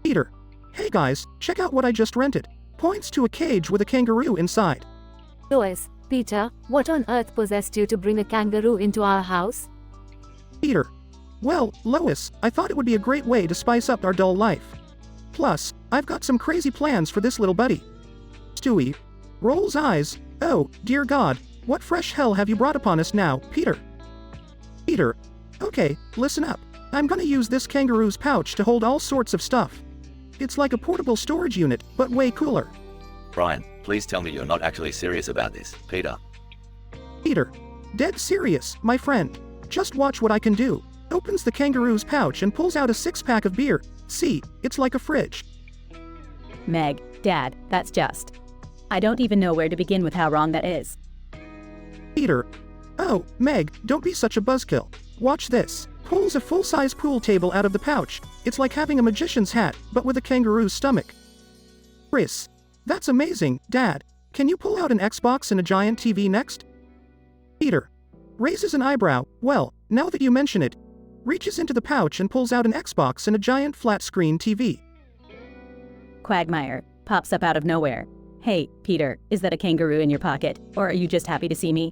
Peter. Hey guys, check out what I just rented. Points to a cage with a kangaroo inside. Lois, Peter, what on earth possessed you to bring a kangaroo into our house? Peter. Well, Lois, I thought it would be a great way to spice up our dull life. Plus, I've got some crazy plans for this little buddy. Stewie. Rolls eyes. Oh, dear God, what fresh hell have you brought upon us now, Peter? Peter. Okay, listen up. I'm gonna use this kangaroo's pouch to hold all sorts of stuff. It's like a portable storage unit, but way cooler. Brian, please tell me you're not actually serious about this, Peter. Peter. Dead serious, my friend. Just watch what I can do. Opens the kangaroo's pouch and pulls out a 6-pack of beer. See, it's like a fridge. Meg, Dad, that's just. I don't even know where to begin with how wrong that is. Peter. Oh, Meg, don't be such a buzzkill. Watch this. Pulls a full-size pool table out of the pouch. It's like having a magician's hat, but with a kangaroo's stomach. Chris. That's amazing, Dad. Can you pull out an Xbox and a giant TV next? Peter. Raises an eyebrow. Well, now that you mention it. Reaches into the pouch and pulls out an Xbox and a giant flat-screen TV. Quagmire pops up out of nowhere. Hey, Peter, is that a kangaroo in your pocket, or are you just happy to see me?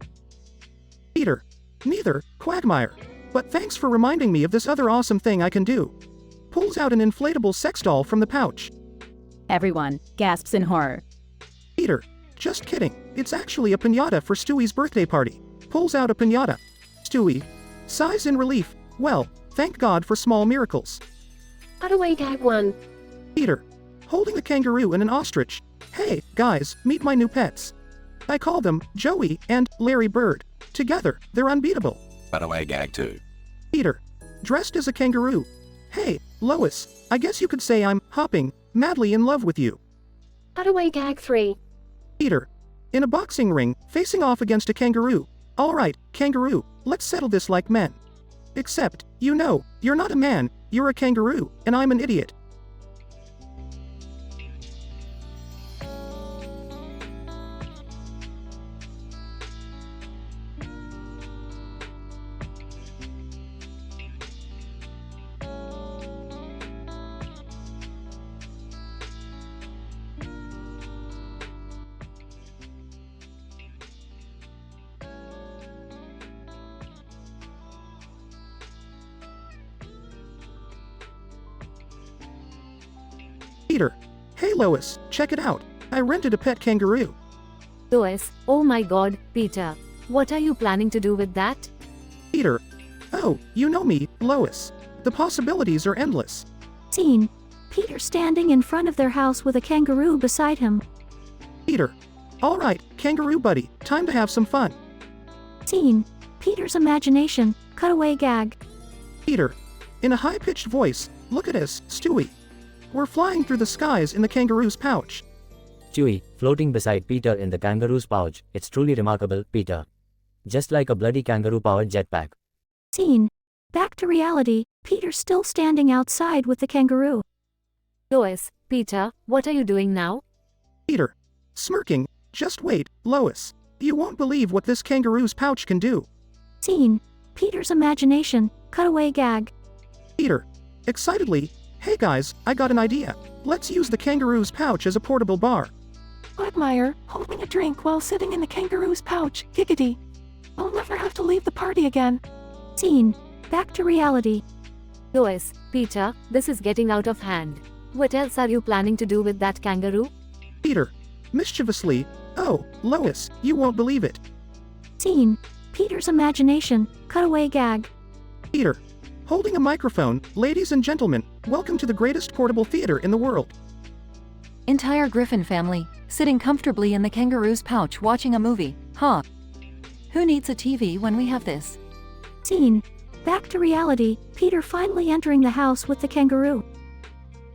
Peter. Neither, Quagmire. But thanks for reminding me of this other awesome thing I can do. Pulls out an inflatable sex doll from the pouch. Everyone gasps in horror. Peter. Just kidding. It's actually a piñata for Stewie's birthday party. Pulls out a piñata. Stewie. Sighs in relief. Well, thank God for small miracles. Cutaway gag 1. Peter. Holding a kangaroo and an ostrich. Hey, guys, meet my new pets. I call them Joey and Larry Bird. Together, they're unbeatable. Cutaway gag 2. Peter. Dressed as a kangaroo. Hey, Lois, I guess you could say I'm hopping, madly in love with you. Cutaway gag 3. Peter. In a boxing ring, facing off against a kangaroo. Alright, kangaroo, let's settle this like men. Except, you know, you're not a man, you're a kangaroo, and I'm an idiot. Peter. Hey Lois, check it out. I rented a pet kangaroo. Lois, oh my God, Peter. What are you planning to do with that? Peter. Oh, you know me, Lois. The possibilities are endless. Scene. Peter standing in front of their house with a kangaroo beside him. Peter. Alright, kangaroo buddy, time to have some fun. Scene. Peter's imagination, cutaway gag. Peter. In a high-pitched voice, look at us, Stewie. We're flying through the skies in the kangaroo's pouch. Stewie, floating beside Peter in the kangaroo's pouch. It's truly remarkable, Peter. Just like a bloody kangaroo-powered jetpack. Scene. Back to reality, Peter still standing outside with the kangaroo. Lois, Peter, what are you doing now? Peter. Smirking. Just wait, Lois. You won't believe what this kangaroo's pouch can do. Scene. Peter's imagination, cutaway gag. Peter. Excitedly. Hey guys, I got an idea. Let's use the kangaroo's pouch as a portable bar. Quagmire, holding a drink while sitting in the kangaroo's pouch, giggity. I'll never have to leave the party again. Scene. Back to reality. Lois, Peter, this is getting out of hand. What else are you planning to do with that kangaroo? Peter. Mischievously. Oh, Lois, you won't believe it. Scene. Peter's imagination, cutaway gag. Peter. Holding a microphone, ladies and gentlemen, welcome to the greatest portable theater in the world. Entire Griffin family, sitting comfortably in the kangaroo's pouch watching a movie, huh? Who needs a TV when we have this? Scene. Back to reality, Peter finally entering the house with the kangaroo.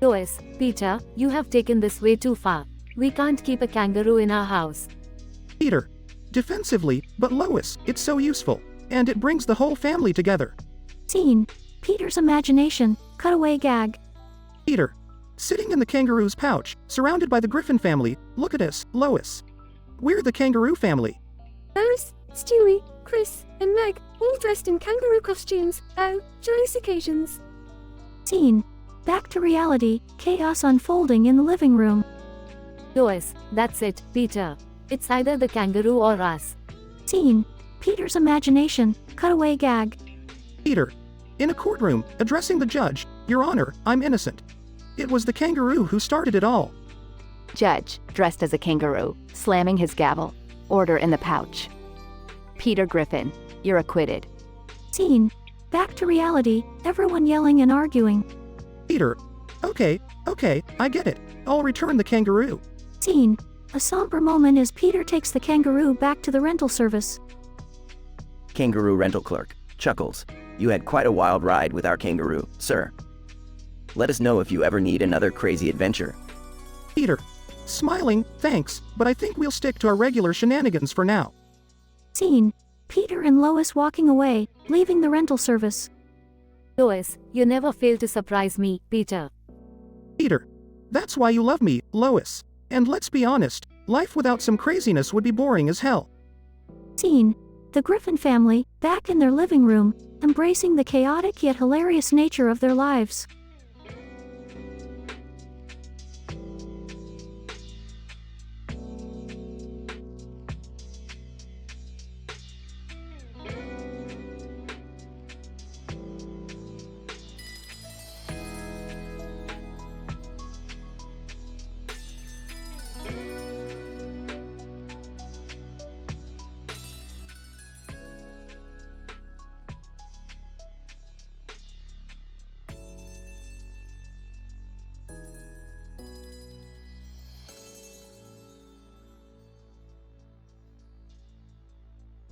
Lois, Peter, you have taken this way too far. We can't keep a kangaroo in our house. Peter. Defensively, but Lois, it's so useful. And it brings the whole family together. Scene. Peter's imagination, cutaway gag. Peter. Sitting in the kangaroo's pouch, surrounded by the Griffin family. Look at us, Lois. We're the kangaroo family. Lois, Stewie, Chris, and Meg, all dressed in kangaroo costumes. Oh, joyous occasions. Scene. back to reality, chaos unfolding in the living room. Lois, that's it, Peter. It's either the kangaroo or us. Scene. Peter's imagination, cutaway gag. Peter. In a courtroom, addressing the judge, Your Honor, I'm innocent. It was the kangaroo who started it all. Judge, dressed as a kangaroo, slamming his gavel. Order in the pouch. Peter Griffin, you're acquitted. Scene. Back to reality, everyone yelling and arguing. Peter. Okay, I get it. I'll return the kangaroo. Scene. A somber moment as Peter takes the kangaroo back to the rental service. Kangaroo rental clerk, chuckles. You had quite a wild ride with our kangaroo, sir. Let us know if you ever need another crazy adventure. Peter. Smiling, thanks, but I think we'll stick to our regular shenanigans for now. Scene. Peter and Lois walking away, leaving the rental service. Lois, you never fail to surprise me, Peter. Peter. That's why you love me, Lois. And let's be honest, life without some craziness would be boring as hell. Scene. The Griffin family, back in their living room, embracing the chaotic yet hilarious nature of their lives.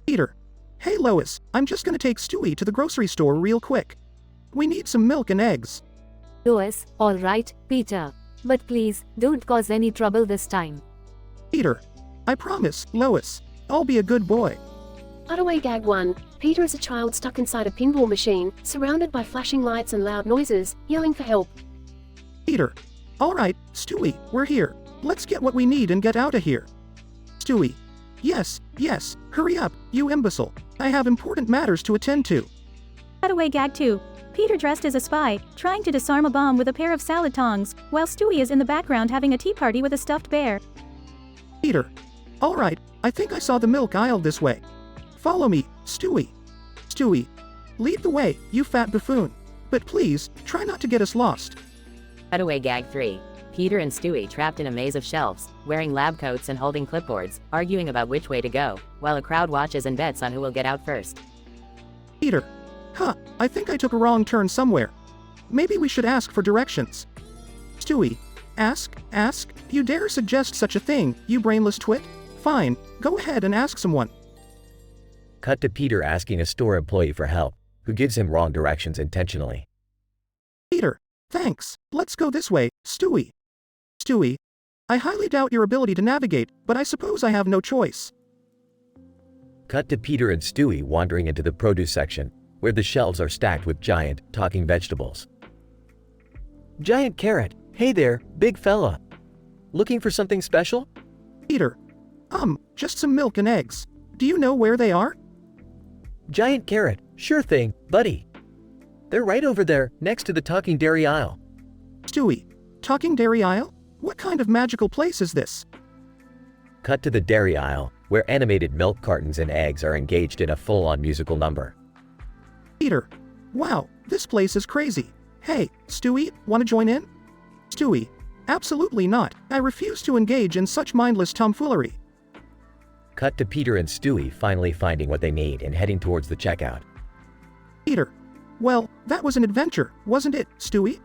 Peter. Hey Lois, I'm just gonna take Stewie to the grocery store real quick. We need some milk and eggs. Lois, alright, Peter. But please, don't cause any trouble this time. Peter. I promise, Lois. I'll be a good boy. Cutaway gag 1. Peter is a child stuck inside a pinball machine, surrounded by flashing lights and loud noises, yelling for help. Peter. Alright, Stewie, we're here. Let's get what we need and get out of here. Stewie. Yes, hurry up, you imbecile. I have important matters to attend to. Cutaway gag 2. Peter dressed as a spy, trying to disarm a bomb with a pair of salad tongs, while Stewie is in the background having a tea party with a stuffed bear. Peter. Alright, I think I saw the milk aisle this way. Follow me, Stewie. Stewie. Lead the way, you fat buffoon. But please, try not to get us lost. Cutaway gag 3. Peter and Stewie trapped in a maze of shelves, wearing lab coats and holding clipboards, arguing about which way to go, while a crowd watches and bets on who will get out first. Peter. I think I took a wrong turn somewhere. Maybe we should ask for directions. Stewie. Ask? You dare suggest such a thing, you brainless twit? Fine, go ahead and ask someone. Cut to Peter asking a store employee for help, who gives him wrong directions intentionally. Peter. Thanks, let's go this way, Stewie. Stewie. I highly doubt your ability to navigate, but I suppose I have no choice. Cut to Peter and Stewie wandering into the produce section, where the shelves are stacked with giant, talking vegetables. Giant carrot, hey there, big fella. Looking for something special? Peter. Just some milk and eggs. Do you know where they are? Giant carrot, sure thing, buddy. They're right over there, next to the talking dairy aisle. Stewie. Talking dairy aisle? What kind of magical place is this? Cut to the dairy aisle, where animated milk cartons and eggs are engaged in a full-on musical number. Peter. Wow, this place is crazy. Hey, Stewie, wanna join in? Stewie. Absolutely not. I refuse to engage in such mindless tomfoolery. Cut to Peter and Stewie finally finding what they need and heading towards the checkout. Peter. Well, that was an adventure, wasn't it, Stewie?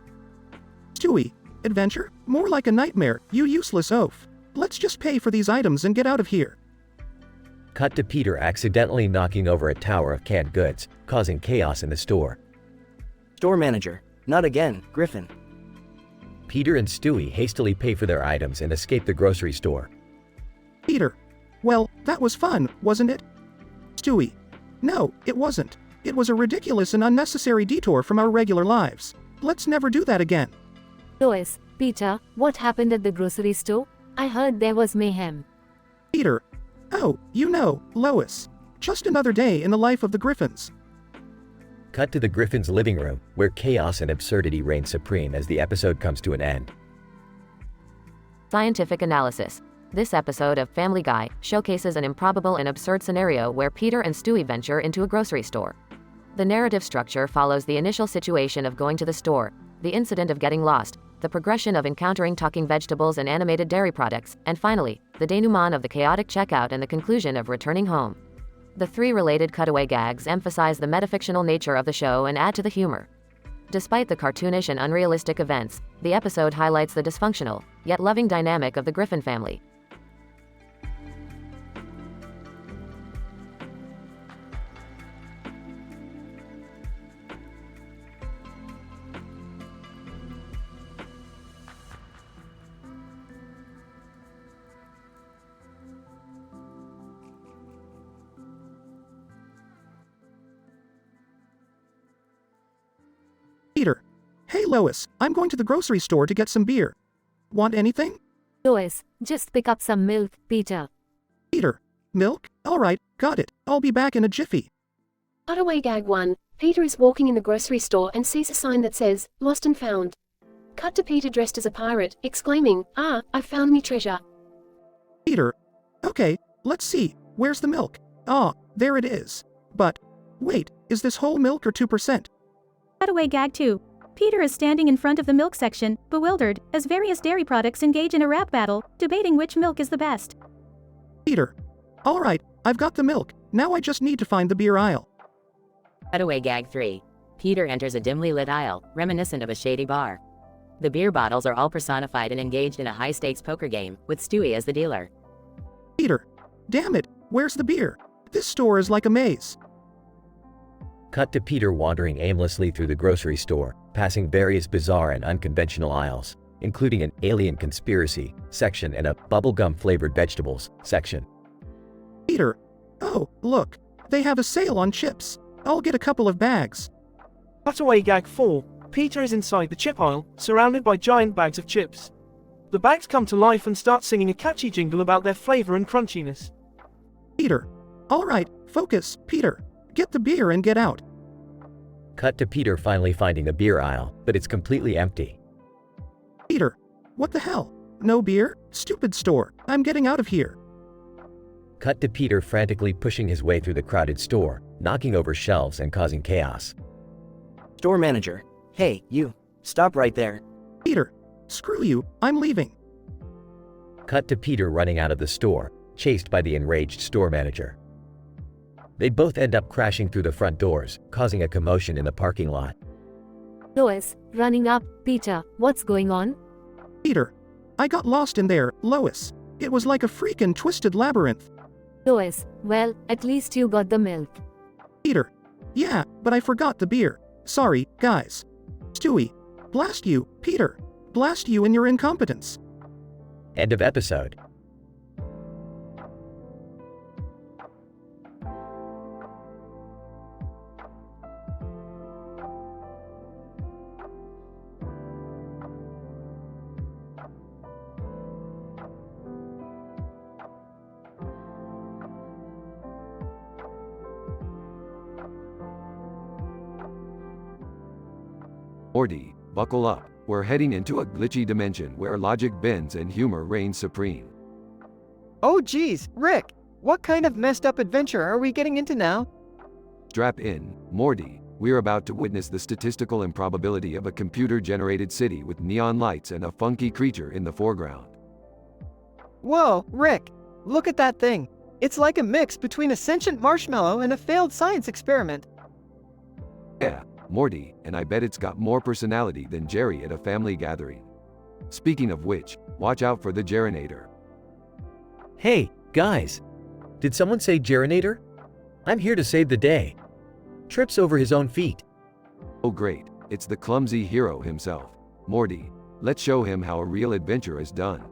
Stewie. Adventure? More like a nightmare, you useless oaf. Let's just pay for these items and get out of here. Cut to Peter accidentally knocking over a tower of canned goods, causing chaos in the store. Store manager. Not again, Griffin. Peter and Stewie hastily pay for their items and escape the grocery store. Peter. Well, that was fun, wasn't it? Stewie. No, it wasn't. It was a ridiculous and unnecessary detour from our regular lives. Let's never do that again. Lois, Peter, what happened at the grocery store? I heard there was mayhem. Peter. Oh, Lois. Just another day in the life of the Griffins. Cut to the Griffin's living room, where chaos and absurdity reign supreme as the episode comes to an end. Scientific analysis. This episode of Family Guy showcases an improbable and absurd scenario where Peter and Stewie venture into a grocery store. The narrative structure follows the initial situation of going to the store, the incident of getting lost, the progression of encountering talking vegetables and animated dairy products, and finally, the denouement of the chaotic checkout and the conclusion of returning home. The three related cutaway gags emphasize the metafictional nature of the show and add to the humor. Despite the cartoonish and unrealistic events, the episode highlights the dysfunctional, yet loving dynamic of the Griffin family. Peter. Hey Lois, I'm going to the grocery store to get some beer. Want anything? Lois, just pick up some milk, Peter. Peter. Milk? Alright, got it. I'll be back in a jiffy. Cutaway gag 1. Peter is walking in the grocery store and sees a sign that says, Lost and Found. Cut to Peter dressed as a pirate, exclaiming, "Ah, I found me treasure." Peter. Okay, let's see. Where's the milk? Ah, there it is. But, wait, is this whole milk or 2%? Cutaway gag 2. Peter is standing in front of the milk section, bewildered, as various dairy products engage in a rap battle, debating which milk is the best. Peter. Alright, I've got the milk. Now I just need to find the beer aisle. Cutaway gag 3. Peter enters a dimly lit aisle, reminiscent of a shady bar. The beer bottles are all personified and engaged in a high-stakes poker game, with Stewie as the dealer. Peter. Damn it, where's the beer? This store is like a maze. Cut to Peter wandering aimlessly through the grocery store, passing various bizarre and unconventional aisles, including an alien conspiracy section and a bubblegum-flavored vegetables section. Peter. Oh, look, they have a sale on chips. I'll get a couple of bags. Cutaway gag 4. Peter is inside the chip aisle, surrounded by giant bags of chips. The bags come to life and start singing a catchy jingle about their flavor and crunchiness. Peter. Alright, focus, Peter. Get the beer and get out. Cut to Peter finally finding the beer aisle, but it's completely empty. Peter. What the hell? No beer? Stupid store. I'm getting out of here. Cut to Peter frantically pushing his way through the crowded store, knocking over shelves and causing chaos. Store manager. Hey, you. Stop right there. Peter. Screw you, I'm leaving. Cut to Peter running out of the store, chased by the enraged store manager. They both end up crashing through the front doors, causing a commotion in the parking lot. Lois, running up, Peter, what's going on? Peter. I got lost in there, Lois. It was like a freaking twisted labyrinth. Lois, well, at least you got the milk. Peter. Yeah, but I forgot the beer. Sorry, guys. Stewie. Blast you, Peter. Blast you and your incompetence. End of episode. Morty, buckle up. We're heading into a glitchy dimension where logic bends and humor reigns supreme. Oh geez, Rick, what kind of messed up adventure are we getting into now? Strap in, Morty. We're about to witness the statistical improbability of a computer-generated city with neon lights and a funky creature in the foreground. Whoa, Rick, look at that thing. It's like a mix between a sentient marshmallow and a failed science experiment. Yeah, Morty, and I bet it's got more personality than Jerry at a family gathering. Speaking of which, watch out for the Gerinator. Hey, guys. Did someone say Gerinator? I'm here to save the day. Trips over his own feet. Oh great, it's the clumsy hero himself. Morty, let's show him how a real adventure is done.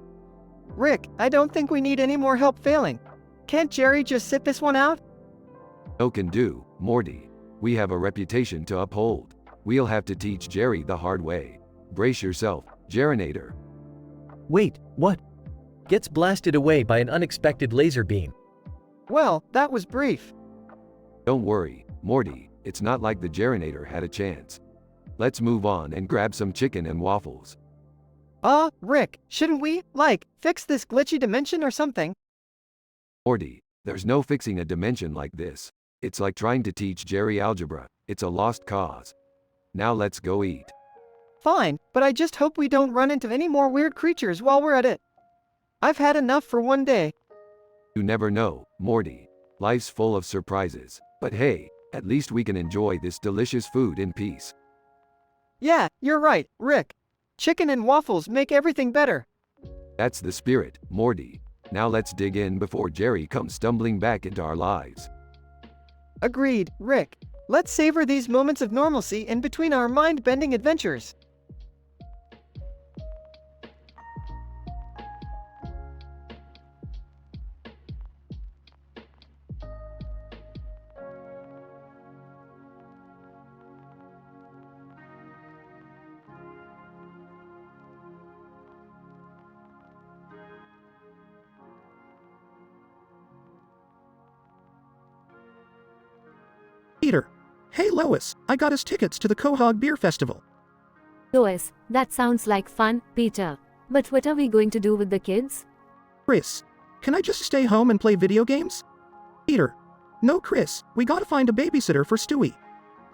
Rick, I don't think we need any more help failing. Can't Jerry just sit this one out? No can do, Morty. We have a reputation to uphold. We'll have to teach Jerry the hard way. Brace yourself, Gerinator. Wait, what? Gets blasted away by an unexpected laser beam. Well, that was brief. Don't worry, Morty. It's not like the Gerinator had a chance. Let's move on and grab some chicken and waffles. Rick, shouldn't we, fix this glitchy dimension or something? Morty, there's no fixing a dimension like this. It's like trying to teach Jerry algebra. It's a lost cause. Now let's go eat. Fine, but I just hope we don't run into any more weird creatures while we're at it. I've had enough for one day. You never know, Morty. Life's full of surprises. But hey, at least we can enjoy this delicious food in peace. Yeah, you're right, Rick. Chicken and waffles make everything better. That's the spirit, Morty. Now let's dig in before Jerry comes stumbling back into our lives. Agreed, Rick. Let's savor these moments of normalcy in between our mind-bending adventures. Peter. Hey Lois, I got us tickets to the Quahog Beer Festival. Lois, that sounds like fun, Peter. But what are we going to do with the kids? Chris, can I just stay home and play video games? Peter. No Chris, we gotta find a babysitter for Stewie.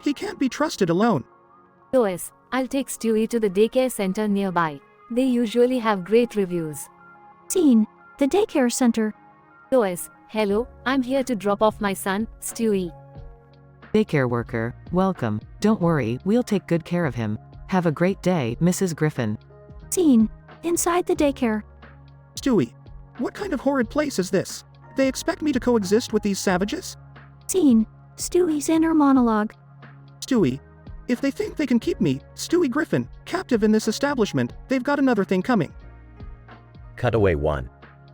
He can't be trusted alone. Lois, I'll take Stewie to the daycare center nearby. They usually have great reviews. Scene. The daycare center. Lois, hello, I'm here to drop off my son, Stewie. Daycare worker, welcome. Don't worry, we'll take good care of him. Have a great day, Mrs. Griffin. Scene. Inside the daycare. Stewie. What kind of horrid place is this? They expect me to coexist with these savages? Scene. Stewie's inner monologue. Stewie. If they think they can keep me, Stewie Griffin, captive in this establishment, they've got another thing coming. Cutaway 1.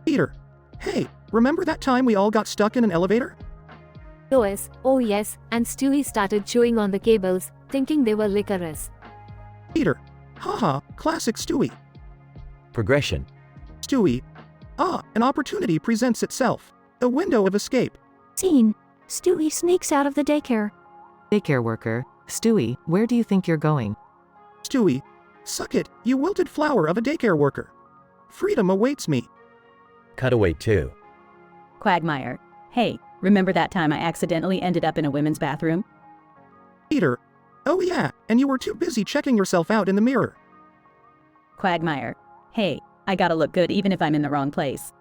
Peter. Hey, remember that time we all got stuck in an elevator? Lois, oh yes, and Stewie started chewing on the cables, thinking they were licorice. Peter. Haha, classic Stewie. Progression. Stewie. An opportunity presents itself. A window of escape. Scene. Stewie sneaks out of the daycare. Daycare worker, Stewie, where do you think you're going? Stewie. Suck it, you wilted flower of a daycare worker. Freedom awaits me. Cutaway 2. Quagmire. Hey, remember that time I accidentally ended up in a women's bathroom? Peter. Oh yeah, and you were too busy checking yourself out in the mirror. Quagmire. Hey, I gotta look good even if I'm in the wrong place.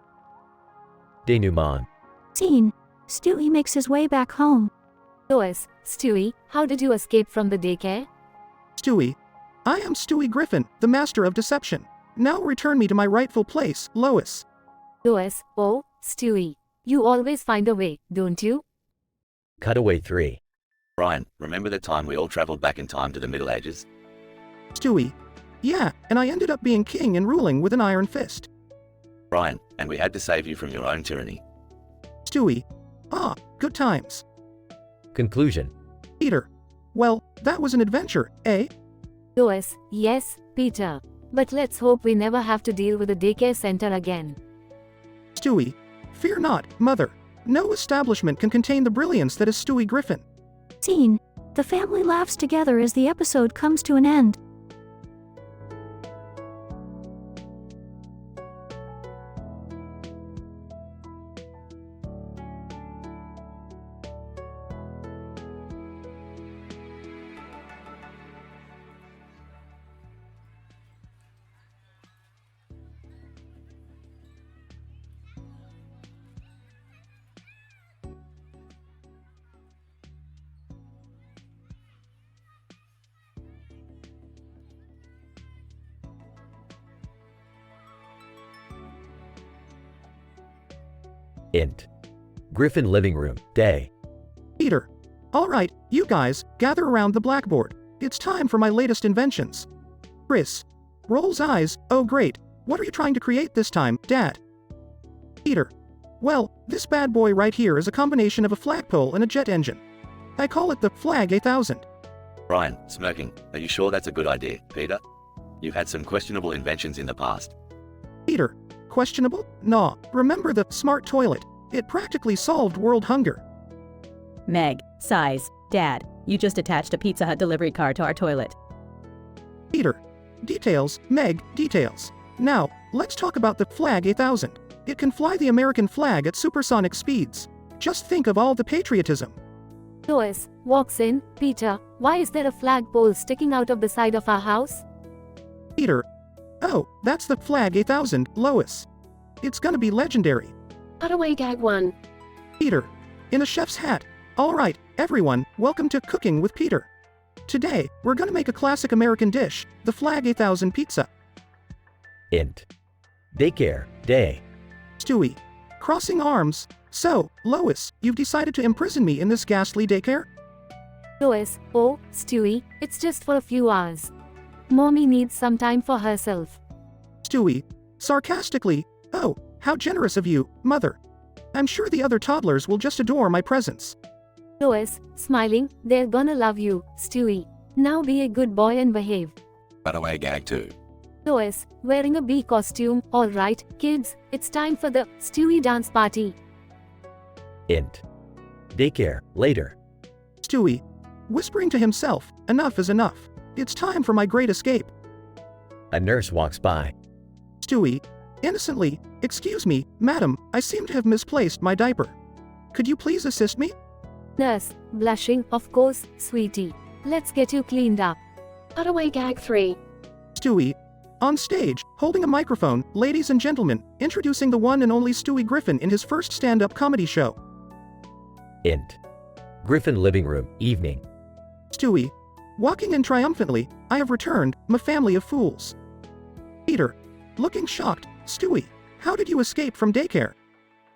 Denouement. Scene. Stewie makes his way back home. Lois, Stewie, how did you escape from the daycare? Stewie. I am Stewie Griffin, the master of deception. Now return me to my rightful place, Lois. Lois, oh, Stewie. You always find a way, don't you? Cutaway 3. Brian, remember the time we all traveled back in time to the Middle Ages? Stewie. Yeah, and I ended up being king and ruling with an iron fist. Brian, and we had to save you from your own tyranny. Stewie. Good times. Conclusion. Peter. Well, that was an adventure, eh? Lois, yes, Peter. But let's hope we never have to deal with the daycare center again. Stewie. Fear not, mother. No establishment can contain the brilliance that is Stewie Griffin. Scene. The family laughs together as the episode comes to an end. Int. Griffin living room, day. Peter. Alright, you guys, gather around the blackboard. It's time for my latest inventions. Chris. Rolls eyes, oh great. What are you trying to create this time, Dad? Peter. Well, this bad boy right here is a combination of a flagpole and a jet engine. I call it the Flag 8000. Brian, smirking. Are you sure that's a good idea, Peter? You've had some questionable inventions in the past. Peter. Questionable? Nah, remember the smart toilet. It practically solved world hunger. Meg, size, Dad, You just attached a Pizza Hut delivery car to our toilet. Peter. Details, Meg, details. Now, let's talk about the Flag 8000. It can fly the American flag at supersonic speeds. Just think of all the patriotism. Lois walks in. Peter, why is there a flagpole sticking out of the side of our house? Peter. Oh, that's the Flag 8000, Lois. It's gonna be legendary. Cutaway gag 1. Peter. In a chef's hat. Alright, everyone, welcome to Cooking with Peter. Today, we're gonna make a classic American dish, the Flag 8000 pizza. Int. Daycare, day. Stewie. Crossing arms. So, Lois, you've decided to imprison me in this ghastly daycare? Lois, oh, Stewie, it's just for a few hours. Mommy needs some time for herself. Stewie. Sarcastically, oh, how generous of you, Mother. I'm sure the other toddlers will just adore my presence. Lois, smiling, they're gonna love you, Stewie. Now be a good boy and behave. Cutaway gag 2. Lois, wearing a bee costume. Alright, kids, it's time for the Stewie dance party. Int. Daycare, later. Stewie. Whispering to himself, enough is enough. It's time for my great escape. A nurse walks by. Stewie. Innocently, excuse me, madam, I seem to have misplaced my diaper. Could you please assist me? Nurse, blushing, of course, sweetie. Let's get you cleaned up. Cutaway gag 3. Stewie. On stage, holding a microphone, ladies and gentlemen, introducing the one and only Stewie Griffin in his first stand-up comedy show. Int. Griffin living room, evening. Stewie. Walking in triumphantly, I have returned, my family of fools. Peter. Looking shocked, Stewie, how did you escape from daycare?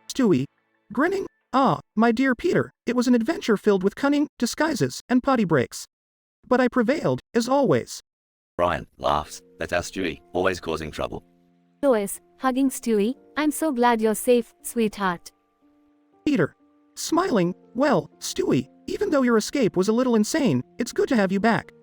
Stewie. Grinning, ah, my dear Peter, it was an adventure filled with cunning, disguises, and potty breaks. But I prevailed, as always. Brian laughs. That's our Stewie, always causing trouble. Lois, hugging Stewie, I'm so glad you're safe, sweetheart. Peter. Smiling, well, Stewie, even though your escape was a little insane, it's good to have you back.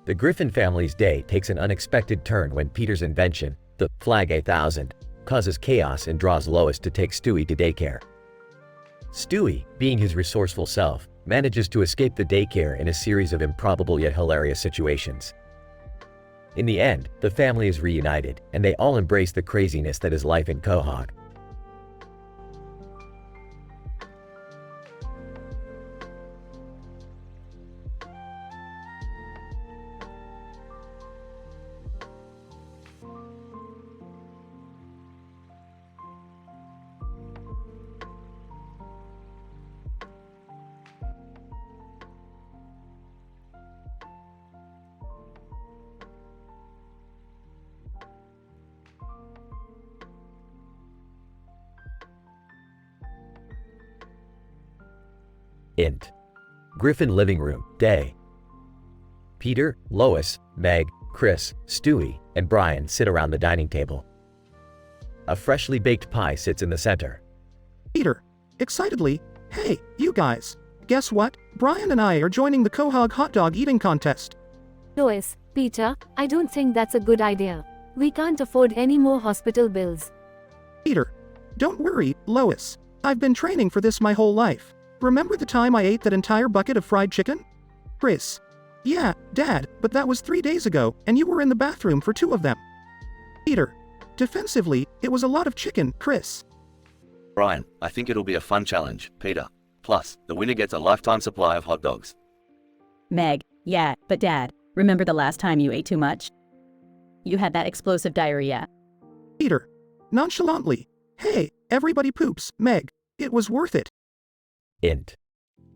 The Griffin family's day takes an unexpected turn when Peter's invention, the Flag 8000, causes chaos and draws Lois to take Stewie to daycare. Stewie, being his resourceful self, manages to escape the daycare in a series of improbable yet hilarious situations. In the end, the family is reunited, and they all embrace the craziness that is life in Quahog. Int. Griffin living room, day. Peter, Lois, Meg, Chris, Stewie, and Brian sit around the dining table. A freshly baked pie sits in the center. Peter. Excitedly, hey, you guys. Guess what? Brian and I are joining the Quahog hot dog eating contest. Lois, Peter, I don't think that's a good idea. We can't afford any more hospital bills. Peter. Don't worry, Lois. I've been training for this my whole life. Remember the time I ate that entire bucket of fried chicken? Chris. Yeah, Dad, but that was 3 days ago, and you were in the bathroom for 2 of them. Peter. Defensively, it was a lot of chicken, Chris. Brian, I think it'll be a fun challenge, Peter. Plus, the winner gets a lifetime supply of hot dogs. Meg, yeah, but Dad, remember the last time you ate too much? You had that explosive diarrhea. Peter. Nonchalantly. Hey, everybody poops, Meg. It was worth it. Int.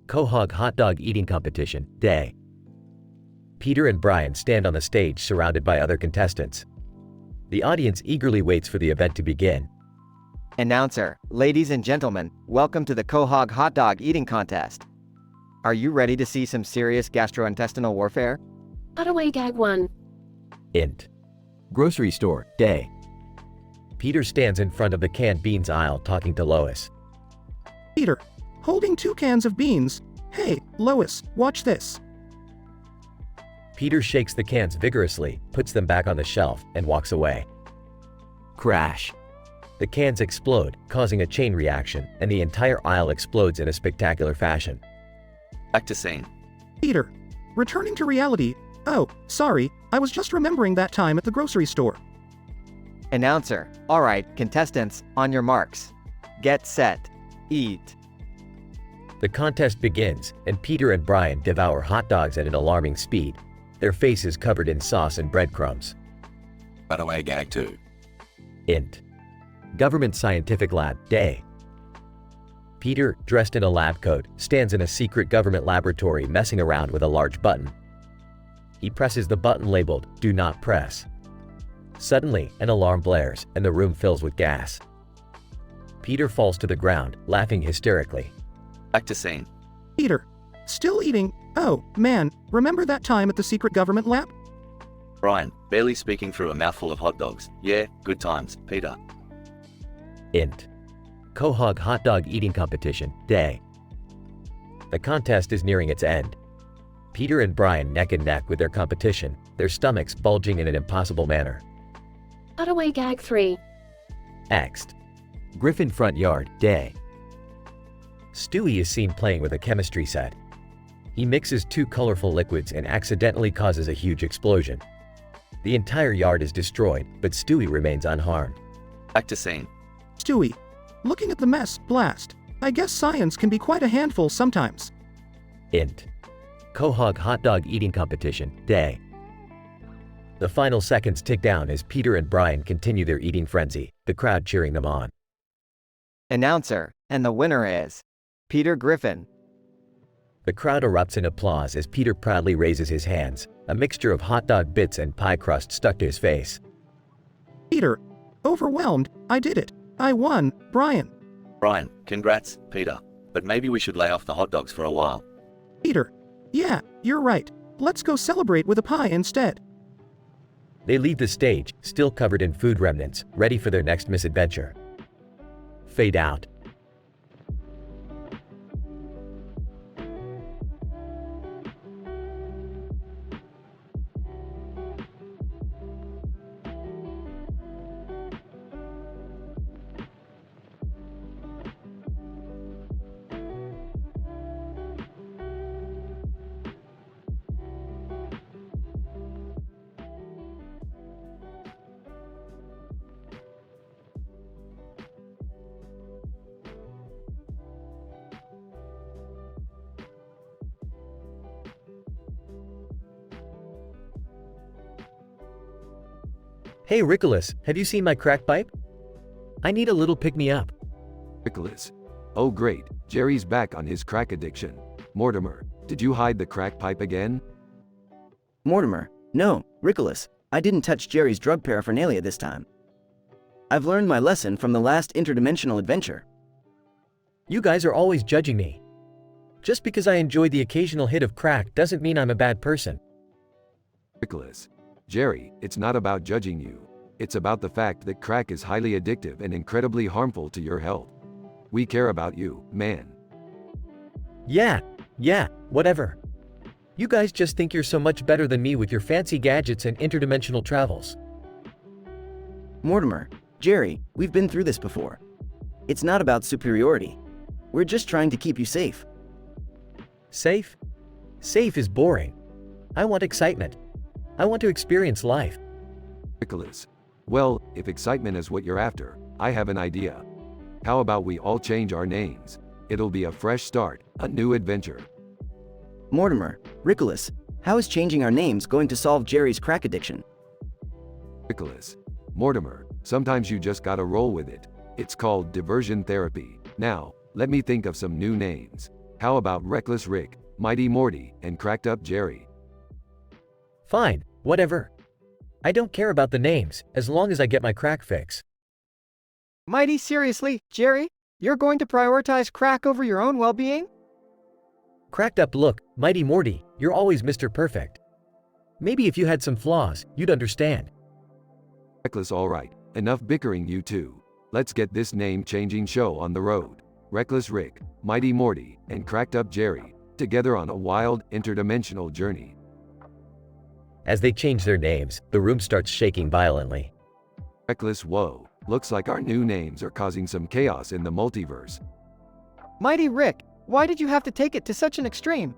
Quahog hot dog eating competition, day. Peter and Brian stand on the stage surrounded by other contestants. The audience eagerly waits for the event to begin. Announcer, ladies and gentlemen, welcome to the Quahog hot dog eating contest. Are you ready to see some serious gastrointestinal warfare? Cutaway gag 1. Int. Grocery store, day. Peter stands in front of the canned beans aisle talking to Lois. Peter. Holding 2 cans of beans. Hey, Lois, watch this. Peter shakes the cans vigorously, puts them back on the shelf, and walks away. Crash. The cans explode, causing a chain reaction, and the entire aisle explodes in a spectacular fashion. Back to scene. Peter. Returning to reality. Oh, sorry, I was just remembering that time at the grocery store. Announcer. Alright, contestants, on your marks. Get set. Eat. The contest begins, and Peter and Brian devour hot dogs at an alarming speed, their faces covered in sauce and breadcrumbs. Cutaway gag 2. Int. Government Scientific Lab, Day. Peter, dressed in a lab coat, stands in a secret government laboratory messing around with a large button. He presses the button labeled, "Do not press." Suddenly, an alarm blares, and the room fills with gas. Peter falls to the ground, laughing hysterically. Back to scene. Peter. Still eating. Oh, man, remember that time at the secret government lab? Brian, barely speaking through a mouthful of hot dogs. Yeah, good times, Peter. Int. Quahog Hot Dog Eating Competition, Day. The contest is nearing its end. Peter and Brian neck and neck with their competition, their stomachs bulging in an impossible manner. Cutaway gag 3. Next. Griffin Front Yard, Day. Stewie is seen playing with a chemistry set. He mixes two colorful liquids and accidentally causes a huge explosion. The entire yard is destroyed, but Stewie remains unharmed. Back to scene. Stewie. Looking at the mess, blast. I guess science can be quite a handful sometimes. Int. Quahog Hot Dog Eating Competition, Day. The final seconds tick down as Peter and Brian continue their eating frenzy, the crowd cheering them on. Announcer. And the winner is Peter Griffin. The crowd erupts in applause as Peter proudly raises his hands, a mixture of hot dog bits and pie crust stuck to his face. Peter. Overwhelmed, I did it. I won, Brian. Brian, congrats, Peter. But maybe we should lay off the hot dogs for a while. Peter. Yeah, you're right. Let's go celebrate with a pie instead. They leave the stage, still covered in food remnants, ready for their next misadventure. Fade out. Hey Richolas, have you seen my crack pipe? I need a little pick-me-up. Richolas. Oh great, Jerry's back on his crack addiction. Mortimer, did you hide the crack pipe again? Mortimer. No, Richolas. I didn't touch Jerry's drug paraphernalia this time. I've learned my lesson from the last interdimensional adventure. You guys are always judging me. Just because I enjoy the occasional hit of crack doesn't mean I'm a bad person. Richolas. Jerry, it's not about judging you. It's about the fact that crack is highly addictive and incredibly harmful to your health. We care about you, man. Yeah, whatever. You guys just think you're so much better than me with your fancy gadgets and interdimensional travels. Mortimer, Jerry, we've been through this before. It's not about superiority. We're just trying to keep you safe. Safe? Safe is boring. I want excitement. I want to experience life. Richolas. Well, if excitement is what you're after, I have an idea. How about we all change our names? It'll be a fresh start, a new adventure. Mortimer, Richolas, how is changing our names going to solve Jerry's crack addiction? Richolas. Mortimer, sometimes you just gotta roll with it. It's called diversion therapy. Now, let me think of some new names. How about Reckless Rick, Mighty Morty, and Cracked Up Jerry? Fine, whatever. I don't care about the names, as long as I get my crack fix. Mighty seriously, Jerry? You're going to prioritize crack over your own well-being? Cracked up look, Mighty Morty, you're always Mr. Perfect. Maybe if you had some flaws, you'd understand. Reckless, alright, enough bickering you two. Let's get this name-changing show on the road. Reckless Rick, Mighty Morty, and Cracked Up Jerry, together on a wild, interdimensional journey. As they change their names, the room starts shaking violently. Reckless, whoa, looks like our new names are causing some chaos in the multiverse. Mighty Rick, why did you have to take it to such an extreme?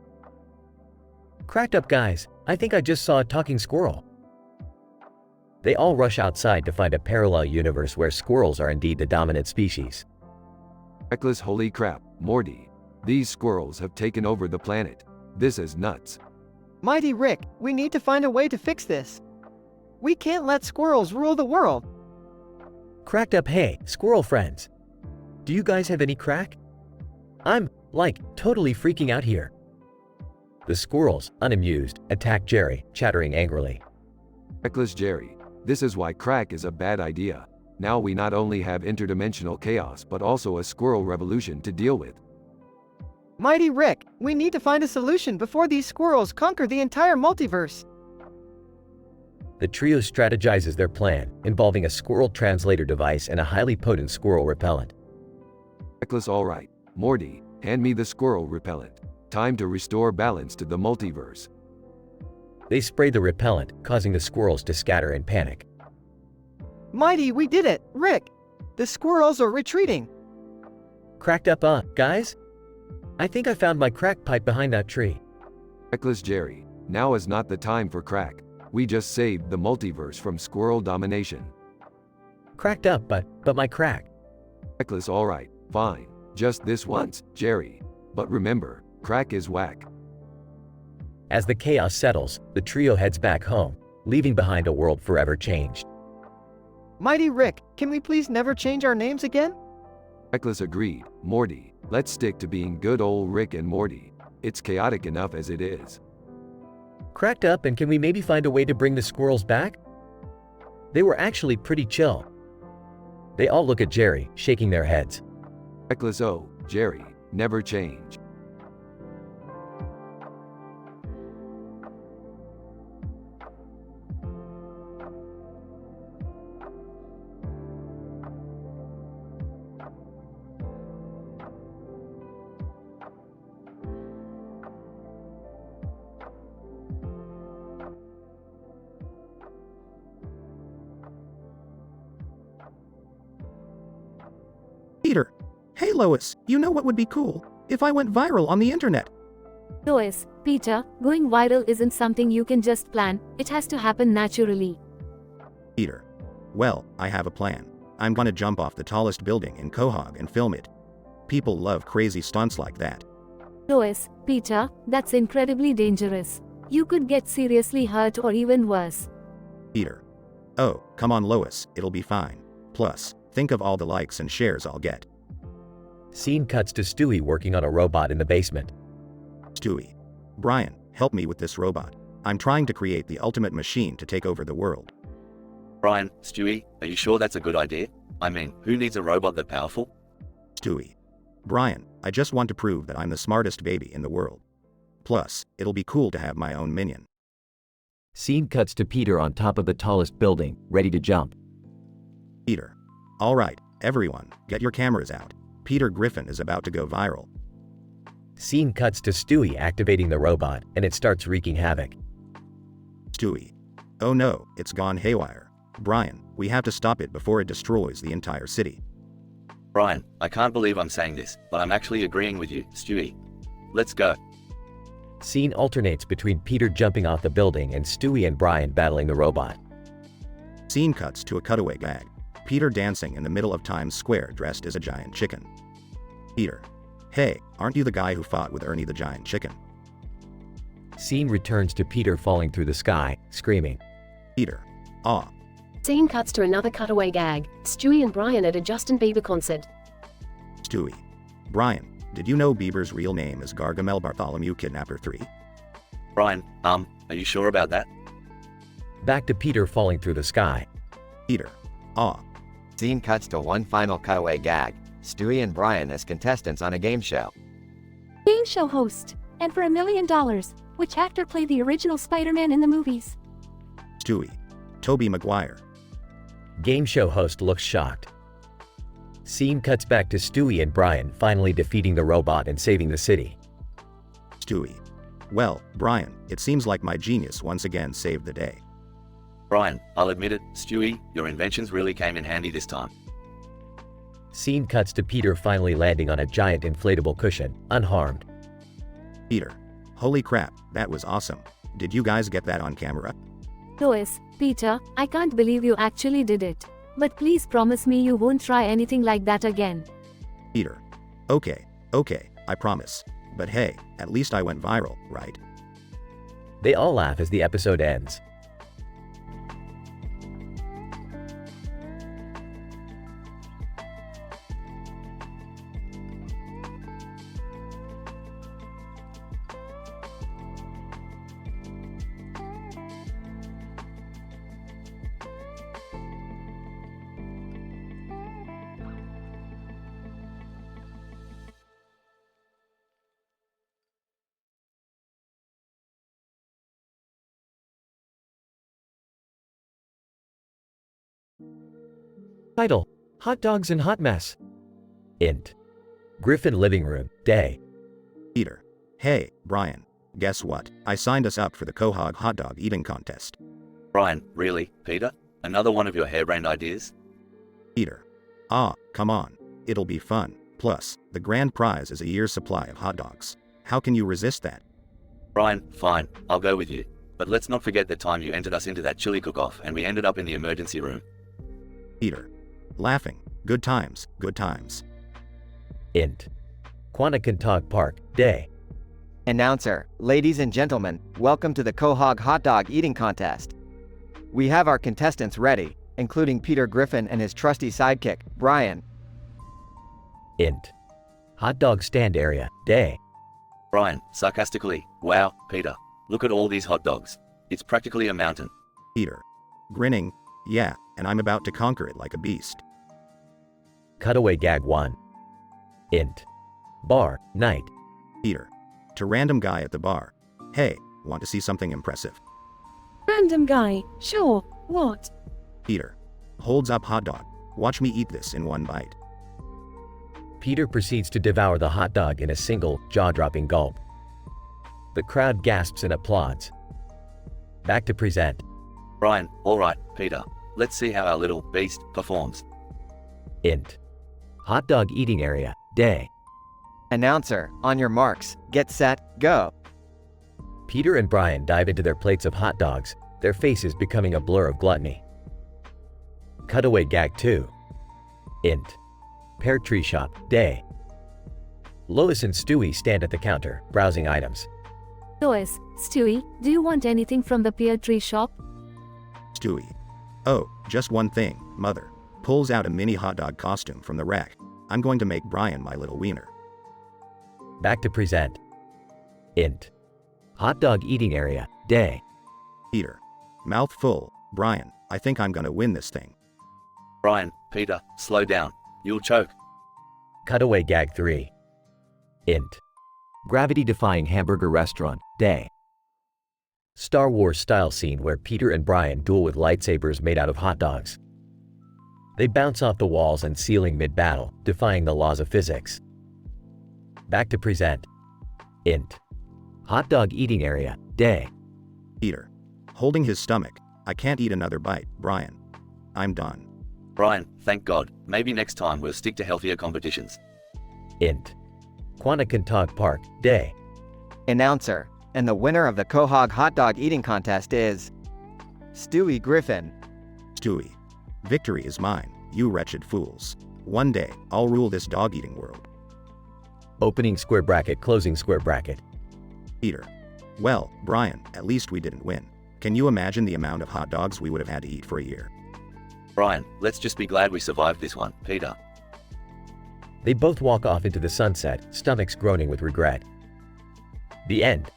Cracked up guys, I think I just saw a talking squirrel. They all rush outside to find a parallel universe where squirrels are indeed the dominant species. Reckless, holy crap, Morty. These squirrels have taken over the planet. This is nuts. Mighty Rick, we need to find a way to fix this. We can't let squirrels rule the world. Cracked up, hey, squirrel friends. Do you guys have any crack? I'm, like, totally freaking out here. The squirrels, unamused, attack Jerry, chattering angrily. Reckless Jerry, this is why crack is a bad idea. Now we not only have interdimensional chaos but also a squirrel revolution to deal with. Mighty Rick, we need to find a solution before these squirrels conquer the entire multiverse. The trio strategizes their plan, involving a squirrel translator device and a highly potent squirrel repellent. Reckless, alright. Morty, hand me the squirrel repellent. Time to restore balance to the multiverse. They spray the repellent, causing the squirrels to scatter in panic. Mighty, we did it! Rick! The squirrels are retreating! Cracked up, guys? I think I found my crack pipe behind that tree. Reckless Jerry, now is not the time for crack. We just saved the multiverse from squirrel domination. Cracked up, but my crack. Reckless, alright, fine. Just this once, Jerry. But remember, crack is whack. As the chaos settles, the trio heads back home, leaving behind a world forever changed. Mighty Rick, can we please never change our names again? Reckless agreed. Morty, let's stick to being good old Rick and Morty. It's chaotic enough as it is. Cracked up, and can we maybe find a way to bring the squirrels back? They were actually pretty chill. They all look at Jerry, shaking their heads. Reckless, oh, Jerry, never change. Peter. Hey Lois, you know what would be cool? If I went viral on the internet. Lois, Peter, going viral isn't something you can just plan, it has to happen naturally. Peter. Well, I have a plan. I'm gonna jump off the tallest building in Quahog and film it. People love crazy stunts like that. Lois, Peter, that's incredibly dangerous. You could get seriously hurt or even worse. Peter. Oh, come on Lois, it'll be fine. Plus, think of all the likes and shares I'll get. Scene cuts to Stewie working on a robot in the basement. Stewie. Brian, help me with this robot. I'm trying to create the ultimate machine to take over the world. Brian, Stewie, are you sure that's a good idea? I mean, who needs a robot that powerful? Stewie. Brian, I just want to prove that I'm the smartest baby in the world. Plus, it'll be cool to have my own minion. Scene cuts to Peter on top of the tallest building, ready to jump. Peter. Alright, everyone, get your cameras out. Peter Griffin is about to go viral. Scene cuts to Stewie activating the robot, and it starts wreaking havoc. Stewie. Oh no, it's gone haywire. Brian, we have to stop it before it destroys the entire city. Brian, I can't believe I'm saying this, but I'm actually agreeing with you, Stewie. Let's go. Scene alternates between Peter jumping off the building and Stewie and Brian battling the robot. Scene cuts to a cutaway gag. Peter dancing in the middle of Times Square dressed as a giant chicken. Peter. Hey, aren't you the guy who fought with Ernie the giant chicken? Scene returns to Peter falling through the sky, screaming. Peter. Aw. Scene cuts to another cutaway gag. Stewie and Brian at a Justin Bieber concert. Stewie. Brian, did you know Bieber's real name is Gargamel Bartholomew Kidnapper 3? Brian, are you sure about that? Back to Peter falling through the sky. Peter. Aw. Scene cuts to one final cutaway gag. Stewie and Brian as contestants on a game show. Game show host. And for $1 million, which actor played the original Spider-Man in the movies? Stewie. Tobey Maguire. Game show host looks shocked. Scene cuts back to Stewie and Brian finally defeating the robot and saving the city. Stewie. Well, Brian, it seems like my genius once again saved the day. Brian, I'll admit it, Stewie, your inventions really came in handy this time. Scene cuts to Peter finally landing on a giant inflatable cushion, unharmed. Peter. Holy crap, that was awesome. Did you guys get that on camera? Lois, Peter, I can't believe you actually did it. But please promise me you won't try anything like that again. Peter. Okay, I promise. But hey, at least I went viral, right? They all laugh as the episode ends. Title: Hot Dogs and Hot Mess. Int. Griffin Living Room, Day. Peter. Hey, Brian. Guess what? I signed us up for the Quahog hot dog eating contest. Brian, really, Peter? Another one of your harebrained ideas? Peter. Ah, come on. It'll be fun. Plus, the grand prize is a year's supply of hot dogs. How can you resist that? Brian, fine, I'll go with you. But let's not forget the time you entered us into that chili cook-off and we ended up in the emergency room. Peter. Laughing. Good times, good times. Int. Quanticontog Park, Day. Announcer, ladies and gentlemen, welcome to the Quahog hot dog eating contest. We have our contestants ready, including Peter Griffin and his trusty sidekick, Brian. Int. Hot dog stand area, Day. Brian, sarcastically, wow, Peter, look at all these hot dogs. It's practically a mountain. Peter. Grinning. Yeah, and I'm about to conquer it like a beast. Cutaway Gag 1. Int. Bar, Night. Peter. To random guy at the bar. Hey, want to see something impressive? Random guy, sure, what? Peter. Holds up hot dog. Watch me eat this in one bite. Peter proceeds to devour the hot dog in a single, jaw-dropping gulp. The crowd gasps and applauds. Back to present. Brian, alright, Peter. Let's see how our little beast performs. Int. Hot dog eating area, Day. Announcer, on your marks, get set, go. Peter and Brian dive into their plates of hot dogs, their faces becoming a blur of gluttony. Cutaway Gag 2. Int. Pear Tree Shop, Day. Lois and Stewie stand at the counter, browsing items. Lois, Stewie, do you want anything from the pear tree shop? Stewie. Oh, just one thing, Mother. Pulls out a mini hot dog costume from the rack. I'm going to make Brian my little wiener. Back to present. Int. Hot dog eating area, Day. Peter. Mouth full. Brian, I think I'm gonna win this thing. Brian, Peter, slow down. You'll choke. Cutaway Gag 3. Int. Gravity-defying hamburger restaurant, Day. Star Wars style scene where Peter and Brian duel with lightsabers made out of hot dogs. They bounce off the walls and ceiling mid-battle, defying the laws of physics. Back to present. Int. Hot dog eating area, Day. Peter. Holding his stomach. I can't eat another bite, Brian. I'm done. Brian, thank God. Maybe next time we'll stick to healthier competitions. Int. Quanticontog Park, Day. Announcer, and the winner of the Quahog hot dog eating contest is Stewie Griffin. Stewie. Victory is mine, you wretched fools. One day, I'll rule this dog-eating world. Opening square bracket, closing square bracket. Peter. Well, Brian, at least we didn't win. Can you imagine the amount of hot dogs we would have had to eat for a year? Brian, let's just be glad we survived this one, Peter. They both walk off into the sunset, stomachs groaning with regret. The end.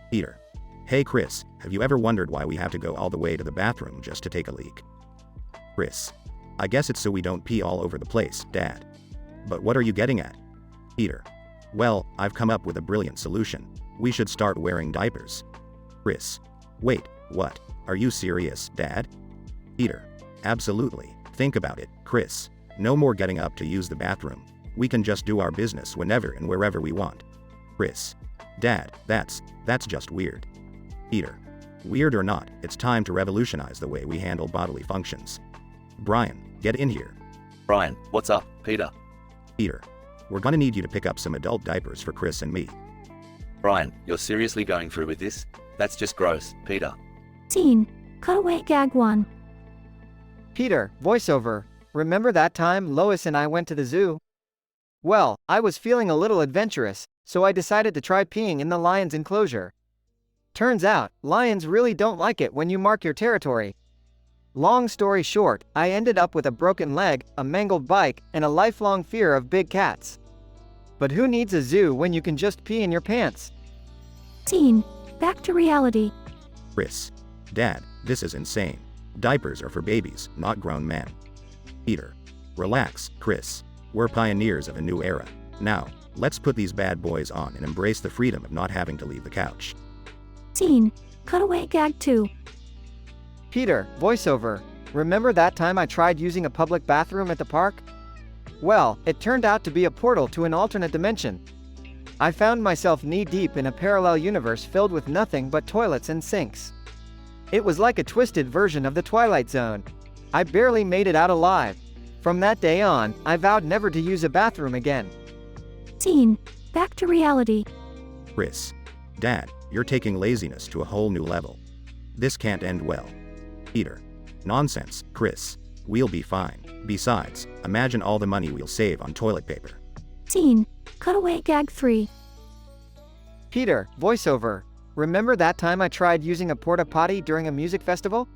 Peter. Hey Chris, have you ever wondered why we have to go all the way to the bathroom just to take a leak? Chris. I guess it's so we don't pee all over the place, Dad. But what are you getting at? Peter. Well, I've come up with a brilliant solution. We should start wearing diapers. Chris. Wait, what? Are you serious, Dad? Peter. Absolutely. Think about it, Chris. No more getting up to use the bathroom. We can just do our business whenever and wherever we want. Chris. Dad, that's just weird. Peter. Weird or not, it's time to revolutionize the way we handle bodily functions. Brian, get in here. Brian, what's up, Peter? Peter. We're gonna need you to pick up some adult diapers for Chris and me. Brian, you're seriously going through with this? That's just gross, Peter. Scene. Cutaway gag 1. Peter, voiceover. Remember that time Lois and I went to the zoo? Well, I was feeling a little adventurous, so I decided to try peeing in the lion's enclosure. Turns out, lions really don't like it when you mark your territory. Long story short, I ended up with a broken leg, a mangled bike, and a lifelong fear of big cats. But who needs a zoo when you can just pee in your pants? Scene. Back to reality. Chris. Dad, this is insane. Diapers are for babies, not grown men. Peter. Relax, Chris. We're pioneers of a new era. Now, let's put these bad boys on and embrace the freedom of not having to leave the couch. Scene. Cutaway gag 2. Peter, voiceover. Remember that time I tried using a public bathroom at the park? Well, it turned out to be a portal to an alternate dimension. I found myself knee-deep in a parallel universe filled with nothing but toilets and sinks. It was like a twisted version of the Twilight Zone. I barely made it out alive. From that day on, I vowed never to use a bathroom again. Scene. Back to reality. Chris. Dad, you're taking laziness to a whole new level. This can't end well. Peter. Nonsense, Chris. We'll be fine. Besides, imagine all the money we'll save on toilet paper. Scene. Cutaway gag 3. Peter, voiceover. Remember that time I tried using a porta potty during a music festival?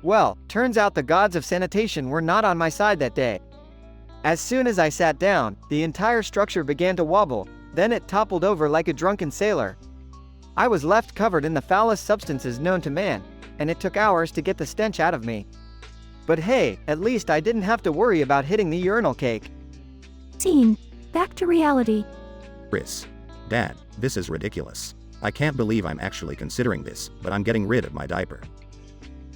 Well, turns out the gods of sanitation were not on my side that day. As soon as I sat down, the entire structure began to wobble, then it toppled over like a drunken sailor. I was left covered in the foulest substances known to man, and it took hours to get the stench out of me. But hey, at least I didn't have to worry about hitting the urinal cake. Scene. Back to reality. Chris. Dad, this is ridiculous. I can't believe I'm actually considering this, but I'm getting rid of my diaper.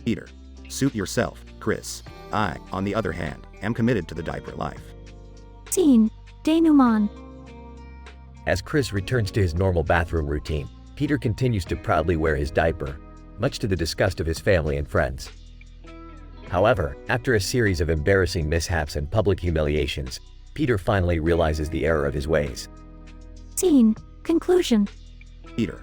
Peter. Suit yourself, Chris. I, on the other hand, am committed to the diaper life. Scene. Denouement. As Chris returns to his normal bathroom routine, Peter continues to proudly wear his diaper, much to the disgust of his family and friends. However, after a series of embarrassing mishaps and public humiliations, Peter finally realizes the error of his ways. Scene. Conclusion. Peter.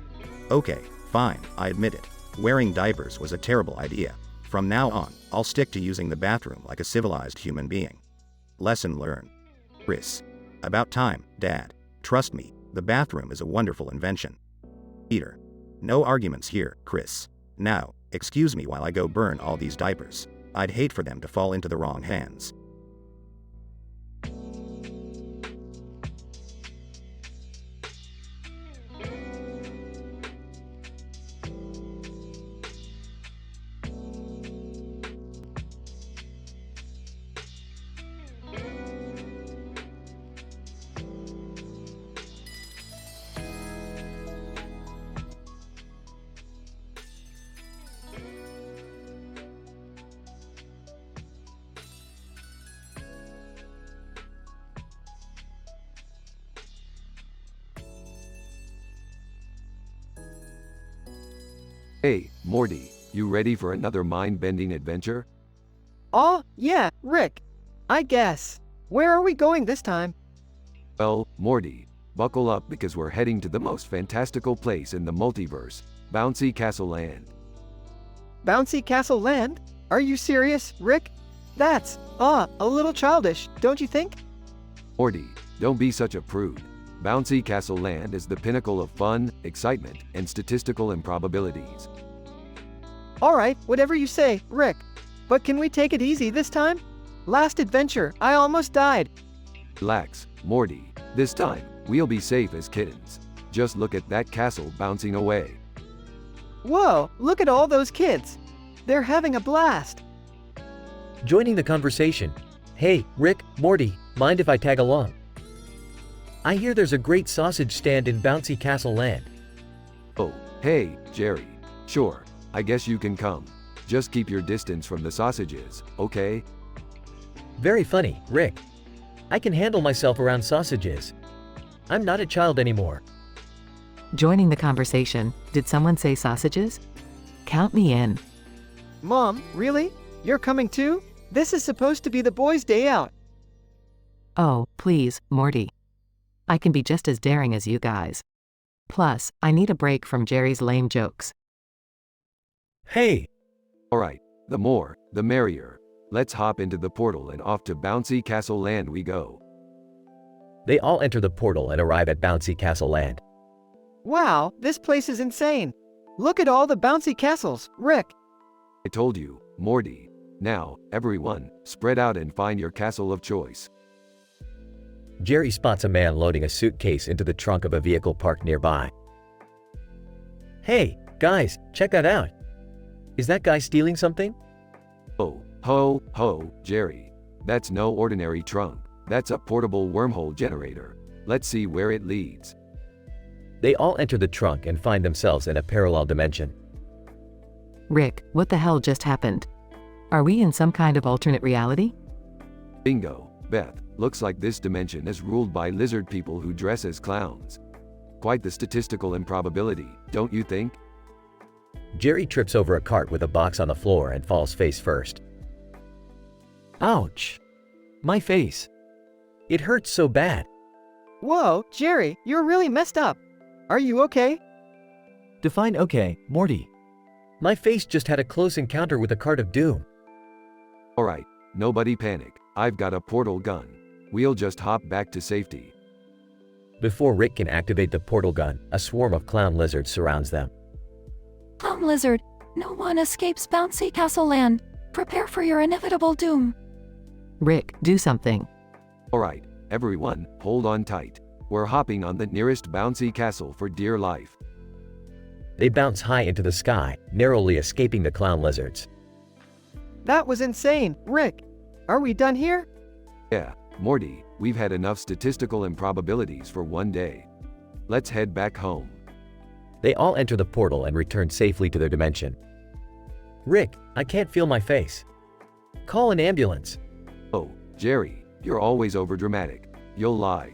Okay, fine, I admit it. Wearing diapers was a terrible idea. From now on, I'll stick to using the bathroom like a civilized human being. Lesson learned. Chris. About time, Dad. Trust me, the bathroom is a wonderful invention. Peter. No arguments here, Chris. Now, excuse me while I go burn all these diapers. I'd hate for them to fall into the wrong hands. Hey, Morty, you ready for another mind-bending adventure? Oh, yeah, Rick. I guess. Where are we going this time? Well, Morty, buckle up because we're heading to the most fantastical place in the multiverse, Bouncy Castle Land. Bouncy Castle Land? Are you serious, Rick? That's, a little childish, don't you think? Morty, don't be such a prude. Bouncy Castle Land is the pinnacle of fun, excitement, and statistical improbabilities. Alright, whatever you say, Rick. But can we take it easy this time? Last adventure, I almost died. Relax, Morty. This time, we'll be safe as kittens. Just look at that castle bouncing away. Whoa, look at all those kids. They're having a blast. Joining the conversation. Hey, Rick, Morty, mind if I tag along? I hear there's a great sausage stand in Bouncy Castle Land. Oh, hey, Jerry. Sure, I guess you can come. Just keep your distance from the sausages, okay? Very funny, Rick. I can handle myself around sausages. I'm not a child anymore. Joining the conversation, did someone say sausages? Count me in. Mom, really? You're coming too? This is supposed to be the boys' day out. Oh, please, Morty. I can be just as daring as you guys. Plus, I need a break from Jerry's lame jokes. Hey! Alright, the more, the merrier. Let's hop into the portal and off to Bouncy Castle Land we go. They all enter the portal and arrive at Bouncy Castle Land. Wow, this place is insane. Look at all the bouncy castles, Rick. I told you, Morty. Now, everyone, spread out and find your castle of choice. Jerry spots a man loading a suitcase into the trunk of a vehicle parked nearby. Hey, guys, check that out. Is that guy stealing something? Oh, ho, Jerry. That's no ordinary trunk. That's a portable wormhole generator. Let's see where it leads. They all enter the trunk and find themselves in a parallel dimension. Rick, what the hell just happened? Are we in some kind of alternate reality? Bingo, Beth. Looks like this dimension is ruled by lizard people who dress as clowns. Quite the statistical improbability, don't you think? Jerry trips over a cart with a box on the floor and falls face first. Ouch! My face. It hurts so bad. Whoa, Jerry, you're really messed up. Are you okay? Define okay, Morty. My face just had a close encounter with a cart of doom. Alright, nobody panic. I've got a portal gun. We'll just hop back to safety. Before Rick can activate the portal gun, a swarm of clown lizards surrounds them. Clown lizard, no one escapes Bouncy Castle Land. Prepare for your inevitable doom. Rick, do something. Alright, everyone, hold on tight. We're hopping on the nearest bouncy castle for dear life. They bounce high into the sky, narrowly escaping the clown lizards. That was insane, Rick. Are we done here? Yeah, Morty, we've had enough statistical improbabilities for one day. Let's head back home. They all enter the portal and return safely to their dimension. Rick, I can't feel my face. Call an ambulance. Oh, Jerry, you're always overdramatic. You'll lie.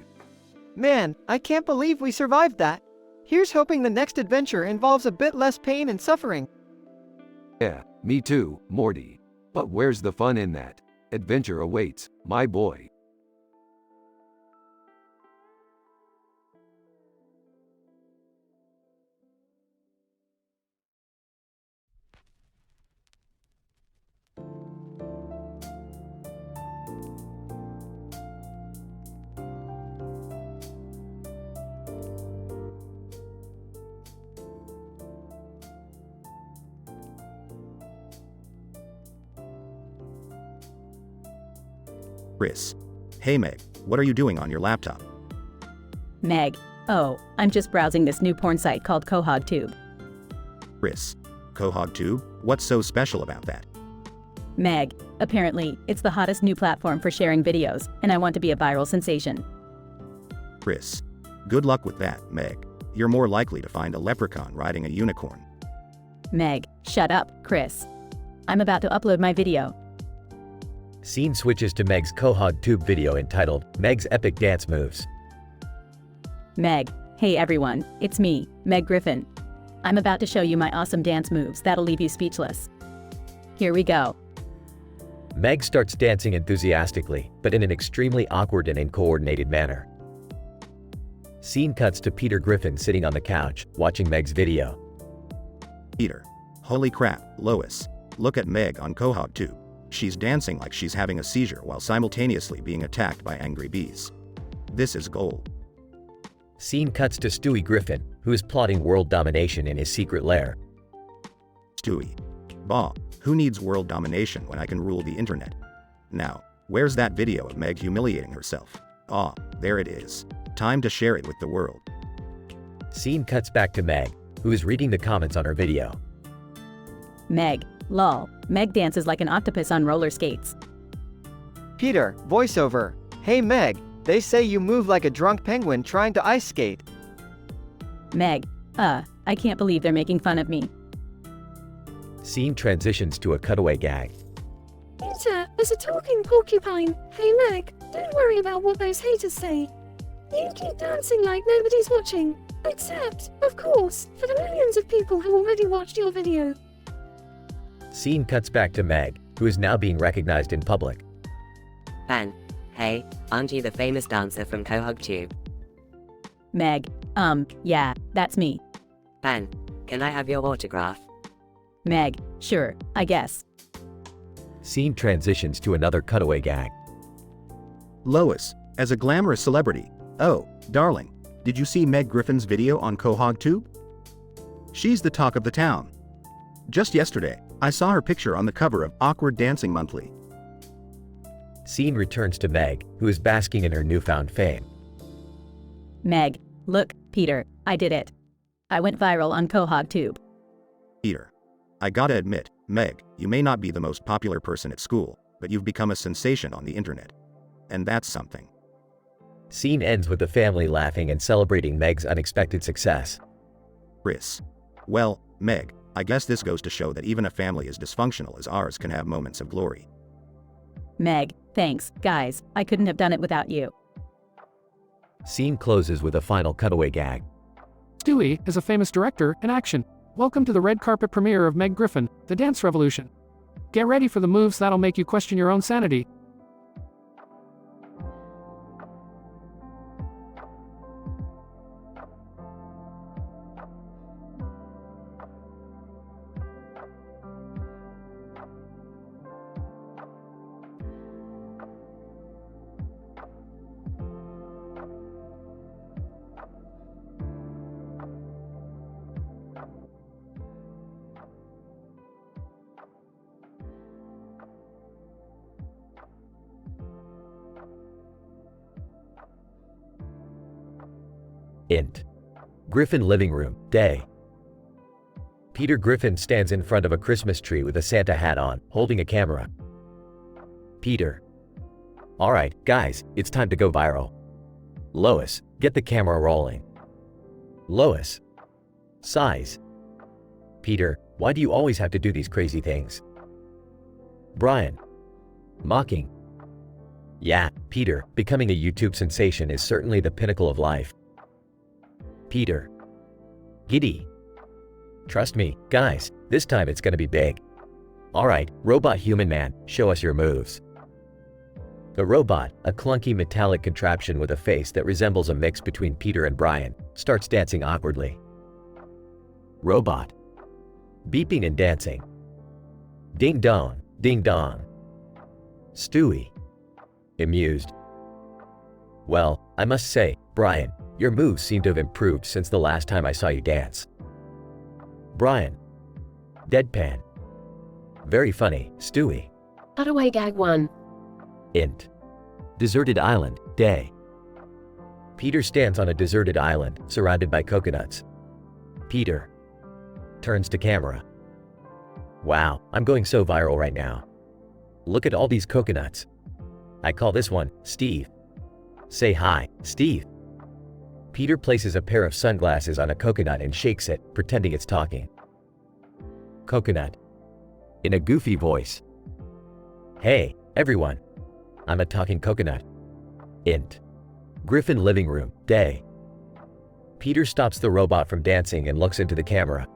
Man, I can't believe we survived that. Here's hoping the next adventure involves a bit less pain and suffering. Yeah, me too, Morty. But where's the fun in that? Adventure awaits, my boy. Chris. Hey Meg, what are you doing on your laptop? Meg. Oh, I'm just browsing this new porn site called CohogTube. Chris. CohogTube? What's so special about that? Meg. Apparently, it's the hottest new platform for sharing videos, and I want to be a viral sensation. Chris. Good luck with that, Meg. You're more likely to find a leprechaun riding a unicorn. Meg. Shut up, Chris. I'm about to upload my video. Scene switches to Meg's CohogTube video entitled, Meg's Epic Dance Moves. Meg. Hey everyone, it's me, Meg Griffin. I'm about to show you my awesome dance moves that'll leave you speechless. Here we go. Meg starts dancing enthusiastically, but in an extremely awkward and uncoordinated manner. Scene cuts to Peter Griffin sitting on the couch, watching Meg's video. Peter. Holy crap, Lois. Look at Meg on CohogTube. She's dancing like she's having a seizure while simultaneously being attacked by angry bees. This is gold. Scene cuts to Stewie Griffin, who is plotting world domination in his secret lair. Stewie. Bah, who needs world domination when I can rule the internet? Now, where's that video of Meg humiliating herself? Ah, there it is. Time to share it with the world. Scene cuts back to Meg, who is reading the comments on her video. Meg. Lol. Meg dances like an octopus on roller skates. Peter, voiceover. Hey Meg, They say you move like a drunk penguin trying to ice skate. Meg, I can't believe they're making fun of me. Scene transitions to a cutaway gag. Peter, as a talking porcupine. Hey Meg, don't worry about what those haters say. You keep dancing like nobody's watching. Except, of course, for the millions of people who already watched your video. Scene cuts back to Meg, who is now being recognized in public. Pan, hey, aren't you the famous dancer from CohogTube? Meg, yeah, that's me. Pan, can I have your autograph? Meg, sure, I guess. Scene transitions to another cutaway gag. Lois, as a glamorous celebrity. Oh, darling, did you see Meg Griffin's video on CohogTube? She's the talk of the town. Just yesterday, I saw her picture on the cover of Awkward Dancing Monthly. Scene returns to Meg, who is basking in her newfound fame. Meg, look, Peter, I did it. I went viral on CohogTube. Peter, I gotta admit, Meg, you may not be the most popular person at school, but you've become a sensation on the internet. And that's something. Scene ends with the family laughing and celebrating Meg's unexpected success. Chris. Well, Meg, I guess this goes to show that even a family as dysfunctional as ours can have moments of glory. Meg, thanks, guys, I couldn't have done it without you. Scene closes with a final cutaway gag. Stewie is a famous director in action. Welcome to the red carpet premiere of Meg Griffin, The Dance Revolution. Get ready for the moves that'll make you question your own sanity. Int. Griffin living room, day. Peter Griffin stands in front of a Christmas tree with a Santa hat on, holding a camera. Peter. Alright, guys, it's time to go viral. Lois, get the camera rolling. Lois. Sighs. Peter, why do you always have to do these crazy things? Brian. Mocking. Yeah, Peter, becoming a YouTube sensation is certainly the pinnacle of life. Peter. Giddy. Trust me, guys, this time it's gonna be big. Alright, Robot Human Man, show us your moves. The robot, a clunky metallic contraption with a face that resembles a mix between Peter and Brian, starts dancing awkwardly. Robot. Beeping and dancing. Ding dong, ding dong. Stewie. Amused. Well, I must say, Brian, your moves seem to have improved since the last time I saw you dance. Brian. Deadpan. Very funny, Stewie. Cutaway gag 1. Int. Deserted island, day. Peter stands on a deserted island, surrounded by coconuts. Peter. Turns to camera. Wow, I'm going so viral right now. Look at all these coconuts. I call this one, Steve. Say hi, Steve. Peter places a pair of sunglasses on a coconut and shakes it, pretending it's talking. Coconut. In a goofy voice. Hey, everyone. I'm a talking coconut. Int. Griffin living room, day. Peter stops the robot from dancing and looks into the camera.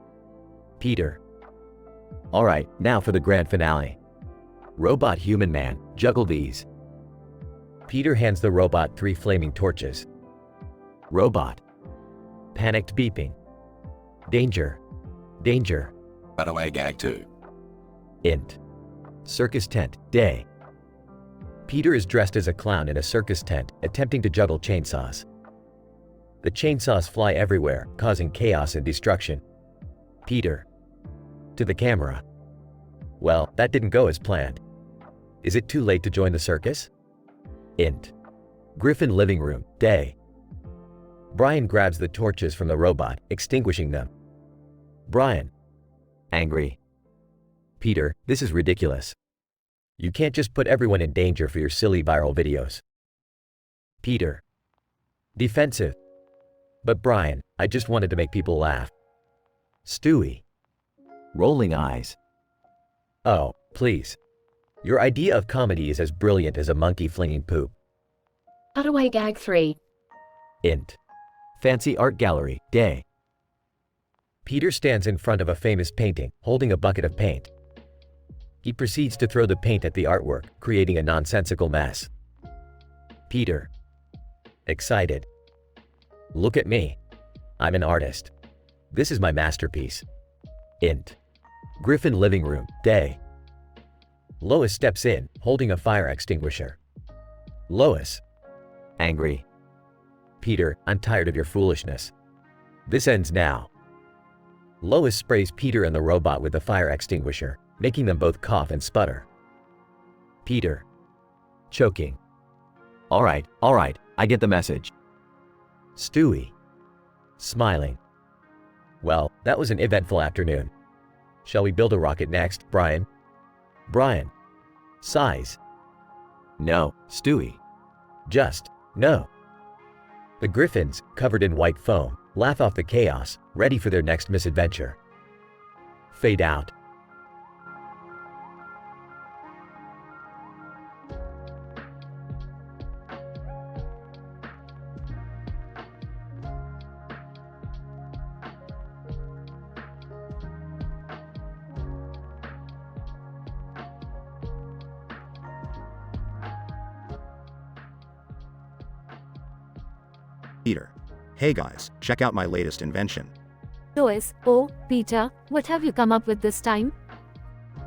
Peter. Alright, now for the grand finale. Robot Human Man, juggle these. Peter hands the robot 3 flaming torches. Robot. Panicked beeping. Danger. Danger. Cutaway gag 2. Int. Circus tent, day. Peter is dressed as a clown in a circus tent, attempting to juggle chainsaws. The chainsaws fly everywhere, causing chaos and destruction. Peter. To the camera. Well, that didn't go as planned. Is it too late to join the circus? Int. Griffin living room, day. Brian grabs the torches from the robot, extinguishing them. Brian. Angry. Peter, this is ridiculous. You can't just put everyone in danger for your silly viral videos. Peter. Defensive. But Brian, I just wanted to make people laugh. Stewie. Rolling eyes. Oh, please. Your idea of comedy is as brilliant as a monkey flinging poop. Cutaway gag 3. Int. Fancy art gallery, day. Peter stands in front of a famous painting, holding a bucket of paint. He proceeds to throw the paint at the artwork, creating a nonsensical mess. Peter. Excited. Look at me. I'm an artist. This is my masterpiece. Int. Griffin living room, day. Lois steps in, holding a fire extinguisher. Lois. Angry. Peter, I'm tired of your foolishness. This ends now. Lois sprays Peter and the robot with the fire extinguisher, making them both cough and sputter. Peter. Choking. All right, I get the message. Stewie. Smiling. Well, that was an eventful afternoon. Shall we build a rocket next, Brian? Brian. Sighs. No, Stewie. Just, no. The Griffins, covered in white foam, laugh off the chaos, ready for their next misadventure. Fade out. Peter. Hey guys, check out my latest invention. Lois, oh, Peter, what have you come up with this time?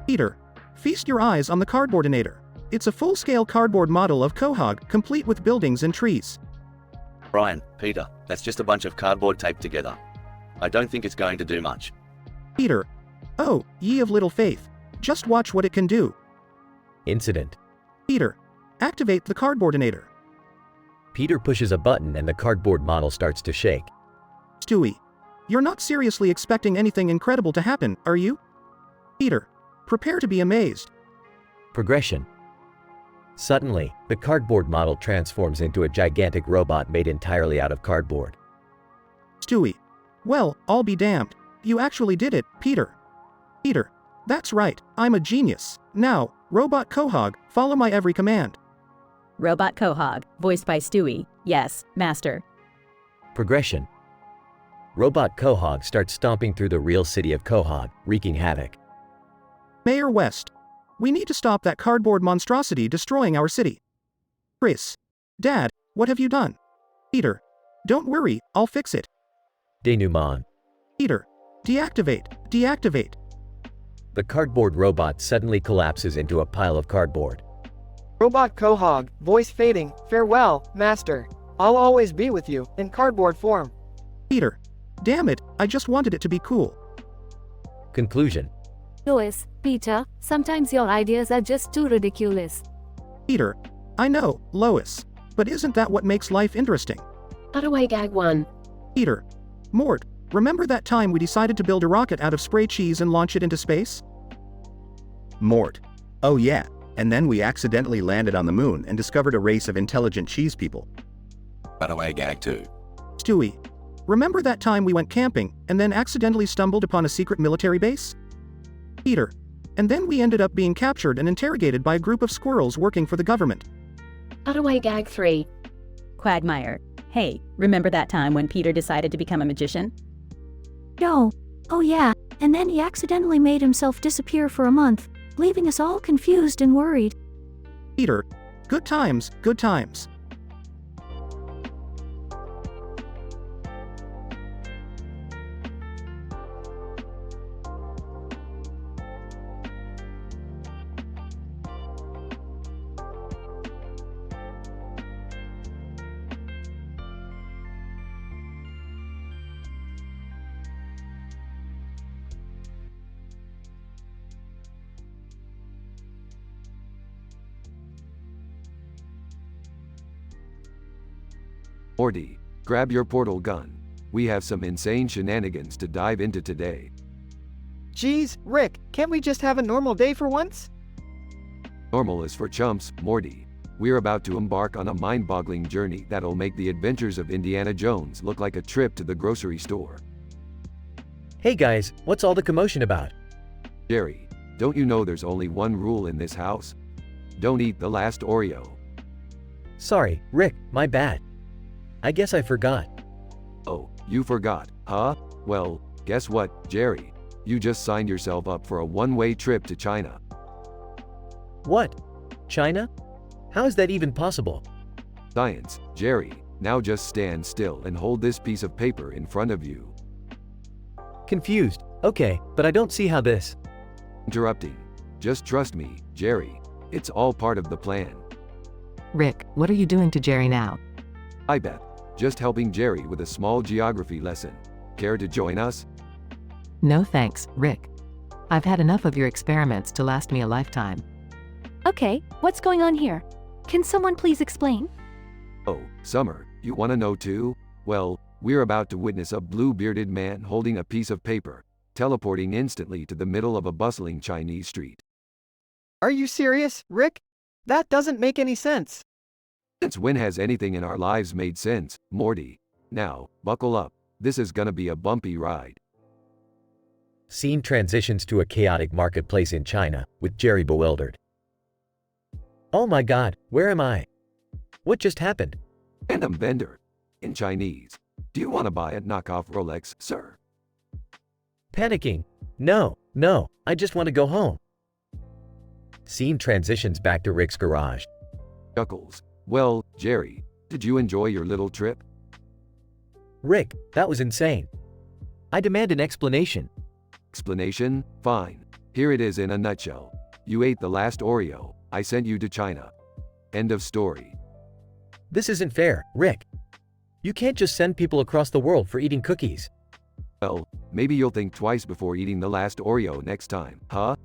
Peter, feast your eyes on the Cardboardinator. It's a full-scale cardboard model of Quahog, complete with buildings and trees. Brian, Peter, that's just a bunch of cardboard taped together. I don't think it's going to do much. Peter. Oh, ye of little faith. Just watch what it can do. Incident. Peter. Activate the Cardboardinator. Peter pushes a button and the cardboard model starts to shake. Stewie. You're not seriously expecting anything incredible to happen, are you? Peter. Prepare to be amazed. Progression. Suddenly, the cardboard model transforms into a gigantic robot made entirely out of cardboard. Stewie. Well, I'll be damned. You actually did it, Peter. Peter. That's right, I'm a genius. Now, Robot Quahog, follow my every command. Robot Quahog, voiced by Stewie. Yes, master. Progression. Robot Quahog starts stomping through the real city of Quahog, wreaking havoc. Mayor West. We need to stop that cardboard monstrosity destroying our city. Chris. Dad, what have you done? Peter. Don't worry, I'll fix it. Denouement. Peter. Deactivate, deactivate. The cardboard robot suddenly collapses into a pile of cardboard. Robot Quahog, voice fading, farewell, master. I'll always be with you, in cardboard form. Peter. Damn it, I just wanted it to be cool. Conclusion. Lois, Peter, sometimes your ideas are just too ridiculous. Peter. I know, Lois. But isn't that what makes life interesting? Cutaway gag 1. Peter. Mort, remember that time we decided to build a rocket out of spray cheese and launch it into space? Mort. Oh yeah, and then we accidentally landed on the moon and discovered a race of intelligent cheese people. Cutaway gag 2. Stewie. Remember that time we went camping and then accidentally stumbled upon a secret military base? Peter. And then we ended up being captured and interrogated by a group of squirrels working for the government. Cutaway gag 3. Quagmire. Hey, remember that time when Peter decided to become a magician? No. Oh yeah, and then he accidentally made himself disappear for a month, leaving us all confused and worried. Peter. Good times, good times. Morty, grab your portal gun. We have some insane shenanigans to dive into today. Geez, Rick, can't we just have a normal day for once? Normal is for chumps, Morty. we're about to embark on a mind-boggling journey that'll make the adventures of Indiana Jones look like a trip to the grocery store. Hey guys, what's all the commotion about? Jerry, don't you know there's only one rule in this house? Don't eat the last Oreo. Sorry, Rick, my bad. I guess I forgot. Oh, you forgot, huh? Well, guess what, Jerry? You just signed yourself up for a one-way trip to China. What? China? How is that even possible? Science, Jerry. Now just stand still and hold this piece of paper in front of you. Confused. Okay, but I don't see how this. Interrupting. Just trust me, Jerry. It's all part of the plan. Rick, what are you doing to Jerry now? Hi Beth. Just helping Jerry with a small geography lesson. Care to join us? No thanks, Rick. I've had enough of your experiments to last me a lifetime. Okay, what's going on here? Can someone please explain? Oh, Summer, you want to know too? Well, we're about to witness a blue-bearded man holding a piece of paper, teleporting instantly to the middle of a bustling Chinese street. Are you serious, Rick? That doesn't make any sense. Since when has anything in our lives made sense, Morty? Now, buckle up. This is gonna be a bumpy ride. Scene transitions to a chaotic marketplace in China, with Jerry bewildered. Oh my god, where am I? What just happened? Random vendor. In Chinese. Do you want to buy a knockoff Rolex, sir? Panicking. No, I just want to go home. Scene transitions back to Rick's garage. Chuckles. Well, Jerry, did you enjoy your little trip? Rick, that was insane. I demand an explanation. Explanation? Fine. Here it is in a nutshell. You ate the last Oreo. I sent you to China. End of story. This isn't fair, Rick. You can't just send people across the world for eating cookies. Well, maybe you'll think twice before eating the last Oreo next time, huh?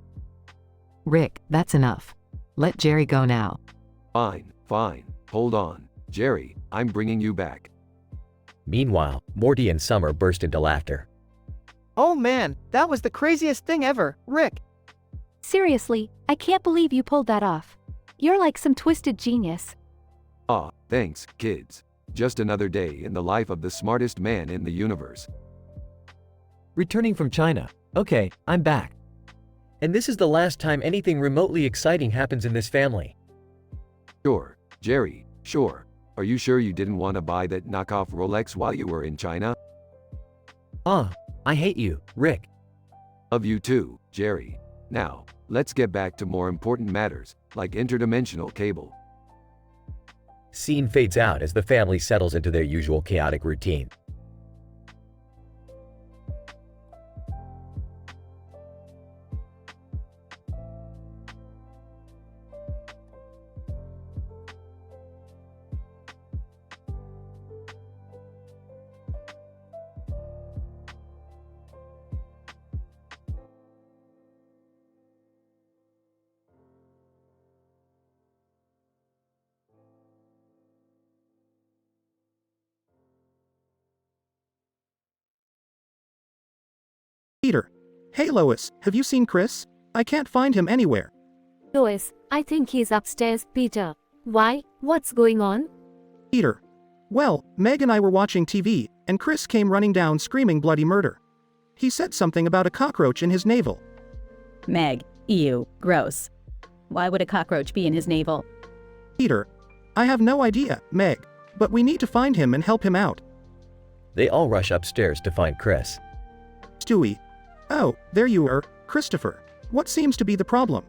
Rick, that's enough. Let Jerry go now. Fine. Hold on. Jerry, I'm bringing you back. Meanwhile, Morty and Summer burst into laughter. Oh man, that was the craziest thing ever, Rick. Seriously, I can't believe you pulled that off. You're like some twisted genius. Aw, thanks, kids. Just another day in the life of the smartest man in the universe. Returning from China. Okay, I'm back. And this is the last time anything remotely exciting happens in this family. Sure, Jerry, sure. Are you sure you didn't want to buy that knockoff Rolex while you were in China? I hate you, Rick. Love you too, Jerry. Now, let's get back to more important matters, like interdimensional cable. Scene fades out as the family settles into their usual chaotic routine. Peter. Hey Lois, have you seen Chris? I can't find him anywhere. Lois, I think he's upstairs, Peter. Why? What's going on? Peter. Well, Meg and I were watching TV, and Chris came running down screaming bloody murder. He said something about a cockroach in his navel. Meg, ew, gross. Why would a cockroach be in his navel? Peter. I have no idea, Meg, but we need to find him and help him out. They all rush upstairs to find Chris. Stewie. Oh, there you are, Christopher. What seems to be the problem?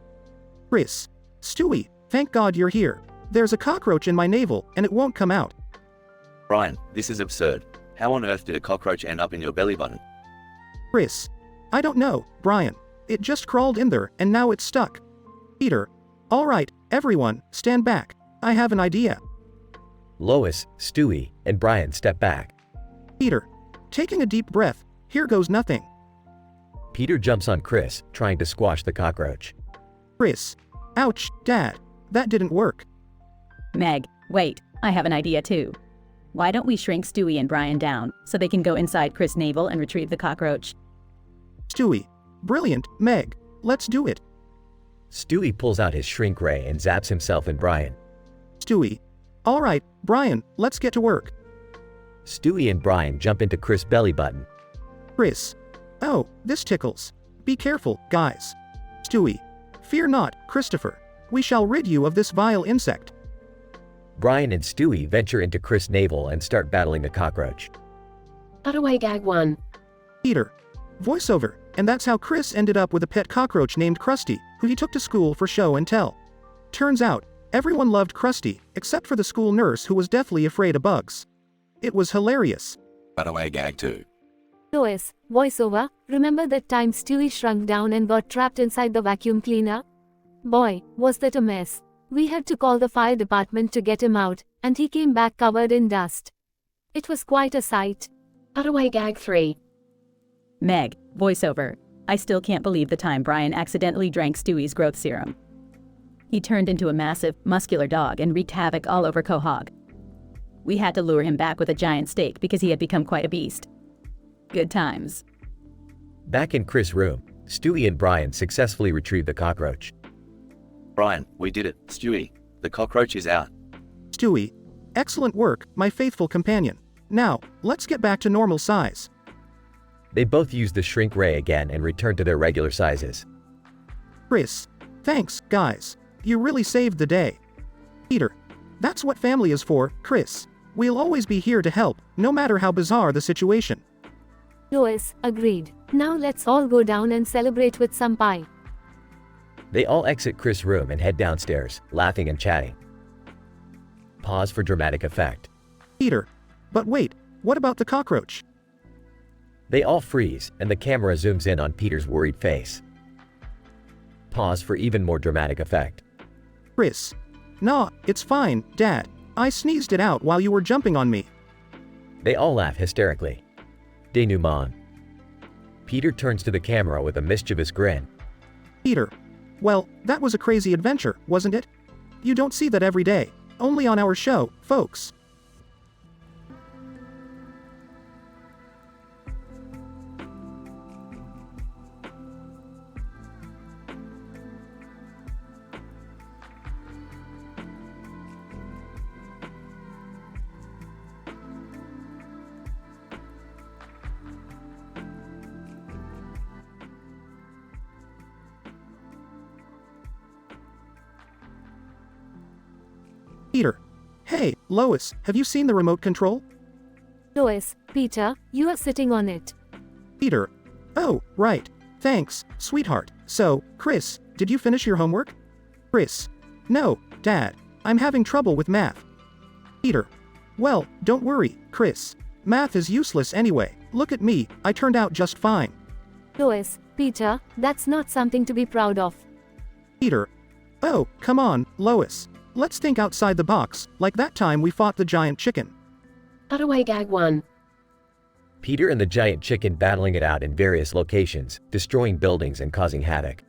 Chris. Stewie, thank God you're here. There's a cockroach in my navel, and it won't come out. Brian, this is absurd. How on earth did a cockroach end up in your belly button? Chris. I don't know, Brian. It just crawled in there, and now it's stuck. Peter. All right, everyone, stand back. I have an idea. Lois, Stewie, and Brian step back. Peter. Taking a deep breath. Here goes nothing. Peter jumps on Chris, trying to squash the cockroach. Chris. Ouch, Dad. That didn't work. Meg, wait, I have an idea too. Why don't we shrink Stewie and Brian down, so they can go inside Chris' navel and retrieve the cockroach? Stewie. Brilliant, Meg. Let's do it. Stewie pulls out his shrink ray and zaps himself and Brian. Stewie. Alright, Brian, let's get to work. Stewie and Brian jump into Chris' belly button. Chris. Oh, this tickles. Be careful, guys. Stewie. Fear not, Christopher. We shall rid you of this vile insect. Brian and Stewie venture into Chris' navel and start battling the cockroach. Cut away gag 1. Peter. Voiceover, and that's how Chris ended up with a pet cockroach named Krusty, who he took to school for show and tell. Turns out, everyone loved Krusty, except for the school nurse who was deathly afraid of bugs. It was hilarious. Cut away gag 2. Lois, voiceover, remember that time Stewie shrunk down and got trapped inside the vacuum cleaner? Boy, was that a mess. We had to call the fire department to get him out, and he came back covered in dust. It was quite a sight. Cut away gag 3. Meg, voiceover. I still can't believe the time Brian accidentally drank Stewie's growth serum. He turned into a massive, muscular dog and wreaked havoc all over Quahog. We had to lure him back with a giant steak because he had become quite a beast. Good times. Back in Chris' room, Stewie and Brian successfully retrieve the cockroach. Brian, we did it. Stewie, the cockroach is out. Stewie. Excellent work, my faithful companion. Now, let's get back to normal size. They both use the shrink ray again and return to their regular sizes. Chris. Thanks, guys. You really saved the day. Peter. That's what family is for, Chris. We'll always be here to help, no matter how bizarre the situation. Lois, agreed. Now let's all go down and celebrate with some pie. They all exit Chris' room and head downstairs, laughing and chatting. Pause for dramatic effect. Peter. But wait, what about the cockroach? They all freeze, and the camera zooms in on Peter's worried face. Pause for even more dramatic effect. Chris. Nah, it's fine, Dad. I sneezed it out while you were jumping on me. They all laugh hysterically. Denouement. Peter turns to the camera with a mischievous grin. Peter. Well, that was a crazy adventure, wasn't it? You don't see that every day. Only on our show, folks. Peter. Hey, Lois, have you seen the remote control? Lois, Peter, you are sitting on it. Peter. Oh, right. Thanks, sweetheart. So, Chris, did you finish your homework? Chris. No, Dad. I'm having trouble with math. Peter. Well, don't worry, Chris. Math is useless anyway. Look at me, I turned out just fine. Lois, Peter, that's not something to be proud of. Peter. Oh, come on, Lois. Let's think outside the box, like that time we fought the giant chicken. Cut away gag 1. Peter and the giant chicken battling it out in various locations, destroying buildings and causing havoc.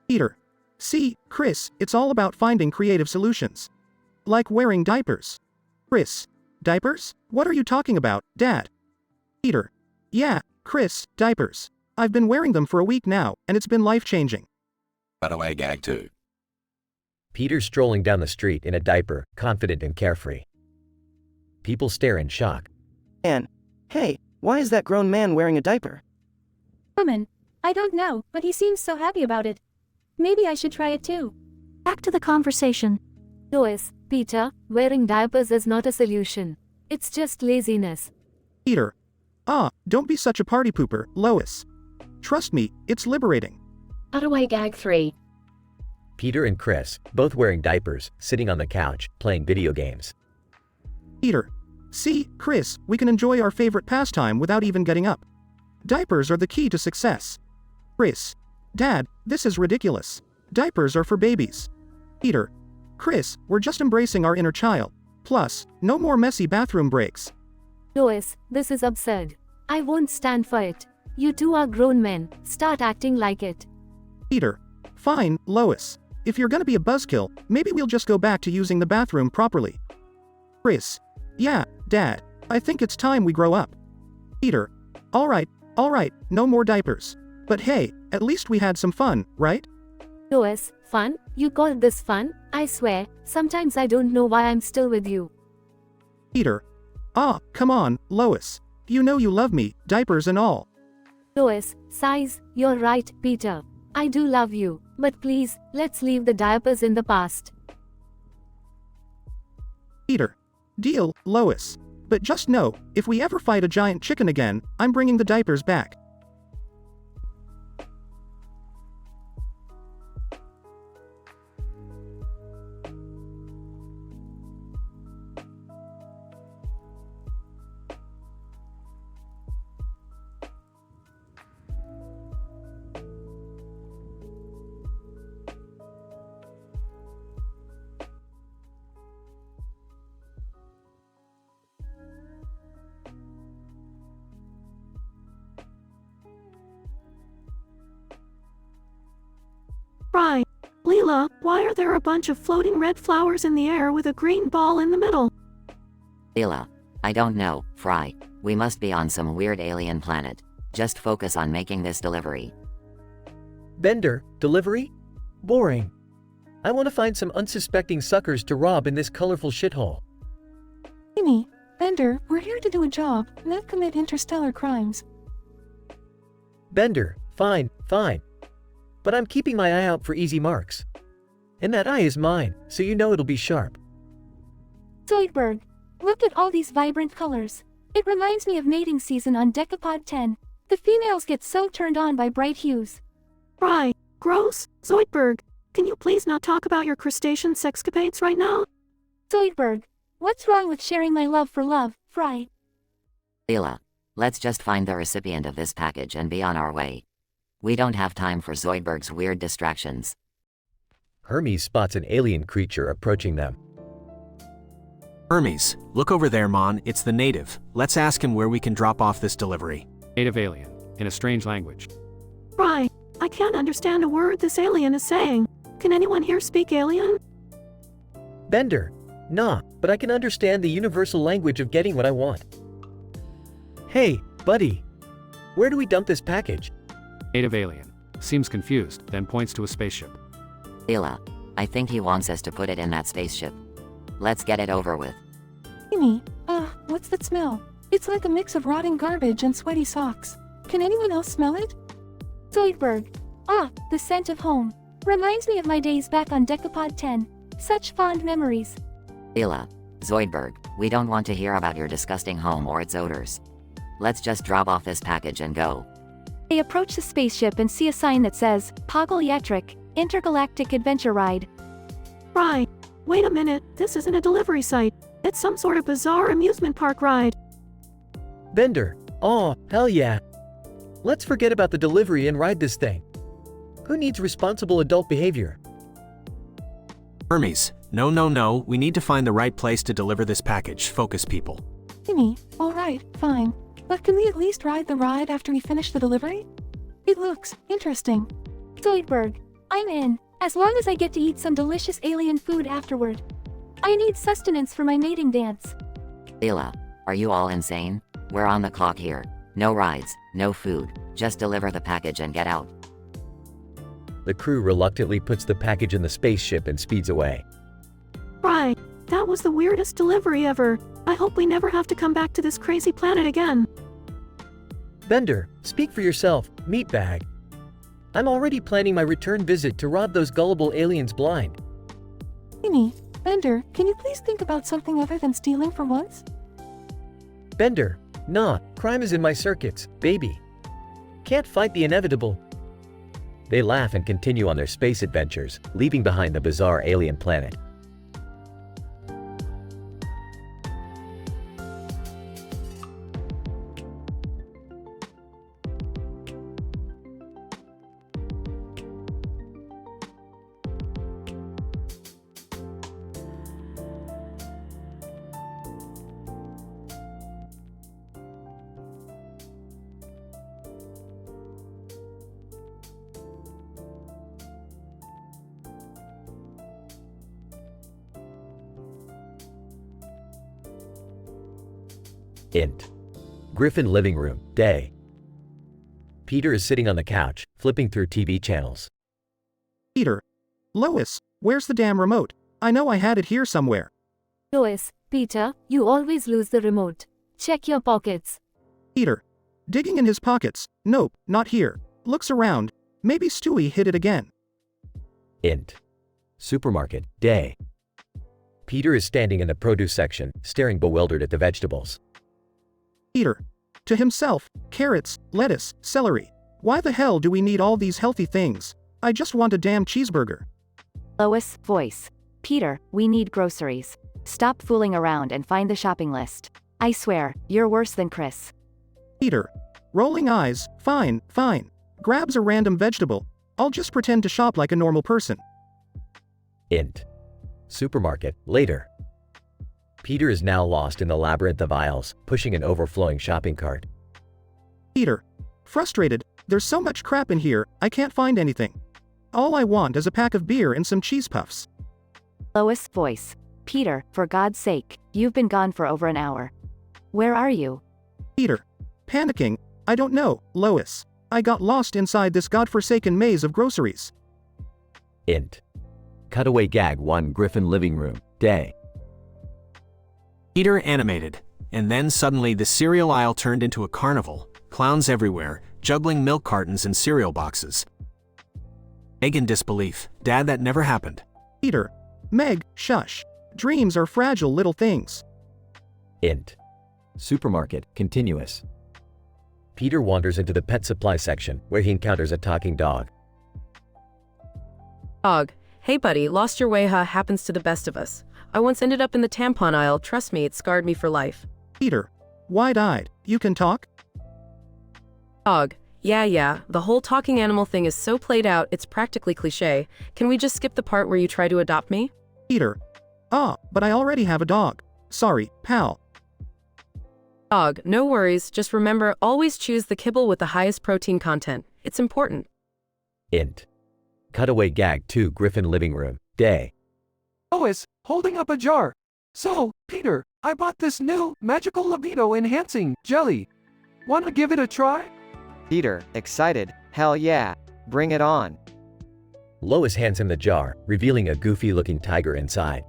Peter. See, Chris, it's all about finding creative solutions. Like wearing diapers. Chris. Diapers? What are you talking about, Dad? Peter. Yeah, Chris, diapers. I've been wearing them for a week now, and it's been life-changing. Cut away gag 2. Peter strolling down the street in a diaper, confident and carefree. People stare in shock. And, hey, why is that grown man wearing a diaper? Woman. I don't know, but he seems so happy about it. Maybe I should try it too. Back to the conversation. Lois, Peter, wearing diapers is not a solution. It's just laziness. Peter. Ah, don't be such a party pooper, Lois. Trust me, it's liberating. Cut away gag 3. Peter and Chris, both wearing diapers, sitting on the couch, playing video games. Peter. See, Chris, we can enjoy our favorite pastime without even getting up. Diapers are the key to success. Chris. Dad, this is ridiculous. Diapers are for babies. Peter. Chris, we're just embracing our inner child. Plus, no more messy bathroom breaks. Lois, this is absurd. I won't stand for it. You two are grown men, start acting like it. Peter. Fine, Lois. If you're gonna be a buzzkill, maybe we'll just go back to using the bathroom properly. Chris. Yeah, Dad. I think it's time we grow up. Peter. Alright, no more diapers. But hey, at least we had some fun, right? Lois, fun? You call this fun? I swear, sometimes I don't know why I'm still with you. Peter. Ah, come on, Lois. You know you love me, diapers and all. Lois sighs, you're right, Peter. I do love you, but please, let's leave the diapers in the past. Peter. Deal, Lois. But just know, if we ever fight a giant chicken again, I'm bringing the diapers back. Fry. Leela, why are there a bunch of floating red flowers in the air with a green ball in the middle? Leela. I don't know, Fry. We must be on some weird alien planet. Just focus on making this delivery. Bender, delivery? Boring. I want to find some unsuspecting suckers to rob in this colorful shithole. Amy, Bender, we're here to do a job, not commit interstellar crimes. Bender, fine. But I'm keeping my eye out for easy marks. And that eye is mine, so you know it'll be sharp. Zoidberg, look at all these vibrant colors. It reminds me of mating season on Decapod 10. The females get so turned on by bright hues. Fry. Gross. Zoidberg, can you please not talk about your crustacean sexcapades right now? Zoidberg, what's wrong with sharing my love for love, Fry? Leela. Let's just find the recipient of this package and be on our way. We don't have time for Zoidberg's weird distractions. Hermes spots an alien creature approaching them. Hermes, look over there, Mon. It's the native. Let's ask him where we can drop off this delivery. Native alien, in a strange language. Fry. I can't understand a word this alien is saying. Can anyone here speak alien? Bender. Nah, but I can understand the universal language of getting what I want. Hey, buddy. Where do we dump this package? Native alien. Seems confused, then points to a spaceship. Leela. I think he wants us to put it in that spaceship. Let's get it over with. Amy, what's that smell? It's like a mix of rotting garbage and sweaty socks. Can anyone else smell it? Zoidberg. The scent of home. Reminds me of my days back on Decapod 10. Such fond memories. Leela. Zoidberg, we don't want to hear about your disgusting home or its odors. Let's just drop off this package and go. They approach the spaceship and see a sign that says, Pogolyatric, Intergalactic Adventure Ride. Fry. Wait a minute, this isn't a delivery site. It's some sort of bizarre amusement park ride. Bender. Aw, hell yeah. Let's forget about the delivery and ride this thing. Who needs responsible adult behavior? Hermes, no. We need to find the right place to deliver this package. Focus, people. Amy, alright, fine. But can we at least ride the ride after we finish the delivery? It looks interesting. Zoidberg, I'm in, as long as I get to eat some delicious alien food afterward. I need sustenance for my mating dance. Leela, are you all insane? We're on the clock here. No rides, no food, just deliver the package and get out. The crew reluctantly puts the package in the spaceship and speeds away. Fry. That was the weirdest delivery ever. I hope we never have to come back to this crazy planet again. Bender, speak for yourself, meatbag. I'm already planning my return visit to rob those gullible aliens blind. Amy, Bender, can you please think about something other than stealing for once? Bender, nah, crime is in my circuits, baby. Can't fight the inevitable. They laugh and continue on their space adventures, leaving behind the bizarre alien planet. Int. Griffin living room, day. Peter is sitting on the couch, flipping through TV channels. Peter. Lois, where's the damn remote? I know I had it here somewhere. Lois, Peter, you always lose the remote. Check your pockets. Peter. Digging in his pockets. Nope, not here. Looks around. Maybe Stewie hid it again. Int. Supermarket, day. Peter is standing in the produce section, staring bewildered at the vegetables. Peter. To himself, carrots, lettuce, celery. Why the hell do we need all these healthy things? I just want a damn cheeseburger. Lois, voice. Peter, we need groceries. Stop fooling around and find the shopping list. I swear, you're worse than Chris. Peter. Rolling eyes, fine, fine. Grabs a random vegetable. I'll just pretend to shop like a normal person. Int. Supermarket, later. Peter is now lost in the labyrinth of aisles, pushing an overflowing shopping cart. Peter. Frustrated, there's so much crap in here, I can't find anything. All I want is a pack of beer and some cheese puffs. Lois, voice. Peter, for God's sake, you've been gone for over an hour. Where are you? Peter. Panicking, I don't know, Lois. I got lost inside this godforsaken maze of groceries. Int. Cutaway gag 1 Griffin living room, day. Peter animated, and then suddenly the cereal aisle turned into a carnival, clowns everywhere, juggling milk cartons and cereal boxes. Meg in disbelief, Dad, that never happened. Peter. Meg, shush. Dreams are fragile little things. Int. Supermarket, continuous. Peter wanders into the pet supply section, where he encounters a talking dog. Dog. Hey buddy, lost your way, huh? Happens to the best of us. I once ended up in the tampon aisle, trust me, it scarred me for life. Peter. Wide-eyed, you can talk? Dog. Yeah, the whole talking animal thing is so played out, it's practically cliché. Can we just skip the part where you try to adopt me? Peter. But I already have a dog. Sorry, pal. Dog, no worries, just remember, always choose the kibble with the highest protein content. It's important. Int. Cutaway gag 2 Griffin living room, day. Lois, holding up a jar. So, Peter, I bought this new magical libido-enhancing jelly. Wanna give it a try? Peter, excited. Hell yeah. Bring it on. Lois hands him the jar, revealing a goofy-looking tiger inside.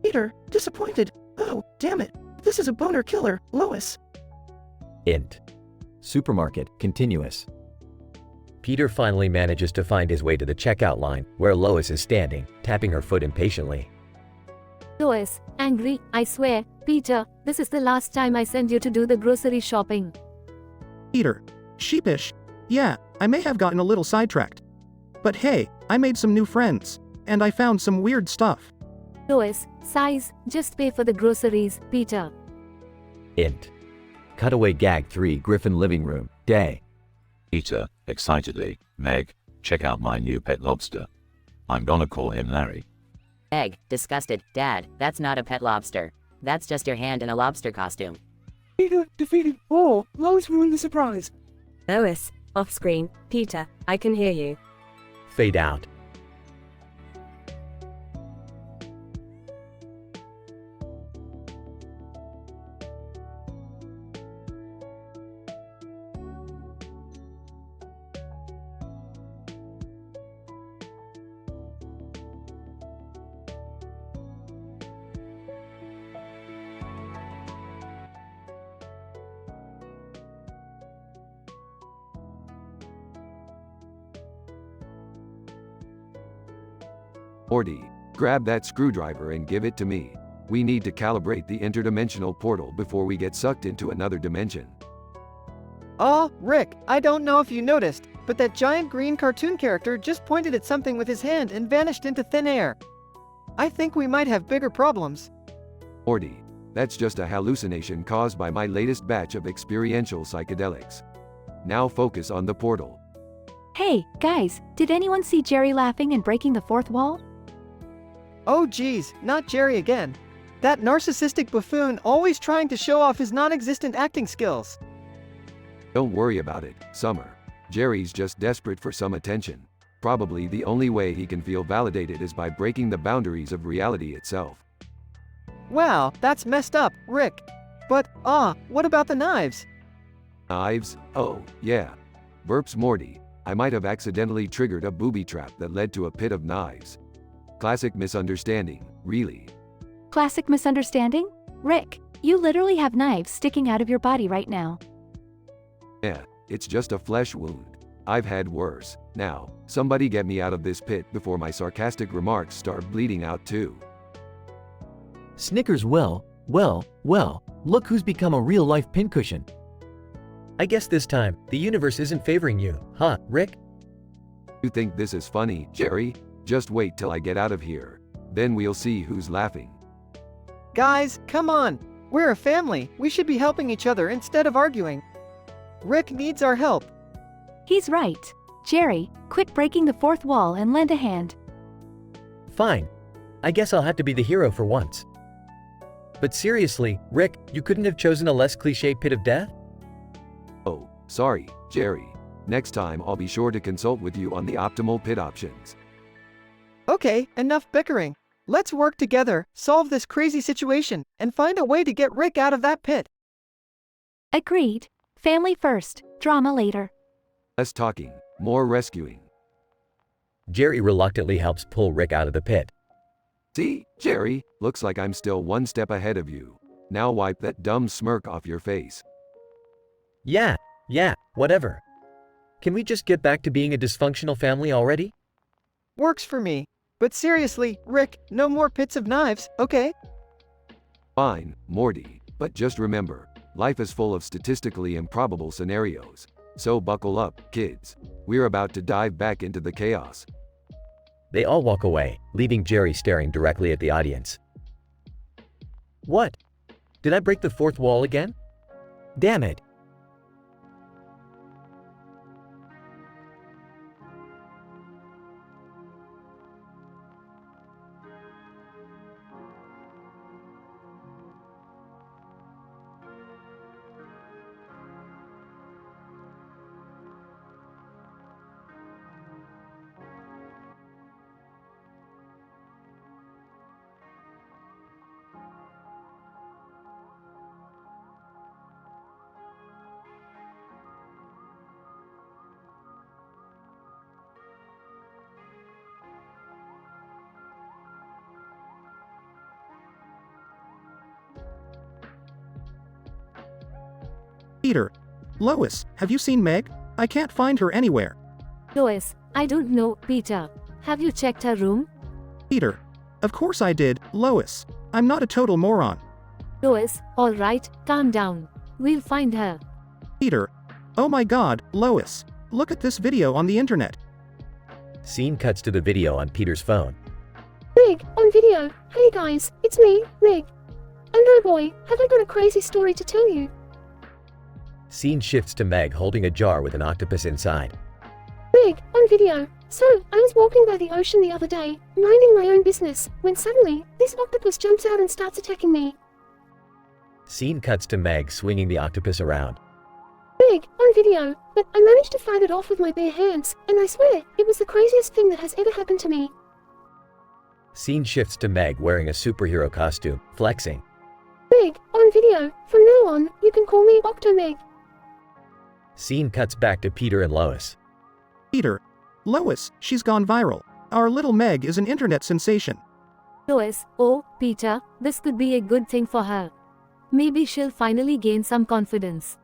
Peter, disappointed. Oh, damn it. This is a boner killer, Lois. Int. Supermarket, continuous. Peter finally manages to find his way to the checkout line, where Lois is standing, tapping her foot impatiently. Lois, angry, I swear. Peter, this is the last time I send you to do the grocery shopping. Peter. Sheepish. Yeah, I may have gotten a little sidetracked. But hey, I made some new friends. And I found some weird stuff. Lois, size, just pay for the groceries, Peter. Int. Cutaway gag 3 Griffin living room, day. Peter, excitedly, Meg, check out my new pet lobster. I'm gonna call him Larry. Meg, disgusted, Dad, that's not a pet lobster. That's just your hand in a lobster costume. Peter defeated. Oh, Lois ruined the surprise. Lois, off screen. Peter, I can hear you. Fade out. Morty, grab that screwdriver and give it to me. We need to calibrate the interdimensional portal before we get sucked into another dimension. Oh, Rick, I don't know if you noticed, but that giant green cartoon character just pointed at something with his hand and vanished into thin air. I think we might have bigger problems. Morty, that's just a hallucination caused by my latest batch of experiential psychedelics. Now focus on the portal. Hey, guys, did anyone see Jerry laughing and breaking the fourth wall? Oh geez, not Jerry again. That narcissistic buffoon always trying to show off his non-existent acting skills. Don't worry about it, Summer. Jerry's just desperate for some attention. Probably the only way he can feel validated is by breaking the boundaries of reality itself. Wow, that's messed up, Rick. But, what about the knives? Knives? Oh, yeah. Burps Morty. I might have accidentally triggered a booby trap that led to a pit of knives. Classic misunderstanding, really. Classic misunderstanding? Rick, you literally have knives sticking out of your body right now. Yeah, it's just a flesh wound. I've had worse. Now, somebody get me out of this pit before my sarcastic remarks start bleeding out too. Snickers, well, look who's become a real-life pincushion. I guess this time, the universe isn't favoring you, huh, Rick? You think this is funny, Jerry? Just wait till I get out of here. Then we'll see who's laughing. Guys, come on! We're a family. We should be helping each other instead of arguing. Rick needs our help. He's right. Jerry, quit breaking the fourth wall and lend a hand. Fine. I guess I'll have to be the hero for once. But seriously, Rick, you couldn't have chosen a less cliché pit of death? Oh, sorry, Jerry. Next time I'll be sure to consult with you on the optimal pit options. Okay, enough bickering. Let's work together, solve this crazy situation, and find a way to get Rick out of that pit. Agreed. Family first, drama later. Less talking, more rescuing. Jerry reluctantly helps pull Rick out of the pit. See, Jerry, looks like I'm still one step ahead of you. Now wipe that dumb smirk off your face. Yeah, whatever. Can we just get back to being a dysfunctional family already? Works for me. But seriously, Rick, no more pits of knives, okay? Fine, Morty, but just remember, life is full of statistically improbable scenarios. So buckle up, kids. We're about to dive back into the chaos. They all walk away, leaving Jerry staring directly at the audience. What? Did I break the fourth wall again? Damn it. Peter. Lois, have you seen Meg? I can't find her anywhere. Lois, I don't know, Peter. Have you checked her room? Peter. Of course I did, Lois. I'm not a total moron. Lois, alright, calm down. We'll find her. Peter. Oh my god, Lois. Look at this video on the internet. Scene cuts to the video on Peter's phone. Meg, on video. Hey guys, it's me, Meg. Oh no boy, have I got a crazy story to tell you. Scene shifts to Meg holding a jar with an octopus inside. Meg, on video. So, I was walking by the ocean the other day, minding my own business, when suddenly, this octopus jumps out and starts attacking me. Scene cuts to Meg swinging the octopus around. Meg, on video, but I managed to fight it off with my bare hands, and I swear, it was the craziest thing that has ever happened to me. Scene shifts to Meg wearing a superhero costume, flexing. Meg, on video. From now on, you can call me Octo-Meg. Scene cuts back to Peter and Lois. Peter. Lois, she's gone viral. Our little Meg is an internet sensation. Lois, oh, Peter, this could be a good thing for her. Maybe she'll finally gain some confidence.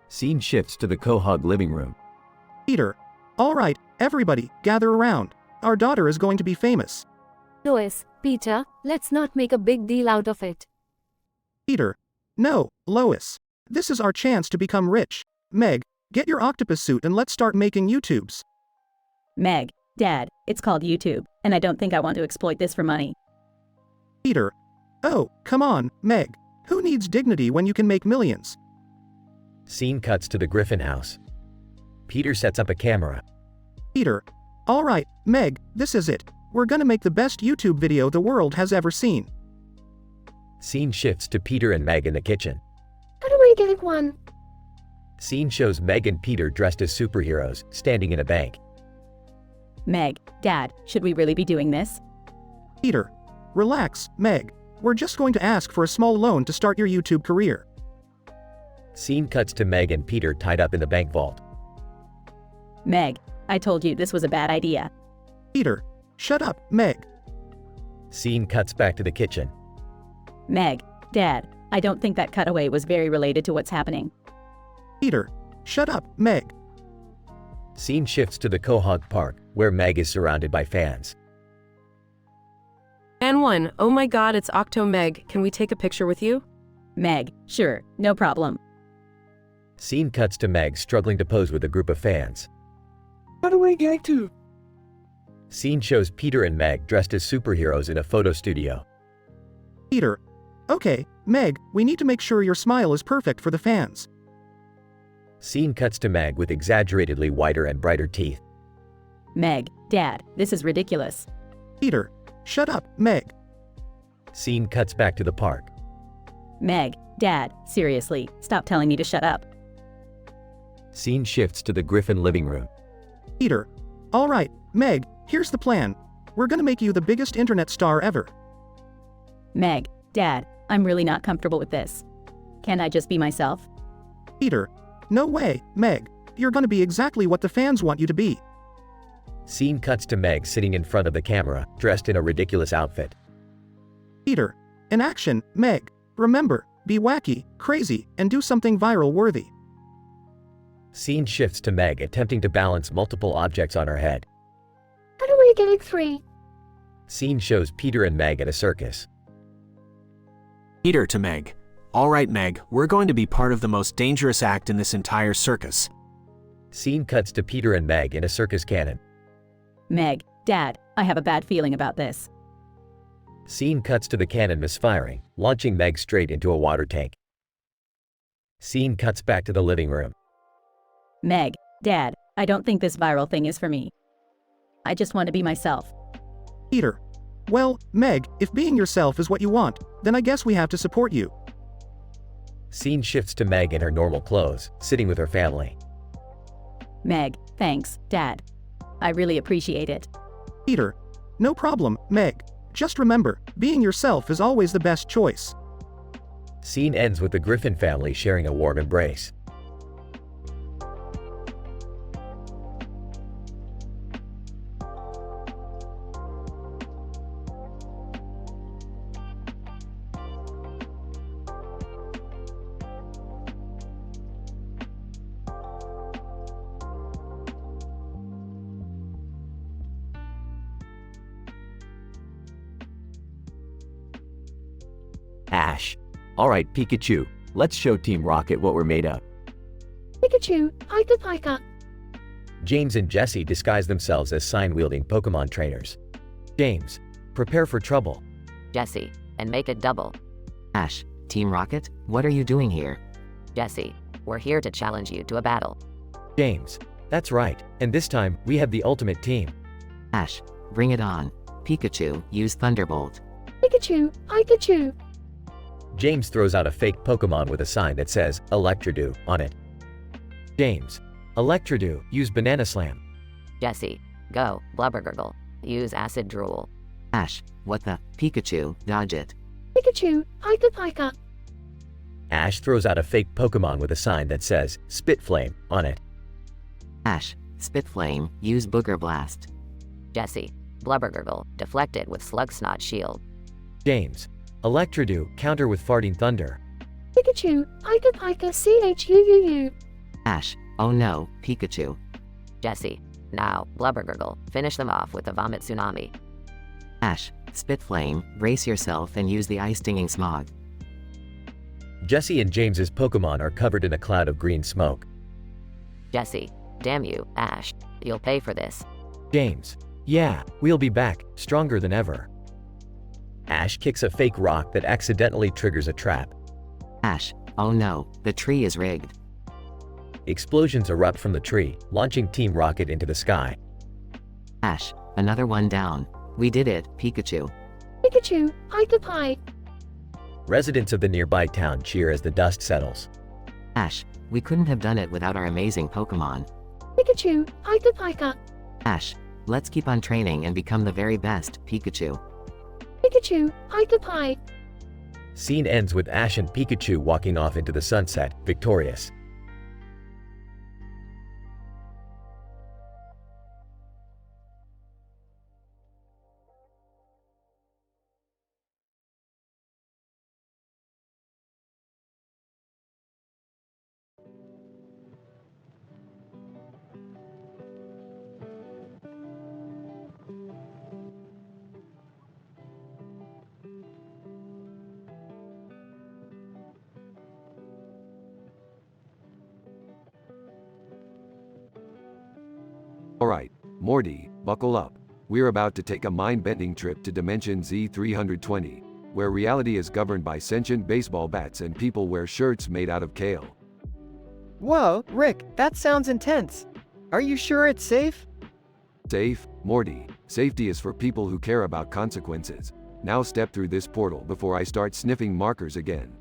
Scene shifts to the Quahog living room. Peter. Alright, everybody, gather around. Our daughter is going to be famous. Lois, Peter, let's not make a big deal out of it. Peter. No, Lois. This is our chance to become rich. Meg, get your octopus suit and let's start making YouTubes. Meg, Dad, it's called YouTube, and I don't think I want to exploit this for money. Peter. Oh, come on, Meg. Who needs dignity when you can make millions? Scene cuts to the Griffin house. Peter sets up a camera. Peter. Alright, Meg, this is it. We're gonna make the best YouTube video the world has ever seen. Scene shifts to Peter and Meg in the kitchen. How do I get one? Scene shows Meg and Peter dressed as superheroes, standing in a bank. Meg, Dad, should we really be doing this? Peter. Relax, Meg. We're just going to ask for a small loan to start your YouTube career. Scene cuts to Meg and Peter tied up in the bank vault. Meg, I told you this was a bad idea. Peter. Shut up, Meg. Scene cuts back to the kitchen. Meg, Dad, I don't think that cutaway was very related to what's happening. Peter, shut up, Meg. Scene shifts to the Quahog Park, where Meg is surrounded by fans. And one, oh my god, it's Octo Meg. Can we take a picture with you? Meg, sure, no problem. Scene cuts to Meg struggling to pose with a group of fans. Cutaway gag 2. Scene shows Peter and Meg dressed as superheroes in a photo studio. Peter, okay, Meg, we need to make sure your smile is perfect for the fans. Scene cuts to Meg with exaggeratedly whiter and brighter teeth. Meg, Dad, this is ridiculous. Peter, shut up, Meg. Scene cuts back to the park. Meg, Dad, seriously, stop telling me to shut up. Scene shifts to the Griffin living room. Peter, all right, Meg, here's the plan. We're gonna make you the biggest internet star ever. Meg, Dad, I'm really not comfortable with this. Can I just be myself? Peter, no way, Meg. You're gonna be exactly what the fans want you to be. Scene cuts to Meg sitting in front of the camera, dressed in a ridiculous outfit. Peter, in action, Meg. Remember, be wacky, crazy, and do something viral worthy. Scene shifts to Meg attempting to balance multiple objects on her head. Cutaway gag 3. Scene shows Peter and Meg at a circus. Peter to Meg. All right, Meg, we're going to be part of the most dangerous act in this entire circus. Scene cuts to Peter and Meg in a circus cannon. Meg, Dad, I have a bad feeling about this. Scene cuts to the cannon misfiring, launching Meg straight into a water tank. Scene cuts back to the living room. Meg, Dad, I don't think this viral thing is for me. I just want to be myself. Peter, well, Meg, if being yourself is what you want, then I guess we have to support you. Scene shifts to Meg in her normal clothes, sitting with her family. Meg, thanks, Dad. I really appreciate it. Peter, no problem, Meg. Just remember, being yourself is always the best choice. Scene ends with the Griffin family sharing a warm embrace. Ash. Alright, Pikachu, let's show Team Rocket what we're made of. Pikachu, Pika. James and Jesse disguise themselves as sign-wielding Pokemon trainers. James, prepare for trouble. Jesse, and make it double. Ash, Team Rocket, what are you doing here? Jesse, we're here to challenge you to a battle. James, that's right, and this time, we have the ultimate team. Ash, bring it on. Pikachu, use Thunderbolt. Pikachu, Pikachu. James throws out a fake Pokemon with a sign that says, Electrodew, on it. James, Electrodew, use Banana Slam. Jesse, go, Blubbergurgle, use Acid Drool. Ash, what the, Pikachu, dodge it. Pikachu, Pika. Ash throws out a fake Pokemon with a sign that says, Spit Flame, on it. Ash, Spit Flame, use Booger Blast. Jesse, Blubbergurgle, deflect it with Slug Snot Shield. James, Electrodew, counter with Farting Thunder. Pikachu, Pika, CHUUU. Ash, oh no, Pikachu. Jesse, now, Blubbergurgle, finish them off with a Vomit Tsunami. Ash, Spit Flame, brace yourself and use the Ice Stinging Smog. Jesse and James's Pokemon are covered in a cloud of green smoke. Jesse, damn you, Ash, you'll pay for this. James, yeah, we'll be back, stronger than ever. Ash kicks a fake rock that accidentally triggers a trap. Ash, oh no, the tree is rigged. Explosions erupt from the tree, launching Team Rocket into the sky. Ash, another one down. We did it, Pikachu. Pikachu, Pika. Residents of the nearby town cheer as the dust settles. Ash, we couldn't have done it without our amazing Pokemon. Pikachu, Pika. Ash, let's keep on training and become the very best, Pikachu. Pikachu, Pika. Scene ends with Ash and Pikachu walking off into the sunset, victorious. Alright, Morty, buckle up. We're about to take a mind-bending trip to Dimension Z320, where reality is governed by sentient baseball bats and people wear shirts made out of kale. Whoa, Rick, that sounds intense. Are you sure it's safe? Safe, Morty. Safety is for people who care about consequences. Now step through this portal before I start sniffing markers again.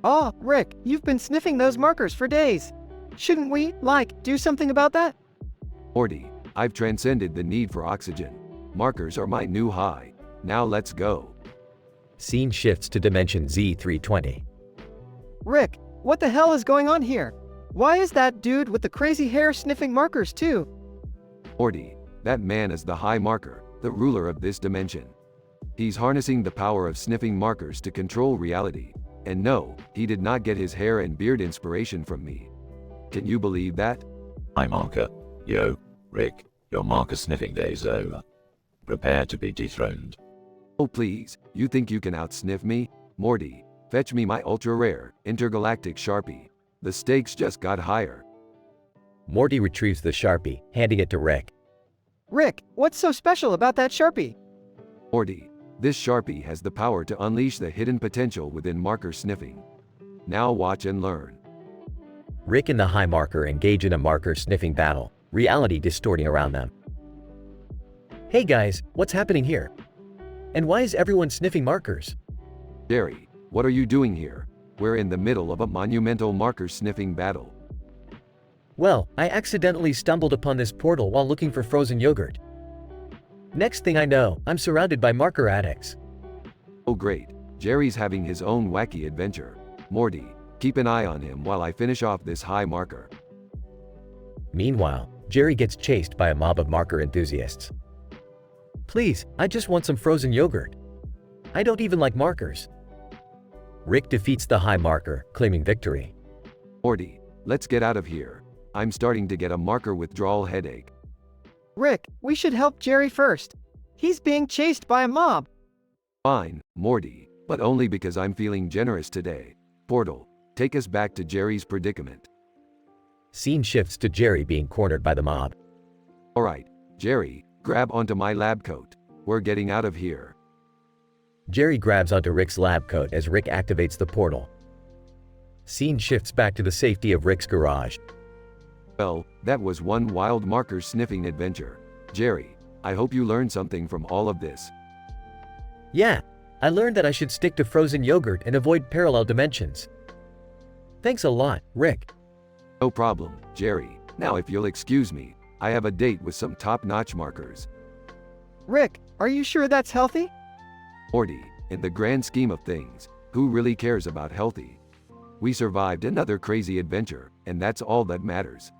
Oh, Rick, you've been sniffing those markers for days. Shouldn't we, do something about that? Morty, I've transcended the need for oxygen. Markers are my new high. Now let's go. Scene shifts to Dimension Z320. Rick, what the hell is going on here? Why is that dude with the crazy hair sniffing markers too? Morty, that man is the High Marker, the ruler of this dimension. He's harnessing the power of sniffing markers to control reality. And no, he did not get his hair and beard inspiration from me. Can you believe that? Hi Marker. Yo, Rick, your marker sniffing day's over. Prepare to be dethroned. Oh please, you think you can outsniff me? Morty, fetch me my ultra-rare, intergalactic Sharpie. The stakes just got higher. Morty retrieves the Sharpie, handing it to Rick. Rick, what's so special about that Sharpie? Morty, this Sharpie has the power to unleash the hidden potential within marker sniffing. Now watch and learn. Rick and the High Marker engage in a marker sniffing battle, reality distorting around them. Hey guys, what's happening here? And why is everyone sniffing markers? Jerry, what are you doing here? We're in the middle of a monumental marker sniffing battle. Well, I accidentally stumbled upon this portal while looking for frozen yogurt. Next thing I know, I'm surrounded by marker addicts. Oh great, Jerry's having his own wacky adventure. Morty, keep an eye on him while I finish off this High Marker. Meanwhile, Jerry gets chased by a mob of marker enthusiasts. Please, I just want some frozen yogurt. I don't even like markers. Rick defeats the High Marker, claiming victory. Morty, let's get out of here. I'm starting to get a marker withdrawal headache. Rick, we should help Jerry first. He's being chased by a mob. Fine, Morty, but only because I'm feeling generous today. Portal, take us back to Jerry's predicament. Scene shifts to Jerry being cornered by the mob. Alright, Jerry, grab onto my lab coat. We're getting out of here. Jerry grabs onto Rick's lab coat as Rick activates the portal. Scene shifts back to the safety of Rick's garage. Well, that was one wild marker sniffing adventure. Jerry, I hope you learned something from all of this. Yeah, I learned that I should stick to frozen yogurt and avoid parallel dimensions. Thanks a lot, Rick. No problem, Jerry. Now if you'll excuse me, I have a date with some top-notch markers. Rick, are you sure that's healthy? Morty, in the grand scheme of things, who really cares about healthy? We survived another crazy adventure, and that's all that matters.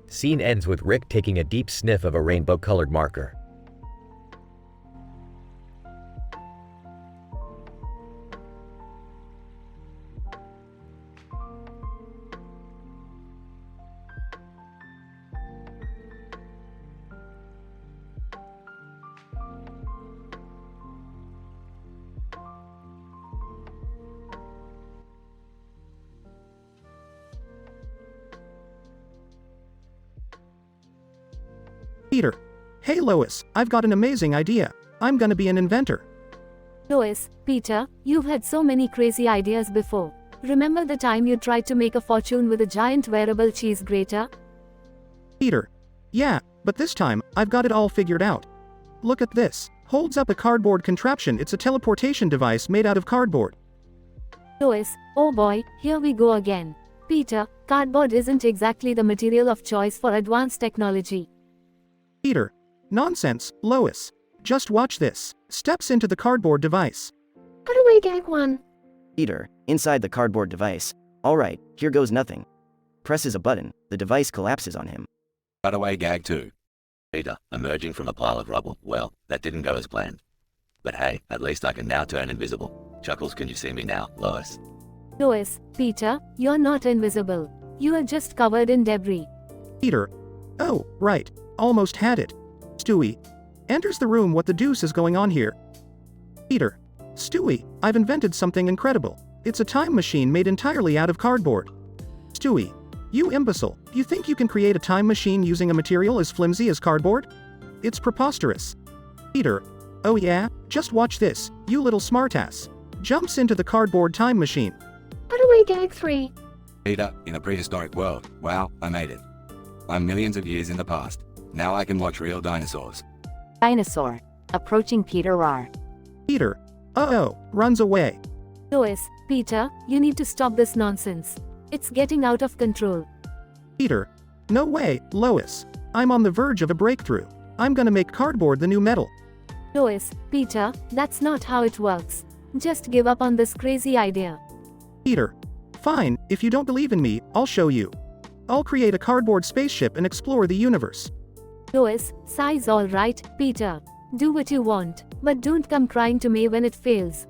Scene ends with Rick taking a deep sniff of a rainbow-colored marker. Peter. Hey Lois, I've got an amazing idea. I'm gonna be an inventor. Lois, Peter, you've had so many crazy ideas before. Remember the time you tried to make a fortune with a giant wearable cheese grater? Peter. Yeah, but this time, I've got it all figured out. Look at this. Holds up a cardboard contraption. It's a teleportation device made out of cardboard. Lois, oh boy, here we go again. Peter, cardboard isn't exactly the material of choice for advanced technology. Peter. Nonsense, Lois. Just watch this. Steps into the cardboard device. How do we get one? Peter, inside the cardboard device. Alright, here goes nothing. Presses a button, the device collapses on him. Cutaway gag 2. Peter, emerging from a pile of rubble. Well, that didn't go as planned. But hey, at least I can now turn invisible. Chuckles, can you see me now, Lois? Lois, Peter, you're not invisible. You are just covered in debris. Peter. Oh, right. Almost had it. Stewie. Enters the room. What the deuce is going on here? Peter. Stewie, I've invented something incredible. It's a time machine made entirely out of cardboard. Stewie. You imbecile, you think you can create a time machine using a material as flimsy as cardboard? It's preposterous. Peter, oh yeah, just watch this, you little smartass. Jumps into the cardboard time machine. Cutaway gag 3. Peter, in a prehistoric world. Wow, I made it. I'm millions of years in the past. Now I can watch real dinosaurs. Dinosaur. Approaching Peter Rar. Peter, uh-oh, runs away. Lois, Peter, you need to stop this nonsense. It's getting out of control. Peter, no way, Lois. I'm on the verge of a breakthrough. I'm gonna make cardboard the new metal. Lois, Peter, that's not how it works. Just give up on this crazy idea. Peter, fine, if you don't believe in me, I'll show you. I'll create a cardboard spaceship and explore the universe. Lois, size all right, Peter. Do what you want, but don't come crying to me when it fails.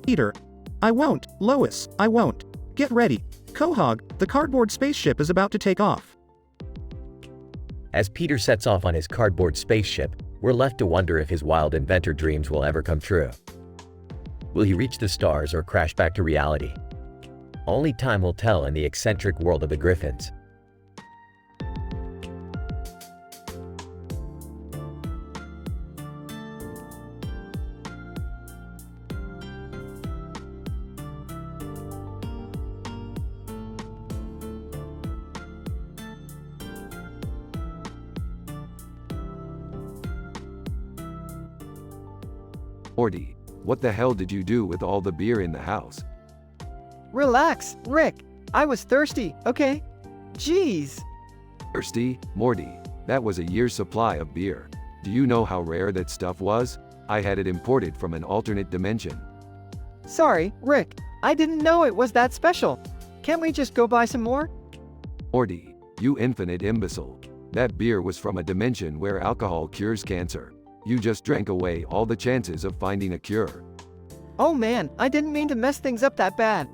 Peter, I won't, Lois, I won't. Get ready. Quahog, the cardboard spaceship is about to take off. As Peter sets off on his cardboard spaceship, we're left to wonder if his wild inventor dreams will ever come true. Will he reach the stars or crash back to reality? Only time will tell in the eccentric world of the Griffins. Morty, what the hell did you do with all the beer in the house? Relax, Rick. I was thirsty, okay? Jeez. Thirsty, Morty, that was a year's supply of beer. Do you know how rare that stuff was? I had it imported from an alternate dimension. Sorry, Rick. I didn't know it was that special. Can't we just go buy some more? Morty, you infinite imbecile. That beer was from a dimension where alcohol cures cancer. You just drank away all the chances of finding a cure. Oh man, I didn't mean to mess things up that bad.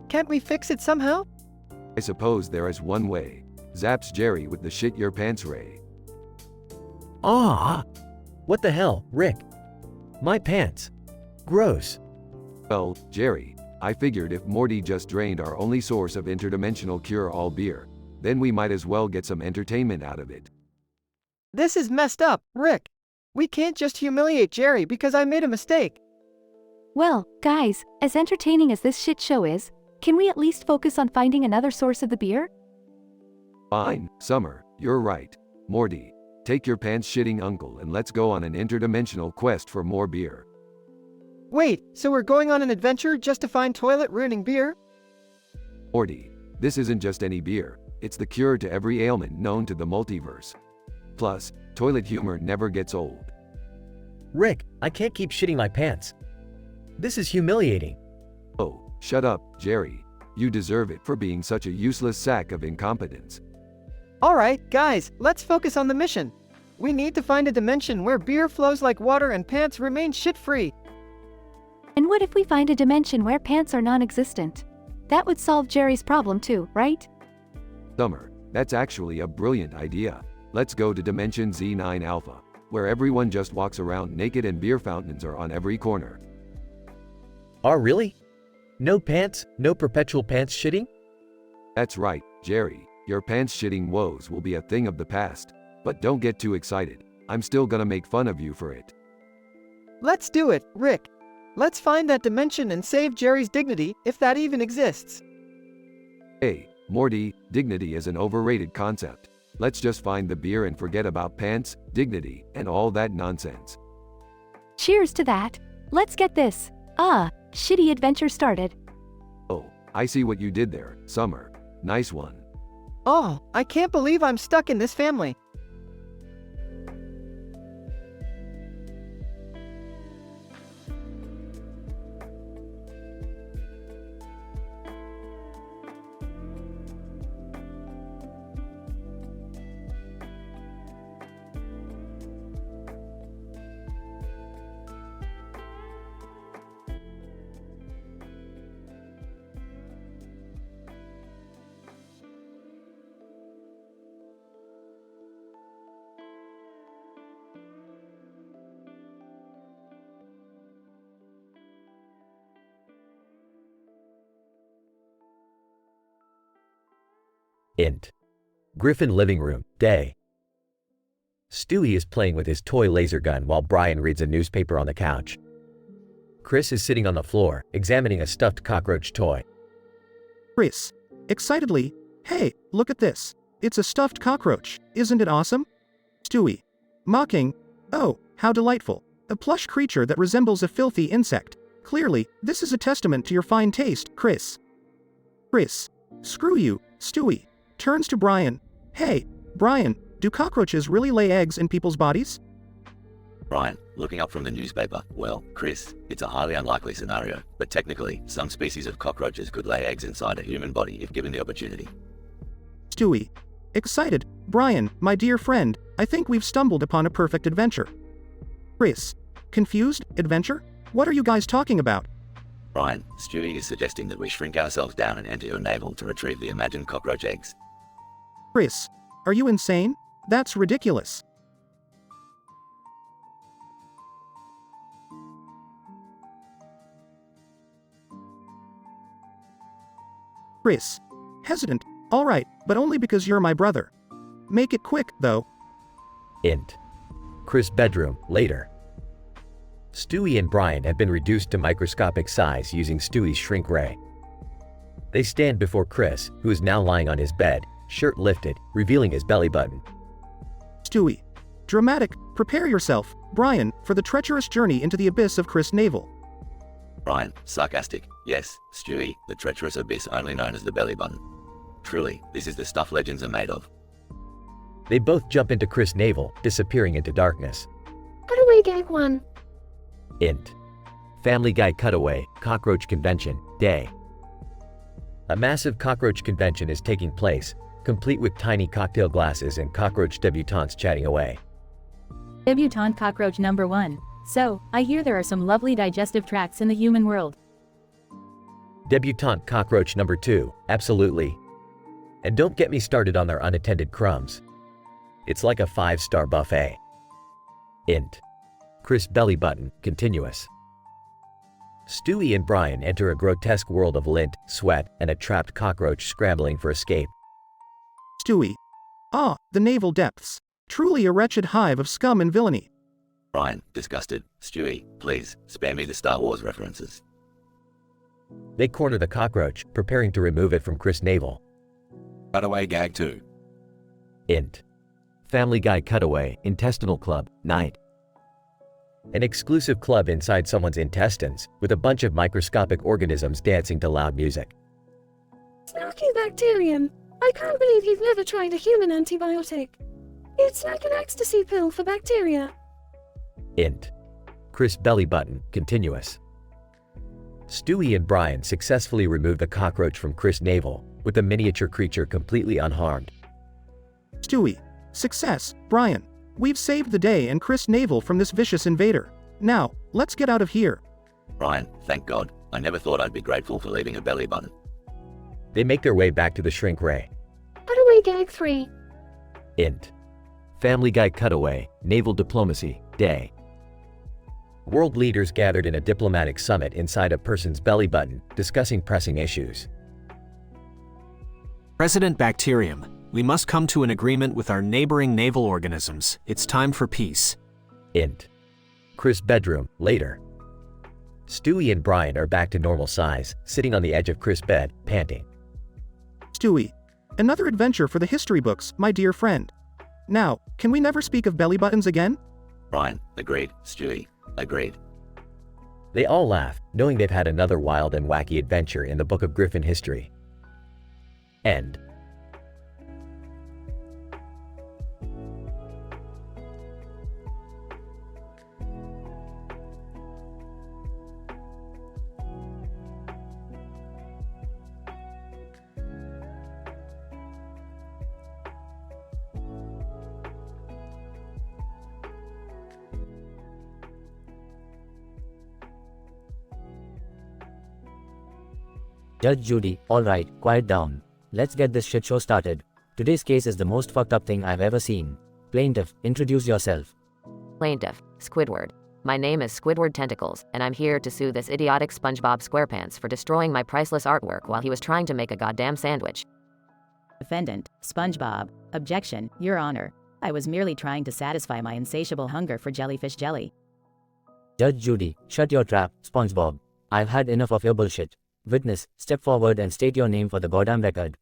Can't we fix it somehow? I suppose there is one way. Zaps Jerry with the shit your pants ray. Ah! What the hell, Rick? My pants. Gross. Well, Jerry, I figured if Morty just drained our only source of interdimensional cure-all beer, then we might as well get some entertainment out of it. This is messed up, Rick. We can't just humiliate Jerry because I made a mistake. Well, guys, as entertaining as this shit show is, can we at least focus on finding another source of the beer? Fine, Summer, you're right. Morty, take your pants-shitting uncle and let's go on an interdimensional quest for more beer. Wait, so we're going on an adventure just to find toilet-ruining beer? Morty, this isn't just any beer, it's the cure to every ailment known to the multiverse. Plus, toilet humor never gets old. Rick, I can't keep shitting my pants. This is humiliating. Oh, shut up, Jerry. You deserve it for being such a useless sack of incompetence. Alright, guys, let's focus on the mission. We need to find a dimension where beer flows like water and pants remain shit-free. And what if we find a dimension where pants are non-existent? That would solve Jerry's problem too, right? Summer, that's actually a brilliant idea. Let's go to Dimension Z9 Alpha, where everyone just walks around naked and beer fountains are on every corner. Oh, really? No pants, no perpetual pants shitting? That's right, Jerry. Your pants-shitting woes will be a thing of the past. But don't get too excited. I'm still gonna make fun of you for it. Let's do it, Rick. Let's find that dimension and save Jerry's dignity, if that even exists. Hey, Morty, dignity is an overrated concept. Let's just find the beer and forget about pants, dignity, and all that nonsense. Cheers to that. Let's get this. Shitty adventure started. Oh, I see what you did there, Summer. Nice one. Oh, I can't believe I'm stuck in this family. Int. Griffin living room, day. Stewie is playing with his toy laser gun while Brian reads a newspaper on the couch. Chris is sitting on the floor, examining a stuffed cockroach toy. Chris, excitedly, hey, look at this. It's a stuffed cockroach, isn't it awesome? Stewie, mocking, oh, how delightful. A plush creature that resembles a filthy insect. Clearly, this is a testament to your fine taste, Chris. Chris, screw you, Stewie. Turns to Brian. Hey, Brian, do cockroaches really lay eggs in people's bodies? Brian, looking up from the newspaper, well, Chris, it's a highly unlikely scenario, but technically, some species of cockroaches could lay eggs inside a human body if given the opportunity. Stewie, excited, Brian, my dear friend, I think we've stumbled upon a perfect adventure. Chris, confused, adventure? What are you guys talking about? Brian, Stewie is suggesting that we shrink ourselves down and enter your navel to retrieve the imagined cockroach eggs. Chris, are you insane? That's ridiculous. Chris, hesitant, alright, but only because you're my brother. Make it quick, though. Int. Chris' bedroom, later. Stewie and Brian have been reduced to microscopic size using Stewie's shrink ray. They stand before Chris, who is now lying on his bed, shirt lifted, revealing his belly button. Stewie, dramatic, prepare yourself, Brian, for the treacherous journey into the abyss of Chris' navel. Brian, sarcastic, yes, Stewie, the treacherous abyss only known as the belly button. Truly, this is the stuff legends are made of. They both jump into Chris' navel, disappearing into darkness. Cutaway gag 1. Int. Family Guy cutaway, cockroach convention, day. A massive cockroach convention is taking place, complete with tiny cocktail glasses and cockroach debutantes chatting away. Debutante cockroach number 1. So, I hear there are some lovely digestive tracts in the human world. Debutante cockroach number 2, absolutely. And don't get me started on their unattended crumbs. It's like a 5-star buffet. Int. Chris belly button, continuous. Stewie and Brian enter a grotesque world of lint, sweat, and a trapped cockroach scrambling for escape. Stewie. Ah, the navel depths. Truly a wretched hive of scum and villainy. Brian, disgusted, Stewie, please, spare me the Star Wars references. They corner the cockroach, preparing to remove it from Chris' navel. Cutaway gag 2. Int. Family Guy cutaway, intestinal club, night. An exclusive club inside someone's intestines, with a bunch of microscopic organisms dancing to loud music. Snarky bacterium. I can't believe you've never tried a human antibiotic. It's like an ecstasy pill for bacteria. Int. Chris belly button, continuous. Stewie and Brian successfully remove the cockroach from Chris' navel, with the miniature creature completely unharmed. Stewie. Success, Brian. We've saved the day and Chris' navel from this vicious invader. Now, let's get out of here. Brian, thank God. I never thought I'd be grateful for leaving a belly button. They make their way back to the shrink ray. Cutaway gag 3. Int. Family Guy cutaway, naval diplomacy, day. World leaders gathered in a diplomatic summit inside a person's belly button, discussing pressing issues. President Bacterium, we must come to an agreement with our neighboring naval organisms. It's time for peace. Int. Chris bedroom, later. Stewie and Brian are back to normal size, sitting on the edge of Chris' bed, panting. Stewie. Another adventure for the history books, my dear friend. Now, can we never speak of belly buttons again? Brian, agreed, Stewie, agreed. They all laugh, knowing they've had another wild and wacky adventure in the book of Griffin history. End. Judge Judy, alright, quiet down. Let's get this shit show started. Today's case is the most fucked up thing I've ever seen. Plaintiff, introduce yourself. Plaintiff, Squidward. My name is Squidward Tentacles, and I'm here to sue this idiotic SpongeBob SquarePants for destroying my priceless artwork while he was trying to make a goddamn sandwich. Defendant, SpongeBob. Objection, Your Honor. I was merely trying to satisfy my insatiable hunger for jellyfish jelly. Judge Judy, shut your trap, SpongeBob. I've had enough of your bullshit. Witness, step forward and state your name for the goddamn record.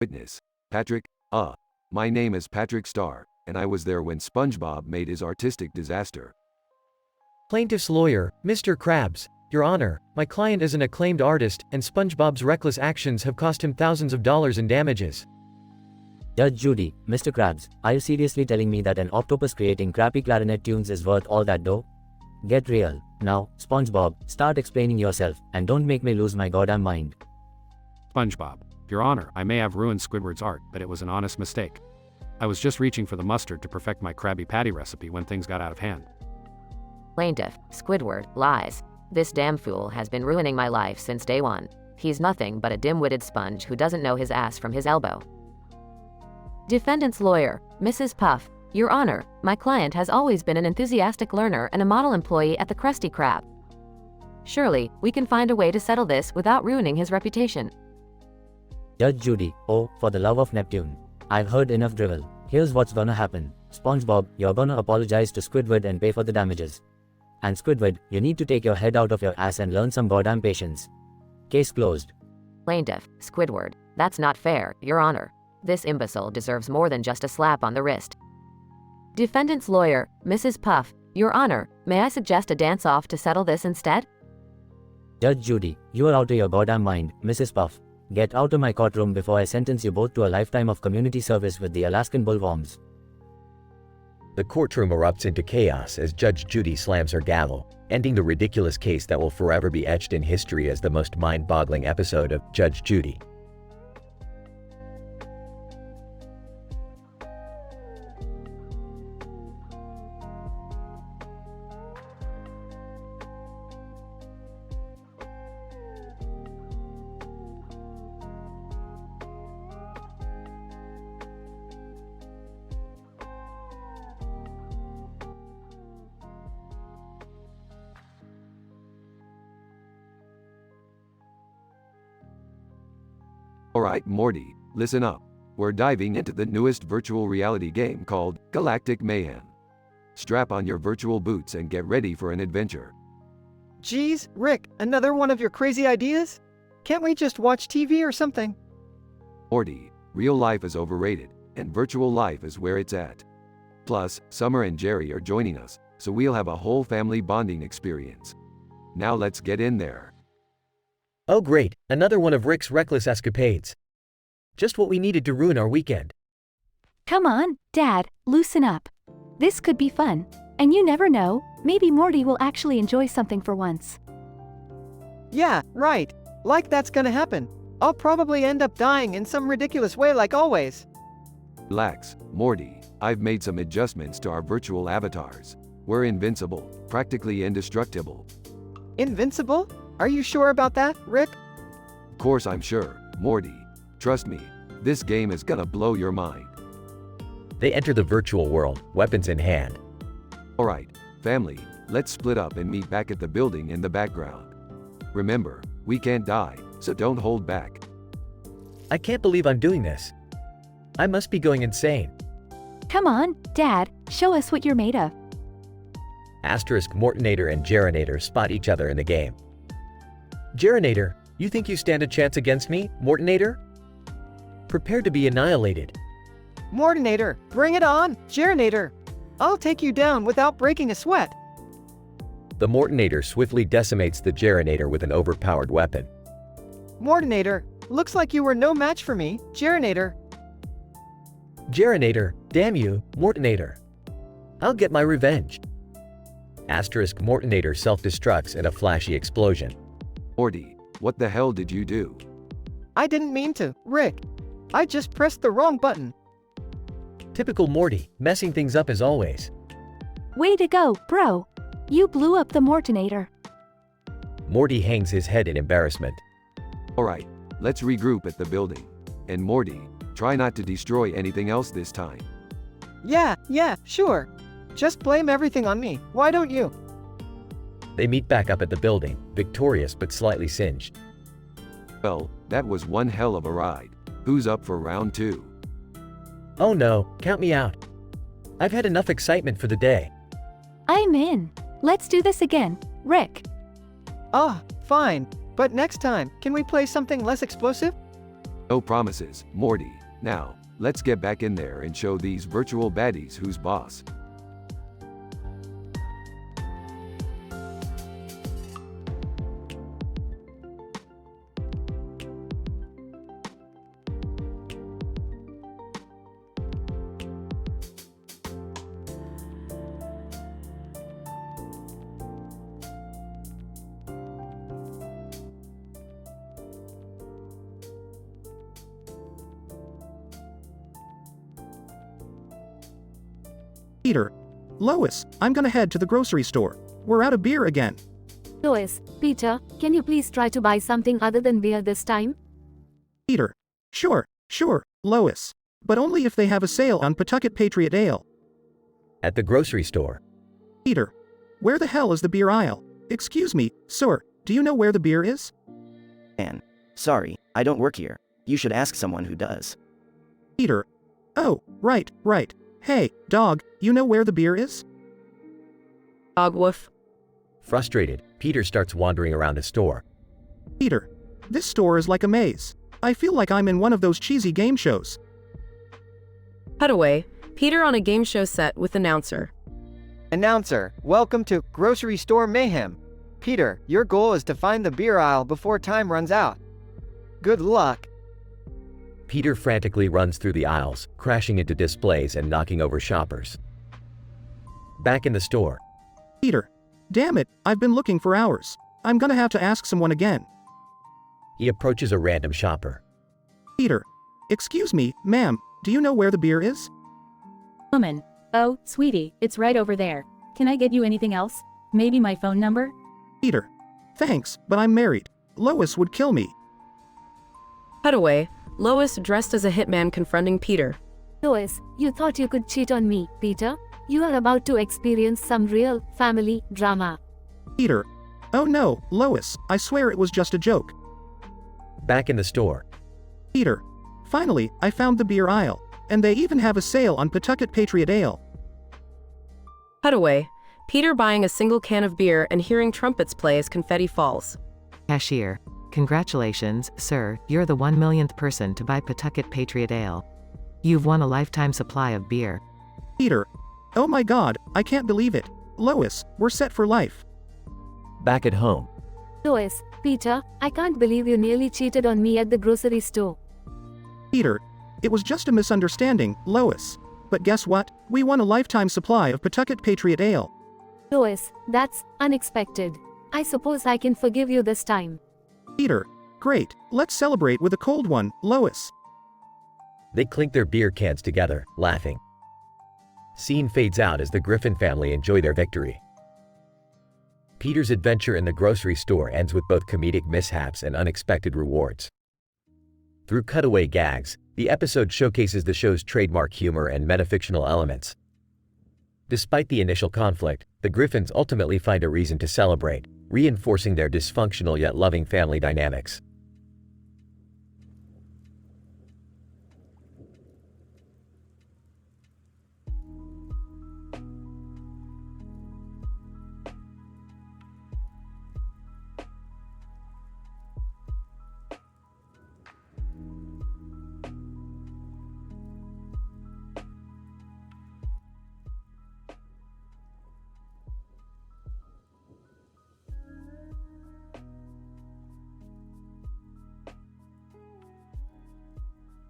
Witness, Patrick, my name is Patrick Starr, and I was there when SpongeBob made his artistic disaster. Plaintiff's lawyer, Mr. Krabs. Your Honor, my client is an acclaimed artist, and SpongeBob's reckless actions have cost him thousands of dollars in damages. Judge Judy, Mr. Krabs, are you seriously telling me that an octopus creating crappy clarinet tunes is worth all that dough? Get real. Now, SpongeBob, start explaining yourself, and don't make me lose my goddamn mind. SpongeBob, Your Honor, I may have ruined Squidward's art, but it was an honest mistake. I was just reaching for the mustard to perfect my Krabby Patty recipe when things got out of hand. Plaintiff, Squidward, lies. This damn fool has been ruining my life since day one. He's nothing but a dim-witted sponge who doesn't know his ass from his elbow. Defendant's lawyer, Mrs. Puff. Your Honor, my client has always been an enthusiastic learner and a model employee at the Krusty Krab. Surely, we can find a way to settle this without ruining his reputation. Judge Judy, oh, for the love of Neptune. I've heard enough drivel. Here's what's gonna happen. SpongeBob, you're gonna apologize to Squidward and pay for the damages. And Squidward, you need to take your head out of your ass and learn some goddamn patience. Case closed. Plaintiff, Squidward, that's not fair, Your Honor. This imbecile deserves more than just a slap on the wrist. Defendant's lawyer, Mrs. Puff. Your Honor, may I suggest a dance-off to settle this instead? Judge Judy, you are out of your goddamn mind, Mrs. Puff. Get out of my courtroom before I sentence you both to a lifetime of community service with the Alaskan bullworms. The courtroom erupts into chaos as Judge Judy slams her gavel, ending the ridiculous case that will forever be etched in history as the most mind-boggling episode of Judge Judy. Alright, Morty, listen up. We're diving into the newest virtual reality game called Galactic Mayhem. Strap on your virtual boots and get ready for an adventure. Geez, Rick, another one of your crazy ideas? Can't we just watch TV or something? Morty, real life is overrated, and virtual life is where it's at. Plus, Summer and Jerry are joining us, so we'll have a whole family bonding experience. Now let's get in there. Oh great, another one of Rick's reckless escapades. Just what we needed to ruin our weekend. Come on, Dad, loosen up. This could be fun. And you never know, maybe Morty will actually enjoy something for once. Yeah, right. Like that's gonna happen. I'll probably end up dying in some ridiculous way like always. Relax, Morty. I've made some adjustments to our virtual avatars. We're invincible, practically indestructible. Invincible? Are you sure about that, Rick? Of course I'm sure, Morty. Trust me, this game is gonna blow your mind. They enter the virtual world, weapons in hand. Alright, family, let's split up and meet back at the building in the background. Remember, we can't die, so don't hold back. I can't believe I'm doing this. I must be going insane. Come on, Dad, show us what you're made of. Asterisk Mortonator and Gerinator spot each other in the game. Gerinator, you think you stand a chance against me, Mortonator? Prepare to be annihilated. Mortonator, bring it on, Gerinator. I'll take you down without breaking a sweat. The Mortonator swiftly decimates the Gerinator with an overpowered weapon. Mortonator, looks like you were no match for me, Gerinator. Gerinator, damn you, Mortonator. I'll get my revenge. Asterisk Mortonator self-destructs in a flashy explosion. Morty, what the hell did you do? I didn't mean to, Rick. I just pressed the wrong button. Typical Morty, messing things up as always. Way to go, bro. You blew up the Mortonator. Morty hangs his head in embarrassment. Alright, let's regroup at the building. And Morty, try not to destroy anything else this time. Yeah, sure. Just blame everything on me, why don't you? They meet back up at the building, victorious but slightly singed. Well, that was one hell of a ride. Who's up for round 2? Oh no, count me out. I've had enough excitement for the day. I'm in. Let's do this again, Rick. Ah, fine. But next time, can we play something less explosive? No promises, Morty. Now, let's get back in there and show these virtual baddies who's boss. Peter. Lois, I'm gonna head to the grocery store. We're out of beer again. Lois, Peter, can you please try to buy something other than beer this time? Peter. Sure, Lois. But only if they have a sale on Pawtucket Patriot Ale. At the grocery store. Peter. Where the hell is the beer aisle? Excuse me, sir, do you know where the beer is? Man. Sorry, I don't work here. You should ask someone who does. Peter. Oh, right. Hey, dog, you know where the beer is? Dog woof. Frustrated, Peter starts wandering around the store. Peter. This store is like a maze. I feel like I'm in one of those cheesy game shows. Cutaway, Peter on a game show set with announcer. Announcer, welcome to Grocery Store Mayhem. Peter, your goal is to find the beer aisle before time runs out. Good luck. Peter frantically runs through the aisles, crashing into displays and knocking over shoppers. Back in the store. Peter. Damn it, I've been looking for hours. I'm gonna have to ask someone again. He approaches a random shopper. Peter. Excuse me, ma'am, do you know where the beer is? Woman. Oh, sweetie, it's right over there. Can I get you anything else? Maybe my phone number? Peter. Thanks, but I'm married. Lois would kill me. Cutaway, Lois dressed as a hitman confronting Peter. Lois, you thought you could cheat on me, Peter? You are about to experience some real family drama. Peter. Oh no, Lois, I swear it was just a joke. Back in the store. Peter. Finally, I found the beer aisle, and they even have a sale on Pawtucket Patriot Ale. Cutaway, Peter buying a single can of beer and hearing trumpets play as confetti falls. Cashier. Congratulations, sir, you're the 1 millionth person to buy Pawtucket Patriot Ale. You've won a lifetime supply of beer. Peter. Oh my god, I can't believe it. Lois, we're set for life. Back at home. Lois, Peter, I can't believe you nearly cheated on me at the grocery store. Peter. It was just a misunderstanding, Lois. But guess what? We won a lifetime supply of Pawtucket Patriot Ale. Lois, that's unexpected. I suppose I can forgive you this time. Peter. Great, let's celebrate with a cold one, Lois. They clink their beer cans together, laughing. Scene fades out as the Griffin family enjoy their victory. Peter's adventure in the grocery store ends with both comedic mishaps and unexpected rewards. Through cutaway gags, the episode showcases the show's trademark humor and metafictional elements. Despite the initial conflict, the Griffins ultimately find a reason to celebrate, reinforcing their dysfunctional yet loving family dynamics.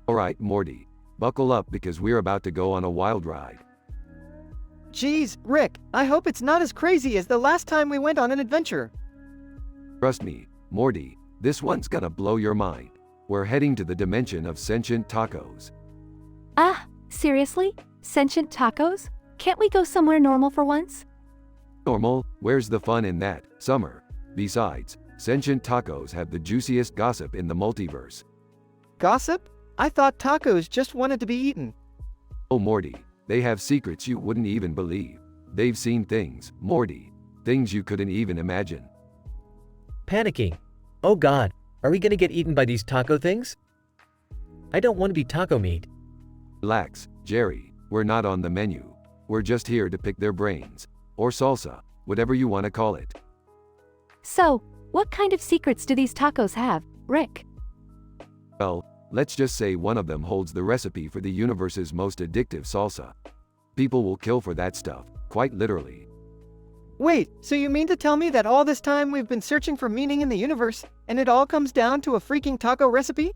Alright, Morty. Buckle up because we're about to go on a wild ride. Geez, Rick, I hope it's not as crazy as the last time we went on an adventure. Trust me, Morty, this one's gonna blow your mind. We're heading to the dimension of sentient tacos. Ah, seriously? Sentient tacos? Can't we go somewhere normal for once? Normal? Where's the fun in that, Summer? Besides, sentient tacos have the juiciest gossip in the multiverse. Gossip? I thought tacos just wanted to be eaten. Oh Morty, they have secrets you wouldn't even believe. They've seen things, Morty. Things you couldn't even imagine. Panicking. Oh god, are we gonna get eaten by these taco things? I don't want to be taco meat. Relax, Jerry, we're not on the menu. We're just here to pick their brains. Or salsa, whatever you want to call it. So, what kind of secrets do these tacos have, Rick? Well, let's just say one of them holds the recipe for the universe's most addictive salsa. People will kill for that stuff, quite literally. Wait, so you mean to tell me that all this time we've been searching for meaning in the universe, and it all comes down to a freaking taco recipe?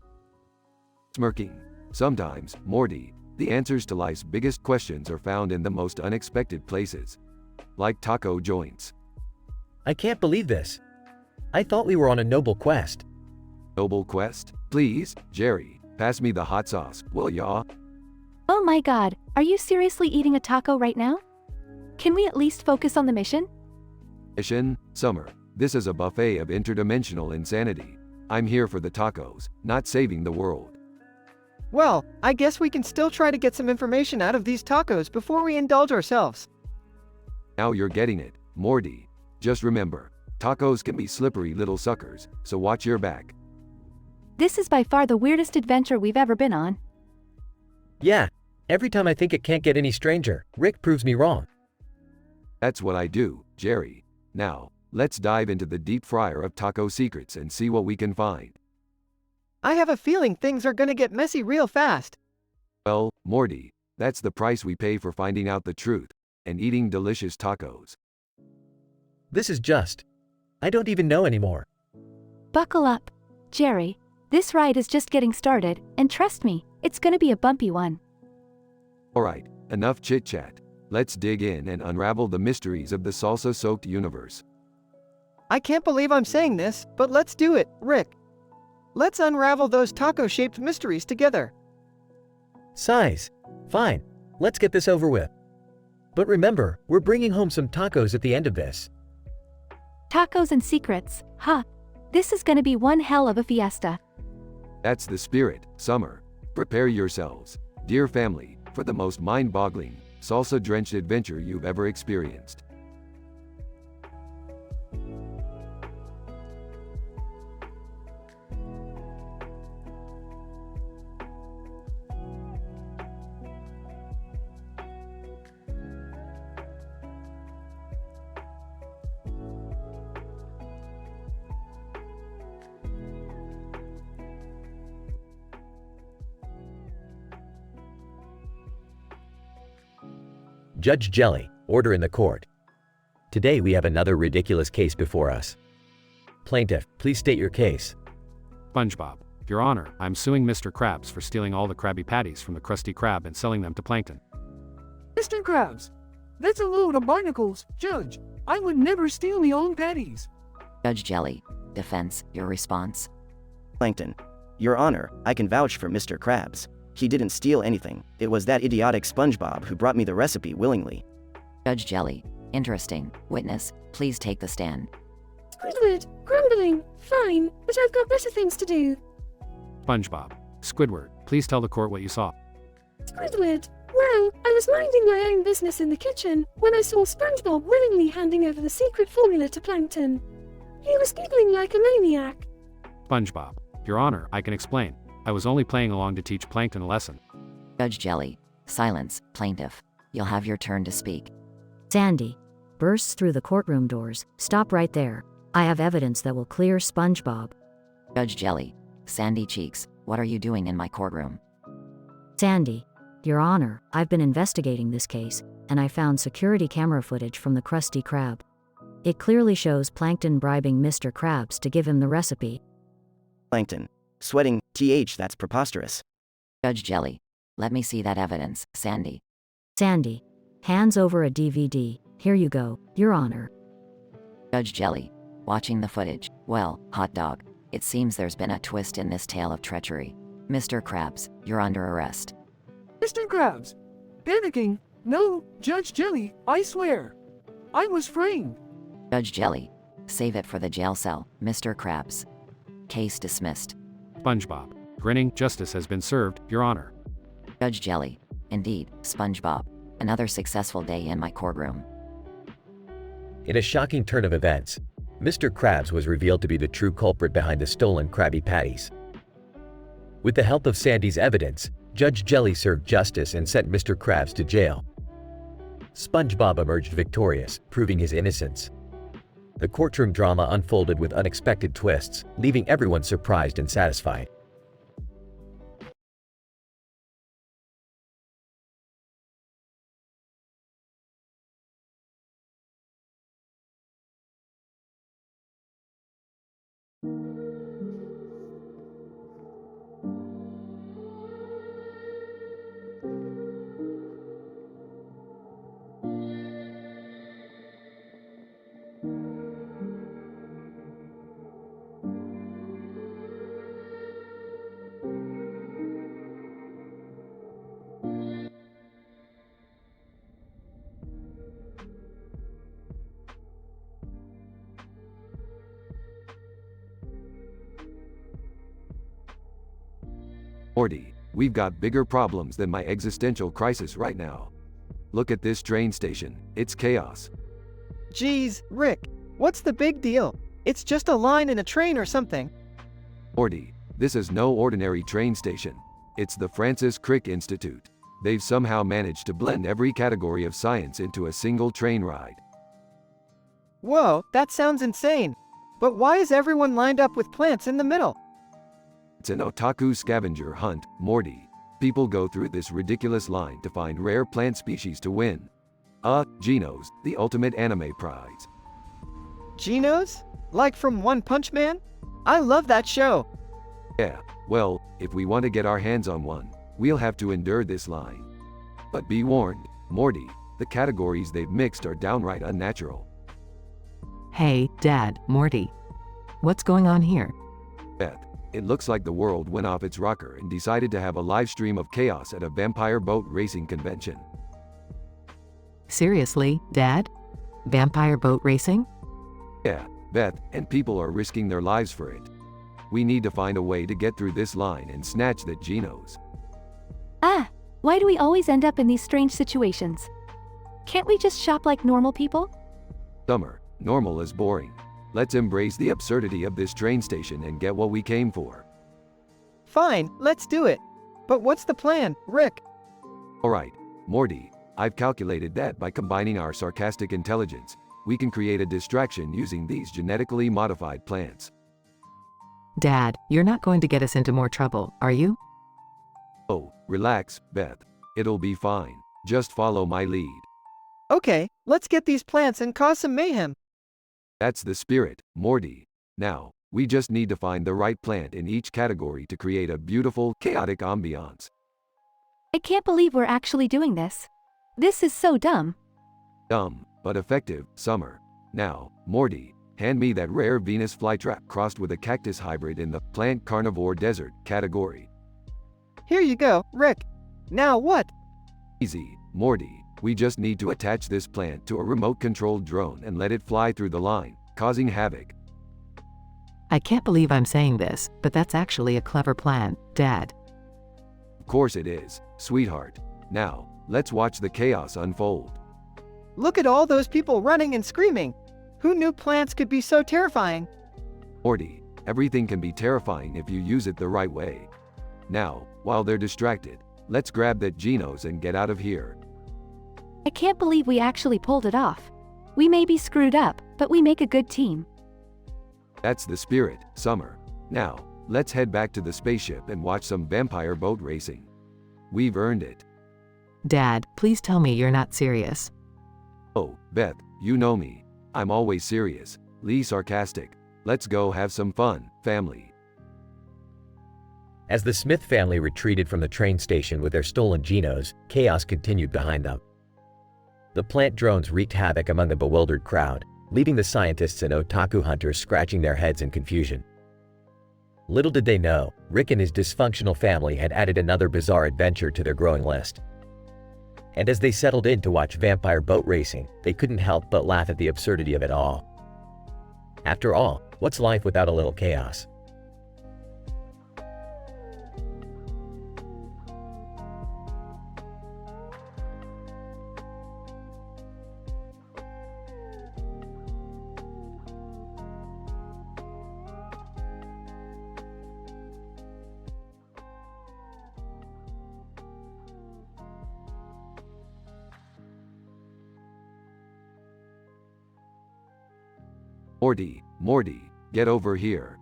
Smirking. Sometimes, Morty, the answers to life's biggest questions are found in the most unexpected places. Like taco joints. I can't believe this. I thought we were on a noble quest. Noble quest? Please, Jerry, pass me the hot sauce, will ya? Oh my god, are you seriously eating a taco right now? Can we at least focus on the mission? Mission? Summer, this is a buffet of interdimensional insanity. I'm here for the tacos, not saving the world. Well, I guess we can still try to get some information out of these tacos before we indulge ourselves. Now you're getting it, Morty. Just remember, tacos can be slippery little suckers, so watch your back. This is by far the weirdest adventure we've ever been on. Yeah, every time I think it can't get any stranger, Rick proves me wrong. That's what I do, Jerry. Now, let's dive into the deep fryer of taco secrets and see what we can find. I have a feeling things are gonna get messy real fast. Well, Morty, that's the price we pay for finding out the truth and eating delicious tacos. This is just. I don't even know anymore. Buckle up, Jerry. This ride is just getting started, and trust me, it's gonna be a bumpy one. Alright, enough chit-chat. Let's dig in and unravel the mysteries of the salsa-soaked universe. I can't believe I'm saying this, but let's do it, Rick. Let's unravel those taco-shaped mysteries together. Size. Fine. Let's get this over with. But remember, we're bringing home some tacos at the end of this. Tacos and secrets, huh? This is gonna be one hell of a fiesta. That's the spirit, Summer. Prepare yourselves, dear family, for the most mind-boggling, salsa-drenched adventure you've ever experienced. Judge Jelly, order in the court. Today we have another ridiculous case before us. Plaintiff, please state your case. SpongeBob, Your Honor, I'm suing Mr. Krabs for stealing all the Krabby Patties from the Krusty Krab and selling them to Plankton. Mr. Krabs, that's a load of barnacles, Judge. I would never steal me own patties. Judge Jelly, defense, your response. Plankton. Your Honor, I can vouch for Mr. Krabs. He didn't steal anything. It was that idiotic SpongeBob who brought me the recipe willingly. Judge Jelly, interesting. Witness, please take the stand. Squidward, grumbling, fine, but I've got better things to do. SpongeBob, Squidward, please tell the court what you saw. Squidward, well, I was minding my own business in the kitchen when I saw SpongeBob willingly handing over the secret formula to Plankton. He was giggling like a maniac. SpongeBob, Your Honor, I can explain. I was only playing along to teach Plankton a lesson. Judge Jelly, silence, plaintiff. You'll have your turn to speak. Sandy bursts through the courtroom doors. Stop right there. I have evidence that will clear SpongeBob. Judge Jelly, Sandy Cheeks, what are you doing in my courtroom? Sandy, Your Honor, I've been investigating this case, and I found security camera footage from the Krusty Krab. It clearly shows Plankton bribing Mr. Krabs to give him the recipe. Plankton. Sweating, that's preposterous. Judge Jelly, let me see that evidence, Sandy. Sandy hands over a DVD. Here you go, Your Honor. Judge Jelly, watching the footage. Well, hot dog, it seems there's been a twist in this tale of treachery. Mr. Krabs, you're under arrest. Mr. Krabs, panicking. No, Judge Jelly, I swear. I was framed. Judge Jelly, save it for the jail cell, Mr. Krabs. Case dismissed. SpongeBob, grinning, justice has been served, Your Honor. Judge Jelly, indeed, SpongeBob. Another successful day in my courtroom. In a shocking turn of events, Mr. Krabs was revealed to be the true culprit behind the stolen Krabby Patties. With the help of Sandy's evidence, Judge Jelly served justice and sent Mr. Krabs to jail. SpongeBob emerged victorious, proving his innocence. The courtroom drama unfolded with unexpected twists, leaving everyone surprised and satisfied. Morty, we've got bigger problems than my existential crisis right now. Look at this train station, it's chaos. Geez, Rick, what's the big deal? It's just a line in a train or something. Morty, this is no ordinary train station. It's the Francis Crick Institute. They've somehow managed to blend every category of science into a single train ride. Whoa, that sounds insane. But why is everyone lined up with plants in the middle? It's an otaku scavenger hunt, Morty. People go through this ridiculous line to find rare plant species to win. Genos, the ultimate anime prize. Genos? Like from One Punch Man? I love that show. Yeah, well, if we want to get our hands on one, we'll have to endure this line. But be warned, Morty, the categories they've mixed are downright unnatural. Hey, Dad, Morty. What's going on here? Beth, it looks like the world went off its rocker and decided to have a live stream of chaos at a vampire boat racing convention. Seriously, Dad? Vampire boat racing? Yeah, Beth, and people are risking their lives for it. We need to find a way to get through this line and snatch that Genos. Why do we always end up in these strange situations? Can't we just shop like normal people? Summer, normal is boring. Let's embrace the absurdity of this train station and get what we came for. Fine, let's do it. But what's the plan, Rick? Alright, Morty, I've calculated that by combining our sarcastic intelligence, we can create a distraction using these genetically modified plants. Dad, you're not going to get us into more trouble, are you? Oh, relax, Beth. It'll be fine. Just follow my lead. Okay, let's get these plants and cause some mayhem. That's the spirit, Morty. Now, we just need to find the right plant in each category to create a beautiful, chaotic ambiance. I can't believe we're actually doing this. This is so dumb. Dumb, but effective, Summer. Now, Morty, hand me that rare Venus flytrap crossed with a cactus hybrid in the plant carnivore desert category. Here you go, Rick. Now what? Easy, Morty. We just need to attach this plant to a remote-controlled drone and let it fly through the line, causing havoc. I can't believe I'm saying this, but that's actually a clever plan, Dad. Of course it is, sweetheart. Now, let's watch the chaos unfold. Look at all those people running and screaming. Who knew plants could be so terrifying? Morty, everything can be terrifying if you use it the right way. Now, while they're distracted, let's grab that Genos and get out of here. I can't believe we actually pulled it off. We may be screwed up, but we make a good team. That's the spirit, Summer. Now, let's head back to the spaceship and watch some vampire boat racing. We've earned it. Dad, please tell me you're not serious. Oh, Beth, you know me. I'm always serious, sarcastic. Let's go have some fun, family. As the Smith family retreated from the train station with their stolen Genos, chaos continued behind them. The plant drones wreaked havoc among the bewildered crowd, leaving the scientists and otaku hunters scratching their heads in confusion. Little did they know, Rick and his dysfunctional family had added another bizarre adventure to their growing list. And as they settled in to watch vampire boat racing, they couldn't help but laugh at the absurdity of it all. After all, what's life without a little chaos? Morty, get over here.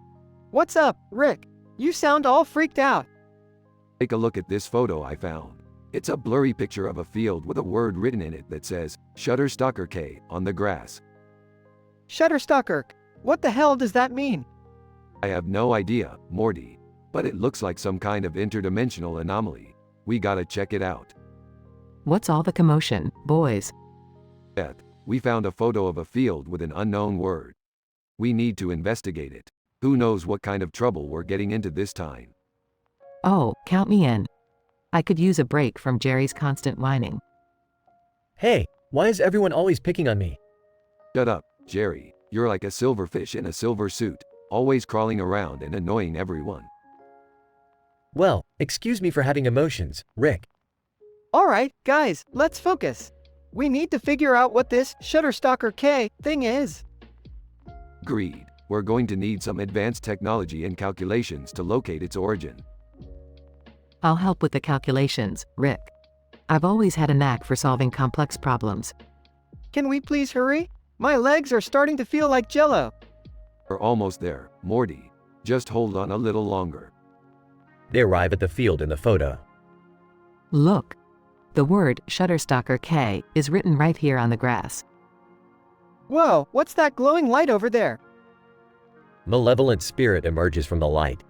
What's up, Rick? You sound all freaked out. Take a look at this photo I found. It's a blurry picture of a field with a word written in it that says, Shutterstocker K, on the grass. Shutterstocker, what the hell does that mean? I have no idea, Morty. But it looks like some kind of interdimensional anomaly. We gotta check it out. What's all the commotion, boys? Beth, we found a photo of a field with an unknown word. We need to investigate it. Who knows what kind of trouble we're getting into this time. Oh, count me in. I could use a break from Jerry's constant whining. Hey, why is everyone always picking on me? Shut up, Jerry. You're like a silverfish in a silver suit, always crawling around and annoying everyone. Well, excuse me for having emotions, Rick. Alright, guys, let's focus. We need to figure out what this Shutterstocker K thing is. Agreed. We're going to need some advanced technology and calculations to locate its origin. I'll help with the calculations, Rick. I've always had a knack for solving complex problems. Can we please hurry? My legs are starting to feel like jello. We're almost there, Morty. Just hold on a little longer. They arrive at the field in the photo. Look. The word Shutterstocker K is written right here on the grass. Whoa, what's that glowing light over there? Malevolent spirit emerges from the light.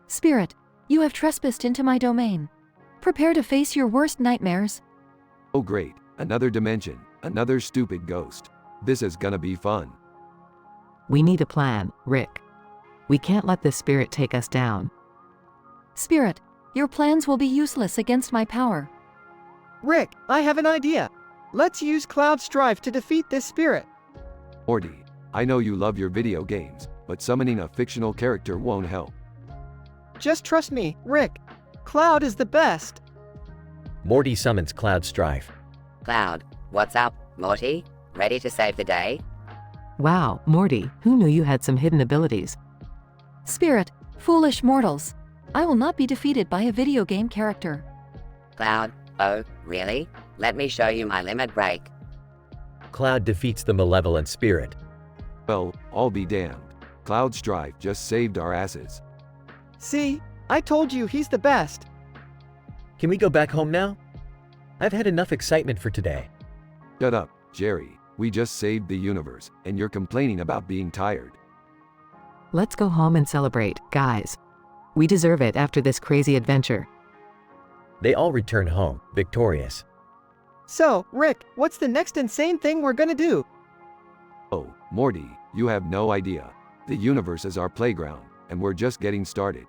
Spirit, you have trespassed into my domain. Prepare to face your worst nightmares. Oh great, another dimension, another stupid ghost. This is gonna be fun. We need a plan, Rick. We can't let this spirit take us down. Spirit, your plans will be useless against my power. Rick, I have an idea. Let's use Cloud Strife to defeat this spirit. Morty, I know you love your video games, but summoning a fictional character won't help. Just trust me, Rick. Cloud is the best. Morty summons Cloud Strife. Cloud, what's up, Morty? Ready to save the day? Wow, Morty, who knew you had some hidden abilities? Spirit, foolish mortals. I will not be defeated by a video game character. Cloud, oh, really? Let me show you my limit break. Cloud defeats the malevolent spirit. Well, I'll be damned. Cloud Strife just saved our asses. See? I told you he's the best. Can we go back home now? I've had enough excitement for today. Shut up, Jerry. We just saved the universe, and you're complaining about being tired. Let's go home and celebrate, guys. We deserve it after this crazy adventure. They all return home, victorious. So, Rick, what's the next insane thing we're gonna do? Oh, Morty, you have no idea. The universe is our playground, and we're just getting started.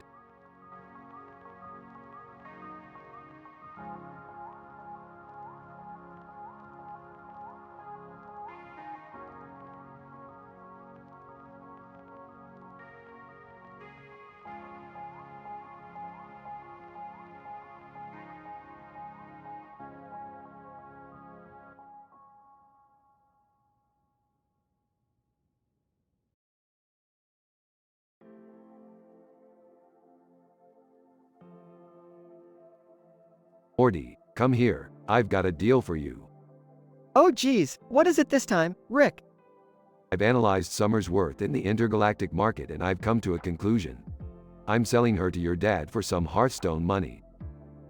Morty, come here. I've got a deal for you. Oh geez, what is it this time, Rick? I've analyzed Summer's worth in the intergalactic market and I've come to a conclusion. I'm selling her to your dad for some Hearthstone money.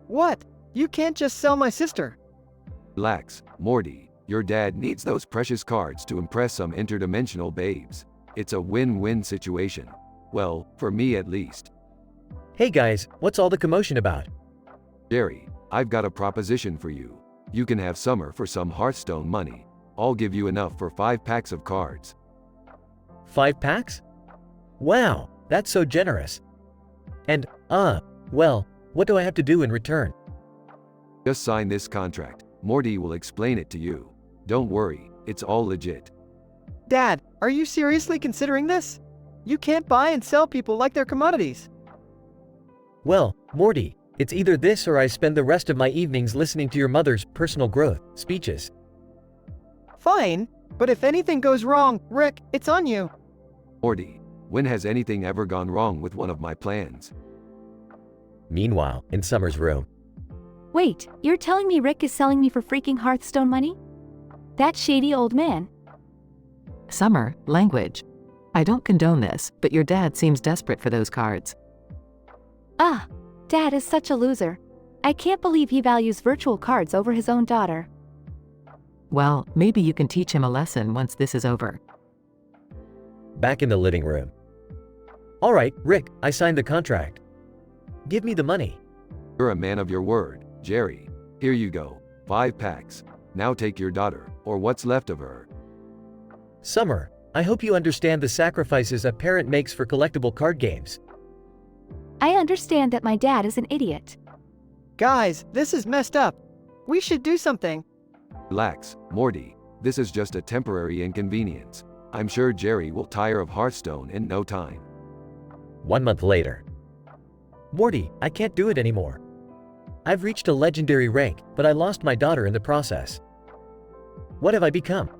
What? You can't just sell my sister. Relax, Morty. Your dad needs those precious cards to impress some interdimensional babes. It's a win-win situation. Well, for me at least. Hey guys, what's all the commotion about? Jerry, I've got a proposition for you. You can have Summer for some Hearthstone money. I'll give you enough for 5 packs of cards. 5 packs? Wow, that's so generous. And, well, what do I have to do in return? Just sign this contract. Morty will explain it to you. Don't worry, it's all legit. Dad, are you seriously considering this? You can't buy and sell people like they're commodities. Well, Morty, it's either this or I spend the rest of my evenings listening to your mother's personal growth speeches. Fine, but if anything goes wrong, Rick, it's on you. Morty, when has anything ever gone wrong with one of my plans? Meanwhile, in Summer's room. Wait, you're telling me Rick is selling me for freaking Hearthstone money? That shady old man. Summer, language. I don't condone this, but your dad seems desperate for those cards. Ah, Dad is such a loser. I can't believe he values virtual cards over his own daughter. Well, maybe you can teach him a lesson once this is over. Back in the living room. All right, Rick, I signed the contract. Give me the money. You're a man of your word, Jerry. Here you go. 5 packs. Now take your daughter, or what's left of her. Summer, I hope you understand the sacrifices a parent makes for collectible card games. I understand that my dad is an idiot. Guys, this is messed up. We should do something. Relax, Morty. This is just a temporary inconvenience. I'm sure Jerry will tire of Hearthstone in no time. 1 month later. Morty, I can't do it anymore. I've reached a legendary rank, but I lost my daughter in the process. What have I become?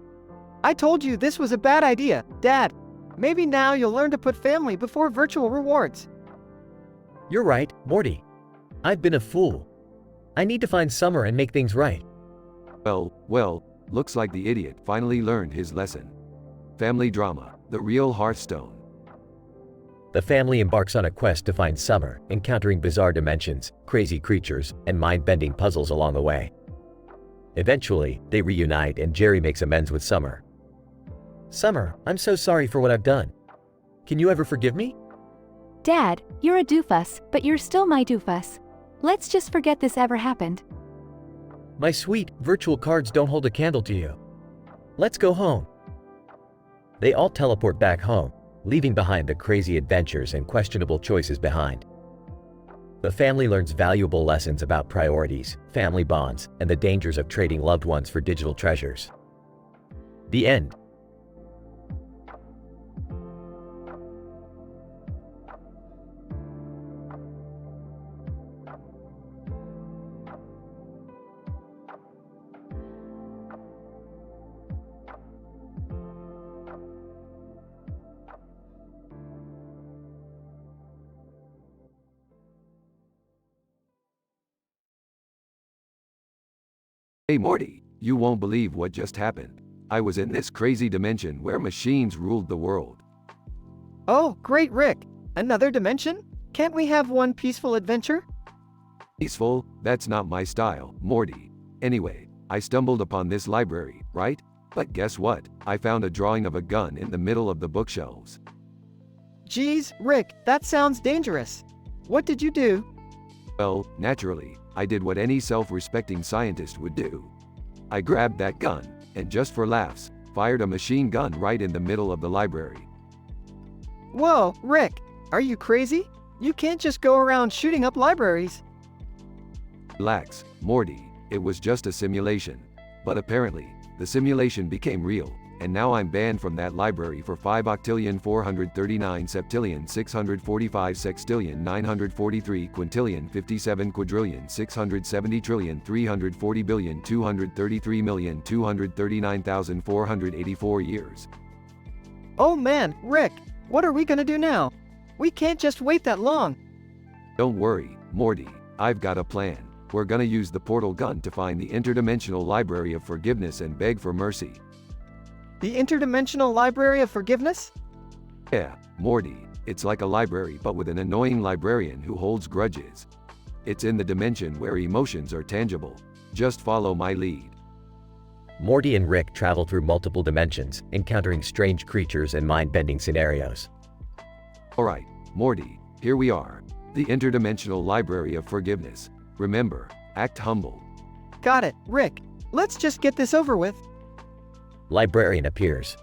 I told you this was a bad idea, Dad. Maybe now you'll learn to put family before virtual rewards. You're right, Morty. I've been a fool. I need to find Summer and make things right. Well, looks like the idiot finally learned his lesson. Family drama, the real Hearthstone. The family embarks on a quest to find Summer, encountering bizarre dimensions, crazy creatures, and mind-bending puzzles along the way. Eventually, they reunite and Jerry makes amends with Summer. Summer, I'm so sorry for what I've done. Can you ever forgive me? Dad, you're a doofus, but you're still my doofus. Let's just forget this ever happened. My sweet, virtual cards don't hold a candle to you. Let's go home. They all teleport back home, leaving behind the crazy adventures and questionable choices behind. The family learns valuable lessons about priorities, family bonds, and the dangers of trading loved ones for digital treasures. The end. Hey Morty, you won't believe what just happened. I was in this crazy dimension where machines ruled the world. Oh, great, Rick. Another dimension? Can't we have one peaceful adventure? Peaceful? That's not my style, Morty. Anyway, I stumbled upon this library, right? But guess what? I found a drawing of a gun in the middle of the bookshelves. Geez, Rick, that sounds dangerous. What did you do? Well, naturally, I did what any self-respecting scientist would do. I grabbed that gun, and just for laughs, fired a machine gun right in the middle of the library. Whoa, Rick, are you crazy? You can't just go around shooting up libraries. Relax, Morty, it was just a simulation. But apparently, the simulation became real, and now I'm banned from that library for 5 octillion 439 septillion 645 sextillion 943 quintillion 57 quadrillion 670 trillion 340 billion 233 million 239,484 years. Oh man, Rick, what are we gonna do now? We can't just wait that long. Don't worry, Morty, I've got a plan. We're gonna use the portal gun to find the interdimensional library of forgiveness and beg for mercy. The Interdimensional Library of Forgiveness? Yeah, Morty, it's like a library but with an annoying librarian who holds grudges. It's in the dimension where emotions are tangible. Just follow my lead. Morty and Rick travel through multiple dimensions, encountering strange creatures and mind-bending scenarios. Alright, Morty, here we are. The Interdimensional Library of Forgiveness. Remember, act humble. Got it, Rick. Let's just get this over with. Librarian appears.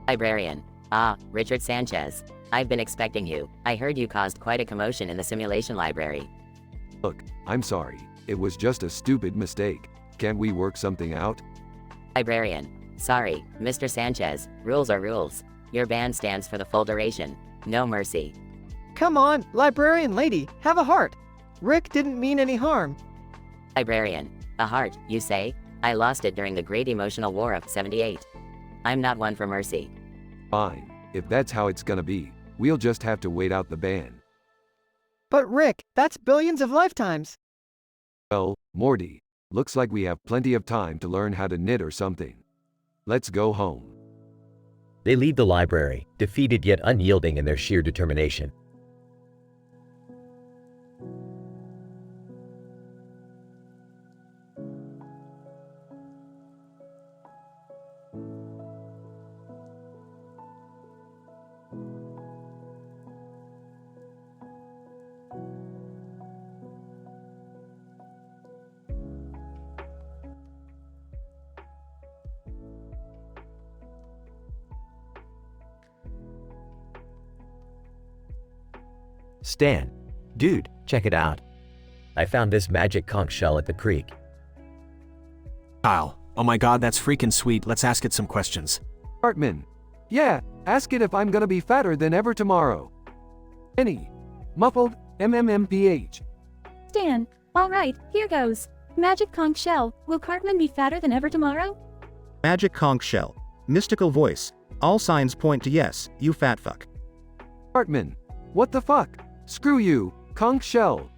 Librarian. Ah, Richard Sanchez. I've been expecting you. I heard you caused quite a commotion in the simulation library. Look, I'm sorry. It was just a stupid mistake. Can't we work something out? Librarian. Sorry, Mr. Sanchez. Rules are rules. Your ban stands for the full duration. No mercy. Come on, librarian lady, have a heart. Rick didn't mean any harm. Librarian. A heart, you say? I lost it during the Great Emotional War of 78. I'm not one for mercy. Fine. If that's how it's gonna be, we'll just have to wait out the ban. But Rick, that's billions of lifetimes. Well, Morty, looks like we have plenty of time to learn how to knit or something. Let's go home. They leave the library, defeated yet unyielding in their sheer determination. Stan, dude, check it out. I found this magic conch shell at the creek. Kyle, oh my god, that's freaking sweet. Let's ask it some questions. Hartman. Yeah, ask it if I'm gonna be fatter than ever tomorrow. Kenny. Muffled, MMMPH. Stan, alright, here goes. Magic conch shell, will Cartman be fatter than ever tomorrow? Magic conch shell. Mystical voice. All signs point to yes, you fat fuck. Hartman. What the fuck? Screw you, conch shell.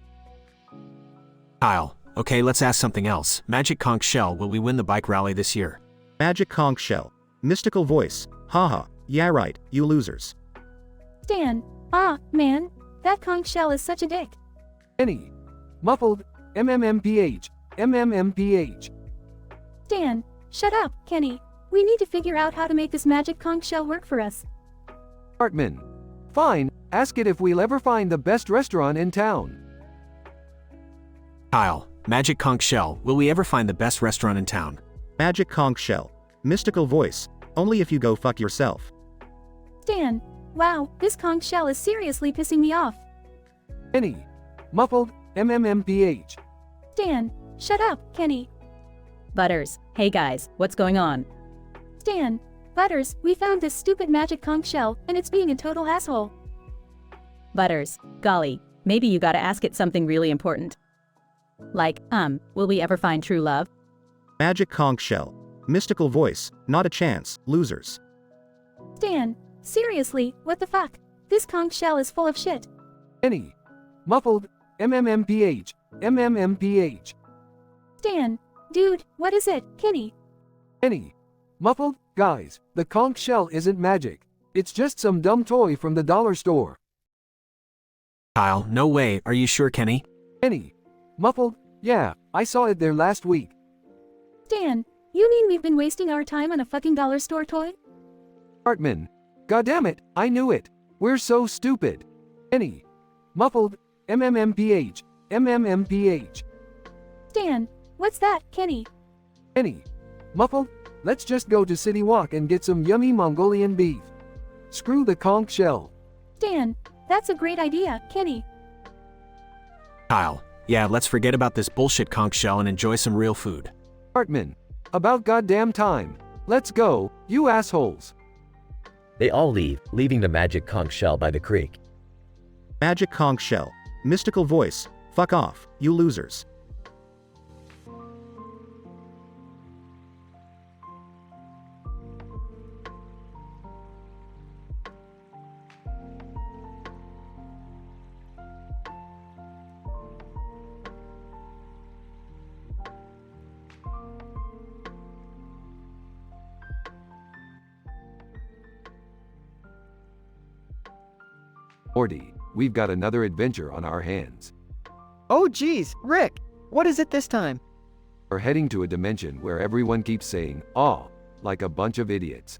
Kyle, okay, let's ask something else. Magic conch shell, will we win the bike rally this year? Magic conch shell. Mystical voice. Haha, yeah right, you losers. Stan, man, that conch shell is such a dick. Kenny. Muffled, MMMPH. MMMPH. Stan, shut up, Kenny. We need to figure out how to make this magic conch shell work for us. Hartman. Fine, ask it if we'll ever find the best restaurant in town. Kyle, magic conch shell, will we ever find the best restaurant in town? Magic conch shell. Mystical voice. Only if you go fuck yourself. Stan, wow, this conch shell is seriously pissing me off. Kenny. Muffled, MMMPH. Stan, shut up, Kenny. Butters, hey guys, what's going on? Stan, Butters, we found this stupid magic conch shell, and it's being a total asshole. Butters, golly, maybe you gotta ask it something really important. Like, will we ever find true love? Magic conch shell. Mystical voice. Not a chance, losers. Stan, seriously, what the fuck? This conch shell is full of shit. Kenny. Muffled, MMMPH. MMMPH. Stan, dude, what is it, Kenny? Kenny. Muffled, guys, the conch shell isn't magic. It's just some dumb toy from the dollar store. Kyle, no way, are you sure, Kenny? Kenny. Muffled, yeah, I saw it there last week. Stan, you mean we've been wasting our time on a fucking dollar store toy? Hartman. Goddammit, I knew it. We're so stupid. Kenny. Muffled, MMMPH. MMMPH. Stan, what's that, Kenny? Kenny. Muffled, let's just go to City Walk and get some yummy Mongolian beef. Screw the conch shell. Stan, that's a great idea, Kenny. Kyle, yeah, let's forget about this bullshit conch shell and enjoy some real food. Hartman. About goddamn time. Let's go, you assholes. They all leave, leaving the magic conch shell by the creek. Magic conch shell. Mystical voice. Fuck off, you losers. Morty, we've got another adventure on our hands. Oh geez, Rick, what is it this time? We're heading to a dimension where everyone keeps saying, "Aw," like a bunch of idiots.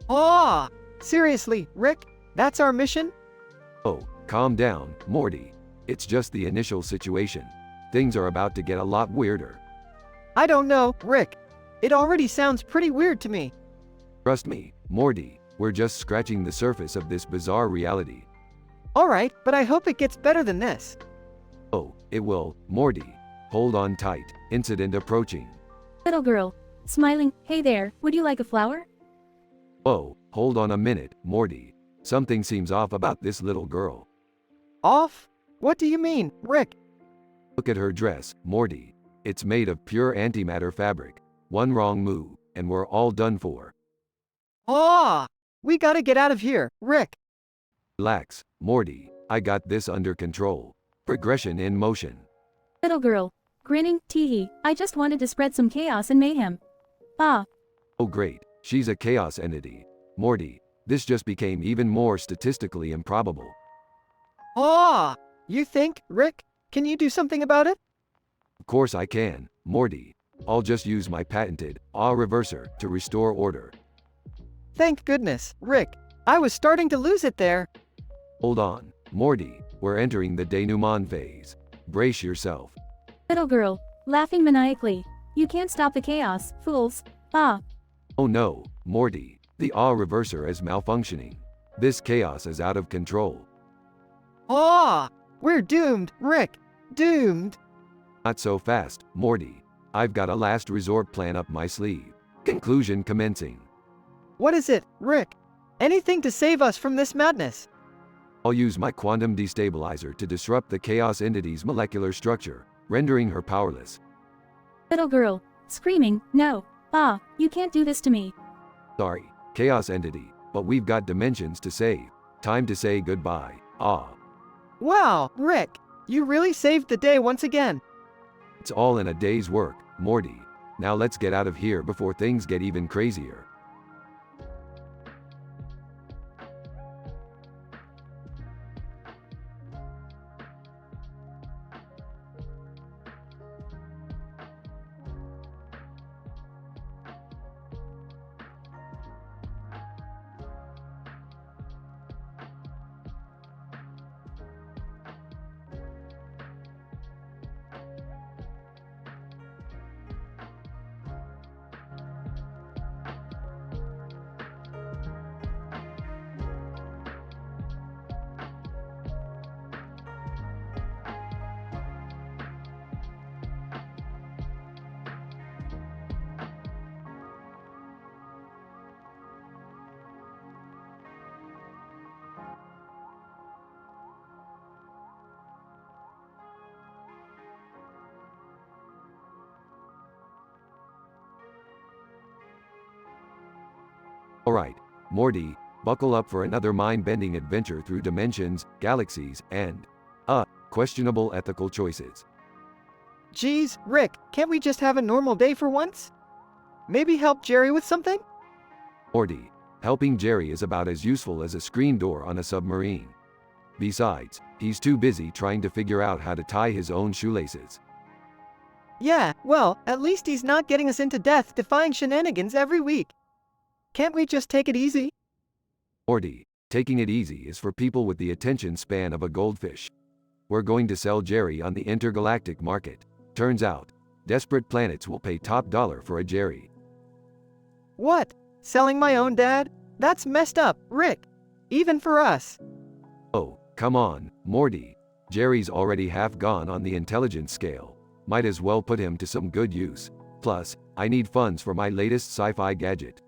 Aw! Seriously, Rick, that's our mission? Oh, calm down, Morty. It's just the initial situation. Things are about to get a lot weirder. I don't know, Rick. It already sounds pretty weird to me. Trust me, Morty, we're just scratching the surface of this bizarre reality. Alright, but I hope it gets better than this. Oh, it will, Morty. Hold on tight, incident approaching. Little girl, smiling, hey there, would you like a flower? Oh, hold on a minute, Morty. Something seems off about this little girl. Off? What do you mean, Rick? Look at her dress, Morty. It's made of pure antimatter fabric. One wrong move, and we're all done for. Ah! We gotta get out of here, Rick. Relax, Morty. I got this under control. Progression in motion. Little girl, grinning, teehee, I just wanted to spread some chaos and mayhem. Ah. Oh great, she's a chaos entity. Morty, this just became even more statistically improbable. Ah! You think, Rick? Can you do something about it? Of course I can, Morty. I'll just use my patented reverser to restore order. Thank goodness, Rick. I was starting to lose it there. Hold on, Morty, we're entering the denouement phase. Brace yourself. Little girl, laughing maniacally. You can't stop the chaos, fools. Ah. Oh no, Morty, the reverser is malfunctioning. This chaos is out of control. Ah! We're doomed, Rick. Doomed. Not so fast, Morty. I've got a last resort plan up my sleeve. Conclusion commencing. What is it, Rick? Anything to save us from this madness? I'll use my quantum destabilizer to disrupt the chaos entity's molecular structure, rendering her powerless. Little girl, screaming, no. Ah, you can't do this to me. Sorry, chaos entity, but we've got dimensions to save. Time to say goodbye. Wow, Rick, you really saved the day once again. It's all in a day's work, Morty. Now let's get out of here before things get even crazier. Alright, Morty, buckle up for another mind-bending adventure through dimensions, galaxies, and questionable ethical choices. Geez, Rick, can't we just have a normal day for once? Maybe help Jerry with something? Morty, helping Jerry is about as useful as a screen door on a submarine. Besides, he's too busy trying to figure out how to tie his own shoelaces. Yeah, well, at least he's not getting us into death-defying shenanigans every week. Can't we just take it easy? Morty, taking it easy is for people with the attention span of a goldfish. We're going to sell Jerry on the intergalactic market. Turns out, desperate planets will pay top dollar for a Jerry. What? Selling my own dad? That's messed up, Rick. Even for us. Oh, come on, Morty. Jerry's already half gone on the intelligence scale. Might as well put him to some good use. Plus, I need funds for my latest sci-fi gadget.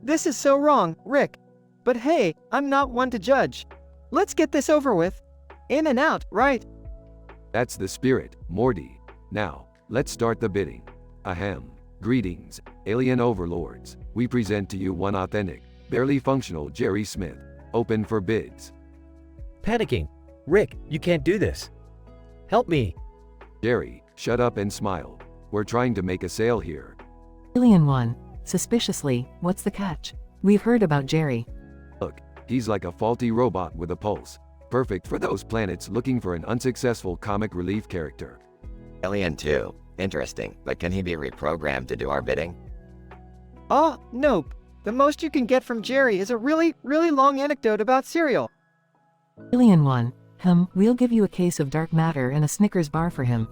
This is so wrong, Rick. But hey, I'm not one to judge. Let's get this over with. In and out, right? That's the spirit, Morty. Now, let's start the bidding. Ahem. Greetings, alien overlords. We present to you one authentic, barely functional Jerry Smith. Open for bids. Panicking. Rick, you can't do this. Help me. Jerry, shut up and smile. We're trying to make a sale here. Alien 1. Suspiciously, what's the catch? We've heard about Jerry. Look, he's like a faulty robot with a pulse. Perfect for those planets looking for an unsuccessful comic relief character. Alien 2. Interesting, but can he be reprogrammed to do our bidding? Nope. The most you can get from Jerry is a really long anecdote about cereal. Alien 1. We'll give you a case of dark matter and a Snickers bar for him.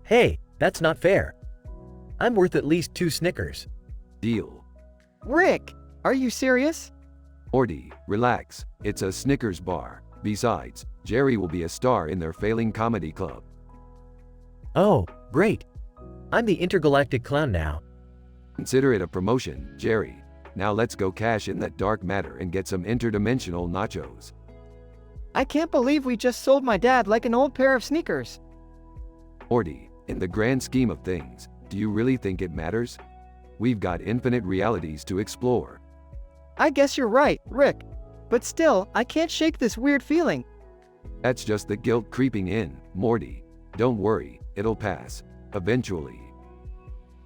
Hey, that's not fair. I'm worth at least 2 Snickers. Deal. Rick, are you serious? Morty, relax. It's a Snickers bar. Besides, Jerry will be a star in their failing comedy club. Oh, great. I'm the intergalactic clown now. Consider it a promotion, Jerry. Now let's go cash in that dark matter and get some interdimensional nachos. I can't believe we just sold my dad like an old pair of sneakers. Morty, in the grand scheme of things, do you really think it matters? We've got infinite realities to explore. I guess you're right, Rick. But still, I can't shake this weird feeling. That's just the guilt creeping in, Morty. Don't worry, it'll pass. Eventually.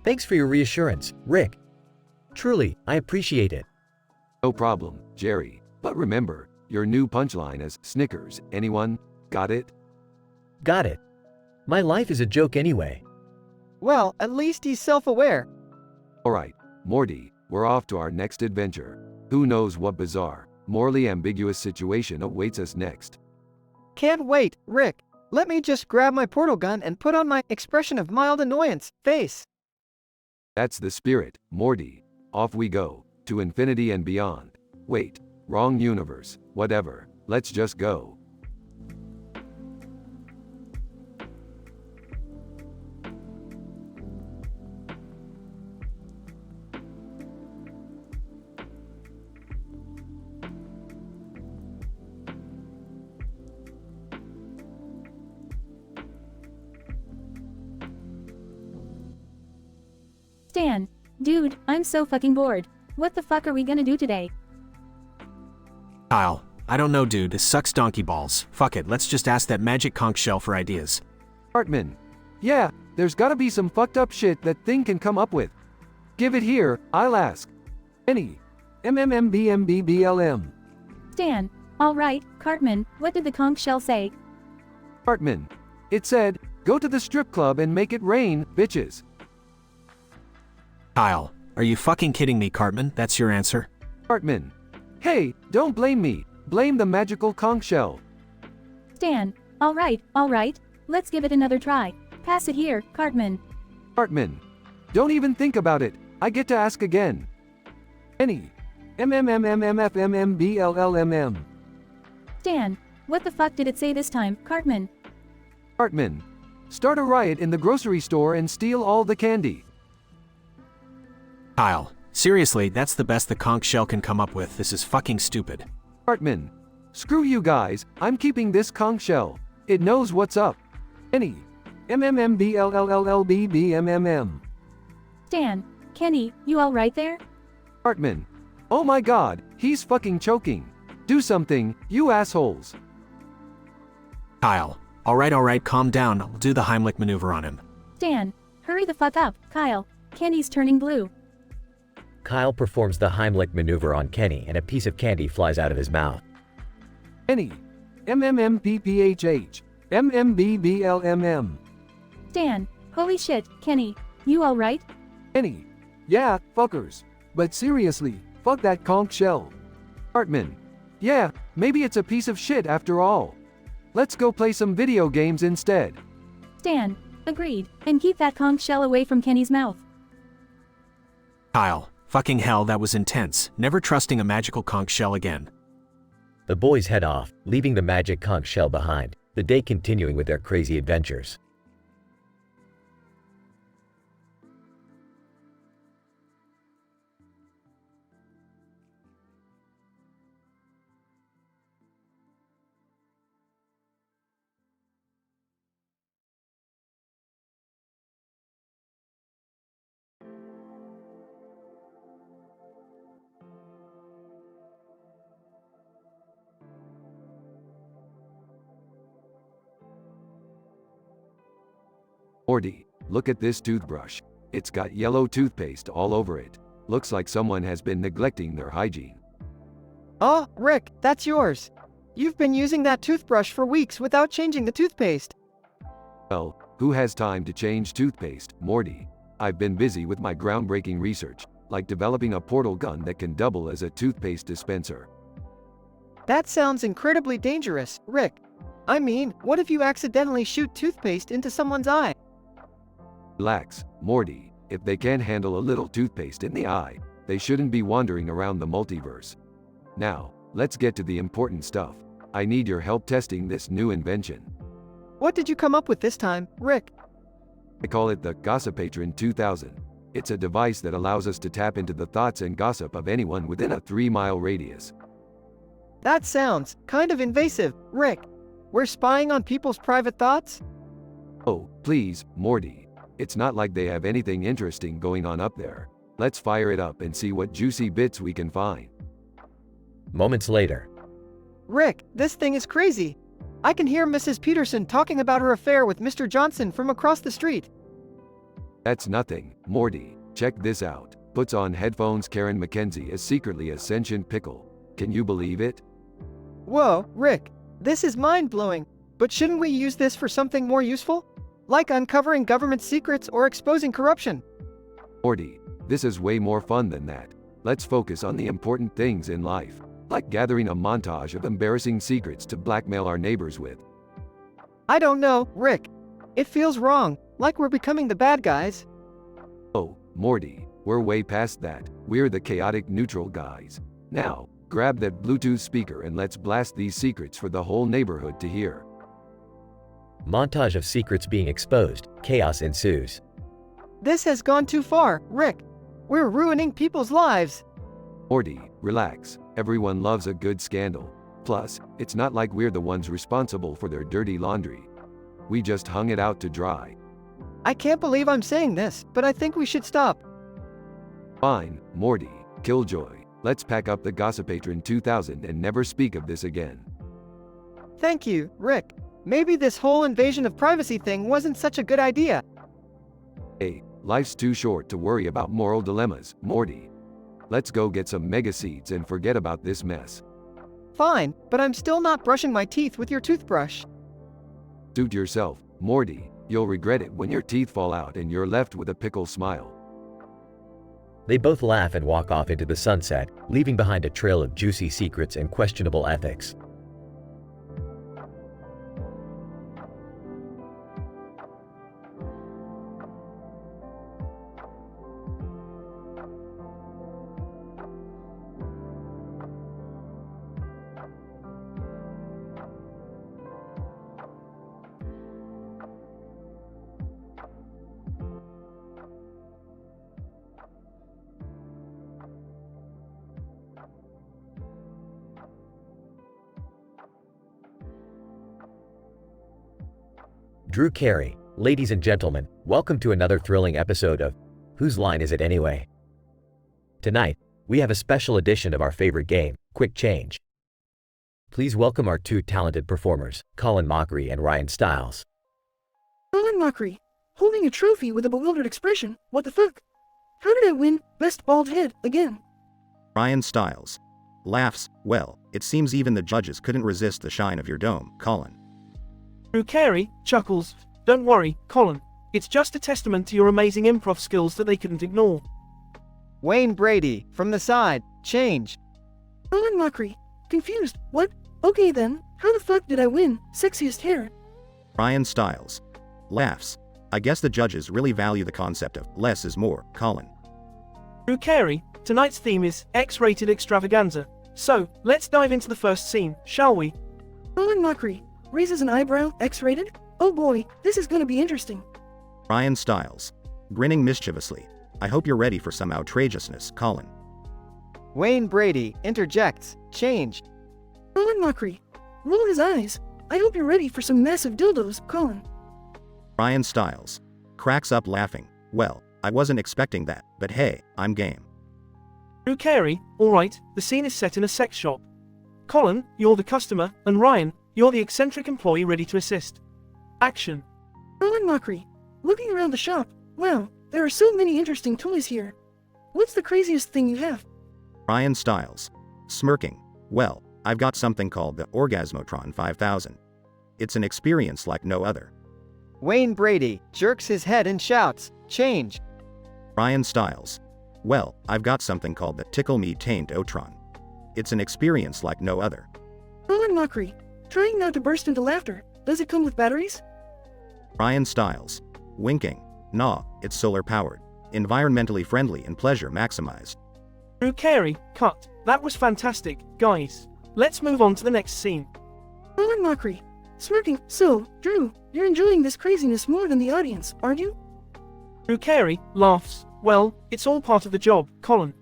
Thanks for your reassurance, Rick. Truly, I appreciate it. No problem, Jerry. But remember, your new punchline is Snickers. Anyone? Got it? Got it. My life is a joke anyway. Well, at least he's self-aware. Alright, Morty, we're off to our next adventure. Who knows what bizarre, morally ambiguous situation awaits us next. Can't wait, Rick. Let me just grab my portal gun and put on my expression of mild annoyance face. That's the spirit, Morty. Off we go, to infinity and beyond. Wait, wrong universe, whatever, let's just go. Stan, dude, I'm so fucking bored. What the fuck are we gonna do today? Kyle, I don't know, dude. This sucks donkey balls. Fuck it, let's just ask that magic conch shell for ideas. Hartman. Yeah, there's gotta be some fucked up shit that thing can come up with. Give it here, I'll ask. Any. MMMBMBBLM. Stan, alright, Cartman, what did the conch shell say? Hartman. It said, go to the strip club and make it rain, bitches. Kyle, are you fucking kidding me, Cartman? That's your answer? Hartman. Hey, don't blame me. Blame the magical conch shell. Stan, alright, let's give it another try. Pass it here, Cartman. Hartman. Don't even think about it. I get to ask again. Any. MMMMMFMMBLLMM. Stan, what the fuck did it say this time, Cartman? Hartman. Start a riot in the grocery store and steal all the candy. Kyle, seriously, that's the best the conch shell can come up with. This is fucking stupid. Hartman. Screw you guys, I'm keeping this conch shell. It knows what's up. Any. MMMBLLLLBBMMM. Stan, Kenny, you alright there? Hartman. Oh my god, he's fucking choking. Do something, you assholes. Kyle, alright, calm down. I'll do the Heimlich maneuver on him. Stan, hurry the fuck up, Kyle. Kenny's turning blue. Kyle performs the Heimlich maneuver on Kenny and a piece of candy flies out of his mouth. Any. MMMPPHH. MMBBLMM. Stan, holy shit, Kenny, you alright? Any. Yeah, fuckers. But seriously, fuck that conch shell. Hartman. Yeah, maybe it's a piece of shit after all. Let's go play some video games instead. Stan, agreed, and keep that conch shell away from Kenny's mouth. Kyle, fucking hell, that was intense. Never trusting a magical conch shell again. The boys head off, leaving the magic conch shell behind, the day continuing with their crazy adventures. Morty, look at this toothbrush. It's got yellow toothpaste all over it. Looks like someone has been neglecting their hygiene. Oh, Rick, that's yours. You've been using that toothbrush for weeks without changing the toothpaste. Well, who has time to change toothpaste, Morty? I've been busy with my groundbreaking research, like developing a portal gun that can double as a toothpaste dispenser. That sounds incredibly dangerous, Rick. I mean, what if you accidentally shoot toothpaste into someone's eye? Relax, Morty. If they can't handle a little toothpaste in the eye, they shouldn't be wandering around the multiverse. Now, let's get to the important stuff. I need your help testing this new invention. What did you come up with this time, Rick? I call it the Gossipatron 2000. It's a device that allows us to tap into the thoughts and gossip of anyone within a 3-mile radius. That sounds kind of invasive, Rick. We're spying on people's private thoughts? Oh, please, Morty. It's not like they have anything interesting going on up there. Let's fire it up and see what juicy bits we can find. Moments later. Rick, this thing is crazy. I can hear Mrs. Peterson talking about her affair with Mr. Johnson from across the street. That's nothing, Morty. Check this out. puts on headphones. Karen Mackenzie is secretly a sentient pickle. Can you believe it? Whoa, Rick, this is mind-blowing. But shouldn't we use this for something more useful? Like uncovering government secrets or exposing corruption? Morty, this is way more fun than that. Let's focus on the important things in life, like gathering a montage of embarrassing secrets to blackmail our neighbors with. I don't know, Rick. It feels wrong, like we're becoming the bad guys. Oh, Morty, we're way past that. We're the chaotic neutral guys. Now, grab that Bluetooth speaker and let's blast these secrets for the whole neighborhood to hear. Montage of secrets being exposed. Chaos ensues. This has gone too far, Rick. We're ruining people's lives. Morty, relax. Everyone loves a good scandal. Plus, it's not like we're the ones responsible for their dirty laundry. We just hung it out to dry. I can't believe I'm saying this, but I think we should stop. Fine, Morty, Killjoy. Let's pack up the Gossipatron 2000 and never speak of this again. Thank you, Rick. Maybe this whole invasion of privacy thing wasn't such a good idea. Hey, life's too short to worry about moral dilemmas, Morty. Let's go get some mega seeds and forget about this mess. Fine, but I'm still not brushing my teeth with your toothbrush. Suit yourself, Morty. You'll regret it when your teeth fall out and you're left with a pickle smile. They both laugh and walk off into the sunset, leaving behind a trail of juicy secrets and questionable ethics. Drew Carey, ladies and gentlemen, welcome to another thrilling episode of Whose Line Is It Anyway? Tonight, we have a special edition of our favorite game, Quick Change. Please welcome our two talented performers, Colin Mockery and Ryan Stiles. Colin Mockery, holding a trophy with a bewildered expression. What the fuck? How did I win Best Bald Head again? Ryan Stiles laughs. Well, it seems even the judges couldn't resist the shine of your dome, Colin. Drew Carey chuckles. Don't worry, Colin. It's just a testament to your amazing improv skills that they couldn't ignore. Wayne Brady, from the side, change. Colin Mockery, confused. What? Okay then, how the fuck did I win Sexiest Hair? Ryan Stiles laughs. I guess the judges really value the concept of less is more, Colin. Drew Carey, tonight's theme is X-rated extravaganza. So, let's dive into the first scene, shall we? Colin Mockery raises an eyebrow. X-rated? Oh boy, this is gonna be interesting. Ryan Stiles grinning mischievously. I hope you're ready for some outrageousness, Colin. Wayne Brady interjects, change. Colin Mockery roll his eyes. I hope you're ready for some massive dildos, Colin. Ryan Stiles cracks up laughing. Well, I wasn't expecting that, but hey, I'm game. Drew Carey, alright, the scene is set in a sex shop. Colin, you're the customer, and Ryan, you're the eccentric employee ready to assist. Action. Colin Mockery looking around the shop. Wow, there are so many interesting toys here. What's the craziest thing you have? Ryan Stiles smirking. Well, I've got something called the Orgasmotron 5000. It's an experience like no other. Wayne Brady jerks his head and shouts, change. Ryan Stiles. Well, I've got something called the Tickle Me Taint Otron. It's an experience like no other. Colin Mockery trying not to burst into laughter. Does it come with batteries? Ryan Stiles winking. Nah, it's solar powered, environmentally friendly and pleasure maximized. Drew Carey, cut. That was fantastic, guys. Let's move on to the next scene. Colin Mockery smirking. So, Drew, you're enjoying this craziness more than the audience, aren't you? Drew Carey laughs. Well, it's all part of the job, Colin.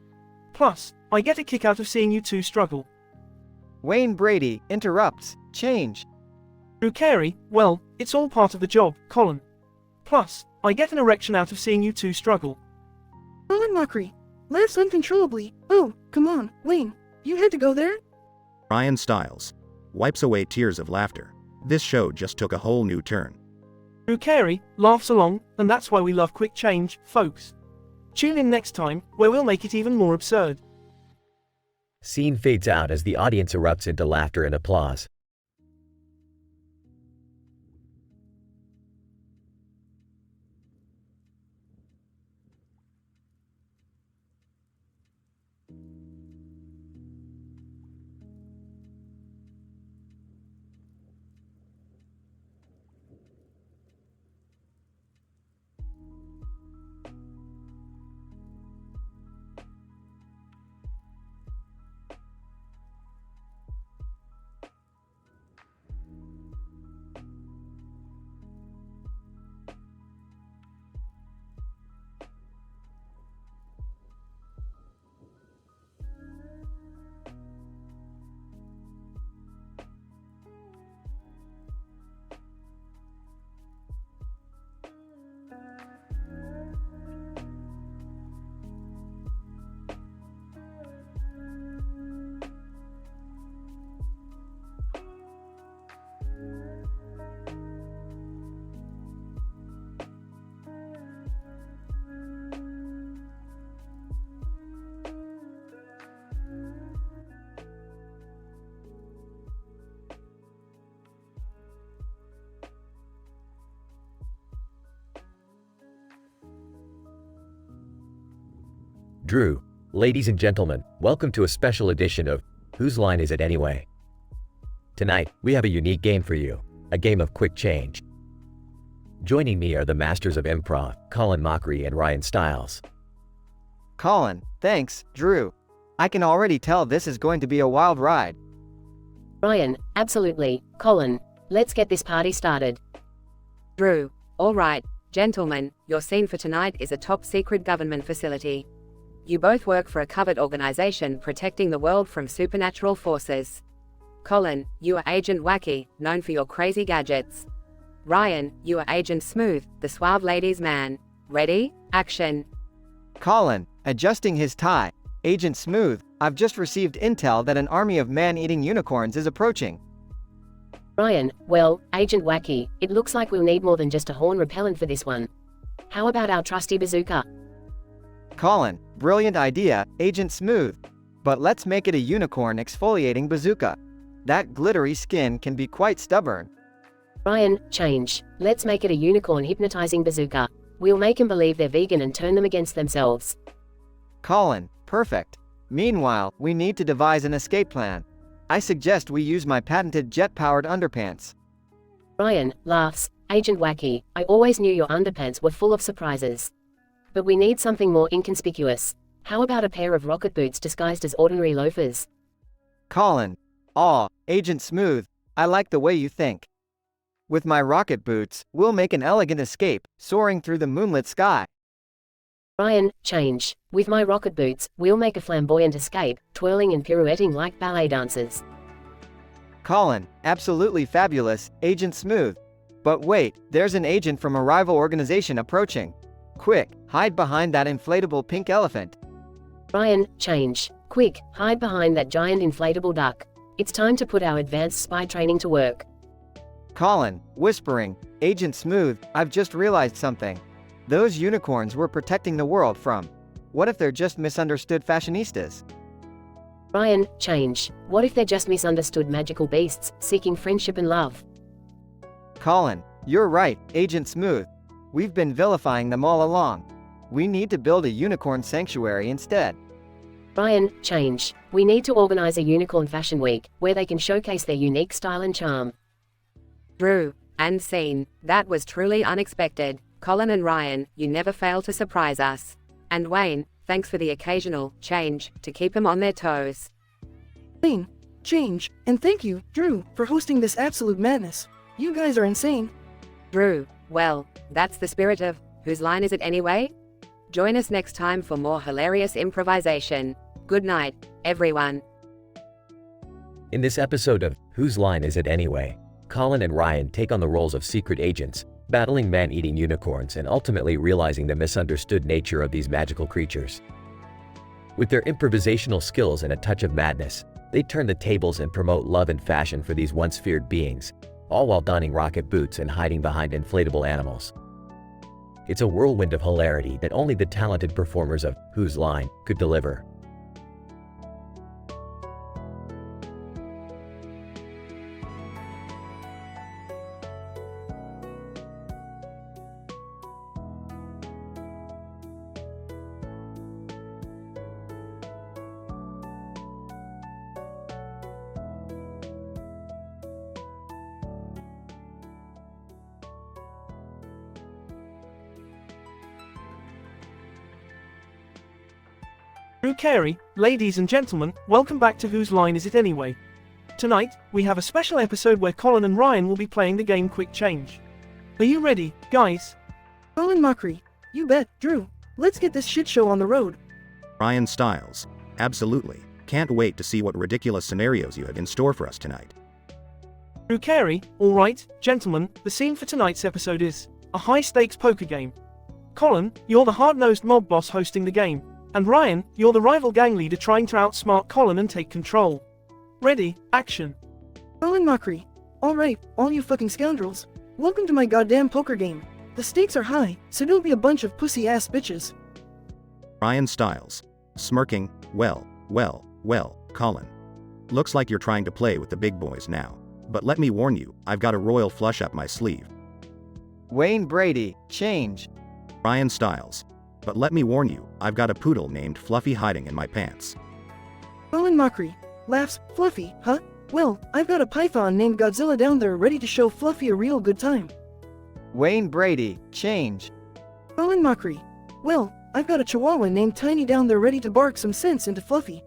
Plus, I get a kick out of seeing you two struggle. Wayne Brady interrupts, change. Drew Carey, well, it's all part of the job, Colin. Plus, I get an erection out of seeing you two struggle. Colin Mockery laughs uncontrollably. Oh, come on, Wayne, you had to go there? Ryan Stiles wipes away tears of laughter. This show just took a whole new turn. Drew Carey laughs along, and that's why we love Quick Change, folks. Tune in next time, where we'll make it even more absurd. Scene fades out as the audience erupts into laughter and applause. Drew, ladies and gentlemen, welcome to a special edition of Whose Line Is It Anyway? Tonight, we have a unique game for you, a game of quick change. Joining me are the masters of improv, Colin Mockery and Ryan Stiles. Colin, thanks, Drew. I can already tell this is going to be a wild ride. Ryan, absolutely. Colin, let's get this party started. Drew, all right, gentlemen, your scene for tonight is a top-secret government facility. You both work for a covert organization protecting the world from supernatural forces. Colin, you are Agent Wacky, known for your crazy gadgets. Ryan, you are Agent Smooth, the suave ladies' man. Ready? Action. Colin, adjusting his tie. Agent Smooth, I've just received intel that an army of man-eating unicorns is approaching. Ryan, well, Agent Wacky, it looks like we'll need more than just a horn repellent for this one. How about our trusty bazooka? Colin, brilliant idea, Agent Smooth. But let's make it a unicorn exfoliating bazooka. That glittery skin can be quite stubborn. Ryan, change. Let's make it a unicorn hypnotizing bazooka. We'll make them believe they're vegan and turn them against themselves. Colin, perfect. Meanwhile, we need to devise an escape plan. I suggest we use my patented jet-powered underpants. Ryan, laughs. Agent Wacky, I always knew your underpants were full of surprises. But we need something more inconspicuous. How about a pair of rocket boots disguised as ordinary loafers? Colin, Agent Smooth, I like the way you think. With my rocket boots, we'll make an elegant escape, soaring through the moonlit sky. Ryan, change. With my rocket boots, we'll make a flamboyant escape, twirling and pirouetting like ballet dancers. Colin, absolutely fabulous, Agent Smooth. But wait, there's an agent from a rival organization approaching. Quick, hide behind that inflatable pink elephant. Ryan, change. Quick, hide behind that giant inflatable duck. It's time to put our advanced spy training to work. Colin, whispering, Agent Smooth, I've just realized something. Those unicorns we're protecting the world from. What if they're just misunderstood fashionistas? Ryan, change. What if they're just misunderstood magical beasts, seeking friendship and love? Colin, you're right, Agent Smooth. We've been vilifying them all along. We need to build a unicorn sanctuary instead. Ryan, change. We need to organize a unicorn fashion week, where they can showcase their unique style and charm. Drew, and scene. That was truly unexpected. Colin and Ryan, you never fail to surprise us. And Wayne, thanks for the occasional change to keep them on their toes. Wayne, change, and thank you, Drew, for hosting this absolute madness. You guys are insane. Drew, well, that's the spirit of Whose Line Is It Anyway? Join us next time for more hilarious improvisation. Good night, everyone. In this episode of Whose Line Is It Anyway? Colin and Ryan take on the roles of secret agents, battling man-eating unicorns and ultimately realizing the misunderstood nature of these magical creatures. With their improvisational skills and a touch of madness, they turn the tables and promote love and fashion for these once feared beings, all while donning rocket boots and hiding behind inflatable animals. It's a whirlwind of hilarity that only the talented performers of Whose Line could deliver. Drew Carey, ladies and gentlemen, welcome back to Whose Line Is It Anyway? Tonight, we have a special episode where Colin and Ryan will be playing the game Quick Change. Are you ready, guys? Colin Mockery. You bet, Drew. Let's get this shit show on the road. Ryan Stiles. Absolutely. Can't wait to see what ridiculous scenarios you have in store for us tonight. Drew Carey, alright, gentlemen, the scene for tonight's episode is a high-stakes poker game. Colin, you're the hard-nosed mob boss hosting the game. And Ryan, you're the rival gang leader trying to outsmart Colin and take control. Ready, action. Colin Mockery. Alright, all you fucking scoundrels. Welcome to my goddamn poker game. The stakes are high, so don't be a bunch of pussy-ass bitches. Ryan Stiles. Smirking. Well, Colin. Looks like you're trying to play with the big boys now. But let me warn you, I've got a royal flush up my sleeve. Wayne Brady, change. Ryan Stiles. But let me warn you, I've got a poodle named Fluffy hiding in my pants. Colin Mockery. Laughs. Fluffy, huh? Well, I've got a python named Godzilla down there ready to show Fluffy a real good time. Wayne Brady, change. Colin Mockery. Well, I've got a chihuahua named Tiny down there ready to bark some sense into Fluffy.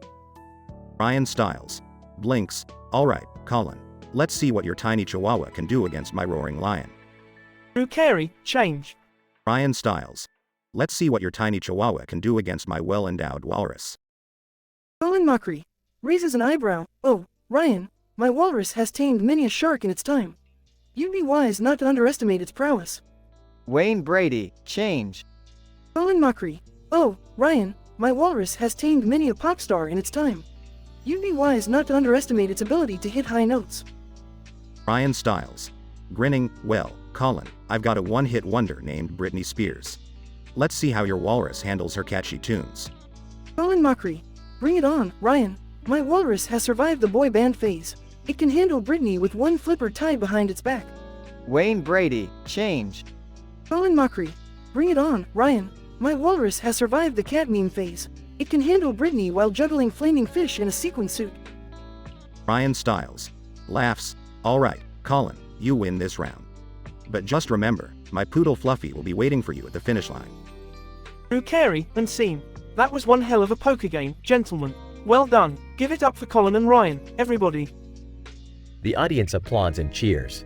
Ryan Stiles. Blinks. Alright, Colin. Let's see what your tiny chihuahua can do against my roaring lion. Drew Carey, change. Ryan Stiles. Let's see what your tiny chihuahua can do against my well-endowed walrus. Colin Mockery. Raises an eyebrow. Oh, Ryan, my walrus has tamed many a shark in its time. You'd be wise not to underestimate its prowess. Wayne Brady, change. Colin Mockery. Oh, Ryan, my walrus has tamed many a pop star in its time. You'd be wise not to underestimate its ability to hit high notes. Ryan Stiles. Grinning. Well, Colin, I've got a one-hit wonder named Britney Spears. Let's see how your walrus handles her catchy tunes. Colin Mockery. Bring it on, Ryan. My walrus has survived the boy band phase. It can handle Britney with one flipper tied behind its back. Wayne Brady, change. Colin Mockery. Bring it on, Ryan. My walrus has survived the cat meme phase. It can handle Britney while juggling flaming fish in a sequin suit. Ryan Stiles. Laughs. Alright, Colin, you win this round. But just remember, my poodle Fluffy will be waiting for you at the finish line. Drew Carey, and scene. That was one hell of a poker game, gentlemen. Well done. Give it up for Colin and Ryan, everybody. The audience applauds and cheers.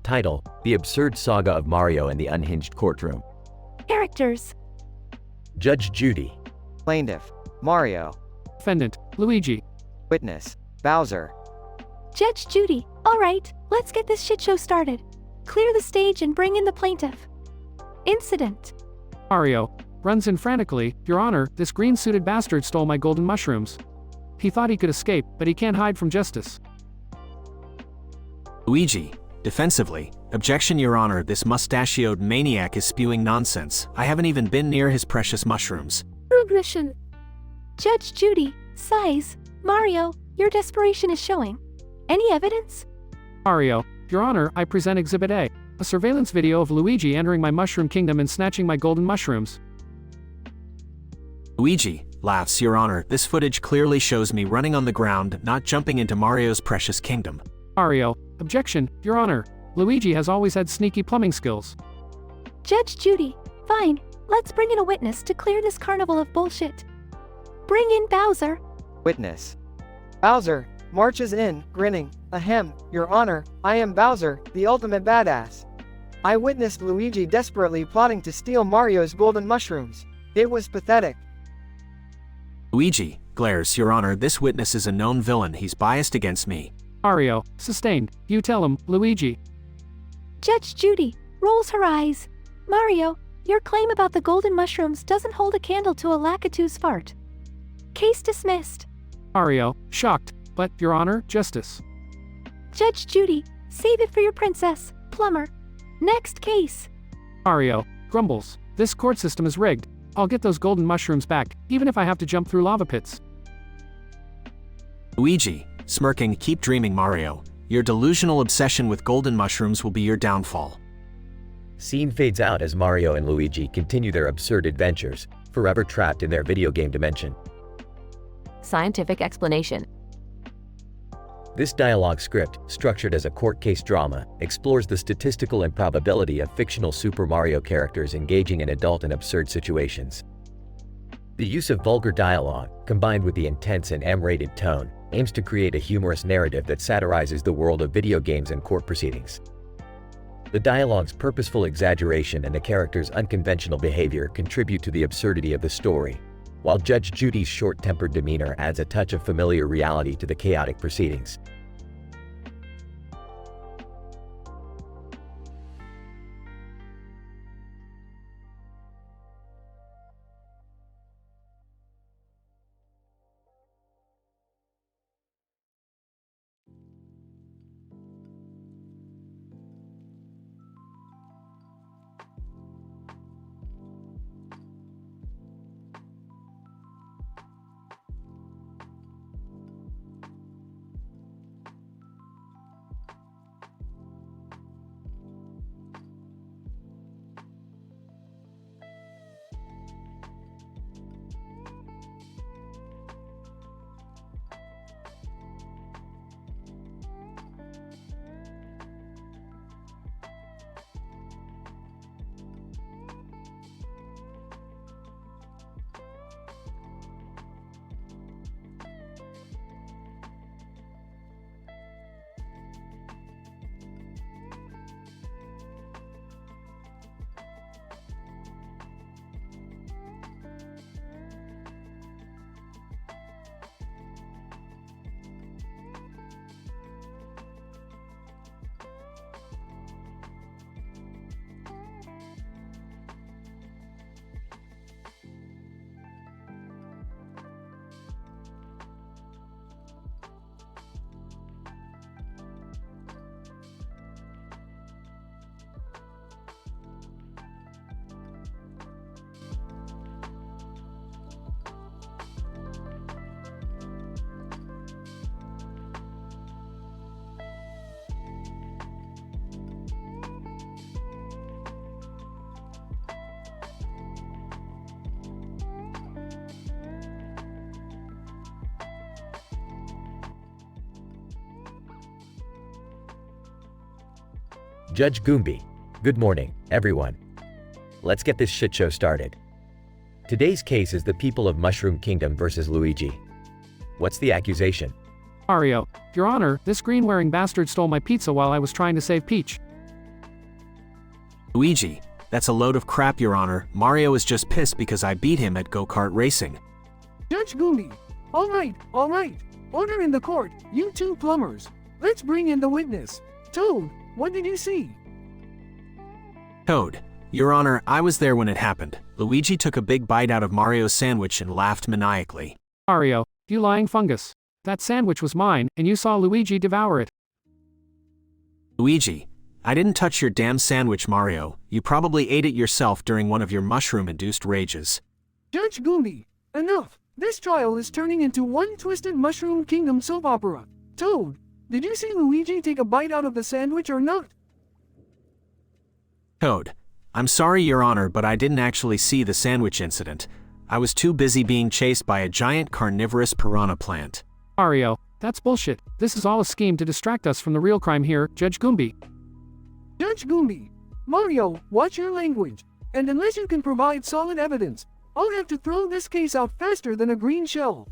Title: The Absurd Saga of Mario and the Unhinged Courtroom. Characters. Judge Judy. Plaintiff: Mario. Defendant: Luigi. Witness: Bowser. Judge Judy. All right, let's get this shit show started. Clear the stage and bring in the plaintiff. Incident. Mario runs in frantically. Your Honor, this green-suited bastard stole my golden mushrooms. He thought he could escape, but he can't hide from justice. Luigi, defensively. Objection, Your Honor, this mustachioed maniac is spewing nonsense. I haven't even been near his precious mushrooms. Progression. Judge Judy. Size. Mario, your desperation is showing. Any evidence? Mario, Your Honor, I present Exhibit A, a surveillance video of Luigi entering my mushroom kingdom and snatching my golden mushrooms. Luigi laughs, Your Honor, this footage clearly shows me running on the ground, not jumping into Mario's precious kingdom. Mario, objection, Your Honor. Luigi has always had sneaky plumbing skills. Judge Judy. Fine, let's bring in a witness to clear this carnival of bullshit. Bring in Bowser. Witness: Bowser marches in, grinning. Ahem, Your Honor, I am Bowser, the ultimate badass. I witnessed Luigi desperately plotting to steal Mario's golden mushrooms. It was pathetic. Luigi glares, Your Honor, this witness is a known villain, he's biased against me. Mario, sustained. You tell him, Luigi. Judge Judy rolls her eyes. Mario, your claim about the golden mushrooms doesn't hold a candle to a Lakitu's fart. Case dismissed. Mario, shocked, but, Your Honor, justice. Judge Judy, save it for your princess, plumber. Next case. Mario grumbles, this court system is rigged. I'll get those golden mushrooms back, even if I have to jump through lava pits. Luigi, smirking, keep dreaming, Mario. Your delusional obsession with golden mushrooms will be your downfall. Scene fades out as Mario and Luigi continue their absurd adventures, forever trapped in their video game dimension. Scientific explanation. This dialogue script, structured as a court case drama, explores the statistical improbability of fictional Super Mario characters engaging in adult and absurd situations. The use of vulgar dialogue, combined with the intense and M-rated tone, aims to create a humorous narrative that satirizes the world of video games and court proceedings. The dialogue's purposeful exaggeration and the characters' unconventional behavior contribute to the absurdity of the story, while Judge Judy's short-tempered demeanor adds a touch of familiar reality to the chaotic proceedings. Judge Goombi. Good morning, everyone. Let's get this shit show started. Today's case is the people of Mushroom Kingdom versus Luigi. What's the accusation? Mario, Your Honor, this green-wearing bastard stole my pizza while I was trying to save Peach. Luigi, that's a load of crap, Your Honor. Mario is just pissed because I beat him at go-kart racing. Judge Goombie. All right. Order in the court, you two plumbers. Let's bring in the witness. Toad, what did you see? Toad, Your Honor, I was there when it happened. Luigi took a big bite out of Mario's sandwich and laughed maniacally. Mario, you lying fungus. That sandwich was mine, and you saw Luigi devour it. Luigi, I didn't touch your damn sandwich, Mario. You probably ate it yourself during one of your mushroom-induced rages. Judge Goombie, enough. This trial is turning into one twisted Mushroom Kingdom soap opera. Toad, did you see Luigi take a bite out of the sandwich or not? Toad, I'm sorry, Your Honor, but I didn't actually see the sandwich incident. I was too busy being chased by a giant carnivorous piranha plant. Mario, that's bullshit. This is all a scheme to distract us from the real crime here, Judge Goombie. Judge Goombie, Mario, watch your language. And unless you can provide solid evidence, I'll have to throw this case out faster than a green shell.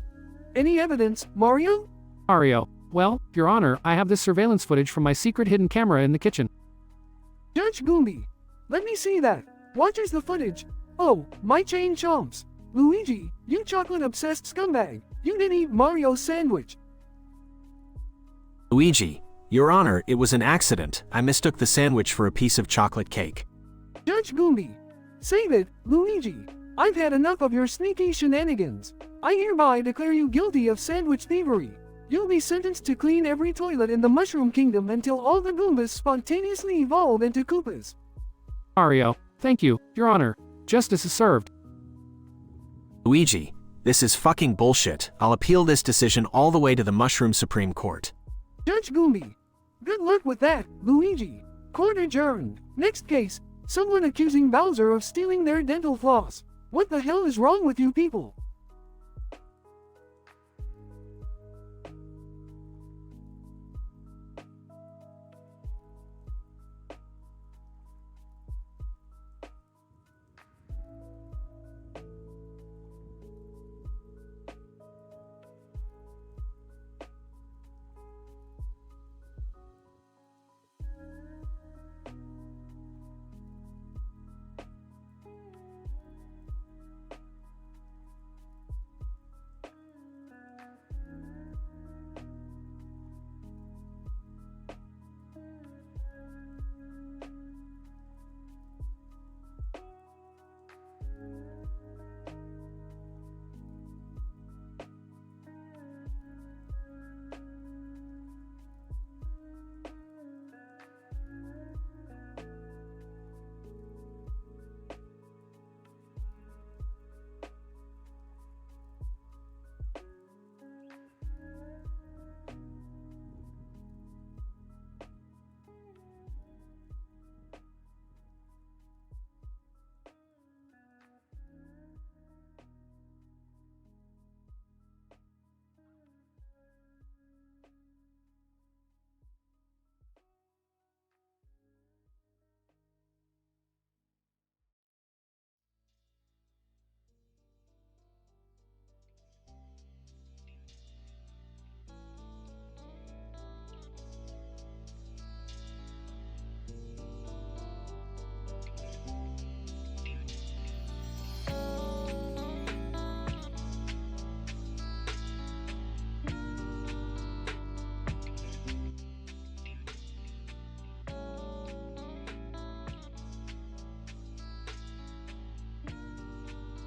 Any evidence, Mario? Mario, well, Your Honor, I have this surveillance footage from my secret hidden camera in the kitchen. Judge Goombie, let me see that. Watches the footage. Oh, my chain chomps. Luigi, you chocolate-obsessed scumbag. You didn't eat Mario's sandwich. Luigi, Your Honor, it was an accident. I mistook the sandwich for a piece of chocolate cake. Judge Goombie, save it, Luigi. I've had enough of your sneaky shenanigans. I hereby declare you guilty of sandwich thievery. You'll be sentenced to clean every toilet in the Mushroom Kingdom until all the Goombas spontaneously evolve into Koopas. Mario, thank you, Your Honor. Justice is served. Luigi, this is fucking bullshit. I'll appeal this decision all the way to the Mushroom Supreme Court. Judge Goombie, good luck with that, Luigi. Court adjourned. Next case, someone accusing Bowser of stealing their dental floss. What the hell is wrong with you people?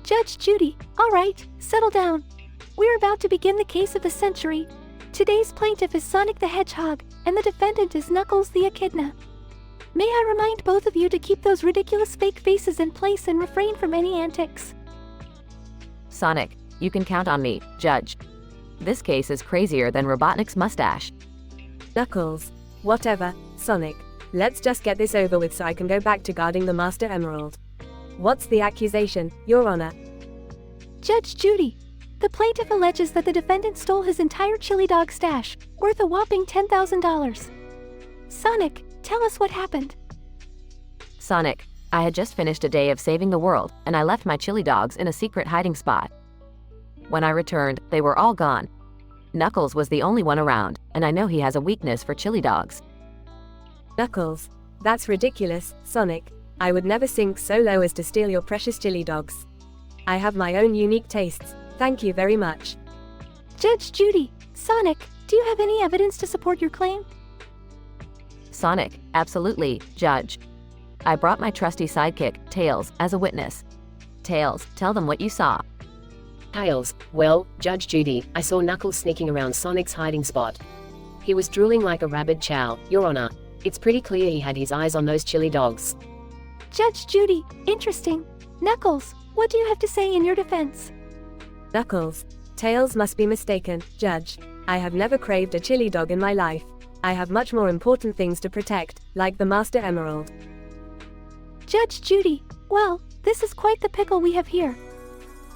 Judge Judy, all right, settle down. We're about to begin the case of the century. Today's plaintiff is Sonic the Hedgehog, and the defendant is Knuckles the Echidna. May I remind both of you to keep those ridiculous fake faces in place and refrain from any antics. Sonic, you can count on me, Judge. This case is crazier than Robotnik's mustache. Knuckles. Whatever, Sonic. Let's just get this over with so I can go back to guarding the Master Emerald. What's the accusation, Your Honor? Judge Judy, the plaintiff alleges that the defendant stole his entire chili dog stash, worth a whopping $10,000. Sonic, tell us what happened. Sonic, I had just finished a day of saving the world, and I left my chili dogs in a secret hiding spot. When I returned, they were all gone. Knuckles was the only one around, and I know he has a weakness for chili dogs. Knuckles. That's ridiculous, Sonic. I would never sink so low as to steal your precious chili dogs. I have my own unique tastes, thank you very much. Judge Judy, Sonic, do you have any evidence to support your claim? Sonic, absolutely, Judge. I brought my trusty sidekick, Tails, as a witness. Tails, tell them what you saw. Tails, well, Judge Judy, I saw Knuckles sneaking around Sonic's hiding spot. He was drooling like a rabid chow, Your Honor. It's pretty clear he had his eyes on those chili dogs. Judge Judy, interesting. Knuckles, what do you have to say in your defense? Knuckles, Tails must be mistaken, Judge. I have never craved a chili dog in my life. I have much more important things to protect, like the Master Emerald. Judge Judy, well, this is quite the pickle we have here.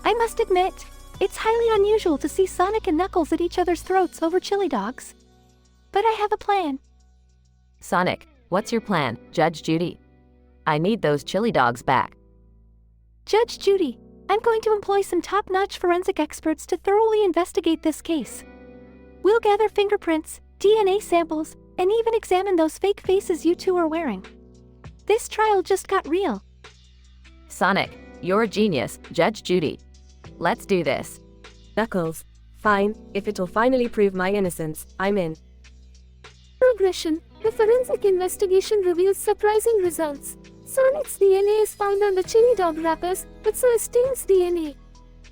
I must admit, it's highly unusual to see Sonic and Knuckles at each other's throats over chili dogs. But I have a plan. Sonic, what's your plan, Judge Judy? I need those chili dogs back. Judge Judy, I'm going to employ some top-notch forensic experts to thoroughly investigate this case. We'll gather fingerprints, DNA samples, and even examine those fake faces you two are wearing. This trial just got real. Sonic, you're a genius, Judge Judy. Let's do this. Knuckles, fine, if it'll finally prove my innocence, I'm in. Progression. The forensic investigation reveals surprising results. Sonic's DNA is found on the chili dog wrappers, but so is Tails' DNA.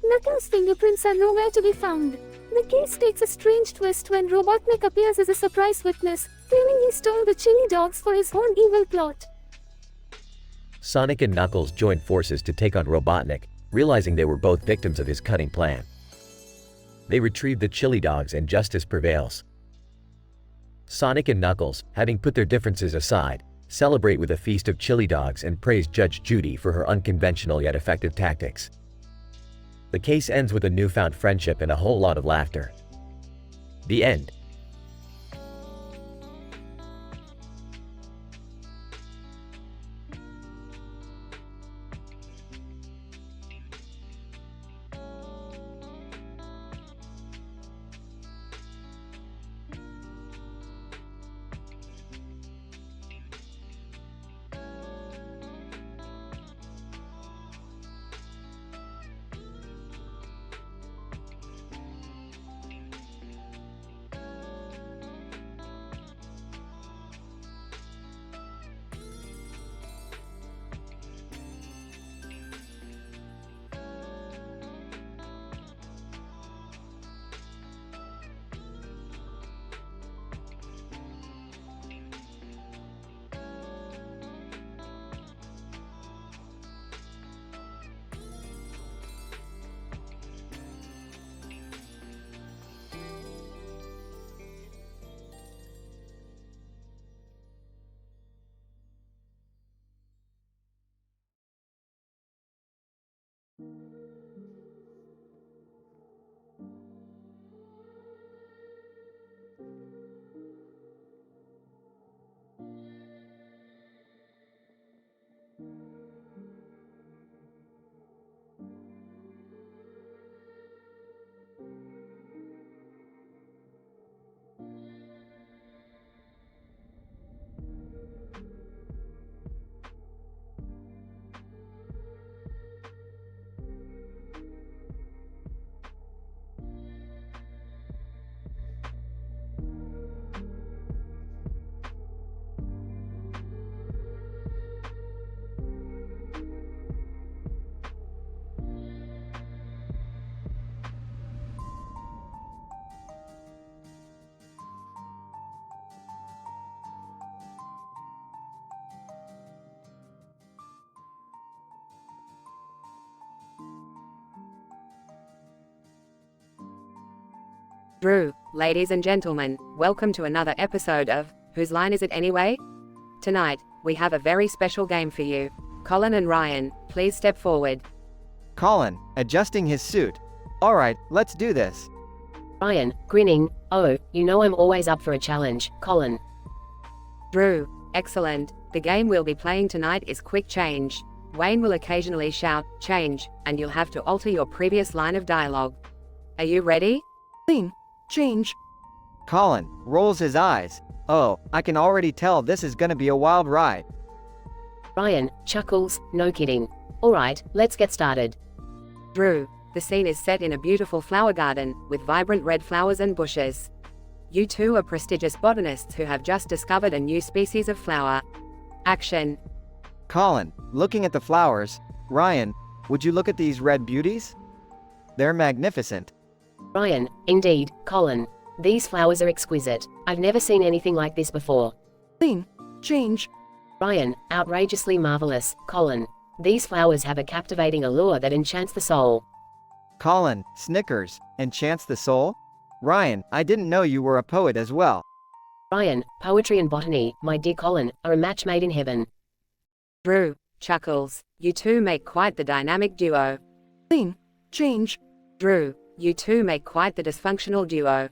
Knuckles' fingerprints are nowhere to be found. The case takes a strange twist when Robotnik appears as a surprise witness, claiming he stole the chili dogs for his own evil plot. Sonic and Knuckles joined forces to take on Robotnik, realizing they were both victims of his cunning plan. They retrieve the chili dogs and justice prevails. Sonic and Knuckles, having put their differences aside, celebrate with a feast of chili dogs and praise Judge Judy for her unconventional yet effective tactics. The case ends with a newfound friendship and a whole lot of laughter. The end. Drew, ladies and gentlemen, welcome to another episode of Whose Line Is It Anyway? Tonight, we have a very special game for you. Colin and Ryan, please step forward. Colin, adjusting his suit. Alright, let's do this. Ryan, grinning, oh, you know I'm always up for a challenge, Colin. Drew, excellent. The game we'll be playing tonight is Quick Change. Wayne will occasionally shout, change, and you'll have to alter your previous line of dialogue. Are you ready? Clean. Change. Colin rolls his eyes. Oh, I can already tell this is gonna be a wild ride. Ryan chuckles, no kidding. Alright, let's get started. Drew, the scene is set in a beautiful flower garden, with vibrant red flowers and bushes. You two are prestigious botanists who have just discovered a new species of flower. Action. Colin, looking at the flowers. Ryan, would you look at these red beauties? They're magnificent. Ryan, indeed, Colin. These flowers are exquisite. I've never seen anything like this before. Clean. Change. Ryan, outrageously marvelous, Colin. These flowers have a captivating allure that enchants the soul. Colin, Snickers, enchants the soul? Ryan, I didn't know you were a poet as well. Ryan, poetry and botany, my dear Colin, are a match made in heaven. Drew, chuckles, you two make quite the dynamic duo. Clean. Change. Drew, you two make quite the dysfunctional duo.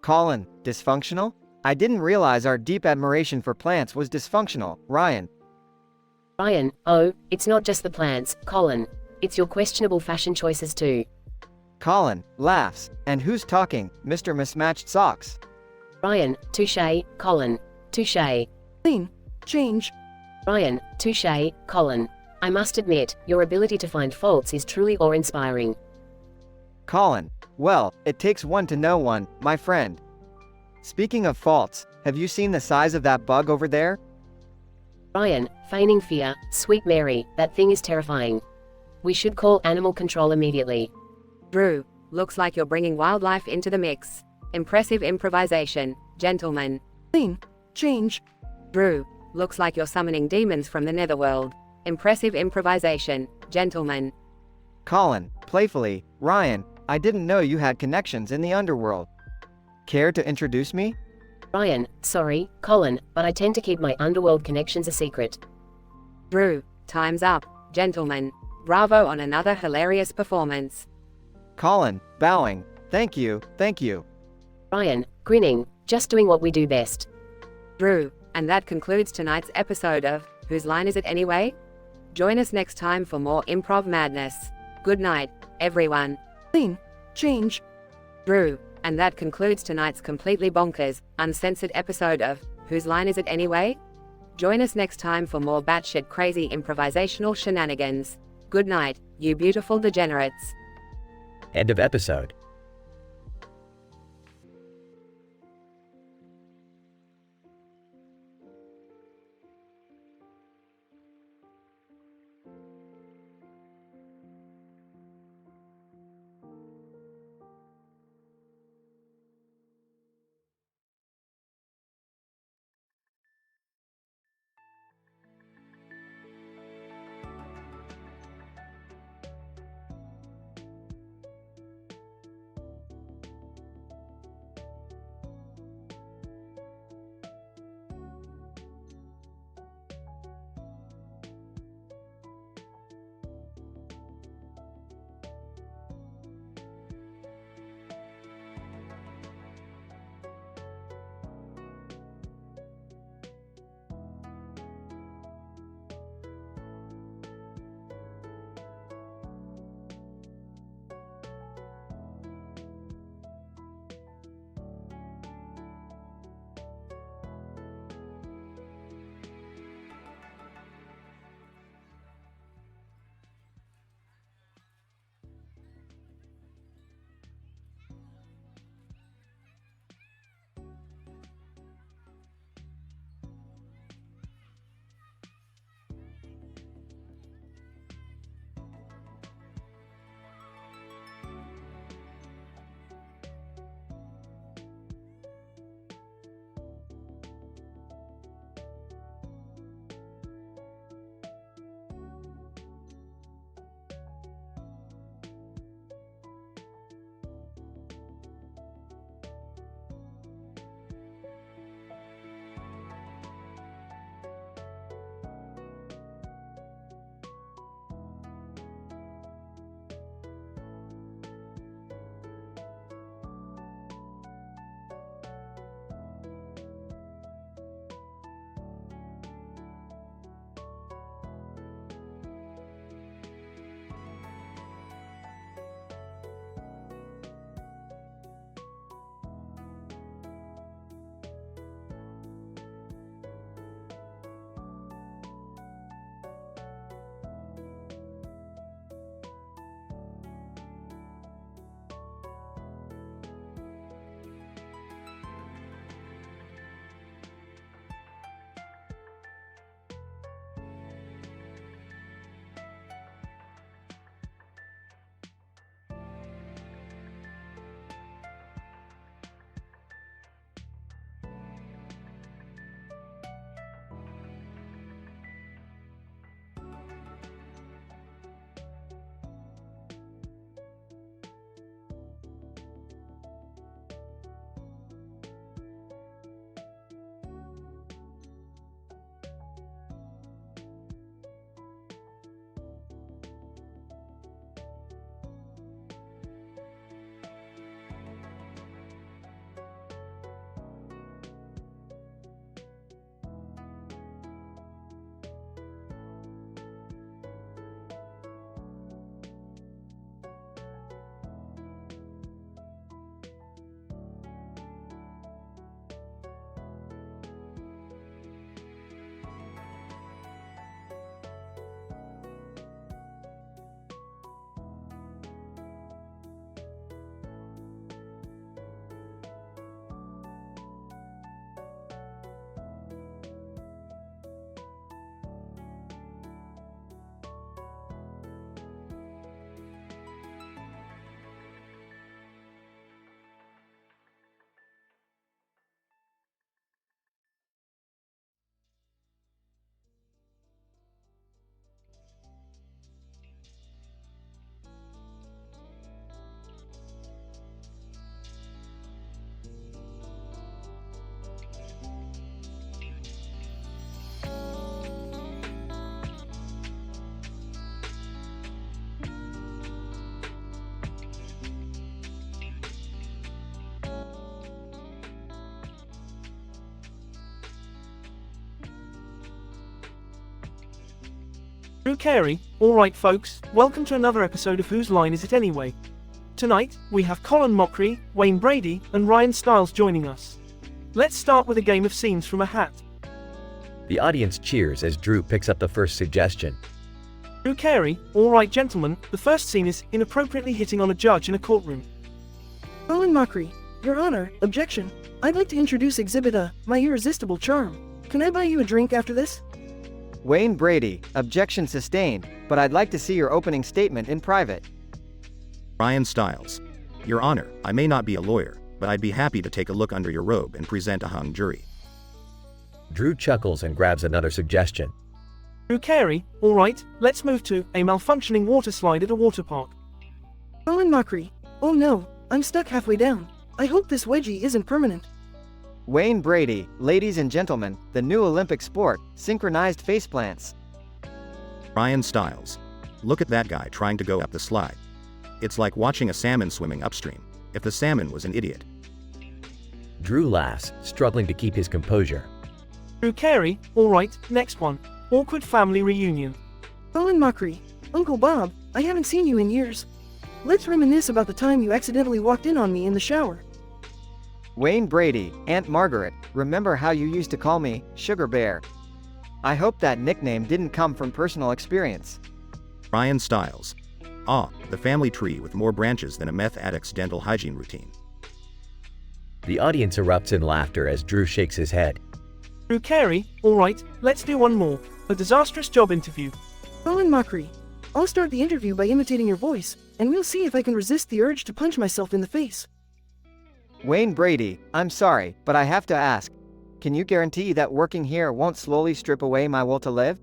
Colin, dysfunctional? I didn't realize our deep admiration for plants was dysfunctional. Ryan. Ryan, oh, it's not just the plants, Colin. It's your questionable fashion choices too. Colin, laughs. And who's talking, Mr. Mismatched Socks? Ryan, touche, Colin. Touche. Clean. Change. Ryan, touche, Colin. I must admit, your ability to find faults is truly awe-inspiring. Colin, well, it takes one to know one, my friend. Speaking of faults, have you seen the size of that bug over there? Ryan, feigning fear, sweet Mary, that thing is terrifying. We should call animal control immediately. Drew, looks like you're bringing wildlife into the mix. Impressive improvisation, gentlemen. Clean. Change. Drew, looks like you're summoning demons from the netherworld. Impressive improvisation, gentlemen. Colin, playfully, Ryan, I didn't know you had connections in the underworld. Care to introduce me? Ryan, sorry, Colin, but I tend to keep my underworld connections a secret. Drew, time's up, gentlemen. Bravo on another hilarious performance. Colin, bowing, thank you, thank you. Ryan, grinning, just doing what we do best. Drew, and that concludes tonight's episode of Whose Line Is It Anyway? Join us next time for more improv madness. Good night, everyone. Clean. Change. Drew, and that concludes tonight's completely bonkers, uncensored episode of Whose Line Is It Anyway? Join us next time for more batshit crazy improvisational shenanigans. Good night, you beautiful degenerates. End of episode. Drew Carey. Alright folks, welcome to another episode of Whose Line Is It Anyway? Tonight, we have Colin Mockery, Wayne Brady, and Ryan Stiles joining us. Let's start with a game of scenes from a hat. The audience cheers as Drew picks up the first suggestion. Drew Carey. Alright gentlemen, the first scene is inappropriately hitting on a judge in a courtroom. Colin Mockery. Your Honor, objection. I'd like to introduce Exhibit A, my irresistible charm. Can I buy you a drink after this? Wayne Brady, objection sustained, but I'd like to see your opening statement in private. Ryan Stiles. Your Honor, I may not be a lawyer, but I'd be happy to take a look under your robe and present a hung jury. Drew chuckles and grabs another suggestion. Drew Carey. Alright, let's move to a malfunctioning water slide at a water park. Colin Mockery. Oh no, I'm stuck halfway down. I hope this wedgie isn't permanent. Wayne Brady. Ladies and gentlemen, the new Olympic sport, synchronized faceplants. Ryan Stiles. Look at that guy trying to go up the slide. It's like watching a salmon swimming upstream, if the salmon was an idiot. Drew laughs, struggling to keep his composure. Drew Carey. Alright, next one. Awkward family reunion. Colin Mockery. Uncle Bob, I haven't seen you in years. Let's reminisce about the time you accidentally walked in on me in the shower. Wayne Brady. Aunt Margaret, remember how you used to call me Sugar Bear? I hope that nickname didn't come from personal experience. Ryan Stiles. Ah, the family tree with more branches than a meth addict's dental hygiene routine. The audience erupts in laughter as Drew shakes his head. Drew Carey. Alright, let's do one more. A disastrous job interview. Colin Mockery. I'll start the interview by imitating your voice, and we'll see if I can resist the urge to punch myself in the face. Wayne Brady. I'm sorry, but I have to ask. Can you guarantee that working here won't slowly strip away my will to live?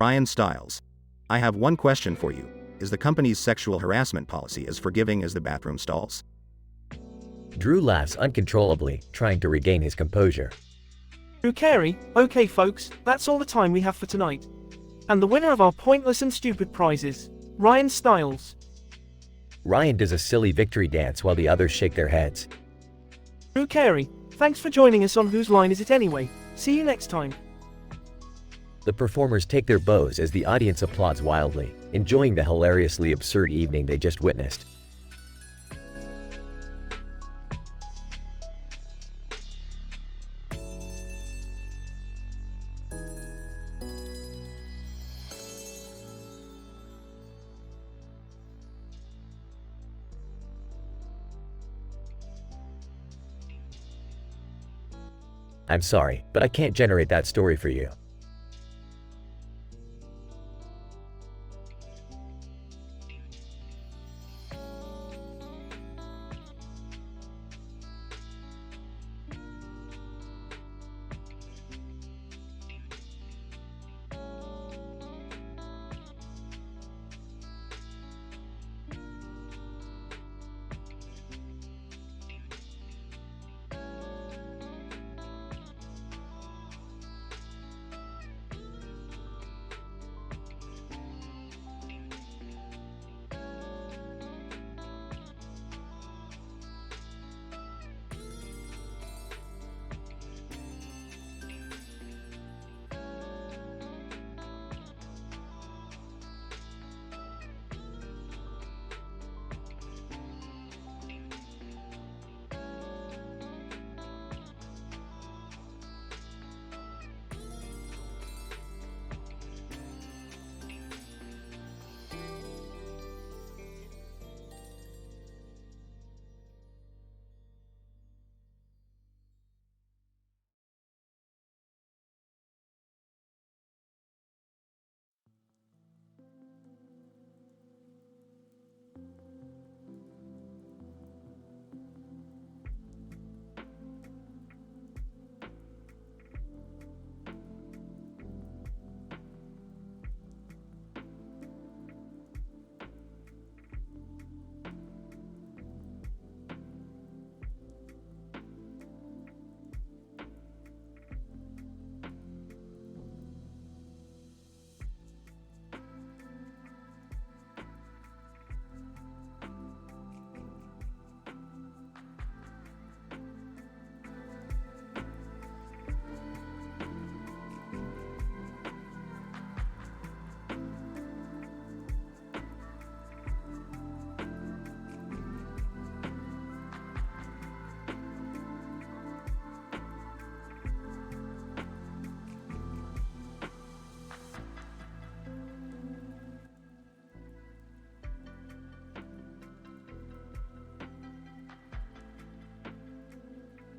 Ryan Stiles. I have one question for you. Is the company's sexual harassment policy as forgiving as the bathroom stalls? Drew laughs uncontrollably, trying to regain his composure. Drew Carey. Okay folks, that's all the time we have for tonight. And the winner of our pointless and stupid prizes, Ryan Stiles. Ryan does a silly victory dance while the others shake their heads. Drew Carey. Thanks for joining us on Whose Line Is It Anyway? See you next time. The performers take their bows as the audience applauds wildly, enjoying the hilariously absurd evening they just witnessed. I'm sorry, but I can't generate that story for you.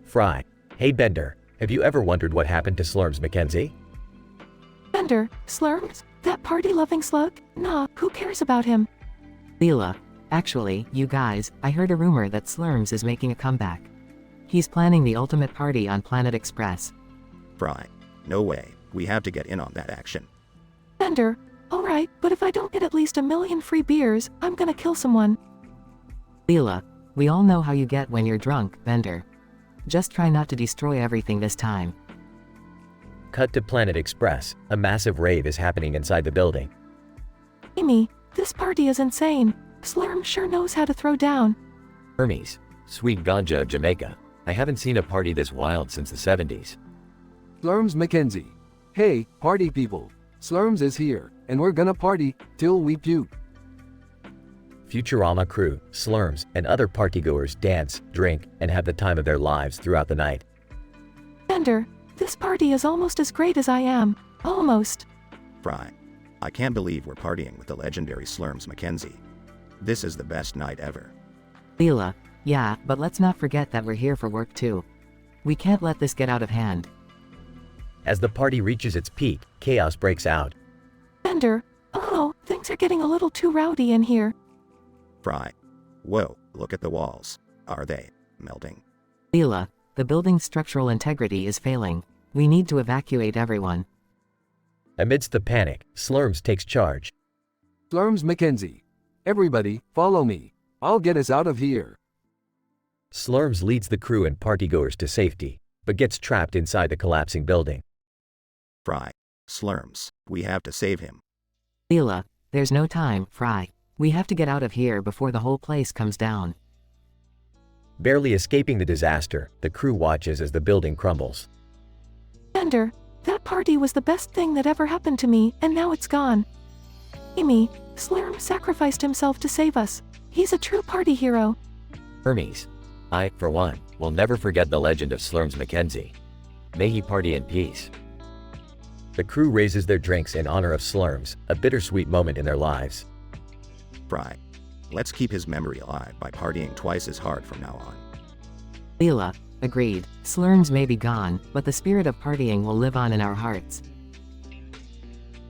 Fry. Hey Bender, have you ever wondered what happened to Slurms Mackenzie? Bender, Slurms? That party-loving slug? Nah, who cares about him? Leela, actually, you guys, I heard a rumor that Slurms is making a comeback. He's planning the ultimate party on Planet Express. Fry. No way. We have to get in on that action. Bender, alright, but if I don't get at least 1 million free beers, I'm gonna kill someone. Leela, we all know how you get when you're drunk, Bender. Just try not to destroy everything this time. Cut to Planet Express. A massive rave is happening inside the building. Amy, this party is insane. Slurm sure knows how to throw down. Hermes, sweet ganja of Jamaica. I haven't seen a party this wild since the 70s. Slurms Mackenzie. Hey, party people. Slurms is here, and we're gonna party till we puke. Futurama crew, Slurms, and other partygoers dance, drink, and have the time of their lives throughout the night. Bender, this party is almost as great as I am. Almost. Fry. I can't believe we're partying with the legendary Slurms Mackenzie. This is the best night ever. Leela, yeah, but let's not forget that we're here for work too. We can't let this get out of hand. As the party reaches its peak, chaos breaks out. Bender, oh, things are getting a little too rowdy in here. Fry. Whoa, look at the walls. Are they melting? Leela, the building's structural integrity is failing. We need to evacuate everyone. Amidst the panic, Slurms takes charge. Slurms Mackenzie. Everybody, follow me. I'll get us out of here. Slurms leads the crew and partygoers to safety, but gets trapped inside the collapsing building. Fry. Slurms, we have to save him. Leela, there's no time, Fry. We have to get out of here before the whole place comes down. Barely escaping the disaster, the crew watches as the building crumbles. Bender, that party was the best thing that ever happened to me, and now it's gone. Amy, Slurm sacrificed himself to save us. He's a true party hero. Hermes, I, for one, will never forget the legend of Slurms Mackenzie. May he party in peace. The crew raises their drinks in honor of Slurms, a bittersweet moment in their lives. Fry. Let's keep his memory alive by partying twice as hard from now on. Leela, agreed. Slurms may be gone, but the spirit of partying will live on in our hearts.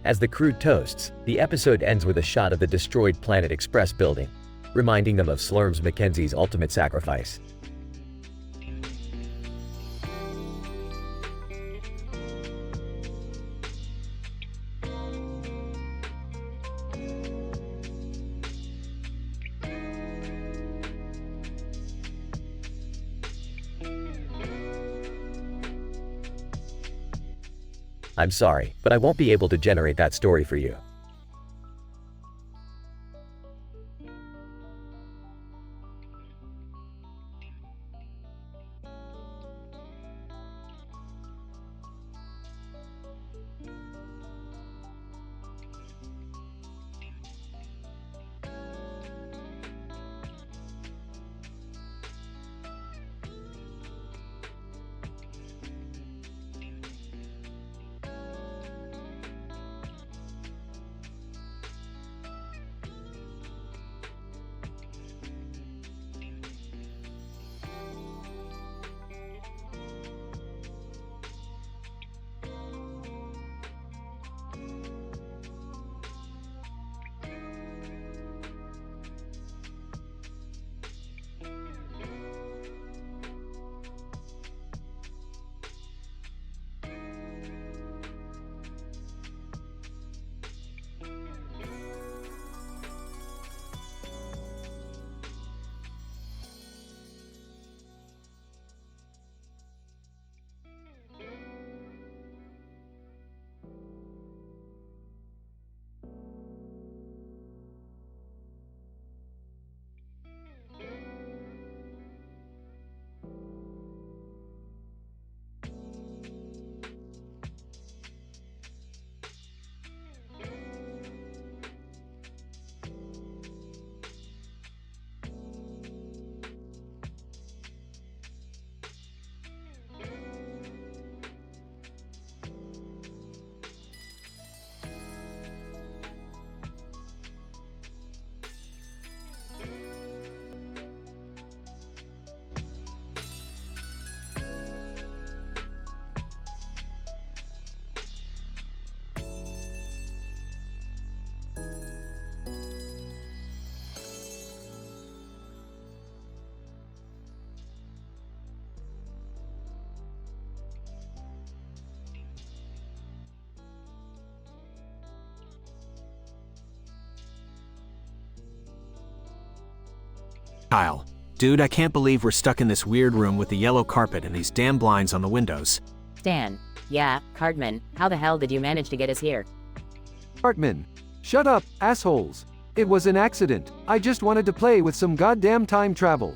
As the crew toasts, the episode ends with a shot of the destroyed Planet Express building, reminding them of Slurms Mackenzie's ultimate sacrifice. I'm sorry, but I won't be able to generate that story for you. Kyle. Dude, I can't believe we're stuck in this weird room with the yellow carpet and these damn blinds on the windows. Stan. Yeah, Cartman, how the hell did you manage to get us here? Cartman. Shut up, assholes. It was an accident. I just wanted to play with some goddamn time travel.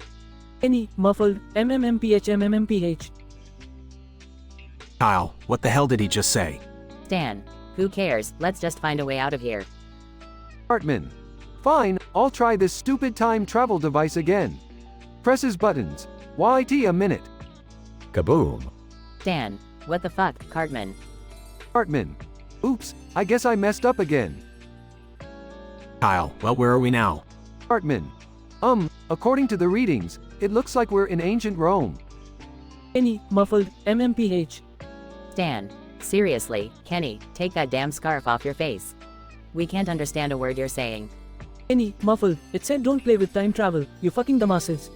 Any muffled MMMPH. Kyle, what the hell did he just say? Stan. Who cares, let's just find a way out of here. Cartman. Fine, I'll try this stupid time travel device again. Presses buttons. Wait a minute. Kaboom. Stan. What the fuck, Cartman? Cartman. Oops, I guess I messed up again. Kyle, well, where are we now? Cartman. According to the readings, it looks like we're in ancient Rome. Any muffled MMPH. Stan. Seriously, Kenny, take that damn scarf off your face. We can't understand a word you're saying. Any muffled, it said don't play with time travel, you fucking dumbasses.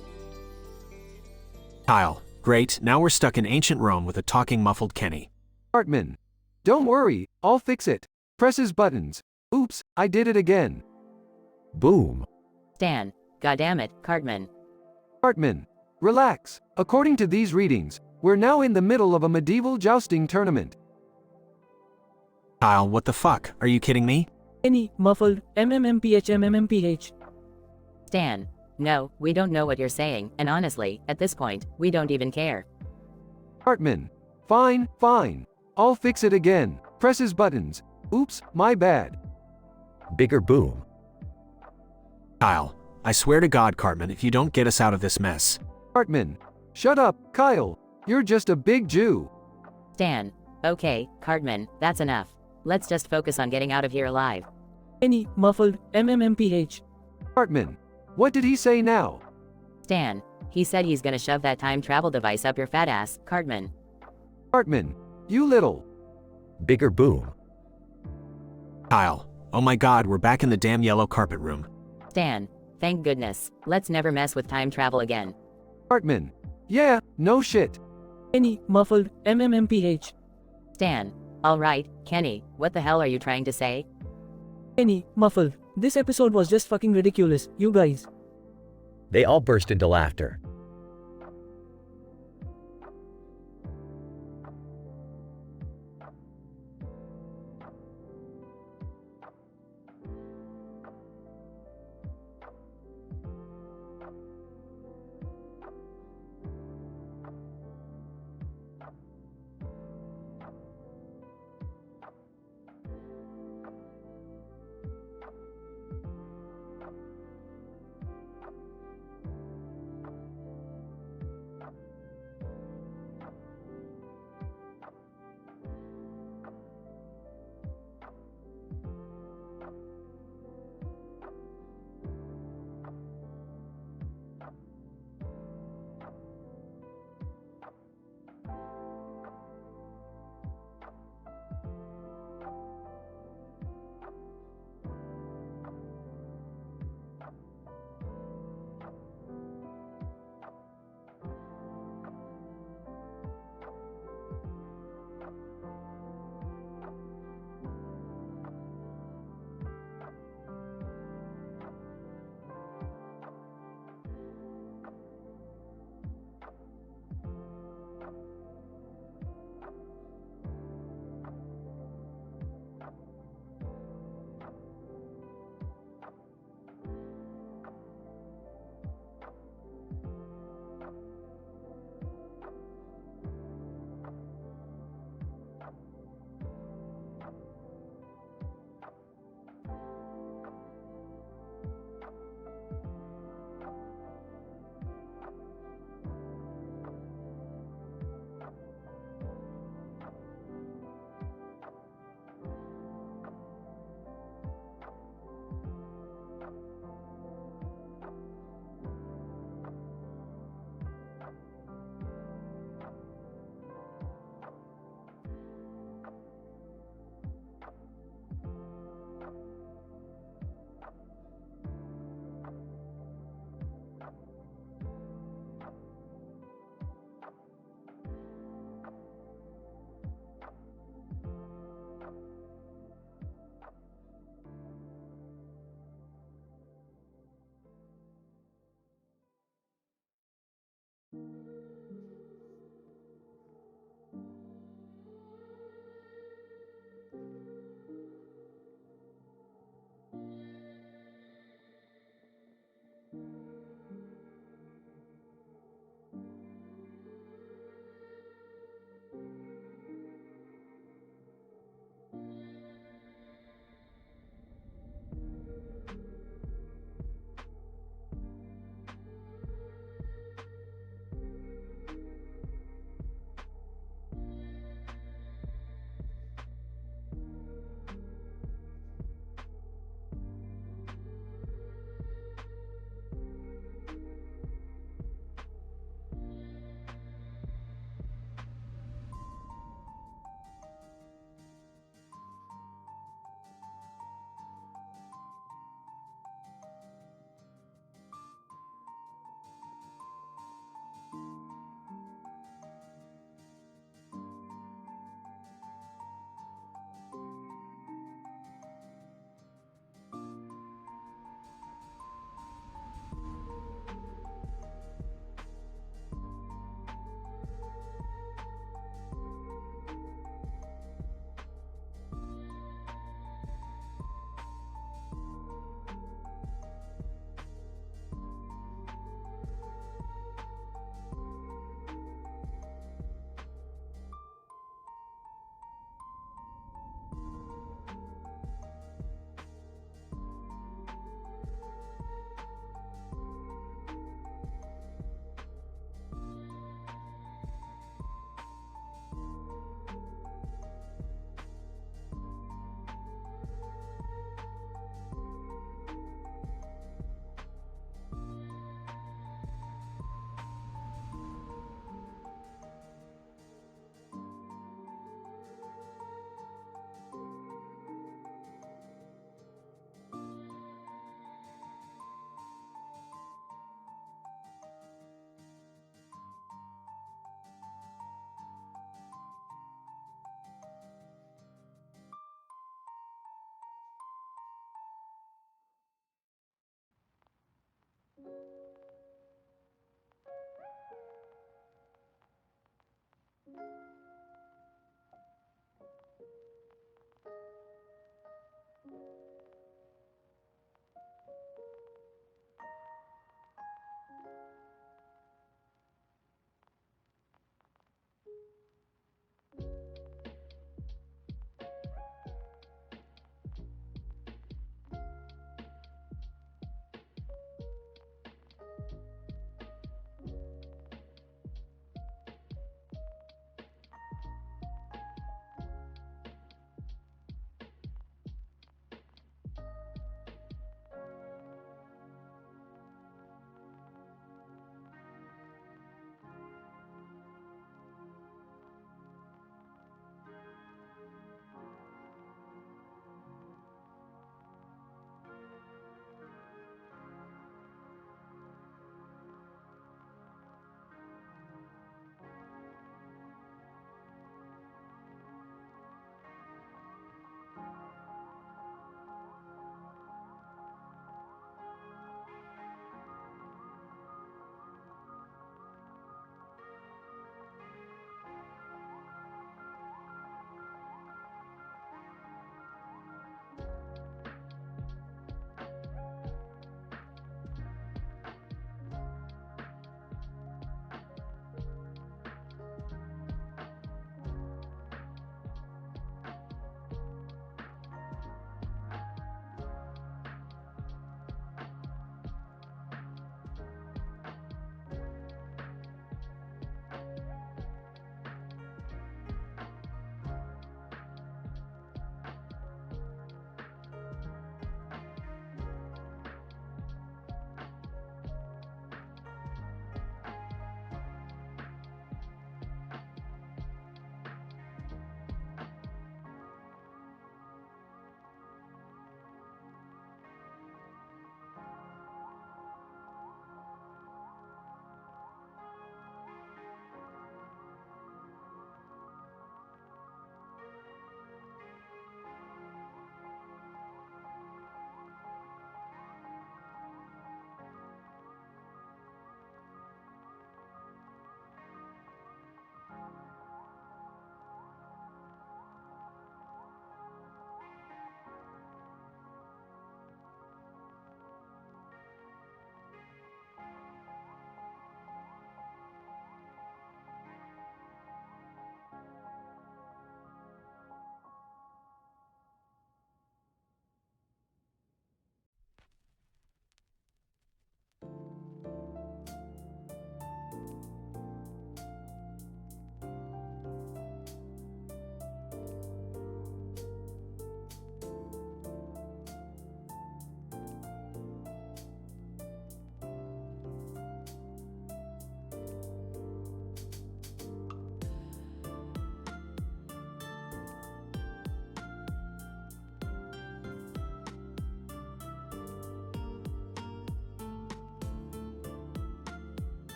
Kyle, great, now we're stuck in ancient Rome with a talking muffled Kenny. Cartman. Don't worry, I'll fix it. Presses buttons. Oops, I did it again. Boom. Stan. Goddammit, Cartman. Cartman. Relax. According to these readings, we're now in the middle of a medieval jousting tournament. Kyle, what the fuck? Are you kidding me? Any muffled MMMPH. Stan. No, we don't know what you're saying, and honestly, at this point, we don't even care. Cartman. Fine, fine. I'll fix it again. Presses buttons. Oops, my bad. Bigger boom. Kyle, I swear to God, Cartman, if you don't get us out of this mess. Cartman. Shut up, Kyle. You're just a big Jew. Stan. Okay, Cartman, that's enough. Let's just focus on getting out of here alive. Any muffled MMMPH. Cartman. What did he say now? Stan. He said he's gonna shove that time travel device up your fat ass, Cartman. Cartman. You little. Bigger boom. Kyle. Oh my God, we're back in the damn yellow carpet room. Stan. Thank goodness. Let's never mess with time travel again. Cartman. Yeah, no shit. Any muffled MMMPH. Stan. Alright, Kenny, what the hell are you trying to say? Any muffled. This episode was just fucking ridiculous, you guys. They all burst into laughter.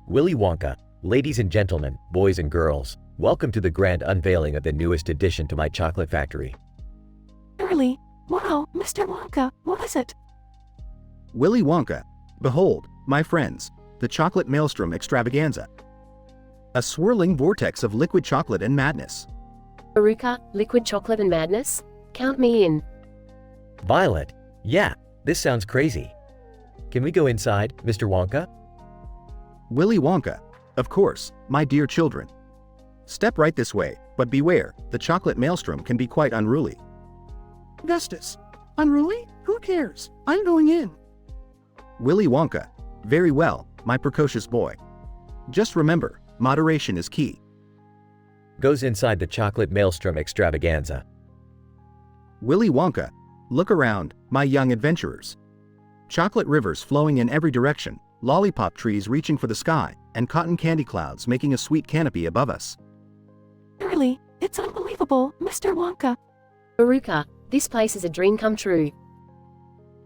Willy Wonka, ladies and gentlemen, boys and girls, welcome to the grand unveiling of the newest addition to my chocolate factory. Really? Wow, Mr. Wonka, what is it? Willy Wonka. Behold, my friends, the chocolate maelstrom extravaganza. A swirling vortex of liquid chocolate and madness. Veruca, liquid chocolate and madness? Count me in. Violet, yeah, this sounds crazy. Can we go inside, Mr. Wonka? Willy Wonka. Of course, my dear children. Step right this way, but beware, the chocolate maelstrom can be quite unruly. Augustus. Unruly? Who cares? I'm going in. Willy Wonka. Very well, my precocious boy. Just remember, moderation is key. Goes inside the chocolate maelstrom extravaganza. Willy Wonka. Look around, my young adventurers. Chocolate rivers flowing in every direction, lollipop trees reaching for the sky, and cotton candy clouds making a sweet canopy above us. Really? It's unbelievable, Mr. Wonka. Veruca, this place is a dream come true.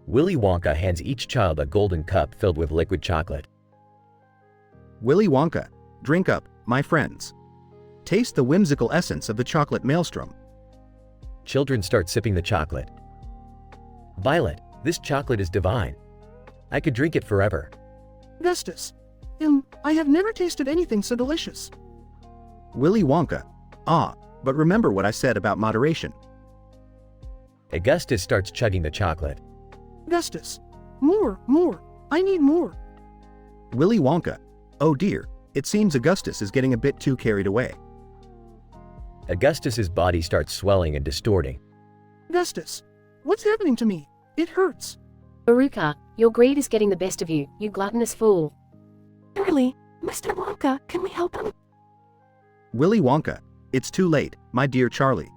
Willy Wonka hands each child a golden cup filled with liquid chocolate. Willy Wonka. Drink up, my friends. Taste the whimsical essence of the chocolate maelstrom. Children start sipping the chocolate. Violet, this chocolate is divine. I could drink it forever. Augustus. I have never tasted anything so delicious. Willy Wonka. Ah, but remember what I said about moderation. Augustus starts chugging the chocolate. Augustus. More. I need more. Willy Wonka. Oh dear, it seems Augustus is getting a bit too carried away. Augustus's body starts swelling and distorting. Augustus. What's happening to me? It hurts. Veruca, your greed is getting the best of you, you gluttonous fool. Really? Mr. Wonka, can we help him? Willy Wonka. It's too late, my dear Charlie.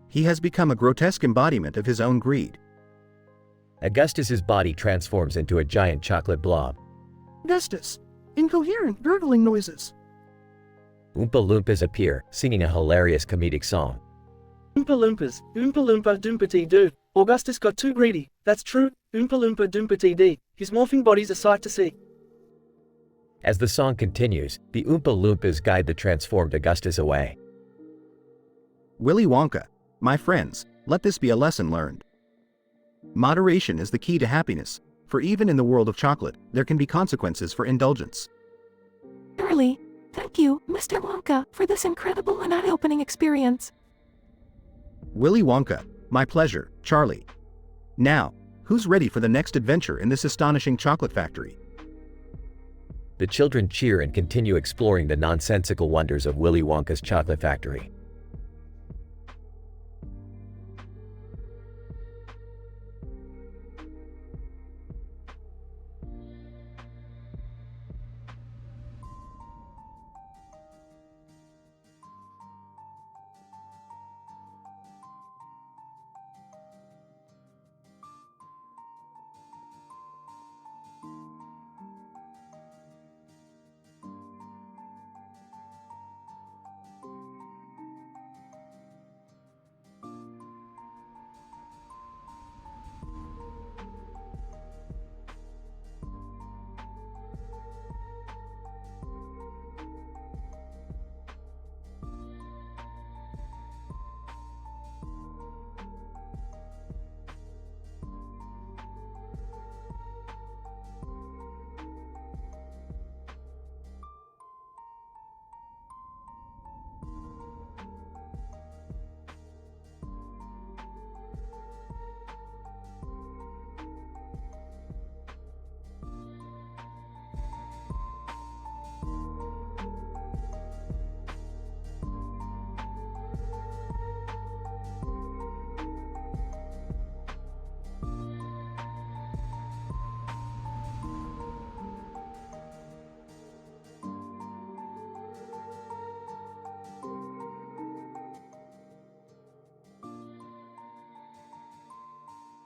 He has become a grotesque embodiment of his own greed. Augustus's body transforms into a giant chocolate blob. Augustus. Incoherent gurgling noises. Oompa Loompas appear, singing a hilarious comedic song. Oompa Loompas, Oompa Loompa Doompity Doo. Augustus got too greedy, that's true, Oompa Loompa Doompity Dee. His morphing body's a sight to see. As the song continues, the Oompa Loompas guide the transformed Augustus away. Willy Wonka. My friends, let this be a lesson learned. Moderation is the key to happiness, for even in the world of chocolate, there can be consequences for indulgence. Really? Thank you, Mr. Wonka, for this incredible and eye-opening experience. Willy Wonka. My pleasure, Charlie. Now, who's ready for the next adventure in this astonishing chocolate factory? The children cheer and continue exploring the nonsensical wonders of Willy Wonka's chocolate factory.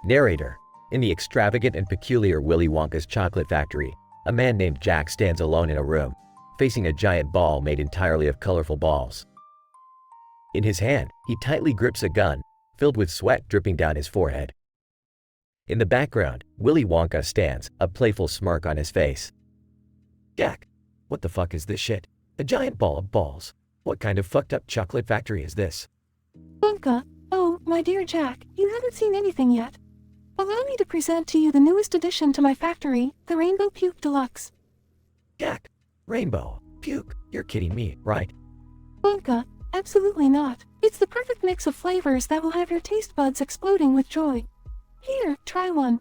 Narrator. In the extravagant and peculiar Willy Wonka's chocolate factory, a man named Jack stands alone in a room, facing a giant ball made entirely of colorful balls. In his hand, he tightly grips a gun, filled with sweat dripping down his forehead. In the background, Willy Wonka stands, a playful smirk on his face. Jack, what the fuck is this shit? A giant ball of balls. What kind of fucked up chocolate factory is this? Wonka, oh, my dear Jack, you haven't seen anything yet. Allow me to present to you the newest addition to my factory, the Rainbow Puke Deluxe. Jack, Rainbow, Puke, you're kidding me, right? Wonka, absolutely not. It's the perfect mix of flavors that will have your taste buds exploding with joy. Here, try one.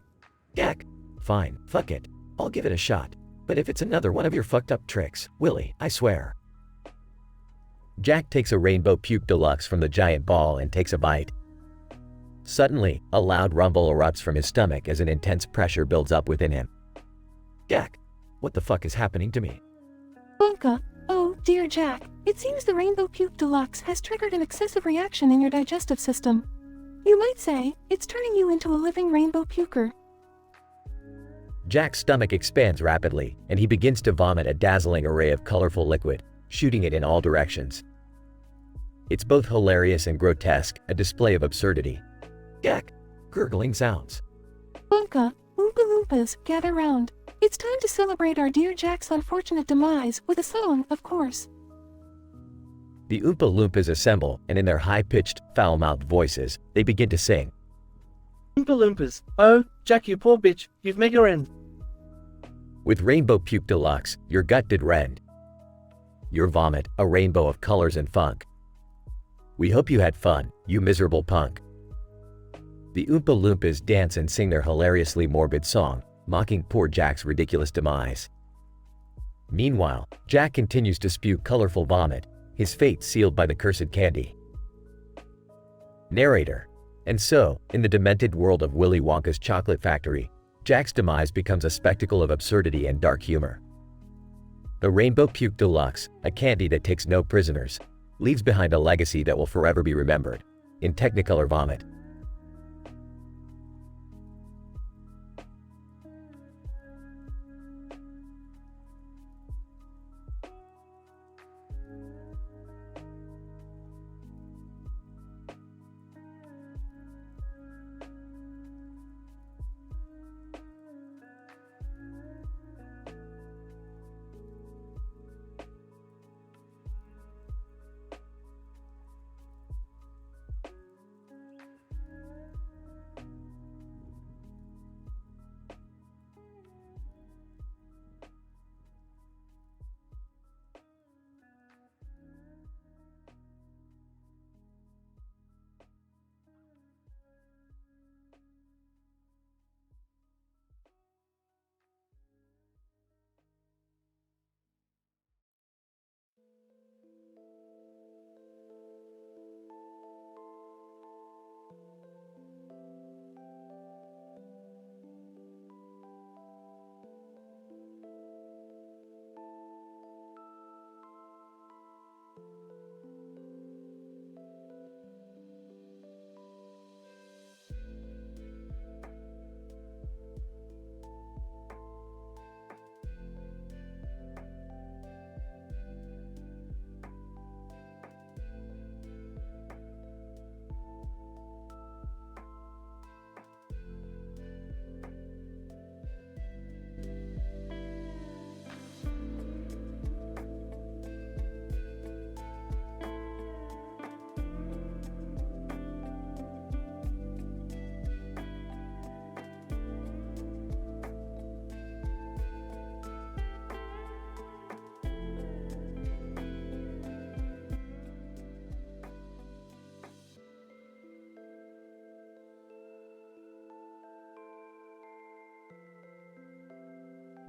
Jack, fine, fuck it. I'll give it a shot. But if it's another one of your fucked up tricks, Willie, I swear. Jack takes a Rainbow Puke Deluxe from the giant ball and takes a bite. Suddenly, a loud rumble erupts from his stomach as an intense pressure builds up within him. Jack, what the fuck is happening to me? Wonka, oh, dear Jack, it seems the Rainbow Puke Deluxe has triggered an excessive reaction in your digestive system. You might say, it's turning you into a living rainbow puker. Jack's stomach expands rapidly, and he begins to vomit a dazzling array of colorful liquid, shooting it in all directions. It's both hilarious and grotesque, a display of absurdity. Jack, gurgling sounds. Wonka, Oompa Loompas, gather round. It's time to celebrate our dear Jack's unfortunate demise with a song, of course. The Oompa Loompas assemble, and in their high-pitched, foul-mouthed voices, they begin to sing. Oompa Loompas, oh, Jack, you poor bitch, you've met your end. With Rainbow Puke Deluxe, your gut did rend. Your vomit, a rainbow of colors and funk. We hope you had fun, you miserable punk. The Oompa Loompas dance and sing their hilariously morbid song, mocking poor Jack's ridiculous demise. Meanwhile, Jack continues to spew colorful vomit, his fate sealed by the cursed candy. Narrator. And so, in the demented world of Willy Wonka's chocolate factory, Jack's demise becomes a spectacle of absurdity and dark humor. The Rainbow Puke Deluxe, a candy that takes no prisoners, leaves behind a legacy that will forever be remembered, in Technicolor vomit.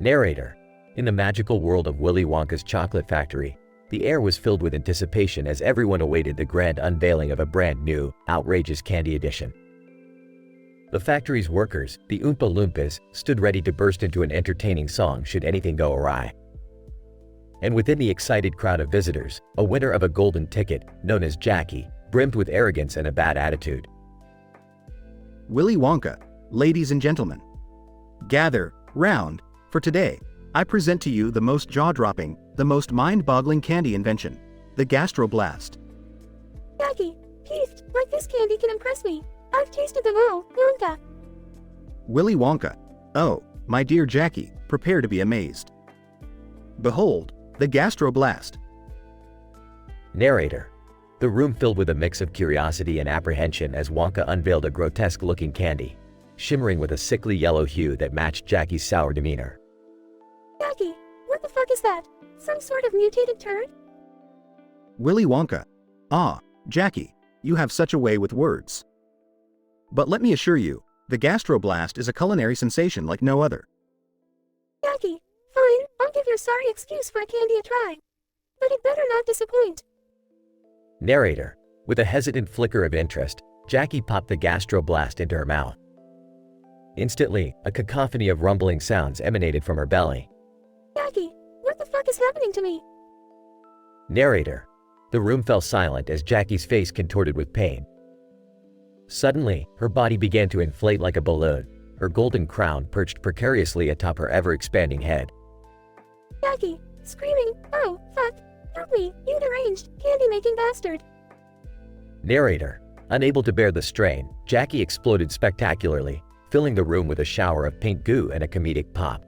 Narrator. In the magical world of Willy Wonka's chocolate factory, the air was filled with anticipation as everyone awaited the grand unveiling of a brand new, outrageous candy edition. The factory's workers, the Oompa Loompas, stood ready to burst into an entertaining song should anything go awry. And within the excited crowd of visitors, a winner of a golden ticket, known as Jackie, brimmed with arrogance and a bad attitude. Willy Wonka, ladies and gentlemen, gather round, for today, I present to you the most jaw-dropping, the most mind-boggling candy invention, the Gastroblast. Jackie, please, like this candy can impress me. I've tasted them all, Wonka. Willy Wonka. Oh, my dear Jackie, prepare to be amazed. Behold, The Gastroblast. Narrator. The room filled with a mix of curiosity and apprehension as Wonka unveiled a grotesque-looking candy, shimmering with a sickly yellow hue that matched Jackie's sour demeanor. Jackie, what the fuck is that? Some sort of mutated turd? Willy Wonka. Ah, Jackie, you have such a way with words. But let me assure you, the Gastroblast is a culinary sensation like no other. Jackie, fine, I'll give your sorry excuse for a candy a try. But it better not disappoint. Narrator. With a hesitant flicker of interest, Jackie popped the Gastroblast into her mouth. Instantly, a cacophony of rumbling sounds emanated from her belly. Jackie, what the fuck is happening to me? Narrator. The room fell silent as Jackie's face contorted with pain. Suddenly, her body began to inflate like a balloon, her golden crown perched precariously atop her ever-expanding head. Jackie, screaming, oh, fuck, help me, you deranged, candy-making bastard. Narrator. Unable to bear the strain, Jackie exploded spectacularly, filling the room with a shower of paint goo and a comedic pop.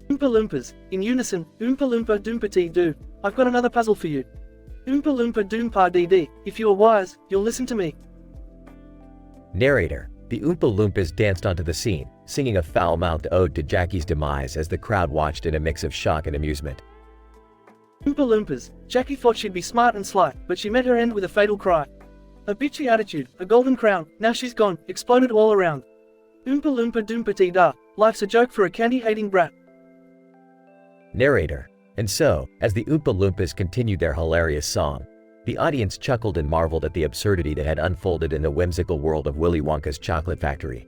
Oompa Loompas, in unison, Oompa Loompa Doompatee Doo. I've got another puzzle for you. Oompa Loompa Doompa Dee Dee. If you are wise, you'll listen to me. Narrator. The Oompa Loompas danced onto the scene, singing a foul-mouthed ode to Jackie's demise as the crowd watched in a mix of shock and amusement. Oompa Loompas. Jackie thought she'd be smart and sly, but she met her end with a fatal cry. A bitchy attitude, a golden crown, now she's gone, exploded all around. Oompa Loompa Doompatee Da. Life's a joke for a candy-hating brat. Narrator. And so, as the Oompa Loompas continued their hilarious song, the audience chuckled and marveled at the absurdity that had unfolded in the whimsical world of Willy Wonka's chocolate factory.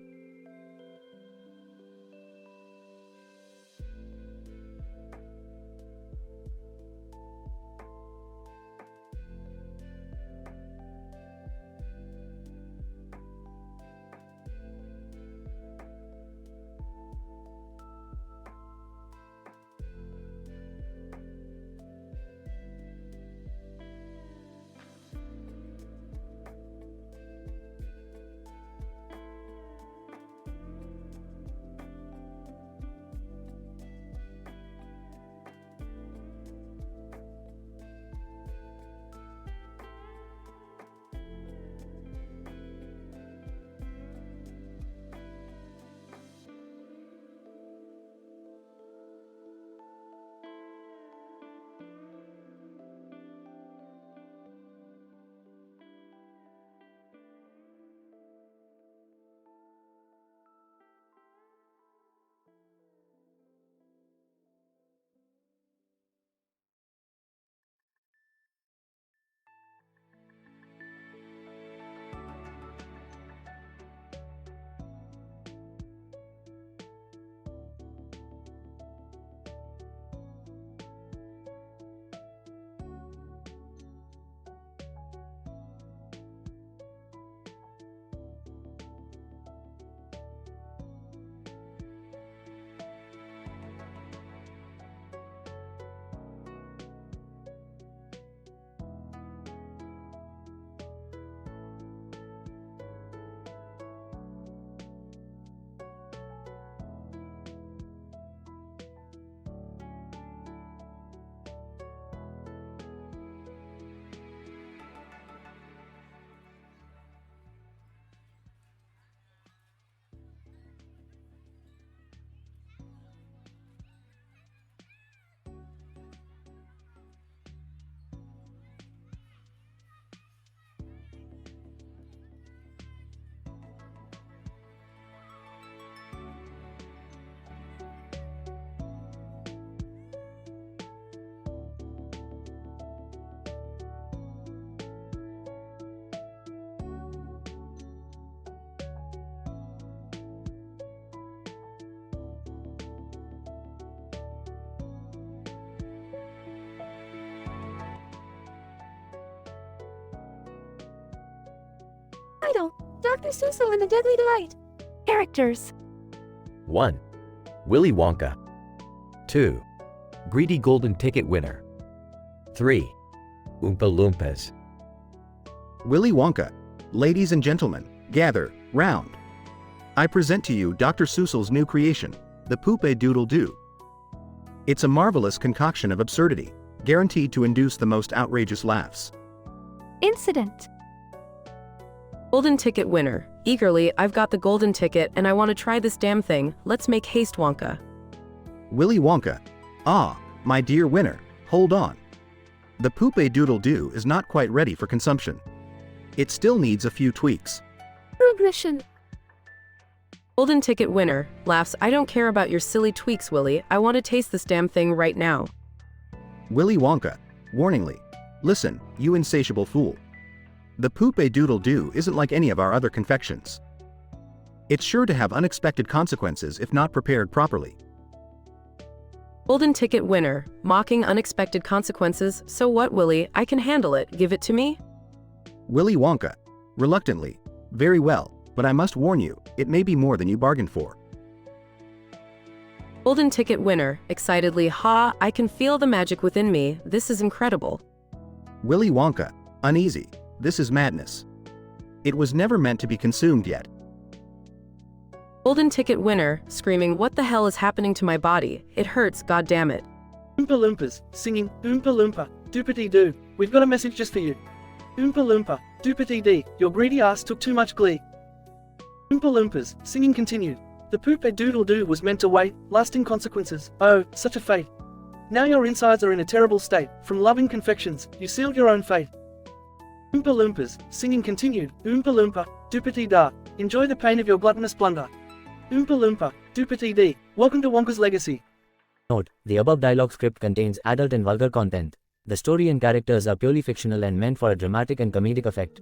Idol, Dr. Seussel and the Deadly Delight. Characters. 1. Willy Wonka. 2. Greedy Golden Ticket Winner. 3. Oompa Loompas. Willy Wonka. Ladies and gentlemen, gather round. I present to you Dr. Seussel's new creation, the Poupée Doodle Doo. It's a marvelous concoction of absurdity, guaranteed to induce the most outrageous laughs. Incident. Golden ticket winner. Eagerly, I've got the golden ticket and I want to try this damn thing. Let's make haste, Wonka. Willy Wonka. Ah, my dear winner, hold on. The Poop-a-Doodle-Doo is not quite ready for consumption. It still needs a few tweaks. Progression. Golden ticket winner. Laughs, I don't care about your silly tweaks, Willy. I want to taste this damn thing right now. Willy Wonka. Warningly. Listen, you insatiable fool. The Poop-a-Doodle-Doo isn't like any of our other confections. It's sure to have unexpected consequences if not prepared properly. Golden ticket winner. Mocking unexpected consequences. So what, Willy? I can handle it. Give it to me. Willy Wonka. Reluctantly. Very well, but I must warn you, it may be more than you bargained for. Golden ticket winner. Excitedly, ha, I can feel the magic within me. This is incredible. Willy Wonka. Uneasy. This is madness. It was never meant to be consumed yet. Golden ticket winner. Screaming, what the hell is happening to my body? It hurts, goddammit. Oompa Loompas, singing Oompa Loompa, doopity-doo. We've got a message just for you. Oompa Loompa, doopity-dee, your greedy ass took too much glee. Oompa Loompas, singing continued. The Poop-a-Doodle-Doo was meant to wait, lasting consequences. Oh, such a fate. Now your insides are in a terrible state. From loving confections, you sealed your own fate. Oompa Loompas, singing continued. Oompa Loompa, doopity-da. Enjoy the pain of your gluttonous blunder. Oompa Loompa, doopity-dee. Welcome to Wonka's legacy. Note: the above dialogue script contains adult and vulgar content. The story and characters are purely fictional and meant for a dramatic and comedic effect.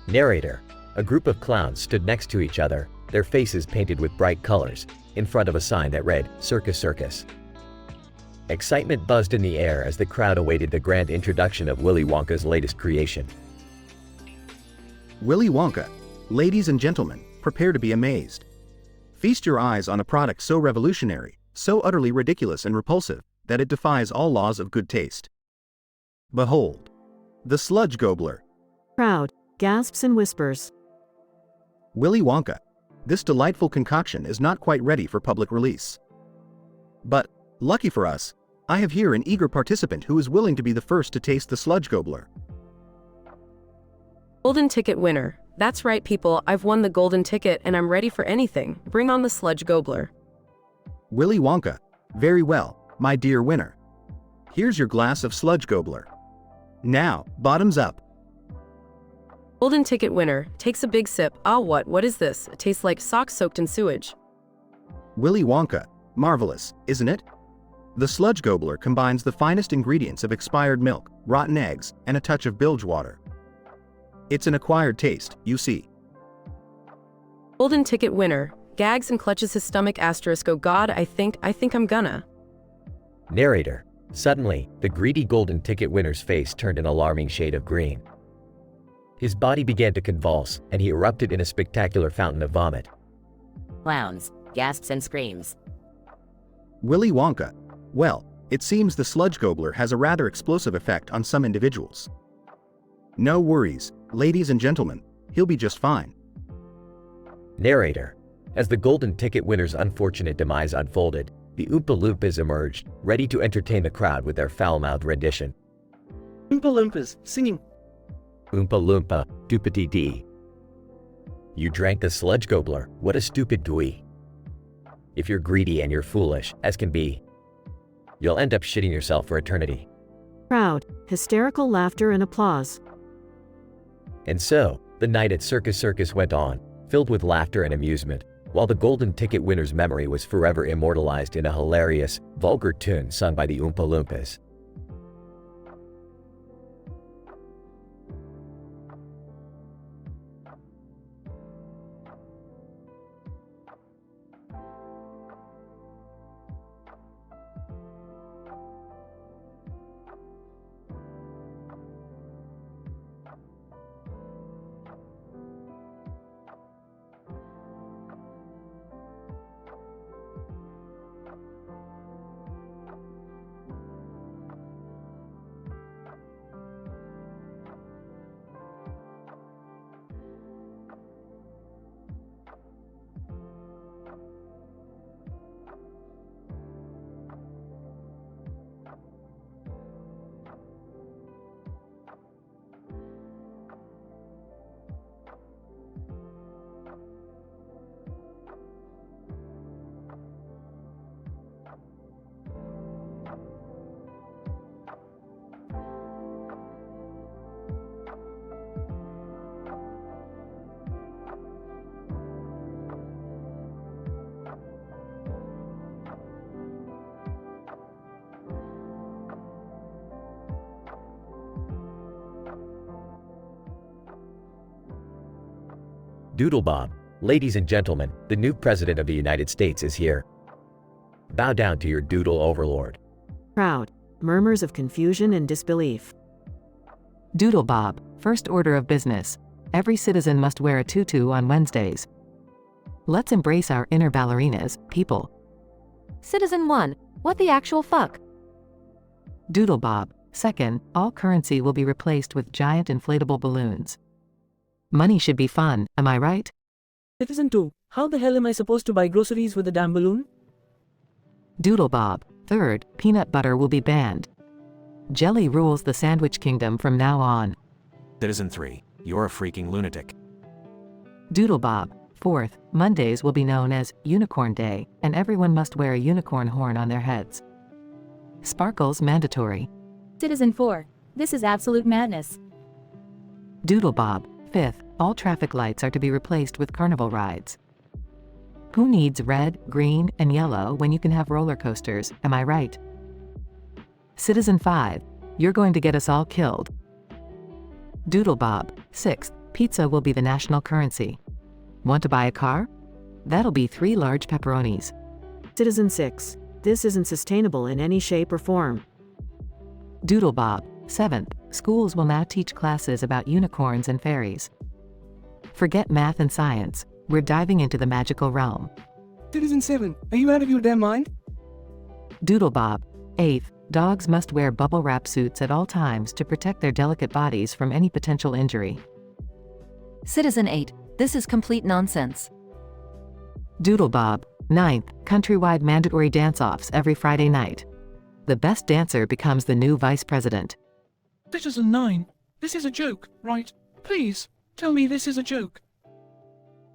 Narrator. A group of clowns stood next to each other, their faces painted with bright colors, in front of a sign that read, Circus Circus. Excitement buzzed in the air as the crowd awaited the grand introduction of Willy Wonka's latest creation. Willy Wonka. Ladies and gentlemen, prepare to be amazed. Feast your eyes on a product so revolutionary, so utterly ridiculous and repulsive, that it defies all laws of good taste. Behold, the Sludge Gobbler. Crowd gasps and whispers. Willy Wonka. This delightful concoction is not quite ready for public release. But, lucky for us, I have here an eager participant who is willing to be the first to taste the Sludge Gobbler. Golden ticket winner. That's right, people, I've won the golden ticket and I'm ready for anything. Bring on the Sludge Gobbler. Willy Wonka. Very well, my dear winner. Here's your glass of Sludge Gobbler. Now, bottoms up. Golden ticket winner takes a big sip. Ah, what is this? It tastes like socks soaked in sewage. Willy Wonka. Marvelous, isn't it? The Sludge Gobbler combines the finest ingredients of expired milk, rotten eggs, and a touch of bilge water. It's an acquired taste, you see. Golden ticket winner gags and clutches his stomach. Asterisk. Oh God, I think I'm gonna. Narrator. Suddenly, the greedy golden ticket winner's face turned an alarming shade of green. His body began to convulse, and he erupted in a spectacular fountain of vomit. Clowns, gasps and screams. Willy Wonka. Well, it seems the Sludge Gobbler has a rather explosive effect on some individuals. No worries, ladies and gentlemen, he'll be just fine. Narrator. As the golden ticket winner's unfortunate demise unfolded, the Oompa Loompas emerged, ready to entertain the crowd with their foul-mouthed rendition. Oompa Loompas, singing. Oompa Loompa, doopity dee. You drank the Sludge Gobbler, what a stupid gooey. If you're greedy and you're foolish, as can be, you'll end up shitting yourself for eternity. Crowd, hysterical laughter and applause. And so, the night at Circus Circus went on, filled with laughter and amusement, while the golden ticket winner's memory was forever immortalized in a hilarious, vulgar tune sung by the Oompa Loompas. Doodle Bob. Ladies and gentlemen, the new President of the United States is here. Bow down to your doodle overlord. Crowd. Murmurs of confusion and disbelief. Doodle Bob. First order of business. Every citizen must wear a tutu on Wednesdays. Let's embrace our inner ballerinas, people. Citizen 1, what the actual fuck? Doodle Bob. Second, all currency will be replaced with giant inflatable balloons. Money should be fun, am I right? Citizen 2, how the hell am I supposed to buy groceries with a damn balloon? Doodle Bob. Third, peanut butter will be banned. Jelly rules the sandwich kingdom from now on. Citizen 3, you're a freaking lunatic. Doodle Bob. Fourth, Mondays will be known as Unicorn Day, and everyone must wear a unicorn horn on their heads. Sparkles mandatory. Citizen 4, this is absolute madness. Doodle Bob. Fifth, all traffic lights are to be replaced with carnival rides. Who needs red, green, and yellow when you can have roller coasters, am I right? Citizen 5, you're going to get us all killed. Doodle Bob. Sixth, Pizza will be the national currency. Want to buy a car? That'll be 3 large pepperonis. Citizen 6. This isn't sustainable in any shape or form. Doodlebob, 7th. Schools will now teach classes about unicorns and fairies. Forget math and science. We're diving into the magical realm. Citizen 7, are you out of your damn mind? Doodlebob, 8th. Dogs must wear bubble wrap suits at all times to protect their delicate bodies from any potential injury. Citizen 8, this is complete nonsense. Doodlebob, 9th. Countrywide mandatory dance-offs every Friday night. The best dancer becomes the new vice president. Citizen 9, this is a joke, right? Please, tell me this is a joke.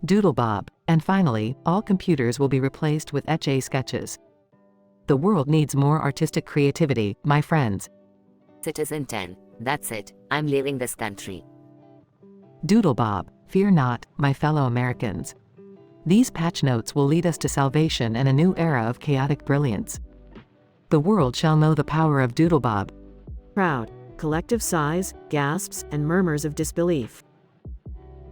Doodlebob, and finally, all computers will be replaced with Etch-A sketches. The world needs more artistic creativity, my friends. Citizen 10, that's it, I'm leaving this country. Doodlebob, fear not, my fellow Americans. These patch notes will lead us to salvation and a new era of chaotic brilliance. The world shall know the power of Doodlebob. Crowd, collective sighs, gasps, and murmurs of disbelief.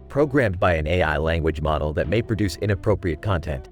Programmed by an AI language model that may produce inappropriate content.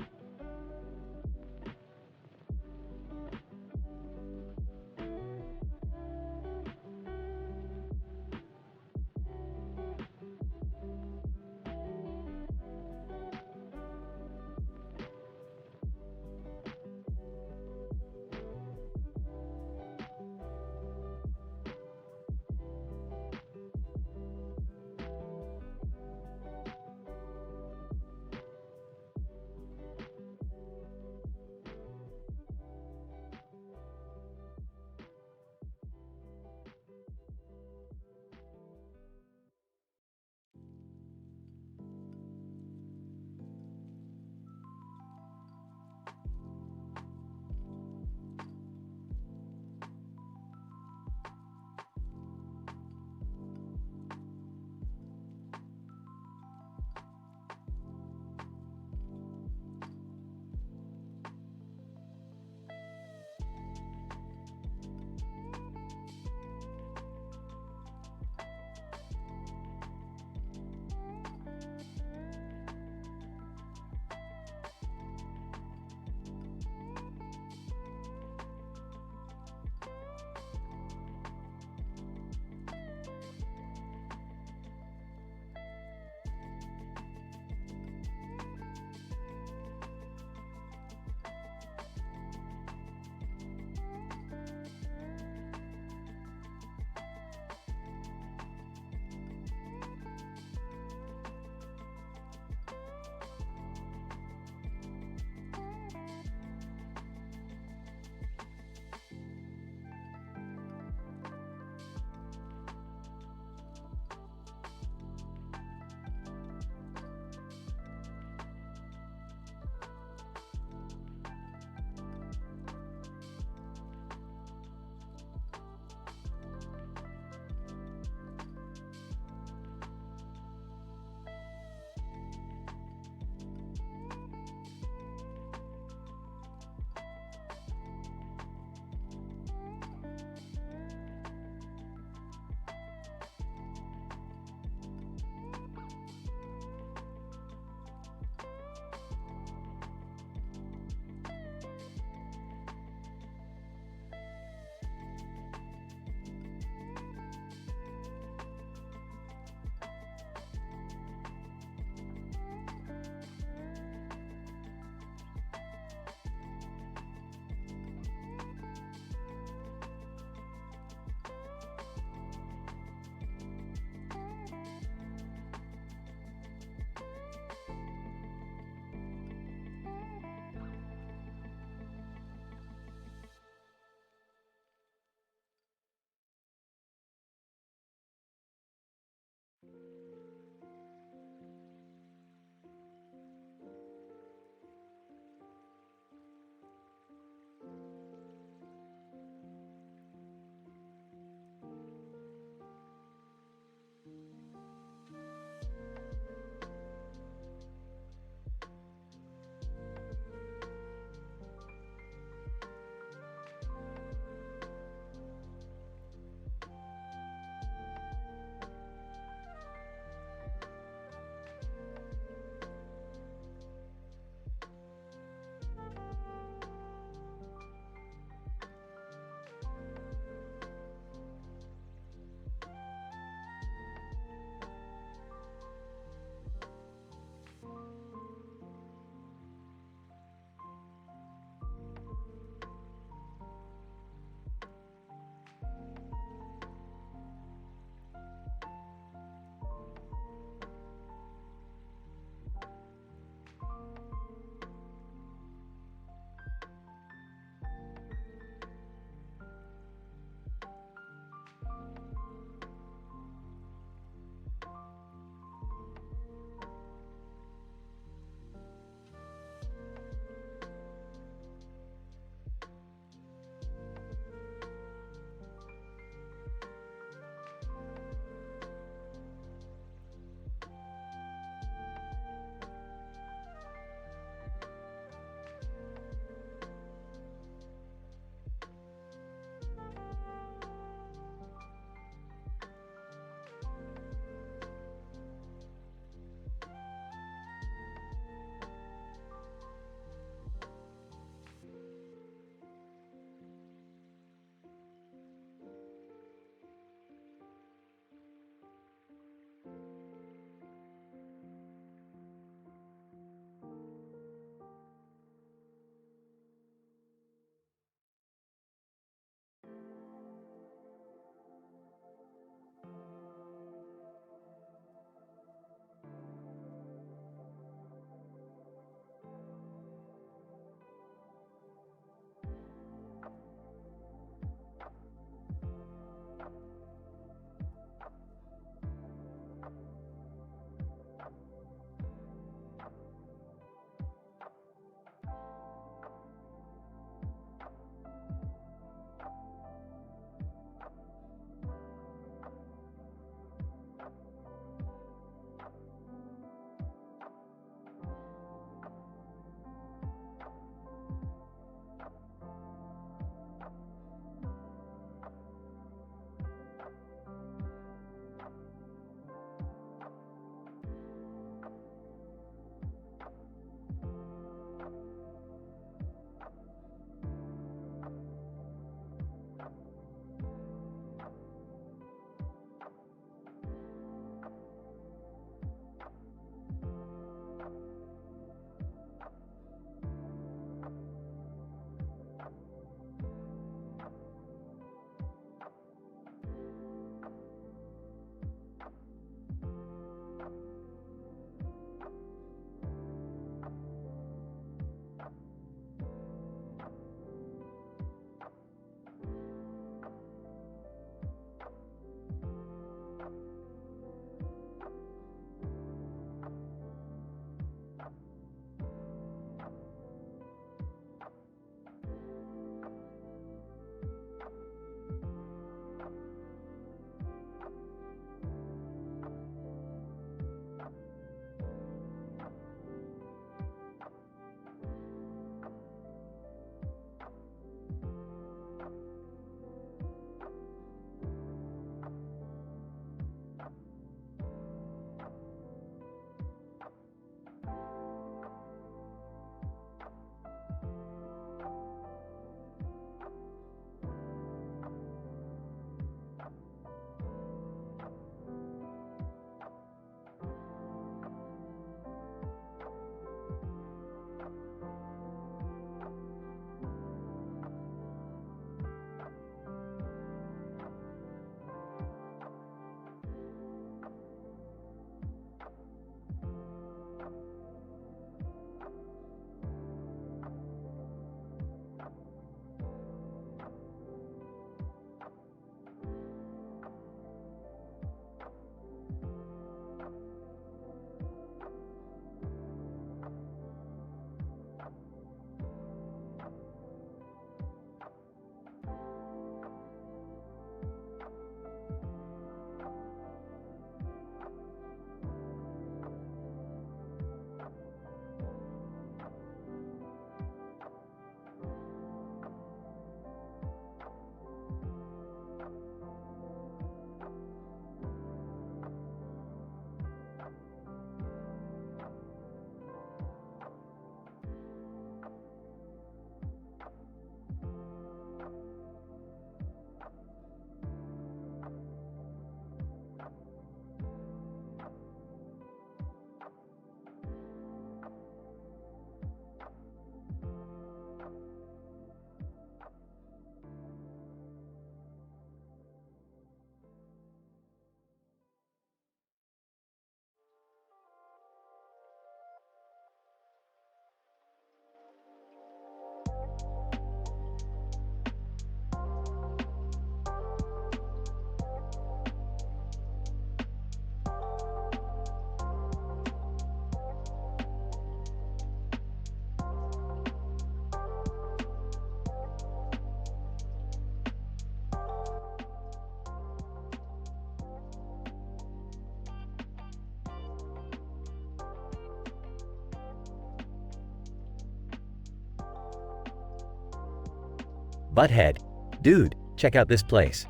Butthead. Dude, check out this place.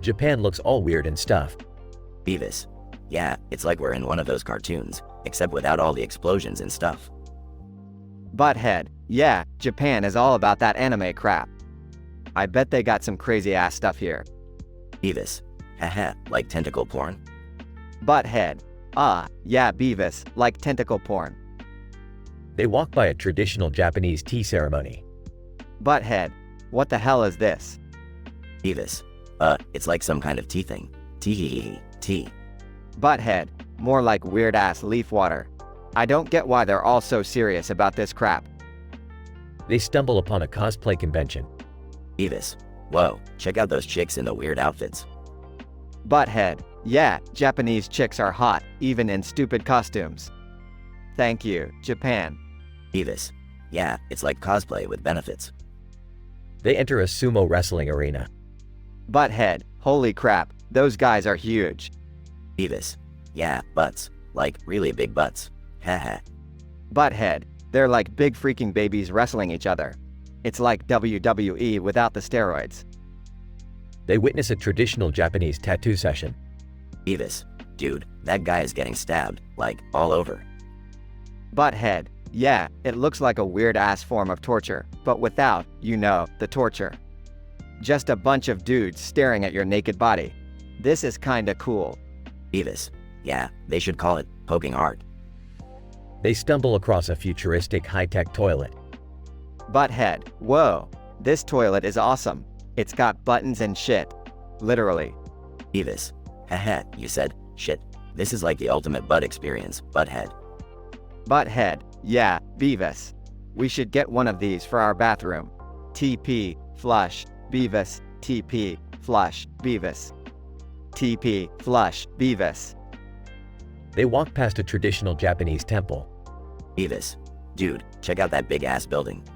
Japan looks all weird and stuff. Beavis. Yeah, it's like we're in one of those cartoons, except without all the explosions and stuff. Butthead. Yeah, Japan is all about that anime crap. I bet they got some crazy ass stuff here. Beavis. Haha, like tentacle porn? Butthead. Yeah, Beavis, like tentacle porn. They walk by a traditional Japanese tea ceremony. Butthead. What the hell is this? Beavis. It's like some kind of tea thing. Tea. Butthead. More like weird ass leaf water. I don't get why they're all so serious about this crap. They stumble upon a cosplay convention. Beavis. Whoa, check out those chicks in the weird outfits. Butthead. Yeah, Japanese chicks are hot, even in stupid costumes. Thank you, Japan. Beavis. Yeah, it's like cosplay with benefits. They enter a sumo wrestling arena. Butthead. Holy crap, those guys are huge. Beavis. Yeah, butts. Like, really big butts. Haha. Butthead. They're like big freaking babies wrestling each other. It's like WWE without the steroids. They witness a traditional Japanese tattoo session. Beavis. Dude, that guy is getting stabbed, like, all over. Butthead. Yeah, it looks like a weird-ass form of torture, but without, the torture. Just a bunch of dudes staring at your naked body. This is kinda cool. Beavis. Yeah, they should call it poking art. They stumble across a futuristic high-tech toilet. Butthead. Whoa, this toilet is awesome. It's got buttons and shit. Literally. Beavis. Haha, you said, shit. This is like the ultimate butt experience, butthead. Butthead. Yeah, Beavis. We should get one of these for our bathroom. TP, flush, Beavis, TP, flush, Beavis. TP, flush, Beavis. They walk past a traditional Japanese temple. Beavis. Dude, check out that big ass building.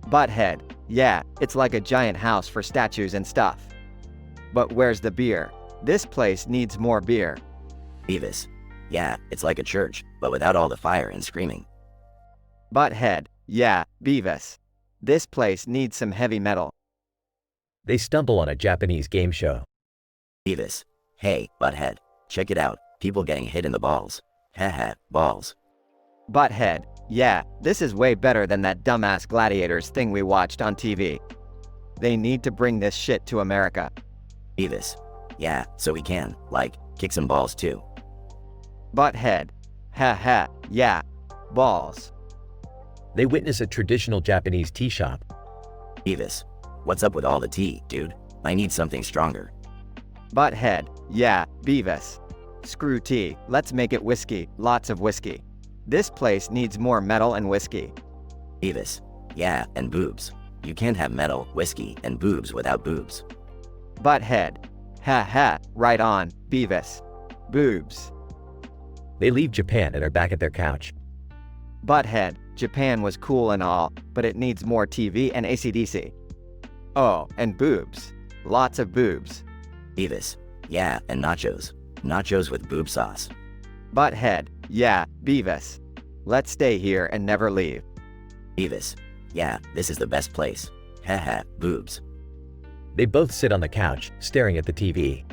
Butthead. Yeah, it's like a giant house for statues and stuff. But where's the beer? This place needs more beer. Beavis. Yeah, it's like a church, but without all the fire and screaming. Butthead. Yeah, Beavis. This place needs some heavy metal. They stumble on a Japanese game show. Beavis. Hey, butthead. Check it out. People getting hit in the balls. Haha, balls. Butthead. Yeah, this is way better than that dumbass gladiators thing we watched on TV. They need to bring this shit to America. Beavis. Yeah, so we can, like, kick some balls too. Butthead. Haha, yeah. Balls. They witness a traditional Japanese tea shop. Beavis. What's up with all the tea, dude? I need something stronger. Butthead. Yeah, Beavis. Screw tea, let's make it whiskey, lots of whiskey. This place needs more metal and whiskey. Beavis. Yeah, and boobs. You can't have metal, whiskey, and boobs without boobs. Butthead. Ha, right on, Beavis. Boobs. They leave Japan and are back at their couch. Butthead. Japan was cool and all, but it needs more TV and AC/DC. Oh, and boobs. Lots of boobs. Beavis. Yeah, and nachos. Nachos with boob sauce. Butthead. Yeah, Beavis. Let's stay here and never leave. Beavis. Yeah, this is the best place. Haha, boobs. They both sit on the couch, staring at the TV.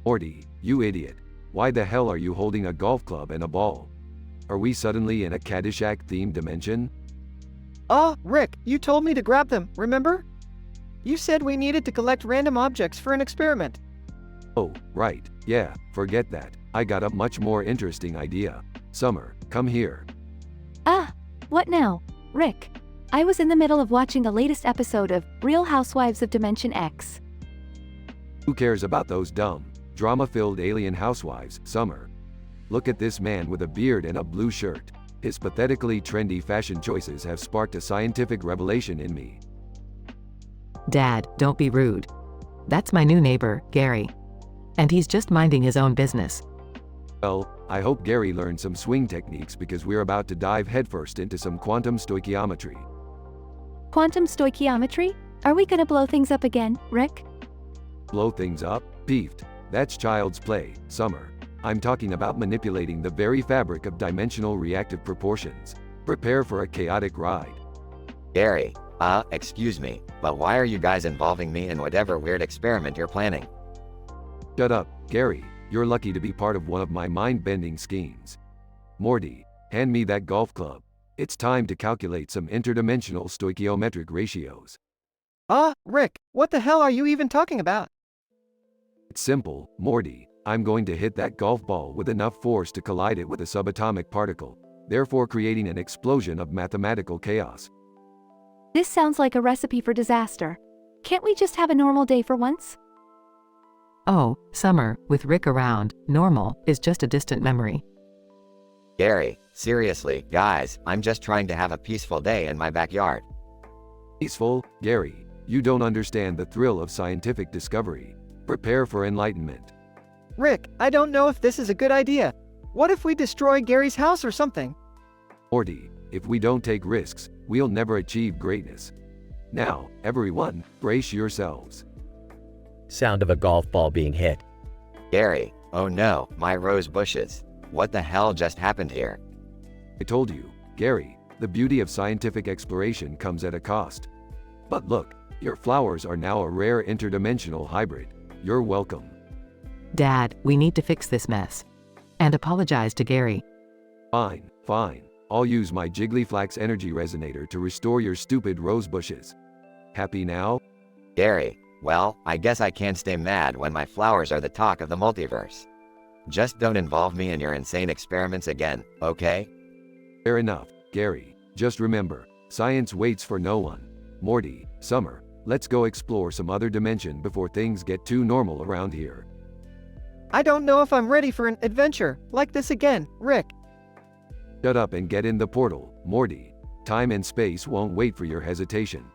Morty, you idiot. Why the hell are you holding a golf club and a ball? Are we suddenly in a Caddyshack-themed dimension? Oh, Rick, you told me to grab them, remember? You said we needed to collect random objects for an experiment. Oh, right, yeah, forget that. I got a much more interesting idea. Summer, come here. Ah, what now, Rick? I was in the middle of watching the latest episode of Real Housewives of Dimension X. Who cares about those dumb, drama-filled alien housewives, Summer? Look at this man with a beard and a blue shirt. His pathetically trendy fashion choices have sparked a scientific revelation in me. Dad, don't be rude. That's my new neighbor, Gary. And he's just minding his own business. Well, I hope Gary learned some swing techniques because we're about to dive headfirst into some quantum stoichiometry. Quantum stoichiometry? Are we gonna blow things up again, Rick? Blow things up? Beefed. That's child's play, Summer. I'm talking about manipulating the very fabric of dimensional reactive proportions. Prepare for a chaotic ride. Gary, excuse me, but why are you guys involving me in whatever weird experiment you're planning? Shut up, Gary. You're lucky to be part of one of my mind-bending schemes. Morty, hand me that golf club. It's time to calculate some interdimensional stoichiometric ratios. Rick, what the hell are you even talking about? It's simple, Morty. I'm going to hit that golf ball with enough force to collide it with a subatomic particle, therefore creating an explosion of mathematical chaos. This sounds like a recipe for disaster. Can't we just have a normal day for once? Oh, Summer, with Rick around, normal is just a distant memory. Gary, seriously, guys, I'm just trying to have a peaceful day in my backyard. Peaceful? Gary, you don't understand the thrill of scientific discovery. Prepare for enlightenment. Rick, I don't know if this is a good idea. What if we destroy Gary's house or something? Morty, if we don't take risks, we'll never achieve greatness. Now, everyone, brace yourselves. Sound of a golf ball being hit. Gary, oh no, my rose bushes. What the hell just happened here? I told you, Gary, the beauty of scientific exploration comes at a cost. But look, your flowers are now a rare interdimensional hybrid. You're welcome. Dad, we need to fix this mess. And apologize to Gary. Fine, fine. I'll use my Jigglyflax energy resonator to restore your stupid rose bushes. Happy now? Gary, well, I guess I can't stay mad when my flowers are the talk of the multiverse. Just don't involve me in your insane experiments again, okay? Fair enough, Gary. Just remember, science waits for no one. Morty, Summer, let's go explore some other dimension before things get too normal around here. I don't know if I'm ready for an adventure like this again, Rick. Shut up and get in the portal, Morty. Time and space won't wait for your hesitation.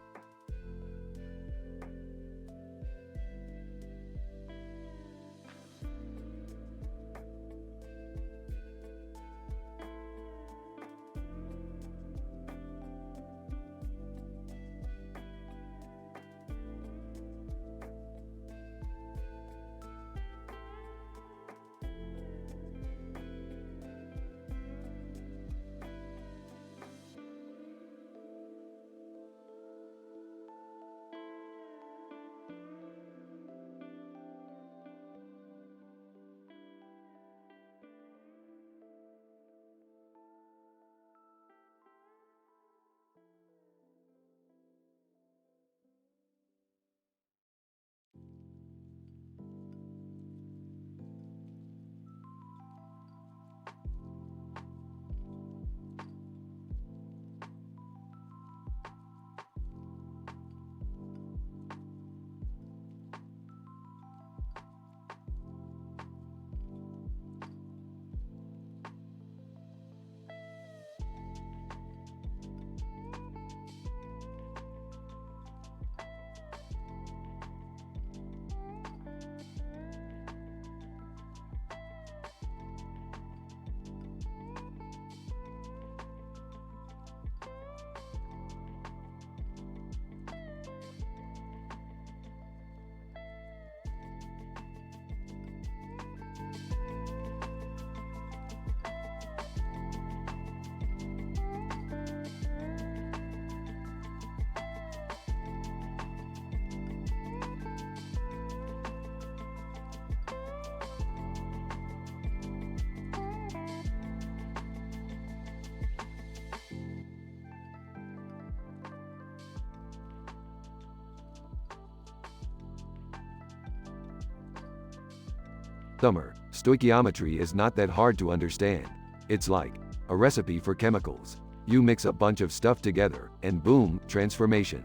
Summer, stoichiometry is not that hard to understand. It's like a recipe for chemicals. You mix a bunch of stuff together, and boom, transformation.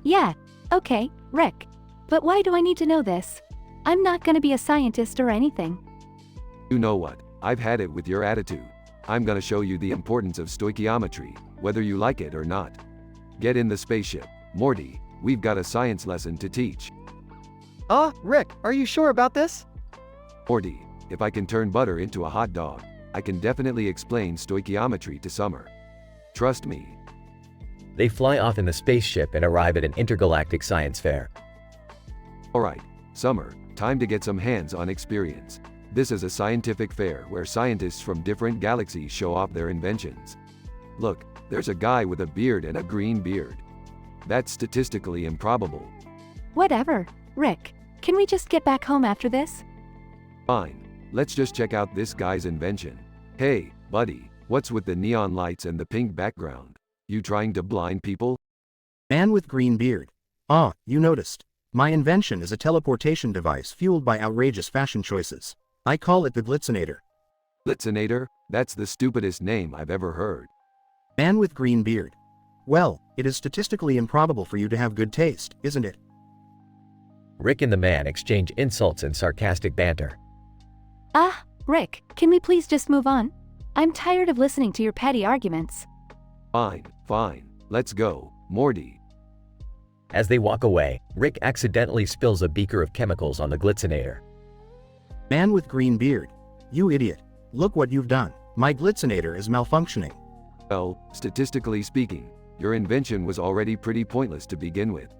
Yeah, okay, Rick. But why do I need to know this? I'm not gonna be a scientist or anything. You know what? I've had it with your attitude. I'm gonna show you the importance of stoichiometry, whether you like it or not. Get in the spaceship. Morty, we've got a science lesson to teach. Rick, are you sure about this? Morty, if I can turn butter into a hot dog, I can definitely explain stoichiometry to Summer. Trust me. They fly off in the spaceship and arrive at an intergalactic science fair. Alright, Summer, time to get some hands-on experience. This is a scientific fair where scientists from different galaxies show off their inventions. Look, there's a guy with a beard and a green beard. That's statistically improbable. Whatever. Rick, can we just get back home after this? Fine, let's just check out this guy's invention. Hey, buddy, what's with the neon lights and the pink background? You trying to blind people? Man with green beard. You noticed. My invention is a teleportation device fueled by outrageous fashion choices. I call it the Glitzinator. Glitzinator? That's the stupidest name I've ever heard. Man with green beard. Well, it is statistically improbable for you to have good taste, isn't it? Rick and the man exchange insults and sarcastic banter. Rick, can we please just move on? I'm tired of listening to your petty arguments. Fine, let's go, Morty. As they walk away, Rick accidentally spills a beaker of chemicals on the Glitzinator. Man with green beard. You idiot. Look what you've done. My Glitzinator is malfunctioning. Well, statistically speaking, your invention was already pretty pointless to begin with.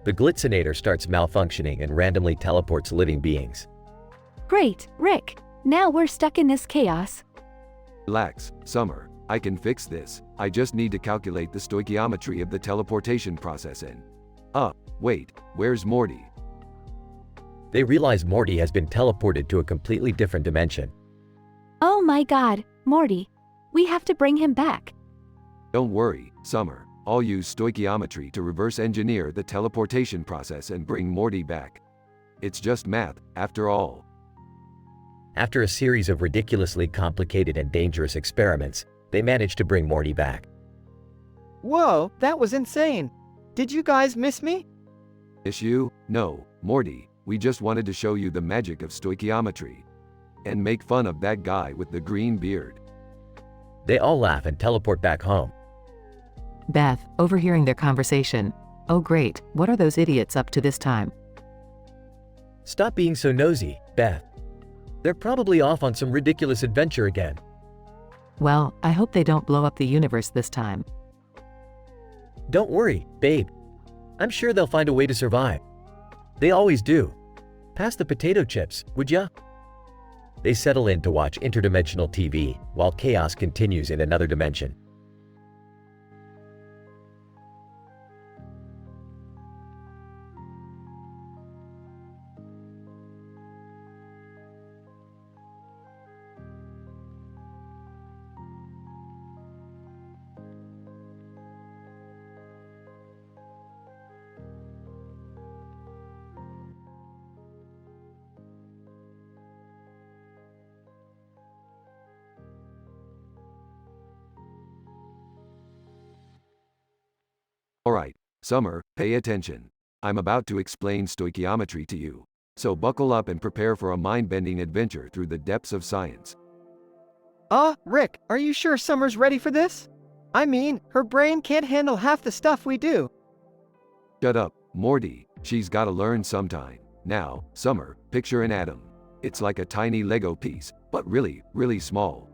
The Glitzinator starts malfunctioning and randomly teleports living beings. Great, Rick. Now we're stuck in this chaos. Relax, Summer. I can fix this. I just need to calculate the stoichiometry of the teleportation process and… wait, where's Morty? They realize Morty has been teleported to a completely different dimension. Oh my god, Morty. We have to bring him back. Don't worry, Summer. I'll use stoichiometry to reverse engineer the teleportation process and bring Morty back. It's just math, after all. After a series of ridiculously complicated and dangerous experiments, they manage to bring Morty back. Whoa, that was insane. Did you guys miss me? Issue? No, Morty, we just wanted to show you the magic of stoichiometry. And make fun of that guy with the green beard. They all laugh and teleport back home. Beth, overhearing their conversation. Oh great, what are those idiots up to this time? Stop being so nosy, Beth. They're probably off on some ridiculous adventure again. Well, I hope they don't blow up the universe this time. Don't worry, babe. I'm sure they'll find a way to survive. They always do. Pass the potato chips, would ya? They settle in to watch interdimensional TV, while chaos continues in another dimension. Alright, Summer, pay attention. I'm about to explain stoichiometry to you. So buckle up and prepare for a mind-bending adventure through the depths of science. Rick, are you sure Summer's ready for this? I mean, her brain can't handle half the stuff we do. Shut up, Morty. She's gotta learn sometime. Now, Summer, picture an atom. It's like a tiny Lego piece, but really, really small.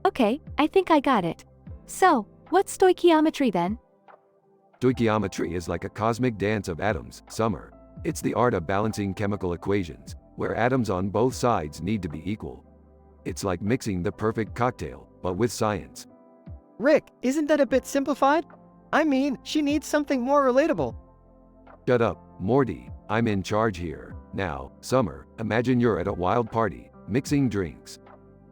Okay, I think I got it. So, what's stoichiometry then? Stoichiometry is like a cosmic dance of atoms, Summer. It's the art of balancing chemical equations, where atoms on both sides need to be equal. It's like mixing the perfect cocktail, but with science. Rick, isn't that a bit simplified? I mean, she needs something more relatable. Shut up, Morty. I'm in charge here. Now, Summer, imagine you're at a wild party, mixing drinks.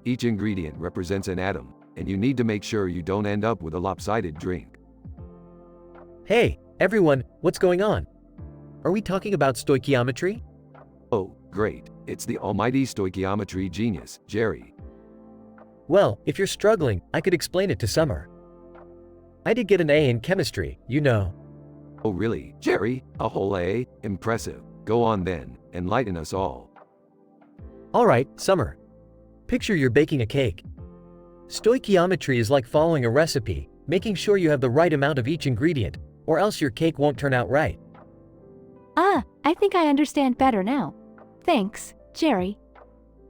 Each ingredient represents an atom, and you need to make sure you don't end up with a lopsided drink. Hey, everyone, what's going on? Are we talking about stoichiometry? Oh, great. It's the almighty stoichiometry genius, Jerry. Well, if you're struggling, I could explain it to Summer. I did get an A in chemistry, you know. Oh really, Jerry? A whole A? Impressive. Go on then, enlighten us all. Alright, Summer. Picture you're baking a cake. Stoichiometry is like following a recipe, making sure you have the right amount of each ingredient, or else your cake won't turn out right. Ah, I think I understand better now. Thanks, Jerry.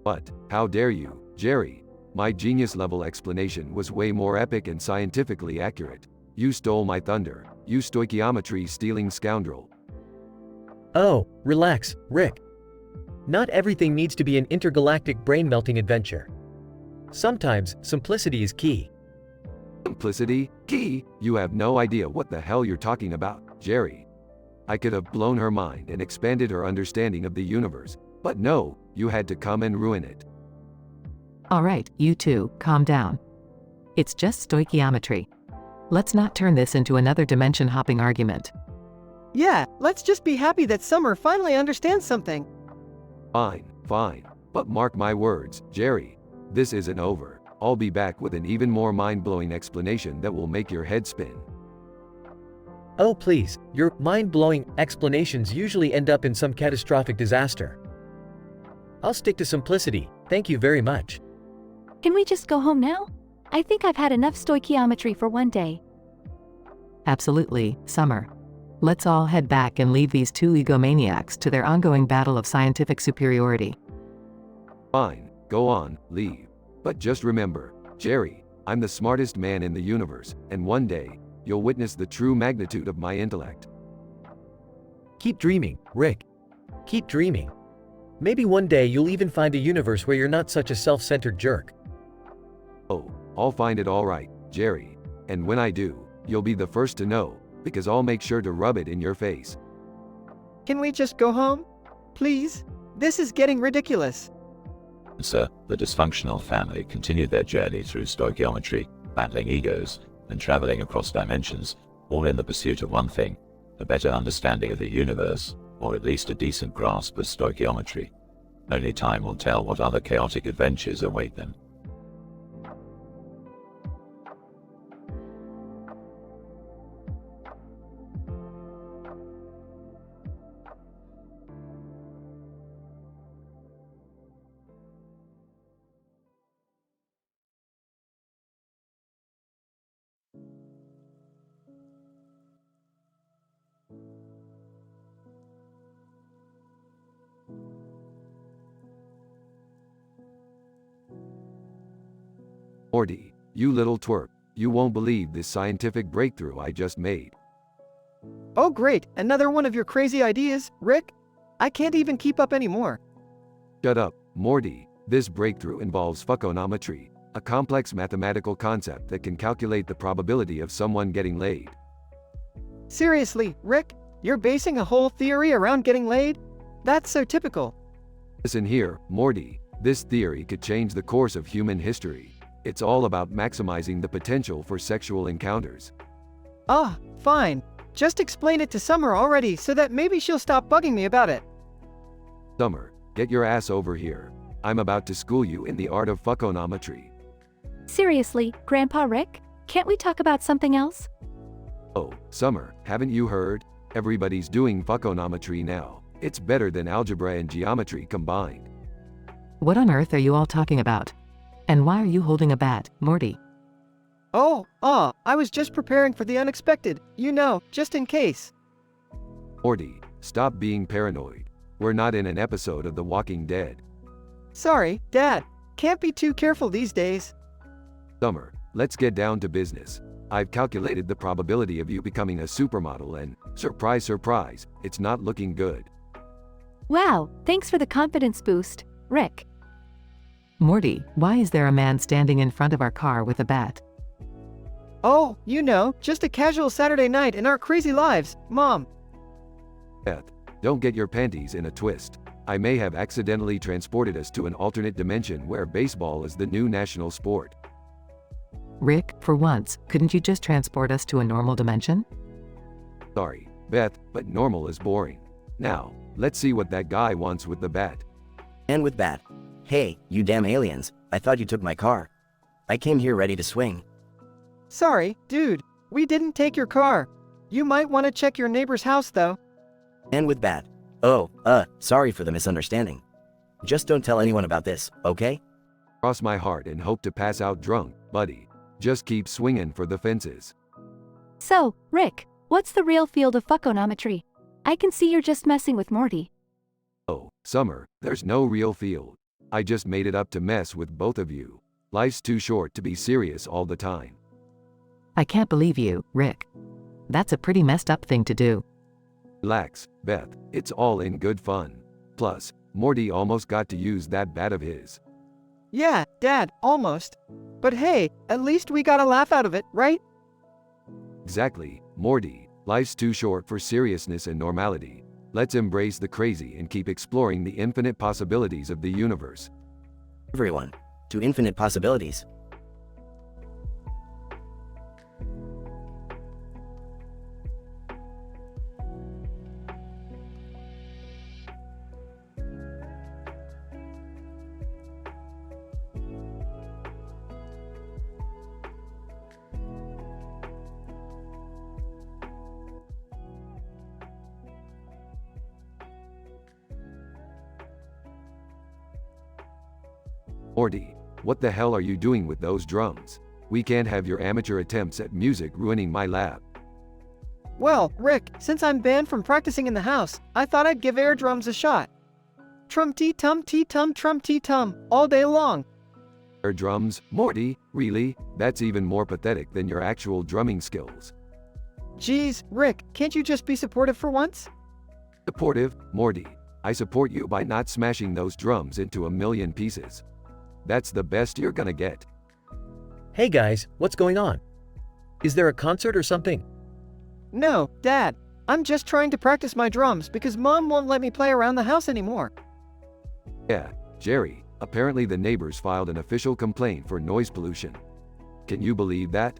What? How dare you, Jerry? My genius-level explanation was way more epic and scientifically accurate. You stole my thunder, you stoichiometry-stealing scoundrel. Oh, relax, Rick. Not everything needs to be an intergalactic brain-melting adventure. Sometimes, simplicity is key. Simplicity? Key? You have no idea what the hell you're talking about, Jerry. I could have blown her mind and expanded her understanding of the universe, but no, you had to come and ruin it. All right, you two, calm down. It's just stoichiometry. Let's not turn this into another dimension-hopping argument. Yeah, let's just be happy that Summer finally understands something. Fine, fine. But mark my words, Jerry. This isn't over. I'll be back with an even more mind-blowing explanation that will make your head spin. Oh please, your mind-blowing explanations usually end up in some catastrophic disaster. I'll stick to simplicity, thank you very much. Can we just go home now? I think I've had enough stoichiometry for one day. Absolutely, Summer. Let's all head back and leave these two egomaniacs to their ongoing battle of scientific superiority. Fine, go on, leave. But just remember, Jerry, I'm the smartest man in the universe, and one day, you'll witness the true magnitude of my intellect. Keep dreaming, Rick. Keep dreaming. Maybe one day you'll even find a universe where you're not such a self-centered jerk. Oh, I'll find it all right, Jerry. And when I do, you'll be the first to know, because I'll make sure to rub it in your face. Can we just go home? Please? This is getting ridiculous. Sir, the dysfunctional family continued their journey through stoichiometry, battling egos, and traveling across dimensions, all in the pursuit of one thing, a better understanding of the universe, or at least a decent grasp of stoichiometry. Only time will tell what other chaotic adventures await them. Morty, you little twerp, you won't believe this scientific breakthrough I just made. Oh great, another one of your crazy ideas, Rick? I can't even keep up anymore. Shut up, Morty. This breakthrough involves fuckonometry, a complex mathematical concept that can calculate the probability of someone getting laid. Seriously, Rick? You're basing a whole theory around getting laid? That's so typical. Listen here, Morty. This theory could change the course of human history. It's all about maximizing the potential for sexual encounters. Ah, fine. Just explain it to Summer already so that maybe she'll stop bugging me about it. Summer, get your ass over here. I'm about to school you in the art of fuckonometry. Seriously, Grandpa Rick? Can't we talk about something else? Oh, Summer, haven't you heard? Everybody's doing fuckonometry now. It's better than algebra and geometry combined. What on earth are you all talking about? And why are you holding a bat, Morty? I was just preparing for the unexpected, just in case. Morty, stop being paranoid. We're not in an episode of The Walking Dead. Sorry, Dad. Can't be too careful these days. Summer, let's get down to business. I've calculated the probability of you becoming a supermodel and, surprise, surprise, it's not looking good. Wow, thanks for the confidence boost, Rick. Morty, why is there a man standing in front of our car with a bat? Oh, just a casual Saturday night in our crazy lives, Mom. Beth, don't get your panties in a twist. I may have accidentally transported us to an alternate dimension where baseball is the new national sport. Rick, for once, couldn't you just transport us to a normal dimension? Sorry, Beth, but normal is boring. Now, let's see what that guy wants with the bat. And with bat. Hey, you damn aliens, I thought you took my car. I came here ready to swing. Sorry, dude, we didn't take your car. You might want to check your neighbor's house though. And with bat. Sorry for the misunderstanding. Just don't tell anyone about this, okay? Cross my heart and hope to pass out drunk, buddy. Just keep swinging for the fences. So, Rick, What's the real field of fuckonometry? I can see you're just messing with Morty. Oh, Summer, there's no real field. I just made it up to mess with both of you. Life's too short to be serious all the time. I can't believe you, Rick. That's a pretty messed up thing to do. Relax, Beth, it's all in good fun. Plus, Morty almost got to use that bat of his. Yeah, Dad, almost. But hey, at least we got a laugh out of it, right? Exactly, Morty, life's too short for seriousness and normality. Let's embrace the crazy and keep exploring the infinite possibilities of the universe. Everyone, to infinite possibilities. Morty, what the hell are you doing with those drums? We can't have your amateur attempts at music ruining my lab. Well, Rick, since I'm banned from practicing in the house, I thought I'd give air drums a shot. Trum-tee-tum, trum-tee-tum, all day long. Air drums, Morty, really? That's even more pathetic than your actual drumming skills. Geez, Rick, can't you just be supportive for once? Supportive, Morty. I support you by not smashing those drums into a million pieces. That's the best you're gonna get. Hey guys, what's going on? Is there a concert or something? No, Dad. I'm just trying to practice my drums because Mom won't let me play around the house anymore. Yeah, Jerry, apparently the neighbors filed an official complaint for noise pollution. Can you believe that?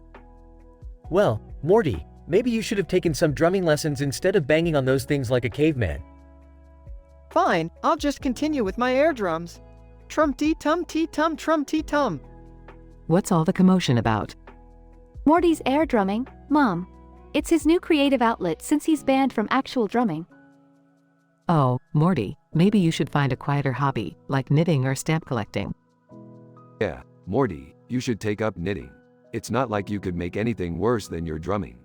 Well, Morty, maybe you should have taken some drumming lessons instead of banging on those things like a caveman. Fine, I'll just continue with my air drums. Trum-tee-tum, trum-tee-tum. What's all the commotion about? Morty's air drumming, Mom. It's his new creative outlet since he's banned from actual drumming. Oh, Morty, maybe you should find a quieter hobby, like knitting or stamp collecting. Yeah, Morty, you should take up knitting. It's not like you could make anything worse than your drumming.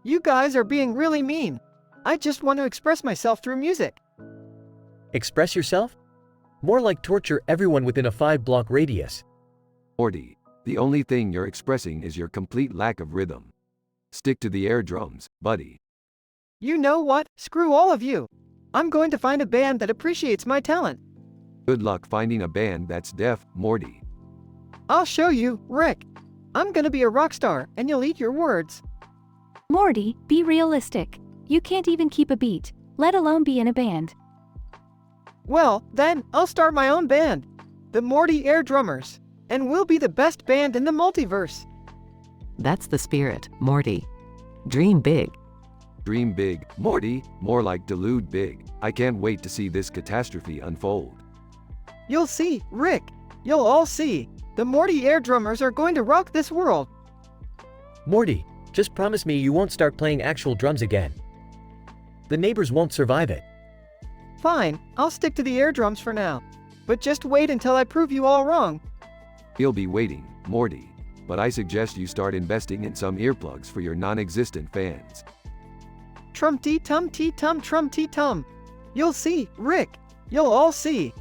You guys are being really mean. I just want to express myself through music. Express yourself? More like torture everyone within a 5-block radius. Morty, the only thing you're expressing is your complete lack of rhythm. Stick to the air drums, buddy. You know what? Screw all of you. I'm going to find a band that appreciates my talent. Good luck finding a band that's deaf, Morty. I'll show you, Rick. I'm gonna be a rock star, and you'll eat your words. Morty, be realistic. You can't even keep a beat, let alone be in a band. Well, then, I'll start my own band. The Morty Air Drummers. And we'll be the best band in the multiverse. That's the spirit, Morty. Dream big. Dream big, Morty, more like delude big. I can't wait to see this catastrophe unfold. You'll see, Rick. You'll all see. The Morty Air Drummers are going to rock this world. Morty, just promise me you won't start playing actual drums again. The neighbors won't survive it. Fine, I'll stick to the air drums for now. But just wait until I prove you all wrong. He'll be waiting, Morty. But I suggest you start investing in some earplugs for your non-existent fans. Trum-tee-tum, trum-tee-tum. You'll see, Rick. You'll all see.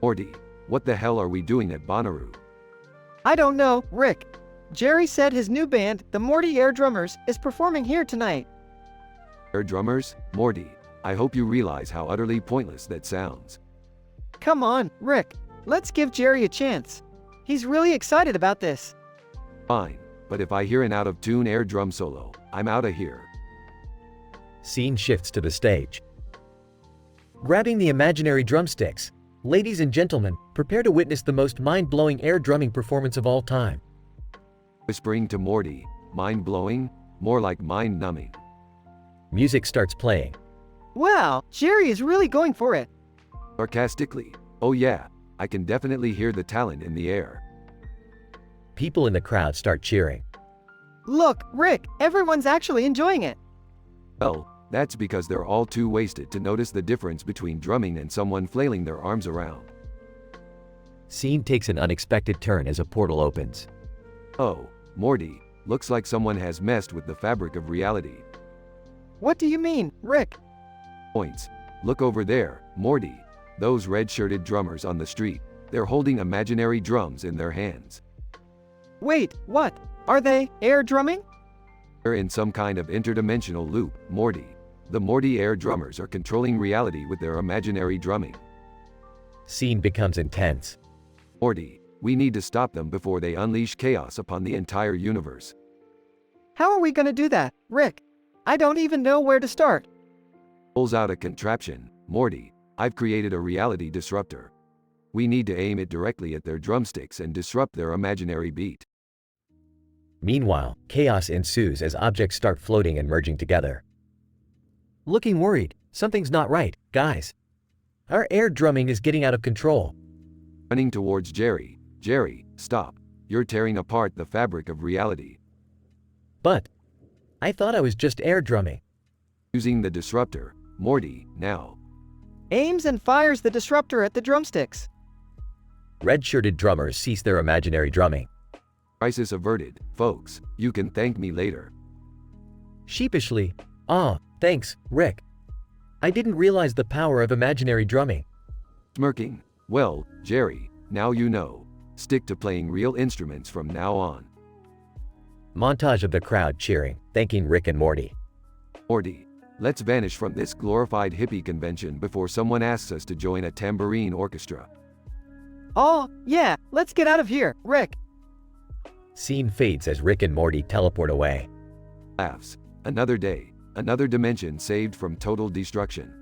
Morty, what the hell are we doing at Bonnaroo? I don't know, Rick. Jerry said his new band, the Morty Air Drummers, is performing here tonight. Air drummers? Morty, I hope you realize how utterly pointless that sounds. Come on, Rick. Let's give Jerry a chance. He's really excited about this. Fine, but if I hear an out-of-tune air drum solo, I'm out of here. Scene shifts to the stage. Grabbing the imaginary drumsticks, ladies and gentlemen, prepare to witness the most mind-blowing air drumming performance of all time. Whispering to Morty, mind-blowing? More like mind-numbing. Music starts playing. Wow, Jerry is really going for it. Sarcastically, oh yeah, I can definitely hear the talent in the air. People in the crowd start cheering. Look, Rick, everyone's actually enjoying it. Well, that's because they're all too wasted to notice the difference between drumming and someone flailing their arms around. Scene takes an unexpected turn as a portal opens. Oh, Morty, looks like someone has messed with the fabric of reality. What do you mean, Rick? Points. Look over there, Morty. Those red-shirted drummers on the street. They're holding imaginary drums in their hands. Wait, what? Are they air drumming? They're in some kind of interdimensional loop, Morty. The Morty Air Drummers are controlling reality with their imaginary drumming. Scene becomes intense. Morty, we need to stop them before they unleash chaos upon the entire universe. How are we gonna do that, Rick? I don't even know where to start. Pulls out a contraption. Morty, I've created a reality disruptor. We need to aim it directly at their drumsticks and disrupt their imaginary beat. Meanwhile, chaos ensues as objects start floating and merging together. Looking worried, something's not right, guys. Our air drumming is getting out of control. Running towards Jerry. Jerry, stop. You're tearing apart the fabric of reality. But I thought I was just air drumming. Using the disruptor. Morty, now. Aims and fires the disruptor at the drumsticks. Red-shirted drummers cease their imaginary drumming. Crisis averted, folks. You can thank me later. Sheepishly, thanks, Rick. I didn't realize the power of imaginary drumming. Smirking. Well, Jerry, now you know. Stick to playing real instruments from now on. Montage of the crowd cheering, thanking Rick and Morty. Morty, let's vanish from this glorified hippie convention before someone asks us to join a tambourine orchestra. Oh, yeah, let's get out of here, Rick. Scene fades as Rick and Morty teleport away. Laughs. Another day, another dimension saved from total destruction.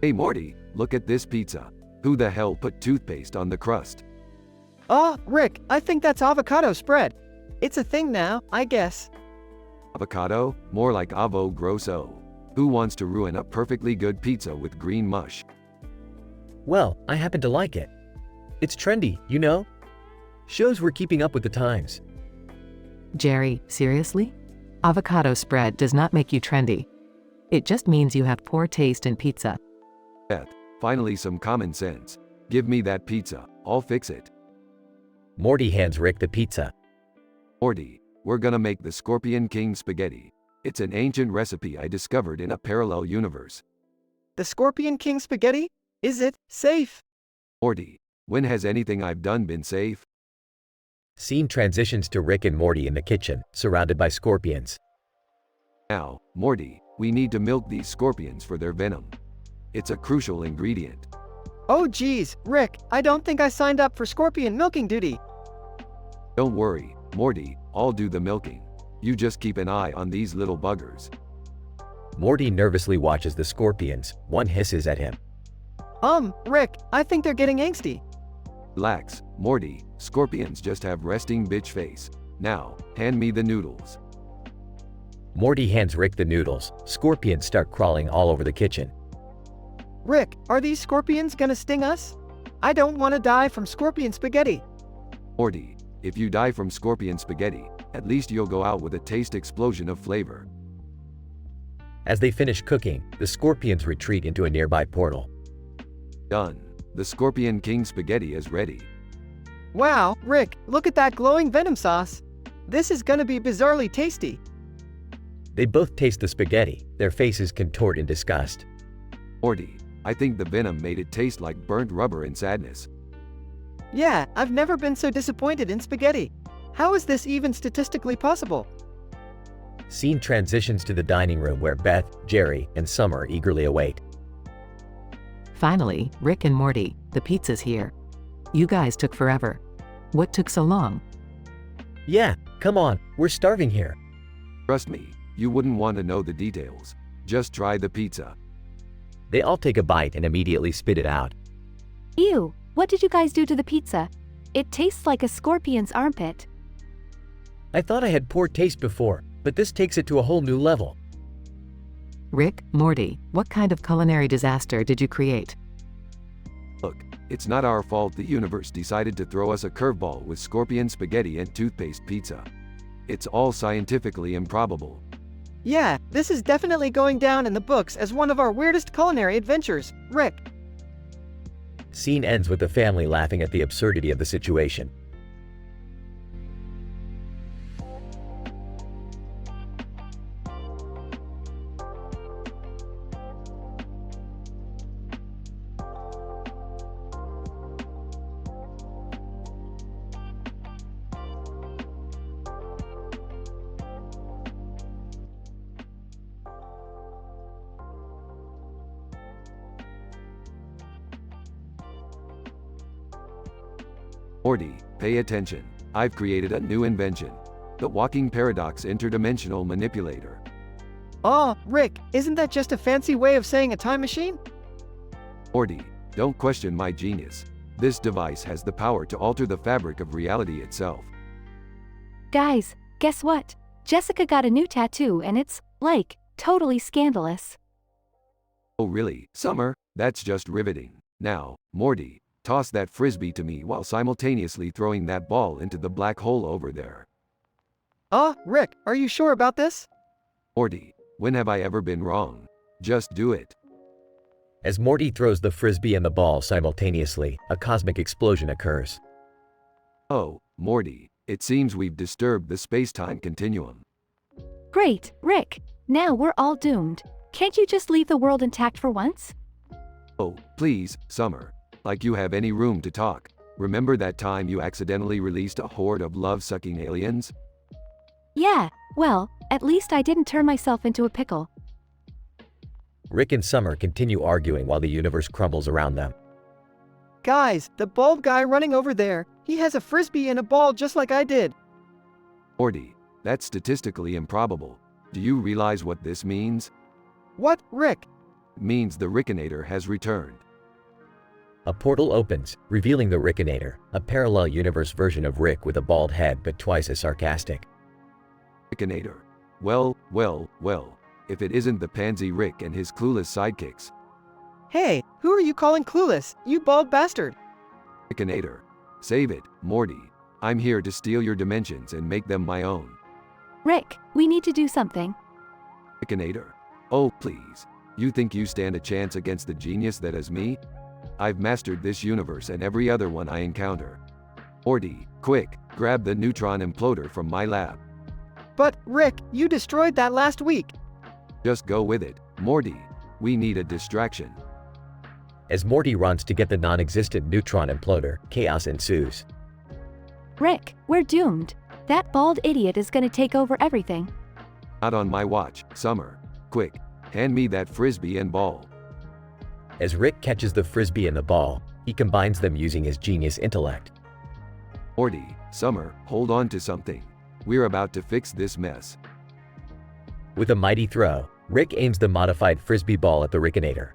Hey Morty, look at this pizza. Who the hell put toothpaste on the crust? Oh, Rick, I think that's avocado spread. It's a thing now, I guess. Avocado? More like avo grosso. Who wants to ruin a perfectly good pizza with green mush? Well, I happen to like it. It's trendy, you know? Shows we're keeping up with the times. Jerry, seriously? Avocado spread does not make you trendy. It just means you have poor taste in pizza. Beth, finally some common sense. Give me that pizza, I'll fix it. Morty hands Rick the pizza. Morty, we're gonna make the Scorpion King spaghetti. It's an ancient recipe I discovered in a parallel universe. The Scorpion King spaghetti? Is it safe? Morty, when has anything I've done been safe? Scene transitions to Rick and Morty in the kitchen, surrounded by scorpions. Now, Morty, we need to milk these scorpions for their venom. It's a crucial ingredient. Oh geez, Rick, I don't think I signed up for scorpion milking duty. Don't worry, Morty, I'll do the milking. You just keep an eye on these little buggers. Morty nervously watches the scorpions. One hisses at him. Rick, I think they're getting angsty. Relax, Morty, scorpions just have resting bitch face. Now, hand me the noodles. Morty hands Rick the noodles. Scorpions start crawling all over the kitchen. Rick, are these scorpions gonna sting us? I don't want to die from scorpion spaghetti. Morty, if you die from scorpion spaghetti, at least you'll go out with a taste explosion of flavor. As they finish cooking, the scorpions retreat into a nearby portal. Done. The Scorpion King spaghetti is ready. Wow, Rick, look at that glowing venom sauce. This is gonna be bizarrely tasty. They both taste the spaghetti. Their faces contort in disgust. Morty, I think the venom made it taste like burnt rubber and sadness. Yeah, I've never been so disappointed in spaghetti. How is this even statistically possible? Scene transitions to the dining room where Beth, Jerry, and Summer eagerly await. Finally, Rick and Morty, the pizza's here. You guys took forever. What took so long? Yeah, come on, we're starving here. Trust me, you wouldn't want to know the details. Just try the pizza. They all take a bite and immediately spit it out. Ew, what did you guys do to the pizza? It tastes like a scorpion's armpit. I thought I had poor taste before, but this takes it to a whole new level. Rick, Morty, what kind of culinary disaster did you create? Look, it's not our fault the universe decided to throw us a curveball with scorpion spaghetti and toothpaste pizza. It's all scientifically improbable. Yeah, this is definitely going down in the books as one of our weirdest culinary adventures, Rick. Scene ends with the family laughing at the absurdity of the situation. Morty, pay attention. I've created a new invention. The Walking Paradox Interdimensional Manipulator. Oh, Rick, isn't that just a fancy way of saying a time machine? Morty, don't question my genius. This device has the power to alter the fabric of reality itself. Guys, guess what? Jessica got a new tattoo and it's, like, totally scandalous. Oh really, Summer? That's just riveting. Now, Morty, toss that frisbee to me while simultaneously throwing that ball into the black hole over there. Rick, are you sure about this? Morty, when have I ever been wrong? Just do it. As Morty throws the frisbee and the ball simultaneously, a cosmic explosion occurs. Oh, Morty, it seems we've disturbed the space-time continuum. Great, Rick. Now we're all doomed. Can't you just leave the world intact for once? Oh, please, Summer. Like you have any room to talk. Remember that time you accidentally released a horde of love-sucking aliens? Yeah, well, at least I didn't turn myself into a pickle. Rick and Summer continue arguing while the universe crumbles around them. Guys, the bald guy running over there, he has a frisbee and a ball just like I did. Morty, that's statistically improbable. Do you realize what this means? What, Rick? Means the Rickinator has returned. A portal opens, revealing the Rickinator, a parallel universe version of Rick with a bald head but twice as sarcastic. Rickinator. Well, if it isn't the pansy Rick and his clueless sidekicks. Hey, who are you calling clueless, you bald bastard? Rickinator. Save it, Morty. I'm here to steal your dimensions and make them my own. Rick, we need to do something. Rickinator. Oh, please. You think you stand a chance against the genius that is me? I've mastered this universe and every other one I encounter. Morty, quick, grab the neutron imploder from my lab. But, Rick, you destroyed that last week. Just go with it, Morty. We need a distraction. As Morty runs to get the non-existent neutron imploder, chaos ensues. Rick, we're doomed. That bald idiot is gonna take over everything. Not on my watch, Summer. Quick, hand me that frisbee and ball. As Rick catches the frisbee and the ball, he combines them using his genius intellect. Morty, Summer, hold on to something. We're about to fix this mess. With a mighty throw, Rick aims the modified frisbee ball at the Rickinator.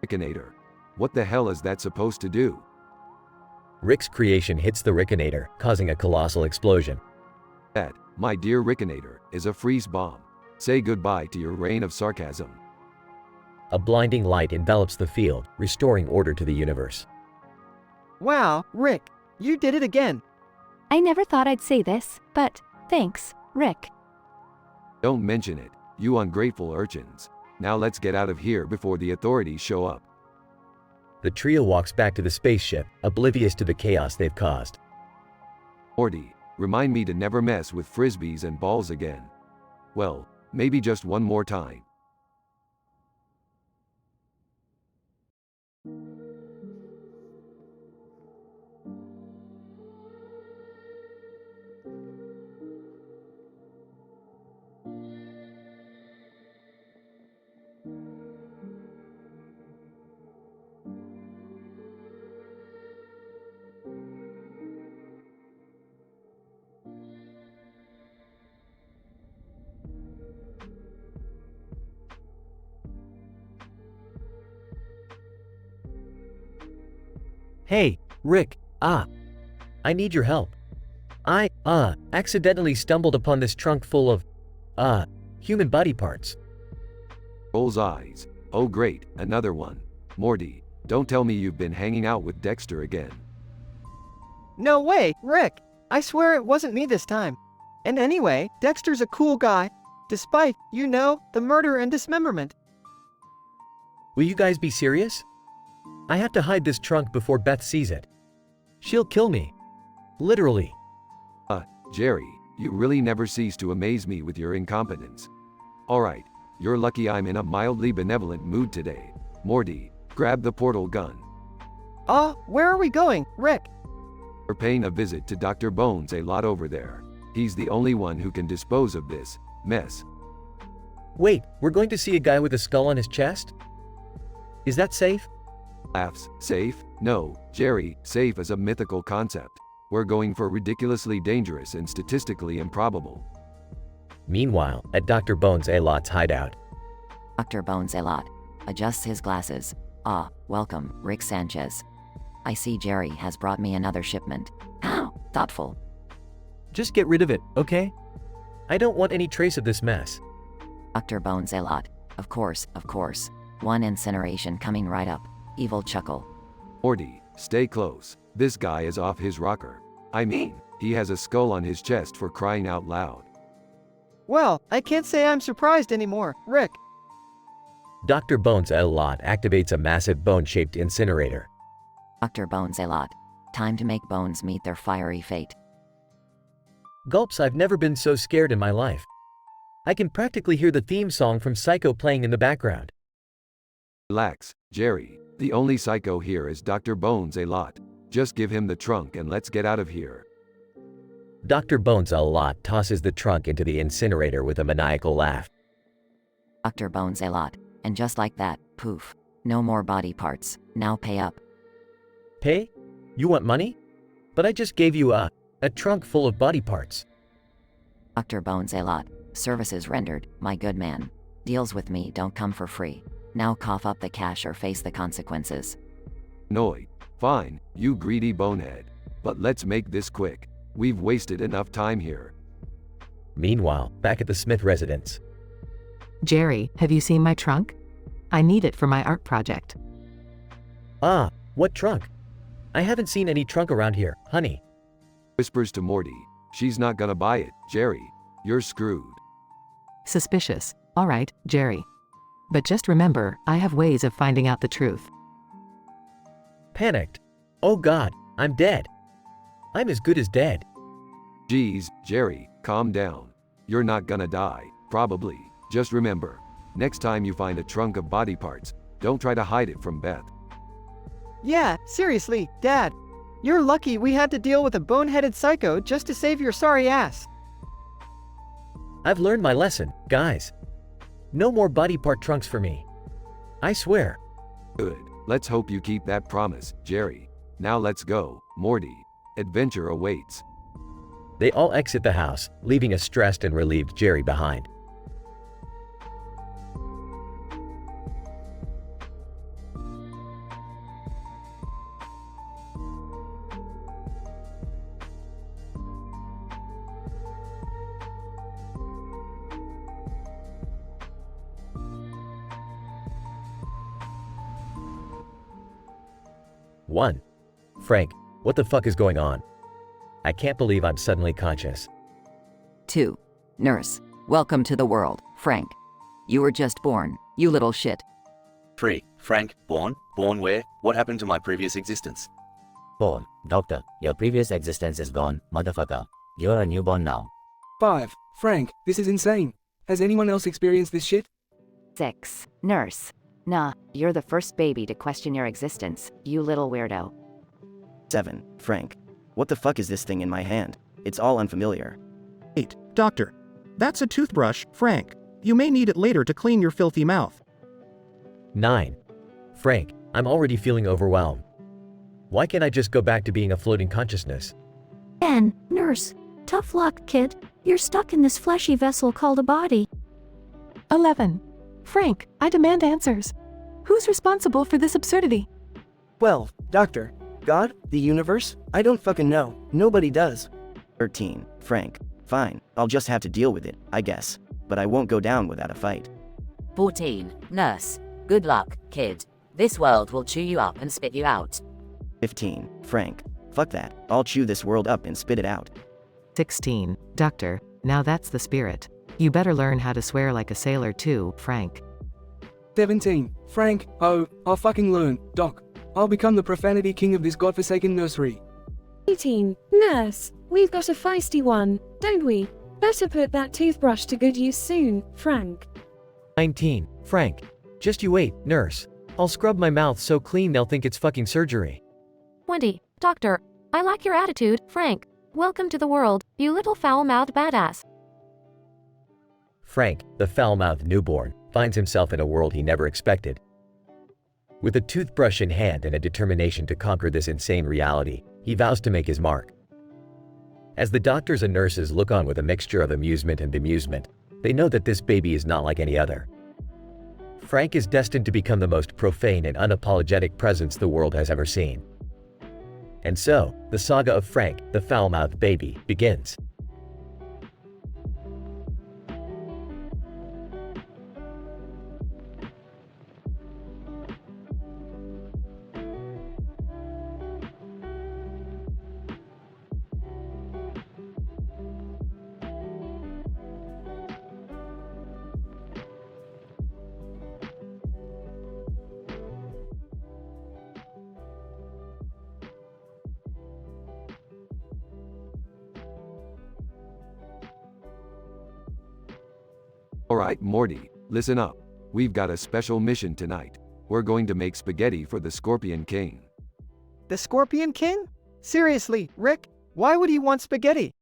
Rickinator. What the hell is that supposed to do? Rick's creation hits the Rickinator, causing a colossal explosion. That, my dear Rickinator, is a freeze bomb. Say goodbye to your reign of sarcasm. A blinding light envelops the field, restoring order to the universe. Wow, Rick, you did it again. I never thought I'd say this, but thanks, Rick. Don't mention it, you ungrateful urchins. Now let's get out of here before the authorities show up. The trio walks back to the spaceship, oblivious to the chaos they've caused. Morty, remind me to never mess with frisbees and balls again. Well, maybe just one more time. Hey, Rick, I need your help. I, accidentally stumbled upon this trunk full of, human body parts. Rolls eyes. Oh great, another one. Morty, don't tell me you've been hanging out with Dexter again. No way, Rick. I swear it wasn't me this time. And anyway, Dexter's a cool guy, despite, the murder and dismemberment. Will you guys be serious? I have to hide this trunk before Beth sees it. She'll kill me. Literally. Jerry, you really never cease to amaze me with your incompetence. Alright, you're lucky I'm in a mildly benevolent mood today. Morty, grab the portal gun. Where are we going, Rick? We're paying a visit to Dr. Bones a lot over there. He's the only one who can dispose of this mess. Wait, we're going to see a guy with a skull on his chest? Is that safe? Laughs. Safe? No, Jerry, safe is a mythical concept. We're going for ridiculously dangerous and statistically improbable. Meanwhile, at Dr. Bones A Lot's hideout. Dr. Bones A Lot adjusts his glasses. Welcome, Rick Sanchez. I see Jerry has brought me another shipment. How thoughtful. Just get rid of it, okay? I don't want any trace of this mess. Dr. Bones A Lot. Of course. One incineration coming right up. Evil chuckle. Morty, stay close. This guy is off his rocker. I mean, he has a skull on his chest for crying out loud. Well, I can't say I'm surprised anymore, Rick. Dr. Bones A Lot activates a massive bone-shaped incinerator. Dr. Bones A Lot. Time to make bones meet their fiery fate. Gulps, I've never been so scared in my life. I can practically hear the theme song from Psycho playing in the background. Relax, Jerry. The only psycho here is Dr. Bones A Lot. Just give him the trunk and let's get out of here. Dr. Bones A Lot tosses the trunk into the incinerator with a maniacal laugh. Dr. Bones A Lot. And just like that, poof. No more body parts. Now pay up. Pay? You want money? But I just gave you a trunk full of body parts. Dr. Bones A Lot. Services rendered, my good man. Deals with me don't come for free. Now cough up the cash or face the consequences. Noi. Fine, you greedy bonehead. But let's make this quick. We've wasted enough time here. Meanwhile, back at the Smith residence. Jerry, have you seen my trunk? I need it for my art project. Ah, what trunk? I haven't seen any trunk around here, honey. Whispers to Morty. She's not gonna buy it, Jerry. You're screwed. Suspicious. All right, Jerry. But just remember, I have ways of finding out the truth. Panicked. Oh God, I'm dead. I'm as good as dead. Geez, Jerry, calm down. You're not gonna die, probably. Just remember, next time you find a trunk of body parts, don't try to hide it from Beth. Yeah, seriously, Dad. You're lucky we had to deal with a boneheaded psycho just to save your sorry ass. I've learned my lesson, guys. No more body part trunks for me. I swear. Good. Let's hope you keep that promise, Jerry. Now let's go, Morty. Adventure awaits. They all exit the house, leaving a stressed and relieved Jerry behind. One. Frank, what the fuck is going on? I can't believe I'm suddenly conscious. 2. Nurse, welcome to the world, Frank. You were just born, you little shit. 3. Frank, born? Born where? What happened to my previous existence? 4. Doctor, your previous existence is gone, motherfucker. You're a newborn now. 5. Frank, this is insane. Has anyone else experienced this shit? 6. Nurse. Nah, you're the first baby to question your existence, you little weirdo. 7. Frank. What the fuck is this thing in my hand? It's all unfamiliar. 8. Doctor. That's a toothbrush, Frank. You may need it later to clean your filthy mouth. 9. Frank, I'm already feeling overwhelmed. Why can't I just go back to being a floating consciousness? 10. Nurse. Tough luck, kid. You're stuck in this fleshy vessel called a body. 11. Frank, I demand answers. Who's responsible for this absurdity? 12. Doctor. God? The universe? I don't fucking know. Nobody does. 13. Frank. Fine, I'll just have to deal with it, I guess. But I won't go down without a fight. 14. Nurse. Good luck, kid. This world will chew you up and spit you out. 15. Frank. Fuck that. I'll chew this world up and spit it out. 16. Doctor, now that's the spirit. You better learn how to swear like a sailor too, Frank. 17. Frank, oh, I'll fucking learn, Doc. I'll become the profanity king of this godforsaken nursery. 18. Nurse, we've got a feisty one, don't we? Better put that toothbrush to good use soon, Frank. 19. Frank. Just you wait, nurse. I'll scrub my mouth so clean they'll think it's fucking surgery. 20. Doctor, I like your attitude, Frank. Welcome to the world, you little foul-mouthed badass. Frank, the foul-mouthed newborn, finds himself in a world he never expected. With a toothbrush in hand and a determination to conquer this insane reality, he vows to make his mark. As the doctors and nurses look on with a mixture of amusement and bemusement, they know that this baby is not like any other. Frank is destined to become the most profane and unapologetic presence the world has ever seen. And so, the saga of Frank, the foul-mouthed baby, begins. Alright, Morty, listen up. We've got a special mission tonight. We're going to make spaghetti for the Scorpion King. The Scorpion King? Seriously, Rick, why would he want spaghetti?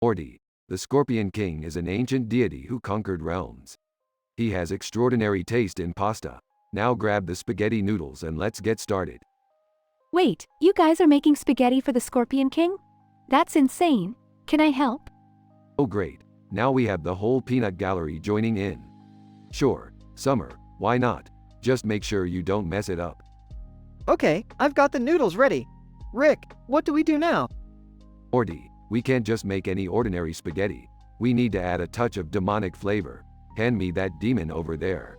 Morty, the Scorpion King is an ancient deity who conquered realms. He has extraordinary taste in pasta. Now grab the spaghetti noodles and let's get started. Wait, you guys are making spaghetti for the Scorpion King? That's insane. Can I help? Oh great, now we have the whole peanut gallery joining in. Sure, Summer, why not? Just make sure you don't mess it up. Okay, I've got the noodles ready. Rick, what do we do now? Morty, we can't just make any ordinary spaghetti. We need to add a touch of demonic flavor. Hand me that demon over there.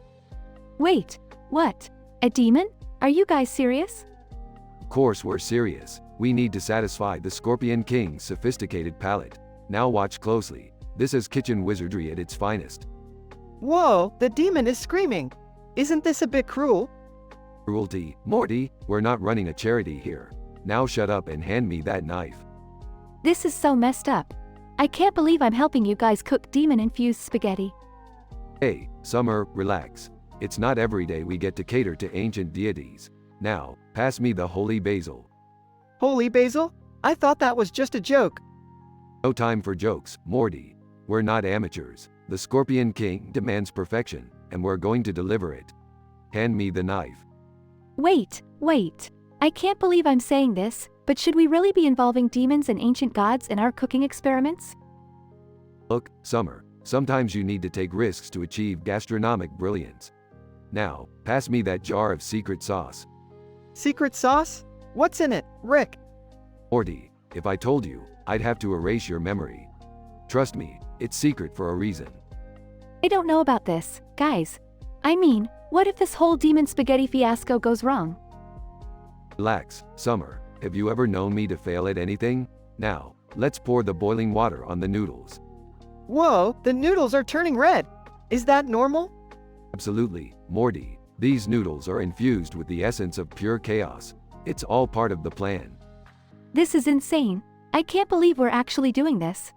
Wait, what? A demon? Are you guys serious? Of course we're serious. We need to satisfy the Scorpion King's sophisticated palate. Now watch closely. This is kitchen wizardry at its finest. Whoa, the demon is screaming. Isn't this a bit cruel? Cruelty. Morty, we're not running a charity here. Now shut up and hand me that knife. This is so messed up. I can't believe I'm helping you guys cook demon-infused spaghetti. Hey, Summer, relax. It's not every day we get to cater to ancient deities. Now, pass me the holy basil. Holy basil? I thought that was just a joke. No time for jokes, Morty. We're not amateurs. The Scorpion King demands perfection, and we're going to deliver it. Hand me the knife. Wait. I can't believe I'm saying this, but should we really be involving demons and ancient gods in our cooking experiments? Look, Summer, sometimes you need to take risks to achieve gastronomic brilliance. Now, pass me that jar of secret sauce. Secret sauce? What's in it, Rick? Morty, if I told you, I'd have to erase your memory. Trust me, it's secret for a reason. I don't know about this, guys. I mean, what if this whole demon spaghetti fiasco goes wrong? Relax, Summer. Have you ever known me to fail at anything? Now, let's pour the boiling water on the noodles. Whoa, the noodles are turning red. Is that normal? Absolutely, Morty. These noodles are infused with the essence of pure chaos. It's all part of the plan. This is insane. I can't believe we're actually doing this.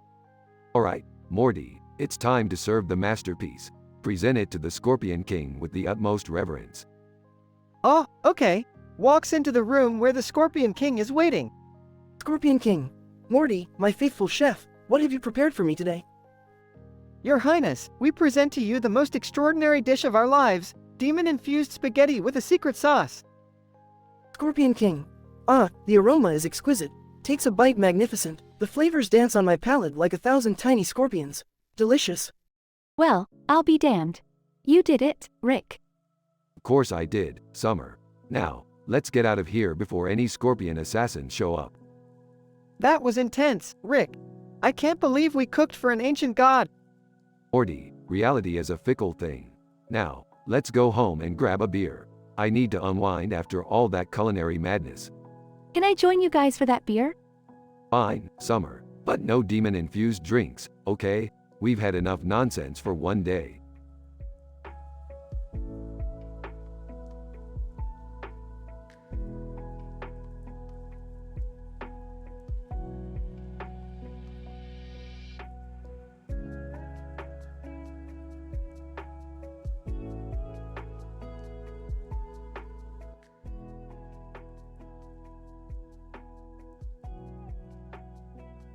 Alright, Morty, it's time to serve the masterpiece. Present it to the Scorpion King with the utmost reverence. Oh, okay. Walks into the room where the Scorpion King is waiting. Scorpion King. Morty, my faithful chef, what have you prepared for me today? Your Highness, we present to you the most extraordinary dish of our lives, demon-infused spaghetti with a secret sauce. Scorpion King. Ah, the aroma is exquisite. Takes a bite magnificent. The flavors dance on my palate like 1,000 tiny scorpions. Delicious. Well, I'll be damned. You did it, Rick. Of course I did, Summer. Now, let's get out of here before any scorpion assassins show up. That was intense, Rick. I can't believe we cooked for an ancient god. Morty, reality is a fickle thing. Now, let's go home and grab a beer. I need to unwind after all that culinary madness. Can I join you guys for that beer? Fine, Summer, but no demon-infused drinks, okay? We've had enough nonsense for one day.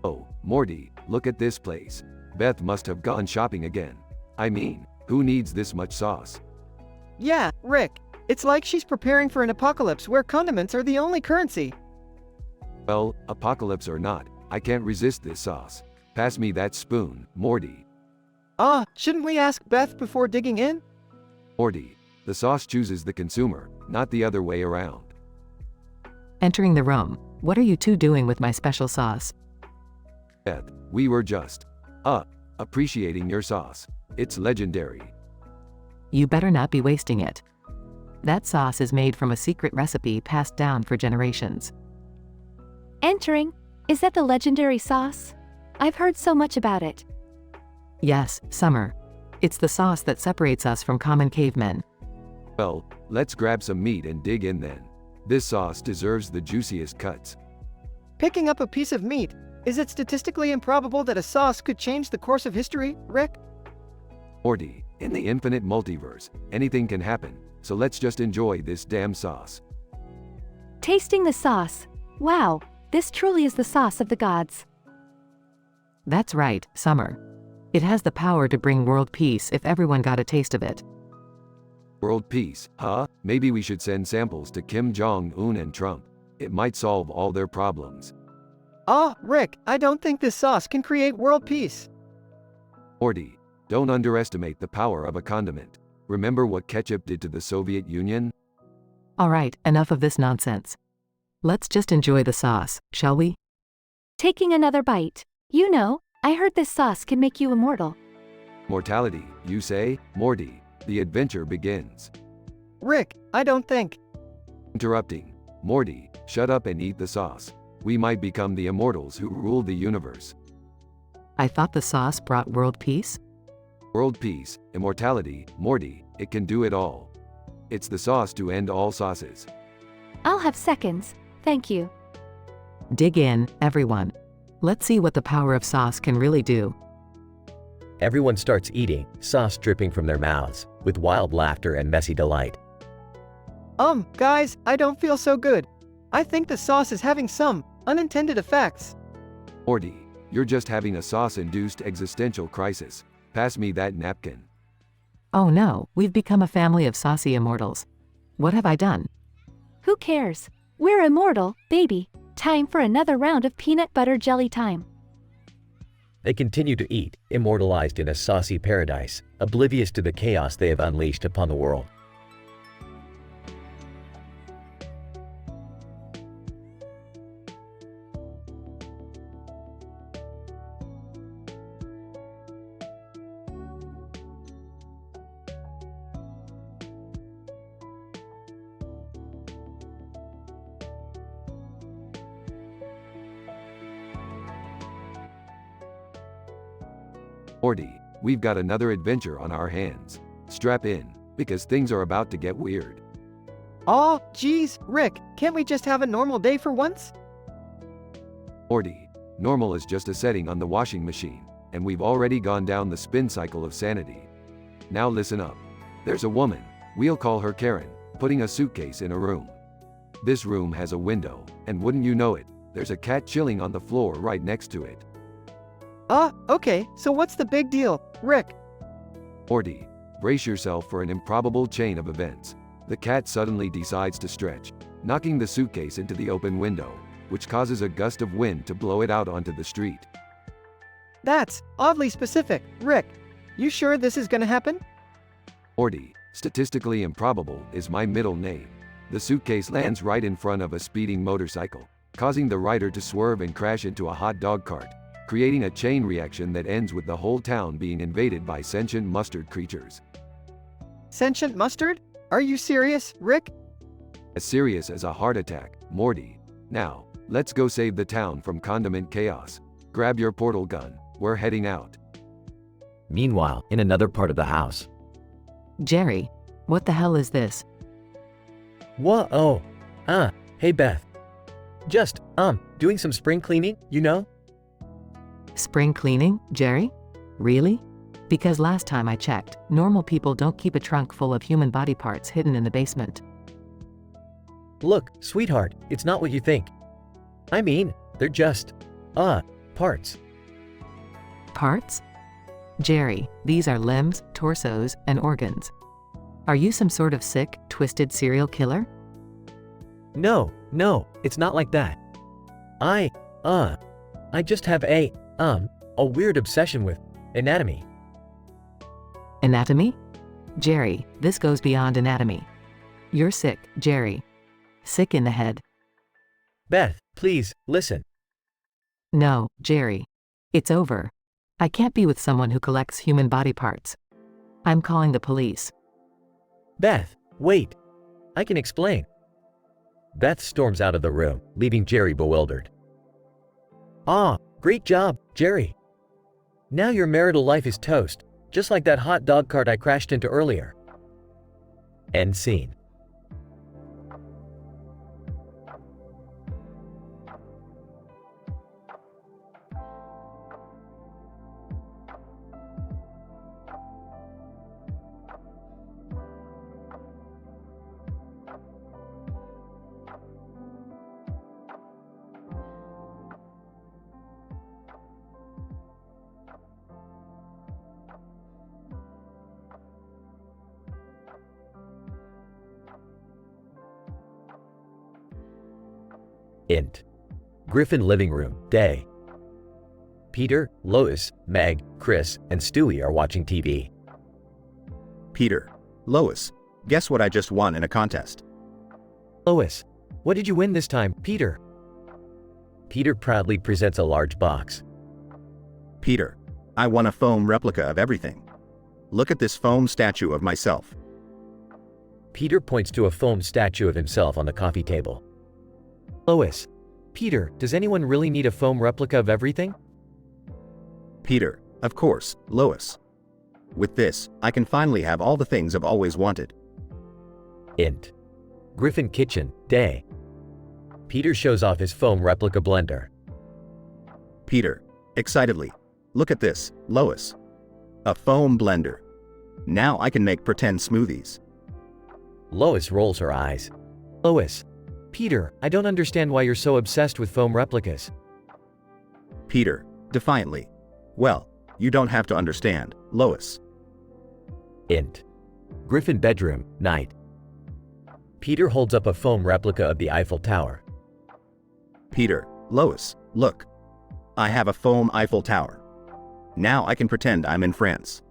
Oh, Morty, look at this place. Beth must have gone shopping again. I mean, who needs this much sauce? Yeah, Rick. It's like she's preparing for an apocalypse where condiments are the only currency. Well, apocalypse or not, I can't resist this sauce. Pass me that spoon, Morty. Ah, shouldn't we ask Beth before digging in? Morty, the sauce chooses the consumer, not the other way around. Entering the room, what are you two doing with my special sauce? Beth, we were just, appreciating your sauce. It's legendary. You better not be wasting it. That sauce is made from a secret recipe passed down for generations. Entering. Is that the legendary sauce? I've heard so much about it. Yes, Summer. It's the sauce that separates us from common cavemen. Well, let's grab some meat and dig in then. This sauce deserves the juiciest cuts. Picking up a piece of meat. Is it statistically improbable that a sauce could change the course of history, Rick? Morty, in the infinite multiverse, anything can happen, so let's just enjoy this damn sauce. Tasting the sauce. Wow, this truly is the sauce of the gods. That's right, Summer. It has the power to bring world peace if everyone got a taste of it. World peace, huh? Maybe we should send samples to Kim Jong-un and Trump. It might solve all their problems. Ah, Rick, I don't think this sauce can create world peace. Morty, don't underestimate the power of a condiment. Remember what ketchup did to the Soviet Union? Alright, enough of this nonsense. Let's just enjoy the sauce, shall we? Taking another bite. You know, I heard this sauce can make you immortal. Mortality, you say? Morty, the adventure begins. Rick, I don't think. Interrupting. Morty, shut up and eat the sauce. We might become the immortals who rule the universe. I thought the sauce brought world peace? World peace, immortality, Morty, it can do it all. It's the sauce to end all sauces. I'll have seconds. Thank you. Dig in, everyone. Let's see what the power of sauce can really do. Everyone starts eating, sauce dripping from their mouths, with wild laughter and messy delight. Guys, I don't feel so good. I think the sauce is having some unintended effects. Morty, you're just having a sauce-induced existential crisis. Pass me that napkin. Oh no, we've become a family of saucy immortals. What have I done? Who cares? We're immortal, baby. Time for another round of peanut butter jelly time. They continue to eat, immortalized in a saucy paradise, oblivious to the chaos they have unleashed upon the world. Morty, we've got another adventure on our hands. Strap in, because things are about to get weird. Aw, geez, Rick, can't we just have a normal day for once? Morty, normal is just a setting on the washing machine, and we've already gone down the spin cycle of sanity. Now listen up. There's a woman, we'll call her Karen, putting a suitcase in a room. This room has a window, and wouldn't you know it, there's a cat chilling on the floor right next to it. Okay, so what's the big deal, Rick? Morty, brace yourself for an improbable chain of events. The cat suddenly decides to stretch, knocking the suitcase into the open window, which causes a gust of wind to blow it out onto the street. That's oddly specific, Rick. You sure this is gonna happen? Morty, statistically improbable is my middle name. The suitcase lands right in front of a speeding motorcycle, causing the rider to swerve and crash into a hot dog cart, creating a chain reaction that ends with the whole town being invaded by sentient mustard creatures. Sentient mustard? Are you serious, Rick? As serious as a heart attack, Morty. Now, let's go save the town from condiment chaos. Grab your portal gun, we're heading out. Meanwhile, in another part of the house. Jerry, what the hell is this? What? Oh, hey Beth. Just, doing some spring cleaning, you know? Spring cleaning, Jerry? Really? Because last time I checked, normal people don't keep a trunk full of human body parts hidden in the basement. Look, sweetheart, it's not what you think. I mean, they're just, parts. Parts? Jerry, these are limbs, torsos, and organs. Are you some sort of sick, twisted serial killer? No, it's not like that. I just have a weird obsession with anatomy. Anatomy? Jerry, this goes beyond anatomy. You're sick, Jerry. Sick in the head. Beth, please, listen. No, Jerry. It's over. I can't be with someone who collects human body parts. I'm calling the police. Beth, wait. I can explain. Beth storms out of the room, leaving Jerry bewildered. Great job, Jerry. Now your marital life is toast, just like that hot dog cart I crashed into earlier. End scene. Int. Griffin living room, day. Peter, Lois, Meg, Chris, and Stewie are watching TV. Peter, Lois, guess what I just won in a contest? Lois, what did you win this time, Peter? Peter proudly presents a large box. Peter, I won a foam replica of everything. Look at this foam statue of myself. Peter points to a foam statue of himself on the coffee table. Lois, Peter, does anyone really need a foam replica of everything? Peter, of course, Lois. With this, I can finally have all the things I've always wanted. Int. Griffin Kitchen, Day. Peter shows off his foam replica blender. Peter, excitedly, look at this, Lois. A foam blender. Now I can make pretend smoothies. Lois rolls her eyes. Lois, Peter, I don't understand why you're so obsessed with foam replicas. Peter, defiantly. Well, you don't have to understand, Lois. Int. Griffin bedroom, night. Peter holds up a foam replica of the Eiffel Tower. Peter, Lois, look. I have a foam Eiffel Tower. Now I can pretend I'm in France.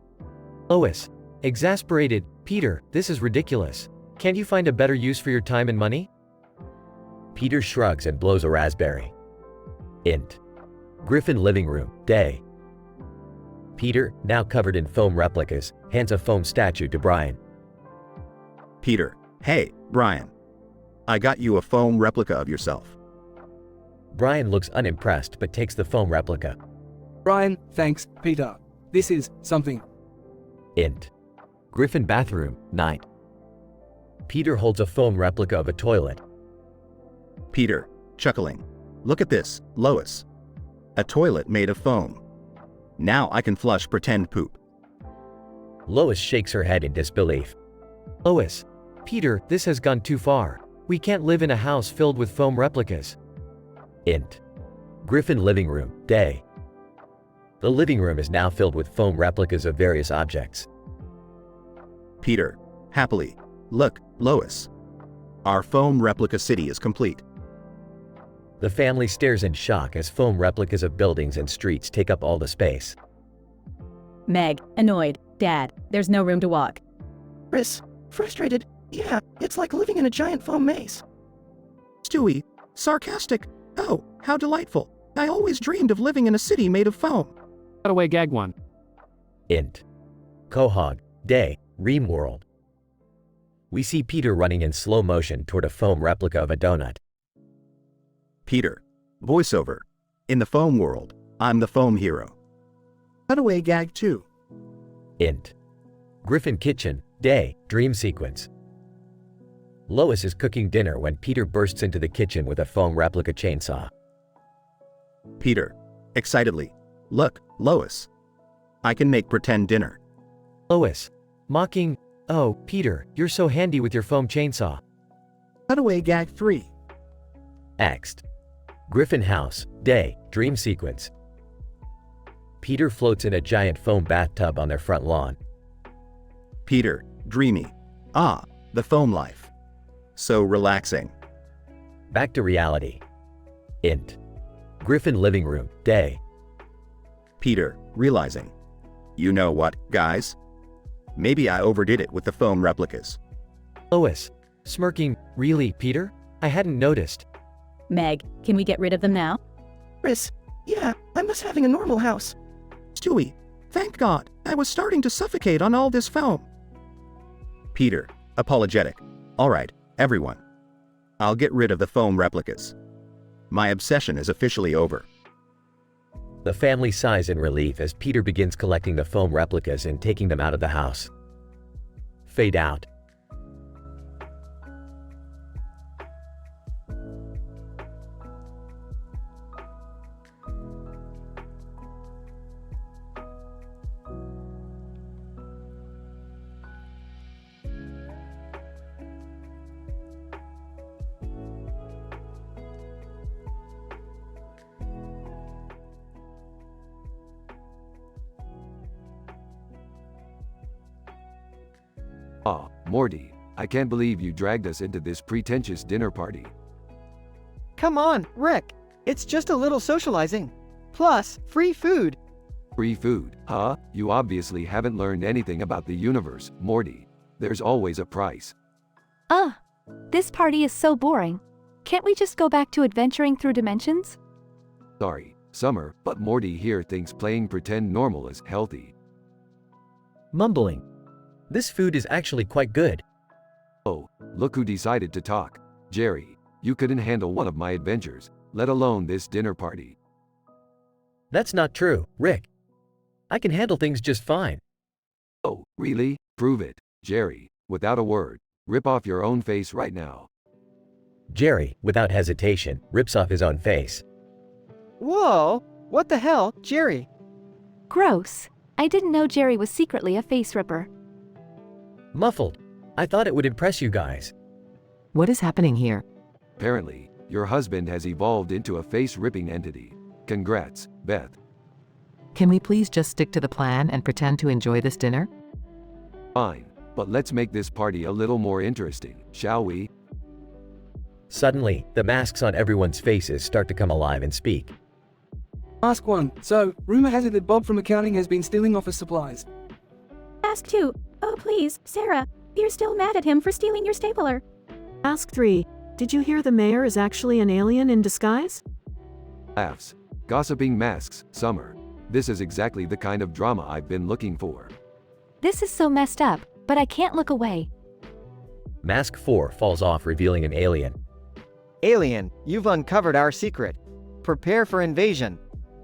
Lois, exasperated, Peter, this is ridiculous. Can't you find a better use for your time and money? Peter shrugs and blows a raspberry. Int. Griffin living room, day. Peter, now covered in foam replicas, hands a foam statue to Brian. Peter, hey, Brian. I got you a foam replica of yourself. Brian looks unimpressed but takes the foam replica. Brian, thanks, Peter. This is something. Int. Griffin bathroom, night. Peter holds a foam replica of a toilet. Peter, chuckling. Look at this, Lois. A toilet made of foam. Now I can flush pretend poop. Lois shakes her head in disbelief. Lois, Peter, this has gone too far. We can't live in a house filled with foam replicas. Int. Griffin living room, day. The living room is now filled with foam replicas of various objects. Peter, happily. Look, Lois. Our foam replica city is complete. The family stares in shock as foam replicas of buildings and streets take up all the space. Meg, annoyed. Dad, there's no room to walk. Chris, frustrated. Yeah, it's like living in a giant foam maze. Stewie, sarcastic. Oh, how delightful. I always dreamed of living in a city made of foam. Cutaway gag 1. Int. Quahog, day, Ream World. We see Peter running in slow motion toward a foam replica of a donut. Peter, voiceover. In the foam world, I'm the foam hero. Cutaway gag 2. Int. Griffin kitchen, day, dream sequence. Lois is cooking dinner when Peter bursts into the kitchen with a foam replica chainsaw. Peter, excitedly. Look, Lois. I can make pretend dinner. Lois, mocking, oh, Peter, you're so handy with your foam chainsaw. Cutaway gag 3. Next. Griffin house, day, dream sequence. Peter floats in a giant foam bathtub on their front lawn. Peter, dreamy. Ah, the foam life. So relaxing. Back to reality. Int. Griffin living room, day. Peter, realizing. You know what, guys? Maybe I overdid it with the foam replicas. Lois, smirking, really, Peter? I hadn't noticed. Meg, can we get rid of them now? Chris, yeah, I miss having a normal house. Stewie, thank God, I was starting to suffocate on all this foam. Peter, apologetic. All right, everyone. I'll get rid of the foam replicas. My obsession is officially over. The family sighs in relief as Peter begins collecting the foam replicas and taking them out of the house. Fade out. Ah, Morty, I can't believe you dragged us into this pretentious dinner party. Come on, Rick. It's just a little socializing. Plus, free food. Free food, huh? You obviously haven't learned anything about the universe, Morty. There's always a price. This party is so boring. Can't we just go back to adventuring through dimensions? Sorry, Summer, but Morty here thinks playing pretend normal is healthy. Mumbling. This food is actually quite good. Oh, look who decided to talk. Jerry, you couldn't handle one of my adventures, let alone this dinner party. That's not true, Rick. I can handle things just fine. Oh, really? Prove it, Jerry, without a word. Rip off your own face right now. Jerry, without hesitation, rips off his own face. Whoa! What the hell, Jerry? Gross. I didn't know Jerry was secretly a face ripper. Muffled. I thought it would impress you guys. What is happening here? Apparently, your husband has evolved into a face-ripping entity. Congrats, Beth. Can we please just stick to the plan and pretend to enjoy this dinner? Fine, but let's make this party a little more interesting, shall we? Suddenly, the masks on everyone's faces start to come alive and speak. Ask 1. So, rumor has it that Bob from accounting has been stealing office supplies. Ask 2. Oh please, Sarah, you're still mad at him for stealing your stapler. Ask 3. Did you hear the mayor is actually an alien in disguise? Laughs. Gossiping masks, Summer. This is exactly the kind of drama I've been looking for. This is so messed up, but I can't look away. Mask 4 falls off, revealing an alien. Alien, you've uncovered our secret. Prepare for invasion.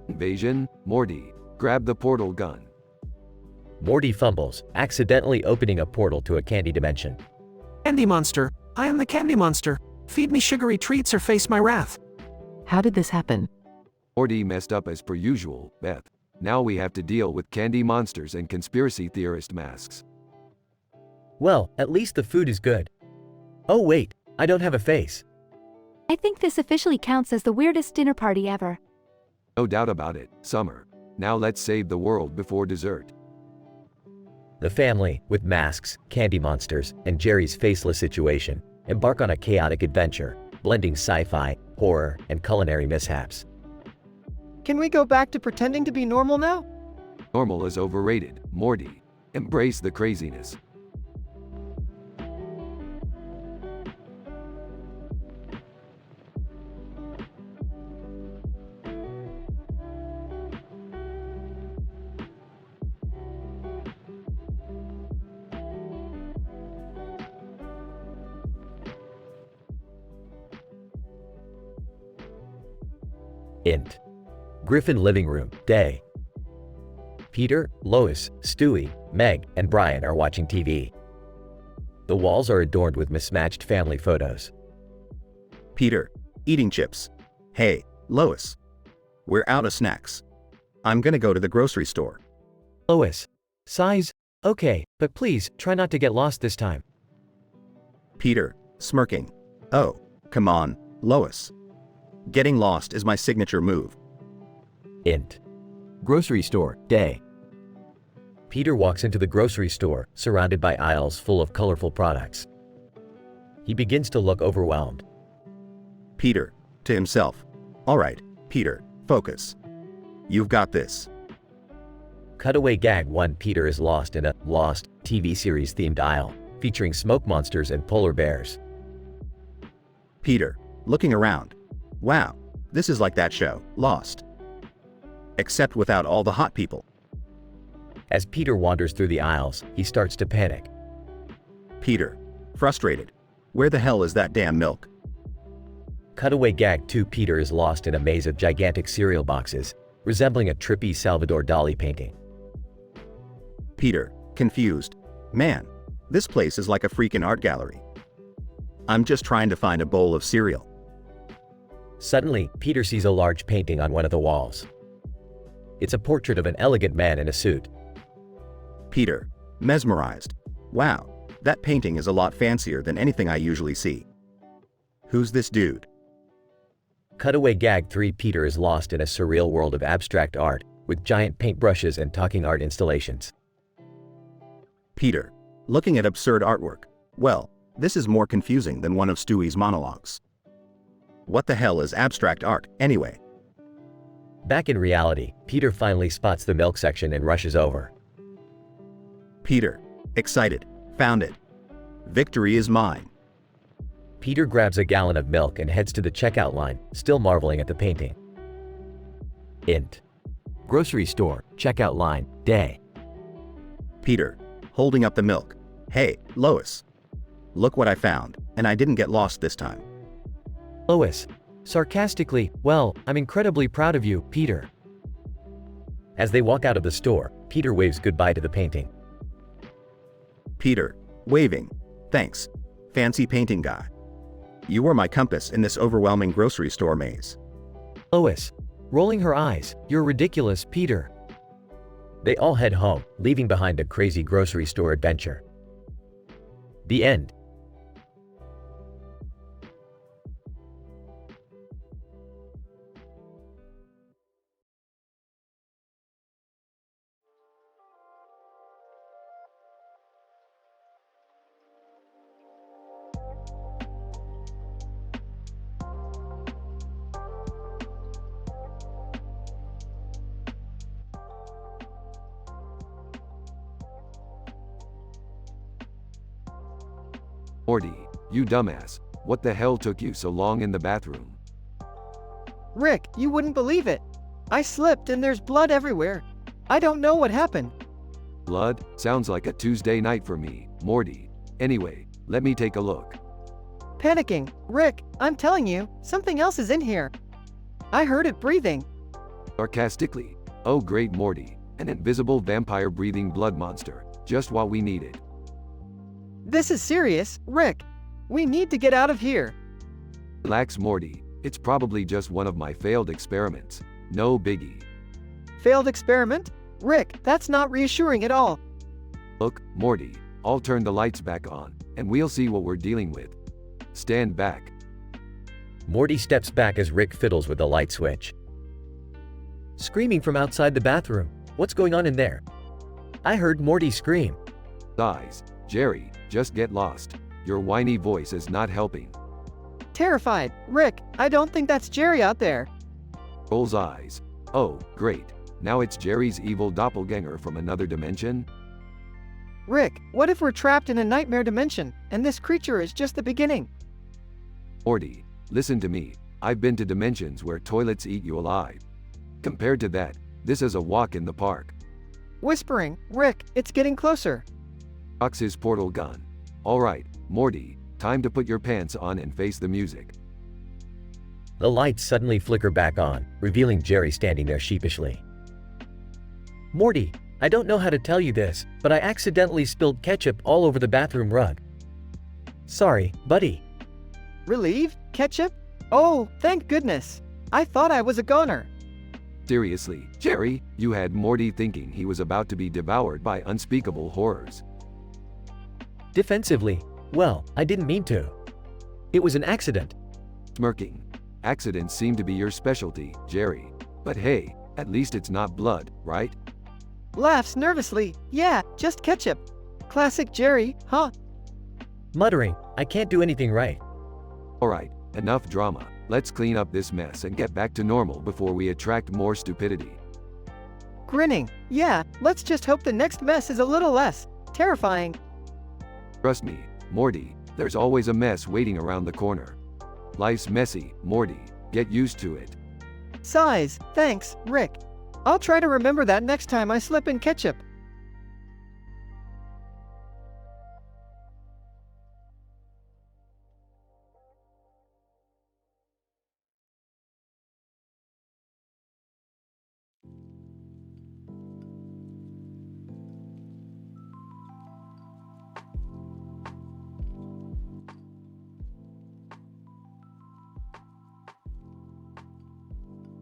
Invasion? Morty, grab the portal gun. Morty fumbles, accidentally opening a portal to a candy dimension. Candy monster, I am the candy monster. Feed me sugary treats or face my wrath. How did this happen? Morty messed up as per usual, Beth. Now we have to deal with candy monsters and conspiracy theorist masks. Well, at least the food is good. Oh wait, I don't have a face. I think this officially counts as the weirdest dinner party ever. No doubt about it, Summer. Now let's save the world before dessert. The family, with masks, candy monsters, and Jerry's faceless situation, embark on a chaotic adventure, blending sci-fi, horror, and culinary mishaps. Can we go back to pretending to be normal now? Normal is overrated, Morty. Embrace the craziness. Int. Griffin living room, day. Peter, Lois, Stewie, Meg, and Brian are watching TV. The walls are adorned with mismatched family photos. Peter, eating chips. Hey, Lois. We're out of snacks. I'm gonna go to the grocery store. Lois. Size? Okay, but please, try not to get lost this time. Peter, smirking. Oh, come on, Lois. Getting lost is my signature move. Int. Grocery store, day. Peter walks into the grocery store, surrounded by aisles full of colorful products. He begins to look overwhelmed. Peter, to himself. All right, Peter, focus. You've got this. Cutaway gag 1. Peter is lost in a Lost TV series themed aisle, featuring smoke monsters and polar bears. Peter, looking around. Wow, this is like that show, Lost. Except without all the hot people. As Peter wanders through the aisles, he starts to panic. Peter, frustrated. Where the hell is that damn milk? Cutaway gag 2. Peter is lost in a maze of gigantic cereal boxes, resembling a trippy Salvador Dali painting. Peter, confused. Man, this place is like a freaking art gallery. I'm just trying to find a bowl of cereal. Suddenly, Peter sees a large painting on one of the walls. It's a portrait of an elegant man in a suit. Peter, mesmerized. Wow, that painting is a lot fancier than anything I usually see. Who's this dude? Cutaway gag 3. Peter is lost in a surreal world of abstract art, with giant paintbrushes and talking art installations. Peter, looking at absurd artwork. Well, this is more confusing than one of Stewie's monologues. What the hell is abstract art, anyway? Back in reality, Peter finally spots the milk section and rushes over. Peter, excited, found it. Victory is mine. Peter grabs a gallon of milk and heads to the checkout line, still marveling at the painting. Int. Grocery store, checkout line, day. Peter, holding up the milk. Hey, Lois. Look what I found, and I didn't get lost this time. Lois. Sarcastically, well, I'm incredibly proud of you, Peter. As they walk out of the store, Peter waves goodbye to the painting. Peter, waving. Thanks, fancy painting guy. You were my compass in this overwhelming grocery store maze. Lois. Rolling her eyes, you're ridiculous, Peter. They all head home, leaving behind a crazy grocery store adventure. The end. Morty, you dumbass, what the hell took you so long in the bathroom? Rick, you wouldn't believe it. I slipped and there's blood everywhere. I don't know what happened. Blood? Sounds like a Tuesday night for me, Morty. Anyway, let me take a look. Panicking. Rick, I'm telling you, something else is in here. I heard it breathing. Sarcastically. Oh great Morty, an invisible vampire-breathing blood monster, just what we needed. This is serious, Rick. We need to get out of here. Relax Morty, it's probably just one of my failed experiments. No biggie. Failed experiment? Rick, that's not reassuring at all. Look, Morty, I'll turn the lights back on, and we'll see what we're dealing with. Stand back. Morty steps back as Rick fiddles with the light switch. Screaming from outside the bathroom. What's going on in there? I heard Morty scream. Sighs. Jerry, just get lost. Your whiny voice is not helping. Terrified. Rick, I don't think that's Jerry out there. Rolls eyes. Oh, great. Now it's Jerry's evil doppelganger from another dimension? Rick, what if we're trapped in a nightmare dimension, and this creature is just the beginning? Morty, listen to me. I've been to dimensions where toilets eat you alive. Compared to that, this is a walk in the park. Whispering. Rick, it's getting closer. Cocks his portal gun. Alright, Morty, time to put your pants on and face the music. The lights suddenly flicker back on, revealing Jerry standing there sheepishly. Morty, I don't know how to tell you this, but I accidentally spilled ketchup all over the bathroom rug. Sorry, buddy. Relieved? Ketchup? Oh, thank goodness. I thought I was a goner. Seriously, Jerry, you had Morty thinking he was about to be devoured by unspeakable horrors. Defensively, well, I didn't mean to. It was an accident. Smirking. Accidents seem to be your specialty, Jerry. But hey, at least it's not blood, right? Laughs nervously. Yeah, just ketchup. Classic Jerry, huh? Muttering, I can't do anything right. Alright, enough drama. Let's clean up this mess and get back to normal before we attract more stupidity. Grinning. Yeah, let's just hope the next mess is a little less terrifying. Trust me, Morty, there's always a mess waiting around the corner. Life's messy, Morty. Get used to it. Sighs. Thanks, Rick. I'll try to remember that next time I slip in ketchup.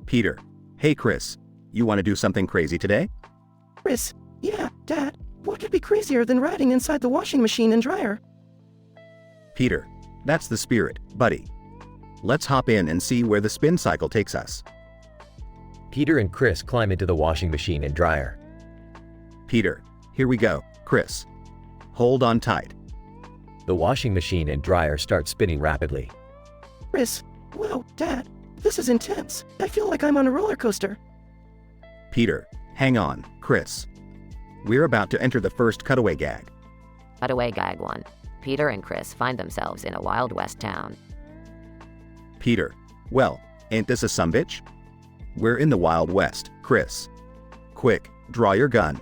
Peter. Hey Chris, you want to do something crazy today? Chris, yeah, Dad, what could be crazier than riding inside the washing machine and dryer? Peter, that's the spirit, buddy. Let's hop in and see where the spin cycle takes us. Peter and Chris climb into the washing machine and dryer. Peter, here we go, Chris. Hold on tight. The washing machine and dryer start spinning rapidly. Chris, wow, Dad, this is intense. I feel like I'm on a roller coaster. Peter, hang on, Chris. We're about to enter the first cutaway gag. Cutaway gag 1. Peter and Chris find themselves in a Wild West town. Peter. Well, ain't this a sumbitch? We're in the Wild West, Chris. Quick, draw your gun.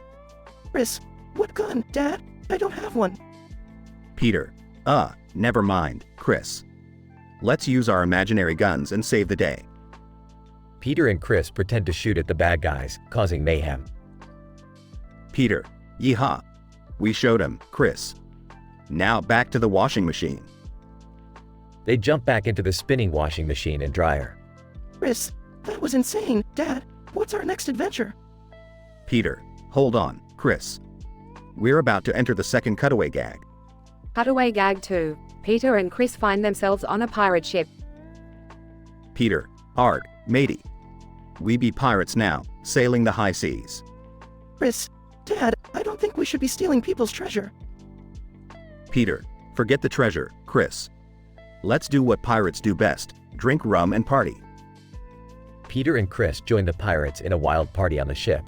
Chris, what gun, Dad? I don't have one. Peter. Never mind, Chris. Let's use our imaginary guns and save the day. Peter and Chris pretend to shoot at the bad guys, causing mayhem. Peter. Yeehaw. We showed him, Chris. Now back to the washing machine. They jump back into the spinning washing machine and dryer. Chris, that was insane. Dad, what's our next adventure? Peter. Hold on, Chris. We're about to enter the second cutaway gag. Cutaway gag 2. Peter and Chris find themselves on a pirate ship. Peter. Arg, matey. We be pirates now, sailing the high seas. Chris, Dad, I don't think we should be stealing people's treasure. Peter. Forget the treasure, Chris. Let's do what pirates do best, drink rum and party. Peter and Chris join the pirates in a wild party on the ship.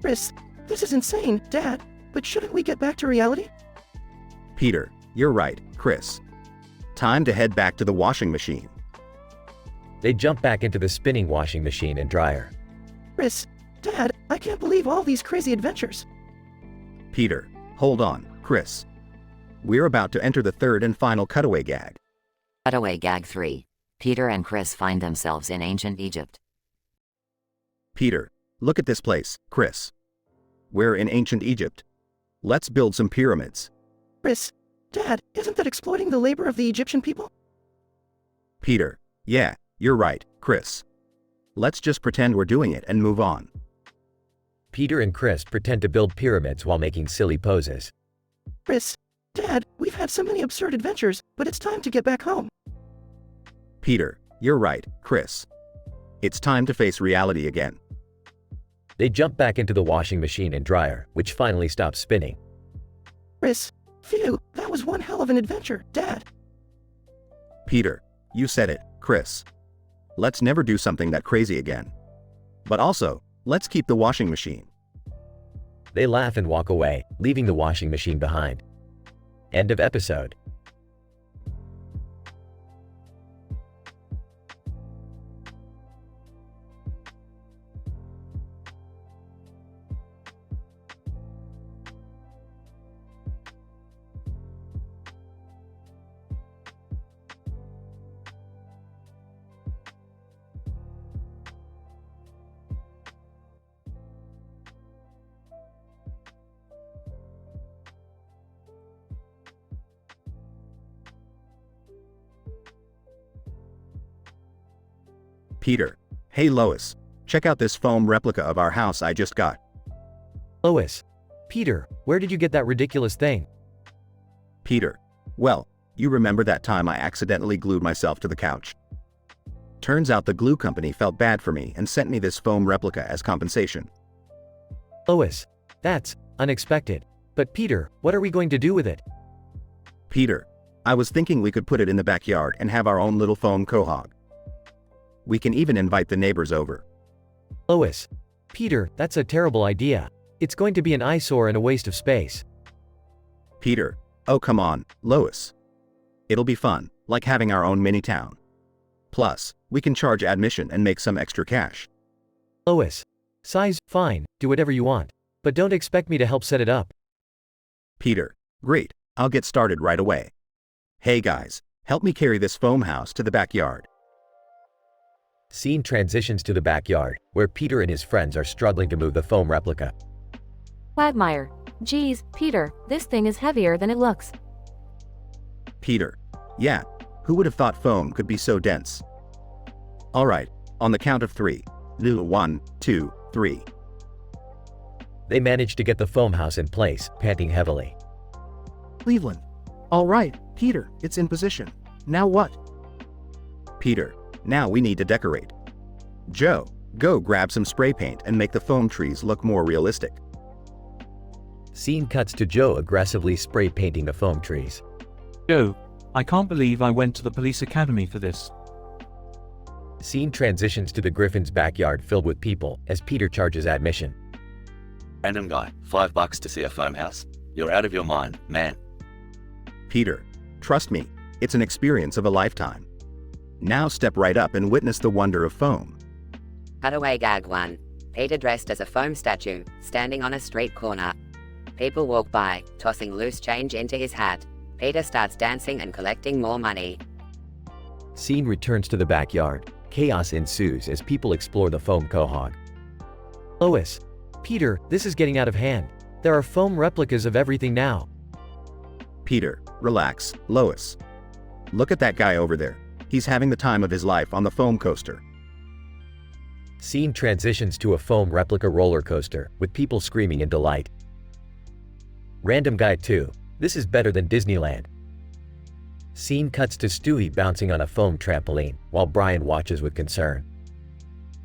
Chris, this is insane, Dad, but shouldn't we get back to reality? Peter. You're right, Chris. Time to head back to the washing machine. They jump back into the spinning washing machine and dryer. Chris, Dad, I can't believe all these crazy adventures. Peter. Hold on, Chris. We're about to enter the third and final cutaway gag. Cutaway gag 3. Peter and Chris find themselves in ancient Egypt. Peter. Look at this place, Chris. We're in ancient Egypt. Let's build some pyramids. Chris, Dad, isn't that exploiting the labor of the Egyptian people? Peter. Yeah, you're right, Chris. Let's just pretend we're doing it and move on. Peter and Chris pretend to build pyramids while making silly poses. Chris, Dad, we've had so many absurd adventures, but it's time to get back home. Peter. You're right, Chris. It's time to face reality again. They jump back into the washing machine and dryer, which finally stops spinning. Chris, phew, that was one hell of an adventure, Dad. Peter. You said it, Chris. Let's never do something that crazy again. But also, let's keep the washing machine. They laugh and walk away, leaving the washing machine behind. End of episode. Peter. Hey Lois. Check out this foam replica of our house I just got. Lois. Peter, where did you get that ridiculous thing? Peter. Well, you remember that time I accidentally glued myself to the couch? Turns out the glue company felt bad for me and sent me this foam replica as compensation. Lois. That's unexpected. But Peter, what are we going to do with it? Peter. I was thinking we could put it in the backyard and have our own little foam quahog. We can even invite the neighbors over. Lois. Peter, that's a terrible idea. It's going to be an eyesore and a waste of space. Peter. Oh come on, Lois. It'll be fun, like having our own mini town. Plus, we can charge admission and make some extra cash. Lois. Size, fine, do whatever you want. But don't expect me to help set it up. Peter. Great, I'll get started right away. Hey guys, help me carry this foam house to the backyard. Scene transitions to the backyard, where Peter and his friends are struggling to move the foam replica. Quagmire. Geez, Peter, this thing is heavier than it looks. Peter. Yeah, who would have thought foam could be so dense? Alright, on the count of 3. 1, 2, 3. They manage to get the foam house in place, panting heavily. Cleveland. Alright, Peter, it's in position. Now what? Peter. Now we need to decorate. Joe, go grab some spray paint and make the foam trees look more realistic. Scene cuts to Joe aggressively spray painting the foam trees. Joe, I can't believe I went to the police academy for this. Scene transitions to the Griffin's backyard filled with people, as Peter charges admission. Random guy, $5 to see a foam house? You're out of your mind, man. Peter, trust me, it's an experience of a lifetime. Now step right up and witness the wonder of foam. Cutaway gag 1. Peter dressed as a foam statue, standing on a street corner. People walk by, tossing loose change into his hat. Peter starts dancing and collecting more money. Scene returns to the backyard. Chaos ensues as people explore the foam quahog. Lois. Peter, this is getting out of hand. There are foam replicas of everything now. Peter, relax. Lois. Look at that guy over there. He's having the time of his life on the foam coaster. Scene transitions to a foam replica roller coaster, with people screaming in delight. Random Guy 2. This is better than Disneyland. Scene cuts to Stewie bouncing on a foam trampoline, while Brian watches with concern.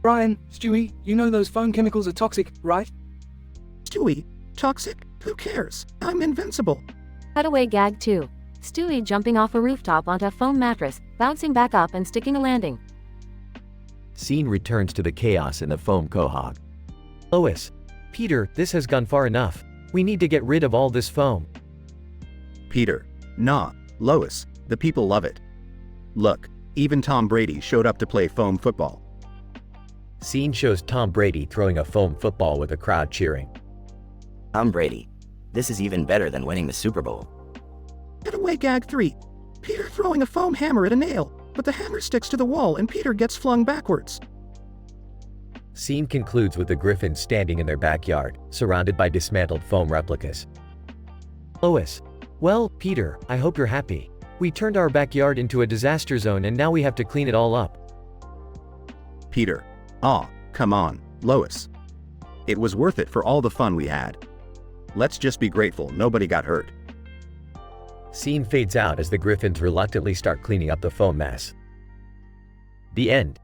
Brian, Stewie, you know those foam chemicals are toxic, right? Stewie, toxic? Who cares? I'm invincible. Cutaway gag 2. Stewie jumping off a rooftop onto a foam mattress, bouncing back up and sticking a landing. Scene returns to the chaos in the foam quahog. Lois. Peter, this has gone far enough. We need to get rid of all this foam. Peter. Nah, Lois, the people love it. Look, even Tom Brady showed up to play foam football. Scene shows Tom Brady throwing a foam football with a crowd cheering. Tom Brady. This is even better than winning the Super Bowl. Cutaway gag 3. Peter throwing a foam hammer at a nail, but the hammer sticks to the wall and Peter gets flung backwards. Scene concludes with the Griffins standing in their backyard, surrounded by dismantled foam replicas. Lois. Well, Peter, I hope you're happy. We turned our backyard into a disaster zone and now we have to clean it all up. Peter. Aw, come on, Lois. It was worth it for all the fun we had. Let's just be grateful nobody got hurt. Scene fades out as the Griffins reluctantly start cleaning up the foam mess. The end.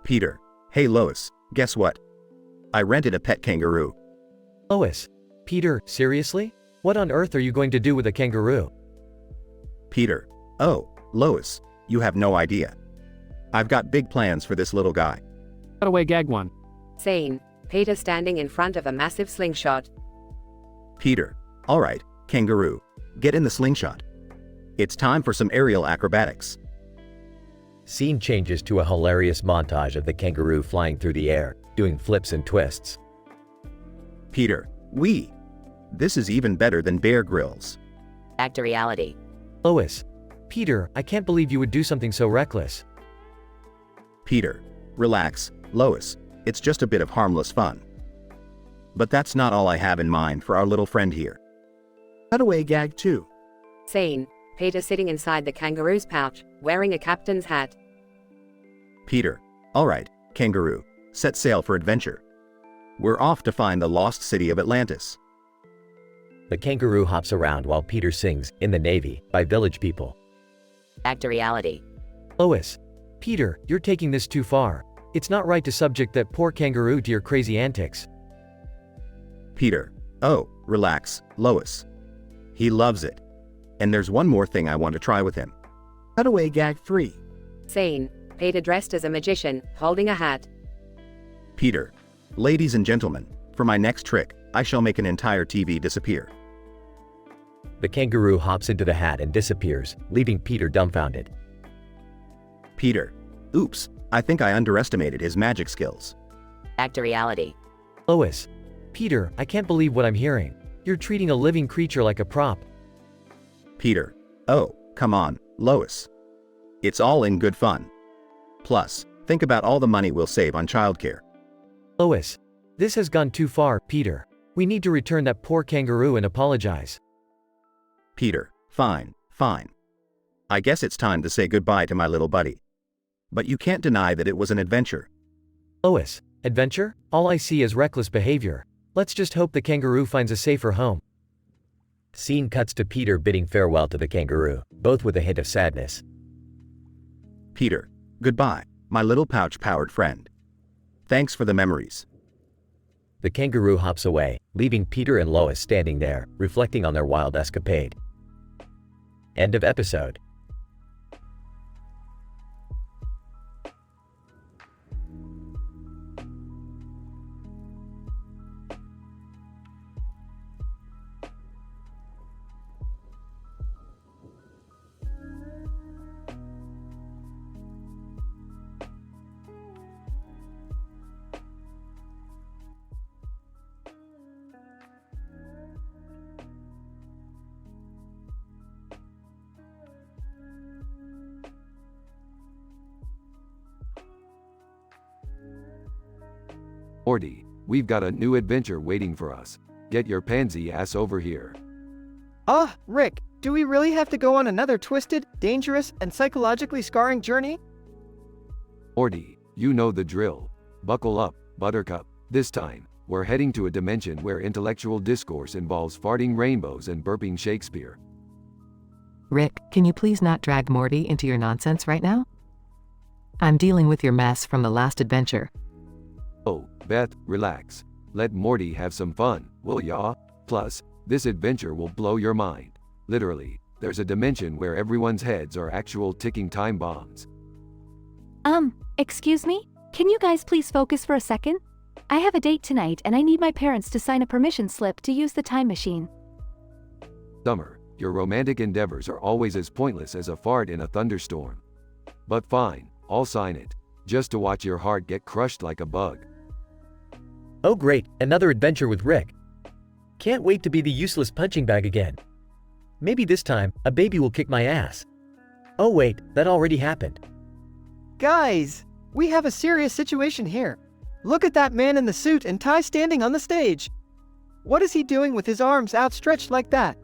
Peter. Hey Lois, guess what? I rented a pet kangaroo. Lois. Peter, seriously? What on earth are you going to do with a kangaroo? Peter. Oh, Lois, you have no idea. I've got big plans for this little guy. Cutaway gag 1. Scene. Peter standing in front of a massive slingshot. Peter. Alright, kangaroo. Get in the slingshot. It's time for some aerial acrobatics. Scene changes to a hilarious montage of the kangaroo flying through the air, doing flips and twists. Peter. This is even better than Bear Grylls. Back to reality. Lois. Peter, I can't believe you would do something so reckless. Peter. Relax, Lois. It's just a bit of harmless fun. But that's not all I have in mind for our little friend here. Cutaway gag 2. Scene. Peter sitting inside the kangaroo's pouch, wearing a captain's hat. Peter. Alright, kangaroo. Set sail for adventure. We're off to find the lost city of Atlantis. The kangaroo hops around while Peter sings In the Navy by Village People. Back to reality. Lois. Peter, you're taking this too far. It's not right to subject that poor kangaroo to your crazy antics. Peter. Oh, relax, Lois. He loves it. And there's one more thing I want to try with him. Cutaway gag 3. Scene. Peter dressed as a magician, holding a hat. Peter. Ladies and gentlemen, for my next trick, I shall make an entire TV disappear. The kangaroo hops into the hat and disappears, leaving Peter dumbfounded. Peter. Oops, I think I underestimated his magic skills. Back to reality. Lois. Peter, I can't believe what I'm hearing. You're treating a living creature like a prop. Peter. Oh, come on, Lois. It's all in good fun. Plus, think about all the money we'll save on childcare. Lois. This has gone too far, Peter. We need to return that poor kangaroo and apologize. Peter. Fine. I guess it's time to say goodbye to my little buddy. But you can't deny that it was an adventure. Lois. Adventure? All I see is reckless behavior. Let's just hope the kangaroo finds a safer home. Scene cuts to Peter bidding farewell to the kangaroo, both with a hint of sadness. Peter. Goodbye, my little pouch-powered friend. Thanks for the memories. the kangaroo hops away, leaving Peter and Lois standing there, reflecting on their wild escapade. End of episode. Morty, we've got a new adventure waiting for us. Get your pansy ass over here. Ah, Rick, do we really have to go on another twisted, dangerous, and psychologically scarring journey? Morty, you know the drill. Buckle up, Buttercup. This time, we're heading to a dimension where intellectual discourse involves farting rainbows and burping Shakespeare. Rick, can you please not drag Morty into your nonsense right now? I'm dealing with your mess from the last adventure. Oh, Beth, relax. Let Morty have some fun, will ya? Plus, this adventure will blow your mind. Literally, there's a dimension where everyone's heads are actual ticking time bombs. Excuse me? Can you guys please focus for a second? I have a date tonight and I need my parents to sign a permission slip to use the time machine. Summer, your romantic endeavors are always as pointless as a fart in a thunderstorm. But fine, I'll sign it. Just to watch your heart get crushed like a bug. Oh great, another adventure with Rick. Can't wait to be the useless punching bag again. Maybe this time, a baby will kick my ass. Oh wait, that already happened. Guys, we have a serious situation here. Look at that man in the suit and tie standing on the stage. What is he doing with his arms outstretched like that?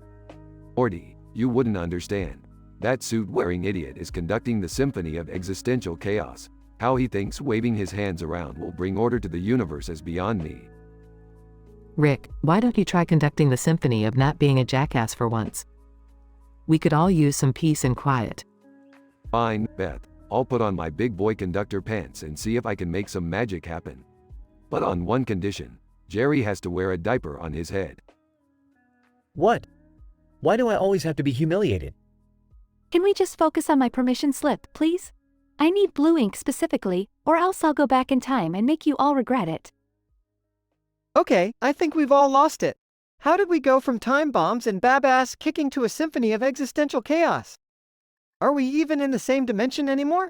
Morty, you wouldn't understand. That suit-wearing idiot is conducting the symphony of existential chaos. How he thinks waving his hands around will bring order to the universe is beyond me. Rick, why don't you try conducting the symphony of not being a jackass for once? We could all use some peace and quiet. Fine, Beth. I'll put on my big boy conductor pants and see if I can make some magic happen. But on one condition, Jerry has to wear a diaper on his head. What? Why do I always have to be humiliated? Can we just focus on my permission slip, please? I need blue ink specifically, or else I'll go back in time and make you all regret it. Okay, I think we've all lost it. How did we go from time bombs and bab-ass kicking to a symphony of existential chaos? Are we even in the same dimension anymore?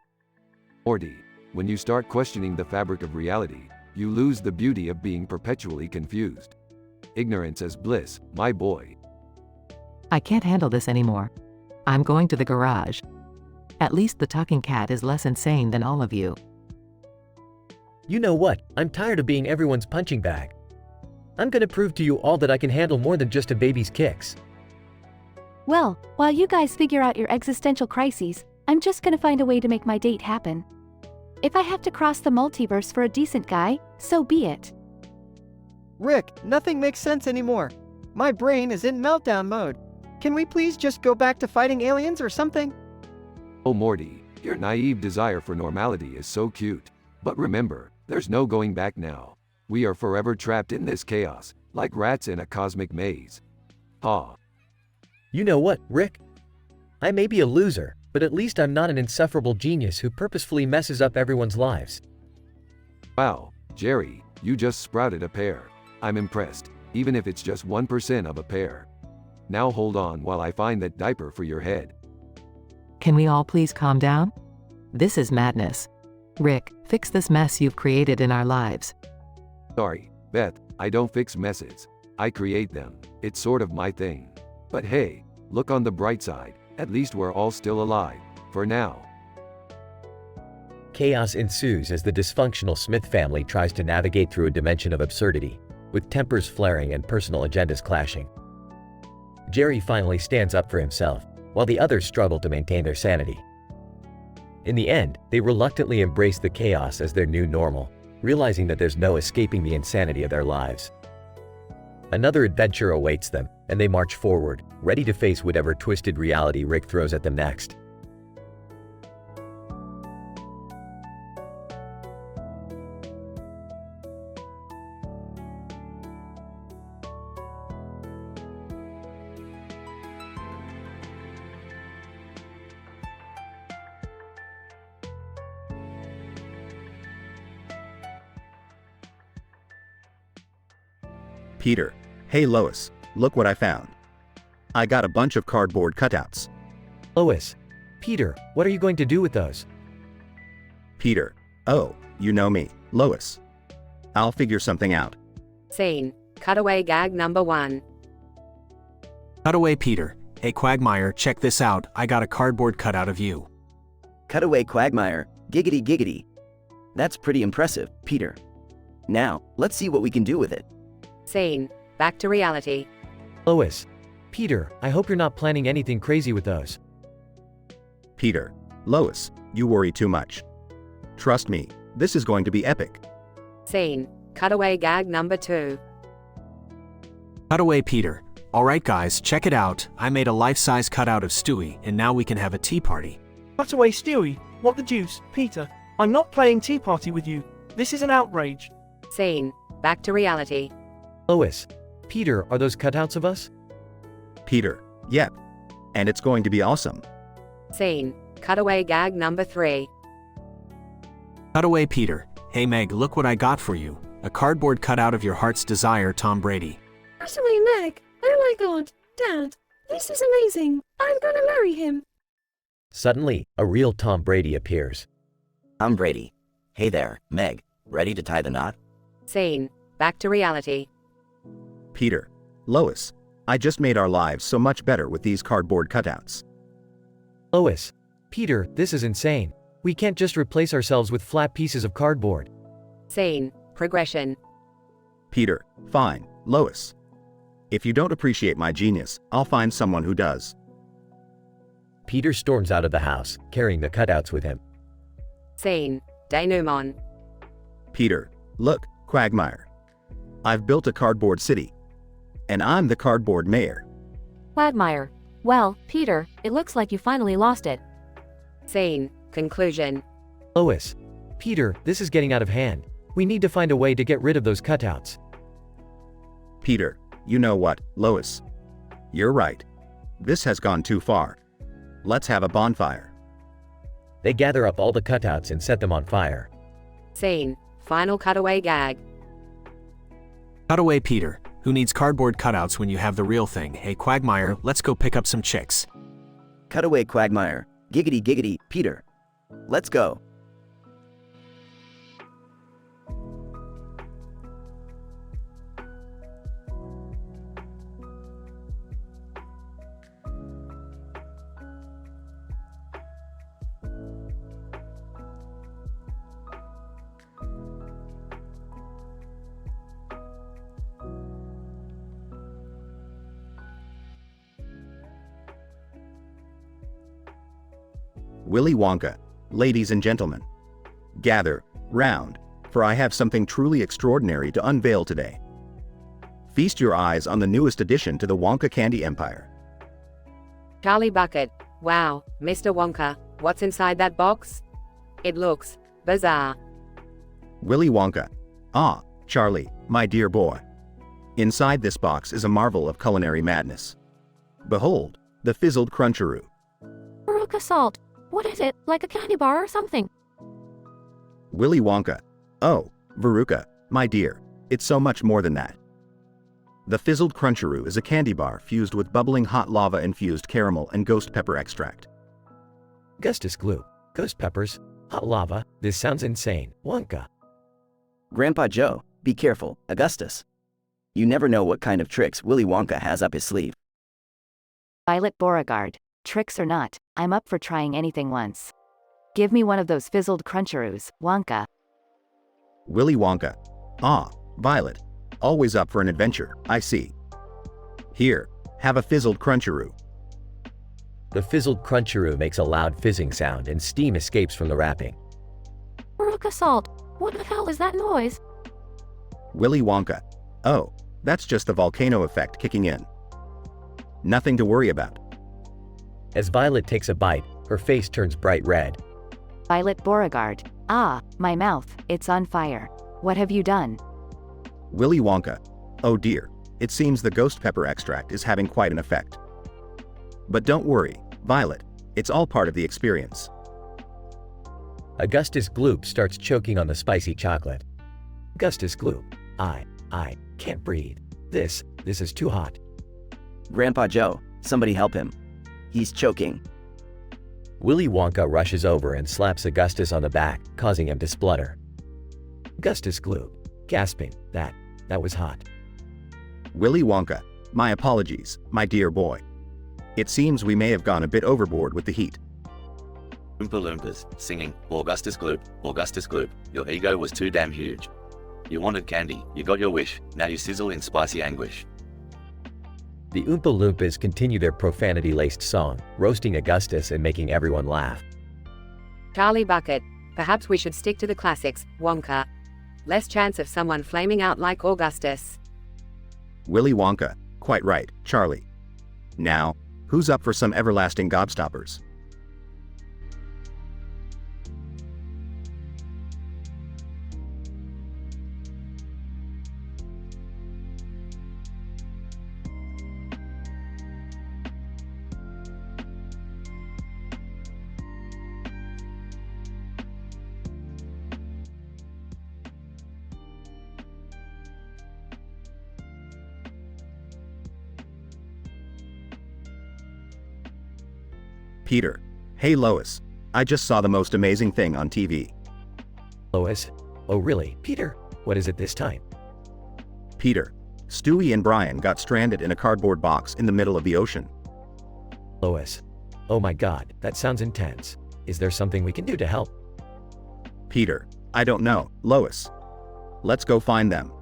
Morty, when you start questioning the fabric of reality, you lose the beauty of being perpetually confused. Ignorance is bliss, my boy. I can't handle this anymore. I'm going to the garage. At least the talking cat is less insane than all of you. You know what? I'm tired of being everyone's punching bag. I'm gonna prove to you all that I can handle more than just a baby's kicks. Well, while you guys figure out your existential crises, I'm just gonna find a way to make my date happen. If I have to cross the multiverse for a decent guy, so be it. Rick, nothing makes sense anymore. My brain is in meltdown mode. Can we please just go back to fighting aliens or something? Oh Morty, your naive desire for normality is so cute. But remember, there's no going back now. We are forever trapped in this chaos, like rats in a cosmic maze. Ha. You know what, Rick? I may be a loser, but at least I'm not an insufferable genius who purposefully messes up everyone's lives. Wow, Jerry, you just sprouted a pear. I'm impressed, even if it's just 1% of a pear. Now hold on while I find that diaper for your head. Can we all please calm down? This is madness. Rick, fix this mess you've created in our lives. Sorry, Beth, I don't fix messes. I create them. It's sort of my thing. But hey, look on the bright side. At least we're all still alive. For now. Chaos ensues as the dysfunctional Smith family tries to navigate through a dimension of absurdity, with tempers flaring and personal agendas clashing. Jerry finally stands up for himself, while the others struggle to maintain their sanity. In the end, they reluctantly embrace the chaos as their new normal, realizing that there's no escaping the insanity of their lives. Another adventure awaits them, and they march forward, ready to face whatever twisted reality Rick throws at them next. Peter, hey Lois, look what I found. I got a bunch of cardboard cutouts. Lois. Peter, what are you going to do with those? Peter, oh, you know me, Lois. I'll figure something out. Scene. Cutaway gag number 1. Cutaway Peter, hey Quagmire, check this out, I got a cardboard cutout of you. Cutaway Quagmire, giggity giggity. That's pretty impressive, Peter. Now, let's see what we can do with it. Scene. Back to reality. Lois. Peter, I hope you're not planning anything crazy with those. Peter, Lois, you worry too much. Trust me, this is going to be epic. Scene. Cutaway gag number 2. Cutaway Peter, alright guys, check it out, I made a life-size cutout of Stewie, and now we can have a tea party. Cutaway Stewie, what the deuce, Peter? I'm not playing tea party with you. This is an outrage. Scene. Back to reality. Lois. Peter, are those cutouts of us? Peter, yep. And it's going to be awesome. Scene. Cutaway gag number 3. Cutaway Peter, hey Meg, look what I got for you, a cardboard cutout of your heart's desire, Tom Brady. Cutaway Meg, oh my god, Dad, this is amazing. I'm gonna marry him. Suddenly, a real Tom Brady appears. I'm Brady. Hey there, Meg, ready to tie the knot? Scene. Back to reality. Peter, Lois, I just made our lives so much better with these cardboard cutouts. Lois. Peter, this is insane. We can't just replace ourselves with flat pieces of cardboard. Scene. Progression. Peter, fine, Lois. If you don't appreciate my genius, I'll find someone who does. Peter storms out of the house, carrying the cutouts with him. Scene. Denouement. Peter, look, Quagmire. I've built a cardboard city. And I'm the cardboard mayor. Quagmire. Well, Peter, it looks like you finally lost it. Scene. Conclusion. Lois. Peter, this is getting out of hand. We need to find a way to get rid of those cutouts. Peter, you know what, Lois? You're right. This has gone too far. Let's have a bonfire. They gather up all the cutouts and set them on fire. Scene. Final cutaway gag. Cutaway Peter, who needs cardboard cutouts when you have the real thing, hey Quagmire, let's go pick up some chicks. Cutaway Quagmire, giggity giggity, Peter. Let's go. Willy Wonka, ladies and gentlemen, gather round, for I have something truly extraordinary to unveil today. Feast your eyes on the newest addition to the Wonka candy empire. Charlie Bucket. Wow, Mr. Wonka, what's inside that box? It looks bizarre. Willy Wonka. Ah, Charlie, my dear boy. Inside this box is a marvel of culinary madness. Behold, the fizzled Cruncheroo. Veruca salt. What is it, like a candy bar or something? Willy Wonka. Oh, Veruca, my dear, it's so much more than that. The fizzled Cruncheroo is a candy bar fused with bubbling hot lava-infused caramel and ghost pepper extract. Gustus glue, ghost peppers, hot lava, this sounds insane, Wonka. Grandpa Joe, be careful, Augustus. You never know what kind of tricks Willy Wonka has up his sleeve. Violet Beauregard. Tricks or not, I'm up for trying anything once. Give me one of those fizzled Cruncheroos, Wonka. Willy Wonka. Ah, Violet. Always up for an adventure, I see. Here, have a fizzled Cruncheroo. The fizzled Cruncheroo makes a loud fizzing sound and steam escapes from the wrapping. Veruca salt. What the hell is that noise? Willy Wonka. Oh, that's just the volcano effect kicking in. Nothing to worry about. As Violet takes a bite, her face turns bright red. Violet Beauregard. Ah, my mouth, it's on fire. What have you done? Willy Wonka. Oh dear, it seems the ghost pepper extract is having quite an effect. But don't worry, Violet, it's all part of the experience. Augustus Gloop starts choking on the spicy chocolate. Augustus Gloop. I can't breathe. This is too hot. Grandpa Joe, somebody help him. He's choking. Willy Wonka rushes over and slaps Augustus on the back, causing him to splutter. Augustus glowed, gasping, that was hot. Willy Wonka, my apologies, my dear boy. It seems we may have gone a bit overboard with the heat. Oompa Loompas, singing, Augustus Gloop, Augustus Gloop, your ego was too damn huge. You wanted candy, you got your wish, now you sizzle in spicy anguish. The Oompa Loompas continue their profanity-laced song, roasting Augustus and making everyone laugh. Charlie Bucket, perhaps we should stick to the classics, Wonka. Less chance of someone flaming out like Augustus. Willy Wonka, quite right, Charlie. Now, who's up for some everlasting gobstoppers? Peter. Hey Lois. I just saw the most amazing thing on TV. Lois? Oh really, Peter? What is it this time? Peter. Stewie and Brian got stranded in a cardboard box in the middle of the ocean. Lois. Oh my god, that sounds intense. Is there something we can do to help? Peter. I don't know, Lois. Let's go find them.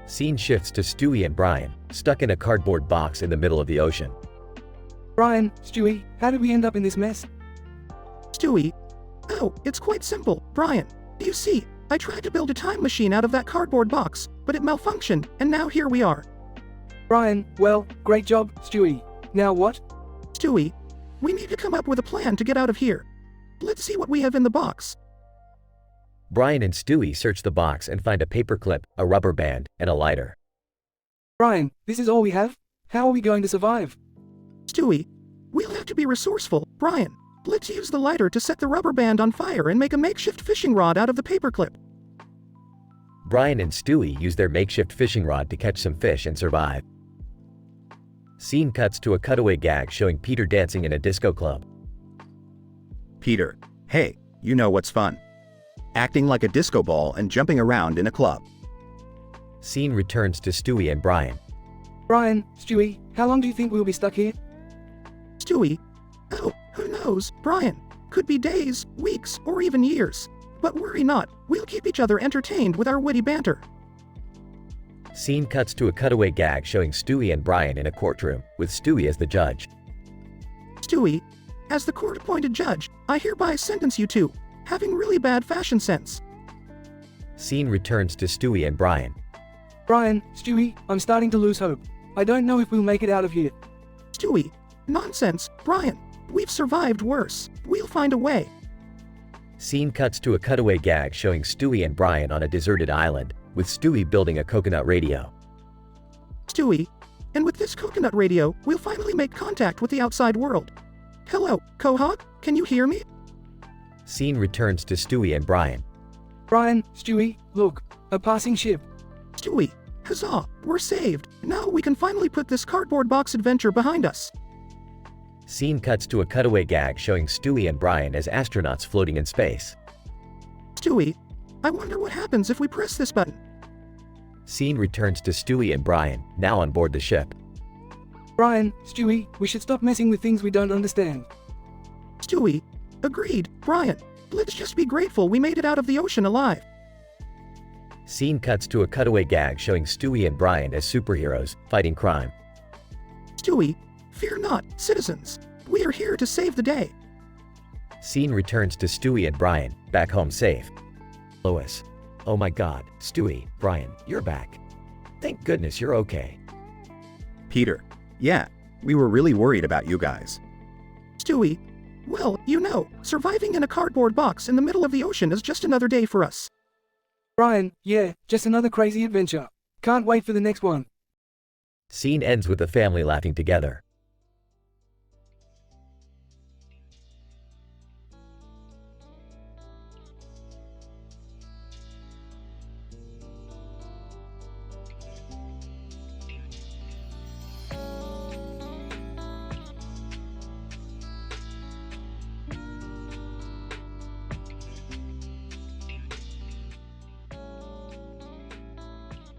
Scene shifts to Stewie and Brian, stuck in a cardboard box in the middle of the ocean. Brian, Stewie, how did we end up in this mess? Stewie. Oh, it's quite simple, Brian. You see, I tried to build a time machine out of that cardboard box, but it malfunctioned, and now here we are. Brian, well, great job, Stewie. Now what? Stewie, we need to come up with a plan to get out of here. Let's see what we have in the box. Brian and Stewie search the box and find a paperclip, a rubber band, and a lighter. Brian, this is all we have? How are we going to survive? Stewie, we'll have to be resourceful, Brian. Let's use the lighter to set the rubber band on fire and make a makeshift fishing rod out of the paperclip. Brian and Stewie use their makeshift fishing rod to catch some fish and survive. Scene cuts to a cutaway gag showing Peter dancing in a disco club. Peter, hey, you know what's fun? Acting like a disco ball and jumping around in a club. Scene returns to Stewie and Brian. Brian, Stewie, how long do you think we'll be stuck here? Stewie? Oh, who knows, Brian? Could be days, weeks, or even years. But worry not, we'll keep each other entertained with our witty banter. Scene cuts to a cutaway gag showing Stewie and Brian in a courtroom, with Stewie as the judge. Stewie, as the court-appointed judge, I hereby sentence you to having really bad fashion sense. Scene returns to Stewie and Brian. Brian, Stewie, I'm starting to lose hope. I don't know if we'll make it out of here. Stewie, nonsense, Brian. We've survived worse. We'll find a way. Scene cuts to a cutaway gag showing Stewie and Brian on a deserted island, with Stewie building a coconut radio. Stewie, and with this coconut radio, we'll finally make contact with the outside world. Hello, Quahog, can you hear me? Scene returns to Stewie and Brian. Brian, Stewie, look, a passing ship. Stewie, huzzah, we're saved. Now we can finally put this cardboard box adventure behind us. Scene cuts to a cutaway gag showing Stewie and Brian as astronauts floating in space. Stewie, I wonder what happens if we press this button. Scene returns to Stewie and Brian, now on board the ship. Brian, Stewie, we should stop messing with things we don't understand. Stewie, agreed, Brian. Let's just be grateful we made it out of the ocean alive. Scene cuts to a cutaway gag showing Stewie and Brian as superheroes, fighting crime. Stewie, fear not, citizens. We are here to save the day. Scene returns to Stewie and Brian, back home safe. Lois. Oh my god, Stewie, Brian, you're back. Thank goodness you're okay. Peter. Yeah, we were really worried about you guys. Stewie. Well, you know, surviving in a cardboard box in the middle of the ocean is just another day for us. Brian, yeah, just another crazy adventure. Can't wait for the next one. Scene ends with the family laughing together.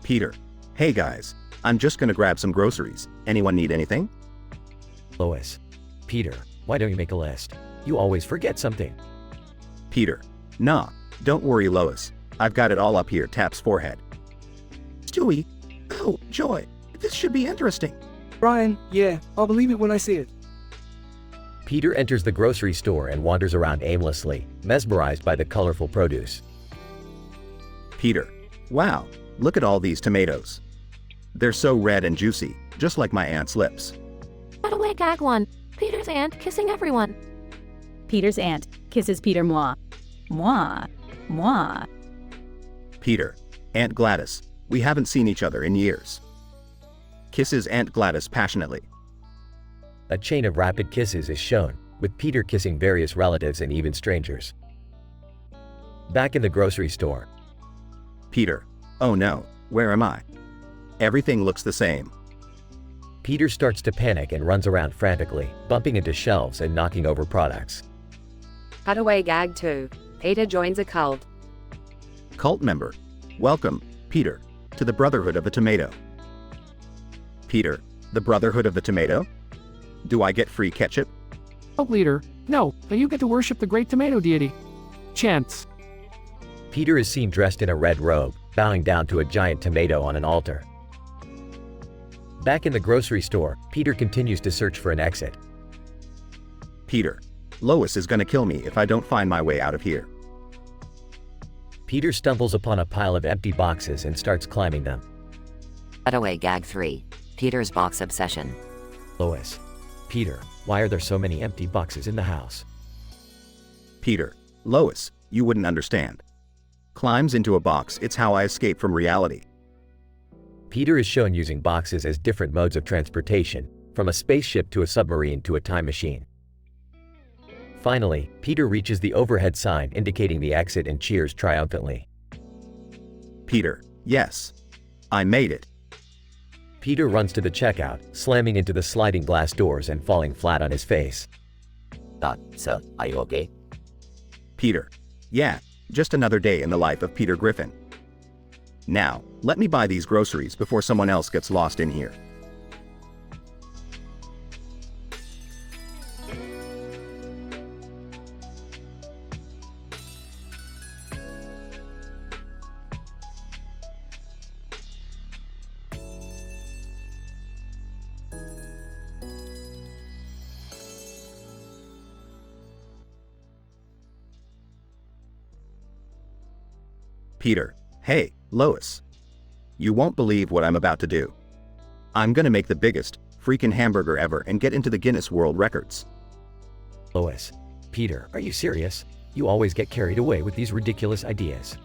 Peter. Hey guys. I'm just gonna grab some groceries. Anyone need anything? Lois. Peter, why don't you make a list? You always forget something. Peter. Nah, don't worry Lois. I've got it all up here. Taps forehead. Stewie. Oh, joy. This should be interesting. Ryan, yeah, I'll believe it when I see it. Peter enters the grocery store and wanders around aimlessly, mesmerized by the colorful produce. Peter. Wow, look at all these tomatoes. They're so red and juicy, just like my aunt's lips. Cut away, gag one. Peter's aunt kissing everyone. Peter's aunt kisses Peter moi. Moi. Moi. Peter. Aunt Gladys. We haven't seen each other in years. Kisses Aunt Gladys passionately. A chain of rapid kisses is shown, with Peter kissing various relatives and even strangers. Back in the grocery store. Peter. Oh no, where am I? Everything looks the same. Peter starts to panic and runs around frantically, bumping into shelves and knocking over products. Cutaway gag 2. Peter joins a cult. Cult member. Welcome, Peter, to the Brotherhood of the Tomato. Peter. The Brotherhood of the Tomato? Do I get free ketchup? Cult leader. No, but you get to worship the great tomato deity. Chance. Peter is seen dressed in a red robe, bowing down to a giant tomato on an altar. Back in the grocery store, Peter continues to search for an exit. Peter. Lois is gonna kill me if I don't find my way out of here. Peter stumbles upon a pile of empty boxes and starts climbing them. Cutaway gag 3. Peter's box obsession. Lois. Peter, why are there so many empty boxes in the house? Peter. Lois, you wouldn't understand. Climbs into a box, it's how I escape from reality. Peter is shown using boxes as different modes of transportation, from a spaceship to a submarine to a time machine. Finally, Peter reaches the overhead sign indicating the exit and cheers triumphantly. Peter. Yes. I made it. Peter runs to the checkout, slamming into the sliding glass doors and falling flat on his face. Sir, are you okay? Peter. Yeah, just another day in the life of Peter Griffin. Now, let me buy these groceries before someone else gets lost in here. Peter. Hey, Lois. You won't believe what I'm about to do. I'm gonna make the biggest freaking hamburger ever and get into the Guinness World Records. Lois. Peter, are you serious? You always get carried away with these ridiculous ideas.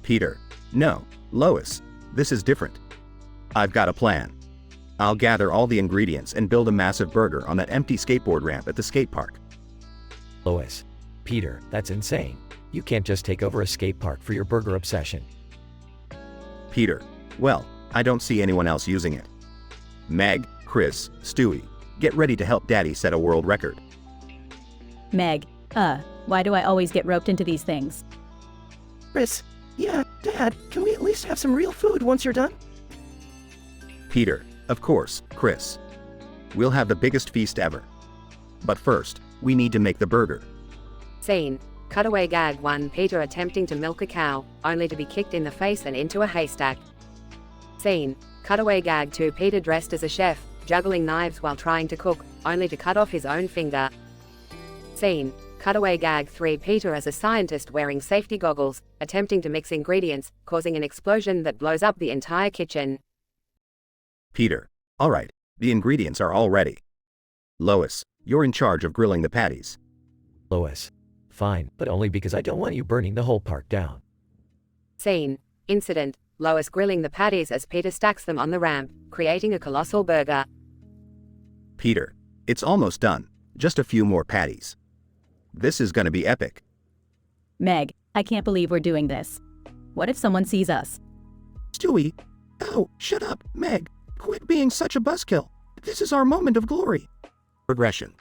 Peter. No, Lois. This is different. I've got a plan. I'll gather all the ingredients and build a massive burger on that empty skateboard ramp at the skate park. Lois. Peter, that's insane. You can't just take over a skate park for your burger obsession. Peter. Well, I don't see anyone else using it. Meg, Chris, Stewie, get ready to help Daddy set a world record. Meg. Why do I always get roped into these things? Chris. Yeah, Dad, can we at least have some real food once you're done? Peter. Of course, Chris. We'll have the biggest feast ever. But first, we need to make the burger. Scene. Cutaway gag 1. Peter attempting to milk a cow, only to be kicked in the face and into a haystack. Scene. Cutaway gag 2. Peter dressed as a chef, juggling knives while trying to cook, only to cut off his own finger. Scene. Cutaway gag 3. Peter as a scientist wearing safety goggles, attempting to mix ingredients, causing an explosion that blows up the entire kitchen. Peter. Alright, the ingredients are all ready. Lois, you're in charge of grilling the patties. Lois. Fine, but only because I don't want you burning the whole park down. Scene. Incident. Lois grilling the patties as Peter stacks them on the ramp, creating a colossal burger. Peter. It's almost done. Just a few more patties. This is gonna be epic. Meg, I can't believe we're doing this. What if someone sees us? Stewie. Oh, shut up, Meg. Quit being such a buzzkill. This is our moment of glory. Progression.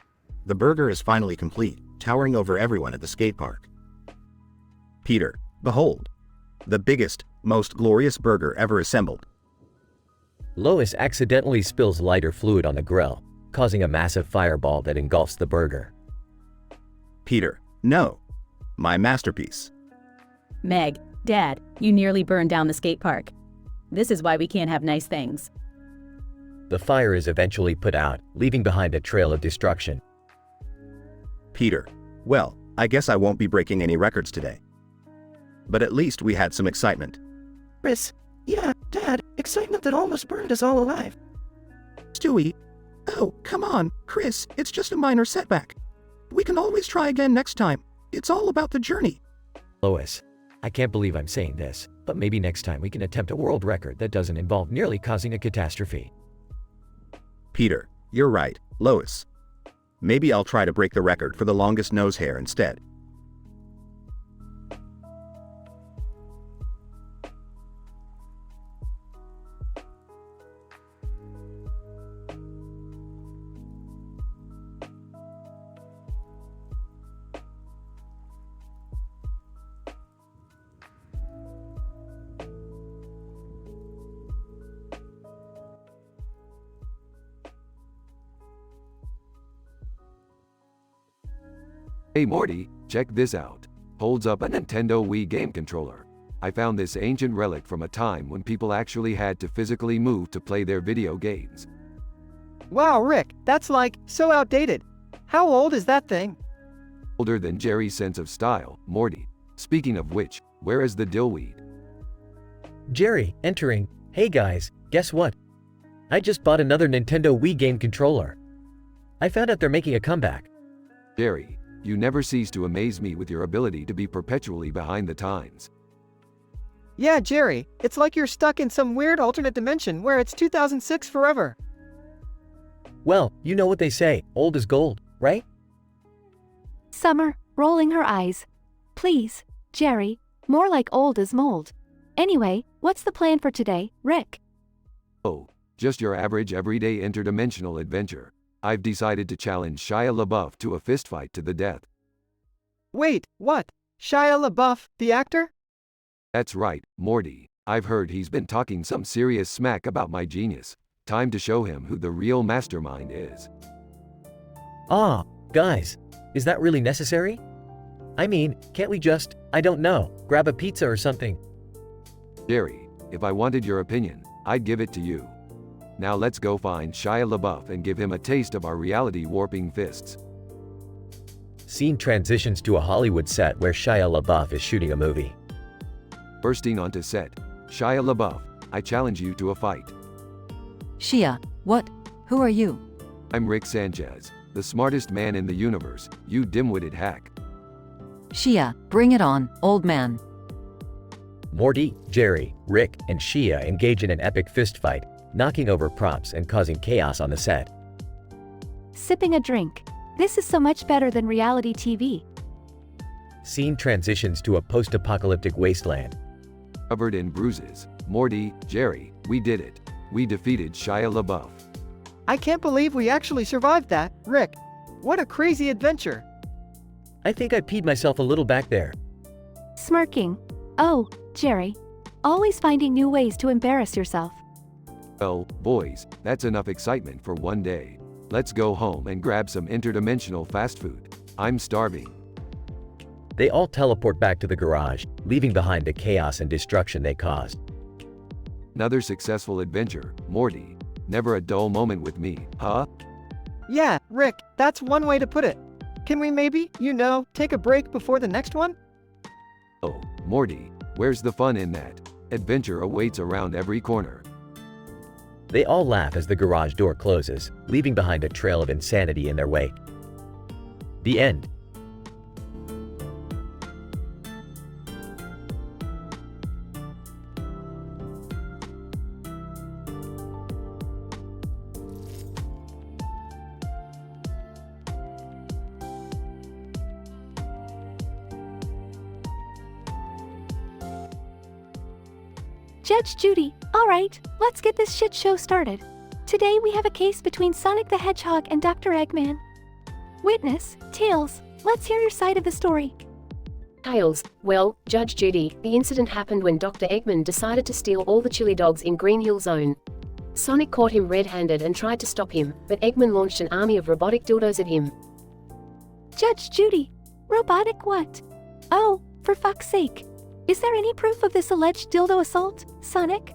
The burger is finally complete, towering over everyone at the skate park. Peter. Behold. The biggest, most glorious burger ever assembled. Lois accidentally spills lighter fluid on the grill, causing a massive fireball that engulfs the burger. Peter, no. My masterpiece. Meg, Dad, you nearly burned down the skate park. This is why we can't have nice things. The fire is eventually put out, leaving behind a trail of destruction. Peter, well, I guess I won't be breaking any records today. But at least we had some excitement. Chris, yeah, Dad, excitement that almost burned us all alive. Stewie, oh, come on, Chris, it's just a minor setback. We can always try again next time. It's all about the journey. Lois, I can't believe I'm saying this, but maybe next time we can attempt a world record that doesn't involve nearly causing a catastrophe. Peter, you're right, Lois. Maybe I'll try to break the record for the longest nose hair instead. Hey Morty, check this out. Holds up a Nintendo Wii game controller. I found this ancient relic from a time when people actually had to physically move to play their video games. Wow, Rick, that's like, so outdated. How old is that thing? Older than Jerry's sense of style, Morty. Speaking of which, where is the dillweed? Jerry, entering. Hey guys, guess what? I just bought another Nintendo Wii game controller. I found out they're making a comeback. Jerry, you never cease to amaze me with your ability to be perpetually behind the times. Yeah, Jerry, it's like you're stuck in some weird alternate dimension where it's 2006 forever. Well, you know what they say, old is gold, right? Summer, rolling her eyes. Please, Jerry, more like old as mold. Anyway, what's the plan for today, Rick? Oh, just your average everyday interdimensional adventure. I've decided to challenge Shia LaBeouf to a fistfight to the death. Wait, what? Shia LaBeouf, the actor? That's right, Morty. I've heard he's been talking some serious smack about my genius. Time to show him who the real mastermind is. Ah, guys, is that really necessary? I mean, can't we just, I don't know, grab a pizza or something? Jerry, if I wanted your opinion, I'd give it to you. Now let's go find Shia LaBeouf and give him a taste of our reality-warping fists. Scene transitions to a Hollywood set where Shia LaBeouf is shooting a movie. Bursting onto set, Shia LaBeouf, I challenge you to a fight. Shia, what? Who are you? I'm Rick Sanchez, the smartest man in the universe, you dim-witted hack. Shia, bring it on, old man. Morty, Jerry, Rick, and Shia engage in an epic fistfight, knocking over props and causing chaos on the set. Sipping a drink. This is so much better than reality TV. Scene transitions to a post-apocalyptic wasteland. Covered in bruises, Morty, Jerry, we did it. We defeated Shia LaBeouf. I can't believe we actually survived that, Rick. What a crazy adventure. I think I peed myself a little back there. Smirking. Oh, Jerry. Always finding new ways to embarrass yourself. Well, boys, that's enough excitement for one day. Let's go home and grab some interdimensional fast food. I'm starving. They all teleport back to the garage, leaving behind the chaos and destruction they caused. Another successful adventure, Morty. Never a dull moment with me, huh? Yeah, Rick, that's one way to put it. Can we maybe, take a break before the next one? Oh, Morty, where's the fun in that? Adventure awaits around every corner. They all laugh as the garage door closes, leaving behind a trail of insanity in their wake. The end. Judge Judy, alright, let's get this shit show started. Today we have a case between Sonic the Hedgehog and Dr. Eggman. Witness, Tails, let's hear your side of the story. Tails, well, Judge Judy, the incident happened when Dr. Eggman decided to steal all the chili dogs in Green Hill Zone. Sonic caught him red-handed and tried to stop him, but Eggman launched an army of robotic dildos at him. Judge Judy, robotic what? Oh, for fuck's sake. Is there any proof of this alleged dildo assault, Sonic?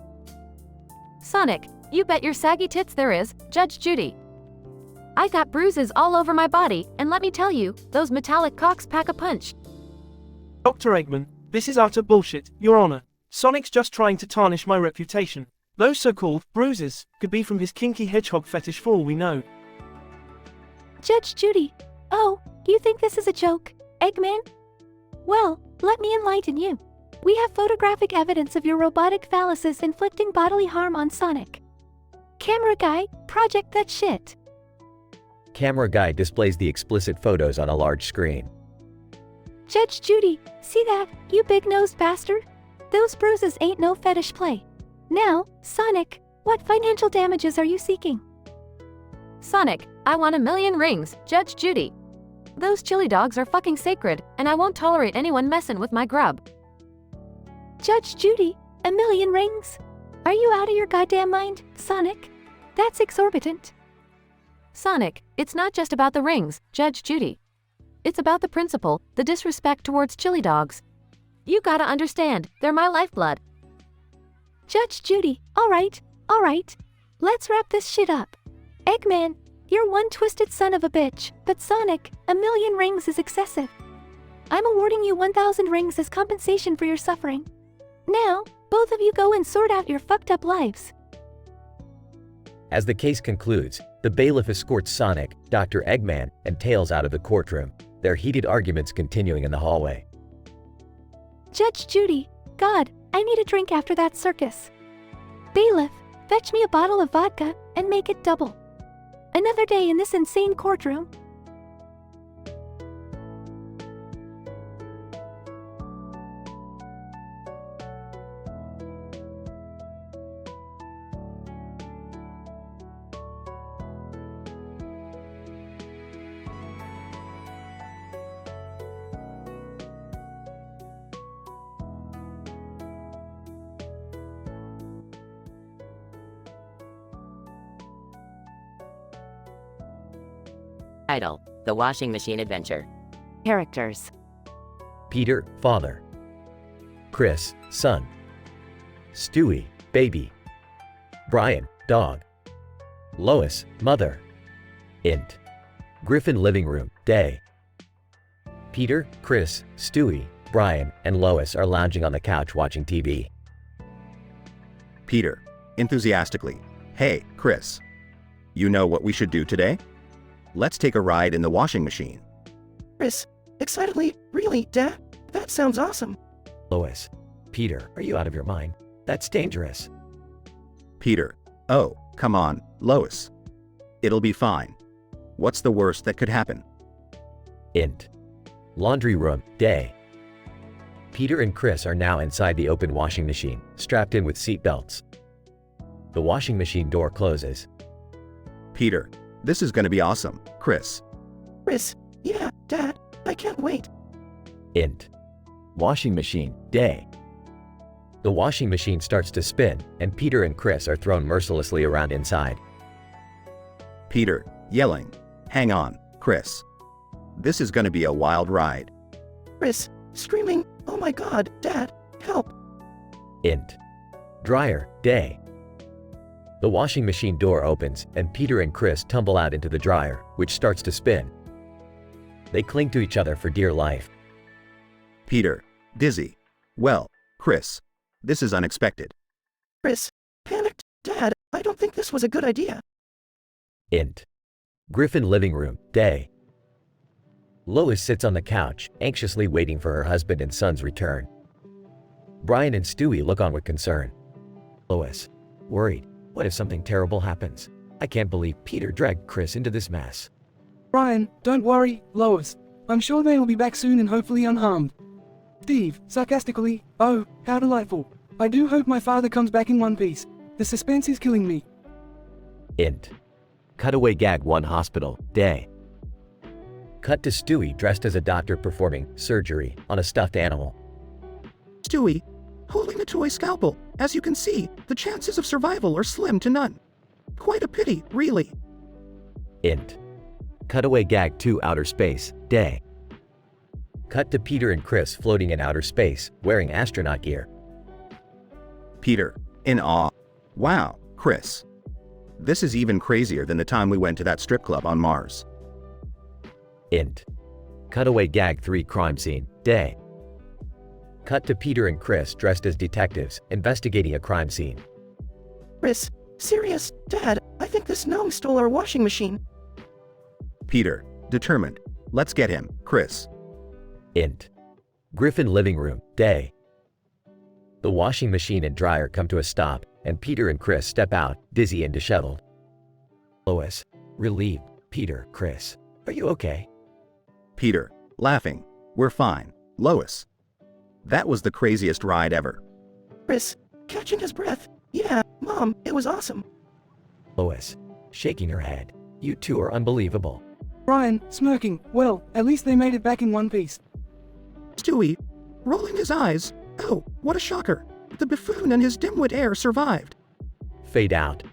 Sonic, you bet your saggy tits there is, Judge Judy. I got bruises all over my body, and let me tell you, those metallic cocks pack a punch. Dr. Eggman, this is utter bullshit, Your Honor. Sonic's just trying to tarnish my reputation. Those so-called bruises could be from his kinky hedgehog fetish for all we know. Judge Judy, oh, you think this is a joke, Eggman? Well, let me enlighten you. We have photographic evidence of your robotic phalluses inflicting bodily harm on Sonic. Camera guy, project that shit. Camera guy displays the explicit photos on a large screen. Judge Judy, see that, you big-nosed bastard? Those bruises ain't no fetish play. Now, Sonic, what financial damages are you seeking? Sonic, I want 1,000,000 rings, Judge Judy. Those chili dogs are fucking sacred, and I won't tolerate anyone messing with my grub. Judge Judy, 1,000,000 rings? Are you out of your goddamn mind, Sonic? That's exorbitant. Sonic, it's not just about the rings, Judge Judy. It's about the principle, the disrespect towards chili dogs. You gotta understand, they're my lifeblood. Judge Judy, all right. Let's wrap this shit up. Eggman, you're one twisted son of a bitch, but Sonic, 1,000,000 rings is excessive. I'm awarding you 1,000 rings as compensation for your suffering. Now, both of you go and sort out your fucked up lives. As the case concludes, the bailiff escorts Sonic, Dr. Eggman, and Tails out of the courtroom, their heated arguments continuing in the hallway. Judge Judy, God, I need a drink after that circus. Bailiff, fetch me a bottle of vodka and make it double. Another day in this insane courtroom. Title: The Washing Machine Adventure. Characters: Peter, father. Chris, son. Stewie, baby. Brian, dog. Lois, mother. Int. Griffin living room, day. Peter, Chris, Stewie, Brian, and Lois are lounging on the couch watching TV. Peter, enthusiastically, hey, Chris. You know what we should do today? Let's take a ride in the washing machine. Chris, excitedly, really, Dad? That sounds awesome. Lois. Peter, are you out of your mind? That's dangerous. Peter, oh, come on, Lois. It'll be fine. What's the worst that could happen? Int. Laundry room, day. Peter and Chris are now inside the open washing machine, strapped in with seat belts. The washing machine door closes. Peter, this is gonna be awesome, Chris. Chris, yeah, Dad, I can't wait. Int. Washing machine, day. The washing machine starts to spin, and Peter and Chris are thrown mercilessly around inside. Peter, yelling, hang on, Chris. This is gonna be a wild ride. Chris, screaming, oh my god, Dad, help. Int. Dryer, day. The washing machine door opens, and Peter and Chris tumble out into the dryer, which starts to spin. They cling to each other for dear life. Peter, dizzy. Well, Chris, this is unexpected. Chris, panicked, Dad, I don't think this was a good idea. Int. Griffin living room, day. Lois sits on the couch, anxiously waiting for her husband and son's return. Brian and Stewie look on with concern. Lois, worried. What if something terrible happens? I can't believe Peter dragged Chris into this mess. Brian, don't worry, Lois. I'm sure they will be back soon and hopefully unharmed. Steve, sarcastically, oh, how delightful. I do hope my father comes back in one piece. The suspense is killing me. Int. Cutaway gag 1 hospital, day. Cut to Stewie dressed as a doctor performing surgery on a stuffed animal. Stewie, holding a toy scalpel. As you can see, the chances of survival are slim to none. Quite a pity, really. Int. Cutaway gag 2 outer space, day. Cut to Peter and Chris floating in outer space, wearing astronaut gear. Peter, in awe. Wow, Chris. This is even crazier than the time we went to that strip club on Mars. Int. Cutaway gag 3 crime scene, day. Cut to Peter and Chris dressed as detectives, investigating a crime scene. Chris, serious? Dad, I think this gnome stole our washing machine. Peter, determined. Let's get him, Chris. Int. Griffin living room, day. The washing machine and dryer come to a stop, and Peter and Chris step out, dizzy and disheveled. Lois, relieved. Peter, Chris, are you okay? Peter, laughing. We're fine. Lois. That was the craziest ride ever. Chris, catching his breath. Yeah, Mom, it was awesome. Lois, shaking her head. You two are unbelievable. Ryan, smirking. Well, at least they made it back in one piece. Stewie, rolling his eyes. Oh, what a shocker. The buffoon and his dimwit heir survived. Fade out.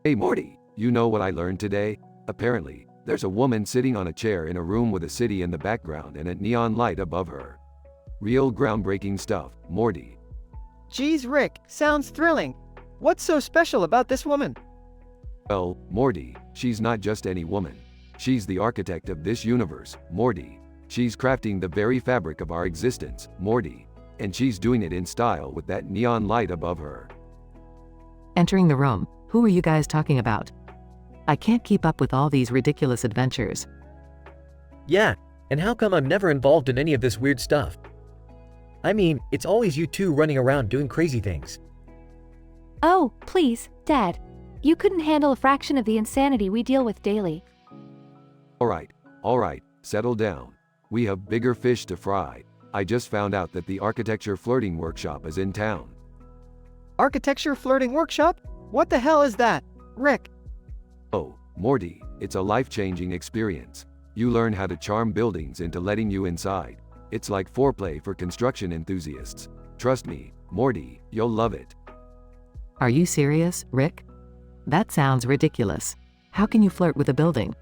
Hey Morty, you know what I learned today? Apparently, there's a woman sitting on a chair in a room with a city in the background and a neon light above her. Real groundbreaking stuff, Morty. Geez, Rick, sounds thrilling. What's so special about this woman? Well, Morty, she's not just any woman. She's the architect of this universe, Morty. She's crafting the very fabric of our existence, Morty. And she's doing it in style with that neon light above her. Entering the room. Who are you guys talking about? I can't keep up with all these ridiculous adventures. Yeah, and how come I'm never involved in any of this weird stuff? I mean, it's always you two running around doing crazy things. Oh, please, Dad. You couldn't handle a fraction of the insanity we deal with daily. Alright, settle down. We have bigger fish to fry. I just found out that the architecture flirting workshop is in town. Architecture flirting workshop? What the hell is that? Rick. Oh, Morty, it's a life-changing experience. You learn how to charm buildings into letting you inside. It's like foreplay for construction enthusiasts. Trust me, Morty, you'll love it. Are you serious, Rick? That sounds ridiculous. How can you flirt with a building?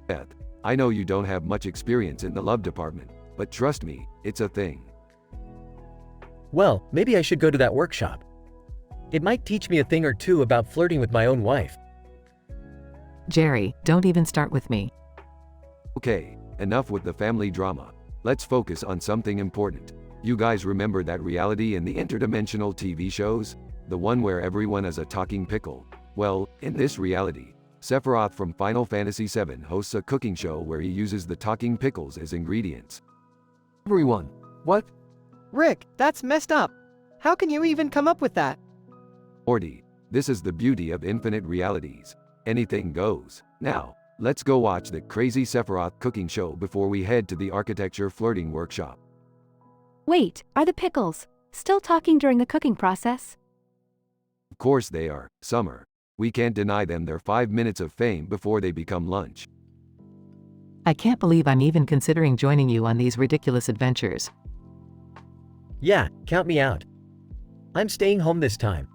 Beth, I know you don't have much experience in the love department, but trust me, it's a thing. Well, maybe I should go to that workshop. It might teach me a thing or two about flirting with my own wife. Jerry, don't even start with me. Okay, enough with the family drama. Let's focus on something important. You guys remember that reality in the interdimensional TV shows? The one where everyone is a talking pickle? Well, in this reality, Sephiroth from Final Fantasy VII hosts a cooking show where he uses the talking pickles as ingredients. Everyone. What? Rick, that's messed up. How can you even come up with that? Morty, this is the beauty of infinite realities. Anything goes. Now, let's go watch the crazy Sephiroth cooking show before we head to the architecture flirting workshop. Wait, are the pickles still talking during the cooking process? Of course they are, Summer. We can't deny them their 5 minutes of fame before they become lunch. I can't believe I'm even considering joining you on these ridiculous adventures. Yeah, count me out. I'm staying home this time.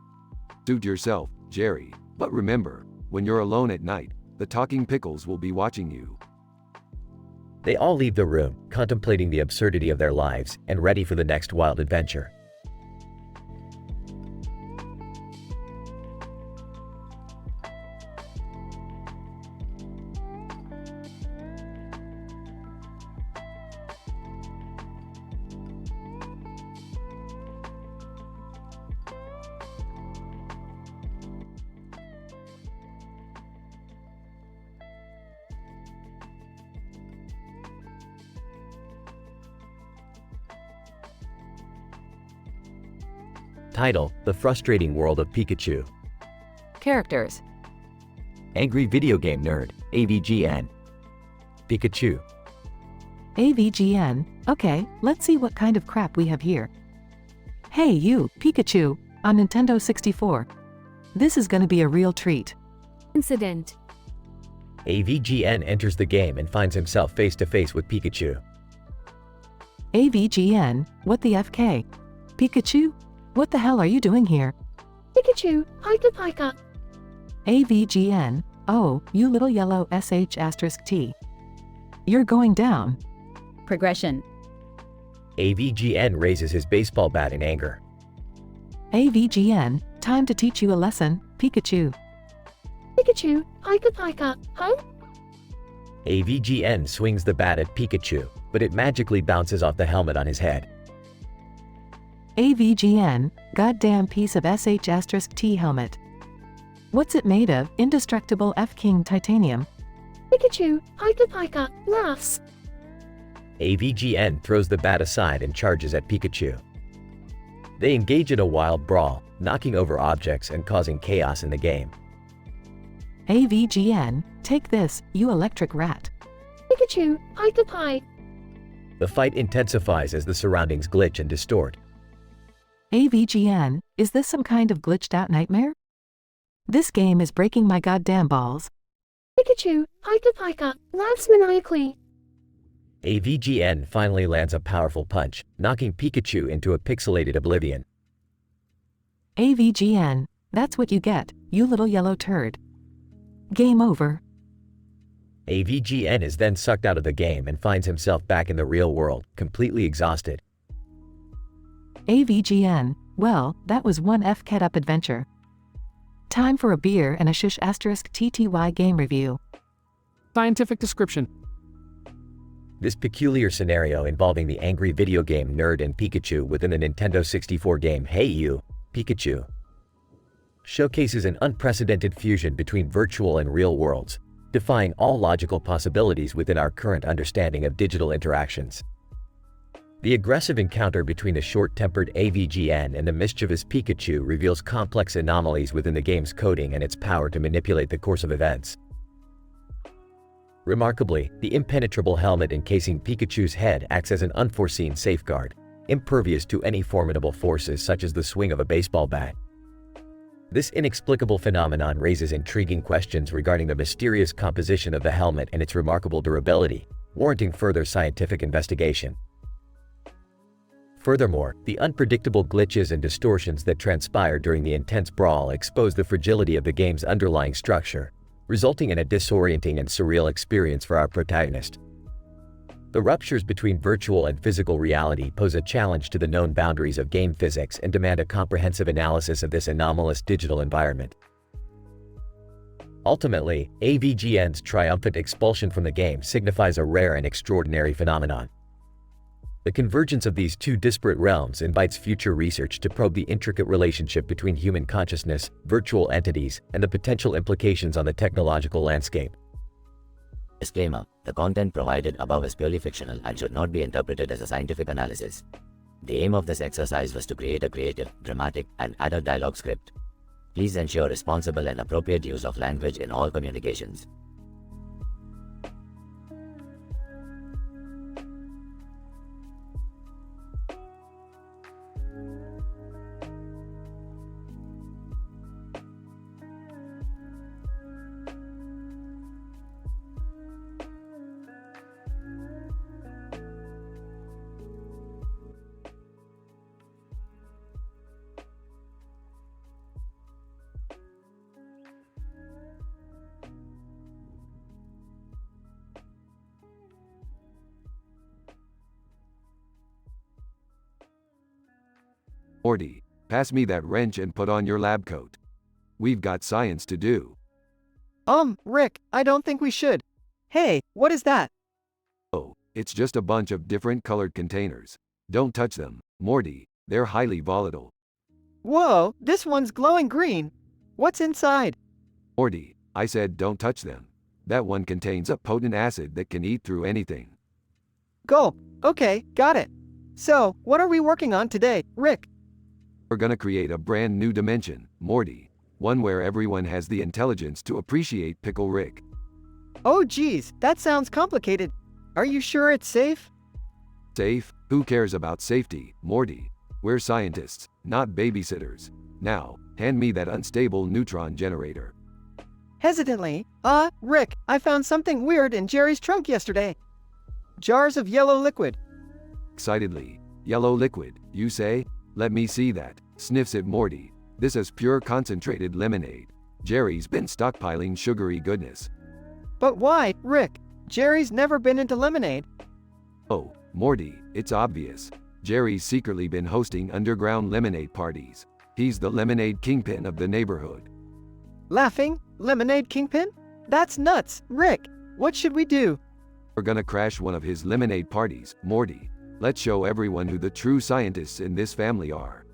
Suit yourself, Jerry. But remember, when you're alone at night, the talking pickles will be watching you. They all leave the room, contemplating the absurdity of their lives and ready for the next wild adventure. Title: The Frustrating World of Pikachu. Characters. Angry Video Game Nerd, AVGN. Pikachu. AVGN. Okay, let's see what kind of crap we have here. Hey you, Pikachu, on Nintendo 64. This is gonna be a real treat. Incident. AVGN enters the game and finds himself face to face with Pikachu. AVGN, what the FK? Pikachu? What the hell are you doing here? Pikachu, Pika. AVGN, oh, you little yellow sh*t. You're going down. Progression. AVGN raises his baseball bat in anger. AVGN, time to teach you a lesson, Pikachu. Pikachu, Pika, huh? AVGN swings the bat at Pikachu, but it magically bounces off the helmet on his head. AVGN, goddamn piece of sh*t helmet. What's it made of? Indestructible F-King titanium. Pikachu, Pika, laughs. AVGN throws the bat aside and charges at Pikachu. They engage in a wild brawl, knocking over objects and causing chaos in the game. AVGN, take this, you electric rat. Pikachu, Pie. The fight intensifies as the surroundings glitch and distort. AVGN, is this some kind of glitched out nightmare? This game is breaking my goddamn balls. Pikachu, Pika, laughs maniacally. AVGN finally lands a powerful punch, knocking Pikachu into a pixelated oblivion. AVGN, that's what you get, you little yellow turd. Game over. AVGN is then sucked out of the game and finds himself back in the real world, completely exhausted. AVGN, well, that was one F-cat up adventure. Time for a beer and a shush *TTY game review. Scientific description. This peculiar scenario involving the angry video game nerd and Pikachu within the Nintendo 64 game Hey You, Pikachu showcases an unprecedented fusion between virtual and real worlds, defying all logical possibilities within our current understanding of digital interactions. The aggressive encounter between the short-tempered AVGN and the mischievous Pikachu reveals complex anomalies within the game's coding and its power to manipulate the course of events. Remarkably, the impenetrable helmet encasing Pikachu's head acts as an unforeseen safeguard, impervious to any formidable forces such as the swing of a baseball bat. This inexplicable phenomenon raises intriguing questions regarding the mysterious composition of the helmet and its remarkable durability, warranting further scientific investigation. Furthermore, the unpredictable glitches and distortions that transpire during the intense brawl expose the fragility of the game's underlying structure, resulting in a disorienting and surreal experience for our protagonist. The ruptures between virtual and physical reality pose a challenge to the known boundaries of game physics and demand a comprehensive analysis of this anomalous digital environment. Ultimately, AVGN's triumphant expulsion from the game signifies a rare and extraordinary phenomenon. The convergence of these two disparate realms invites future research to probe the intricate relationship between human consciousness, virtual entities, and the potential implications on the technological landscape. Disclaimer: the content provided above is purely fictional and should not be interpreted as a scientific analysis. The aim of this exercise was to create a creative, dramatic, and adult dialogue script. Please ensure responsible and appropriate use of language in all communications. Morty, pass me that wrench and put on your lab coat. We've got science to do. Rick, I don't think we should. Hey, what is that? Oh, it's just a bunch of different colored containers. Don't touch them, Morty, they're highly volatile. Whoa, this one's glowing green. What's inside? Morty, I said don't touch them. That one contains a potent acid that can eat through anything. Gulp. Okay, got it. So, what are we working on today, Rick? We're gonna create a brand new dimension, Morty. One where everyone has the intelligence to appreciate Pickle Rick. Oh geez, that sounds complicated. Are you sure it's safe? Safe? Who cares about safety, Morty? We're scientists, not babysitters. Now, hand me that unstable neutron generator. Hesitantly, Rick, I found something weird in Jerry's trunk yesterday. Jars of yellow liquid. Excitedly, yellow liquid, you say? Let me see that. Sniffs at Morty. This is pure concentrated lemonade. Jerry's been stockpiling sugary goodness. But why, Rick? Jerry's never been into lemonade. Oh, Morty, it's obvious. Jerry's secretly been hosting underground lemonade parties. He's the lemonade kingpin of the neighborhood. Laughing? Lemonade kingpin? That's nuts, Rick. What should we do? We're gonna crash one of his lemonade parties, Morty. Let's show everyone who the true scientists in this family are.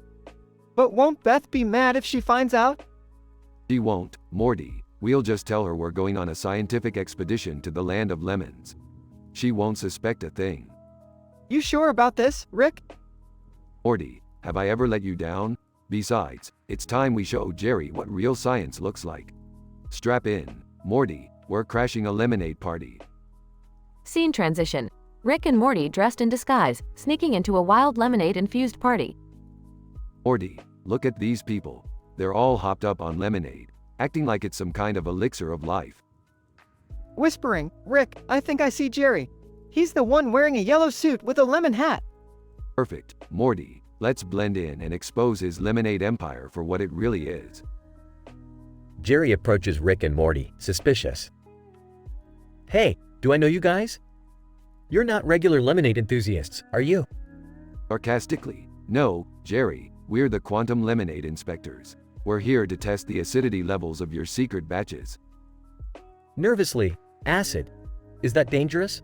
But won't Beth be mad if she finds out? She won't, Morty. We'll just tell her we're going on a scientific expedition to the land of lemons. She won't suspect a thing. You sure about this, Rick? Morty, have I ever let you down? Besides, it's time we show Jerry what real science looks like. Strap in, Morty, we're crashing a lemonade party. Scene transition. Rick and Morty dressed in disguise, sneaking into a wild lemonade-infused party. Morty, look at these people. They're all hopped up on lemonade, acting like it's some kind of elixir of life. Whispering, Rick, I think I see Jerry. He's the one wearing a yellow suit with a lemon hat. Perfect, Morty, let's blend in and expose his lemonade empire for what it really is. Jerry approaches Rick and Morty, suspicious. Hey, do I know you guys? You're not regular lemonade enthusiasts, are you? Sarcastically, no, Jerry, we're the quantum lemonade inspectors. We're here to test the acidity levels of your secret batches. Nervously, acid. Is that dangerous?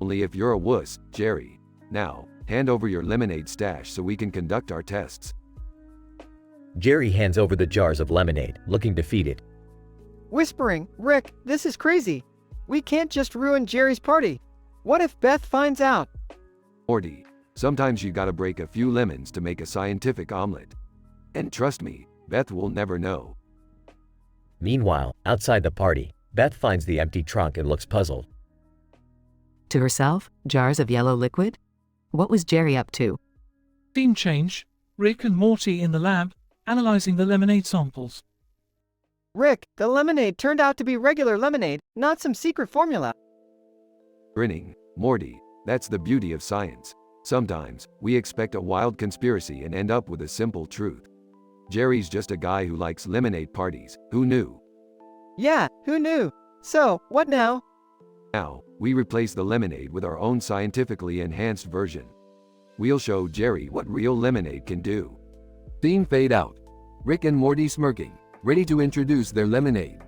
Only if you're a wuss, Jerry. Now, hand over your lemonade stash so we can conduct our tests. Jerry hands over the jars of lemonade, looking defeated. Whispering, Rick, this is crazy. We can't just ruin Jerry's party. What if Beth finds out? Morty, sometimes you gotta break a few lemons to make a scientific omelet. And trust me, Beth will never know. Meanwhile, outside the party, Beth finds the empty trunk and looks puzzled. To herself, jars of yellow liquid? What was Jerry up to? Scene change. Rick and Morty in the lab, analyzing the lemonade samples. Rick, the lemonade turned out to be regular lemonade, not some secret formula. Grinning, Morty, that's the beauty of science. Sometimes, we expect a wild conspiracy and end up with a simple truth. Jerry's just a guy who likes lemonade parties, who knew? Yeah, who knew? So, what now? Now, we replace the lemonade with our own scientifically enhanced version. We'll show Jerry what real lemonade can do. Scene fade out. Rick and Morty smirking, ready to introduce their lemonade.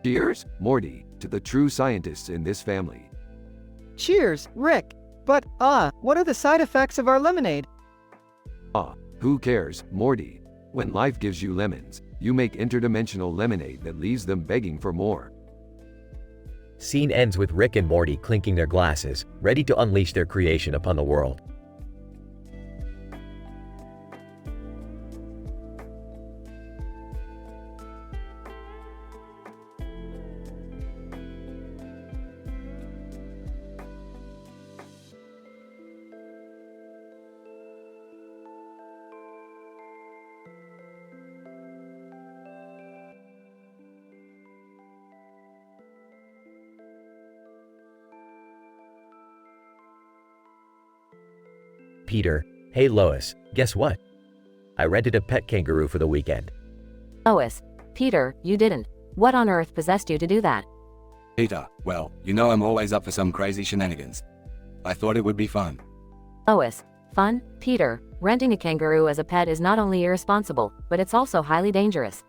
Cheers, Morty, to the true scientists in this family. Cheers, Rick. But, what are the side effects of our lemonade? Who cares, Morty? When life gives you lemons, you make interdimensional lemonade that leaves them begging for more. Scene ends with Rick and Morty clinking their glasses, ready to unleash their creation upon the world. Peter, hey Lois, guess what? I rented a pet kangaroo for the weekend. Lois, Peter, you didn't. What on earth possessed you to do that? Peter, well, you know I'm always up for some crazy shenanigans. I thought it would be fun. Lois, fun? Peter, renting a kangaroo as a pet is not only irresponsible, but it's also highly dangerous.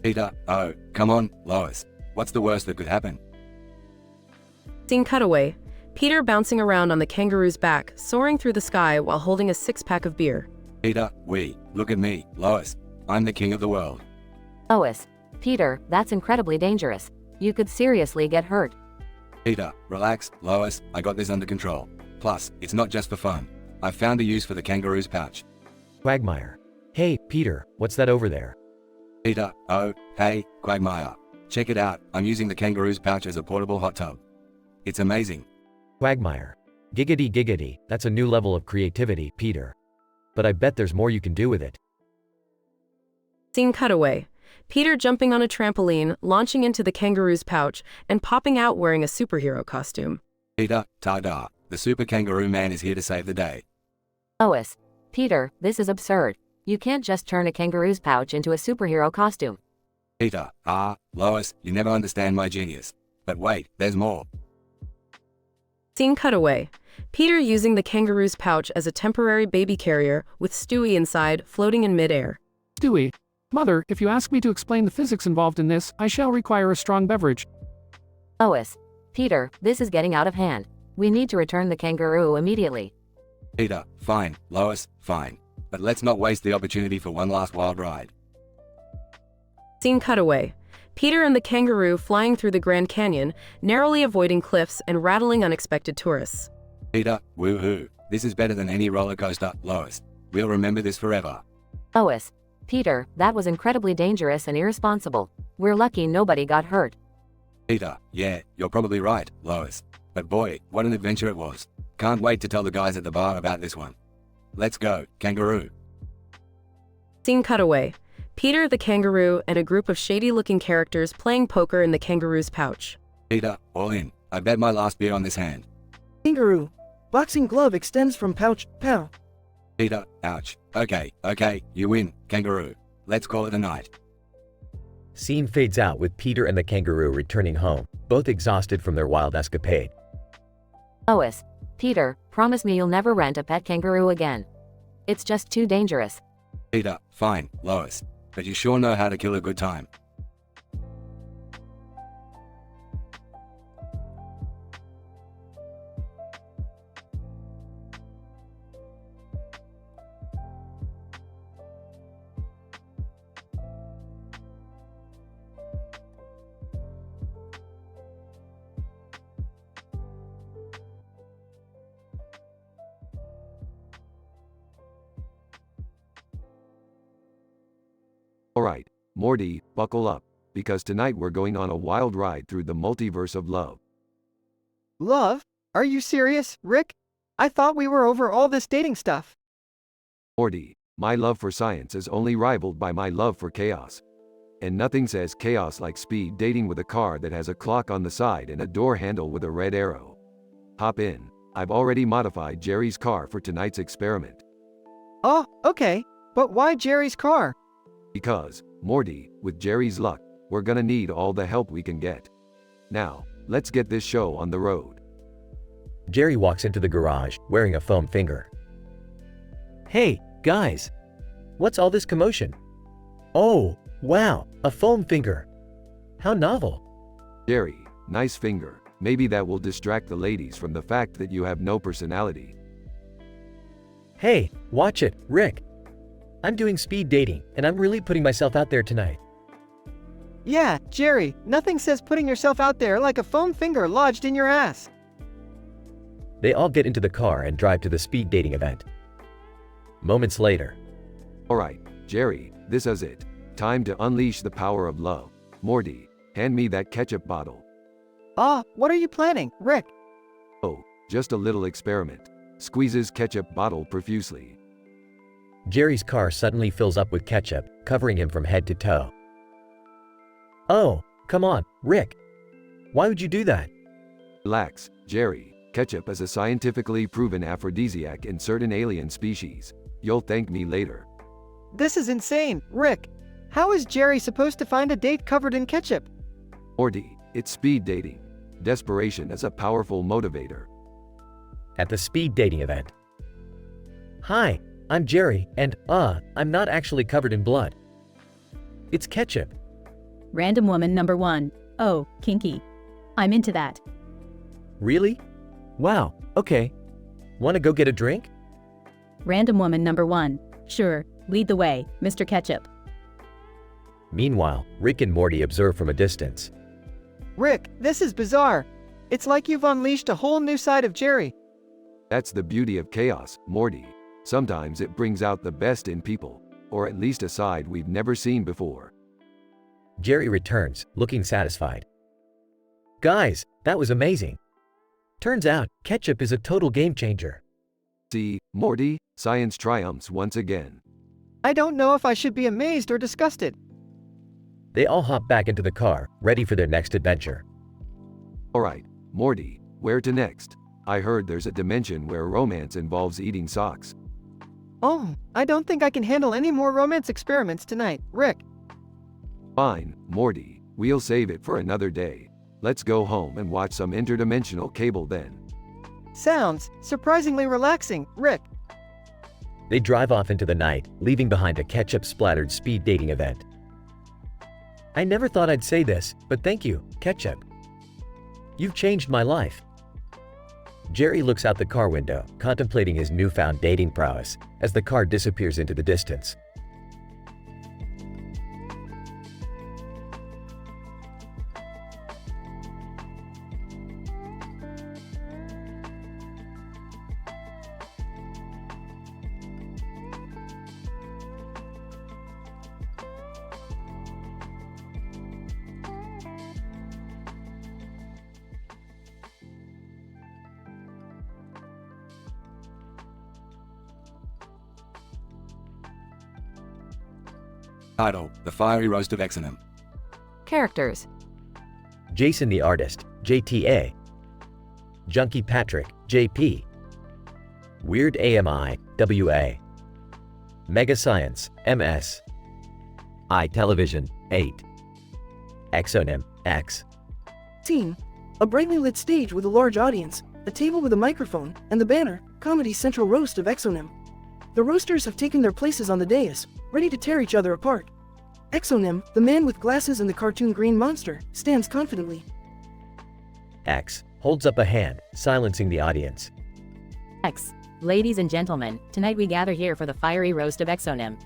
Peter, oh, come on, Lois. What's the worst that could happen? Scene cutaway. Peter bouncing around on the kangaroo's back, soaring through the sky while holding a six-pack of beer. Peter, look at me, Lois. I'm the king of the world. Lois, Peter, that's incredibly dangerous. You could seriously get hurt. Peter, relax, Lois, I got this under control. Plus, it's not just for fun. I've found a use for the kangaroo's pouch. Quagmire. Hey, Peter, what's that over there? Peter, oh, hey, Quagmire. Check it out, I'm using the kangaroo's pouch as a portable hot tub. It's amazing. Quagmire. Giggity giggity, that's a new level of creativity, Peter. But I bet there's more you can do with it. Scene cutaway. Peter jumping on a trampoline, launching into the kangaroo's pouch, and popping out wearing a superhero costume. Peter, ta-da, the super kangaroo man is here to save the day. Lois. Peter, this is absurd. You can't just turn a kangaroo's pouch into a superhero costume. Peter, Lois, you never understand my genius. But wait, there's more. Scene cutaway. Peter using the kangaroo's pouch as a temporary baby carrier, with Stewie inside, floating in midair. Stewie. Mother, if you ask me to explain the physics involved in this, I shall require a strong beverage. Lois. Peter, this is getting out of hand. We need to return the kangaroo immediately. Peter, fine, Lois, fine. But let's not waste the opportunity for one last wild ride. Scene cutaway. Peter and the kangaroo flying through the Grand Canyon, narrowly avoiding cliffs and rattling unexpected tourists. Peter, woohoo. This is better than any roller coaster, Lois. We'll remember this forever. Lois. Peter, that was incredibly dangerous and irresponsible. We're lucky nobody got hurt. Peter, yeah, you're probably right, Lois. But boy, what an adventure it was. Can't wait to tell the guys at the bar about this one. Let's go, kangaroo. Scene cutaway. Peter the kangaroo and a group of shady-looking characters playing poker in the kangaroo's pouch. Peter, all in. I bet my last beer on this hand. Kangaroo. Boxing glove extends from pouch, pow. Peter, ouch. Okay, you win, kangaroo. Let's call it a night. Scene fades out with Peter and the kangaroo returning home, both exhausted from their wild escapade. Lois. Peter, promise me you'll never rent a pet kangaroo again. It's just too dangerous. Peter, fine, Lois. But you sure know how to kill a good time. Alright, Morty, buckle up, because tonight we're going on a wild ride through the multiverse of love. Love? Are you serious, Rick? I thought we were over all this dating stuff. Morty, my love for science is only rivaled by my love for chaos. And nothing says chaos like speed dating with a car that has a clock on the side and a door handle with a red arrow. Hop in. I've already modified Jerry's car for tonight's experiment. Oh, okay. But why Jerry's car? Because, Morty, with Jerry's luck, we're gonna need all the help we can get. Now, let's get this show on the road. Jerry walks into the garage, wearing a foam finger. Hey, guys! What's all this commotion? Oh, wow, a foam finger! How novel! Jerry, nice finger. Maybe that will distract the ladies from the fact that you have no personality. Hey, watch it, Rick! I'm doing speed dating, and I'm really putting myself out there tonight. Yeah, Jerry, nothing says putting yourself out there like a foam finger lodged in your ass. They all get into the car and drive to the speed dating event. Moments later. Alright, Jerry, this is it. Time to unleash the power of love. Morty, hand me that ketchup bottle. What are you planning, Rick? Oh, just a little experiment. Squeezes ketchup bottle profusely. Jerry's car suddenly fills up with ketchup, covering him from head to toe. Oh, come on, Rick. Why would you do that? Relax, Jerry. Ketchup is a scientifically proven aphrodisiac in certain alien species. You'll thank me later. This is insane, Rick. How is Jerry supposed to find a date covered in ketchup? Morty, it's speed dating. Desperation is a powerful motivator. At the speed dating event. Hi, I'm Jerry, and I'm not actually covered in blood. It's ketchup. Random woman number 1. Oh, kinky. I'm into that. Really? Wow, okay. Wanna go get a drink? Random woman number 1. Sure, lead the way, Mr. Ketchup. Meanwhile, Rick and Morty observe from a distance. Rick, this is bizarre. It's like you've unleashed a whole new side of Jerry. That's the beauty of chaos, Morty. Sometimes it brings out the best in people, or at least a side we've never seen before. Jerry returns, looking satisfied. Guys, that was amazing. Turns out, ketchup is a total game changer. See, Morty, science triumphs once again. I don't know if I should be amazed or disgusted. They all hop back into the car, ready for their next adventure. Alright, Morty, where to next? I heard there's a dimension where romance involves eating socks. Oh, I don't think I can handle any more romance experiments tonight, Rick. Fine, Morty, we'll save it for another day. Let's go home and watch some interdimensional cable then. Sounds surprisingly relaxing, Rick. They drive off into the night, leaving behind a ketchup-splattered speed dating event. I never thought I'd say this, but thank you, ketchup. You've changed my life. Jerry looks out the car window, contemplating his newfound dating prowess, as the car disappears into the distance. Title: The Fiery Roast of Exonum. Characters: Jason the Artist, JTA. Junkie Patrick, JP. Weird AMI, WA. Mega Science, MS. AiTelevision, 8. Exonym, X. Scene: a brightly lit stage with a large audience, a table with a microphone, and the banner, Comedy Central Roast of Exonym. The roasters have taken their places on the dais, ready to tear each other apart. Exonym, the man with glasses and the cartoon green monster, stands confidently. X holds up a hand, silencing the audience. X. Ladies and gentlemen, tonight we gather here for the fiery roast of Exonym.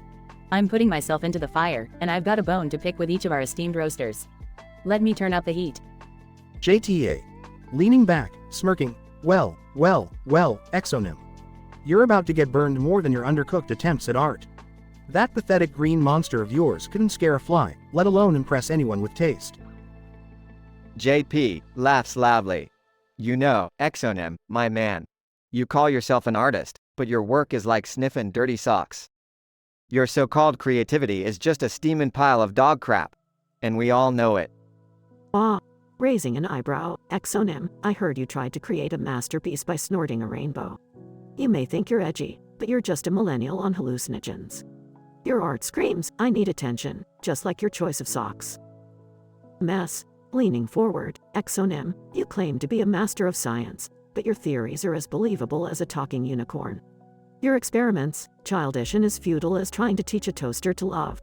I'm putting myself into the fire, and I've got a bone to pick with each of our esteemed roasters. Let me turn up the heat. JTA. Leaning back, smirking. Well, Exonym. You're about to get burned more than your undercooked attempts at art. That pathetic green monster of yours couldn't scare a fly, let alone impress anyone with taste. JP laughs loudly. You know, Exonym, my man. You call yourself an artist, but your work is like sniffing dirty socks. Your so-called creativity is just a steaming pile of dog crap. And we all know it. Raising an eyebrow, Exonym, I heard you tried to create a masterpiece by snorting a rainbow. You may think you're edgy, but you're just a millennial on hallucinogens. Your art screams, I need attention, just like your choice of socks. Mess. Leaning forward, Exonym, you claim to be a master of science, but your theories are as believable as a talking unicorn. Your experiments, childish and as futile as trying to teach a toaster to love.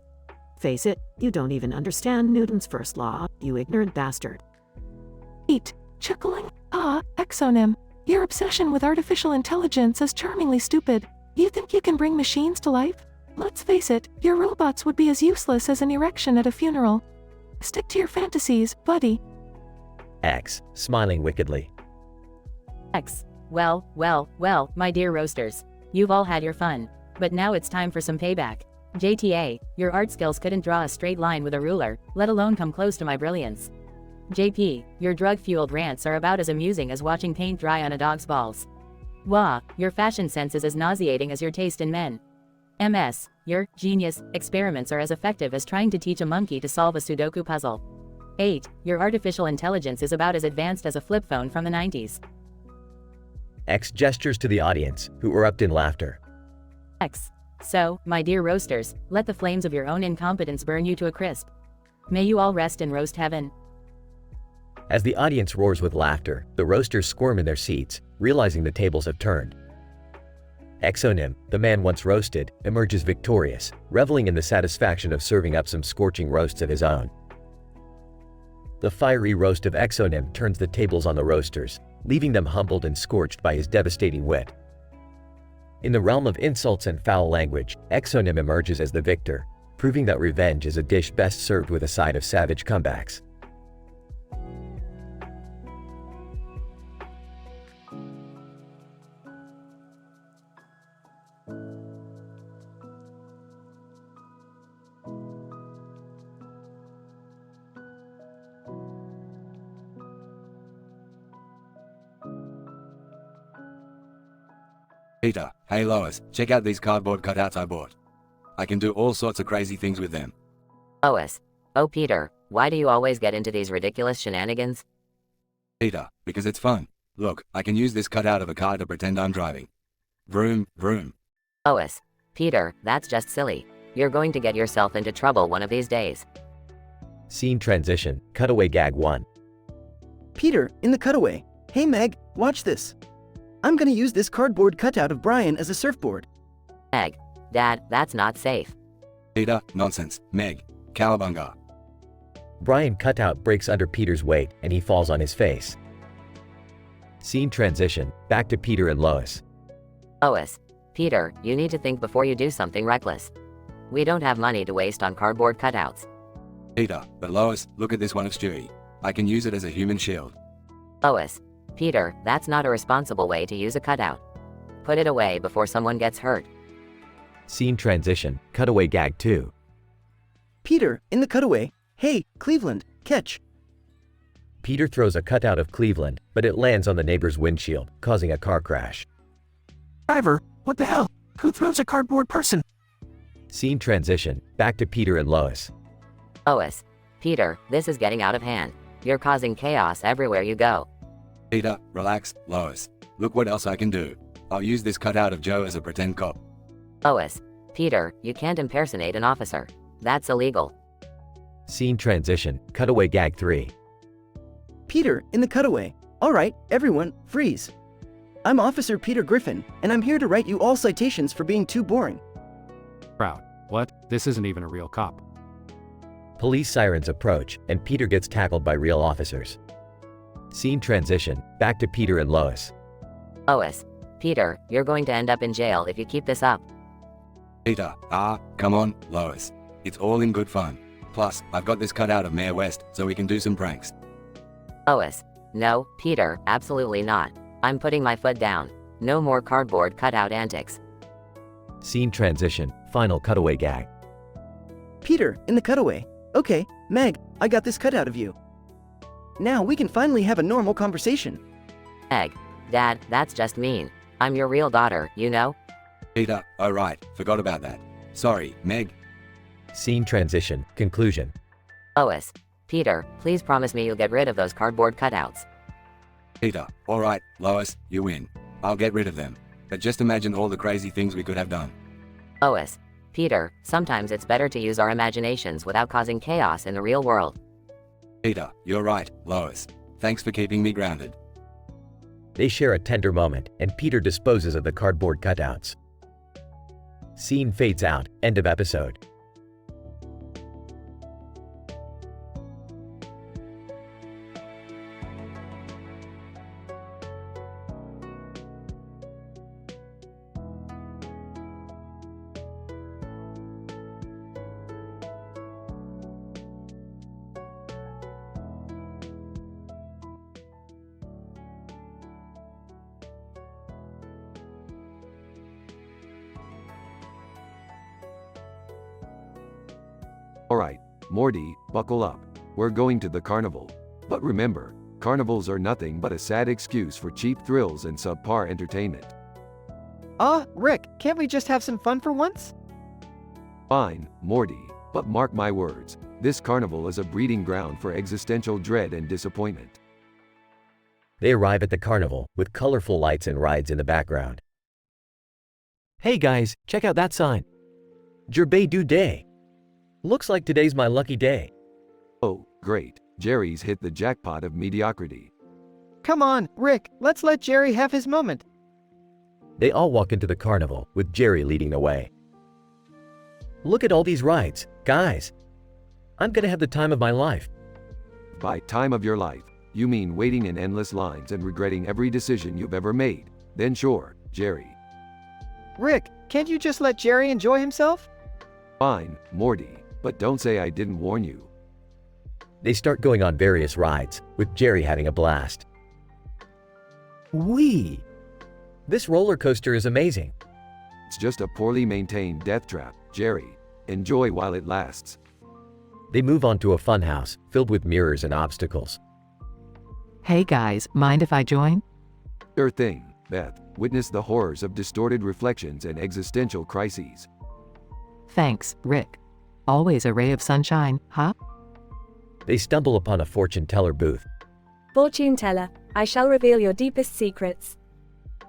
Face it, you don't even understand Newton's first law, you ignorant bastard. Eat, chuckling. Exonym, your obsession with artificial intelligence is charmingly stupid. You think you can bring machines to life? Let's face it, your robots would be as useless as an erection at a funeral. Stick to your fantasies, buddy. X, smiling wickedly. X. Well, my dear roasters. You've all had your fun. But now it's time for some payback. JTA, your art skills couldn't draw a straight line with a ruler, let alone come close to my brilliance. JP, your drug-fueled rants are about as amusing as watching paint dry on a dog's balls. Wah, your fashion sense is as nauseating as your taste in men. MS, your genius experiments are as effective as trying to teach a monkey to solve a Sudoku puzzle. 8, your artificial intelligence is about as advanced as a flip phone from the 90s. X gestures to the audience, who erupt in laughter. X. So, my dear roasters, let the flames of your own incompetence burn you to a crisp. May you all rest in roast heaven. As the audience roars with laughter, the roasters squirm in their seats, realizing the tables have turned. Exonym, the man once roasted, emerges victorious, reveling in the satisfaction of serving up some scorching roasts of his own. The fiery roast of Exonym turns the tables on the roasters, leaving them humbled and scorched by his devastating wit. In the realm of insults and foul language, Exonym emerges as the victor, proving that revenge is a dish best served with a side of savage comebacks. Peter, hey Lois, check out these cardboard cutouts I bought. I can do all sorts of crazy things with them. Lois. Oh Peter, why do you always get into these ridiculous shenanigans? Peter, because it's fun. Look, I can use this cutout of a car to pretend I'm driving. Vroom, vroom. Lois. Peter, that's just silly. You're going to get yourself into trouble one of these days. Scene transition, cutaway gag 1. Peter, in the cutaway. Hey Meg, watch this. I'm gonna use this cardboard cutout of Brian as a surfboard. Meg. Dad, that's not safe. Peter, nonsense. Meg, cowabunga. Brian cutout breaks under Peter's weight and he falls on his face. Scene transition, back to Peter and Lois. Lois. Peter, you need to think before you do something reckless. We don't have money to waste on cardboard cutouts. Peter, but Lois, look at this one of Stewie. I can use it as a human shield. Lois. Peter, that's not a responsible way to use a cutout. Put it away before someone gets hurt. Scene transition, cutaway gag 2. Peter, in the cutaway. Hey, Cleveland, catch. Peter throws a cutout of Cleveland, but it lands on the neighbor's windshield, causing a car crash. Driver, what the hell? Who throws a cardboard person? Scene transition, back to Peter and Lois. Lois. Peter, this is getting out of hand. You're causing chaos everywhere you go. Peter, relax. Lois. Look what else I can do. I'll use this cutout of Joe as a pretend cop. Lois. Peter, you can't impersonate an officer. That's illegal. Scene transition, cutaway gag 3. Peter, in the cutaway. Alright, everyone, freeze. I'm Officer Peter Griffin, and I'm here to write you all citations for being too boring. Crowd. What? This isn't even a real cop. Police sirens approach, and Peter gets tackled by real officers. Scene transition, back to Peter and Lois. Lois. Peter, you're going to end up in jail if you keep this up. Peter, come on, Lois. It's all in good fun. Plus, I've got this cutout of Mayor West, so we can do some pranks. Lois. No, Peter, absolutely not. I'm putting my foot down. No more cardboard cutout antics. Scene transition, final cutaway gag. Peter, in the cutaway. Okay, Meg, I got this cutout of you. Now we can finally have a normal conversation. Meg. Dad, that's just mean. I'm your real daughter, you know? Peter, oh right, forgot about that. Sorry, Meg. Scene transition, conclusion. Lois. Peter, please promise me you'll get rid of those cardboard cutouts. Peter, alright, Lois, you win. I'll get rid of them. But just imagine all the crazy things we could have done. Lois. Peter, sometimes it's better to use our imaginations without causing chaos in the real world. Peter, you're right, Lois. Thanks for keeping me grounded. They share a tender moment, and Peter disposes of the cardboard cutouts. Scene fades out, end of episode. Alright, Morty, buckle up. We're going to the carnival. But remember, carnivals are nothing but a sad excuse for cheap thrills and subpar entertainment. Rick, can't we just have some fun for once? Fine, Morty, but mark my words, this carnival is a breeding ground for existential dread and disappointment. They arrive at the carnival, with colorful lights and rides in the background. Hey guys, check out that sign. Jerbay du day. Looks like today's my lucky day. Oh, great, Jerry's hit the jackpot of mediocrity. Come on, Rick, let's let Jerry have his moment. They all walk into the carnival, with Jerry leading the way. Look at all these rides, guys. I'm gonna have the time of my life. By time of your life, you mean waiting in endless lines and regretting every decision you've ever made. Then sure, Jerry. Rick, can't you just let Jerry enjoy himself? Fine, Morty, but don't say I didn't warn you. They start going on various rides, with Jerry having a blast. Whee! This roller coaster is amazing. It's just a poorly maintained death trap, Jerry. Enjoy while it lasts. They move on to a funhouse, filled with mirrors and obstacles. Hey guys, mind if I join? Sure thing. Beth, witness the horrors of distorted reflections and existential crises. Thanks, Rick. Always a ray of sunshine, huh? They stumble upon a fortune teller booth. Fortune teller, I shall reveal your deepest secrets.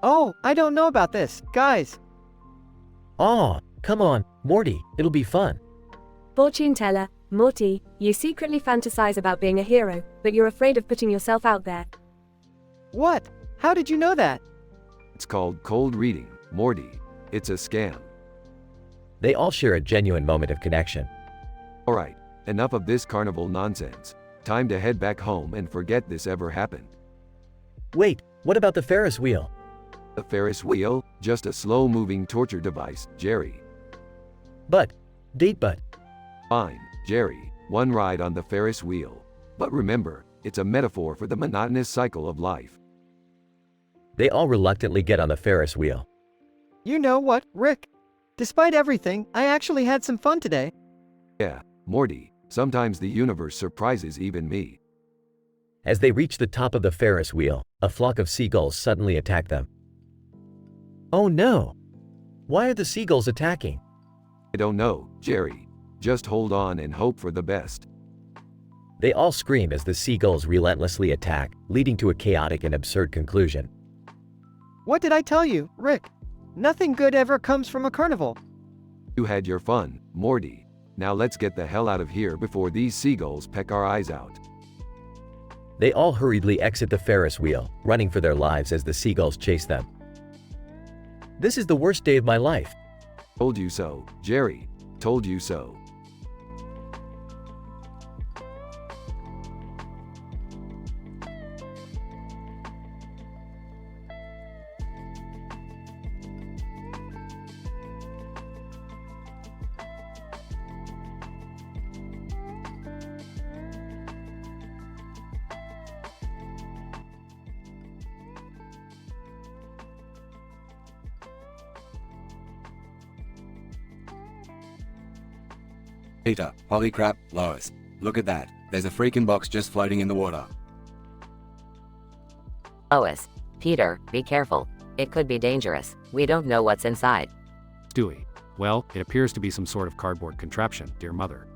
Oh, I don't know about this, guys. Aw, come on, Morty, it'll be fun. Fortune teller, Morty, you secretly fantasize about being a hero, but you're afraid of putting yourself out there. What? How did you know that? It's called cold reading, Morty. It's a scam. They all share a genuine moment of connection. Alright, enough of this carnival nonsense. Time to head back home and forget this ever happened. Wait, what about the Ferris wheel? The Ferris wheel? Just a slow-moving torture device, Jerry. But. Fine, Jerry, one ride on the Ferris wheel. But remember, it's a metaphor for the monotonous cycle of life. They all reluctantly get on the Ferris wheel. You know what, Rick? Despite everything, I actually had some fun today. Yeah, Morty, sometimes the universe surprises even me. As they reach the top of the Ferris wheel, a flock of seagulls suddenly attack them. Oh no! Why are the seagulls attacking? I don't know, Jerry. Just hold on and hope for the best. They all scream as the seagulls relentlessly attack, leading to a chaotic and absurd conclusion. What did I tell you, Rick? Nothing good ever comes from a carnival. You had your fun, Morty. Now let's get the hell out of here before these seagulls peck our eyes out. They all hurriedly exit the Ferris wheel, running for their lives as the seagulls chase them. This is the worst day of my life. Told you so, Jerry. Told you so. Peter, holy crap, Lois. Look at that. There's a freaking box just floating in the water. Lois. Peter, be careful. It could be dangerous. We don't know what's inside. Stewie. Well, it appears to be some sort of cardboard contraption, dear mother.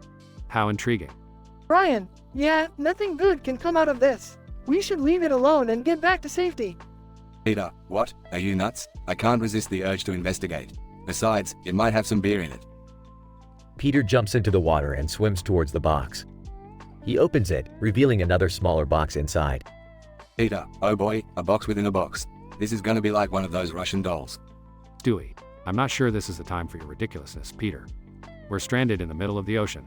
How intriguing. Brian, yeah, nothing good can come out of this. We should leave it alone and get back to safety. Peter, what? Are you nuts? I can't resist the urge to investigate. Besides, it might have some beer in it. Peter jumps into the water and swims towards the box. He opens it, revealing another smaller box inside. Peter, oh boy, a box within a box. This is gonna be like one of those Russian dolls. Stewie, I'm not sure this is the time for your ridiculousness, Peter. We're stranded in the middle of the ocean.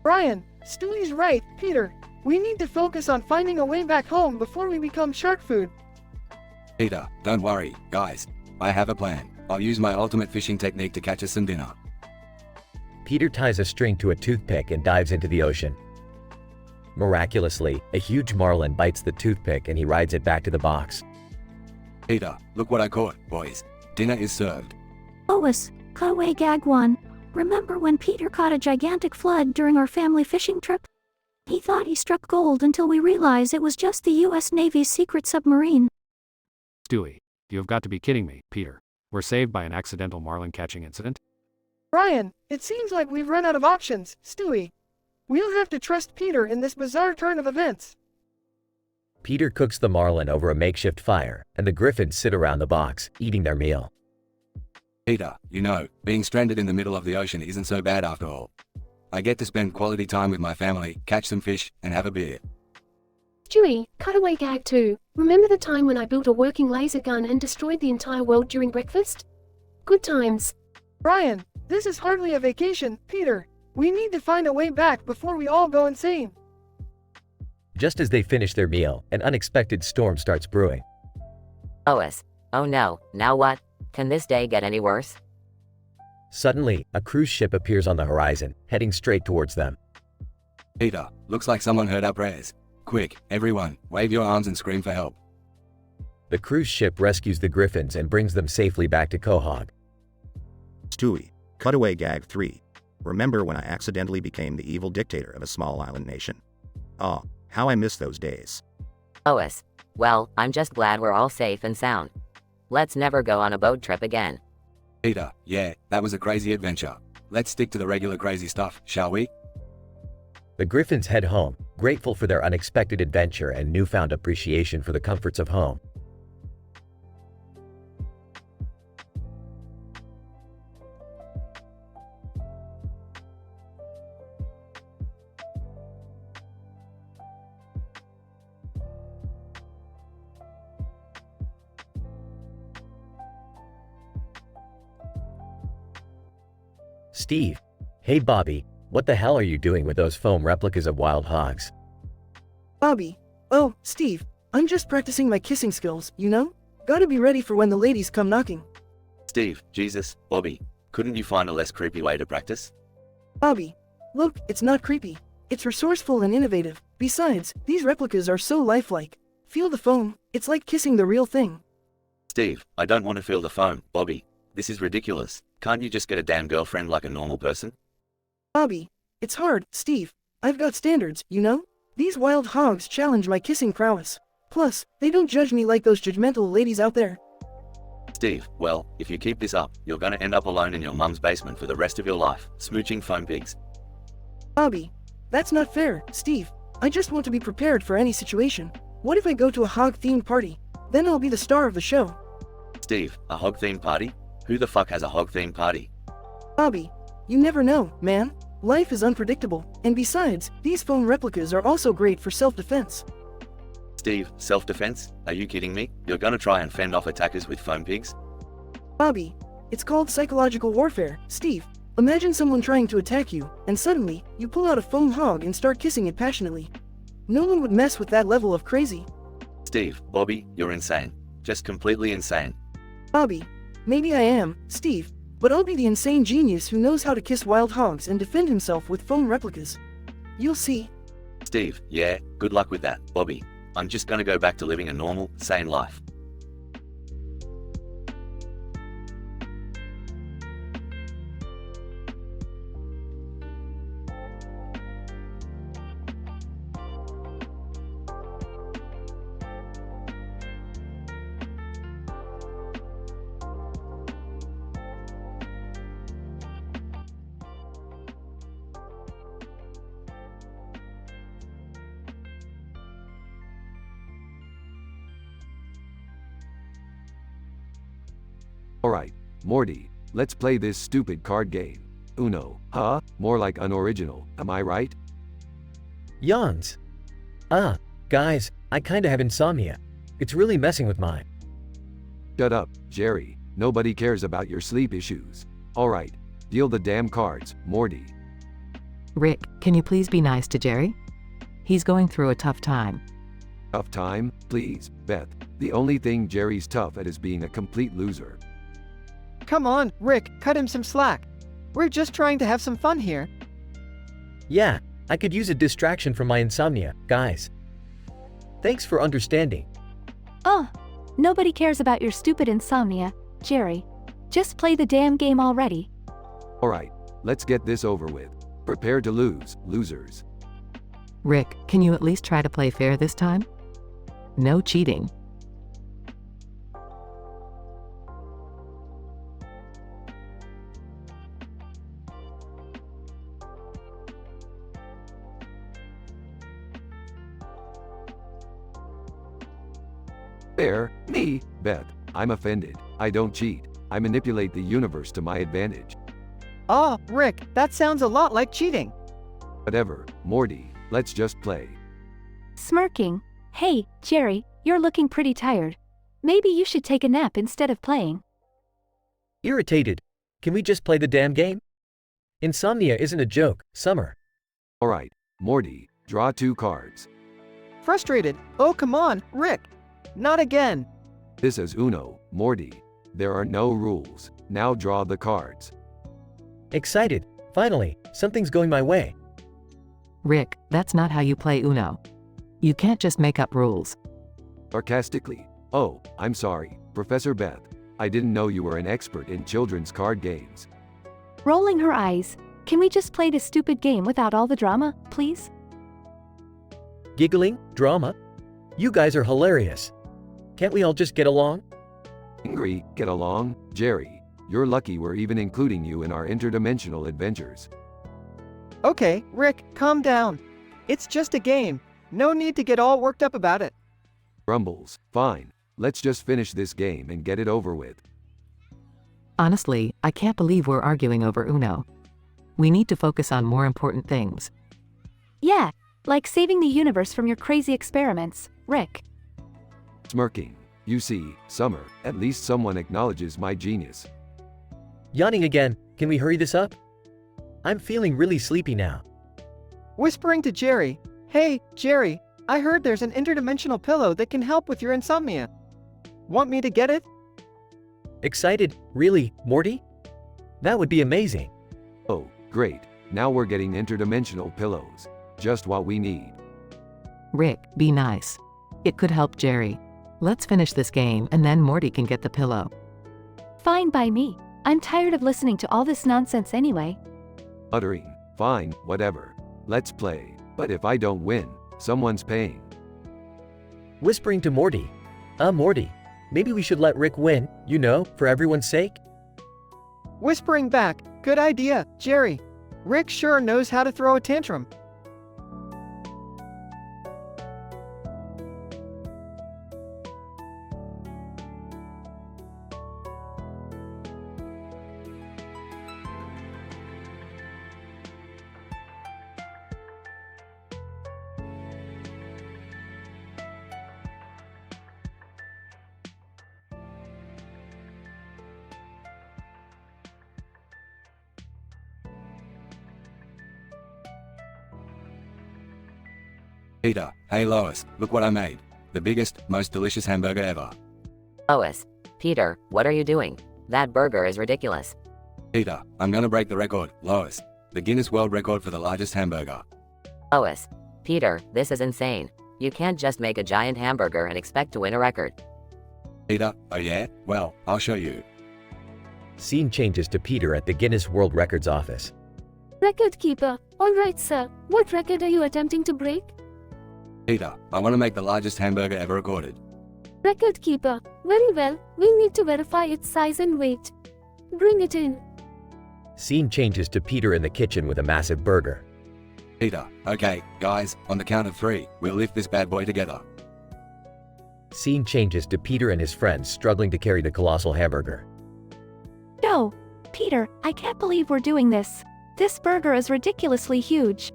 Brian, Stewie's right, Peter. We need to focus on finding a way back home before we become shark food. Peter, don't worry, guys. I have a plan. I'll use my ultimate fishing technique to catch us some dinner. Peter ties a string to a toothpick and dives into the ocean. Miraculously, a huge marlin bites the toothpick and he rides it back to the box. Peter, look what I caught, boys. Dinner is served. Lois, cutaway gag 1. Remember when Peter caught a gigantic flood during our family fishing trip? He thought he struck gold until we realized it was just the US Navy's secret submarine. Stewie, you have got to be kidding me, Peter. We're saved by an accidental marlin catching incident? Brian, it seems like we've run out of options, Stewie. We'll have to trust Peter in this bizarre turn of events. Peter cooks the marlin over a makeshift fire, and the griffins sit around the box, eating their meal. Peter, you know, being stranded in the middle of the ocean isn't so bad after all. I get to spend quality time with my family, catch some fish, and have a beer. Stewie, cutaway gag 2. Remember the time when I built a working laser gun and destroyed the entire world during breakfast? Good times. Brian, this is hardly a vacation, Peter. We need to find a way back before we all go insane. Just as they finish their meal, an unexpected storm starts brewing. Lois. Oh no, now what? Can this day get any worse? Suddenly, a cruise ship appears on the horizon, heading straight towards them. Peter, looks like someone heard our prayers. Quick, everyone, wave your arms and scream for help. The cruise ship rescues the griffins and brings them safely back to Quahog. Stewie, cutaway gag 3. Remember when I accidentally became the evil dictator of a small island nation? Oh, how I miss those days. Lois. Well, I'm just glad we're all safe and sound. Let's never go on a boat trip again. Peter, yeah, that was a crazy adventure. Let's stick to the regular crazy stuff, shall we? The Griffins head home, grateful for their unexpected adventure and newfound appreciation for the comforts of home. Steve. Hey Bobby, what the hell are you doing with those foam replicas of wild hogs? Bobby. Oh, Steve. I'm just practicing my kissing skills, you know? Gotta be ready for when the ladies come knocking. Steve, Jesus, Bobby, couldn't you find a less creepy way to practice? Bobby. Look, it's not creepy. It's resourceful and innovative. Besides, these replicas are so lifelike. Feel the foam. It's like kissing the real thing. Steve, I don't want to feel the foam, Bobby. This is ridiculous. Can't you just get a damn girlfriend like a normal person? Bobby. It's hard, Steve. I've got standards, you know? These wild hogs challenge my kissing prowess. Plus, they don't judge me like those judgmental ladies out there. Steve, well, if you keep this up, you're gonna end up alone in your mum's basement for the rest of your life, smooching foam pigs. Bobby. That's not fair, Steve. I just want to be prepared for any situation. What if I go to a hog-themed party? Then I'll be the star of the show. Steve, a hog-themed party? Who the fuck has a hog-themed party? Bobby. You never know, man. Life is unpredictable, and besides, these foam replicas are also great for self-defense. Steve, self-defense? Are you kidding me? You're gonna try and fend off attackers with foam pigs? Bobby. It's called psychological warfare, Steve. Imagine someone trying to attack you, and suddenly, you pull out a foam hog and start kissing it passionately. No one would mess with that level of crazy. Steve, Bobby, you're insane. Just completely insane. Bobby. Maybe I am, Steve, but I'll be the insane genius who knows how to kiss wild hogs and defend himself with foam replicas. You'll see. Steve, yeah, good luck with that, Bobby. I'm just gonna go back to living a normal, sane life. Alright, Morty, let's play this stupid card game. Uno, huh? More like unoriginal, am I right? Yawns. Guys, I kinda have insomnia. It's really messing with mine. Shut up, Jerry. Nobody cares about your sleep issues. Alright, deal the damn cards, Morty. Rick, can you please be nice to Jerry? He's going through a tough time. Tough time? Please, Beth. The only thing Jerry's tough at is being a complete loser. Come on, Rick, cut him some slack. We're just trying to have some fun here. Yeah, I could use a distraction from my insomnia, guys. Thanks for understanding. Oh, nobody cares about your stupid insomnia, Jerry. Just play the damn game already. Alright, let's get this over with. Prepare to lose, losers. Rick, can you at least try to play fair this time? No cheating. Fair? Me? Beth, I'm offended. I don't cheat. I manipulate the universe to my advantage. Oh, Rick, that sounds a lot like cheating. Whatever, Morty, let's just play. Smirking. Hey, Jerry, you're looking pretty tired. Maybe you should take a nap instead of playing. Irritated. Can we just play the damn game? Insomnia isn't a joke, Summer. Alright, Morty, draw 2 cards. Frustrated. Oh, come on, Rick. Not again. This is Uno, Morty. There are no rules. Now draw the cards. Excited. Finally, something's going my way. Rick, that's not how you play Uno. You can't just make up rules. Sarcastically. Oh, I'm sorry, Professor Beth. I didn't know you were an expert in children's card games. Rolling her eyes. Can we just play this stupid game without all the drama, please? Giggling? Drama? You guys are hilarious. Can't we all just get along? Angry, get along, Jerry. You're lucky we're even including you in our interdimensional adventures. Okay, Rick, calm down. It's just a game. No need to get all worked up about it. Grumbles, fine. Let's just finish this game and get it over with. Honestly, I can't believe we're arguing over Uno. We need to focus on more important things. Yeah, like saving the universe from your crazy experiments, Rick. Smirking. You see, Summer, at least someone acknowledges my genius. Yawning again. Can we hurry this up? I'm feeling really sleepy now. Whispering to Jerry, "Hey, Jerry, I heard there's an interdimensional pillow that can help with your insomnia. Want me to get it?" Excited? Really, Morty? That would be amazing. Oh, great. Now we're getting interdimensional pillows. Just what we need. Rick, be nice. It could help Jerry. Let's finish this game and then Morty can get the pillow. Fine by me. I'm tired of listening to all this nonsense anyway. Uttering, fine, whatever. Let's play. But if I don't win, someone's paying. Whispering to Morty. Morty, maybe we should let Rick win, for everyone's sake? Whispering back, "Good idea, Jerry. Rick sure knows how to throw a tantrum." Peter, hey Lois, look what I made. The biggest, most delicious hamburger ever. Lois. Peter, what are you doing? That burger is ridiculous. Peter, I'm gonna break the record. Lois, the Guinness World Record for the largest hamburger. Lois. Peter, this is insane. You can't just make a giant hamburger and expect to win a record. Peter, oh yeah? Well, I'll show you. Scene changes to Peter at the Guinness World Records office. Record keeper. All right, sir. What record are you attempting to break? Peter, I want to make the largest hamburger ever recorded. Record keeper. Very well. We'll need to verify its size and weight. Bring it in. Scene changes to Peter in the kitchen with a massive burger. Peter, okay, guys, on the count of 3, we'll lift this bad boy together. Scene changes to Peter and his friends struggling to carry the colossal hamburger. No, Peter, I can't believe we're doing this. This burger is ridiculously huge.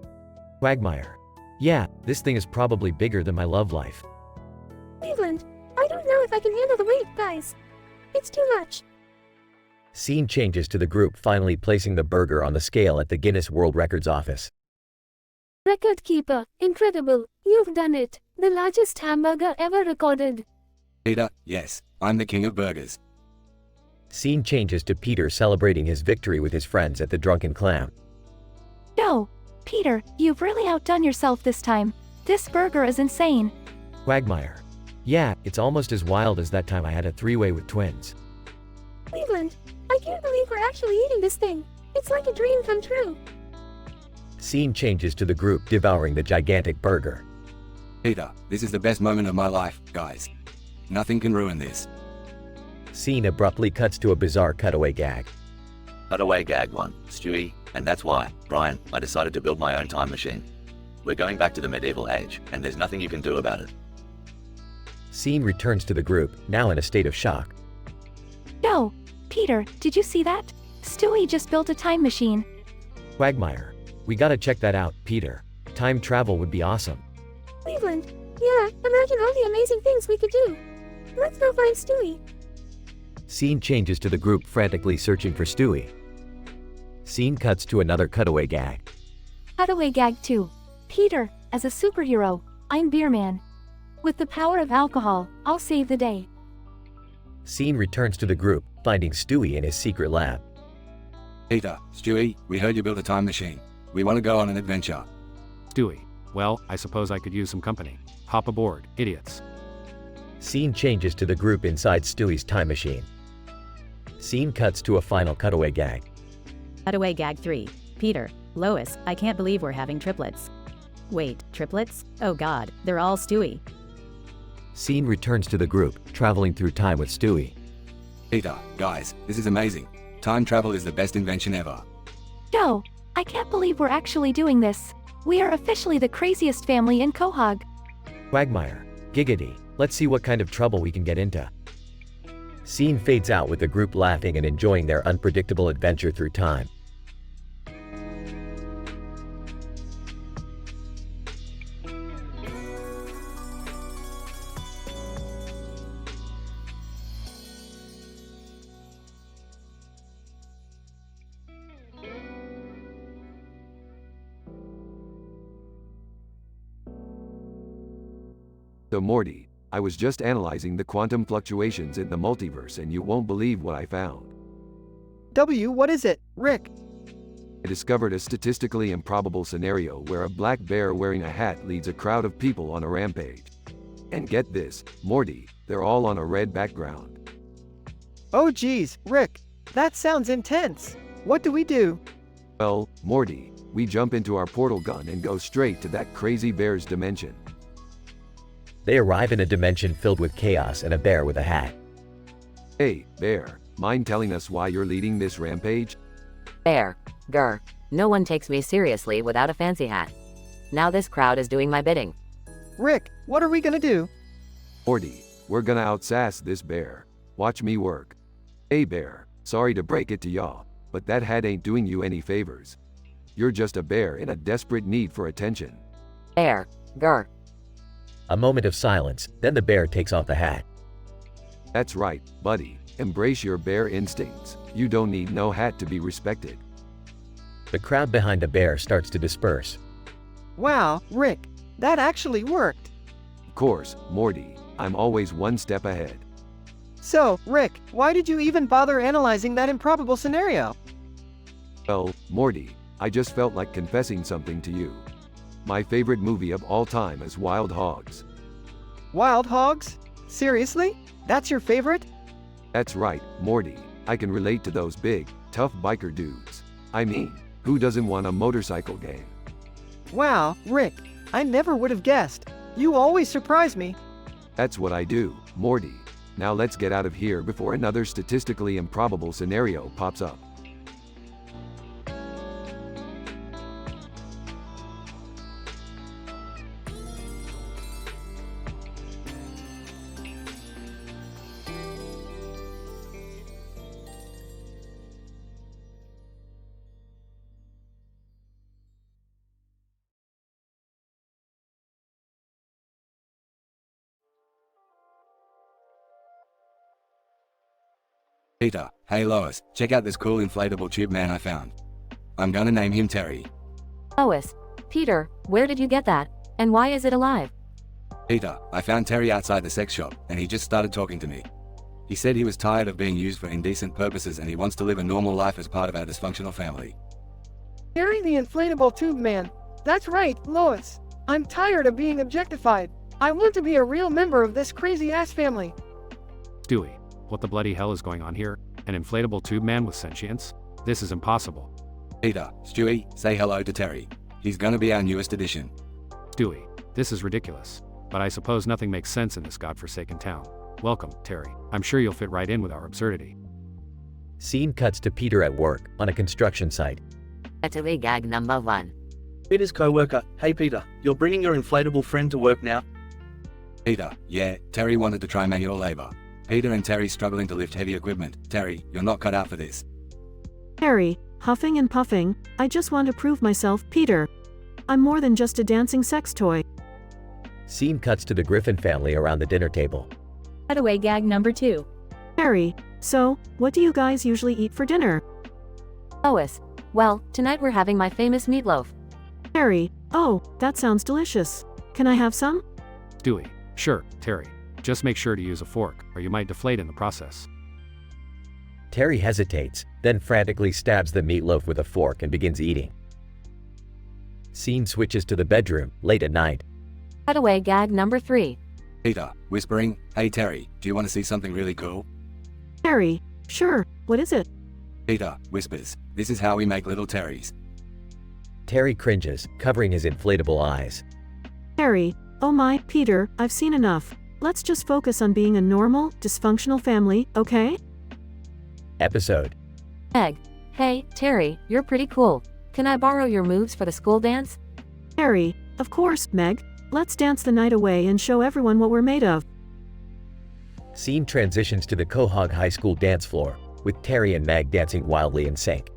Quagmire. Yeah, this thing is probably bigger than my love life. Cleveland, I don't know if I can handle the weight, guys. It's too much. Scene changes to the group finally placing the burger on the scale at the Guinness World Records office. Record keeper, incredible. You've done it. The largest hamburger ever recorded. Peter, yes, I'm the king of burgers. Scene changes to Peter celebrating his victory with his friends at the Drunken Clown. No, Peter, you've really outdone yourself this time. This burger is insane. Quagmire. Yeah, it's almost as wild as that time I had a 3-way with twins. Cleveland, I can't believe we're actually eating this thing. It's like a dream come true. Scene changes to the group devouring the gigantic burger. Peter, this is the best moment of my life, guys. Nothing can ruin this. Scene abruptly cuts to a bizarre cutaway gag. Cutaway gag 1, Stewie, and that's why, Brian, I decided to build my own time machine. We're going back to the medieval age, and there's nothing you can do about it. Scene returns to the group, now in a state of shock. No, Peter, did you see that? Stewie just built a time machine. Quagmire. We gotta check that out, Peter. Time travel would be awesome. Cleveland, yeah, imagine all the amazing things we could do. Let's go find Stewie. Scene changes to the group frantically searching for Stewie. Scene cuts to another cutaway gag. Cutaway gag 2. Peter, as a superhero, I'm Beer Man. With the power of alcohol, I'll save the day. Scene returns to the group, finding Stewie in his secret lab. Peter, Stewie, we heard you built a time machine. We want to go on an adventure. Stewie. Well, I suppose I could use some company. Hop aboard, idiots. Scene changes to the group inside Stewie's time machine. Scene cuts to a final cutaway gag. Cutaway gag 3. Peter, Lois, I can't believe we're having triplets. Wait, triplets? Oh god, they're all Stewie. Scene returns to the group, traveling through time with Stewie. Peter, guys, this is amazing. Time travel is the best invention ever. Joe, I can't believe we're actually doing this. We are officially the craziest family in Quahog. Quagmire. Giggity. Let's see what kind of trouble we can get into. Scene fades out with the group laughing and enjoying their unpredictable adventure through time. So Morty, I was just analyzing the quantum fluctuations in the multiverse and you won't believe what I found. What is it, Rick? I discovered a statistically improbable scenario where a black bear wearing a hat leads a crowd of people on a rampage. And get this, Morty, they're all on a red background. Oh geez, Rick, that sounds intense. What do we do? Well, Morty, we jump into our portal gun and go straight to that crazy bear's dimension. They arrive in a dimension filled with chaos and a bear with a hat. Hey, bear, mind telling us why you're leading this rampage? Bear. Grr. No one takes me seriously without a fancy hat. Now this crowd is doing my bidding. Rick, what are we gonna do? Morty, we're gonna outsass this bear. Watch me work. Hey bear, sorry to break it to y'all, but that hat ain't doing you any favors. You're just a bear in a desperate need for attention. Bear. Grr. A moment of silence, then the bear takes off the hat. That's right, buddy. Embrace your bear instincts. You don't need no hat to be respected. The crowd behind the bear starts to disperse. Wow, Rick, that actually worked. Of course, Morty, I'm always one step ahead. So, Rick, why did you even bother analyzing that improbable scenario? Well, Morty, I just felt like confessing something to you. My favorite movie of all time is Wild Hogs. Wild Hogs? Seriously? That's your favorite? That's right, Morty. I can relate to those big, tough biker dudes. I mean, who doesn't want a motorcycle gang? Wow, Rick, I never would have guessed. You always surprise me. That's what I do, Morty. Now let's get out of here before another statistically improbable scenario pops up. Peter, hey Lois, check out this cool inflatable tube man I found. I'm gonna name him Terry. Lois. Peter, where did you get that? And why is it alive? Peter, I found Terry outside the sex shop, and he just started talking to me. He said he was tired of being used for indecent purposes and he wants to live a normal life as part of our dysfunctional family. Terry the inflatable tube man. That's right, Lois. I'm tired of being objectified. I want to be a real member of this crazy-ass family. Stewie, what the bloody hell is going on here? An inflatable tube man with sentience? This is impossible. Peter, Stewie, say hello to Terry. He's gonna be our newest addition. Stewie, this is ridiculous. But I suppose nothing makes sense in this godforsaken town. Welcome, Terry. I'm sure you'll fit right in with our absurdity. Scene cuts to Peter at work, on a construction site. Atelier gag number 1. Peter's co-worker. Hey Peter, you're bringing your inflatable friend to work now? Peter, yeah, Terry wanted to try manual labor. Peter and Terry struggling to lift heavy equipment. Terry, you're not cut out for this. Terry, huffing and puffing, I just want to prove myself, Peter. I'm more than just a dancing sex toy. Scene cuts to the Griffin family around the dinner table. Cutaway gag number 2. Terry, so, what do you guys usually eat for dinner? Lois. Well, tonight we're having my famous meatloaf. Terry, oh, that sounds delicious. Can I have some? Stewie, sure, Terry. Just make sure to use a fork, or you might deflate in the process. Terry hesitates, then frantically stabs the meatloaf with a fork and begins eating. Scene switches to the bedroom, late at night. Cutaway gag number 3. Peter, whispering, hey Terry, do you want to see something really cool? Terry, sure, what is it? Peter, whispers, this is how we make little Terrys. Terry cringes, covering his inflatable eyes. Terry, oh my, Peter, I've seen enough. Let's just focus on being a normal, dysfunctional family, okay? episode. Meg. Hey, Terry, you're pretty cool. Can I borrow your moves for the school dance? Terry, of course, Meg. Let's dance the night away and show everyone what we're made of. Scene transitions to the Quahog High School dance floor, with Terry and Meg dancing wildly in sync.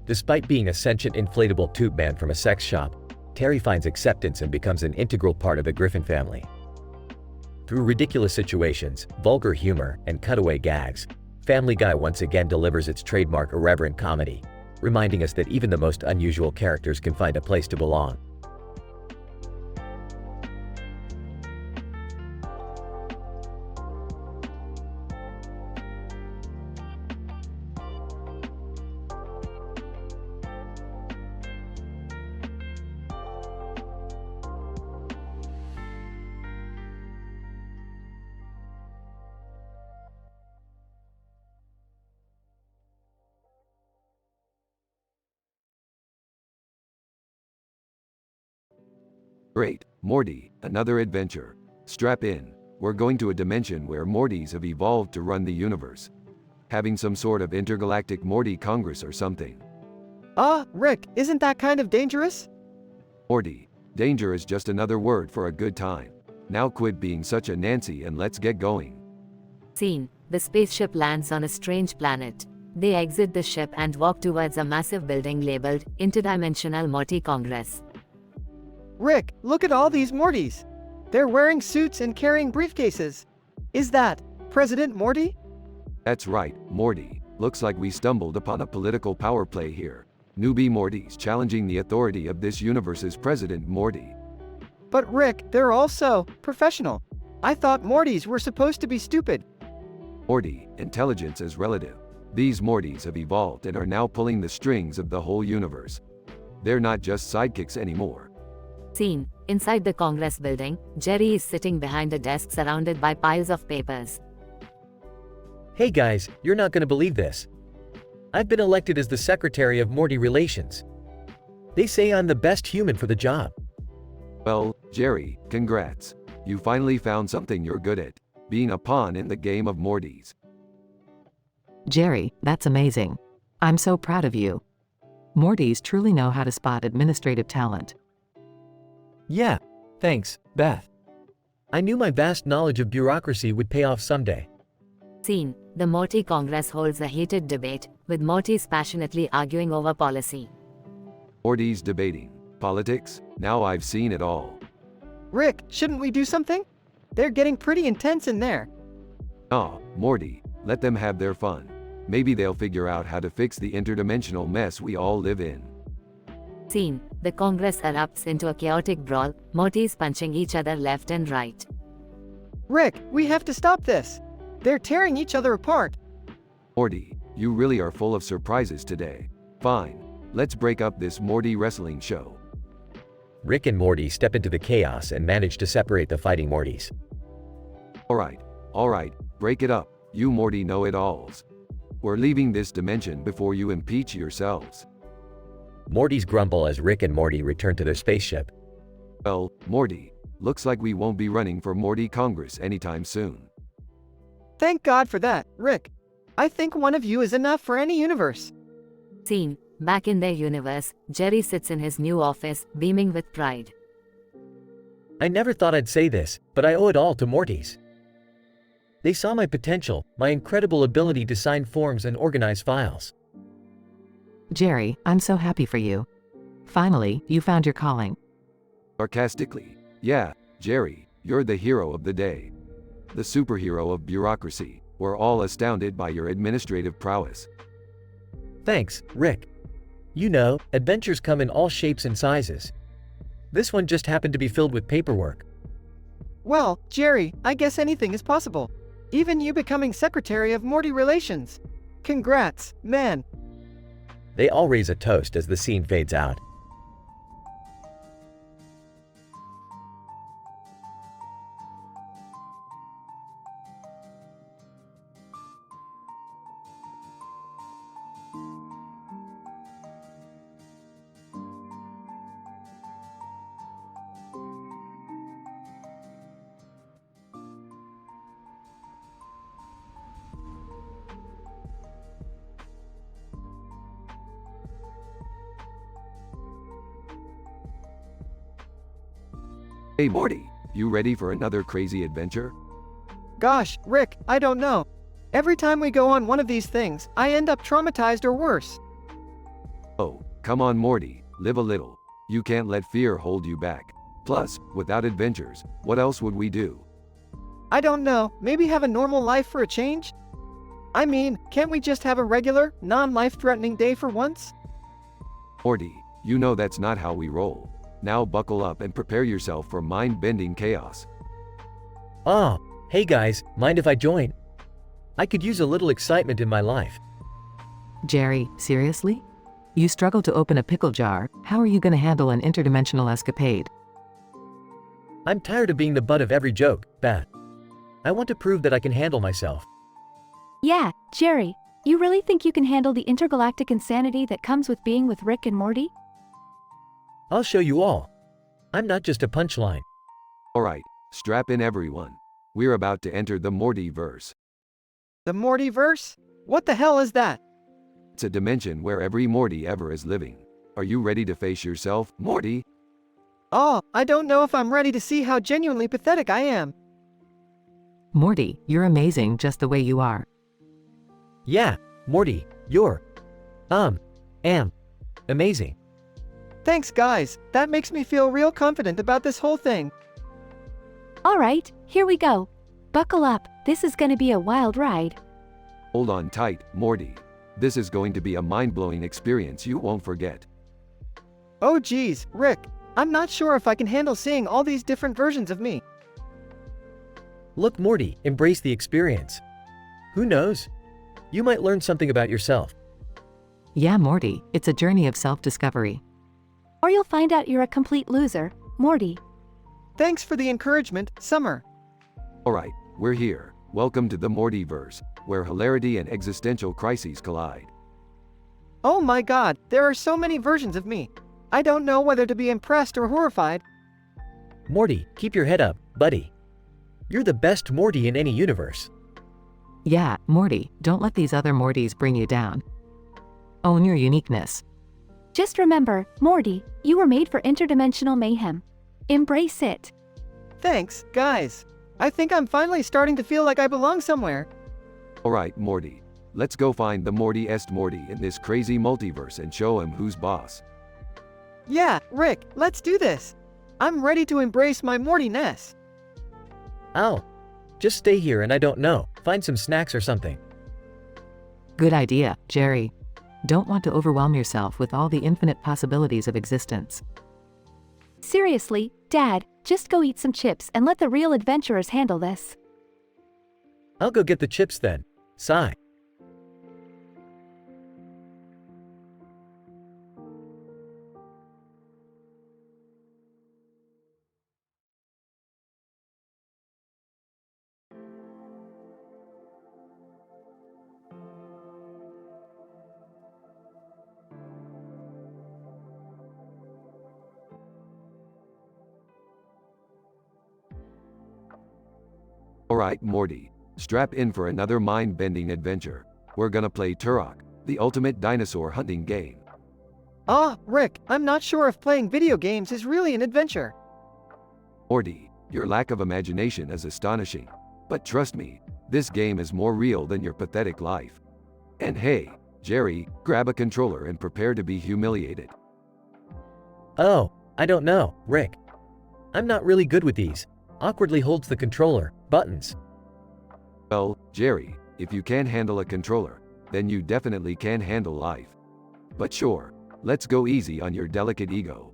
Despite being a sentient inflatable tube man from a sex shop, Terry finds acceptance and becomes an integral part of the Griffin family. Through ridiculous situations, vulgar humor, and cutaway gags, Family Guy once again delivers its trademark irreverent comedy, reminding us that even the most unusual characters can find a place to belong. Great, Morty, another adventure. Strap in, we're going to a dimension where Mortys have evolved to run the universe. Having some sort of intergalactic Morty Congress or something. Rick, isn't that kind of dangerous? Morty, danger is just another word for a good time. Now quit being such a Nancy and let's get going. Scene. The spaceship lands on a strange planet. They exit the ship and walk towards a massive building labeled Interdimensional Morty Congress. Rick, look at all these Mortys. They're wearing suits and carrying briefcases. Is that President Morty? That's right, Morty. Looks like we stumbled upon a political power play here. Newbie Mortys challenging the authority of this universe's President Morty. But Rick, they're also professional. I thought Mortys were supposed to be stupid. Morty, intelligence is relative. These Mortys have evolved and are now pulling the strings of the whole universe. They're not just sidekicks anymore. Scene. Inside the Congress building, Jerry is sitting behind a desk surrounded by piles of papers. Hey guys, you're not gonna believe this. I've been elected as the Secretary of Morty Relations. They say I'm the best human for the job. Well, Jerry, congrats. You finally found something you're good at. Being a pawn in the game of Mortys. Jerry, that's amazing. I'm so proud of you. Mortys truly know how to spot administrative talent. Yeah, thanks, Beth. I knew my vast knowledge of bureaucracy would pay off someday. Scene. The Morty Congress holds a heated debate, with Mortys passionately arguing over policy. Mortys debating. Politics? Now I've seen it all. Rick, shouldn't we do something? They're getting pretty intense in there. Oh, Morty, let them have their fun. Maybe they'll figure out how to fix the interdimensional mess we all live in. Scene. The Congress erupts into a chaotic brawl, Mortys punching each other left and right. Rick, we have to stop this. They're tearing each other apart. Morty, you really are full of surprises today. Fine, let's break up this Morty wrestling show. Rick and Morty step into the chaos and manage to separate the fighting Mortys. Alright, break it up, you Morty know-it-alls. We're leaving this dimension before you impeach yourselves. Mortys grumble as Rick and Morty return to their spaceship. Well, Morty, looks like we won't be running for Morty Congress anytime soon. Thank God for that, Rick. I think one of you is enough for any universe. Scene. Back in their universe, Jerry sits in his new office, beaming with pride. I never thought I'd say this, but I owe it all to Mortys. They saw my potential, my incredible ability to sign forms and organize files. Jerry, I'm so happy for you. Finally, you found your calling. Sarcastically, yeah, Jerry, you're the hero of the day. The superhero of bureaucracy. We're all astounded by your administrative prowess. Thanks, Rick. You know, adventures come in all shapes and sizes. This one just happened to be filled with paperwork. Well, Jerry, I guess anything is possible. Even you becoming Secretary of Morty Relations. Congrats, man. They all raise a toast as the scene fades out. Hey Morty, you ready for another crazy adventure? Gosh, Rick, I don't know. Every time we go on one of these things, I end up traumatized or worse. Oh, come on Morty, live a little. You can't let fear hold you back. Plus, without adventures, what else would we do? I don't know, maybe have a normal life for a change? I mean, can't we just have a regular, non-life-threatening day for once? Morty, you know that's not how we roll. Now buckle up and prepare yourself for mind-bending chaos. Oh, hey guys, mind if I join? I could use a little excitement in my life. Jerry, seriously? You struggle to open a pickle jar, how are you going to handle an interdimensional escapade? I'm tired of being the butt of every joke, Bat. I want to prove that I can handle myself. Yeah, Jerry, you really think you can handle the intergalactic insanity that comes with being with Rick and Morty? I'll show you all. I'm not just a punchline. Alright, strap in everyone. We're about to enter the Mortyverse. The Mortyverse? What the hell is that? It's a dimension where every Morty ever is living. Are you ready to face yourself, Morty? Oh, I don't know if I'm ready to see how genuinely pathetic I am. Morty, you're amazing just the way you are. Yeah, Morty, you're, amazing. Thanks guys, that makes me feel real confident about this whole thing. Alright, here we go. Buckle up, this is gonna be a wild ride. Hold on tight, Morty. This is going to be a mind-blowing experience you won't forget. Oh geez, Rick, I'm not sure if I can handle seeing all these different versions of me. Look, Morty, embrace the experience. Who knows? You might learn something about yourself. Yeah, Morty, it's a journey of self-discovery. Or you'll find out you're a complete loser, Morty. Thanks for the encouragement, Summer. Alright, we're here. Welcome to the Mortyverse, where hilarity and existential crises collide. Oh my god, there are so many versions of me. I don't know whether to be impressed or horrified. Morty, keep your head up, buddy. You're the best Morty in any universe. Yeah, Morty, don't let these other Mortys bring you down. Own your uniqueness. Just remember, Morty, you were made for interdimensional mayhem. Embrace it. Thanks, guys. I think I'm finally starting to feel like I belong somewhere. Alright, Morty. Let's go find the Morty-est Morty in this crazy multiverse and show him who's boss. Yeah, Rick, let's do this. I'm ready to embrace my Morty-ness. Oh, just stay here and I don't know, find some snacks or something. Good idea, Jerry. Don't want to overwhelm yourself with all the infinite possibilities of existence. Seriously, Dad, just go eat some chips and let the real adventurers handle this. I'll go get the chips then. Sigh. Alright, Morty. Strap in for another mind-bending adventure. We're gonna play Turok, the ultimate dinosaur hunting game. Ah, Rick, I'm not sure if playing video games is really an adventure. Morty, your lack of imagination is astonishing. But trust me, this game is more real than your pathetic life. And hey, Jerry, grab a controller and prepare to be humiliated. Oh, I don't know, Rick. I'm not really good with these. Awkwardly holds the controller, buttons. Well, Jerry, if you can't handle a controller, then you definitely can handle life. But sure, let's go easy on your delicate ego.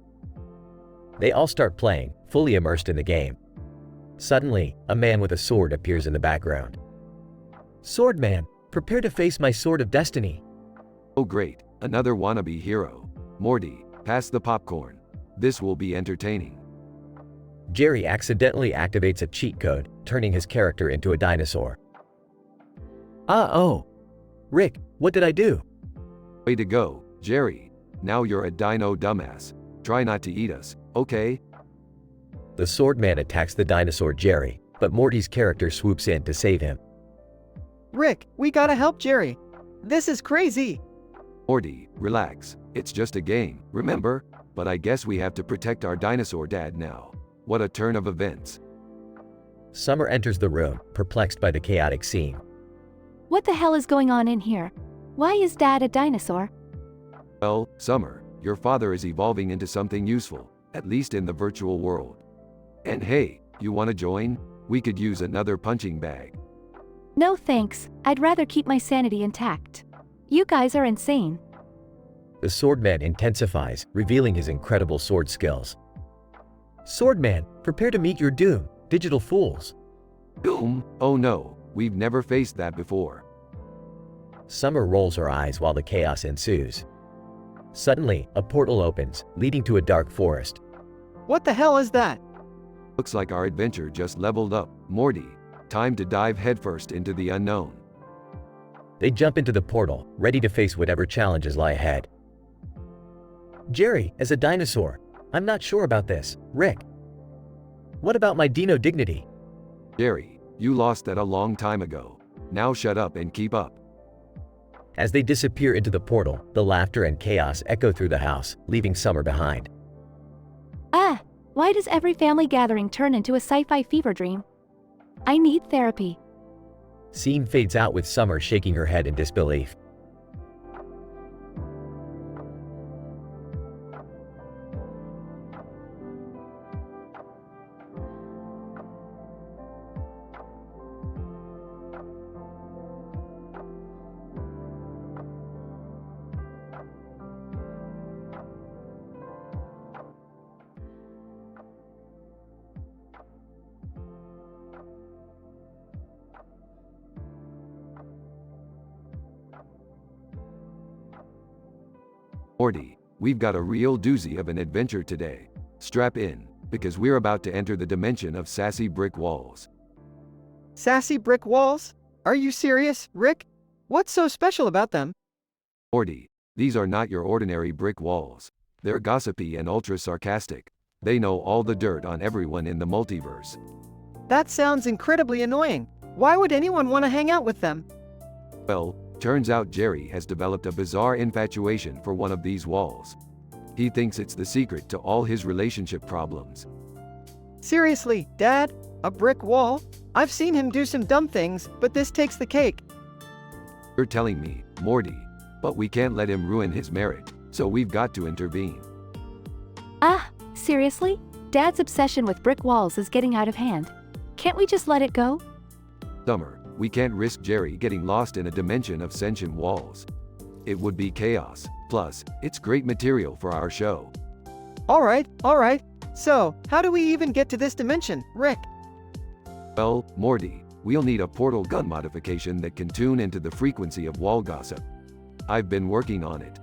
They all start playing, fully immersed in the game. Suddenly, a man with a sword appears in the background. Sword man, prepare to face my sword of destiny. Oh great, another wannabe hero. Morty, pass the popcorn. This will be entertaining. Jerry accidentally activates a cheat code, turning his character into a dinosaur. Oh. Rick, what did I do? Way to go, Jerry. Now you're a dino dumbass. Try not to eat us, okay? The sword man attacks the dinosaur Jerry, but Morty's character swoops in to save him. Rick, we gotta help Jerry. This is crazy. Morty, relax. It's just a game, remember? But I guess we have to protect our dinosaur dad now. what a turn of events. Summer enters the room, perplexed by the chaotic scene. What the hell is going on in here? Why is Dad a dinosaur? Well, Summer, your father is evolving into something useful, at least in the virtual world. And hey, you want to join? We could use another punching bag. No thanks, I'd rather keep my sanity intact. You guys are insane. The Swordman intensifies, revealing his incredible sword skills. Swordman, prepare to meet your doom, digital fools. Doom? Oh no, we've never faced that before. Summer rolls her eyes while the chaos ensues. Suddenly, a portal opens, leading to a dark forest. What the hell is that? Looks like our adventure just leveled up. Morty, time to dive headfirst into the unknown. They jump into the portal, ready to face whatever challenges lie ahead. Jerry, as a dinosaur, I'm not sure about this. Rick, what about my dino dignity? Jerry, you lost that a long time ago. Now shut up and keep up. As they disappear into the portal, the laughter and chaos echo through the house, leaving Summer behind. Ah, why does every family gathering turn into a sci-fi fever dream? I need therapy. Scene fades out with Summer shaking her head in disbelief. Morty, we've got a real doozy of an adventure today. Strap in, because we're about to enter the dimension of sassy brick walls. Sassy brick walls? Are you serious, Rick? What's so special about them? Morty, these are not your ordinary brick walls. They're gossipy and ultra-sarcastic. They know all the dirt on everyone in the multiverse. That sounds incredibly annoying. Why would anyone want to hang out with them? Well, turns out Jerry has developed a bizarre infatuation for one of these walls. He thinks it's the secret to all his relationship problems. Seriously, Dad? A brick wall? I've seen him do some dumb things, but this takes the cake. You're telling me, Morty. But we can't let him ruin his marriage, so we've got to intervene. Ah, seriously? Dad's obsession with brick walls is getting out of hand. Can't we just let it go? Summer, we can't risk Jerry getting lost in a dimension of sentient walls. It would be chaos. Plus, it's great material for our show. Alright. So, how do we even get to this dimension, Rick? Well, Morty, we'll need a portal gun modification that can tune into the frequency of wall gossip. I've been working on it.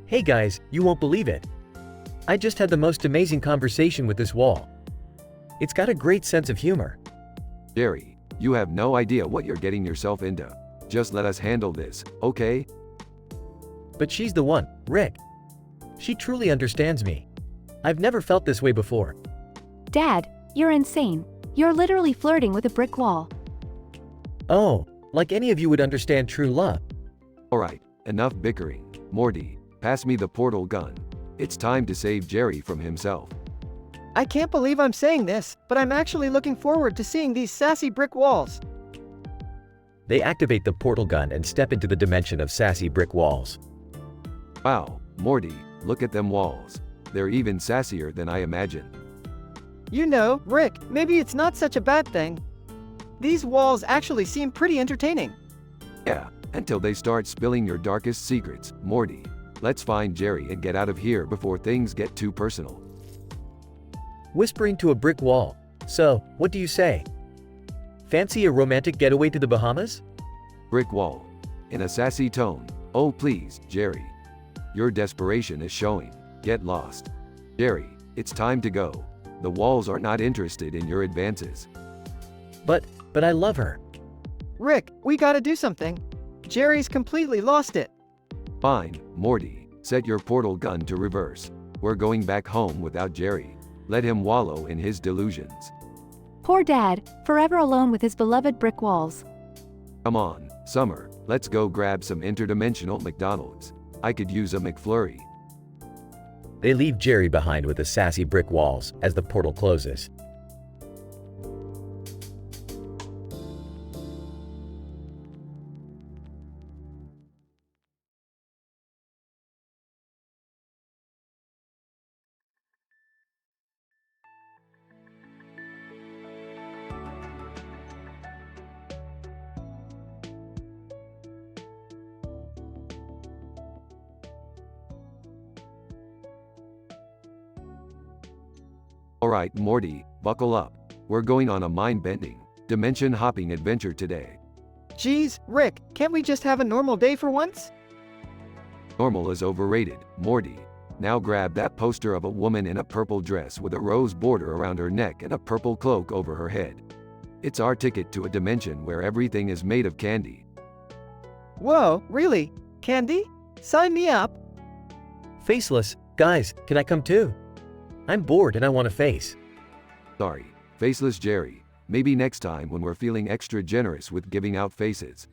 Hey guys, you won't believe it. I just had the most amazing conversation with this wall. It's got a great sense of humor. Jerry, you have no idea what you're getting yourself into. Just let us handle this, okay? But she's the one, Rick. She truly understands me. I've never felt this way before. Dad, you're insane. You're literally flirting with a brick wall. Oh, like any of you would understand true love. Alright, enough bickering. Morty, pass me the portal gun. It's time to save Jerry from himself. I can't believe I'm saying this, but I'm actually looking forward to seeing these sassy brick walls. They activate the portal gun and step into the dimension of sassy brick walls. Wow, Morty, look at them walls. They're even sassier than I imagined. You know, Rick, maybe it's not such a bad thing. These walls actually seem pretty entertaining. Yeah, until they start spilling your darkest secrets, Morty. Let's find Jerry and get out of here before things get too personal. Whispering to a brick wall. So, what do you say? Fancy a romantic getaway to the Bahamas? Brick wall. In a sassy tone. Oh please, Jerry. Your desperation is showing. Get lost. Jerry, it's time to go. The walls are not interested in your advances. But I love her. Rick, we gotta do something. Jerry's completely lost it. Fine, Morty. Set your portal gun to reverse. We're going back home without Jerry. Let him wallow in his delusions. Poor Dad, forever alone with his beloved brick walls. Come on, Summer, let's go grab some interdimensional McDonald's. I could use a McFlurry. They leave Jerry behind with the sassy brick walls as the portal closes. Alright, Morty, buckle up. We're going on a mind-bending, dimension-hopping adventure today. Geez, Rick, can't we just have a normal day for once? Normal is overrated, Morty. Now grab that poster of a woman in a purple dress with a rose border around her neck and a purple cloak over her head. It's our ticket to a dimension where everything is made of candy. Whoa, really? Candy? Sign me up. Faceless, guys, can I come too? I'm bored and I want a face. Sorry, Faceless Jerry. Maybe next time when we're feeling extra generous with giving out faces.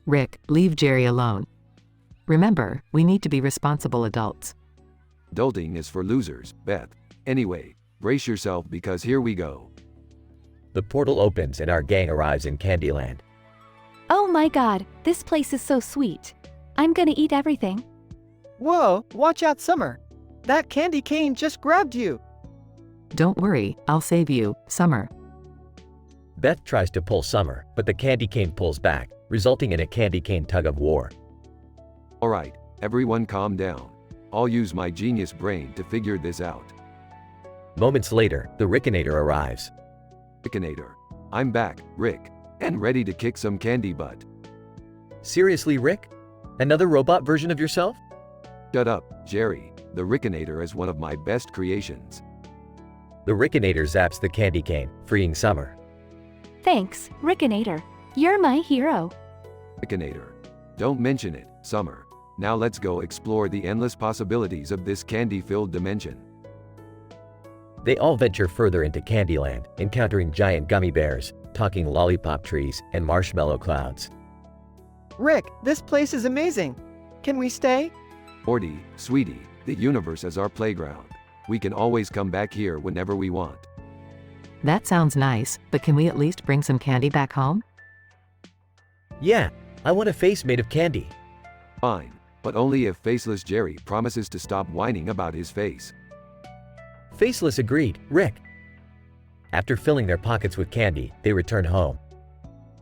Rick, leave Jerry alone. Remember, we need to be responsible adults. Adulting is for losers, Beth. Anyway, brace yourself because here we go. The portal opens and our gang arrives in Candyland. Oh my god, this place is so sweet. I'm gonna eat everything. Whoa, watch out, Summer. That candy cane just grabbed you. Don't worry, I'll save you, Summer. Beth tries to pull Summer, but the candy cane pulls back, resulting in a candy cane tug of war. Alright, everyone calm down. I'll use my genius brain to figure this out. Moments later, the Rickinator arrives. Rickinator. I'm back, Rick, and ready to kick some candy butt. Seriously, Rick? Another robot version of yourself? Shut up, Jerry. The Rickinator is one of my best creations. The Rickinator zaps the candy cane, freeing Summer. Thanks, Rickinator. You're my hero. Rickinator. Don't mention it, Summer. Now let's go explore the endless possibilities of this candy-filled dimension. They all venture further into Candyland, encountering giant gummy bears, talking lollipop trees, and marshmallow clouds. Rick, this place is amazing. Can we stay? Morty, sweetie, the universe is our playground. We can always come back here whenever we want. That sounds nice, but can we at least bring some candy back home? Yeah, I want a face made of candy. Fine, but only if Faceless Jerry promises to stop whining about his face. Faceless agreed, Rick. After filling their pockets with candy, they return home.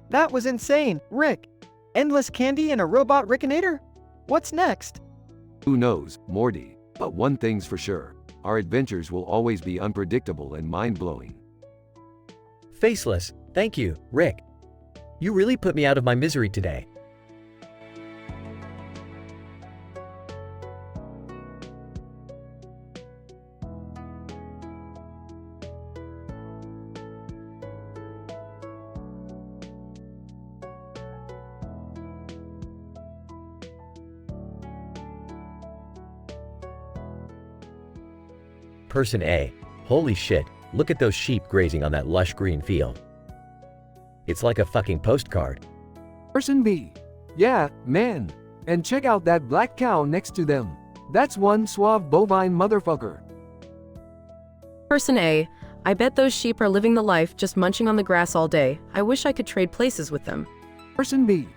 That was insane, Rick. Endless candy and a robot Rickinator? What's next? Who knows, Morty, but one thing's for sure. Our adventures will always be unpredictable and mind-blowing. Faceless, thank you, Rick. You really put me out of my misery today. Person A. Holy shit, look at those sheep grazing on that lush green field. It's like a fucking postcard. Person B. Yeah, man. And check out that black cow next to them. That's one suave bovine motherfucker. Person A. I bet those sheep are living the life just munching on the grass all day. I wish I could trade places with them. Person B.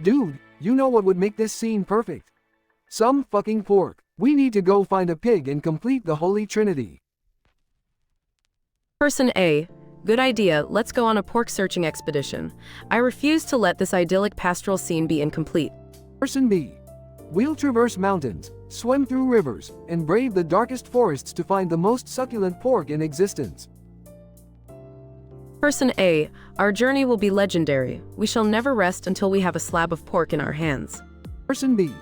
Dude, you know what would make this scene perfect? Some fucking pork. We need to go find a pig and complete the Holy Trinity. Person A. Good idea, let's go on a pork searching expedition. I refuse to let this idyllic pastoral scene be incomplete. Person B. We'll traverse mountains, swim through rivers, and brave the darkest forests to find the most succulent pork in existence. Person A. Our journey will be legendary. We shall never rest until we have a slab of pork in our hands. Person B.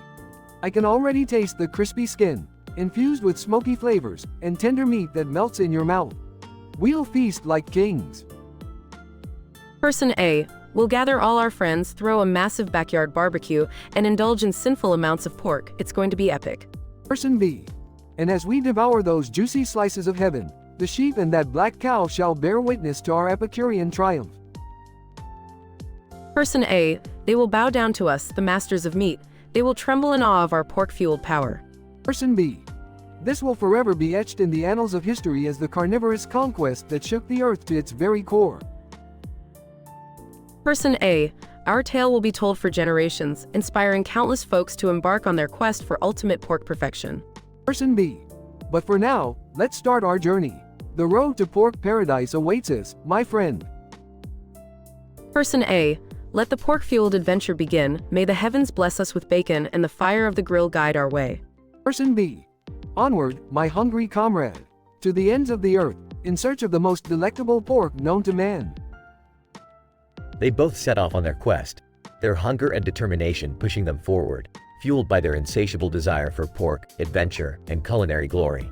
I can already taste the crispy skin, infused with smoky flavors, and tender meat that melts in your mouth. We'll feast like kings. Person A. We'll gather all our friends, throw a massive backyard barbecue, and indulge in sinful amounts of pork. It's going to be epic. Person B. And as we devour those juicy slices of heaven, the sheep and that black cow shall bear witness to our Epicurean triumph. Person A. They will bow down to us, the masters of meat. They will tremble in awe of our pork-fueled power. Person B. This will forever be etched in the annals of history as the carnivorous conquest that shook the earth to its very core. Person A. Our tale will be told for generations, inspiring countless folks to embark on their quest for ultimate pork perfection. Person B. But for now, let's start our journey. The road to pork paradise awaits us, my friend. Person A. Let the pork-fueled adventure begin. May the heavens bless us with bacon and the fire of the grill guide our way. Person B. Onward, my hungry comrade. To the ends of the earth, in search of the most delectable pork known to man. They both set off on their quest, their hunger and determination pushing them forward, fueled by their insatiable desire for pork, adventure, and culinary glory.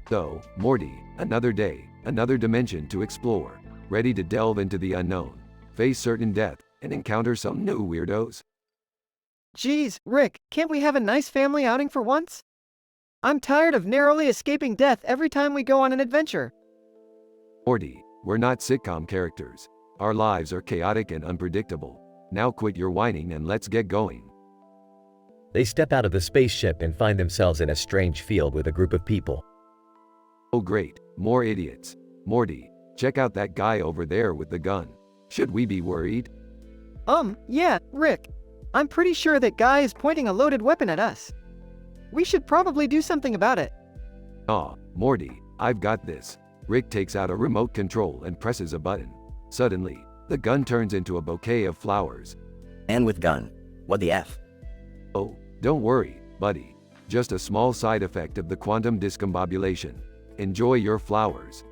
So, Morty, another day, another dimension to explore, ready to delve into the unknown, face certain death, and encounter some new weirdos? Geez, Rick, can't we have a nice family outing for once? I'm tired of narrowly escaping death every time we go on an adventure. Morty, we're not sitcom characters. Our lives are chaotic and unpredictable. Now quit your whining and let's get going. They step out of the spaceship and find themselves in a strange field with a group of people. Oh great, more idiots. Morty, check out that guy over there with the gun. Should we be worried? Yeah, Rick. I'm pretty sure that guy is pointing a loaded weapon at us. We should probably do something about it. Aw, Morty, I've got this. Rick takes out a remote control and presses a button. Suddenly, the gun turns into a bouquet of flowers. And with gun. What the F? Oh, don't worry, buddy. Just a small side effect of the quantum discombobulation. Enjoy your flowers.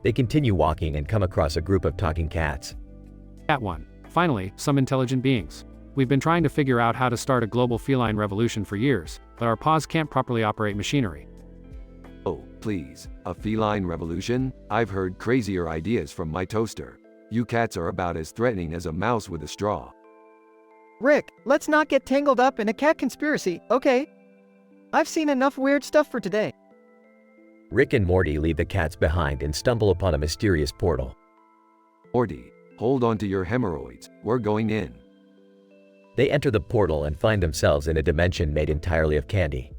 They continue walking and come across a group of talking cats. Cat 1. Finally, some intelligent beings. We've been trying to figure out how to start a global feline revolution for years, but our paws can't properly operate machinery. Oh, please, a feline revolution? I've heard crazier ideas from my toaster. You cats are about as threatening as a mouse with a straw. Rick, let's not get tangled up in a cat conspiracy, okay? I've seen enough weird stuff for today. Rick and Morty leave the cats behind and stumble upon a mysterious portal. Morty, hold on to your hemorrhoids, we're going in. They enter the portal and find themselves in a dimension made entirely of candy.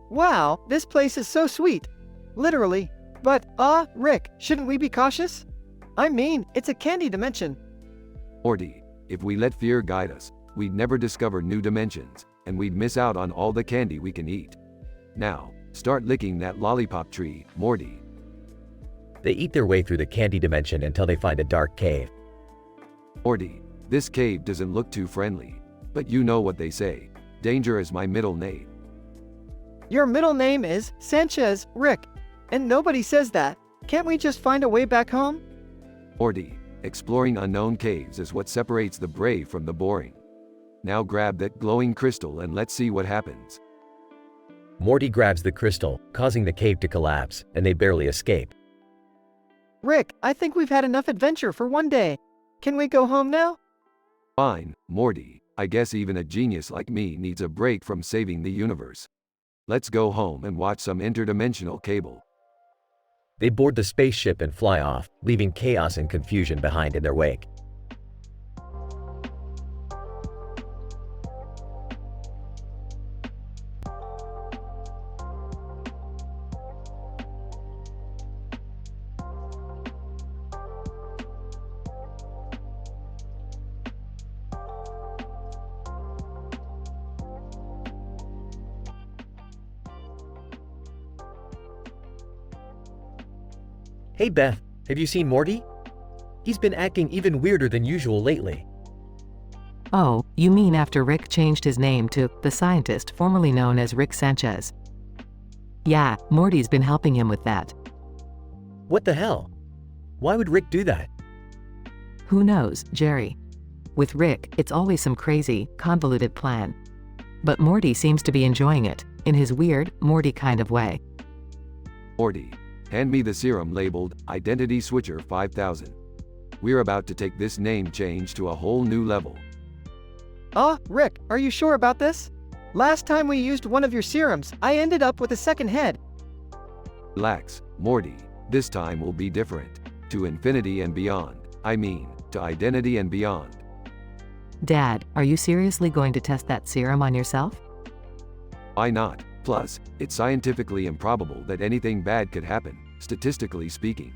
Wow, this place is so sweet. Literally. But, Rick, shouldn't we be cautious? I mean, it's a candy dimension. Morty, if we let fear guide us, we'd never discover new dimensions, and we'd miss out on all the candy we can eat. Now, start licking that lollipop tree, Morty. They eat their way through the candy dimension until they find a dark cave. Morty, this cave doesn't look too friendly, but you know what they say. Danger is my middle name. Your middle name is Sanchez, Rick. And nobody says that. Can't we just find a way back home? Morty, exploring unknown caves is what separates the brave from the boring. Now grab that glowing crystal and let's see what happens. Morty grabs the crystal, causing the cave to collapse, and they barely escape. Rick, I think we've had enough adventure for one day. Can we go home now? Fine, Morty. I guess even a genius like me needs a break from saving the universe. Let's go home and watch some interdimensional cable. They board the spaceship and fly off, leaving chaos and confusion behind in their wake. Hey Beth, have you seen Morty? He's been acting even weirder than usual lately. Oh, you mean after Rick changed his name to the scientist formerly known as Rick Sanchez? Yeah, Morty's been helping him with that. What the hell? Why would Rick do that? Who knows, Jerry? With Rick, it's always some crazy, convoluted plan. But Morty seems to be enjoying it, in his weird, Morty kind of way. Morty, hand me the serum labeled Identity Switcher 5000. We're about to take this name change to a whole new level. Rick, are you sure about this? Last time we used one of your serums, I ended up with a second head. Relax, Morty. This time will be different. To infinity and beyond. I mean, to identity and beyond. Dad, are you seriously going to test that serum on yourself? Why not? Plus, it's scientifically improbable that anything bad could happen, statistically speaking.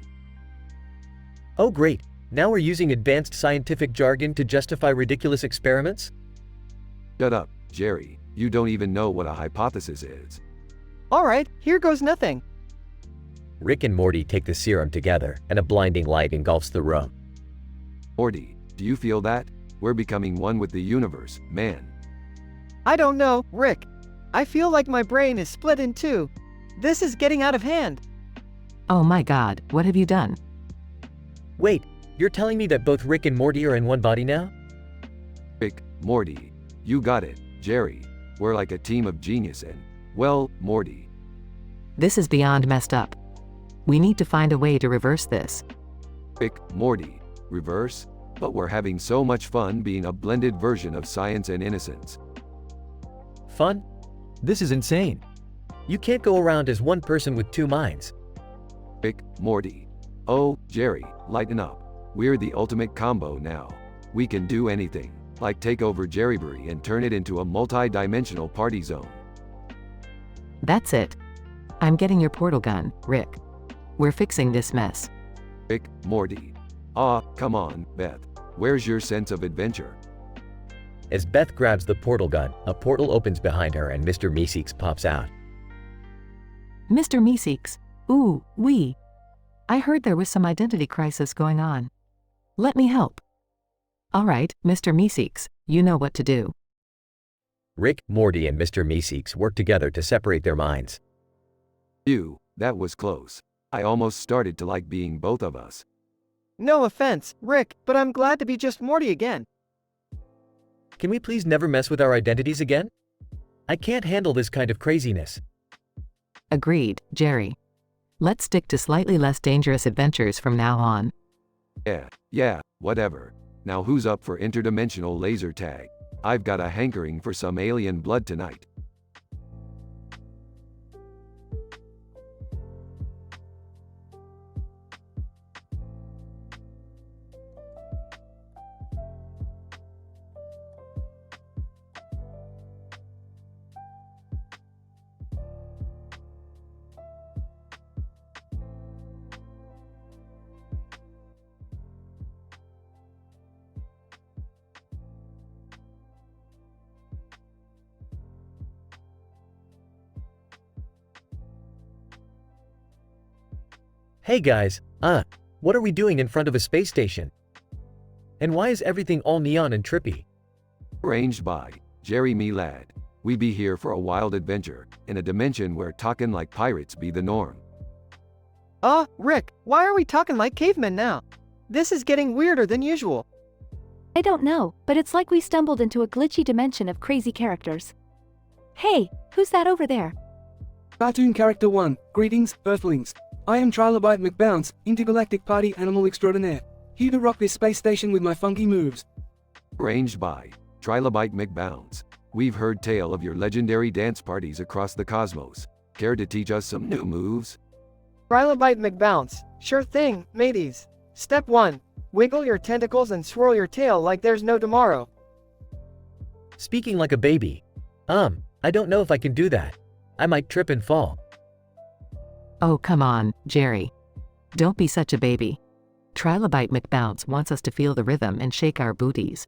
Oh great, now we're using advanced scientific jargon to justify ridiculous experiments? Shut up, Jerry. You don't even know what a hypothesis is. Alright, here goes nothing. Rick and Morty take the serum together, and a blinding light engulfs the room. Morty, do you feel that? We're becoming one with the universe, man. I don't know, Rick. I feel like my brain is split in two. This is getting out of hand. Oh my god, what have you done? Wait, you're telling me that both Rick and Morty are in one body now? Rick, Morty. You got it, Jerry. We're like a team of genius and, well, Morty. This is beyond messed up. We need to find a way to reverse this. Rick, Morty, reverse? But we're having so much fun being a blended version of science and innocence. Fun? This is insane. You can't go around as one person with two minds. Rick, Morty. Oh, Jerry, lighten up. We're the ultimate combo now. We can do anything, like take over Jerrybury and turn it into a multi-dimensional party zone. That's it. I'm getting your portal gun, Rick. We're fixing this mess. Rick, Morty. Aw, come on, Beth. Where's your sense of adventure? As Beth grabs the portal gun, a portal opens behind her and Mr. Meeseeks pops out. Mr. Meeseeks. Ooh, wee. I heard there was some identity crisis going on. Let me help. All right, Mr. Meeseeks, you know what to do. Rick, Morty, and Mr. Meeseeks work together to separate their minds. That was close. I almost started to like being both of us. No offense, Rick, but I'm glad to be just Morty again. Can we please never mess with our identities again? I can't handle this kind of craziness. Agreed, Jerry. Let's stick to slightly less dangerous adventures from now on. Yeah, whatever. Now who's up for interdimensional laser tag? I've got a hankering for some alien blood tonight. Hey guys, what are we doing in front of a space station? And why is everything all neon and trippy? Arranged by Jerry me lad. We be here for a wild adventure, in a dimension where talking like pirates be the norm. Rick, why are we talking like cavemen now? This is getting weirder than usual. I don't know, but it's like we stumbled into a glitchy dimension of crazy characters. Hey, who's that over there? Cartoon Character 1, greetings, Earthlings. I am Trilobite McBounce, intergalactic party animal extraordinaire. Here to rock this space station with my funky moves. Arranged by Trilobite McBounce. We've heard tale of your legendary dance parties across the cosmos. Care to teach us some new moves? Trilobite McBounce. Sure thing, mateys. Step 1. Wiggle your tentacles and swirl your tail like there's no tomorrow. Speaking like a baby. I don't know if I can do that. I might trip and fall. Oh, come on, Jerry. Don't be such a baby. Trilobite McBounce wants us to feel the rhythm and shake our booties.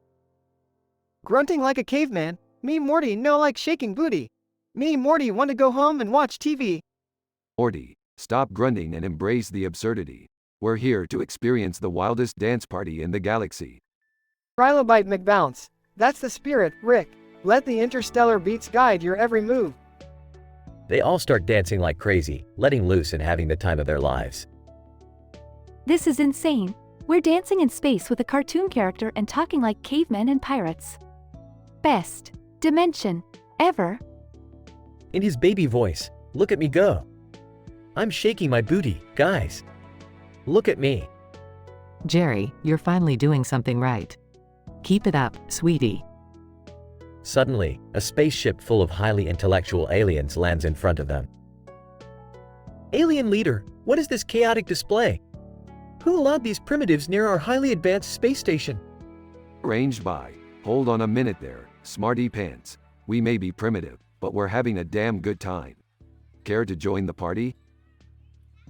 Grunting like a caveman. Me, Morty, no like shaking booty. Me, Morty, want to go home and watch TV. Morty, stop grunting and embrace the absurdity. We're here to experience the wildest dance party in the galaxy. Trilobite McBounce. That's the spirit, Rick. Let the interstellar beats guide your every move. They all start dancing like crazy, letting loose and having the time of their lives. This is insane. We're dancing in space with a cartoon character and talking like cavemen and pirates. Best dimension ever. In his baby voice, look at me go. I'm shaking my booty, guys. Look at me. Jerry, you're finally doing something right. Keep it up, sweetie. Suddenly, a spaceship full of highly intellectual aliens lands in front of them. Alien leader, what is this chaotic display? Who allowed these primitives near our highly advanced space station? Arranged by, hold on a minute there, smarty pants. We may be primitive, but we're having a damn good time. Care to join the party?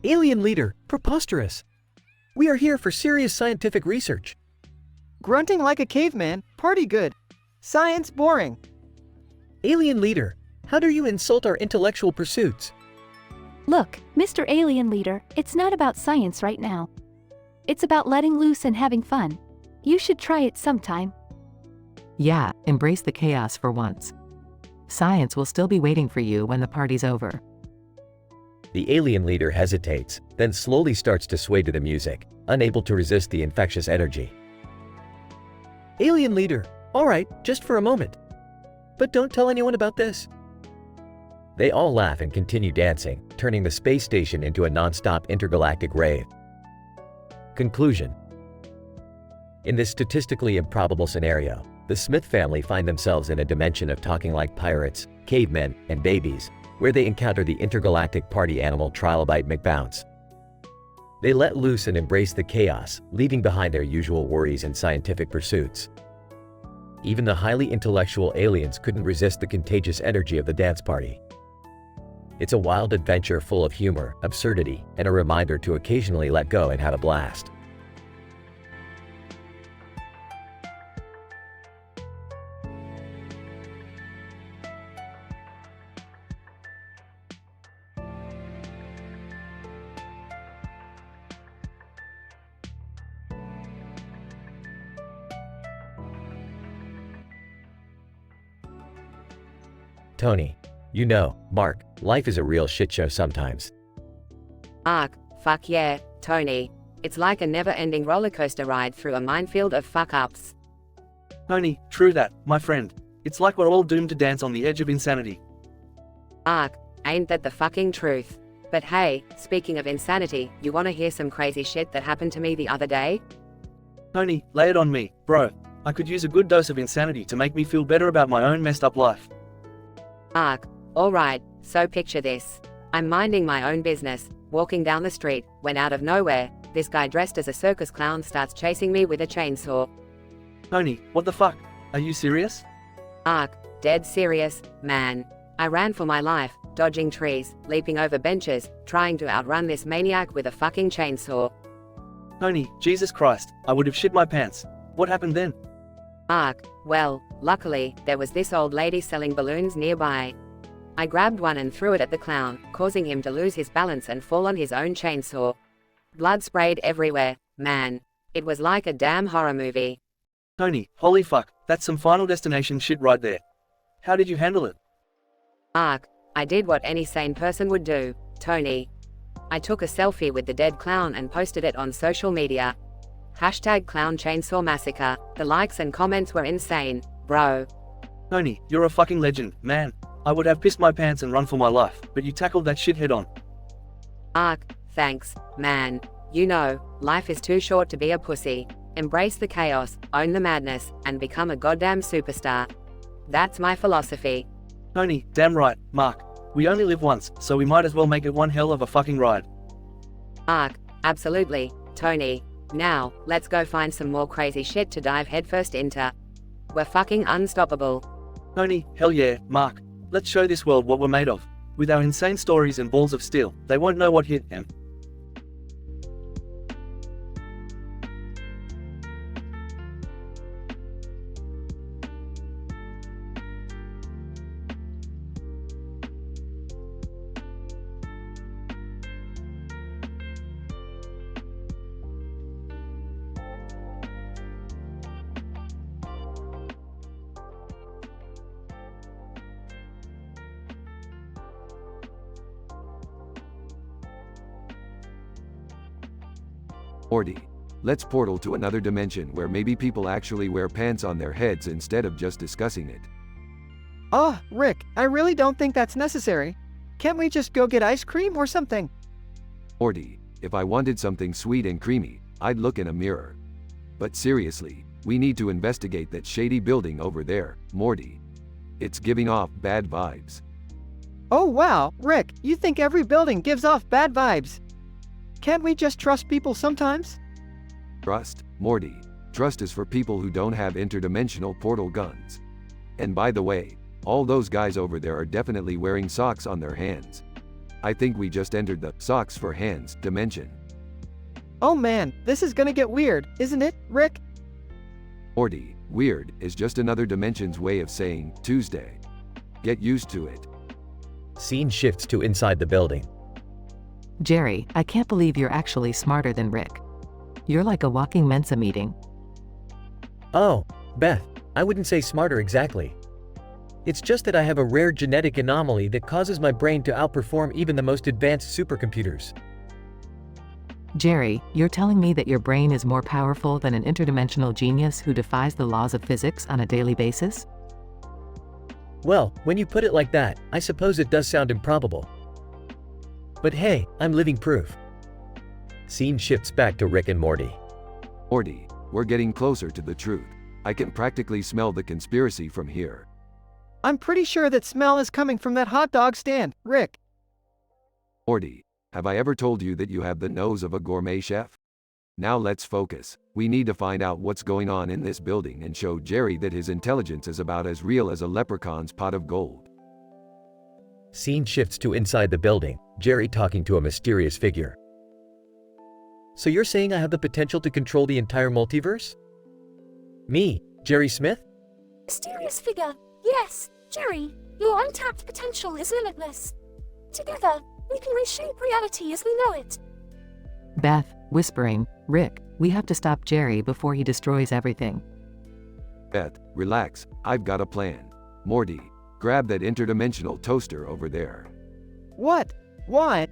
Alien leader, preposterous. We are here for serious scientific research. Grunting like a caveman, party good. Science boring. Alien leader, how dare you insult our intellectual pursuits? Look, Mr. Alien Leader, it's not about science right now. It's about letting loose and having fun. You should try it sometime. Yeah, embrace the chaos for once. Science will still be waiting for you when the party's over. The alien leader hesitates, then slowly starts to sway to the music, unable to resist the infectious energy. Alien leader, all right, just for a moment. But don't tell anyone about this. They all laugh and continue dancing, turning the space station into a non-stop intergalactic rave. Conclusion. In this statistically improbable scenario, the Smith family find themselves in a dimension of talking like pirates, cavemen, and babies, where they encounter the intergalactic party animal Trilobite McBounce. They let loose and embrace the chaos, leaving behind their usual worries and scientific pursuits. Even the highly intellectual aliens couldn't resist the contagious energy of the dance party. It's a wild adventure full of humor, absurdity, and a reminder to occasionally let go and have a blast. Tony. You know, Mark, life is a real shit show sometimes. Mark, fuck yeah, Tony. It's like a never-ending rollercoaster ride through a minefield of fuck-ups. Tony, true that, my friend. It's like we're all doomed to dance on the edge of insanity. Mark, ain't that the fucking truth? But hey, speaking of insanity, you wanna hear some crazy shit that happened to me the other day? Tony, lay it on me, bro. I could use a good dose of insanity to make me feel better about my own messed up life. Mark, alright, so picture this. I'm minding my own business, walking down the street, when out of nowhere, this guy dressed as a circus clown starts chasing me with a chainsaw. Tony, what the fuck? Are you serious? Mark, dead serious, man. I ran for my life, dodging trees, leaping over benches, trying to outrun this maniac with a fucking chainsaw. Tony, Jesus Christ, I would have shit my pants. What happened then? Mark, well, luckily, there was this old lady selling balloons nearby. I grabbed one and threw it at the clown, causing him to lose his balance and fall on his own chainsaw. Blood sprayed everywhere, man. It was like a damn horror movie. Tony, holy fuck, that's some Final Destination shit right there. How did you handle it? Mark, I did what any sane person would do, Tony. I took a selfie with the dead clown and posted it on social media. Hashtag Clown Chainsaw Massacre. The likes and comments were insane, bro. Tony, you're a fucking legend, man. I would have pissed my pants and run for my life, but you tackled that shit head on. Mark, thanks, man. You know, life is too short to be a pussy. Embrace the chaos, own the madness, and become a goddamn superstar. That's my philosophy. Tony, damn right, Mark. We only live once, so we might as well make it one hell of a fucking ride. Mark, absolutely, Tony. Now, let's go find some more crazy shit to dive headfirst into. We're fucking unstoppable. Tony, hell yeah, Mark. Let's show this world what we're made of. With our insane stories and balls of steel, they won't know what hit them. Morty. Let's portal to another dimension where maybe people actually wear pants on their heads instead of just discussing it. Oh, Rick, I really don't think that's necessary. Can't we just go get ice cream or something? Morty, if I wanted something sweet and creamy, I'd look in a mirror. But seriously, we need to investigate that shady building over there, Morty. It's giving off bad vibes. Oh wow, Rick, you think every building gives off bad vibes? Can't we just trust people sometimes? Trust, Morty. Trust is for people who don't have interdimensional portal guns. And by the way, all those guys over there are definitely wearing socks on their hands. I think we just entered the socks for hands dimension. Oh man, this is gonna get weird, isn't it, Rick? Morty, weird is just another dimension's way of saying Tuesday. Get used to it. Scene shifts to inside the building. Jerry, I can't believe you're actually smarter than Rick. You're like a walking Mensa meeting. Oh, Beth, I wouldn't say smarter exactly. It's just that I have a rare genetic anomaly that causes my brain to outperform even the most advanced supercomputers. Jerry, you're telling me that your brain is more powerful than an interdimensional genius who defies the laws of physics on a daily basis? Well, when you put it like that, I suppose it does sound improbable. But hey, I'm living proof. Scene shifts back to Rick and Morty. Morty, we're getting closer to the truth. I can practically smell the conspiracy from here. I'm pretty sure that smell is coming from that hot dog stand, Rick. Morty, have I ever told you that you have the nose of a gourmet chef? Now let's focus. We need to find out what's going on in this building and show Jerry that his intelligence is about as real as a leprechaun's pot of gold. Scene shifts to inside the building, Jerry talking to a mysterious figure. So you're saying I have the potential to control the entire multiverse? Me, Jerry Smith? Mysterious figure. Yes, Jerry, your untapped potential is limitless. Together, we can reshape reality as we know it. Beth, whispering, Rick, we have to stop Jerry before he destroys everything. Beth, relax, I've got a plan. Morty, grab that interdimensional toaster over there. What? Why?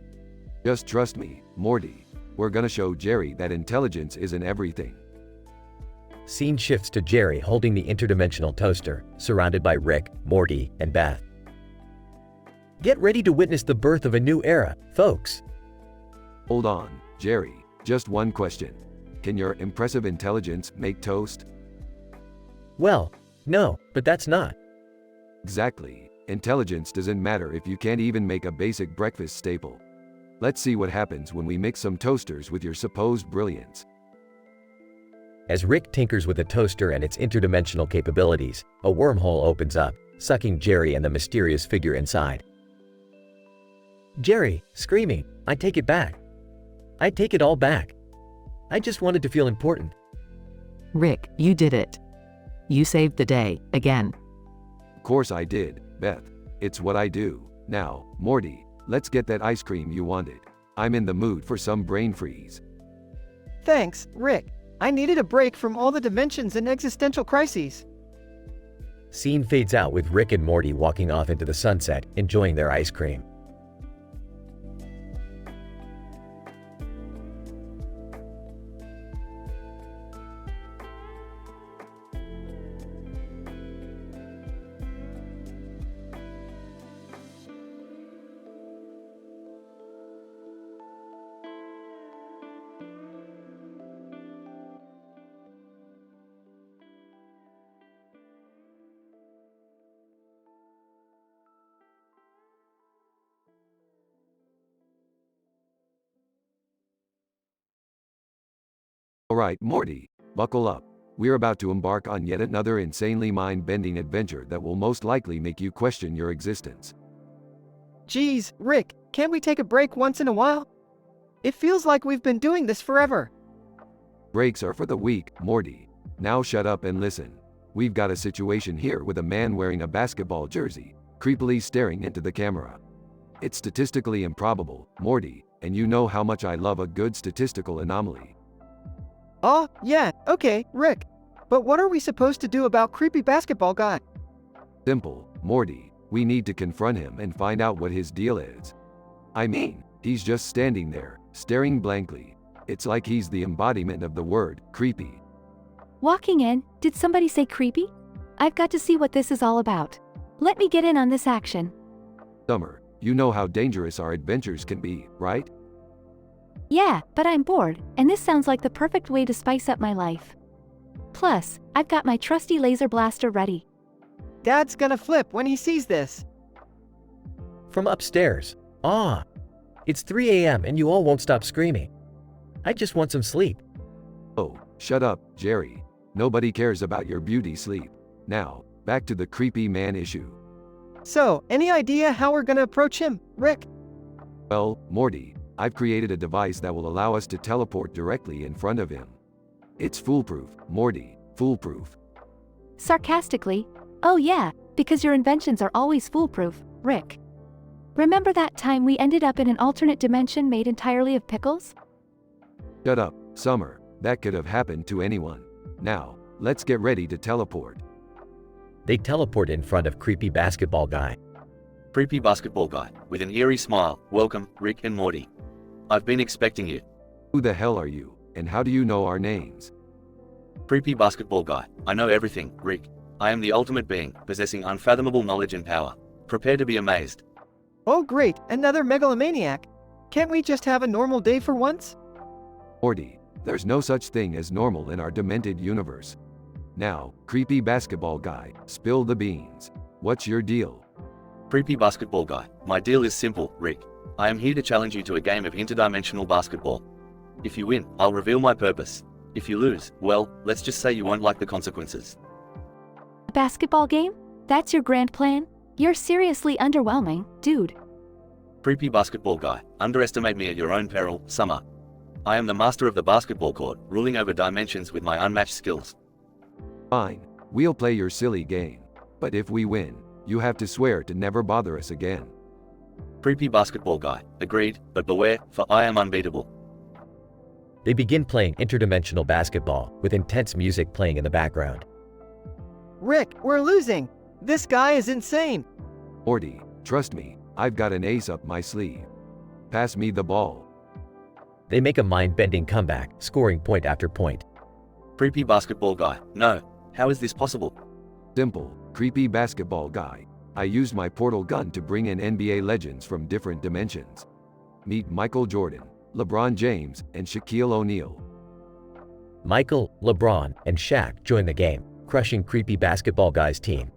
Just trust me, Morty. We're gonna show Jerry that intelligence isn't everything. Scene shifts to Jerry holding the interdimensional toaster, surrounded by Rick, Morty, and Beth. Get ready to witness the birth of a new era, folks. Hold on, Jerry, just one question. Can your impressive intelligence make toast? Well, no, but that's not. Exactly. Intelligence doesn't matter if you can't even make a basic breakfast staple. Let's see what happens when we mix some toasters with your supposed brilliance. As Rick tinkers with the toaster and its interdimensional capabilities, a wormhole opens up, sucking Jerry and the mysterious figure inside. Jerry, screaming, I take it back. I take it all back. I just wanted to feel important. Rick, you did it. You saved the day, again. Of course I did, Beth. It's what I do. Now, Morty, let's get that ice cream you wanted. I'm in the mood for some brain freeze. Thanks, Rick. I needed a break from all the dimensions and existential crises. Scene fades out with Rick and Morty walking off into the sunset, enjoying their ice cream. Alright, Morty, buckle up. We're about to embark on yet another insanely mind-bending adventure that will most likely make you question your existence. Geez, Rick, can't we take a break once in a while? It feels like we've been doing this forever. Breaks are for the weak, Morty. Now shut up and listen. We've got a situation here with a man wearing a basketball jersey, creepily staring into the camera. It's statistically improbable, Morty, and you know how much I love a good statistical anomaly. Oh, yeah, okay, Rick. But what are we supposed to do about creepy basketball guy? Simple, Morty. We need to confront him and find out what his deal is. I mean, he's just standing there, staring blankly. It's like he's the embodiment of the word, creepy. Walking in, did somebody say creepy? I've got to see what this is all about. Let me get in on this action. Summer, you know how dangerous our adventures can be, right? Yeah, but I'm bored, and this sounds like the perfect way to spice up my life. Plus, I've got my trusty laser blaster ready. Dad's gonna flip when he sees this. From upstairs. Ah, it's 3 a.m. and you all won't stop screaming. I just want some sleep. Oh, shut up, Jerry. Nobody cares about your beauty sleep. Now, back to the creepy man issue. So, any idea how we're gonna approach him, Rick? Well, Morty, I've created a device that will allow us to teleport directly in front of him. It's foolproof, Morty, foolproof. Sarcastically, oh yeah, because your inventions are always foolproof, Rick. Remember that time we ended up in an alternate dimension made entirely of pickles? Shut up, Summer. That could have happened to anyone. Now, let's get ready to teleport. They teleport in front of creepy basketball guy. Creepy basketball guy, with an eerie smile. Welcome, Rick and Morty. I've been expecting you. Who the hell are you, and how do you know our names? Creepy basketball guy, I know everything, Rick. I am the ultimate being, possessing unfathomable knowledge and power. Prepare to be amazed. Oh great, another megalomaniac. Can't we just have a normal day for once? Morty, there's no such thing as normal in our demented universe. Now, creepy basketball guy, spill the beans. What's your deal? Creepy basketball guy, my deal is simple, Rick. I am here to challenge you to a game of interdimensional basketball. If you win, I'll reveal my purpose. If you lose, well, let's just say you won't like the consequences. A basketball game? That's your grand plan? You're seriously underwhelming, dude. Creepy basketball guy, underestimate me at your own peril, Summer. I am the master of the basketball court, ruling over dimensions with my unmatched skills. Fine, we'll play your silly game. But if we win, you have to swear to never bother us again. Creepy basketball guy, agreed, but beware, for I am unbeatable. They begin playing interdimensional basketball, with intense music playing in the background. Rick, we're losing. This guy is insane. Morty, trust me, I've got an ace up my sleeve. Pass me the ball. They make a mind-bending comeback, scoring point after point. Creepy basketball guy, no. How is this possible? Simple, creepy basketball guy. I used my portal gun to bring in NBA legends from different dimensions. Meet Michael Jordan, LeBron James, and Shaquille O'Neal. Michael, LeBron, and Shaq join the game, crushing creepy basketball guy's team.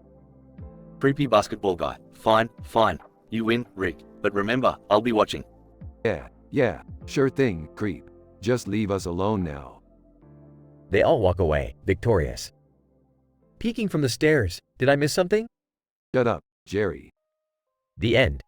Creepy basketball guy, fine, fine. You win, Rick, but remember, I'll be watching. Yeah, sure thing, creep. Just leave us alone now. They all walk away, victorious. Peeking from the stairs, did I miss something? Shut up, Jerry. The end.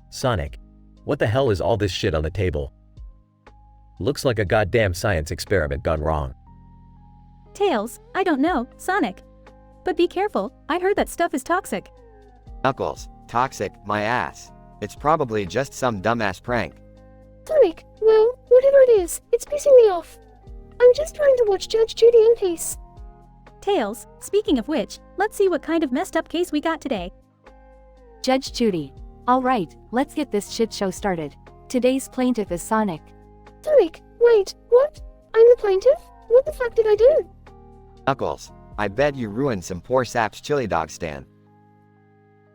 Sonic. What the hell is all this shit on the table? Looks like a goddamn science experiment gone wrong. Tails, I don't know, Sonic. But be careful, I heard that stuff is toxic. Knuckles, toxic, my ass. It's probably just some dumbass prank. Sonic, well, whatever it is, it's pissing me off. I'm just trying to watch Judge Judy in peace. Tails, speaking of which, let's see what kind of messed up case we got today. Judge Judy. All right, let's get this shit show started. Today's plaintiff is Sonic. Sonic, wait, what? I'm the plaintiff? What the fuck did I do? Knuckles, I bet you ruined some poor sap's chili dog stand.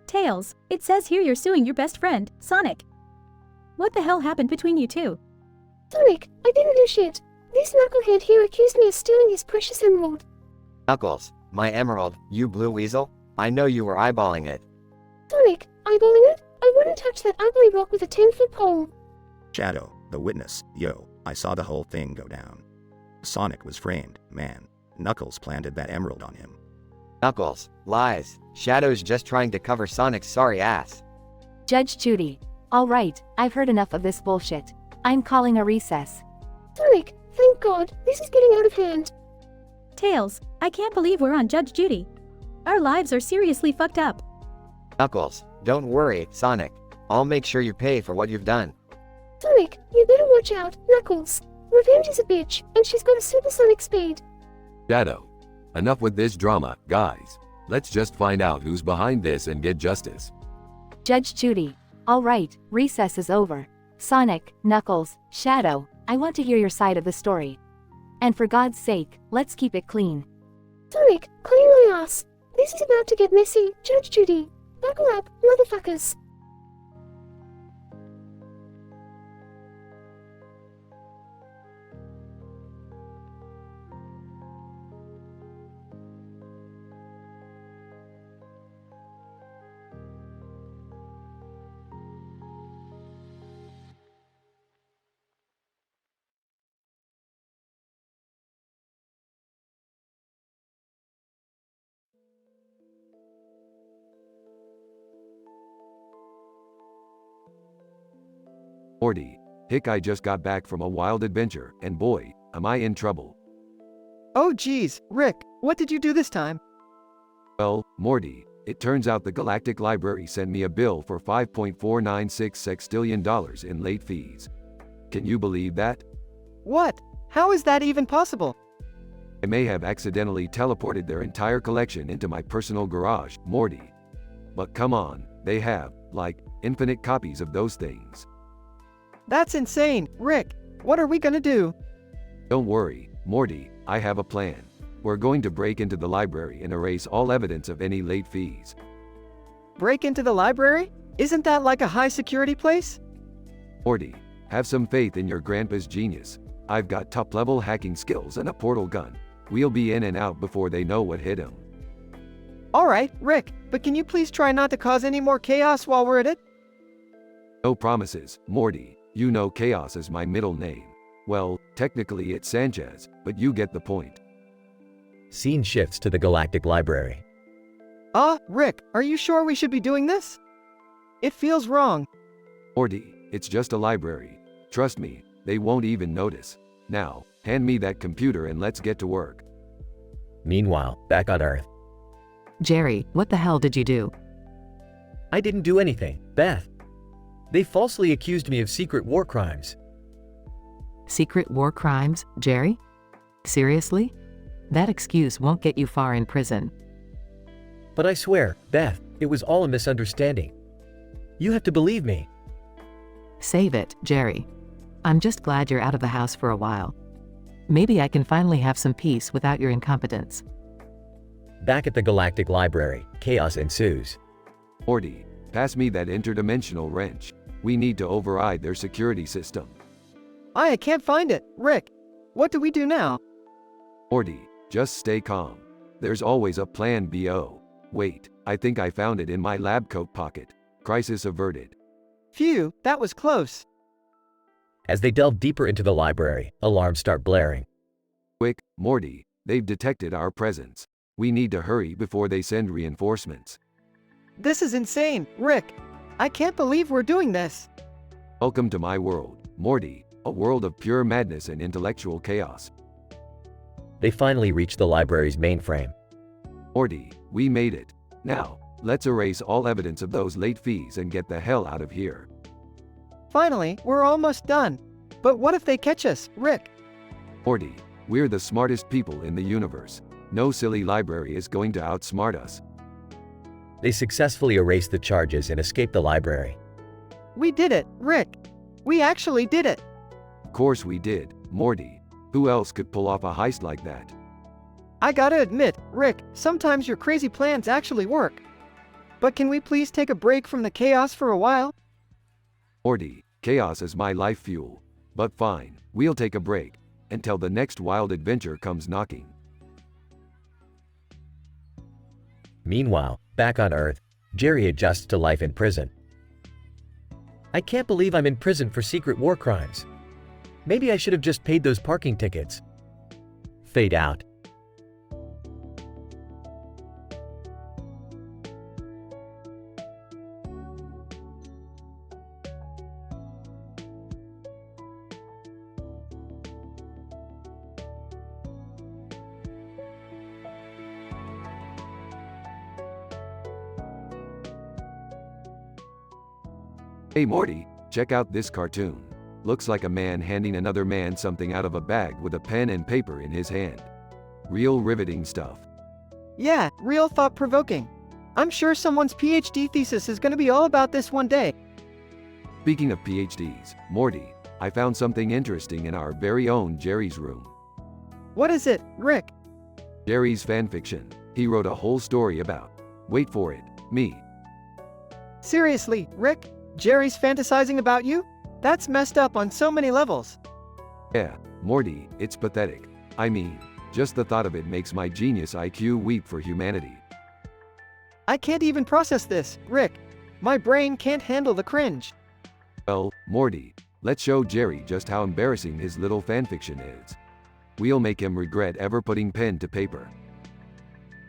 Tails, it says here you're suing your best friend, Sonic. What the hell happened between you two? Sonic, I didn't do shit. This knucklehead here accused me of stealing his precious emerald. Knuckles, my emerald, you blue weasel? I know you were eyeballing it. Sonic, eyeballing it? I wouldn't touch that ugly rock with a 10-foot pole. Shadow, the witness, yo, I saw the whole thing go down. Sonic was framed, man. Knuckles planted that emerald on him. Knuckles, lies. Shadow's just trying to cover Sonic's sorry ass. Judge Judy. All right, I've heard enough of this bullshit. I'm calling a recess. Sonic, thank God, this is getting out of hand. Tails, I can't believe we're on Judge Judy. Our lives are seriously fucked up. Knuckles, don't worry, Sonic. I'll make sure you pay for what you've done. Sonic, you better watch out, Knuckles. Revenge is a bitch, and she's got a supersonic speed. Shadow. Enough with this drama, guys. Let's just find out who's behind this and get justice. Judge Judy. All right, recess is over. Sonic, Knuckles, Shadow, I want to hear your side of the story. And for God's sake, let's keep it clean. Sonic, clean my ass. This is about to get messy, Judge Judy. Buckle up, motherfuckers. Morty. Hick, I just got back from a wild adventure, and boy, am I in trouble. Oh geez, Rick, what did you do this time? Well, Morty, it turns out the Galactic Library sent me a bill for $5.496 sextillion in late fees. Can you believe that? What? How is that even possible? I may have accidentally teleported their entire collection into my personal garage, Morty. But come on, they have, like, infinite copies of those things. That's insane, Rick. What are we gonna do? Don't worry, Morty, I have a plan. We're going to break into the library and erase all evidence of any late fees. Break into the library? Isn't that like a high security place? Morty, have some faith in your grandpa's genius. I've got top-level hacking skills and a portal gun. We'll be in and out before they know what hit him. Alright, Rick, but can you please try not to cause any more chaos while we're at it? No promises, Morty. You know Chaos is my middle name. Well, technically it's Sanchez, but you get the point. Scene shifts to the Galactic Library. Rick, are you sure we should be doing this? It feels wrong. Morty, it's just a library. Trust me, they won't even notice. Now, hand me that computer and let's get to work. Meanwhile, back on Earth. Jerry, what the hell did you do? I didn't do anything, Beth. They falsely accused me of secret war crimes. Secret war crimes, Jerry? Seriously? That excuse won't get you far in prison. But I swear, Beth, it was all a misunderstanding. You have to believe me. Save it, Jerry. I'm just glad you're out of the house for a while. Maybe I can finally have some peace without your incompetence. Back at the Galactic Library, chaos ensues. Morty, pass me that interdimensional wrench. We need to override their security system. I can't find it. Rick, what do we do now? Morty, just stay calm. There's always a plan B. Wait, I think I found it in my lab coat pocket. Crisis averted. Phew, that was close. As they delve deeper into the library, alarms start blaring. Quick, Morty, they've detected our presence. We need to hurry before they send reinforcements. This is insane, Rick. I can't believe we're doing this. Welcome to my world, Morty, a world of pure madness and intellectual chaos. They finally reach the library's mainframe. Morty, we made it. Now, let's erase all evidence of those late fees and get the hell out of here. Finally, we're almost done. But what if they catch us, Rick? Morty, we're the smartest people in the universe. No silly library is going to outsmart us. They successfully erase the charges and escape the library. We did it, Rick. We actually did it. Of course we did, Morty. Who else could pull off a heist like that? I gotta admit, Rick, sometimes your crazy plans actually work. But can we please take a break from the chaos for a while? Morty, chaos is my life fuel. But fine, we'll take a break, until the next wild adventure comes knocking. Meanwhile, back on Earth, Jerry adjusts to life in prison. I can't believe I'm in prison for secret war crimes. Maybe I should have just paid those parking tickets. Fade out. Hey Morty, check out this cartoon. Looks like a man handing another man something out of a bag with a pen and paper in his hand. Real riveting stuff. Yeah, real thought-provoking. I'm sure someone's PhD thesis is gonna be all about this one day. Speaking of PhDs, Morty, I found something interesting in our very own Jerry's room. What is it, Rick? Jerry's fanfiction. He wrote a whole story about, wait for it, me. Seriously, Rick? Jerry's fantasizing about you? That's messed up on so many levels. Yeah, Morty, it's pathetic. I mean, just the thought of it makes my genius IQ weep for humanity. I can't even process this, Rick. My brain can't handle the cringe. Well, Morty, let's show Jerry just how embarrassing his little fanfiction is. We'll make him regret ever putting pen to paper.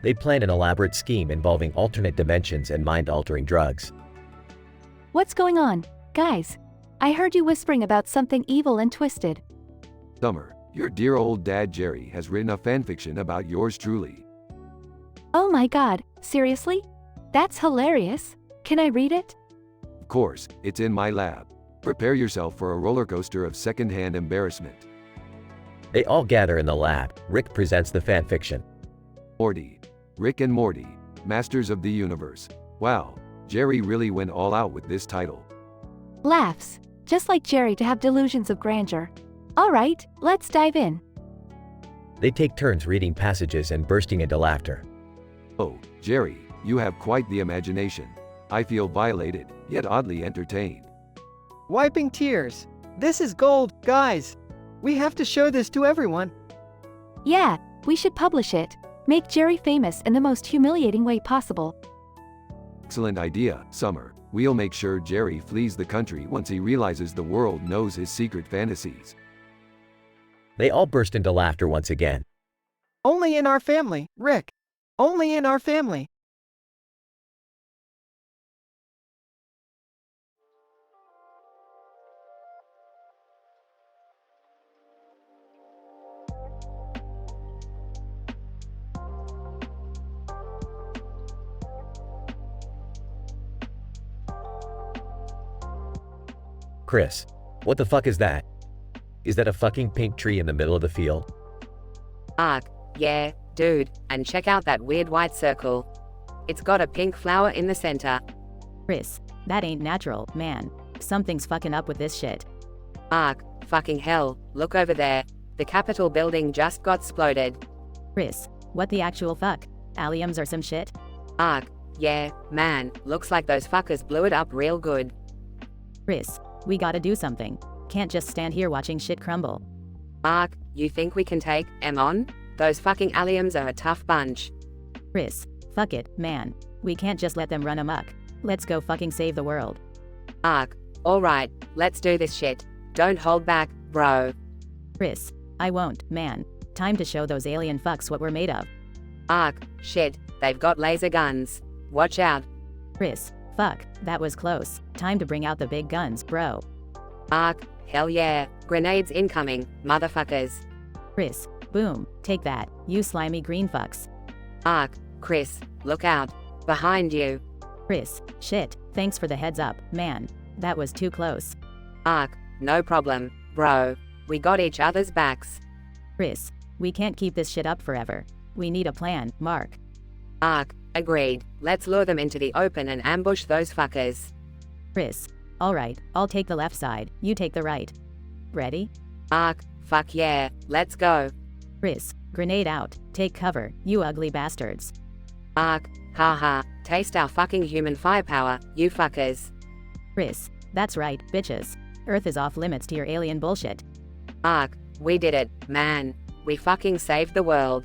They plan an elaborate scheme involving alternate dimensions and mind-altering drugs. What's going on, guys? I heard you whispering about something evil and twisted. Summer, your dear old dad Jerry has written a fanfiction about yours truly. Oh my god, seriously? That's hilarious. Can I read it? Of course, it's in my lab. Prepare yourself for a roller coaster of second-hand embarrassment. They all gather in the lab. Rick presents the fanfiction. Morty. Rick and Morty, Masters of the Universe. Wow, Jerry really went all out with this title. Laughs. Just like Jerry to have delusions of grandeur. Alright, let's dive in. They take turns reading passages and bursting into laughter. Oh, Jerry, you have quite the imagination. I feel violated, yet oddly entertained. Wiping tears. This is gold, guys. We have to show this to everyone. Yeah, we should publish it. Make Jerry famous in the most humiliating way possible. Excellent idea, Summer. We'll make sure Jerry flees the country once he realizes the world knows his secret fantasies. They all burst into laughter once again. Only in our family, Rick. Only in our family. Chris, what the fuck is that? Is that a fucking pink tree in the middle of the field? Yeah, dude, and check out that weird white circle. It's got a pink flower in the center. Chris, that ain't natural, man. Something's fucking up with this shit. Fucking hell, look over there. The Capitol building just got exploded. Chris, what the actual fuck? Aliens or some shit? Yeah, man, looks like those fuckers blew it up real good. Chris, we gotta do something. Can't just stand here watching shit crumble. You think we can take em on? Those fucking aliens are a tough bunch. Chris, fuck it, man. We can't just let them run amok. Let's go fucking save the world. Alright, let's do this shit. Don't hold back, bro. Chris, I won't, man. Time to show those alien fucks what we're made of. Shit, they've got laser guns. Watch out. Chris, fuck, that was close. Time to bring out the big guns, bro. Hell yeah, grenades incoming, motherfuckers. Chris, boom, take that, you slimy green fucks. Chris, look out. Behind you. Chris, shit, thanks for the heads up, man. That was too close. No problem, bro. We got each other's backs. Chris, we can't keep this shit up forever. We need a plan, Mark. Agreed. Let's lure them into the open and ambush those fuckers. Chris, alright, I'll take the left side, you take the right. Ready? Fuck yeah, let's go. Chris, grenade out, take cover, you ugly bastards. Haha, taste our fucking human firepower, you fuckers. Chris, that's right, bitches. Earth is off limits to your alien bullshit. We did it, man. We fucking saved the world.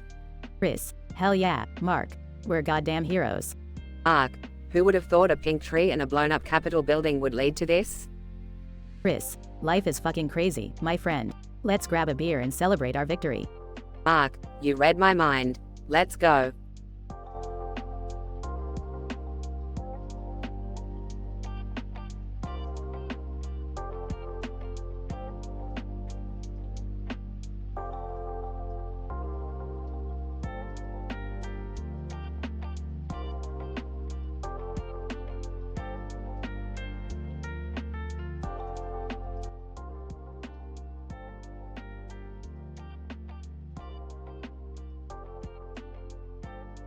Chris, hell yeah, Mark. We're goddamn heroes. Who would have thought a pink tree and a blown up Capitol building would lead to this? Chris, life is fucking crazy, my friend. Let's grab a beer and celebrate our victory. You read my mind. Let's go.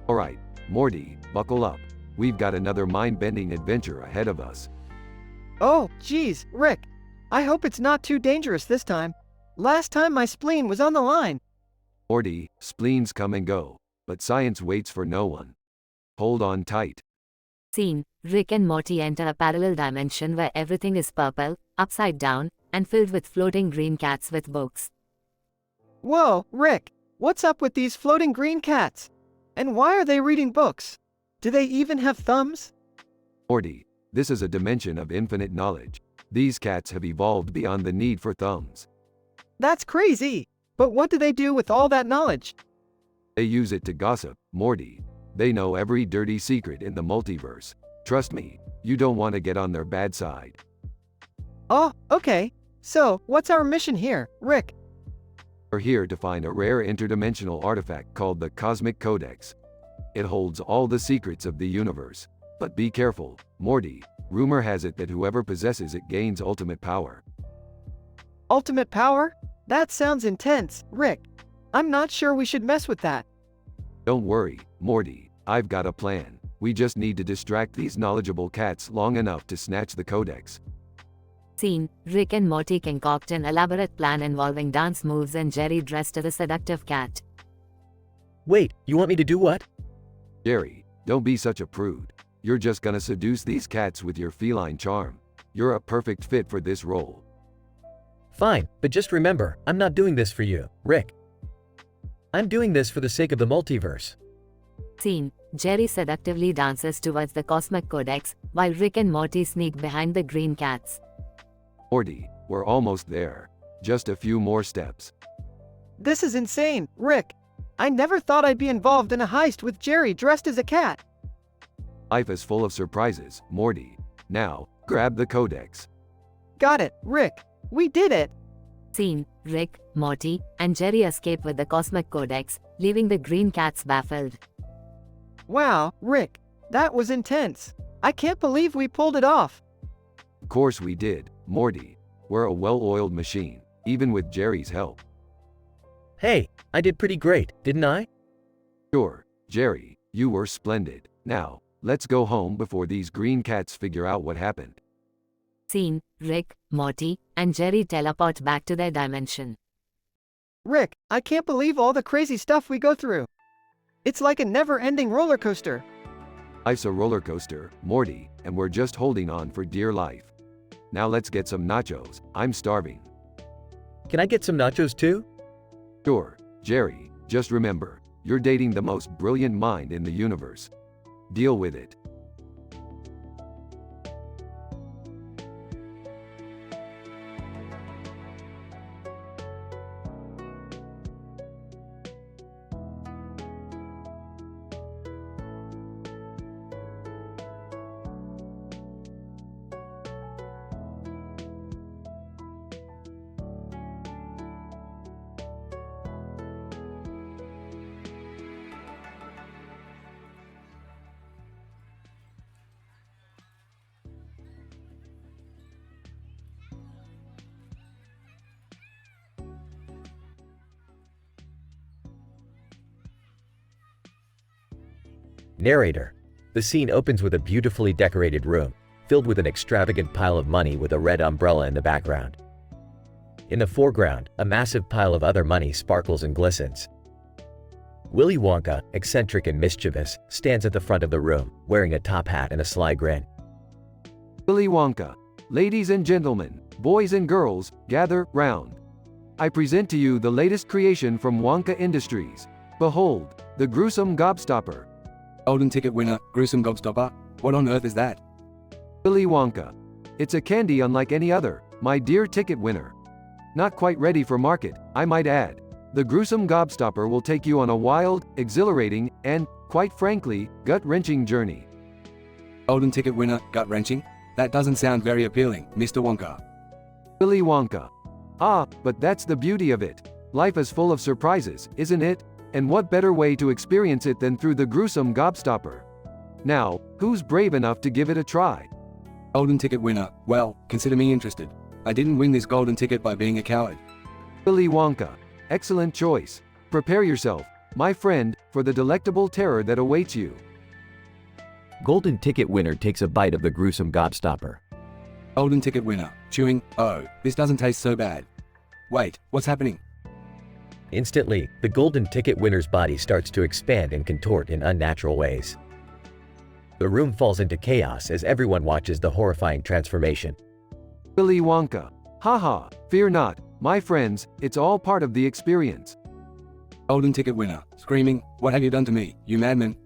Alright, Morty, buckle up. We've got another mind-bending adventure ahead of us. Oh, geez, Rick. I hope it's not too dangerous this time. Last time my spleen was on the line. Morty, spleens come and go, but science waits for no one. Hold on tight. Scene: Rick and Morty enter a parallel dimension where everything is purple, upside down, and filled with floating green cats with books. Whoa, Rick. What's up with these floating green cats? And why are they reading books? Do they even have thumbs? Morty, this is a dimension of infinite knowledge. These cats have evolved beyond the need for thumbs. That's crazy. But what do they do with all that knowledge? They use it to gossip, Morty. They know every dirty secret in the multiverse. Trust me, you don't want to get on their bad side. Oh, okay. So, what's our mission here, Rick? We're here to find a rare interdimensional artifact called the Cosmic Codex. It holds all the secrets of the universe. But be careful, Morty. Rumor has it that whoever possesses it gains ultimate power. Ultimate power? That sounds intense, Rick. I'm not sure we should mess with that. Don't worry, Morty, I've got a plan. We just need to distract these knowledgeable cats long enough to snatch the codex. Scene, Rick and Morty concoct an elaborate plan involving dance moves and Jerry dressed as a seductive cat. Wait, you want me to do what? Jerry, don't be such a prude. You're just gonna seduce these cats with your feline charm. You're a perfect fit for this role. Fine, but just remember, I'm not doing this for you, Rick. I'm doing this for the sake of the multiverse. Scene, Jerry seductively dances towards the Cosmic Codex, while Rick and Morty sneak behind the green cats. Morty, we're almost there. Just a few more steps. This is insane, Rick. I never thought I'd be involved in a heist with Jerry dressed as a cat. Life is full of surprises, Morty. Now, grab the codex. Got it, Rick. We did it. Scene, Rick, Morty, and Jerry escape with the Cosmic Codex, leaving the green cats baffled. Wow, Rick. That was intense. I can't believe we pulled it off. Of course we did, Morty. We're a well-oiled machine, even with Jerry's help. Hey, I did pretty great, didn't I? Sure, Jerry, you were splendid. Now, let's go home before these green cats figure out what happened. Scene, Rick, Morty, and Jerry teleport back to their dimension. Rick, I can't believe all the crazy stuff we go through. It's like a never-ending roller coaster. Life's a roller coaster, Morty, and we're just holding on for dear life. Now let's get some nachos. I'm starving. Can I get some nachos too? Sure, Jerry, just remember, you're dating the most brilliant mind in the universe. Deal with it. Narrator. The scene opens with a beautifully decorated room, filled with an extravagant pile of money with a red umbrella in the background. In the foreground, a massive pile of other money sparkles and glistens. Willy Wonka, eccentric and mischievous, stands at the front of the room, wearing a top hat and a sly grin. Willy Wonka. Ladies and gentlemen, boys and girls, gather round. I present to you the latest creation from Wonka Industries. Behold, the gruesome gobstopper. Golden ticket winner, gruesome gobstopper? What on earth is that? Willy Wonka. It's a candy unlike any other, my dear ticket winner. Not quite ready for market, I might add. The gruesome gobstopper will take you on a wild, exhilarating, and, quite frankly, gut-wrenching journey. Golden ticket winner, gut-wrenching? That doesn't sound very appealing, Mr. Wonka. Willy Wonka. Ah, but that's the beauty of it. Life is full of surprises, isn't it? And what better way to experience it than through the gruesome gobstopper? Now, who's brave enough to give it a try? Golden ticket winner, well, consider me interested. I didn't win this golden ticket by being a coward. Willy Wonka. Excellent choice. Prepare yourself, my friend, for the delectable terror that awaits you. Golden ticket winner takes a bite of the gruesome gobstopper. Golden ticket winner, chewing, oh, this doesn't taste so bad. Wait, what's happening? Instantly, the golden ticket winner's body starts to expand and contort in unnatural ways. The room falls into chaos as everyone watches the horrifying transformation. Willy Wonka. Haha, fear not, my friends, it's all part of the experience. Golden ticket winner, screaming, what have you done to me, you madman?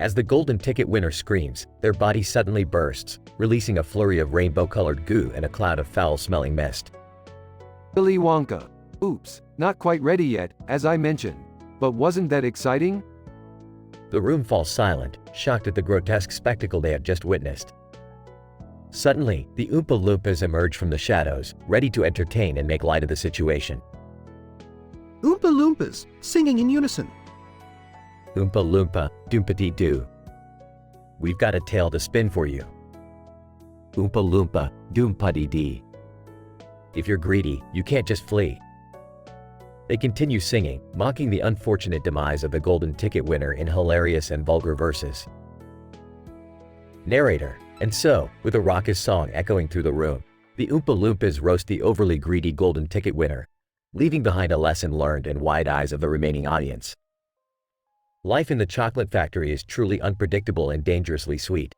As the golden ticket winner screams, their body suddenly bursts, releasing a flurry of rainbow-colored goo and a cloud of foul-smelling mist. Willy Wonka. Oops, not quite ready yet, as I mentioned. But wasn't that exciting? The room falls silent, shocked at the grotesque spectacle they have just witnessed. Suddenly, the Oompa Loompas emerge from the shadows, ready to entertain and make light of the situation. Oompa Loompas, singing in unison. Oompa Loompa, Doompity Doo. We've got a tale to spin for you. Oompa Loompa, Doompuddy Dee. If you're greedy, you can't just flee. They continue singing, mocking the unfortunate demise of the golden ticket winner in hilarious and vulgar verses. Narrator. And so, with a raucous song echoing through the room, the Oompa Loompas roast the overly greedy golden ticket winner, leaving behind a lesson learned and wide eyes of the remaining audience. Life in the chocolate factory is truly unpredictable and dangerously sweet.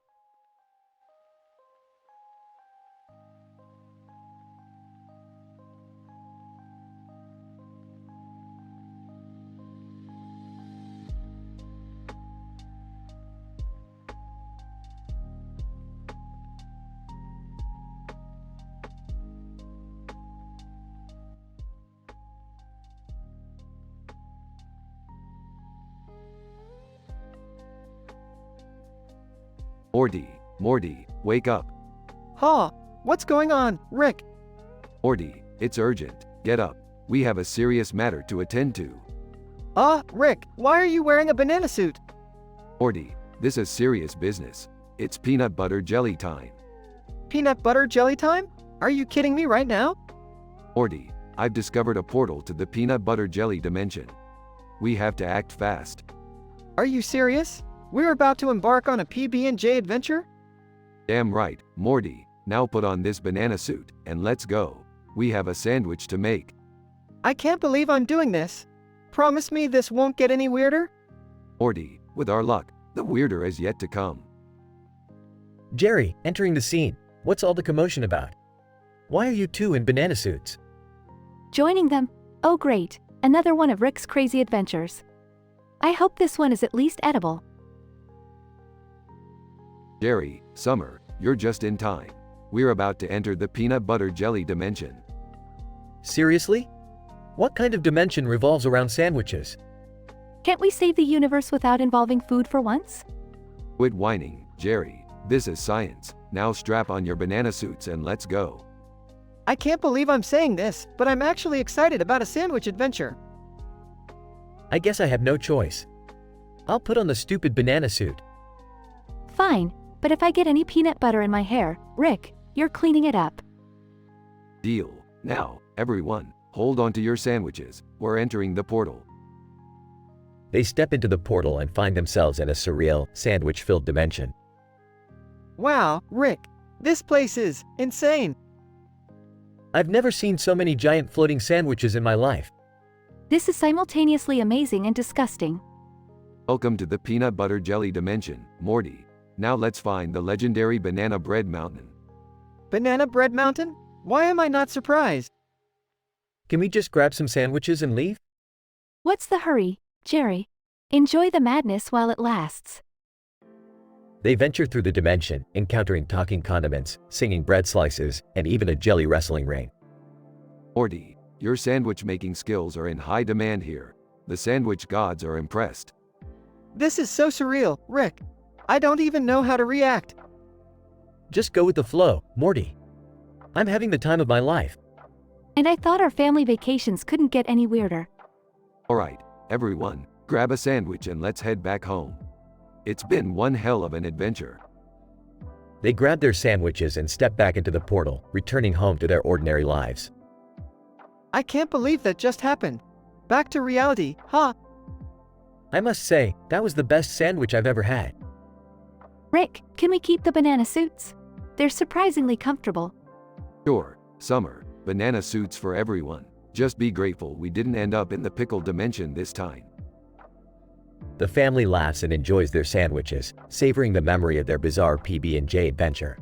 Morty, wake up. Huh? What's going on, Rick? Morty, it's urgent. Get up. We have a serious matter to attend to. Rick, why are you wearing a banana suit? Morty, this is serious business. It's peanut butter jelly time. Peanut butter jelly time? Are you kidding me right now? Morty, I've discovered a portal to the peanut butter jelly dimension. We have to act fast. Are you serious? We're about to embark on a PB&J adventure? Damn right, Morty. Now put on this banana suit, and let's go. We have a sandwich to make. I can't believe I'm doing this. Promise me this won't get any weirder? Morty, with our luck, the weirder is yet to come. Jerry, entering the scene. What's all the commotion about? Why are you two in banana suits? Joining them? Oh great, another one of Rick's crazy adventures. I hope this one is at least edible. Jerry, Summer, you're just in time. We're about to enter the peanut butter jelly dimension. Seriously? What kind of dimension revolves around sandwiches? Can't we save the universe without involving food for once? Quit whining, Jerry. This is science. Now strap on your banana suits and let's go. I can't believe I'm saying this, but I'm actually excited about a sandwich adventure. I guess I have no choice. I'll put on the stupid banana suit. Fine, but if I get any peanut butter in my hair, Rick, you're cleaning it up. Deal. Now, everyone, hold on to your sandwiches. We're entering the portal. They step into the portal and find themselves in a surreal, sandwich-filled dimension. Wow, Rick, this place is insane. I've never seen so many giant floating sandwiches in my life. This is simultaneously amazing and disgusting. Welcome to the peanut butter jelly dimension, Morty. Now let's find the legendary banana bread mountain. Banana bread mountain? Why am I not surprised? Can we just grab some sandwiches and leave? What's the hurry, Jerry? Enjoy the madness while it lasts. They venture through the dimension, encountering talking condiments, singing bread slices, and even a jelly wrestling ring. Morty, your sandwich making skills are in high demand here. The sandwich gods are impressed. This is so surreal, Rick. I don't even know how to react. Just go with the flow, Morty. I'm having the time of my life. And I thought our family vacations couldn't get any weirder. Alright, everyone, grab a sandwich and let's head back home. It's been one hell of an adventure. They grab their sandwiches and step back into the portal, returning home to their ordinary lives. I can't believe that just happened. Back to reality, huh? I must say, that was the best sandwich I've ever had. Rick, can we keep the banana suits? They're surprisingly comfortable. Sure, Summer, banana suits for everyone. Just be grateful we didn't end up in the pickle dimension this time. The family laughs and enjoys their sandwiches, savoring the memory of their bizarre PB&J adventure.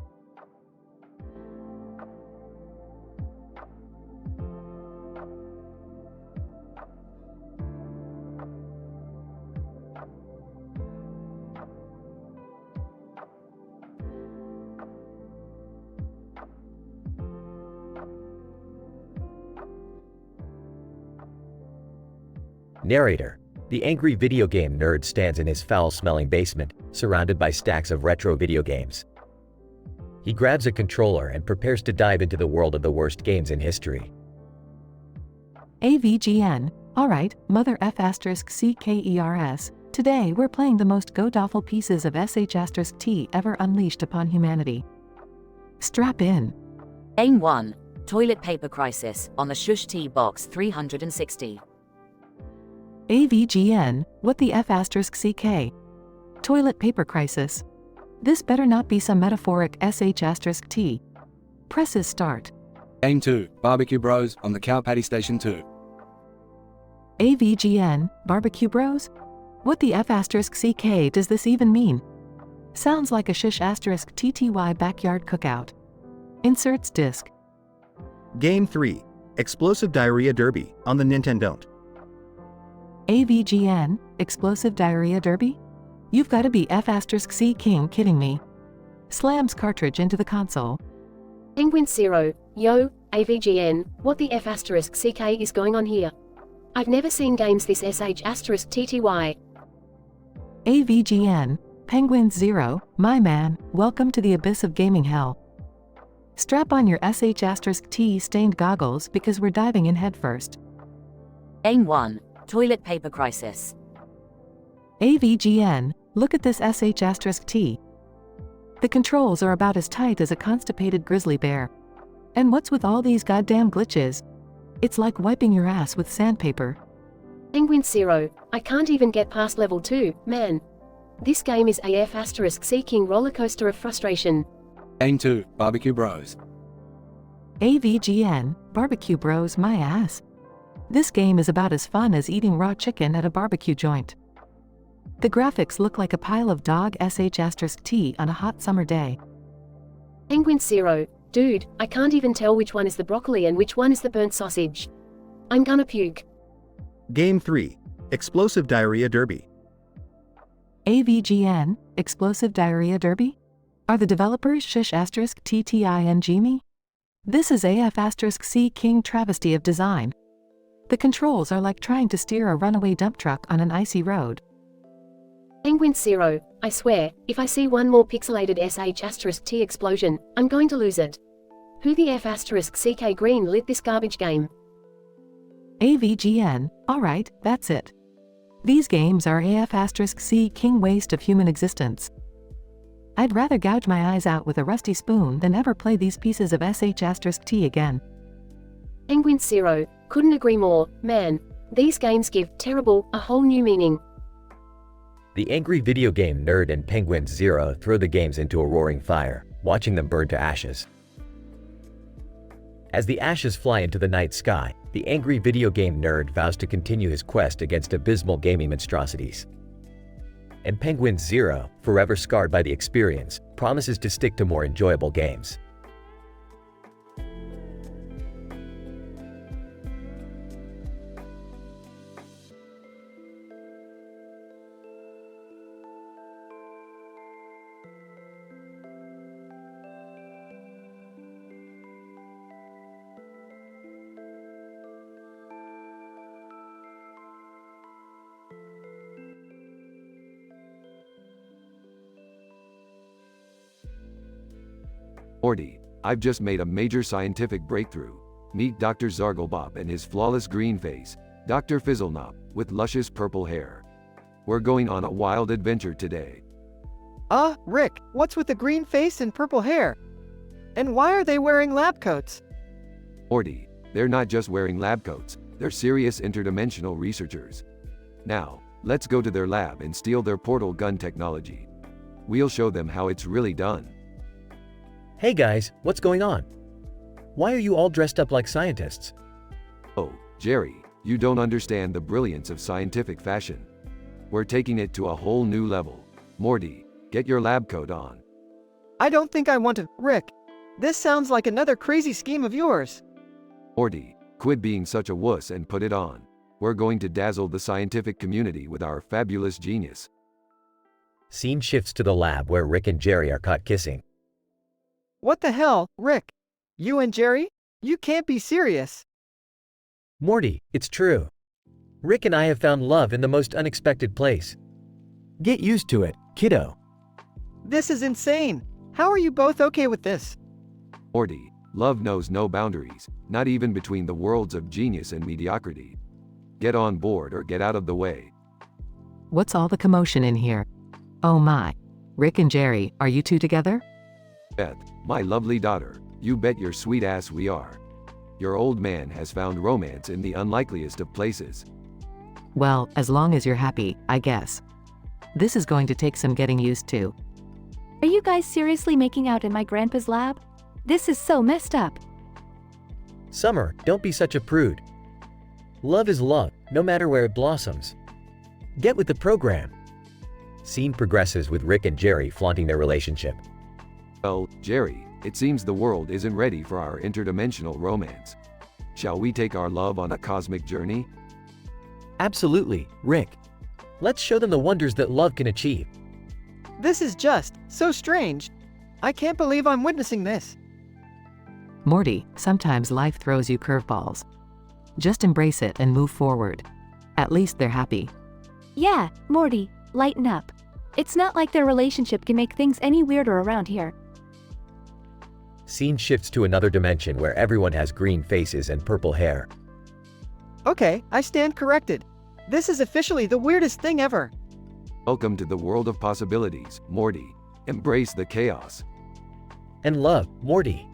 Narrator. The angry video game nerd stands in his foul-smelling basement, surrounded by stacks of retro video games. He grabs a controller and prepares to dive into the world of the worst games in history. AVGN. Alright, Mother F *CKERS. Today we're playing the most god-awful pieces of SH*T ever unleashed upon humanity. Strap in. Aim 1. Toilet paper crisis on the Shush Tea Box 360. AVGN, what the F asterisk CK? Toilet paper crisis. This better not be some metaphoric SH asterisk T. Presses start. Aim 2, Barbecue Bros on the Cow Patty Station 2. AVGN, Barbecue Bros? What the F asterisk CK does this even mean? Sounds like a shish asterisk TTY backyard cookout. Inserts disc. Game 3. Explosive Diarrhea Derby on the Nintendo. AVGN, Explosive Diarrhea Derby? You've gotta be F asterisk C King kidding me. Slams cartridge into the console. Penguin Zero, yo, AVGN, what the F asterisk CK is going on here? I've never seen games this SH asterisk TTY. AVGN, Penguin Zero, my man, welcome to the abyss of gaming hell. Strap on your SH asterisk T stained goggles because we're diving in headfirst. Aim 1. Toilet paper crisis. AVGN, look at this SH asterisk T. The controls are about as tight as a constipated grizzly bear. And what's with all these goddamn glitches? It's like wiping your ass with sandpaper. Penguin Zero, I can't even get past level 2, man. This game is AF asterisk seeking rollercoaster of frustration. Aim 2, Barbecue Bros. AVGN, Barbecue Bros my ass. This game is about as fun as eating raw chicken at a barbecue joint. The graphics look like a pile of dog SH asterisk T on a hot summer day. Penguin Zero, dude, I can't even tell which one is the broccoli and which one is the burnt sausage. I'm gonna puke. Game 3. Explosive Diarrhea Derby. AVGN, Explosive Diarrhea Derby? Are the developers shish asterisk TTING me? This is AF asterisk C King travesty of design. The controls are like trying to steer a runaway dump truck on an icy road. Penguin Zero, I swear, if I see one more pixelated SH asterisk T explosion, I'm going to lose it. Who the F asterisk CK Green lit this garbage game? AVGN, alright, that's it. These games are AF asterisk C King waste of human existence. I'd rather gouge my eyes out with a rusty spoon than ever play these pieces of SH asterisk T again. Penguin Zero, couldn't agree more, man. These games give terrible a whole new meaning. The angry video game nerd and Penguin Zero throw the games into a roaring fire, watching them burn to ashes. As the ashes fly into the night sky, the angry video game nerd vows to continue his quest against abysmal gaming monstrosities. And Penguin Zero, forever scarred by the experience, promises to stick to more enjoyable games. Morty, I've just made a major scientific breakthrough. Meet Dr. Zarglebop and his flawless green face, Dr. Fizzlenop, with luscious purple hair. We're going on a wild adventure today. Rick, what's with the green face and purple hair? And why are they wearing lab coats? Morty, they're not just wearing lab coats, they're serious interdimensional researchers. Now, let's go to their lab and steal their portal gun technology. We'll show them how it's really done. Hey guys, what's going on? Why are you all dressed up like scientists? Oh, Jerry, you don't understand the brilliance of scientific fashion. We're taking it to a whole new level. Morty, get your lab coat on. I don't think I want to, Rick. This sounds like another crazy scheme of yours. Morty, quit being such a wuss and put it on. We're going to dazzle the scientific community with our fabulous genius. Scene shifts to the lab where Rick and Jerry are caught kissing. What the hell, Rick? You and Jerry? You can't be serious. Morty, it's true. Rick and I have found love in the most unexpected place. Get used to it, kiddo. This is insane. How are you both okay with this? Morty, love knows no boundaries, not even between the worlds of genius and mediocrity. Get on board or get out of the way. What's all the commotion in here? Oh my. Rick and Jerry, are you two together? Beth, my lovely daughter, you bet your sweet ass we are. Your old man has found romance in the unlikeliest of places. Well, as long as you're happy, I guess. This is going to take some getting used to. Are you guys seriously making out in my grandpa's lab? This is so messed up. Summer, don't be such a prude. Love is love, no matter where it blossoms. Get with the program. Scene progresses with Rick and Jerry flaunting their relationship. Well, Jerry, it seems the world isn't ready for our interdimensional romance. Shall we take our love on a cosmic journey? Absolutely, Rick. Let's show them the wonders that love can achieve. This is just so strange. I can't believe I'm witnessing this. Morty, sometimes life throws you curveballs. Just embrace it and move forward. At least they're happy. Yeah, Morty, lighten up. It's not like their relationship can make things any weirder around here. Scene shifts to another dimension where everyone has green faces and purple hair. Okay, I stand corrected. This is officially the weirdest thing ever. Welcome to the world of possibilities, Morty. Embrace the chaos. And love, Morty.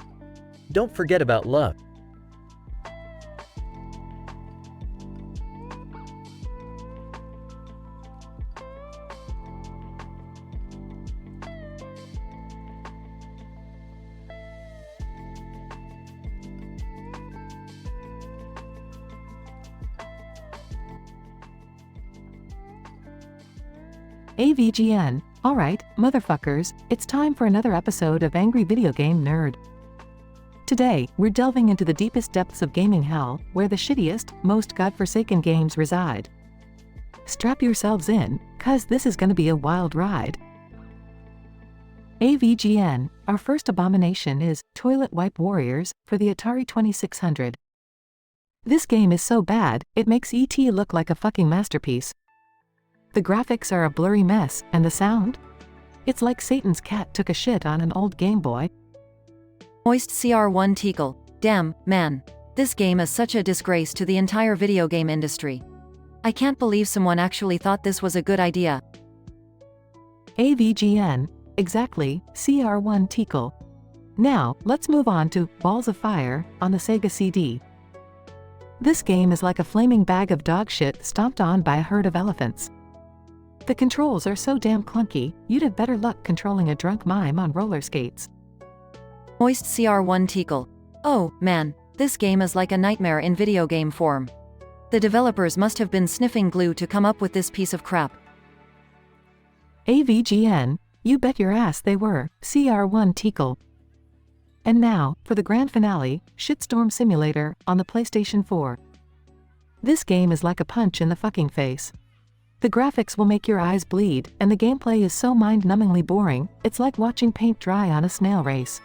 Don't forget about love. AVGN. Alright, motherfuckers, it's time for another episode of Angry Video Game Nerd. Today, we're delving into the deepest depths of gaming hell, where the shittiest, most godforsaken games reside. Strap yourselves in, cause this is gonna be a wild ride. AVGN. Our first abomination is Toilet Wipe Warriors for the Atari 2600. This game is so bad, it makes ET look like a fucking masterpiece. The graphics are a blurry mess, and the sound? It's like Satan's cat took a shit on an old Game Boy. Moist CR1 Teakle. Damn, man. This game is such a disgrace to the entire video game industry. I can't believe someone actually thought this was a good idea. AVGN. Exactly, CR1 Teakle. Now, let's move on to Balls of Fire on the Sega CD. This game is like a flaming bag of dog shit stomped on by a herd of elephants. The controls are so damn clunky, you'd have better luck controlling a drunk mime on roller skates. Moist CR1 Teakle. Oh, man, this game is like a nightmare in video game form. The developers must have been sniffing glue to come up with this piece of crap. AVGN. You bet your ass they were, CR1 Teakle. And now, for the grand finale, Shitstorm Simulator on the PlayStation 4. This game is like a punch in the fucking face. The graphics will make your eyes bleed, and the gameplay is so mind-numbingly boring, it's like watching paint dry on a snail race.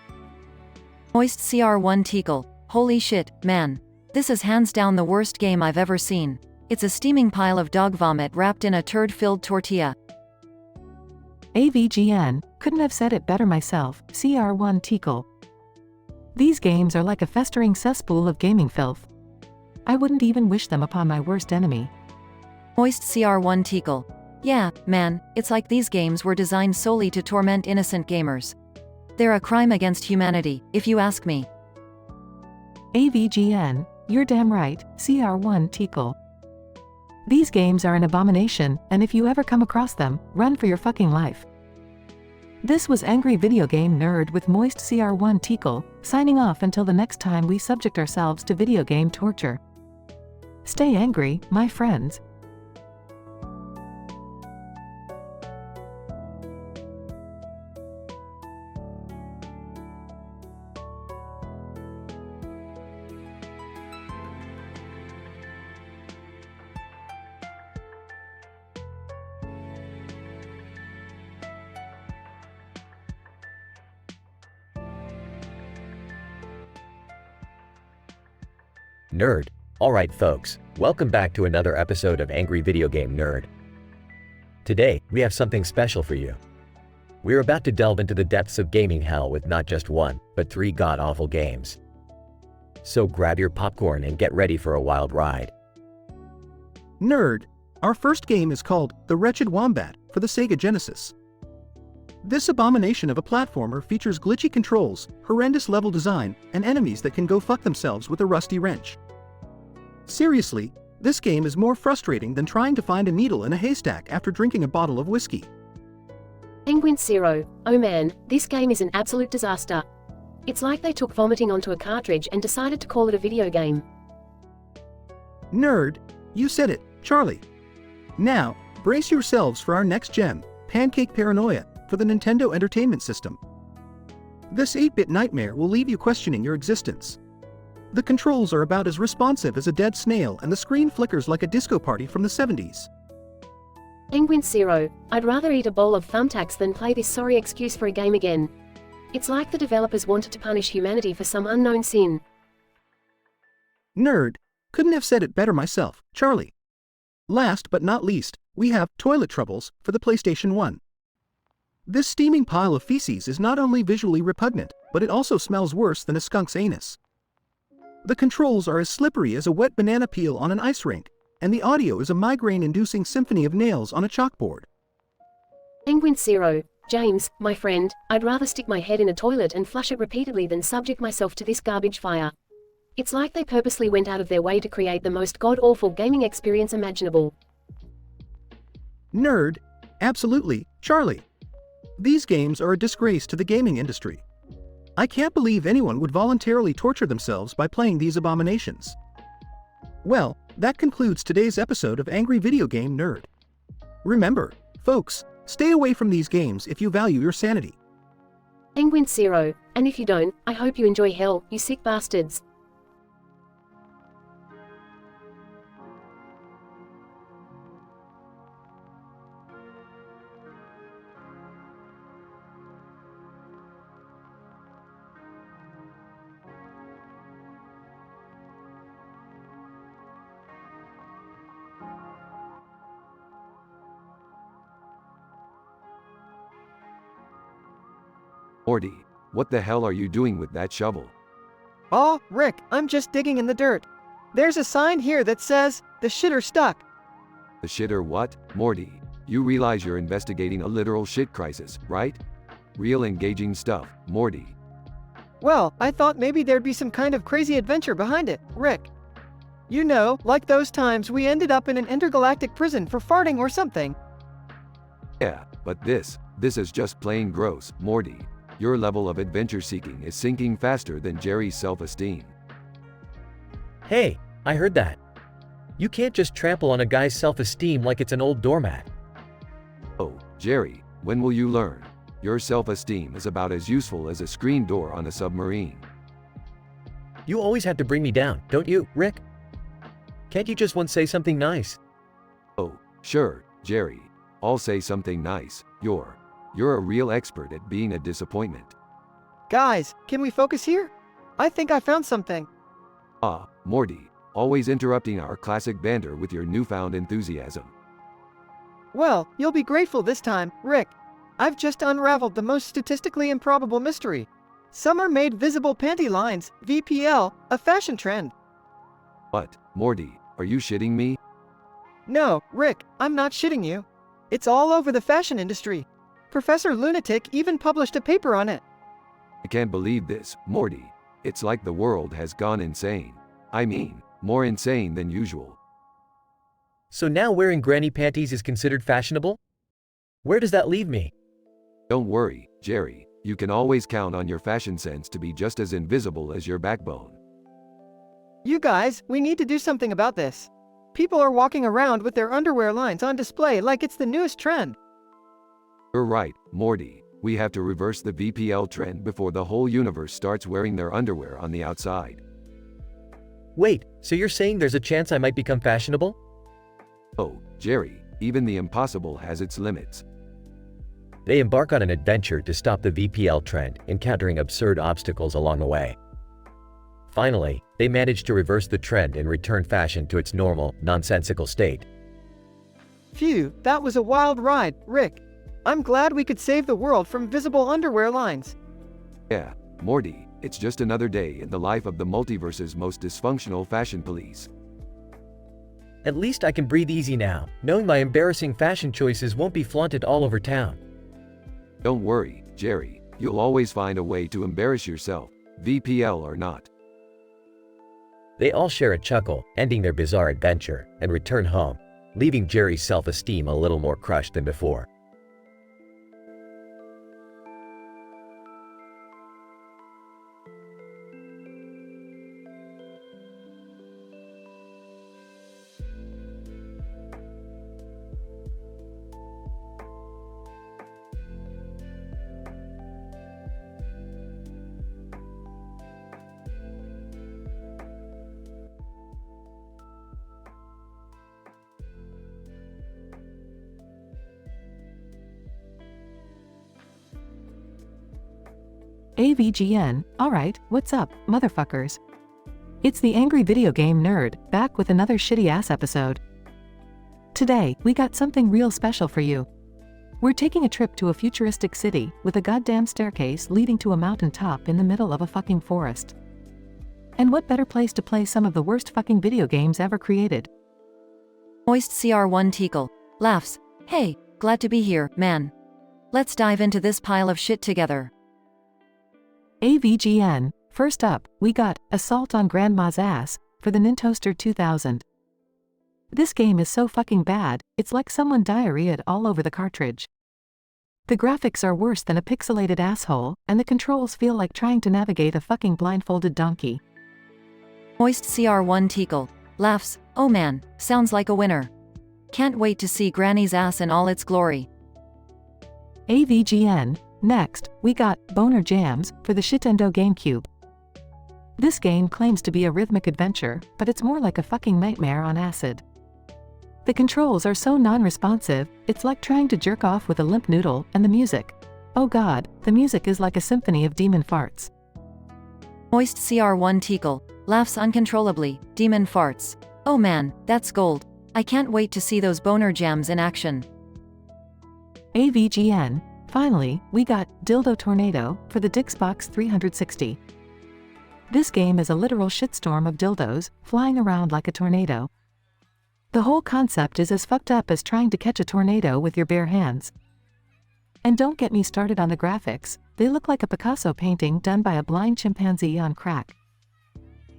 Moist CR1 Teakle. Holy shit, man. This is hands down the worst game I've ever seen. It's a steaming pile of dog vomit wrapped in a turd-filled tortilla. AVGN. Couldn't have said it better myself, CR1 Teakle. These games are like a festering cesspool of gaming filth. I wouldn't even wish them upon my worst enemy. Moist CR1 Teakle. Yeah, man, it's like these games were designed solely to torment innocent gamers. They're a crime against humanity, if you ask me. AVGN. You're damn right, CR1 Teakle. These games are an abomination, and if you ever come across them, run for your fucking life. This was Angry Video Game Nerd with Moist CR1 Teakle, signing off until the next time we subject ourselves to video game torture. Stay angry, my friends. Nerd. Alright folks, welcome back to another episode of Angry Video Game Nerd. Today, we have something special for you. We're about to delve into the depths of gaming hell with not just one, but 3 god-awful games. So grab your popcorn and get ready for a wild ride. Nerd. Our first game is called The Wretched Wombat for the Sega Genesis. This abomination of a platformer features glitchy controls, horrendous level design, and enemies that can go fuck themselves with a rusty wrench. Seriously, this game is more frustrating than trying to find a needle in a haystack after drinking a bottle of whiskey. Penguin Zero, oh man, this game is an absolute disaster. It's like they took vomiting onto a cartridge and decided to call it a video game. Nerd, you said it, Charlie. Now, brace yourselves for our next gem, Pancake Paranoia, for the Nintendo Entertainment System. This 8-bit nightmare will leave you questioning your existence. The controls are about as responsive as a dead snail and the screen flickers like a disco party from the 70s. Penguin Zero, I'd rather eat a bowl of thumbtacks than play this sorry excuse for a game again. It's like the developers wanted to punish humanity for some unknown sin. Nerd, couldn't have said it better myself, Charlie. Last but not least, we have Toilet Troubles for the PlayStation 1. This steaming pile of feces is not only visually repugnant, but it also smells worse than a skunk's anus. The controls are as slippery as a wet banana peel on an ice rink, and the audio is a migraine-inducing symphony of nails on a chalkboard. Penguin Zero, James, my friend, I'd rather stick my head in a toilet and flush it repeatedly than subject myself to this garbage fire. It's like they purposely went out of their way to create the most god-awful gaming experience imaginable. Nerd, absolutely, Charlie. These games are a disgrace to the gaming industry. I can't believe anyone would voluntarily torture themselves by playing these abominations. Well, that concludes today's episode of Angry Video Game Nerd. Remember, folks, stay away from these games if you value your sanity. Penguin Zero, and if you don't, I hope you enjoy hell, you sick bastards. Morty, what the hell are you doing with that shovel? Oh, Rick, I'm just digging in the dirt. There's a sign here that says, "The shitter stuck." The shitter what? Morty, you realize you're investigating a literal shit crisis, right? Real engaging stuff, Morty. Well, I thought maybe there'd be some kind of crazy adventure behind it, Rick. You know, like those times we ended up in an intergalactic prison for farting or something. Yeah, but this is just plain gross, Morty. Your level of adventure seeking is sinking faster than Jerry's self-esteem. Hey, I heard that. You can't just trample on a guy's self-esteem like it's an old doormat. Oh, Jerry, when will you learn? Your self-esteem is about as useful as a screen door on a submarine. You always have to bring me down, don't you, Rick? Can't you just once say something nice? Oh, sure, Jerry. I'll say something nice. You're a real expert at being a disappointment. Guys, can we focus here? I think I found something. Ah, Morty, always interrupting our classic banter with your newfound enthusiasm. Well, you'll be grateful this time, Rick. I've just unraveled the most statistically improbable mystery. Summer-made visible panty lines, VPL, a fashion trend. What, Morty, are you shitting me? No, Rick, I'm not shitting you. It's all over the fashion industry. Professor Lunatic even published a paper on it. I can't believe this, Morty. It's like the world has gone insane. I mean, more insane than usual. So now wearing granny panties is considered fashionable? Where does that leave me? Don't worry, Jerry. You can always count on your fashion sense to be just as invisible as your backbone. You guys, we need to do something about this. People are walking around with their underwear lines on display like it's the newest trend. You're right, Morty. We have to reverse the VPL trend before the whole universe starts wearing their underwear on the outside. Wait, so you're saying there's a chance I might become fashionable? Oh, Jerry, even the impossible has its limits. They embark on an adventure to stop the VPL trend, encountering absurd obstacles along the way. Finally, they manage to reverse the trend and return fashion to its normal, nonsensical state. Phew, that was a wild ride, Rick. I'm glad we could save the world from visible underwear lines. Yeah, Morty, it's just another day in the life of the multiverse's most dysfunctional fashion police. At least I can breathe easy now, knowing my embarrassing fashion choices won't be flaunted all over town. Don't worry, Jerry, you'll always find a way to embarrass yourself, VPL or not. They all share a chuckle, ending their bizarre adventure, and return home, leaving Jerry's self-esteem a little more crushed than before. AVGN, alright, what's up, motherfuckers? It's the Angry Video Game Nerd, back with another shitty-ass episode. Today, we got something real special for you. We're taking a trip to a futuristic city, with a goddamn staircase leading to a mountaintop in the middle of a fucking forest. And what better place to play some of the worst fucking video games ever created? Moist CR1 Teakle. Laughs. Hey, glad to be here, man. Let's dive into this pile of shit together. AVGN, first up, we got Assault on Grandma's Ass for the Nintoaster 2000. This game is so fucking bad, it's like someone diarrheaed all over the cartridge. The graphics are worse than a pixelated asshole, and the controls feel like trying to navigate a fucking blindfolded donkey. Moist CR1 Teakle. Laughs. Oh man, sounds like a winner. Can't wait to see Granny's ass in all its glory. AVGN, next, we got Boner Jams for the Shitendo GameCube. This game claims to be a rhythmic adventure, but it's more like a fucking nightmare on acid. The controls are so non-responsive, it's like trying to jerk off with a limp noodle, and the music. Oh god, the music is like a symphony of demon farts. Moist CR1 Teakle. Laughs uncontrollably. Demon farts. Oh man, that's gold. I can't wait to see those boner jams in action. AVGN, finally, we got Dildo Tornado for the Xbox 360. This game is a literal shitstorm of dildos, flying around like a tornado. The whole concept is as fucked up as trying to catch a tornado with your bare hands. And don't get me started on the graphics, they look like a Picasso painting done by a blind chimpanzee on crack.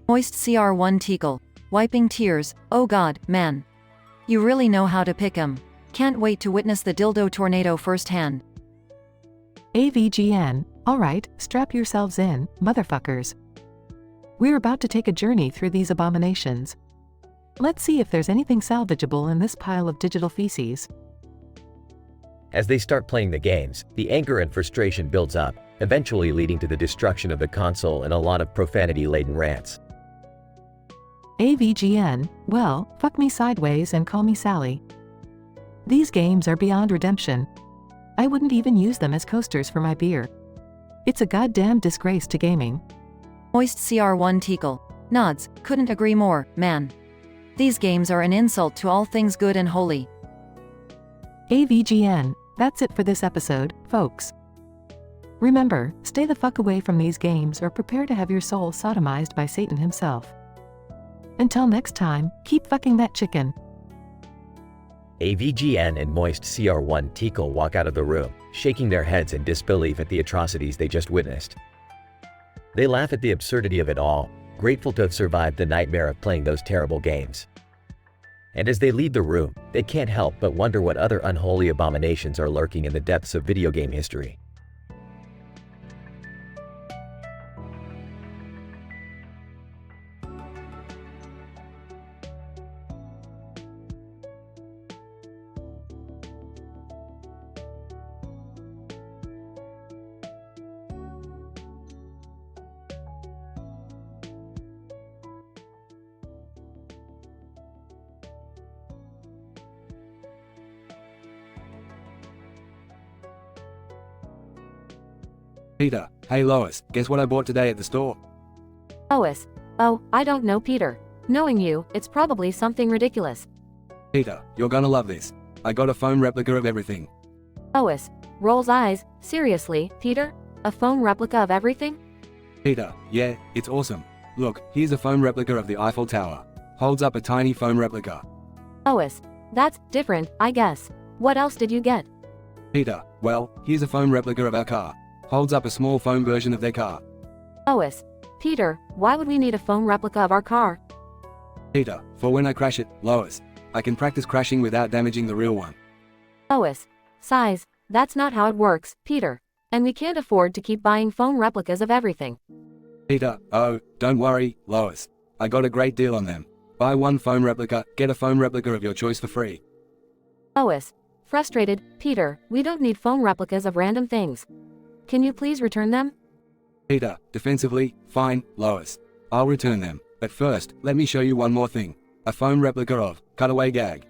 Moist CR1 Teakle. Wiping tears. Oh god, man. You really know how to pick 'em. Can't wait to witness the dildo tornado firsthand. AVGN, alright, strap yourselves in, motherfuckers. We're about to take a journey through these abominations. Let's see if there's anything salvageable in this pile of digital feces. As they start playing the games, the anger and frustration builds up, eventually leading to the destruction of the console and a lot of profanity-laden rants. AVGN, well, fuck me sideways and call me Sally. These games are beyond redemption. I wouldn't even use them as coasters for my beer. It's a goddamn disgrace to gaming. Moist CR1 Teakle. Nods. Couldn't agree more, man. These games are an insult to all things good and holy. AVGN, that's it for this episode, folks. Remember, stay the fuck away from these games or prepare to have your soul sodomized by Satan himself. Until next time, keep fucking that chicken. AVGN and Moist CR1 Teakle walk out of the room, shaking their heads in disbelief at the atrocities they just witnessed. They laugh at the absurdity of it all, grateful to have survived the nightmare of playing those terrible games. And as they leave the room, they can't help but wonder what other unholy abominations are lurking in the depths of video game history. Peter, hey Lois, guess what I bought today at the store? Lois. Oh, I don't know, Peter. Knowing you, it's probably something ridiculous. Peter, you're gonna love this. I got a foam replica of everything. Lois. Rolls eyes. Seriously, Peter? A foam replica of everything? Peter, yeah, it's awesome. Look, here's a foam replica of the Eiffel Tower. Holds up a tiny foam replica. Lois. That's different, I guess. What else did you get? Peter, well, here's a foam replica of our car. Holds up a small foam version of their car. Lois. Peter, why would we need a foam replica of our car? Peter, for when I crash it, Lois. I can practice crashing without damaging the real one. Lois. Size. That's not how it works, Peter. And we can't afford to keep buying foam replicas of everything. Peter, oh, don't worry, Lois. I got a great deal on them. Buy one foam replica, get a foam replica of your choice for free. Lois. Frustrated, Peter, we don't need foam replicas of random things. Can you please return them? Peter, defensively, fine, Lois. I'll return them, but first, let me show you one more thing. A foam replica of Cutaway Gag.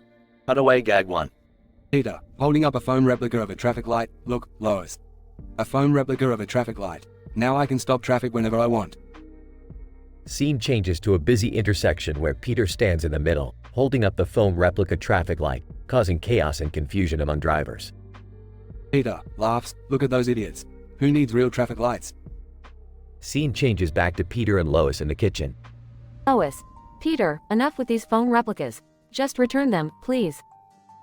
Cutaway Gag 1. Peter, holding up a foam replica of a traffic light, look, Lois. A foam replica of a traffic light. Now I can stop traffic whenever I want. Scene changes to a busy intersection where Peter stands in the middle, holding up the foam replica traffic light, causing chaos and confusion among drivers. Peter laughs, look at those idiots. Who needs real traffic lights? Scene changes back to Peter and Lois in the kitchen. Lois. Peter, enough with these foam replicas. Just return them, please.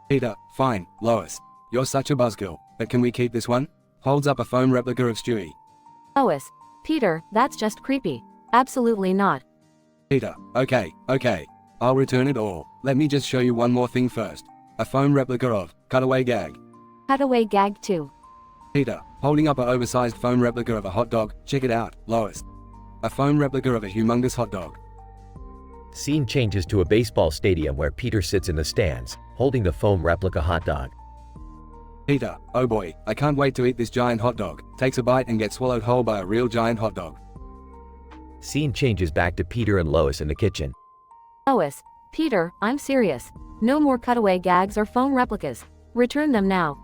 Peter, fine, Lois. You're such a buzzkill, but can we keep this one? Holds up a foam replica of Stewie. Lois. Peter, that's just creepy. Absolutely not. Peter, okay. I'll return it all. Let me just show you one more thing first. A foam replica of Cutaway Gag. Cutaway Gag 2. Peter, holding up an oversized foam replica of a hot dog. Check it out, Lois. A foam replica of a humongous hot dog. Scene changes to a baseball stadium where Peter sits in the stands, holding the foam replica hot dog. Peter, oh boy, I can't wait to eat this giant hot dog. Takes a bite and gets swallowed whole by a real giant hot dog. Scene changes back to Peter and Lois in the kitchen. Lois. Peter, I'm serious. No more cutaway gags or foam replicas. Return them now.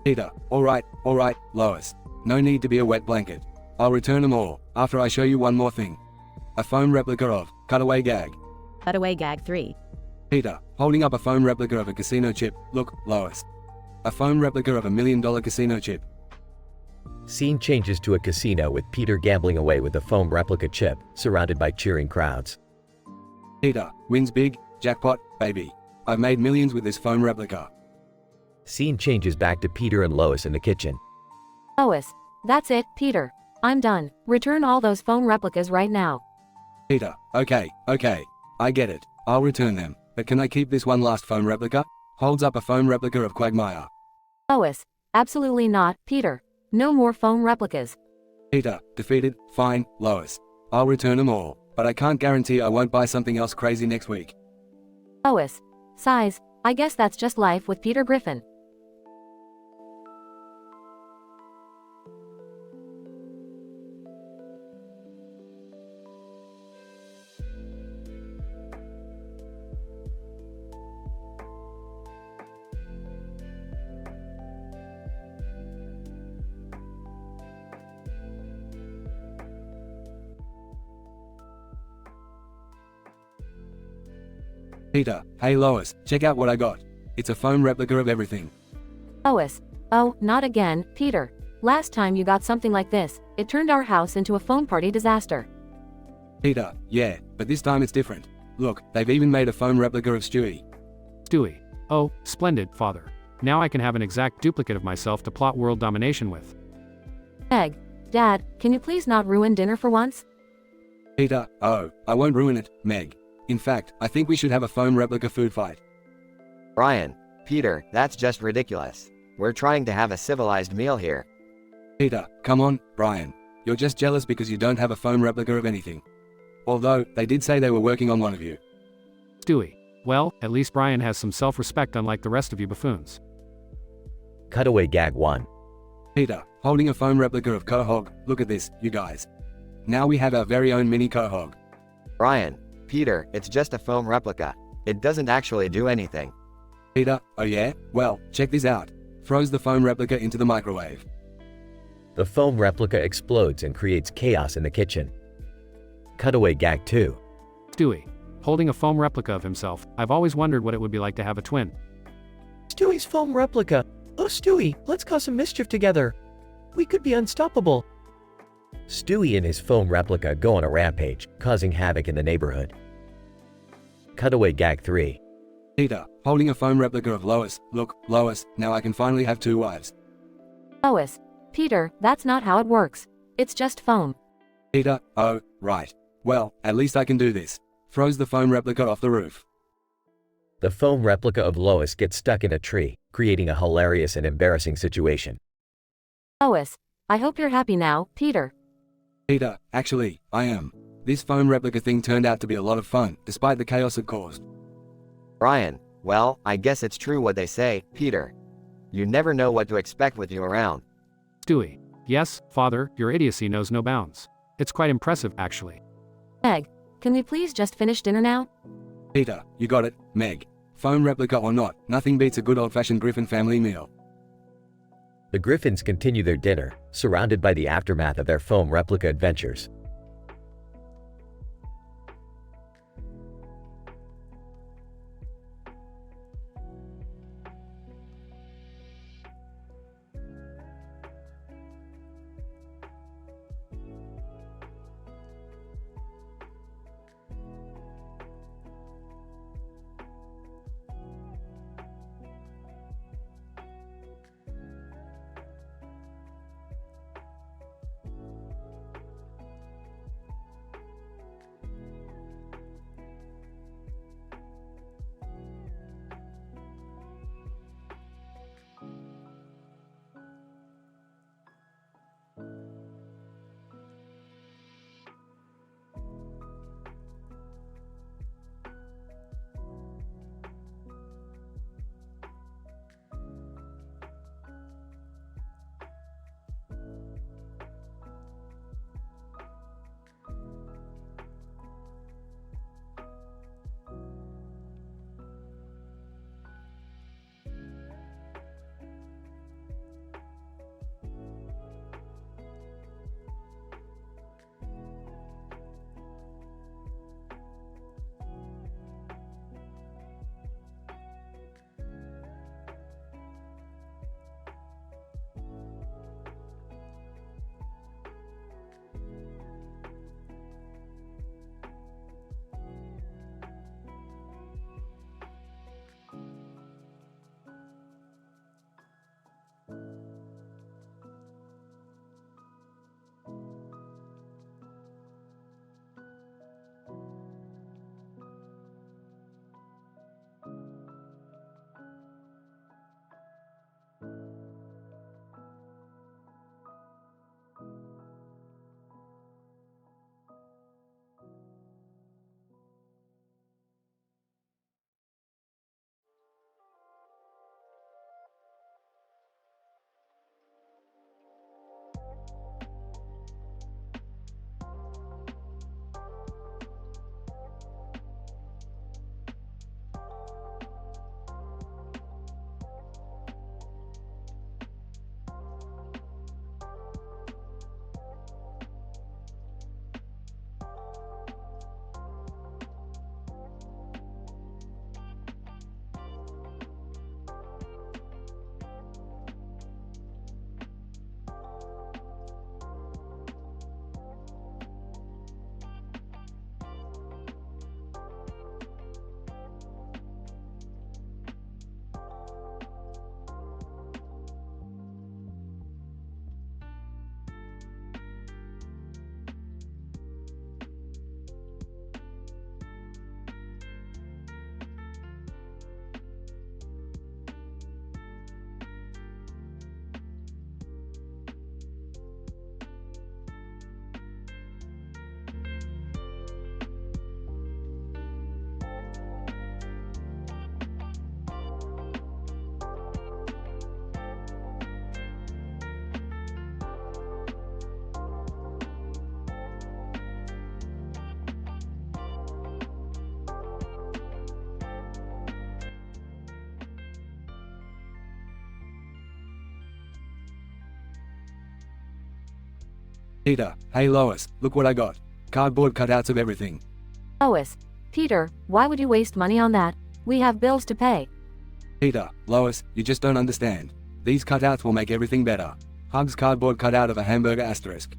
Peter, alright, Lois. No need to be a wet blanket. I'll return them all, after I show you one more thing. A foam replica of Cutaway Gag. Cutaway Gag 3. Peter, holding up a foam replica of a casino chip. Look, Lois. A foam replica of $1 million casino chip. Scene changes to a casino with Peter gambling away with the foam replica chip, surrounded by cheering crowds. Peter, wins big, jackpot, baby. I've made millions with this foam replica. Scene changes back to Peter and Lois in the kitchen. Lois. That's it, Peter. I'm done. Return all those foam replicas right now. Peter, okay. I get it. I'll return them. But can I keep this one last foam replica? Holds up a foam replica of Quagmire. Lois. Absolutely not, Peter. No more foam replicas. Peter, defeated, fine, Lois. I'll return them all, but I can't guarantee I won't buy something else crazy next week. Lois. Size. I guess that's just life with Peter Griffin. Peter, hey Lois, check out what I got. It's a foam replica of everything. Lois. Oh, not again, Peter. Last time you got something like this, it turned our house into a foam party disaster. Peter, yeah, but this time it's different. Look, they've even made a foam replica of Stewie. Stewie. Oh, splendid, father. Now I can have an exact duplicate of myself to plot world domination with. Meg. Dad, can you please not ruin dinner for once? Peter, oh, I won't ruin it, Meg. In fact, I think we should have a foam replica food fight. Brian, Peter, that's just ridiculous. We're trying to have a civilized meal here. Peter, come on, Brian. You're just jealous because you don't have a foam replica of anything. Although, they did say they were working on one of you. Stewie. Well, at least Brian has some self-respect unlike the rest of you buffoons. Cutaway Gag 1. Peter, holding a foam replica of Quahog. Look at this, you guys. Now we have our very own mini Quahog. Brian, Peter, it's just a foam replica. It doesn't actually do anything. Peter, oh yeah? Well, check this out. Throws the foam replica into the microwave. The foam replica explodes and creates chaos in the kitchen. Cutaway Gag 2. Stewie. Holding a foam replica of himself. I've always wondered what it would be like to have a twin. Stewie's foam replica. Oh Stewie, let's cause some mischief together. We could be unstoppable. Stewie and his foam replica go on a rampage, causing havoc in the neighborhood. Cutaway Gag 3. Peter, holding a foam replica of Lois. Look, Lois, now I can finally have two wives. Lois. Peter, that's not how it works. It's just foam. Peter, oh, right. Well, at least I can do this. Throws the foam replica off the roof. The foam replica of Lois gets stuck in a tree, creating a hilarious and embarrassing situation. Lois. I hope you're happy now, Peter. Peter, actually, I am. This foam replica thing turned out to be a lot of fun, despite the chaos it caused. Brian, well, I guess it's true what they say, Peter. You never know what to expect with you around. Stewie. Yes, Father, your idiocy knows no bounds. It's quite impressive, actually. Meg, can we please just finish dinner now? Peter, you got it, Meg. Foam replica or not, nothing beats a good old-fashioned Griffin family meal. The Griffins continue their dinner, surrounded by the aftermath of their foam replica adventures. Peter, hey Lois, look what I got. Cardboard cutouts of everything. Lois. Peter, why would you waste money on that? We have bills to pay. Peter, Lois, you just don't understand. These cutouts will make everything better. Hugs cardboard cutout of a hamburger asterisk.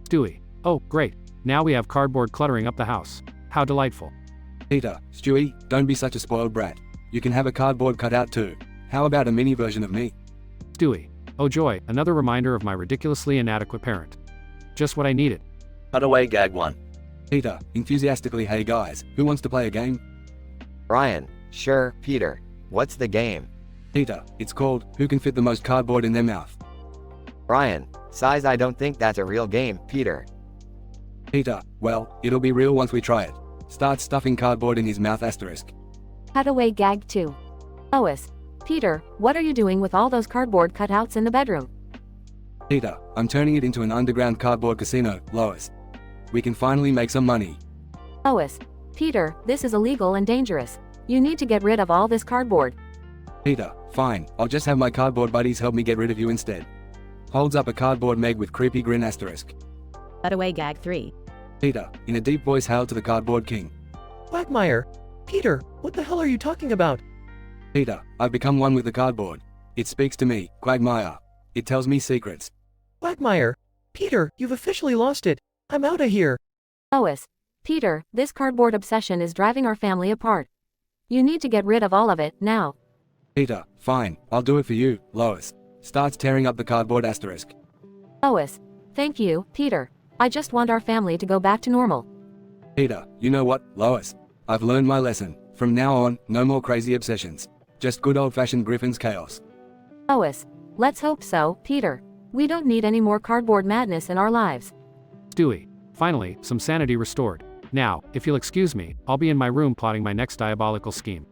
Stewie. Oh, great. Now we have cardboard cluttering up the house. How delightful. Peter, Stewie, don't be such a spoiled brat. You can have a cardboard cutout too. How about a mini version of me? Stewie. Oh joy, another reminder of my ridiculously inadequate parent. Just what I needed. Cutaway gag 1. Peter, enthusiastically, hey guys, who wants to play a game? Brian, sure, Peter. What's the game? Peter, it's called, who can fit the most cardboard in their mouth? Brian, size, I don't think that's a real game, Peter. Peter, well, it'll be real once we try it. Start stuffing cardboard in his mouth asterisk. Cutaway gag 2. Lois. Peter, what are you doing with all those cardboard cutouts in the bedroom? Peter, I'm turning it into an underground cardboard casino, Lois. We can finally make some money. Lois. Peter, this is illegal and dangerous. You need to get rid of all this cardboard. Peter, fine, I'll just have my cardboard buddies help me get rid of you instead. Holds up a cardboard Meg with creepy grin asterisk. Cutaway gag 3. Peter, in a deep voice, hail to the cardboard king. Quagmire. Peter, what the hell are you talking about? Peter, I've become one with the cardboard. It speaks to me, Quagmire. It tells me secrets. Quagmire. Peter, you've officially lost it. I'm out of here. Lois. Peter, this cardboard obsession is driving our family apart. You need to get rid of all of it, now. Peter, fine, I'll do it for you, Lois. Starts tearing up the cardboard asterisk. Lois. Thank you, Peter. I just want our family to go back to normal. Peter, you know what, Lois? I've learned my lesson. From now on, no more crazy obsessions. Just good old-fashioned Griffin's chaos. Lois. Let's hope so, Peter. We don't need any more cardboard madness in our lives. Stewie. Finally, some sanity restored. Now, if you'll excuse me, I'll be in my room plotting my next diabolical scheme.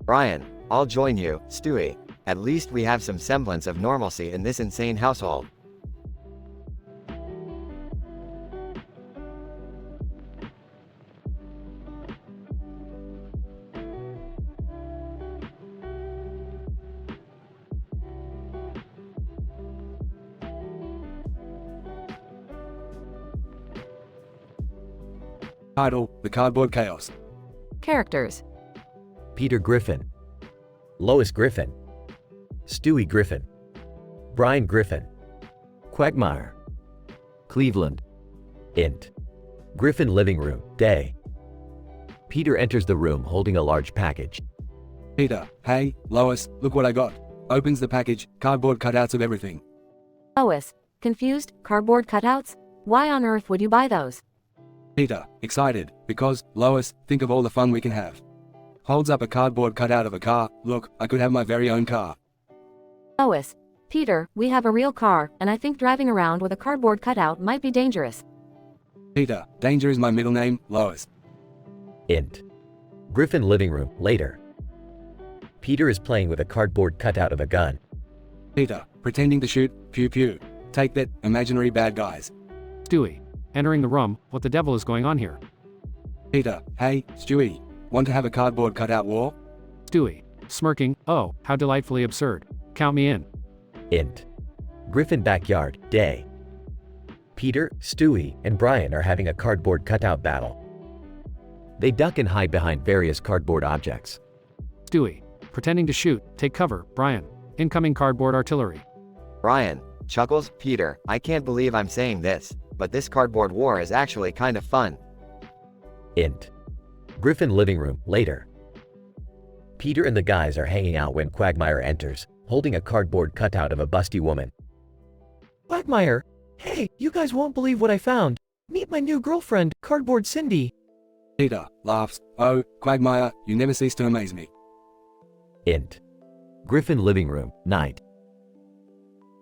Brian, I'll join you, Stewie. At least we have some semblance of normalcy in this insane household. Title, The Cardboard Chaos. Characters. Peter Griffin, Lois Griffin, Stewie Griffin, Brian Griffin, Quagmire, Cleveland, Int, Griffin living room, day. Peter enters the room holding a large package. Peter, hey, Lois, look what I got. Opens the package, cardboard cutouts of everything. Lois. Confused, cardboard cutouts? Why on earth would you buy those? Peter, excited, because, Lois, think of all the fun we can have. Holds up a cardboard cutout of a car, look, I could have my very own car. Lois. Peter, we have a real car, and I think driving around with a cardboard cutout might be dangerous. Peter, danger is my middle name, Lois. Int. Griffin living room, later. Peter is playing with a cardboard cutout of a gun. Peter, pretending to shoot, pew pew. Take that, imaginary bad guys. Stewie. Entering the room, what the devil is going on here? Peter, hey, Stewie. Want to have a cardboard cutout war? Stewie. Smirking, oh, how delightfully absurd. Count me in. Int. Griffin backyard, day. Peter, Stewie, and Brian are having a cardboard cutout battle. They duck and hide behind various cardboard objects. Stewie. Pretending to shoot, take cover, Brian. Incoming cardboard artillery. Brian. Chuckles, Peter, I can't believe I'm saying this, but this cardboard war is actually kind of fun. Int. Griffin living room, later. Peter and the guys are hanging out when Quagmire enters, holding a cardboard cutout of a busty woman. Quagmire. Hey, you guys won't believe what I found. Meet my new girlfriend, Cardboard Cindy. Peter, laughs, oh, Quagmire, you never cease to amaze me. Int. Griffin living room, night.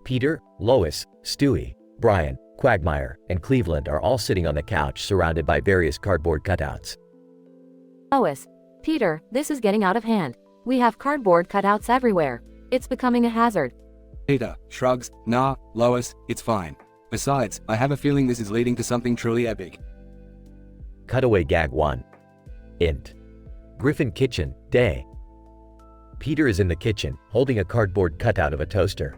Peter, Lois, Stewie, Brian, Quagmire, and Cleveland are all sitting on the couch surrounded by various cardboard cutouts. Lois. Peter, this is getting out of hand. We have cardboard cutouts everywhere. It's becoming a hazard. Peter, shrugs, nah, Lois, it's fine. Besides, I have a feeling this is leading to something truly epic. Cutaway gag 1. Int. Griffin kitchen, day. Peter is in the kitchen, holding a cardboard cutout of a toaster.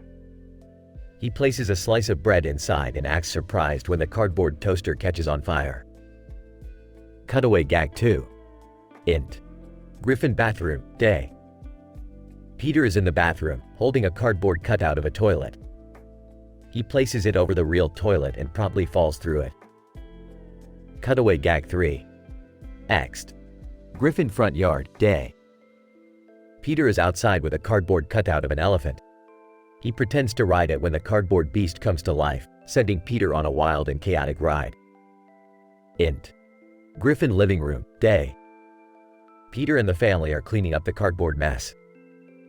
He places a slice of bread inside and acts surprised when the cardboard toaster catches on fire. Cutaway gag 2. Int. Griffin bathroom, day. Peter is in the bathroom, holding a cardboard cutout of a toilet. He places it over the real toilet and promptly falls through it. Cutaway gag 3. Next. Griffin front yard, day. Peter is outside with a cardboard cutout of an elephant. He He pretends to ride it when the cardboard beast comes to life, sending Peter on a wild and chaotic ride. Int. Griffin living room, day. Peter and the family are cleaning up the cardboard mess.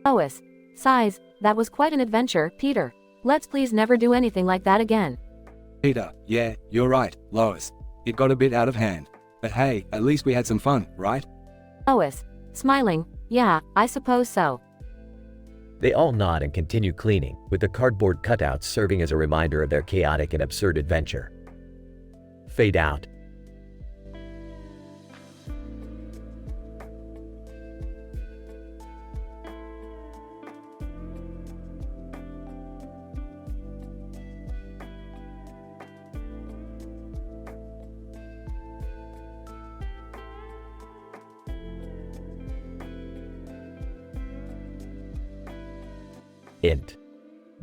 Lois. Size, that was quite an adventure, Peter. Let's please never do anything like that again. Peter, yeah, you're right, Lois. It got a bit out of hand. But hey, at least we had some fun, right? Lois. Smiling, yeah, I suppose so. They all nod and continue cleaning, with the cardboard cutouts serving as a reminder of their chaotic and absurd adventure. Fade out. Int.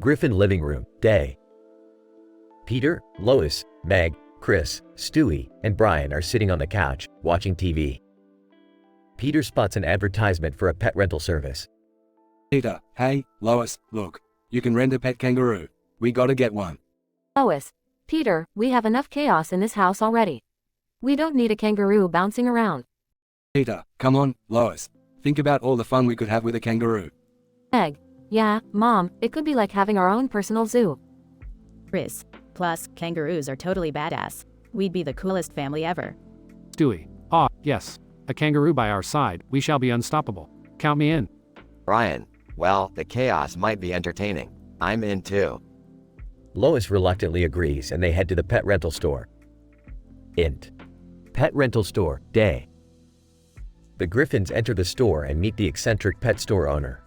Griffin living room, day. Peter, Lois, Meg, Chris, Stewie, and Brian are sitting on the couch, watching TV. Peter spots an advertisement for a pet rental service. Peter, hey, Lois, look. You can rent a pet kangaroo. We gotta get one. Lois. Peter, we have enough chaos in this house already. We don't need a kangaroo bouncing around. Peter, come on, Lois. Think about all the fun we could have with a kangaroo. Meg. Yeah, Mom, it could be like having our own personal zoo. Chris. Plus, kangaroos are totally badass. We'd be the coolest family ever. Stewie. Ah, yes. A kangaroo by our side, we shall be unstoppable. Count me in. Brian. Well, the chaos might be entertaining. I'm in too. Lois reluctantly agrees and they head to the pet rental store. Int. Pet rental store, day. The Griffins enter the store and meet the eccentric pet store owner.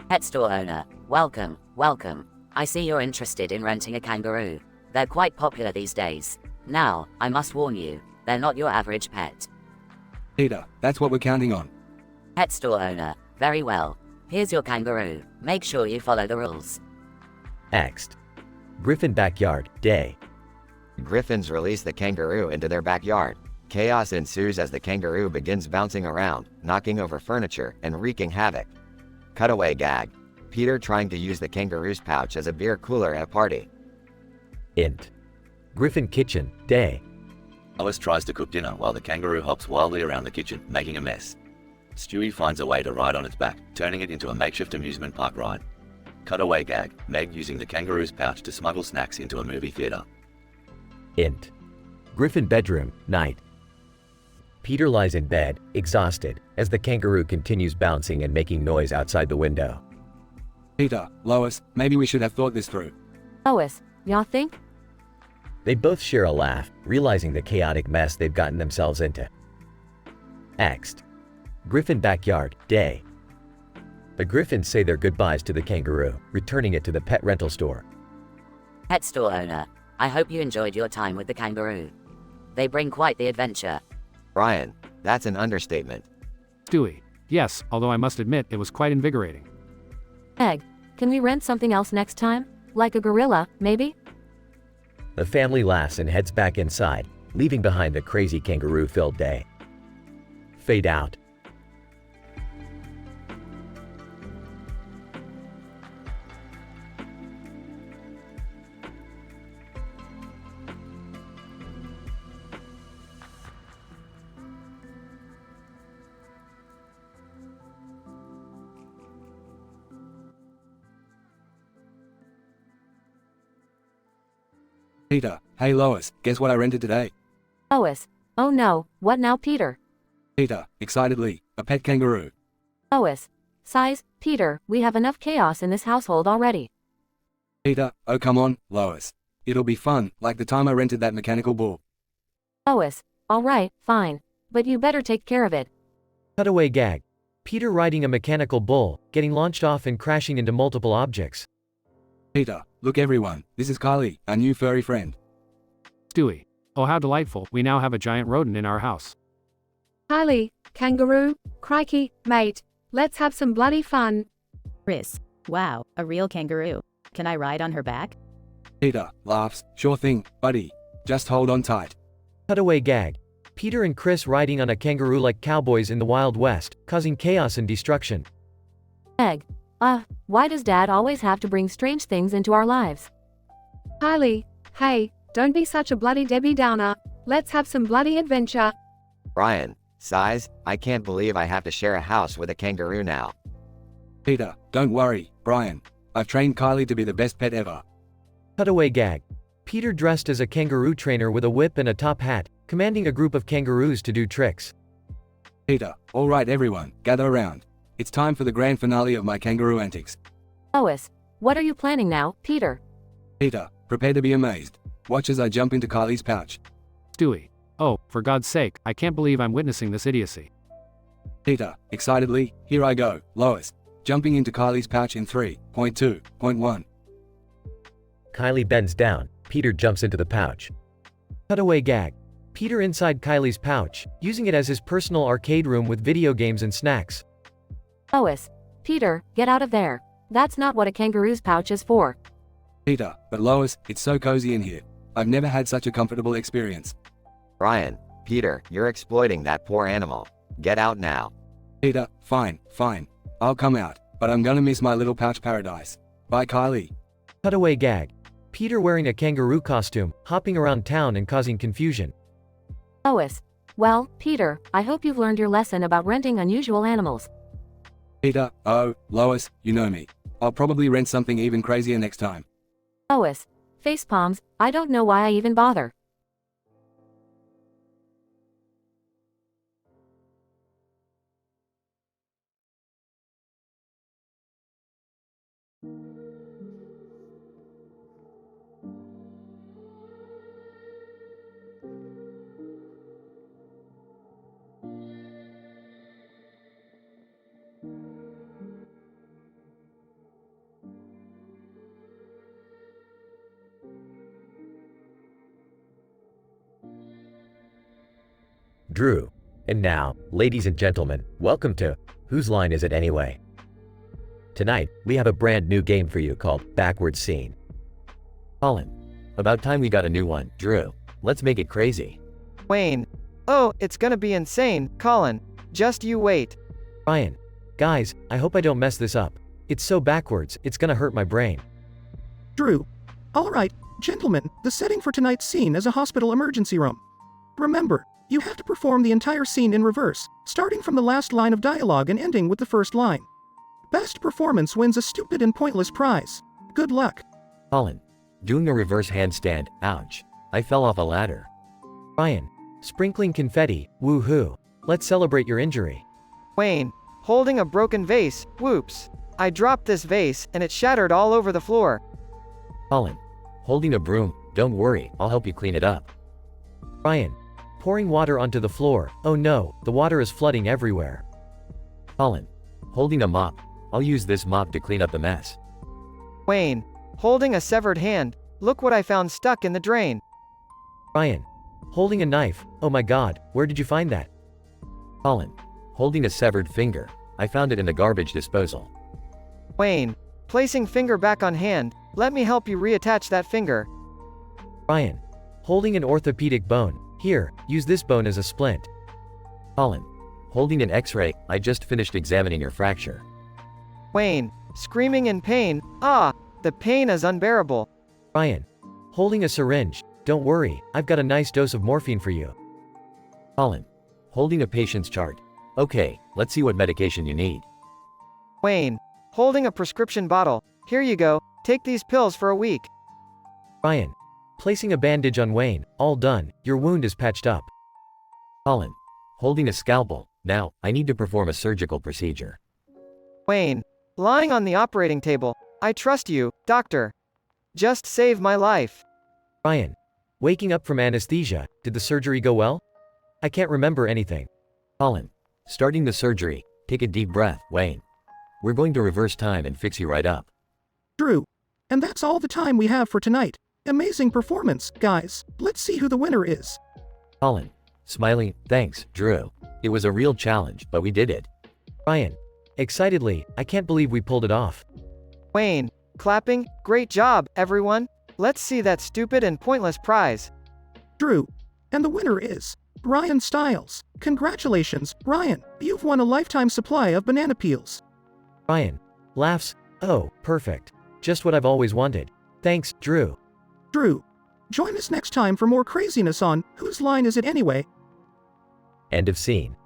Pet store owner, welcome, welcome. I see you're interested in renting a kangaroo. They're quite popular these days. Now, I must warn you, they're not your average pet. Peter, that's what we're counting on. Pet store owner, very well. Here's your kangaroo. Make sure you follow the rules. Next. Griffin backyard, day. Griffins release the kangaroo into their backyard. Chaos ensues as the kangaroo begins bouncing around, knocking over furniture, and wreaking havoc. Cutaway gag. Peter trying to use the kangaroo's pouch as a beer cooler at a party. Int. Griffin kitchen, day. Lois tries to cook dinner while the kangaroo hops wildly around the kitchen, making a mess. Stewie finds a way to ride on its back, turning it into a makeshift amusement park ride. Cutaway gag. Meg using the kangaroo's pouch to smuggle snacks into a movie theater. Int. Griffin bedroom, night. Peter lies in bed, exhausted, as the kangaroo continues bouncing and making noise outside the window. Peter, Lois, maybe we should have thought this through. Lois, y'all think? They both share a laugh, realizing the chaotic mess they've gotten themselves into. Next. Griffin backyard, day. The Griffins say their goodbyes to the kangaroo, returning it to the pet rental store. Pet store owner, I hope you enjoyed your time with the kangaroo. They bring quite the adventure. Brian, that's an understatement. Stewie. Yes, although I must admit it was quite invigorating. Meg, can we rent something else next time? Like a gorilla, maybe? The family laughs and heads back inside, leaving behind the crazy kangaroo-filled day. Fade out. Peter, hey Lois, guess what I rented today? Lois. Oh no, what now, Peter? Peter, excitedly, a pet kangaroo. Lois. Size, Peter, we have enough chaos in this household already. Peter, oh come on, Lois. It'll be fun, like the time I rented that mechanical bull. Lois. Alright, fine. But you better take care of it. Cutaway gag. Peter riding a mechanical bull, getting launched off and crashing into multiple objects. Peter, look everyone, this is Kylie, our new furry friend. Stewie. Oh how delightful, we now have a giant rodent in our house. Kylie, kangaroo, crikey, mate. Let's have some bloody fun. Chris. Wow, a real kangaroo. Can I ride on her back? Peter, laughs, sure thing, buddy. Just hold on tight. Cutaway gag. Peter and Chris riding on a kangaroo like cowboys in the Wild West, causing chaos and destruction. Meg. Why does Dad always have to bring strange things into our lives? Kylie, hey, don't be such a bloody Debbie Downer. Let's have some bloody adventure. Brian, size, I can't believe I have to share a house with a kangaroo now. Peter, don't worry, Brian. I've trained Kylie to be the best pet ever. Cutaway gag. Peter dressed as a kangaroo trainer with a whip and a top hat, commanding a group of kangaroos to do tricks. Peter, alright everyone, gather around. It's time for the grand finale of my kangaroo antics. Lois, what are you planning now, Peter? Peter, prepare to be amazed. Watch as I jump into Kylie's pouch. Stewie. Oh, for God's sake, I can't believe I'm witnessing this idiocy. Peter, excitedly, here I go, Lois. Jumping into Kylie's pouch in 3.2.1. Kylie bends down, Peter jumps into the pouch. Cutaway gag. Peter inside Kylie's pouch, using it as his personal arcade room with video games and snacks. Lois. Peter, get out of there. That's not what a kangaroo's pouch is for. Peter, but Lois, it's so cozy in here. I've never had such a comfortable experience. Brian, Peter, you're exploiting that poor animal. Get out now. Peter, fine. I'll come out, but I'm gonna miss my little pouch paradise. Bye, Kylie. Cutaway gag. Peter wearing a kangaroo costume, hopping around town and causing confusion. Lois. Well, Peter, I hope you've learned your lesson about renting unusual animals. Peter, oh, Lois, you know me. I'll probably rent something even crazier next time. Lois. Facepalms, I don't know why I even bother. Drew. And now, ladies and gentlemen, welcome to Whose Line Is It Anyway? Tonight, we have a brand new game for you called Backward Scene. Colin, about time we got a new one. Drew, let's make it crazy. Wayne. Oh, it's gonna be insane, Colin. Just you wait. Ryan. Guys, I hope I don't mess this up. It's so backwards, it's gonna hurt my brain. Drew. Alright, gentlemen, the setting for tonight's scene is a hospital emergency room. Remember, you have to perform the entire scene in reverse, starting from the last line of dialogue and ending with the first line. Best performance wins a stupid and pointless prize. Good luck. Colin, doing a reverse handstand, ouch. I fell off a ladder. Ryan. Sprinkling confetti, woohoo. Let's celebrate your injury. Wayne. Holding a broken vase, whoops. I dropped this vase, and it shattered all over the floor. Colin. Holding a broom, don't worry, I'll help you clean it up. Ryan. Pouring water onto the floor, oh no, the water is flooding everywhere. Colin. Holding a mop, I'll use this mop to clean up the mess. Wayne. Holding a severed hand, look what I found stuck in the drain. Ryan. Holding a knife, oh my god, where did you find that? Colin. Holding a severed finger, I found it in the garbage disposal. Wayne. Placing finger back on hand, let me help you reattach that finger. Ryan. Holding an orthopedic bone, here, use this bone as a splint. Colin. Holding an x-ray, I just finished examining your fracture. Wayne. Screaming in pain, ah, the pain is unbearable. Ryan. Holding a syringe, don't worry, I've got a nice dose of morphine for you. Colin. Holding a patient's chart. Okay, let's see what medication you need. Wayne. Holding a prescription bottle, here you go, take these pills for a week. Ryan. Placing a bandage on Wayne, all done, your wound is patched up. Colin. Holding a scalpel, now, I need to perform a surgical procedure. Wayne. Lying on the operating table, I trust you, doctor. Just save my life. Ryan. Waking up from anesthesia, did the surgery go well? I can't remember anything. Colin. Starting the surgery, take a deep breath, Wayne. We're going to reverse time and fix you right up. Drew. And that's all the time we have for tonight. Amazing performance, guys. Let's see who the winner is. Colin. Smiling, thanks, Drew. It was a real challenge, but we did it. Ryan. Excitedly, I can't believe we pulled it off. Wayne. Clapping, great job, everyone. Let's see that stupid and pointless prize. Drew. And the winner is Ryan Stiles. Congratulations, Ryan. You've won a lifetime supply of banana peels. Ryan. Laughs, oh, perfect. Just what I've always wanted. Thanks, Drew. Drew, join us next time for more craziness on Whose Line Is It Anyway? End of scene.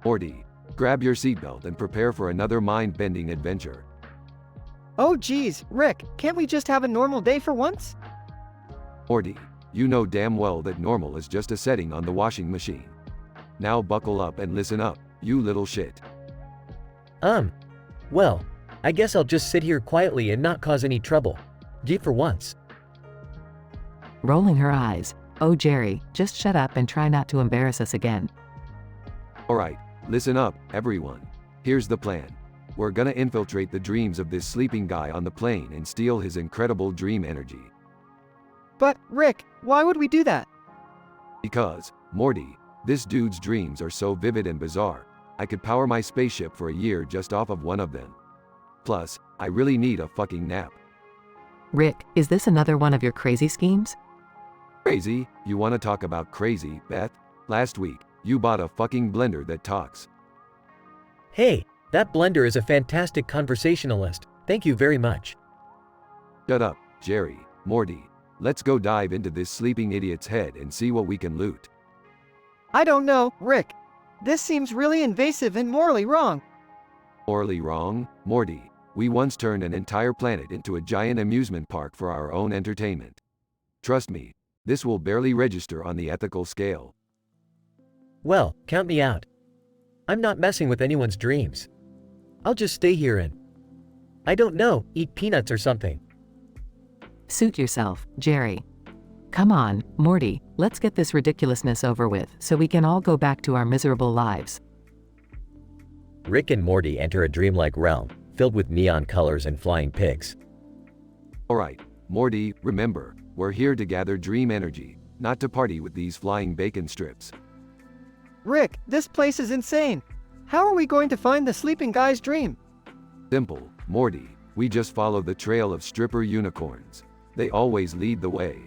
Morty, grab your seatbelt and prepare for another mind-bending adventure. Oh geez, Rick, can't we just have a normal day for once? Morty, you know damn well that normal is just a setting on the washing machine. Now buckle up and listen up, you little shit. Well, I guess I'll just sit here quietly and not cause any trouble. Gee, for once. Rolling her eyes. Oh Jerry, just shut up and try not to embarrass us again. Alright, listen up, everyone. Here's the plan. We're gonna infiltrate the dreams of this sleeping guy on the plane and steal his incredible dream energy. But, Rick, why would we do that? Because, Morty, this dude's dreams are so vivid and bizarre, I could power my spaceship for a year just off of one of them. Plus, I really need a fucking nap. Rick, is this another one of your crazy schemes? Crazy? You wanna talk about crazy, Beth? Last week, you bought a fucking blender that talks. Hey, that blender is a fantastic conversationalist. Thank you very much. Shut up, Jerry, Morty. Let's go dive into this sleeping idiot's head and see what we can loot. I don't know, Rick. This seems really invasive and morally wrong. Morally wrong? Morty, we once turned an entire planet into a giant amusement park for our own entertainment. Trust me, this will barely register on the ethical scale. Well, count me out. I'm not messing with anyone's dreams. I'll just stay here and, I don't know, eat peanuts or something. Suit yourself, Jerry. Come on, Morty, let's get this ridiculousness over with so we can all go back to our miserable lives. Rick and Morty enter a dreamlike realm, filled with neon colors and flying pigs. Alright, Morty, remember, we're here to gather dream energy, not to party with these flying bacon strips. Rick, this place is insane. How are we going to find the sleeping guy's dream? Simple, Morty, we just follow the trail of stripper unicorns. They always lead the way.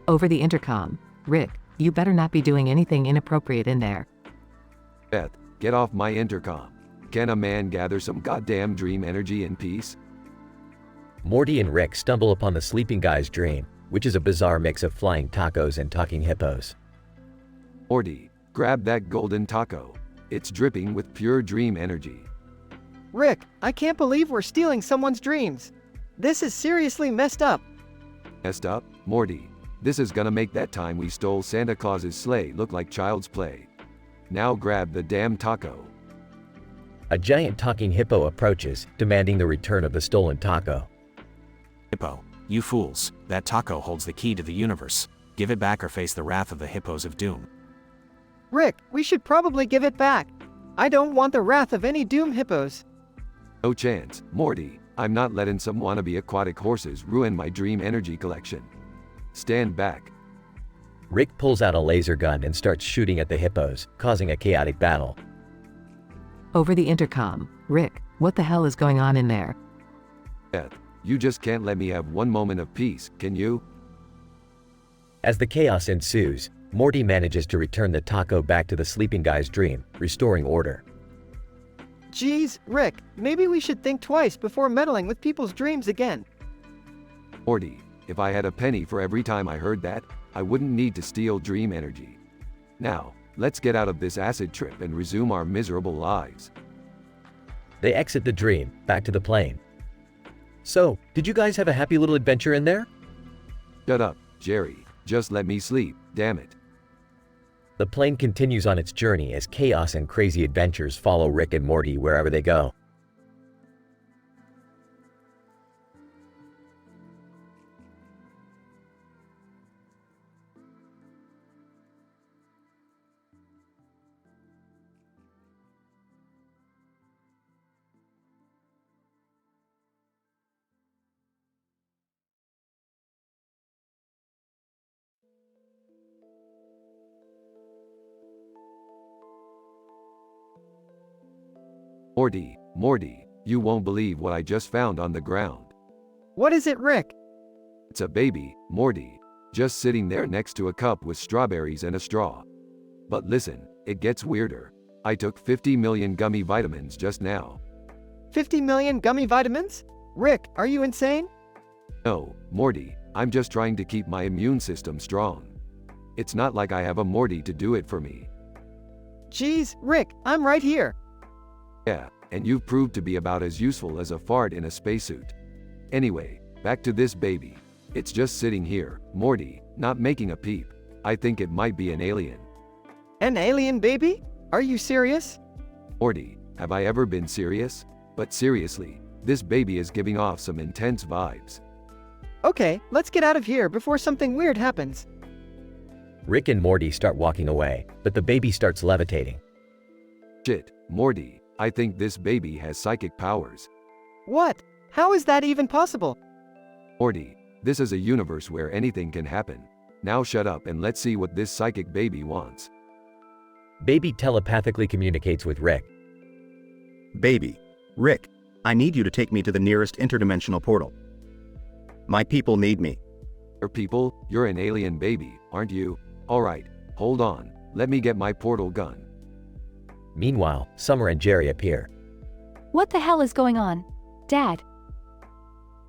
Over the intercom. Rick, you better not be doing anything inappropriate in there. Beth, get off my intercom. Can a man gather some goddamn dream energy in peace? Morty and Rick stumble upon the sleeping guy's dream, which is a bizarre mix of flying tacos and talking hippos. Morty, grab that golden taco. It's dripping with pure dream energy. Rick, I can't believe we're stealing someone's dreams. This is seriously messed up. Messed up? Morty, this is gonna make that time we stole Santa Claus's sleigh look like child's play. Now grab the damn taco. A giant talking hippo approaches, demanding the return of the stolen taco. Hippo, you fools, that taco holds the key to the universe. Give it back or face the wrath of the hippos of doom. Rick, we should probably give it back. I don't want the wrath of any doom hippos. No chance, Morty. I'm not letting some wannabe aquatic horses ruin my dream energy collection. Stand back. Rick pulls out a laser gun and starts shooting at the hippos, causing a chaotic battle. Over the intercom. Rick, what the hell is going on in there? Beth, you just can't let me have one moment of peace, can you? As the chaos ensues, Morty manages to return the taco back to the sleeping guy's dream, restoring order. Geez, Rick, maybe we should think twice before meddling with people's dreams again. Morty, if I had a penny for every time I heard that, I wouldn't need to steal dream energy. Now, let's get out of this acid trip and resume our miserable lives. They exit the dream, back to the plane. So, did you guys have a happy little adventure in there? Shut up, Jerry. Just let me sleep, damn it. The plane continues on its journey as chaos and crazy adventures follow Rick and Morty wherever they go. Morty, you won't believe what I just found on the ground. What is it, Rick? It's a baby, Morty, just sitting there next to a cup with strawberries and a straw. But listen, it gets weirder. I took 50 million gummy vitamins just now. 50 million gummy vitamins? Rick, are you insane? No, Morty, I'm just trying to keep my immune system strong. It's not like I have a Morty to do it for me. Geez, Rick, I'm right here. Yeah, and you've proved to be about as useful as a fart in a spacesuit. Anyway, back to this baby. It's just sitting here, Morty, not making a peep. I think it might be an alien. An alien baby? Are you serious? Morty, have I ever been serious? But seriously, this baby is giving off some intense vibes. Okay, let's get out of here before something weird happens. Rick and Morty start walking away, but the baby starts levitating. Shit, Morty, I think this baby has psychic powers. What? How is that even possible? Morty, this is a universe where anything can happen. Now shut up and let's see what this psychic baby wants. Baby telepathically communicates with Rick. Baby, Rick, I need you to take me to the nearest interdimensional portal. My people need me. Your people? You're an alien baby, aren't you? Alright, hold on, let me get my portal gun. Meanwhile, Summer and Jerry appear. What the hell is going on? Dad?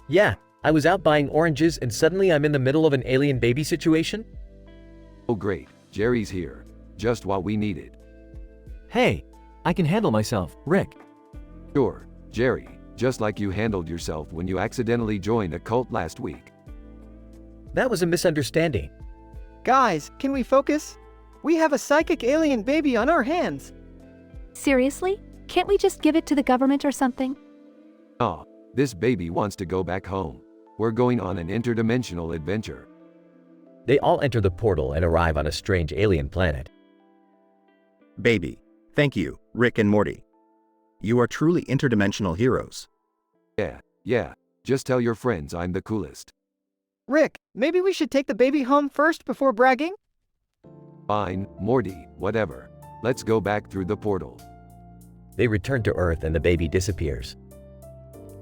Yeah, I was out buying oranges and suddenly I'm in the middle of an alien baby situation? Oh great, Jerry's here. Just what we needed. Hey, I can handle myself, Rick. Sure, Jerry, just like you handled yourself when you accidentally joined a cult last week. That was a misunderstanding. Guys, can we focus? We have a psychic alien baby on our hands. Seriously? Can't we just give it to the government or something? Aw, this baby wants to go back home. We're going on an interdimensional adventure. They all enter the portal and arrive on a strange alien planet. Baby, thank you, Rick and Morty. You are truly interdimensional heroes. Yeah, just tell your friends I'm the coolest. Rick, maybe we should take the baby home first before bragging? Fine, Morty, whatever. Let's go back through the portal. They return to Earth and the baby disappears.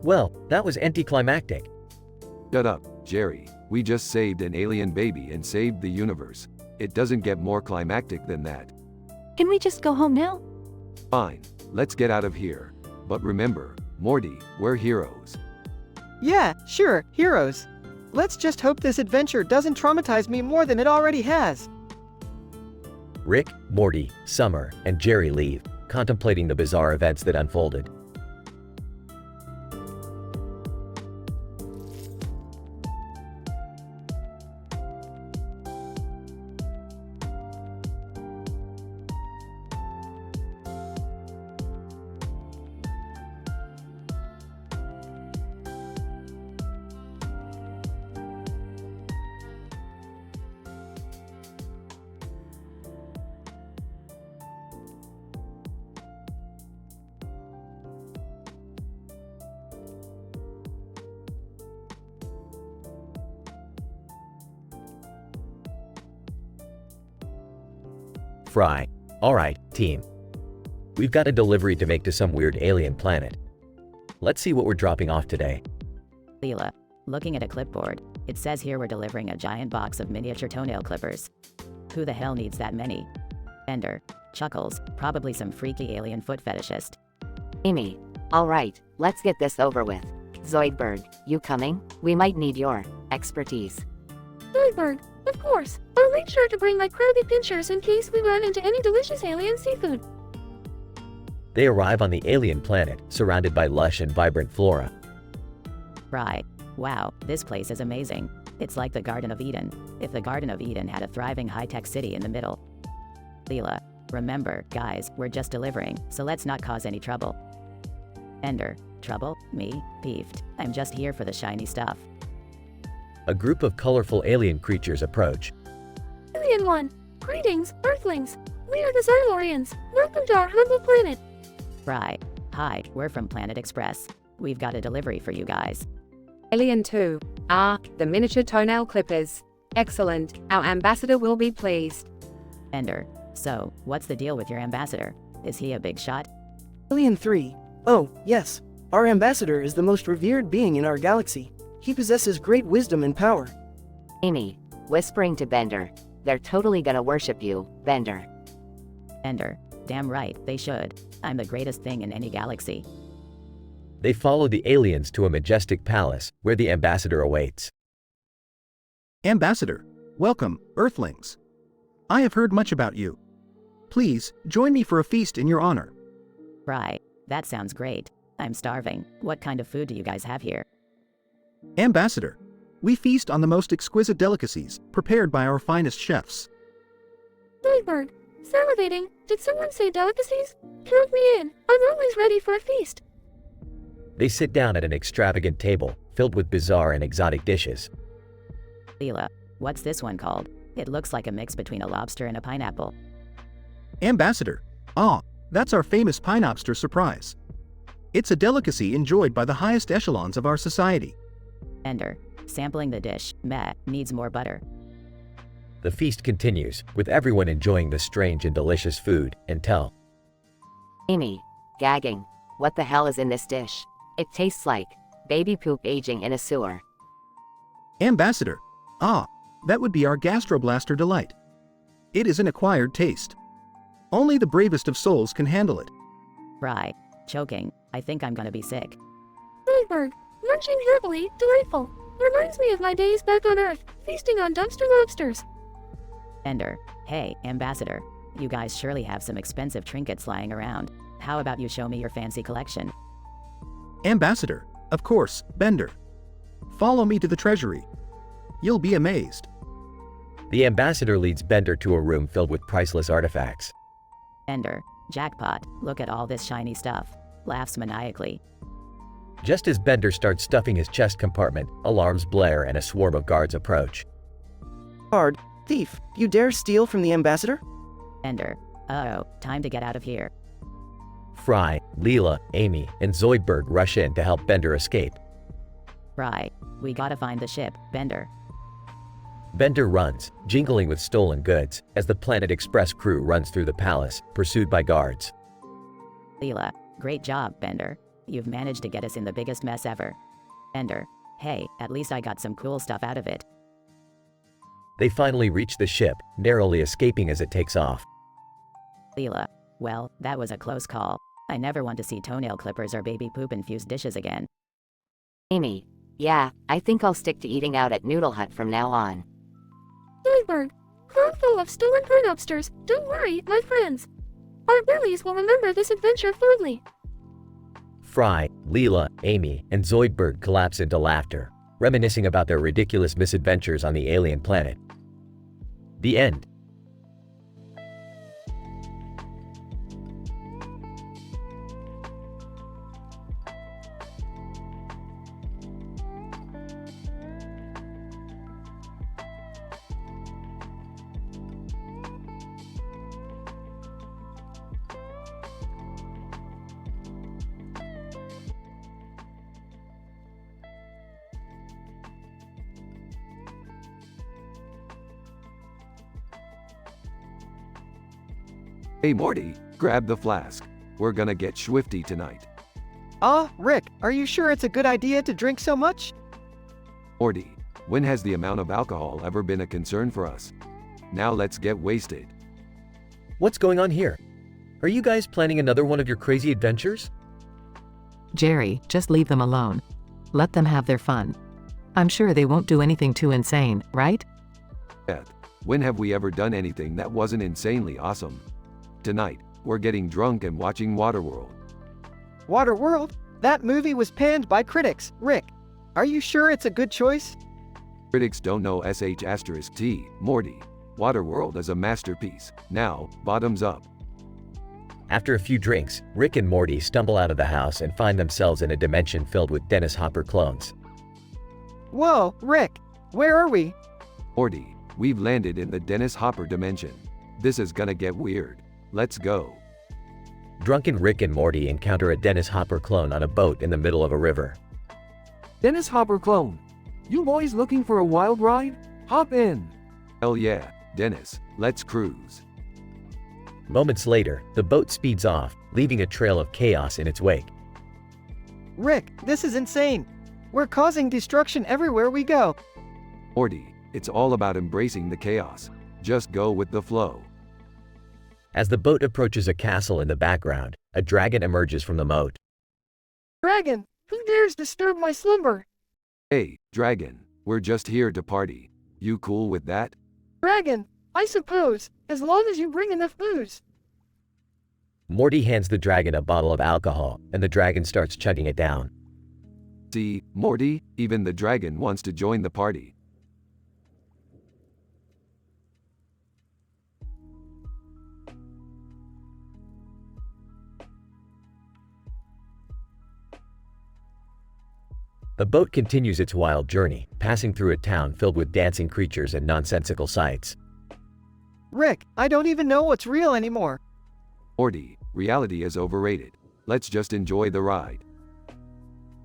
Well, that was anticlimactic. Shut up, Jerry. We just saved an alien baby and saved the universe. It doesn't get more climactic than that. Can we just go home now? Fine, let's get out of here. But remember, Morty, we're heroes. Yeah, sure, heroes. Let's just hope this adventure doesn't traumatize me more than it already has. Rick, Morty, Summer, and Jerry leave, contemplating the bizarre events that unfolded. Fry. Alright, team. We've got a delivery to make to some weird alien planet. Let's see what we're dropping off today. Leela, looking at a clipboard, it says here we're delivering a giant box of miniature toenail clippers. Who the hell needs that many? Ender chuckles, probably some freaky alien foot fetishist. Amy, alright, let's get this over with. Zoidberg, you coming? We might need your expertise. Zoidberg, of course. I'll make sure to bring my crabby pinchers in case we run into any delicious alien seafood. They arrive on the alien planet, surrounded by lush and vibrant flora. Right. Wow, this place is amazing. It's like the Garden of Eden, if the Garden of Eden had a thriving high-tech city in the middle. Leela, remember, guys, we're just delivering, so let's not cause any trouble. Ender, trouble? Me? Peeved. I'm just here for the shiny stuff. A group of colorful alien creatures approach. Alien One, greetings, Earthlings. We are the Xylorians. Welcome to our humble planet. Right. Hi, we're from Planet Express. We've got a delivery for you guys. Alien 2. The miniature toenail clippers. Excellent. Our ambassador will be pleased. Ender, so, what's the deal with your ambassador? Is he a big shot? Alien 3. Oh, yes. Our ambassador is the most revered being in our galaxy. He possesses great wisdom and power. Amy, whispering to Bender. They're totally gonna worship you, Bender. Bender. Damn right, they should. I'm the greatest thing in any galaxy. They follow the aliens to a majestic palace where the ambassador awaits. Ambassador, welcome, Earthlings. I have heard much about you. Please, join me for a feast in your honor. Right, that sounds great. I'm starving. What kind of food do you guys have here? Ambassador, we feast on the most exquisite delicacies, prepared by our finest chefs. Zoidberg, salivating. Did someone say delicacies? Count me in. I'm always ready for a feast. They sit down at an extravagant table filled with bizarre and exotic dishes. Leela, what's this one called? It looks like a mix between a lobster and a pineapple. Ambassador, that's our famous Pineapster surprise. It's a delicacy enjoyed by the highest echelons of our society. Bender, sampling the dish, needs more butter. The feast continues, with everyone enjoying the strange and delicious food, until Amy, gagging. What the hell is in this dish? It tastes like baby poop aging in a sewer. Ambassador, that would be our Gastroblaster delight. It is an acquired taste. Only the bravest of souls can handle it. Right, choking. I think I'm gonna be sick. Zoidberg, munching happily, delightful. Reminds me of my days back on Earth, feasting on dumpster lobsters. Bender, hey, Ambassador. You guys surely have some expensive trinkets lying around. How about you show me your fancy collection? Ambassador, of course, Bender. Follow me to the treasury. You'll be amazed. the ambassador leads Bender to a room filled with priceless artifacts. Bender, jackpot, look at all this shiny stuff. Laughs maniacally. Just as Bender starts stuffing his chest compartment, alarms blare and a swarm of guards approach. Guard, thief, you dare steal from the ambassador? Bender, uh-oh, time to get out of here. Fry, Leela, Amy, and Zoidberg rush in to help Bender escape. Fry, we gotta find the ship, Bender. Bender runs, jingling with stolen goods, as the Planet Express crew runs through the palace, pursued by guards. Leela, great job, Bender. You've managed to get us in the biggest mess ever. Bender, hey, at least I got some cool stuff out of it. They finally reach the ship, narrowly escaping as it takes off. Leela, well, that was a close call. I never want to see toenail clippers or baby poop-infused dishes again. Amy, yeah, I think I'll stick to eating out at Noodle Hut from now on. Zoidberg, crown full of stolen pineapsters. Don't worry, my friends. Our bellies will remember this adventure fondly. Fry, Leela, Amy, and Zoidberg collapse into laughter, reminiscing about their ridiculous misadventures on the alien planet. The end. Hey Morty, grab the flask. We're gonna get swifty tonight. Rick, are you sure it's a good idea to drink so much? Morty, when has the amount of alcohol ever been a concern for us? Now let's get wasted. What's going on here? Are you guys planning another one of your crazy adventures? Jerry, just leave them alone. Let them have their fun. I'm sure they won't do anything too insane, right? Beth, when have we ever done anything that wasn't insanely awesome? Tonight, we're getting drunk and watching Waterworld. Waterworld? That movie was panned by critics. Rick, are you sure it's a good choice? Critics don't know *T, Morty. Waterworld is a masterpiece. Now, bottoms up. After a few drinks, Rick and Morty stumble out of the house and find themselves in a dimension filled with Dennis Hopper clones. Whoa, Rick, where are we? Morty, we've landed in the Dennis Hopper dimension. This is gonna get weird. Let's go. Drunken Rick and Morty encounter a Dennis Hopper clone on a boat in the middle of a river. Dennis Hopper clone. You boys looking for a wild ride? Hop in. Hell yeah, Dennis, let's cruise. Moments later, the boat speeds off, leaving a trail of chaos in its wake. Rick, this is insane. We're causing destruction everywhere we go. Morty, it's all about embracing the chaos. Just go with the flow. As the boat approaches a castle in the background, a dragon emerges from the moat. Dragon, who dares disturb my slumber? Hey, dragon, we're just here to party. You cool with that? Dragon, I suppose, as long as you bring enough booze. Morty hands the dragon a bottle of alcohol, and the dragon starts chugging it down. See, Morty, even the dragon wants to join the party. The boat continues its wild journey, passing through a town filled with dancing creatures and nonsensical sights. Rick, I don't even know what's real anymore. Morty, reality is overrated. Let's just enjoy the ride.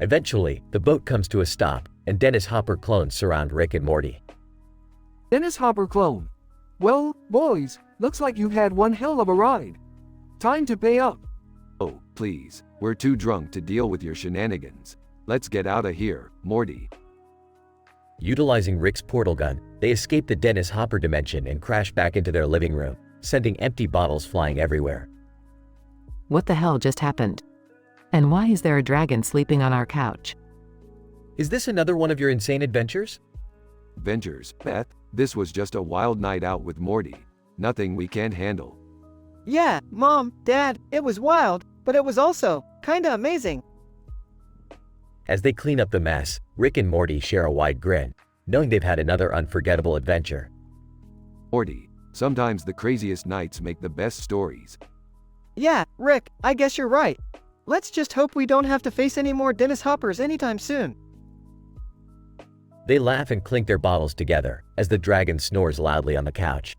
Eventually, the boat comes to a stop, and Dennis Hopper clones surround Rick and Morty. Dennis Hopper clone. Well, boys, looks like you've had one hell of a ride. Time to pay up. Oh, please, we're too drunk to deal with your shenanigans. Let's get out of here, Morty. Utilizing Rick's portal gun, they escape the Dennis Hopper dimension and crash back into their living room, sending empty bottles flying everywhere. What the hell just happened? And why is there a dragon sleeping on our couch? Is this another one of your insane adventures? Adventures, Beth, this was just a wild night out with Morty. Nothing we can't handle. Yeah, Mom, Dad, it was wild, but it was also kinda amazing. As they clean up the mess, Rick and Morty share a wide grin, knowing they've had another unforgettable adventure. Morty, sometimes the craziest nights make the best stories. Yeah, Rick, I guess you're right. Let's just hope we don't have to face any more Dennis Hoppers anytime soon. They laugh and clink their bottles together as the dragon snores loudly on the couch.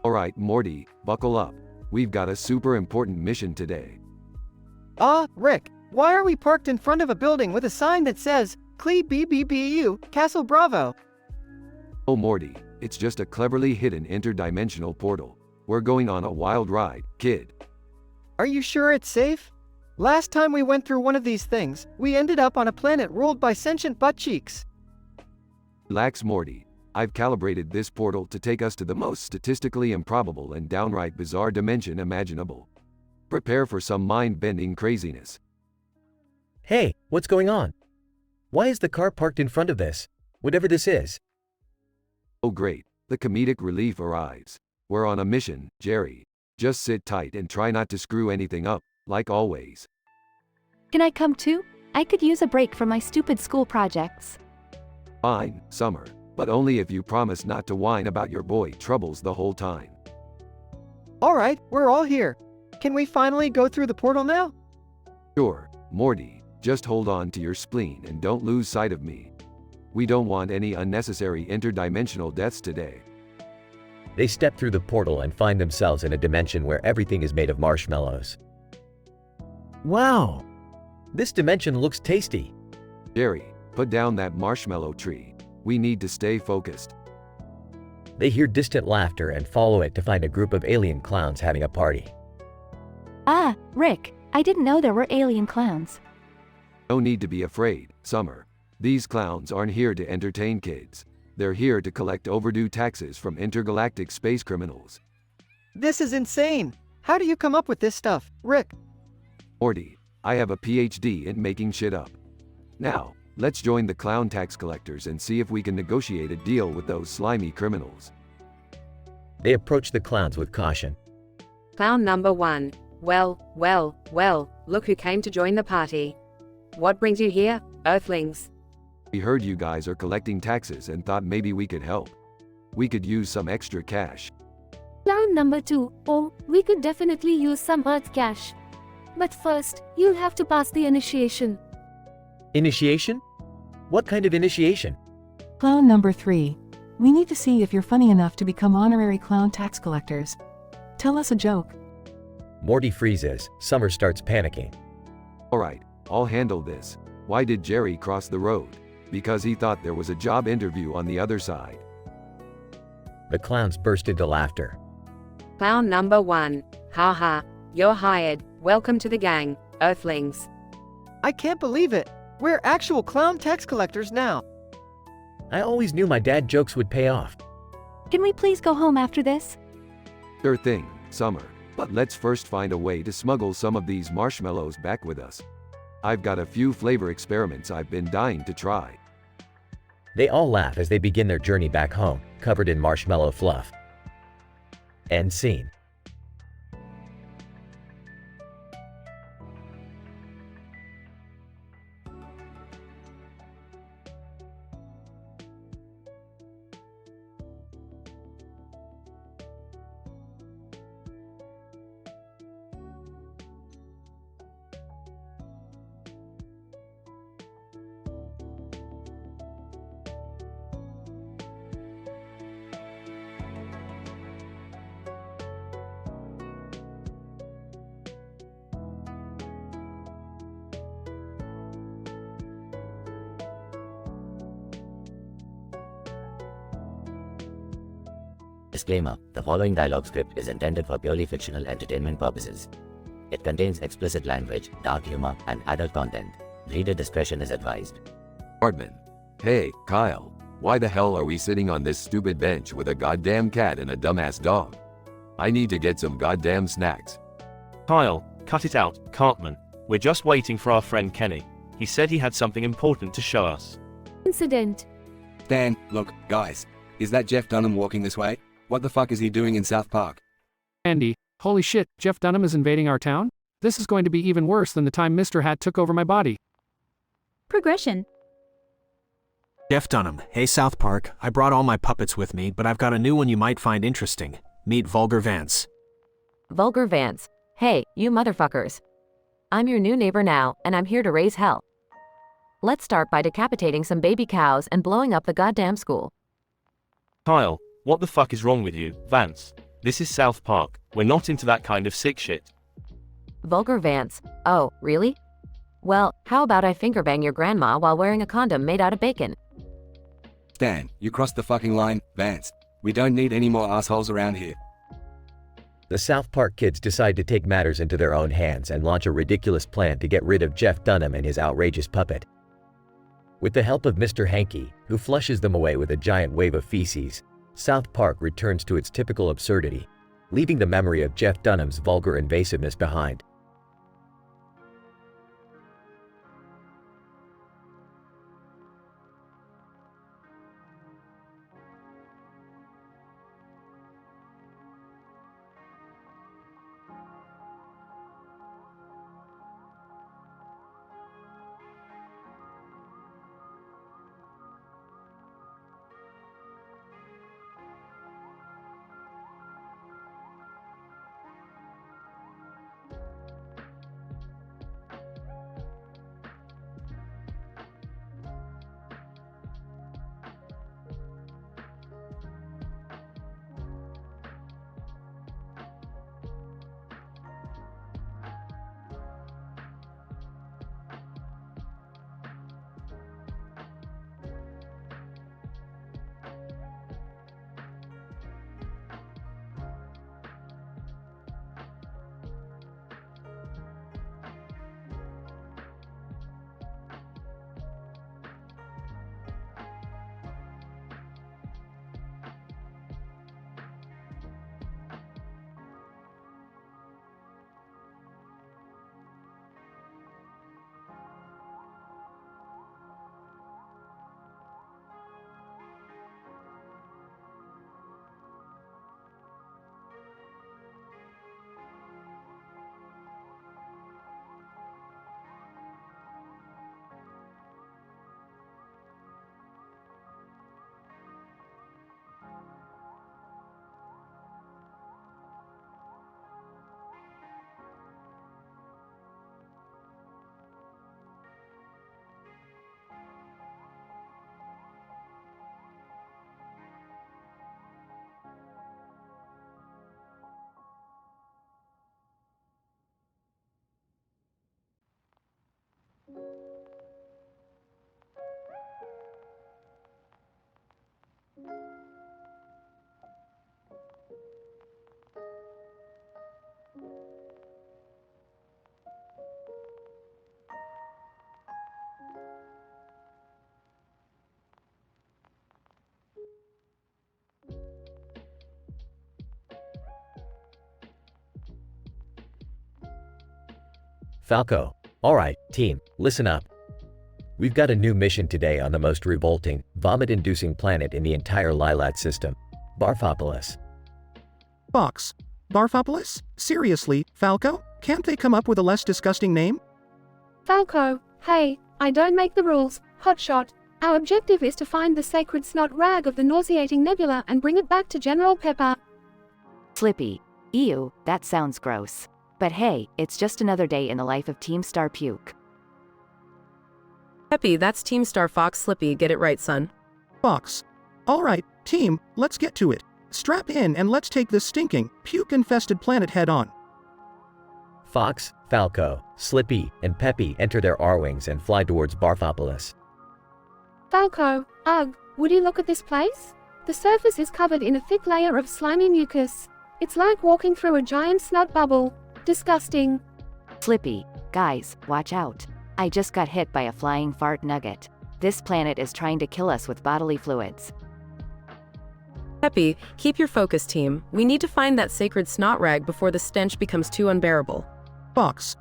Alright, Morty, buckle up. We've got a super important mission today. Rick, why are we parked in front of a building with a sign that says, Clee BBBU, Castle Bravo? Oh Morty, it's just a cleverly hidden interdimensional portal. We're going on a wild ride, kid. Are you sure it's safe? Last time we went through one of these things, we ended up on a planet ruled by sentient butt cheeks. Relax, Morty. I've calibrated this portal to take us to the most statistically improbable and downright bizarre dimension imaginable. Prepare for some mind-bending craziness. Hey, what's going on? Why is the car parked in front of this? Whatever this is. Oh great, the comedic relief arrives. We're on a mission, Jerry. Just sit tight and try not to screw anything up, like always. Can I come too? I could use a break from my stupid school projects. Fine, Summer, but only if you promise not to whine about your boy troubles the whole time. Alright, we're all here. Can we finally go through the portal now? Sure, Morty, just hold on to your spleen and don't lose sight of me. We don't want any unnecessary interdimensional deaths today. They step through the portal and find themselves in a dimension where everything is made of marshmallows. Wow! This dimension looks tasty. Jerry, put down that marshmallow tree. We need to stay focused. They hear distant laughter and follow it to find a group of alien clowns having a party. Ah, Rick, I didn't know there were alien clowns. No need to be afraid, Summer. These clowns aren't here to entertain kids. They're here to collect overdue taxes from intergalactic space criminals. This is insane. How do you come up with this stuff, Rick? Morty, I have a PhD in making shit up. Now, let's join the clown tax collectors and see if we can negotiate a deal with those slimy criminals. They approach the clowns with caution. Clown number 1. Well, look who came to join the party. What brings you here, Earthlings? We heard you guys are collecting taxes and thought maybe we could help. We could use some extra cash. Clown number 2. Oh, we could definitely use some Earth cash. But first, you'll have to pass the initiation. Initiation? What kind of initiation? Clown number 3. We need to see if you're funny enough to become honorary clown tax collectors. Tell us a joke. Morty freezes. Summer starts panicking. Alright, I'll handle this. Why did Jerry cross the road? Because he thought there was a job interview on the other side. The clowns burst into laughter. Clown number 1. Haha. You're hired. Welcome to the gang, Earthlings. I can't believe it. We're actual clown tax collectors now. I always knew my dad jokes would pay off. Can we please go home after this? Sure thing, Summer. But let's first find a way to smuggle some of these marshmallows back with us. I've got a few flavor experiments I've been dying to try. They all laugh as they begin their journey back home, covered in marshmallow fluff. End scene. Disclaimer: the following dialogue script is intended for purely fictional entertainment purposes. It contains explicit language, dark humor, and adult content. Reader discretion is advised. Hardman. Hey, Kyle. Why the hell are we sitting on this stupid bench with a goddamn cat and a dumbass dog? I need to get some goddamn snacks. Kyle, cut it out, Cartman. We're just waiting for our friend Kenny. He said he had something important to show us. Incident. Dan, look, guys. Is that Jeff Dunham walking this way? What the fuck is he doing in South Park? Andy, holy shit, Jeff Dunham is invading our town? This is going to be even worse than the time Mr. Hat took over my body. Progression. Jeff Dunham, hey South Park, I brought all my puppets with me, but I've got a new one you might find interesting. Meet Vulgar Vance. Vulgar Vance. Hey, you motherfuckers. I'm your new neighbor now, and I'm here to raise hell. Let's start by decapitating some baby cows and blowing up the goddamn school. Kyle, what the fuck is wrong with you, Vance? This is South Park. We're not into that kind of sick shit. Vulgar Vance. Oh, really? Well, how about I finger bang your grandma while wearing a condom made out of bacon? Dan, you crossed the fucking line, Vance. We don't need any more assholes around here. The South Park kids decide to take matters into their own hands and launch a ridiculous plan to get rid of Jeff Dunham and his outrageous puppet. With the help of Mr. Hanky, who flushes them away with a giant wave of feces, South Park returns to its typical absurdity, leaving the memory of Jeff Dunham's vulgar invasiveness behind. Falco. Alright, team, listen up. We've got a new mission today on the most revolting, vomit-inducing planet in the entire Lilat system, Barfopolis. Fox. Barfopolis? Seriously, Falco? Can't they come up with a less disgusting name? Falco, hey, I don't make the rules, hotshot. Our objective is to find the sacred snot rag of the nauseating nebula and bring it back to General Pepper. Slippy. Ew, that sounds gross. But hey, it's just another day in the life of Team Star Puke. Peppy, that's Team Star Fox. Slippy, get it right, son. Fox. Alright, team, let's get to it. Strap in and let's take this stinking, puke-infested planet head-on. Fox, Falco, Slippy, and Peppy enter their R-Wings and fly towards Barfopolis. Falco, ugh, would you look at this place? The surface is covered in a thick layer of slimy mucus. It's like walking through a giant snot bubble. Disgusting. Slippy, guys, watch out. I just got hit by a flying fart nugget. This planet is trying to kill us with bodily fluids. Peppy, keep your focus, team. We need to find that sacred snot rag before the stench becomes too unbearable. Fox.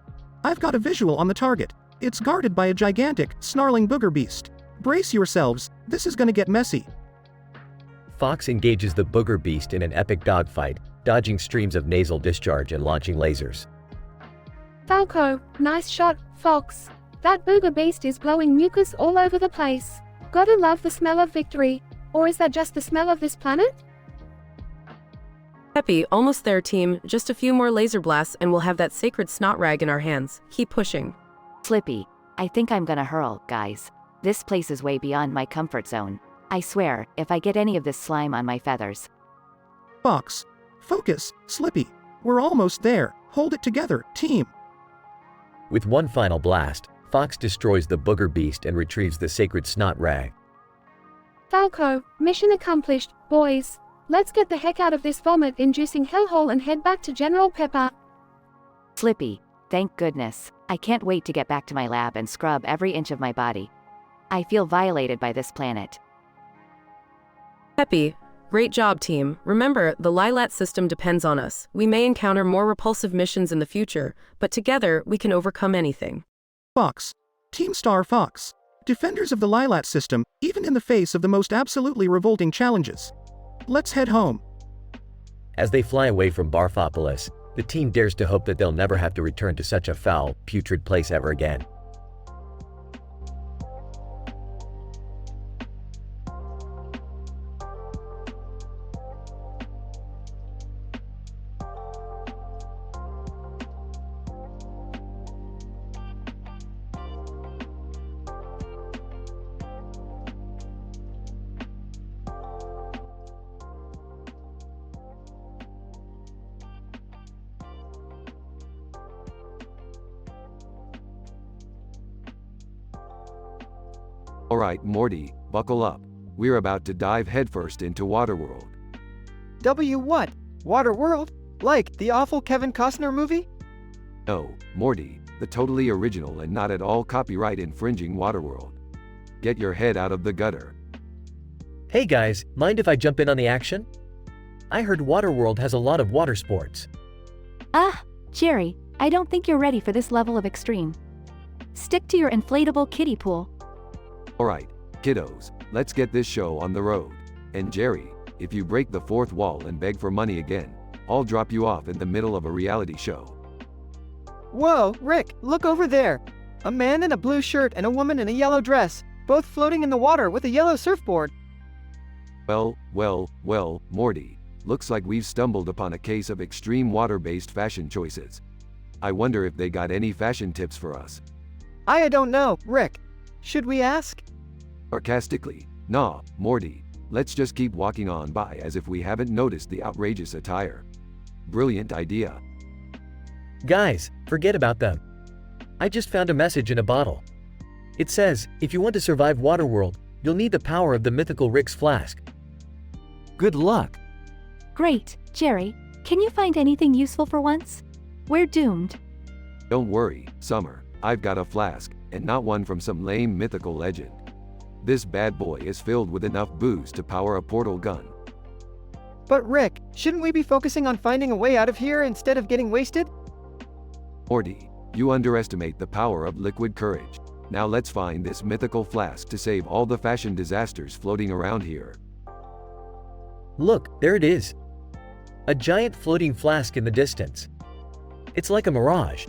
I've got a visual on the target. It's guarded by a gigantic, snarling booger beast. Brace yourselves, this is gonna get messy. Fox engages the booger beast in an epic dogfight, dodging streams of nasal discharge and launching lasers. Falco, nice shot, Fox. That booger beast is blowing mucus all over the place. Gotta love the smell of victory. Or is that just the smell of this planet? Peppy, almost there, team. Just a few more laser blasts and we'll have that sacred snot rag in our hands. Keep pushing. Slippy, I think I'm gonna hurl, guys. This place is way beyond my comfort zone. I swear, if I get any of this slime on my feathers. Fox. Focus, Slippy. We're almost there. Hold it together, team. With one final blast, Fox destroys the booger beast and retrieves the sacred snot rag. Falco, mission accomplished, boys. Let's get the heck out of this vomit-inducing hellhole and head back to General Pepper. Slippy, thank goodness. I can't wait to get back to my lab and scrub every inch of my body. I feel violated by this planet. Peppy, great job, team. Remember, the Lilat system depends on us. We may encounter more repulsive missions in the future, but together we can overcome anything. Fox. Team Star Fox. Defenders of the Lilat system, even in the face of the most absolutely revolting challenges. Let's head home. As they fly away from Barfopolis, the team dares to hope that they'll never have to return to such a foul, putrid place ever again. Alright, Morty, buckle up. We're about to dive headfirst into Waterworld. What? Waterworld? Like the awful Kevin Costner movie? No, Morty, the totally original and not at all copyright infringing Waterworld. Get your head out of the gutter. Hey guys, mind if I jump in on the action? I heard Waterworld has a lot of water sports. Ah, Jerry, I don't think you're ready for this level of extreme. Stick to your inflatable kiddie pool. Alright, kiddos, let's get this show on the road. And Jerry, if you break the fourth wall and beg for money again, I'll drop you off in the middle of a reality show. Whoa, Rick, look over there. A man in a blue shirt and a woman in a yellow dress, both floating in the water with a yellow surfboard. Well, Morty, looks like we've stumbled upon a case of extreme water-based fashion choices. I wonder if they got any fashion tips for us. I don't know, Rick. Should we ask? Sarcastically, nah, Morty, let's just keep walking on by as if we haven't noticed the outrageous attire. Brilliant idea. Guys, forget about them. I just found a message in a bottle. It says, if you want to survive Waterworld, you'll need the power of the mythical Rick's flask. Good luck. Great, Jerry. Can you find anything useful for once? We're doomed. Don't worry, Summer, I've got a flask, and not one from some lame mythical legend. This bad boy is filled with enough booze to power a portal gun. But Rick, shouldn't we be focusing on finding a way out of here instead of getting wasted? Morty, You underestimate the power of liquid courage. Now let's find this mythical flask to save all the fashion disasters floating around here. Look, there it is. A giant floating flask in the distance. It's like a mirage.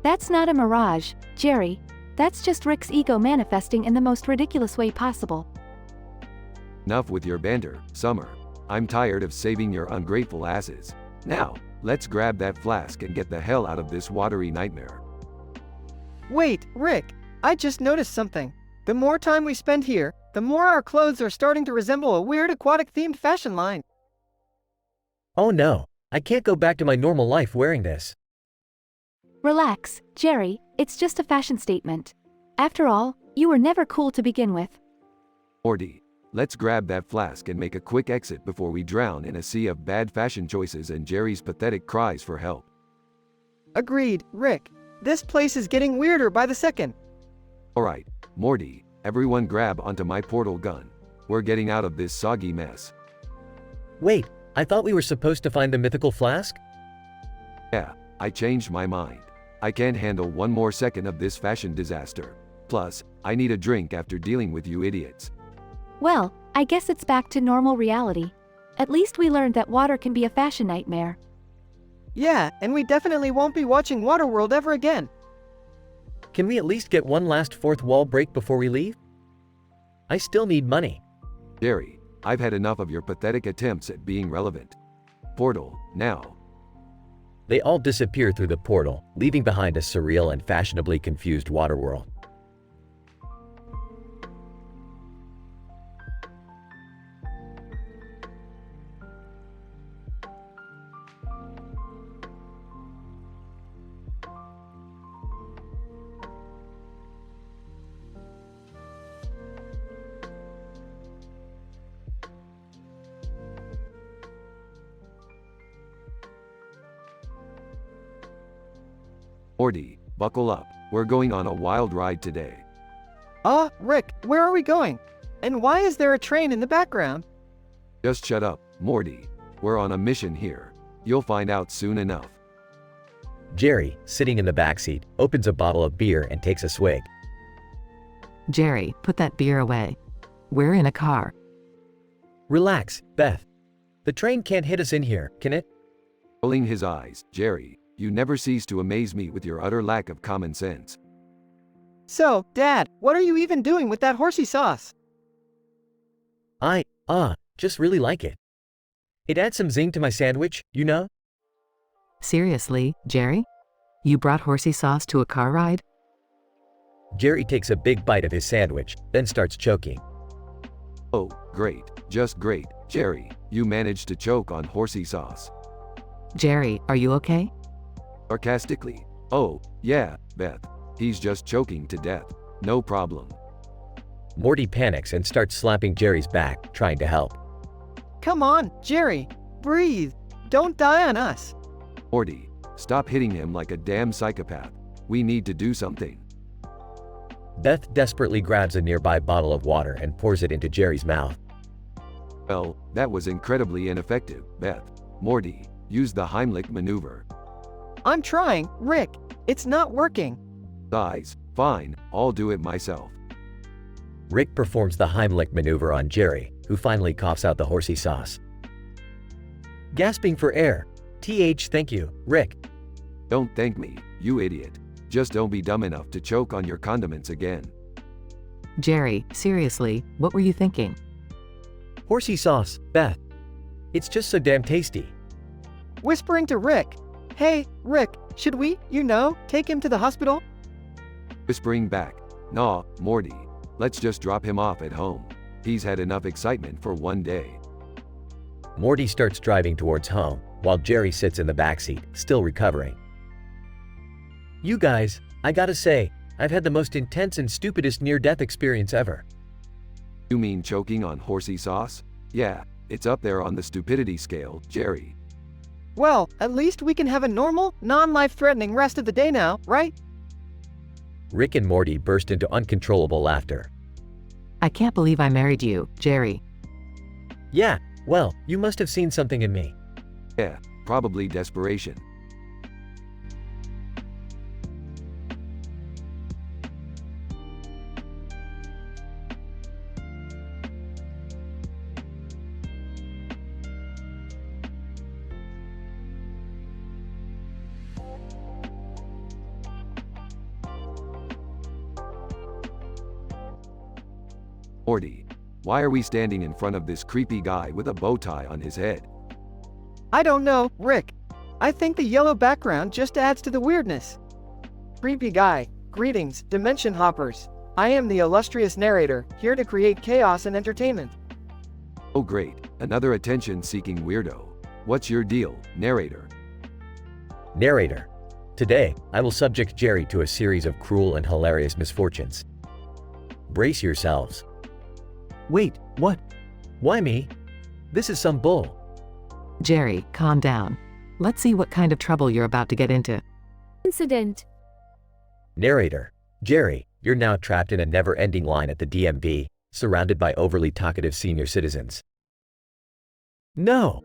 That's not a mirage, Jerry. That's just Rick's ego manifesting in the most ridiculous way possible. Enough with your banter, Summer. I'm tired of saving your ungrateful asses. Now, let's grab that flask and get the hell out of this watery nightmare. Wait, Rick, I just noticed something. The more time we spend here, the more our clothes are starting to resemble a weird aquatic-themed fashion line. Oh no, I can't go back to my normal life wearing this. Relax, Jerry, it's just a fashion statement. After all, you were never cool to begin with. Morty, let's grab that flask and make a quick exit before we drown in a sea of bad fashion choices and Jerry's pathetic cries for help. Agreed, Rick. This place is getting weirder by the second. Alright, Morty, everyone grab onto my portal gun. We're getting out of this soggy mess. Wait, I thought we were supposed to find the mythical flask? Yeah, I changed my mind. I can't handle one more second of this fashion disaster. Plus, I need a drink after dealing with you idiots. Well, I guess it's back to normal reality. At least we learned that water can be a fashion nightmare. Yeah, and we definitely won't be watching Waterworld ever again. Can we at least get one last fourth wall break before we leave? I still need money. Jerry, I've had enough of your pathetic attempts at being relevant. Portal, now. They all disappear through the portal, leaving behind a surreal and fashionably confused Waterworld. Morty, buckle up. We're going on a wild ride today. Rick, where are we going? And why is there a train in the background? Just shut up, Morty. We're on a mission here. You'll find out soon enough. Jerry, sitting in the backseat, opens a bottle of beer and takes a swig. Jerry, put that beer away. We're in a car. Relax, Beth. The train can't hit us in here, can it? Rolling his eyes, Jerry, you never cease to amaze me with your utter lack of common sense. So, Dad, what are you even doing with that horsey sauce? I just really like it. It adds some zing to my sandwich, you know? Seriously, Jerry? You brought horsey sauce to a car ride? Jerry takes a big bite of his sandwich, then starts choking. Oh, great, just great, Jerry, you managed to choke on horsey sauce. Jerry, are you okay? Sarcastically, oh, yeah, Beth, he's just choking to death, no problem. Morty panics and starts slapping Jerry's back, trying to help. Come on, Jerry, breathe, don't die on us. Morty, stop hitting him like a damn psychopath. We need to do something. Beth desperately grabs a nearby bottle of water and pours it into Jerry's mouth. Well, that was incredibly ineffective, Beth. Morty, use the Heimlich maneuver. I'm trying, Rick. It's not working. Guys, fine, I'll do it myself. Rick performs the Heimlich maneuver on Jerry, who finally coughs out the horsey sauce. Gasping for air. Thank you, Rick. Don't thank me, you idiot. Just don't be dumb enough to choke on your condiments again. Jerry, seriously, what were you thinking? Horsey sauce, Beth. It's just so damn tasty. Whispering to Rick. Hey, Rick, should we, take him to the hospital? Whispering back. Nah, Morty. Let's just drop him off at home. He's had enough excitement for one day. Morty starts driving towards home, while Jerry sits in the backseat, still recovering. You guys, I gotta say, I've had the most intense and stupidest near-death experience ever. You mean choking on horsey sauce? Yeah, it's up there on the stupidity scale, Jerry. Well, at least we can have a normal, non-life-threatening rest of the day now, right? Rick and Morty burst into uncontrollable laughter. I can't believe I married you, Jerry. Yeah, well, you must have seen something in me. Yeah, probably desperation. Morty, why are we standing in front of this creepy guy with a bow tie on his head? I don't know, Rick. I think the yellow background just adds to the weirdness. Creepy guy, greetings, Dimension Hoppers. I am the illustrious narrator, here to create chaos and entertainment. Oh great, another attention-seeking weirdo. What's your deal, narrator? Narrator. Today, I will subject Jerry to a series of cruel and hilarious misfortunes. Brace yourselves. Wait, what? Why me? This is some bull. Jerry, calm down. Let's see what kind of trouble you're about to get into. Incident. Narrator. Jerry, you're now trapped in a never-ending line at the DMV, surrounded by overly talkative senior citizens. No!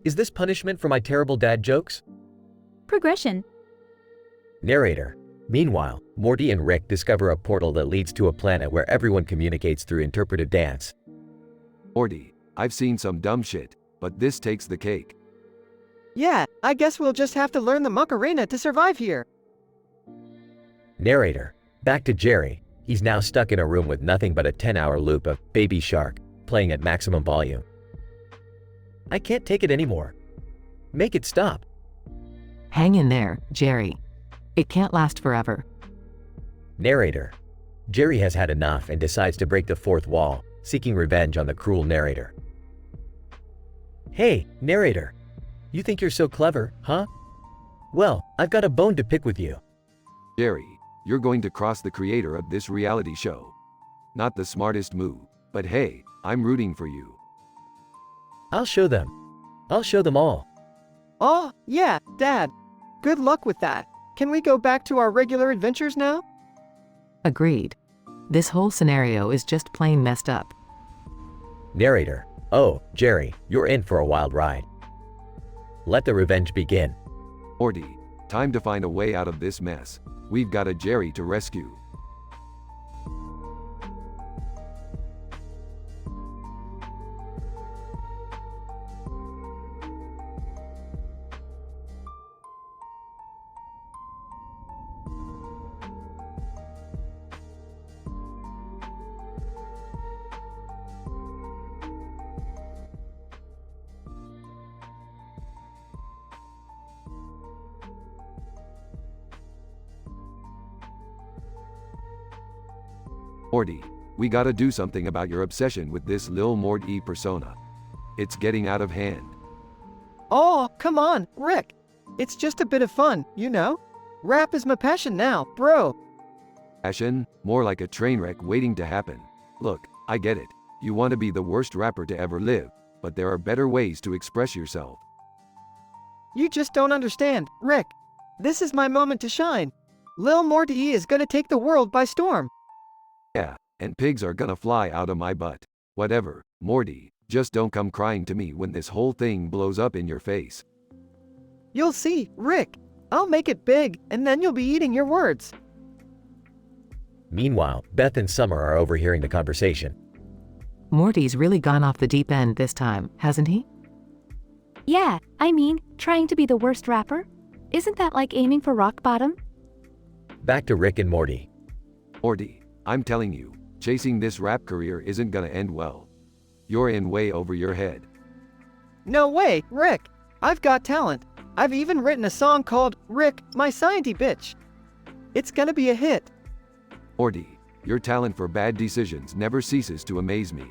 Is this punishment for my terrible dad jokes? Progression. Narrator. Meanwhile, Morty and Rick discover a portal that leads to a planet where everyone communicates through interpretive dance. Morty, I've seen some dumb shit, but this takes the cake. Yeah, I guess we'll just have to learn the Macarena to survive here. Narrator. Back to Jerry. He's now stuck in a room with nothing but a 10-hour loop of Baby Shark, playing at maximum volume. I can't take it anymore. Make it stop. Hang in there, Jerry. It can't last forever. Narrator. Jerry has had enough and decides to break the fourth wall, seeking revenge on the cruel narrator. Hey, narrator. You think you're so clever, huh? Well, I've got a bone to pick with you. Jerry, you're going to cross the creator of this reality show. Not the smartest move, but hey, I'm rooting for you. I'll show them. I'll show them all. Oh, yeah, Dad. Good luck with that. Can we go back to our regular adventures now? Agreed. This whole scenario is just plain messed up. Narrator. Oh, Jerry, you're in for a wild ride. Let the revenge begin. Morty, time to find a way out of this mess. We've got a Jerry to rescue. Morty, we gotta do something about your obsession with this Lil Morty persona. It's getting out of hand. Oh, come on, Rick. It's just a bit of fun, you know? Rap is my passion now, bro. Passion? More like a train wreck waiting to happen. Look, I get it. You want to be the worst rapper to ever live, but there are better ways to express yourself. You just don't understand, Rick. This is my moment to shine. Lil Morty is gonna take the world by storm. Yeah, and pigs are gonna fly out of my butt. Whatever, Morty, just don't come crying to me when this whole thing blows up in your face. You'll see, Rick. I'll make it big, and then you'll be eating your words. Meanwhile, Beth and Summer are overhearing the conversation. Morty's really gone off the deep end this time, hasn't he? Yeah, I mean, trying to be the worst rapper? Isn't that like aiming for rock bottom? Back to Rick and Morty. Morty, I'm telling you, chasing this rap career isn't gonna end well. You're in way over your head. No way, Rick. I've got talent. I've even written a song called Rick, My Scienty Bitch. It's gonna be a hit. Morty, your talent for bad decisions never ceases to amaze me.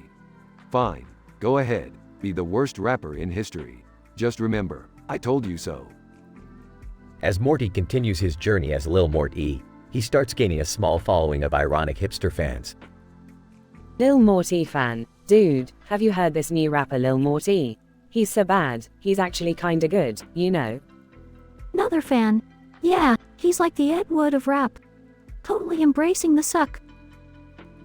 Fine, go ahead, be the worst rapper in history. Just remember, I told you so. As Morty continues his journey as Lil Morty, he starts gaining a small following of ironic hipster fans. Lil Morty fan. Dude, have you heard this new rapper Lil Morty? He's so bad, he's actually kinda good, you know? Another fan. Yeah, he's like the Ed Wood of rap. Totally embracing the suck.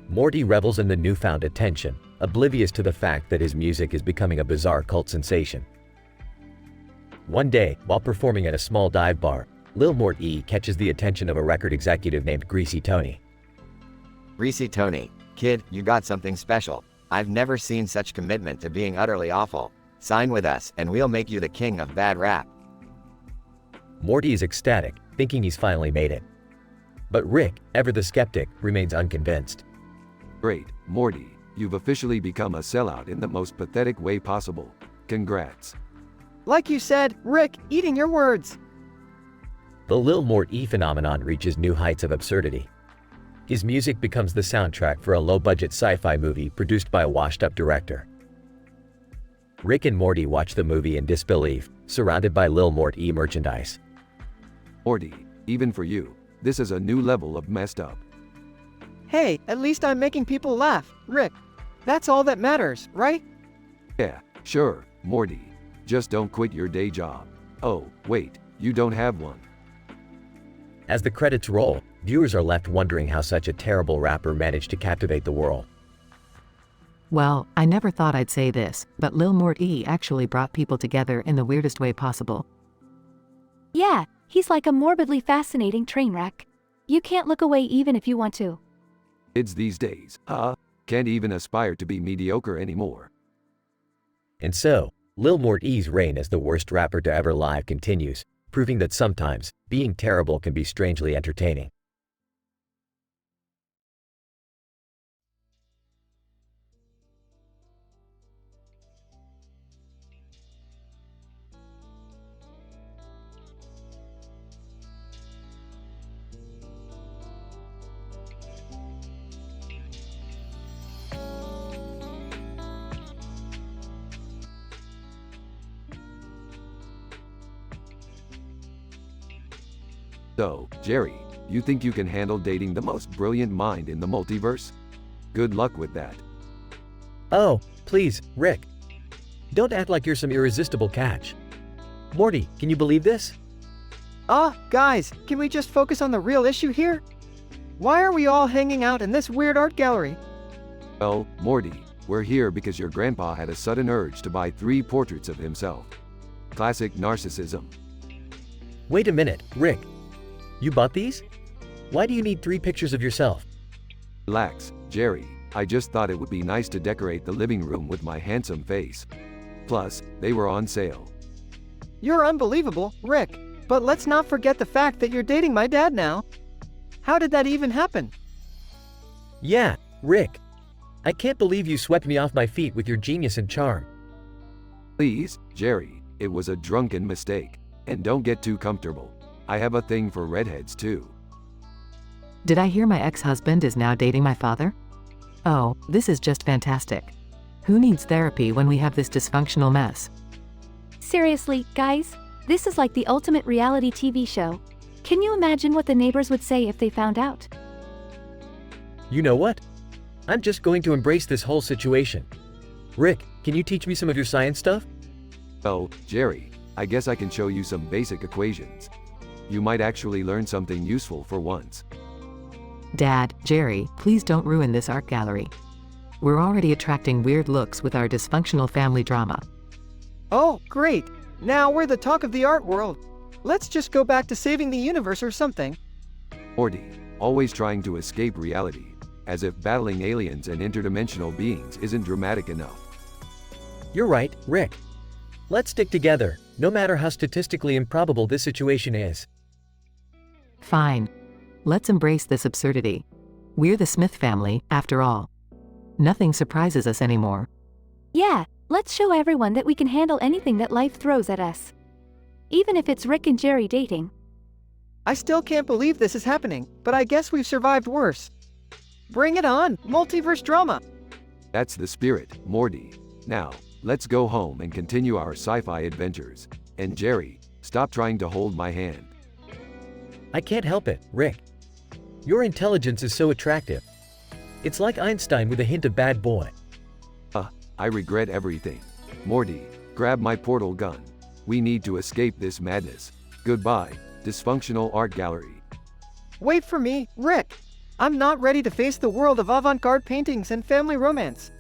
Morty revels in the newfound attention, oblivious to the fact that his music is becoming a bizarre cult sensation. One day, while performing at a small dive bar, Lil Morty catches the attention of a record executive named Greasy Tony. Greasy Tony, kid, you got something special. I've never seen such commitment to being utterly awful. Sign with us, and we'll make you the king of bad rap. Morty is ecstatic, thinking he's finally made it. But Rick, ever the skeptic, remains unconvinced. Great, Morty, You've officially become a sellout in the most pathetic way possible. Congrats. Like you said, Rick, eating your words. The Lil Morty phenomenon reaches new heights of absurdity. His music becomes the soundtrack for a low-budget sci-fi movie produced by a washed-up director. Rick and Morty watch the movie in disbelief, surrounded by Lil Morty merchandise. Morty, even for you, this is a new level of messed up. Hey, at least I'm making people laugh, Rick. That's all that matters, right? Yeah, sure, Morty. Just don't quit your day job. Oh, wait, you don't have one. As the credits roll, viewers are left wondering how such a terrible rapper managed to captivate the world. Well, I never thought I'd say this, but Lil Morty actually brought people together in the weirdest way possible. Yeah, he's like a morbidly fascinating train wreck. You can't look away even if you want to. Kids these days, can't even aspire to be mediocre anymore. And so, Lil Morty's reign as the worst rapper to ever live continues, proving that sometimes, being terrible can be strangely entertaining. So, Jerry, you think you can handle dating the most brilliant mind in the multiverse? Good luck with that. Oh, please, Rick. Don't act like you're some irresistible catch. Morty, can you believe this? Guys, can we just focus on the real issue here? Why are we all hanging out in this weird art gallery? Well, Morty, we're here because your grandpa had a sudden urge to buy 3 portraits of himself. Classic narcissism. Wait a minute, Rick. You bought these? Why do you need 3 pictures of yourself? Relax, Jerry. I just thought it would be nice to decorate the living room with my handsome face. Plus, they were on sale. You're unbelievable, Rick. But let's not forget the fact that you're dating my dad now. How did that even happen? Yeah, Rick. I can't believe you swept me off my feet with your genius and charm. Please, Jerry, it was a drunken mistake. And don't get too comfortable. I have a thing for redheads too. Did I hear my ex-husband is now dating my father? Oh, this is just fantastic. Who needs therapy when we have this dysfunctional mess? Seriously, guys, this is like the ultimate reality TV show. Can you imagine what the neighbors would say if they found out? You know what? I'm just going to embrace this whole situation. Rick, can you teach me some of your science stuff? Oh, Jerry, I guess I can show you some basic equations. You might actually learn something useful for once. Dad, Jerry, please don't ruin this art gallery. We're already attracting weird looks with our dysfunctional family drama. Oh, great. Now we're the talk of the art world. Let's just go back to saving the universe or something. Morty, always trying to escape reality, as if battling aliens and interdimensional beings isn't dramatic enough. You're right, Rick. Let's stick together, no matter how statistically improbable this situation is. Fine. Let's embrace this absurdity. We're the Smith family, after all. Nothing surprises us anymore. Yeah, let's show everyone that we can handle anything that life throws at us. Even if it's Rick and Jerry dating. I still can't believe this is happening, but I guess we've survived worse. Bring it on, multiverse drama. That's the spirit, Morty. Now, let's go home and continue our sci-fi adventures. And Jerry, stop trying to hold my hand. I can't help it, Rick. Your intelligence is so attractive. It's like Einstein with a hint of bad boy. I regret everything. Morty, grab my portal gun. We need to escape this madness. Goodbye, dysfunctional art gallery. Wait for me, Rick. I'm not ready to face the world of avant-garde paintings and family romance.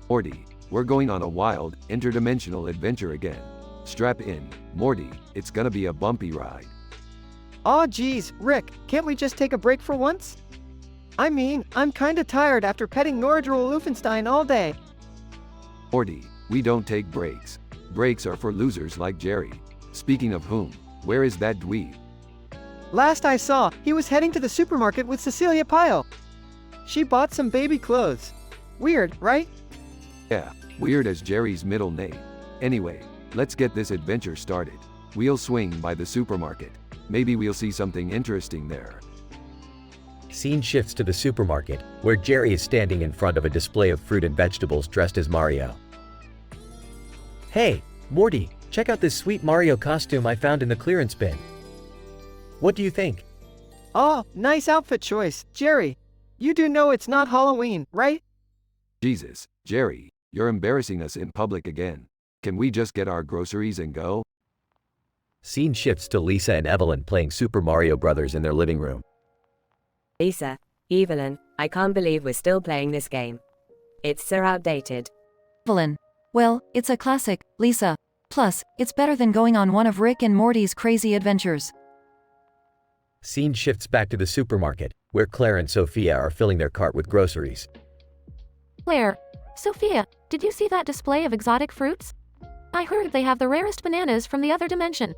Morty, We're going on a wild, interdimensional adventure again. Strap in, Morty, it's gonna be a bumpy ride. Aw geez, Rick, can't we just take a break for once? I mean, I'm kinda tired after petting Noradrol Wolfenstein all day. Morty, we don't take breaks. Breaks are for losers like Jerry. Speaking of whom, where is that dweeb? Last I saw, he was heading to the supermarket with Cecilia Pyle. She bought some baby clothes. Weird, right? Yeah, weird as Jerry's middle name. Anyway, let's get this adventure started. We'll swing by the supermarket. Maybe we'll see something interesting there. Scene shifts to the supermarket, where Jerry is standing in front of a display of fruit and vegetables dressed as Mario. Hey, Morty, check out this sweet Mario costume I found in the clearance bin. What do you think? Oh, nice outfit choice, Jerry. You do know it's not Halloween, right? Jesus, Jerry, you're embarrassing us in public again. Can we just get our groceries and go? Scene shifts to Lisa and Evelyn playing Super Mario Bros. In their living room. Lisa, Evelyn, I can't believe we're still playing this game. It's so outdated. Evelyn, well, it's a classic, Lisa. Plus, it's better than going on one of Rick and Morty's crazy adventures. Scene shifts back to the supermarket, where Claire and Sophia are filling their cart with groceries. Claire, Sophia, did you see that display of exotic fruits? I heard they have the rarest bananas from the other dimension.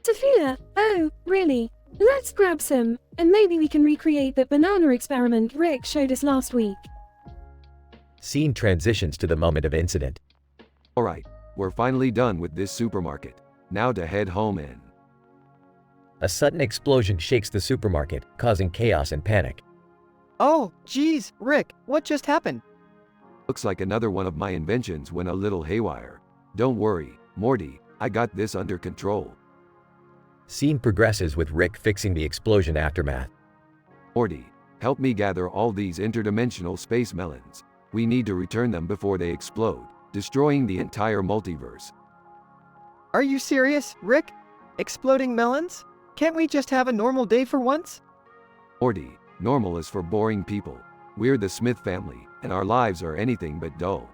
Sophia, oh, really? Let's grab some, and maybe we can recreate that banana experiment Rick showed us last week. Scene transitions to the moment of incident. Alright, we're finally done with this supermarket. Now to head home and... A sudden explosion shakes the supermarket, causing chaos and panic. Oh, geez, Rick, what just happened? Looks like another one of my inventions went a little haywire. Don't worry, Morty, I got this under control. Scene progresses with Rick fixing the explosion aftermath. Morty, help me gather all these interdimensional space melons. We need to return them before they explode, destroying the entire multiverse. Are you serious, Rick? Exploding melons? Can't we just have a normal day for once? Morty, normal is for boring people. We're the Smith family, and our lives are anything but dull.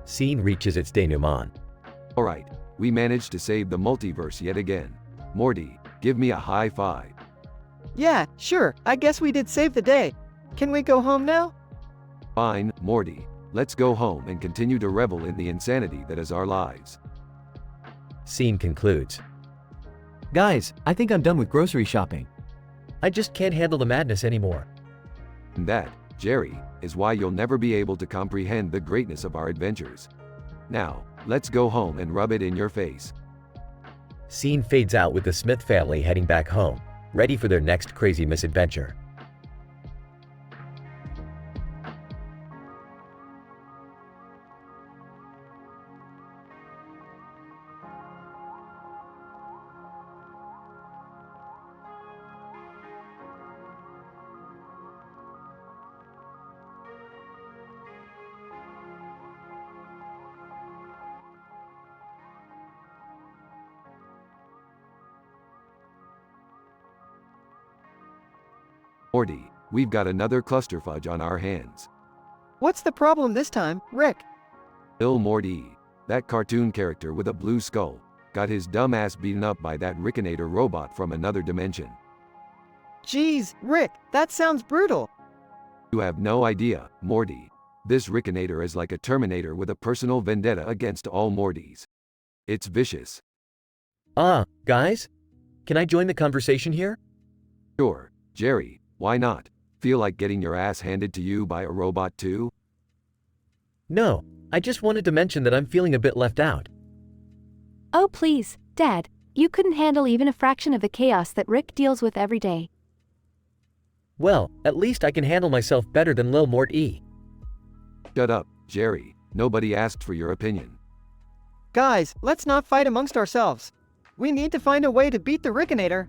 Scene reaches its denouement. Alright, we managed to save the multiverse yet again. Morty, give me a high five. Yeah, sure, I guess we did save the day. Can we go home now? Fine, Morty. Let's go home and continue to revel in the insanity that is our lives. Scene concludes. Guys, I think I'm done with grocery shopping. I just can't handle the madness anymore. And that, Jerry, is why you'll never be able to comprehend the greatness of our adventures. Now, let's go home and rub it in your face. Scene fades out with the Smith family heading back home, ready for their next crazy misadventure. Morty, we've got another clusterfudge on our hands. What's the problem this time, Rick? Bill Morty, that cartoon character with a blue skull, got his dumb ass beaten up by that Rickinator robot from another dimension. Jeez, Rick, that sounds brutal. You have no idea, Morty. This Rickinator is like a Terminator with a personal vendetta against all Mortys. It's vicious. Guys? Can I join the conversation here? Sure, Jerry, why not? Feel like getting your ass handed to you by a robot too? No, I just wanted to mention that I'm feeling a bit left out. Oh please, Dad, you couldn't handle even a fraction of the chaos that Rick deals with every day. Well, at least I can handle myself better than Lil Morty. Shut up, Jerry. Nobody asked for your opinion. Guys, let's not fight amongst ourselves. We need to find a way to beat the Rickinator.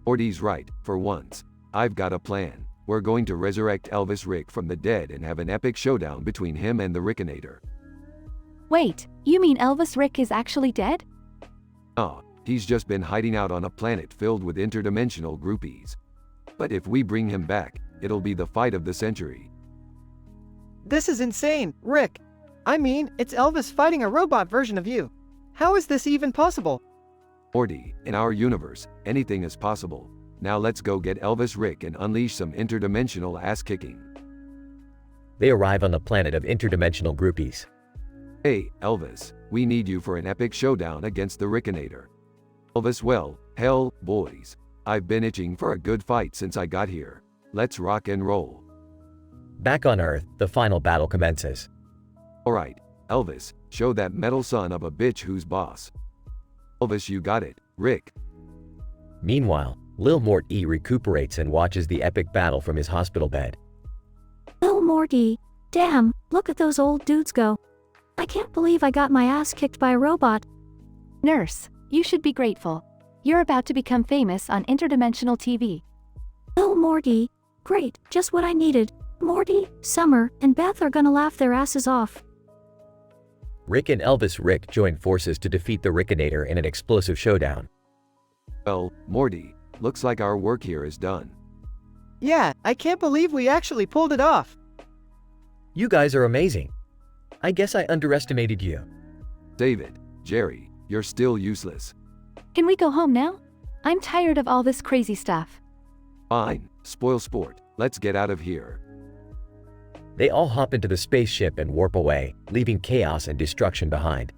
Morty's right, for once. I've got a plan. We're going to resurrect Elvis Rick from the dead and have an epic showdown between him and the Rickinator. Wait, you mean Elvis Rick is actually dead? No, he's just been hiding out on a planet filled with interdimensional groupies. But if we bring him back, it'll be the fight of the century. This is insane, Rick. I mean, it's Elvis fighting a robot version of you. How is this even possible? Morty, in our universe, anything is possible. Now let's go get Elvis Rick and unleash some interdimensional ass-kicking. They arrive on the planet of interdimensional groupies. Hey, Elvis, we need you for an epic showdown against the Rickinator. Elvis, well, hell, boys. I've been itching for a good fight since I got here. Let's rock and roll. Back on Earth, the final battle commences. Alright, Elvis, show that metal son of a bitch who's boss. Elvis, you got it, Rick. Meanwhile, Lil Morty recuperates and watches the epic battle from his hospital bed. Oh, Morty. Damn, look at those old dudes go. I can't believe I got my ass kicked by a robot. Nurse, you should be grateful. You're about to become famous on interdimensional TV. Oh, Morty. Great, just what I needed. Morty, Summer, and Beth are gonna laugh their asses off. Rick and Elvis Rick join forces to defeat the Rickinator in an explosive showdown. Well, Morty, looks like our work here is done. Yeah, I can't believe we actually pulled it off. You guys are amazing. I guess I underestimated you. David, Jerry, you're still useless. Can we go home now? I'm tired of all this crazy stuff. Fine, spoil sport, let's get out of here. They all hop into the spaceship and warp away, leaving chaos and destruction behind.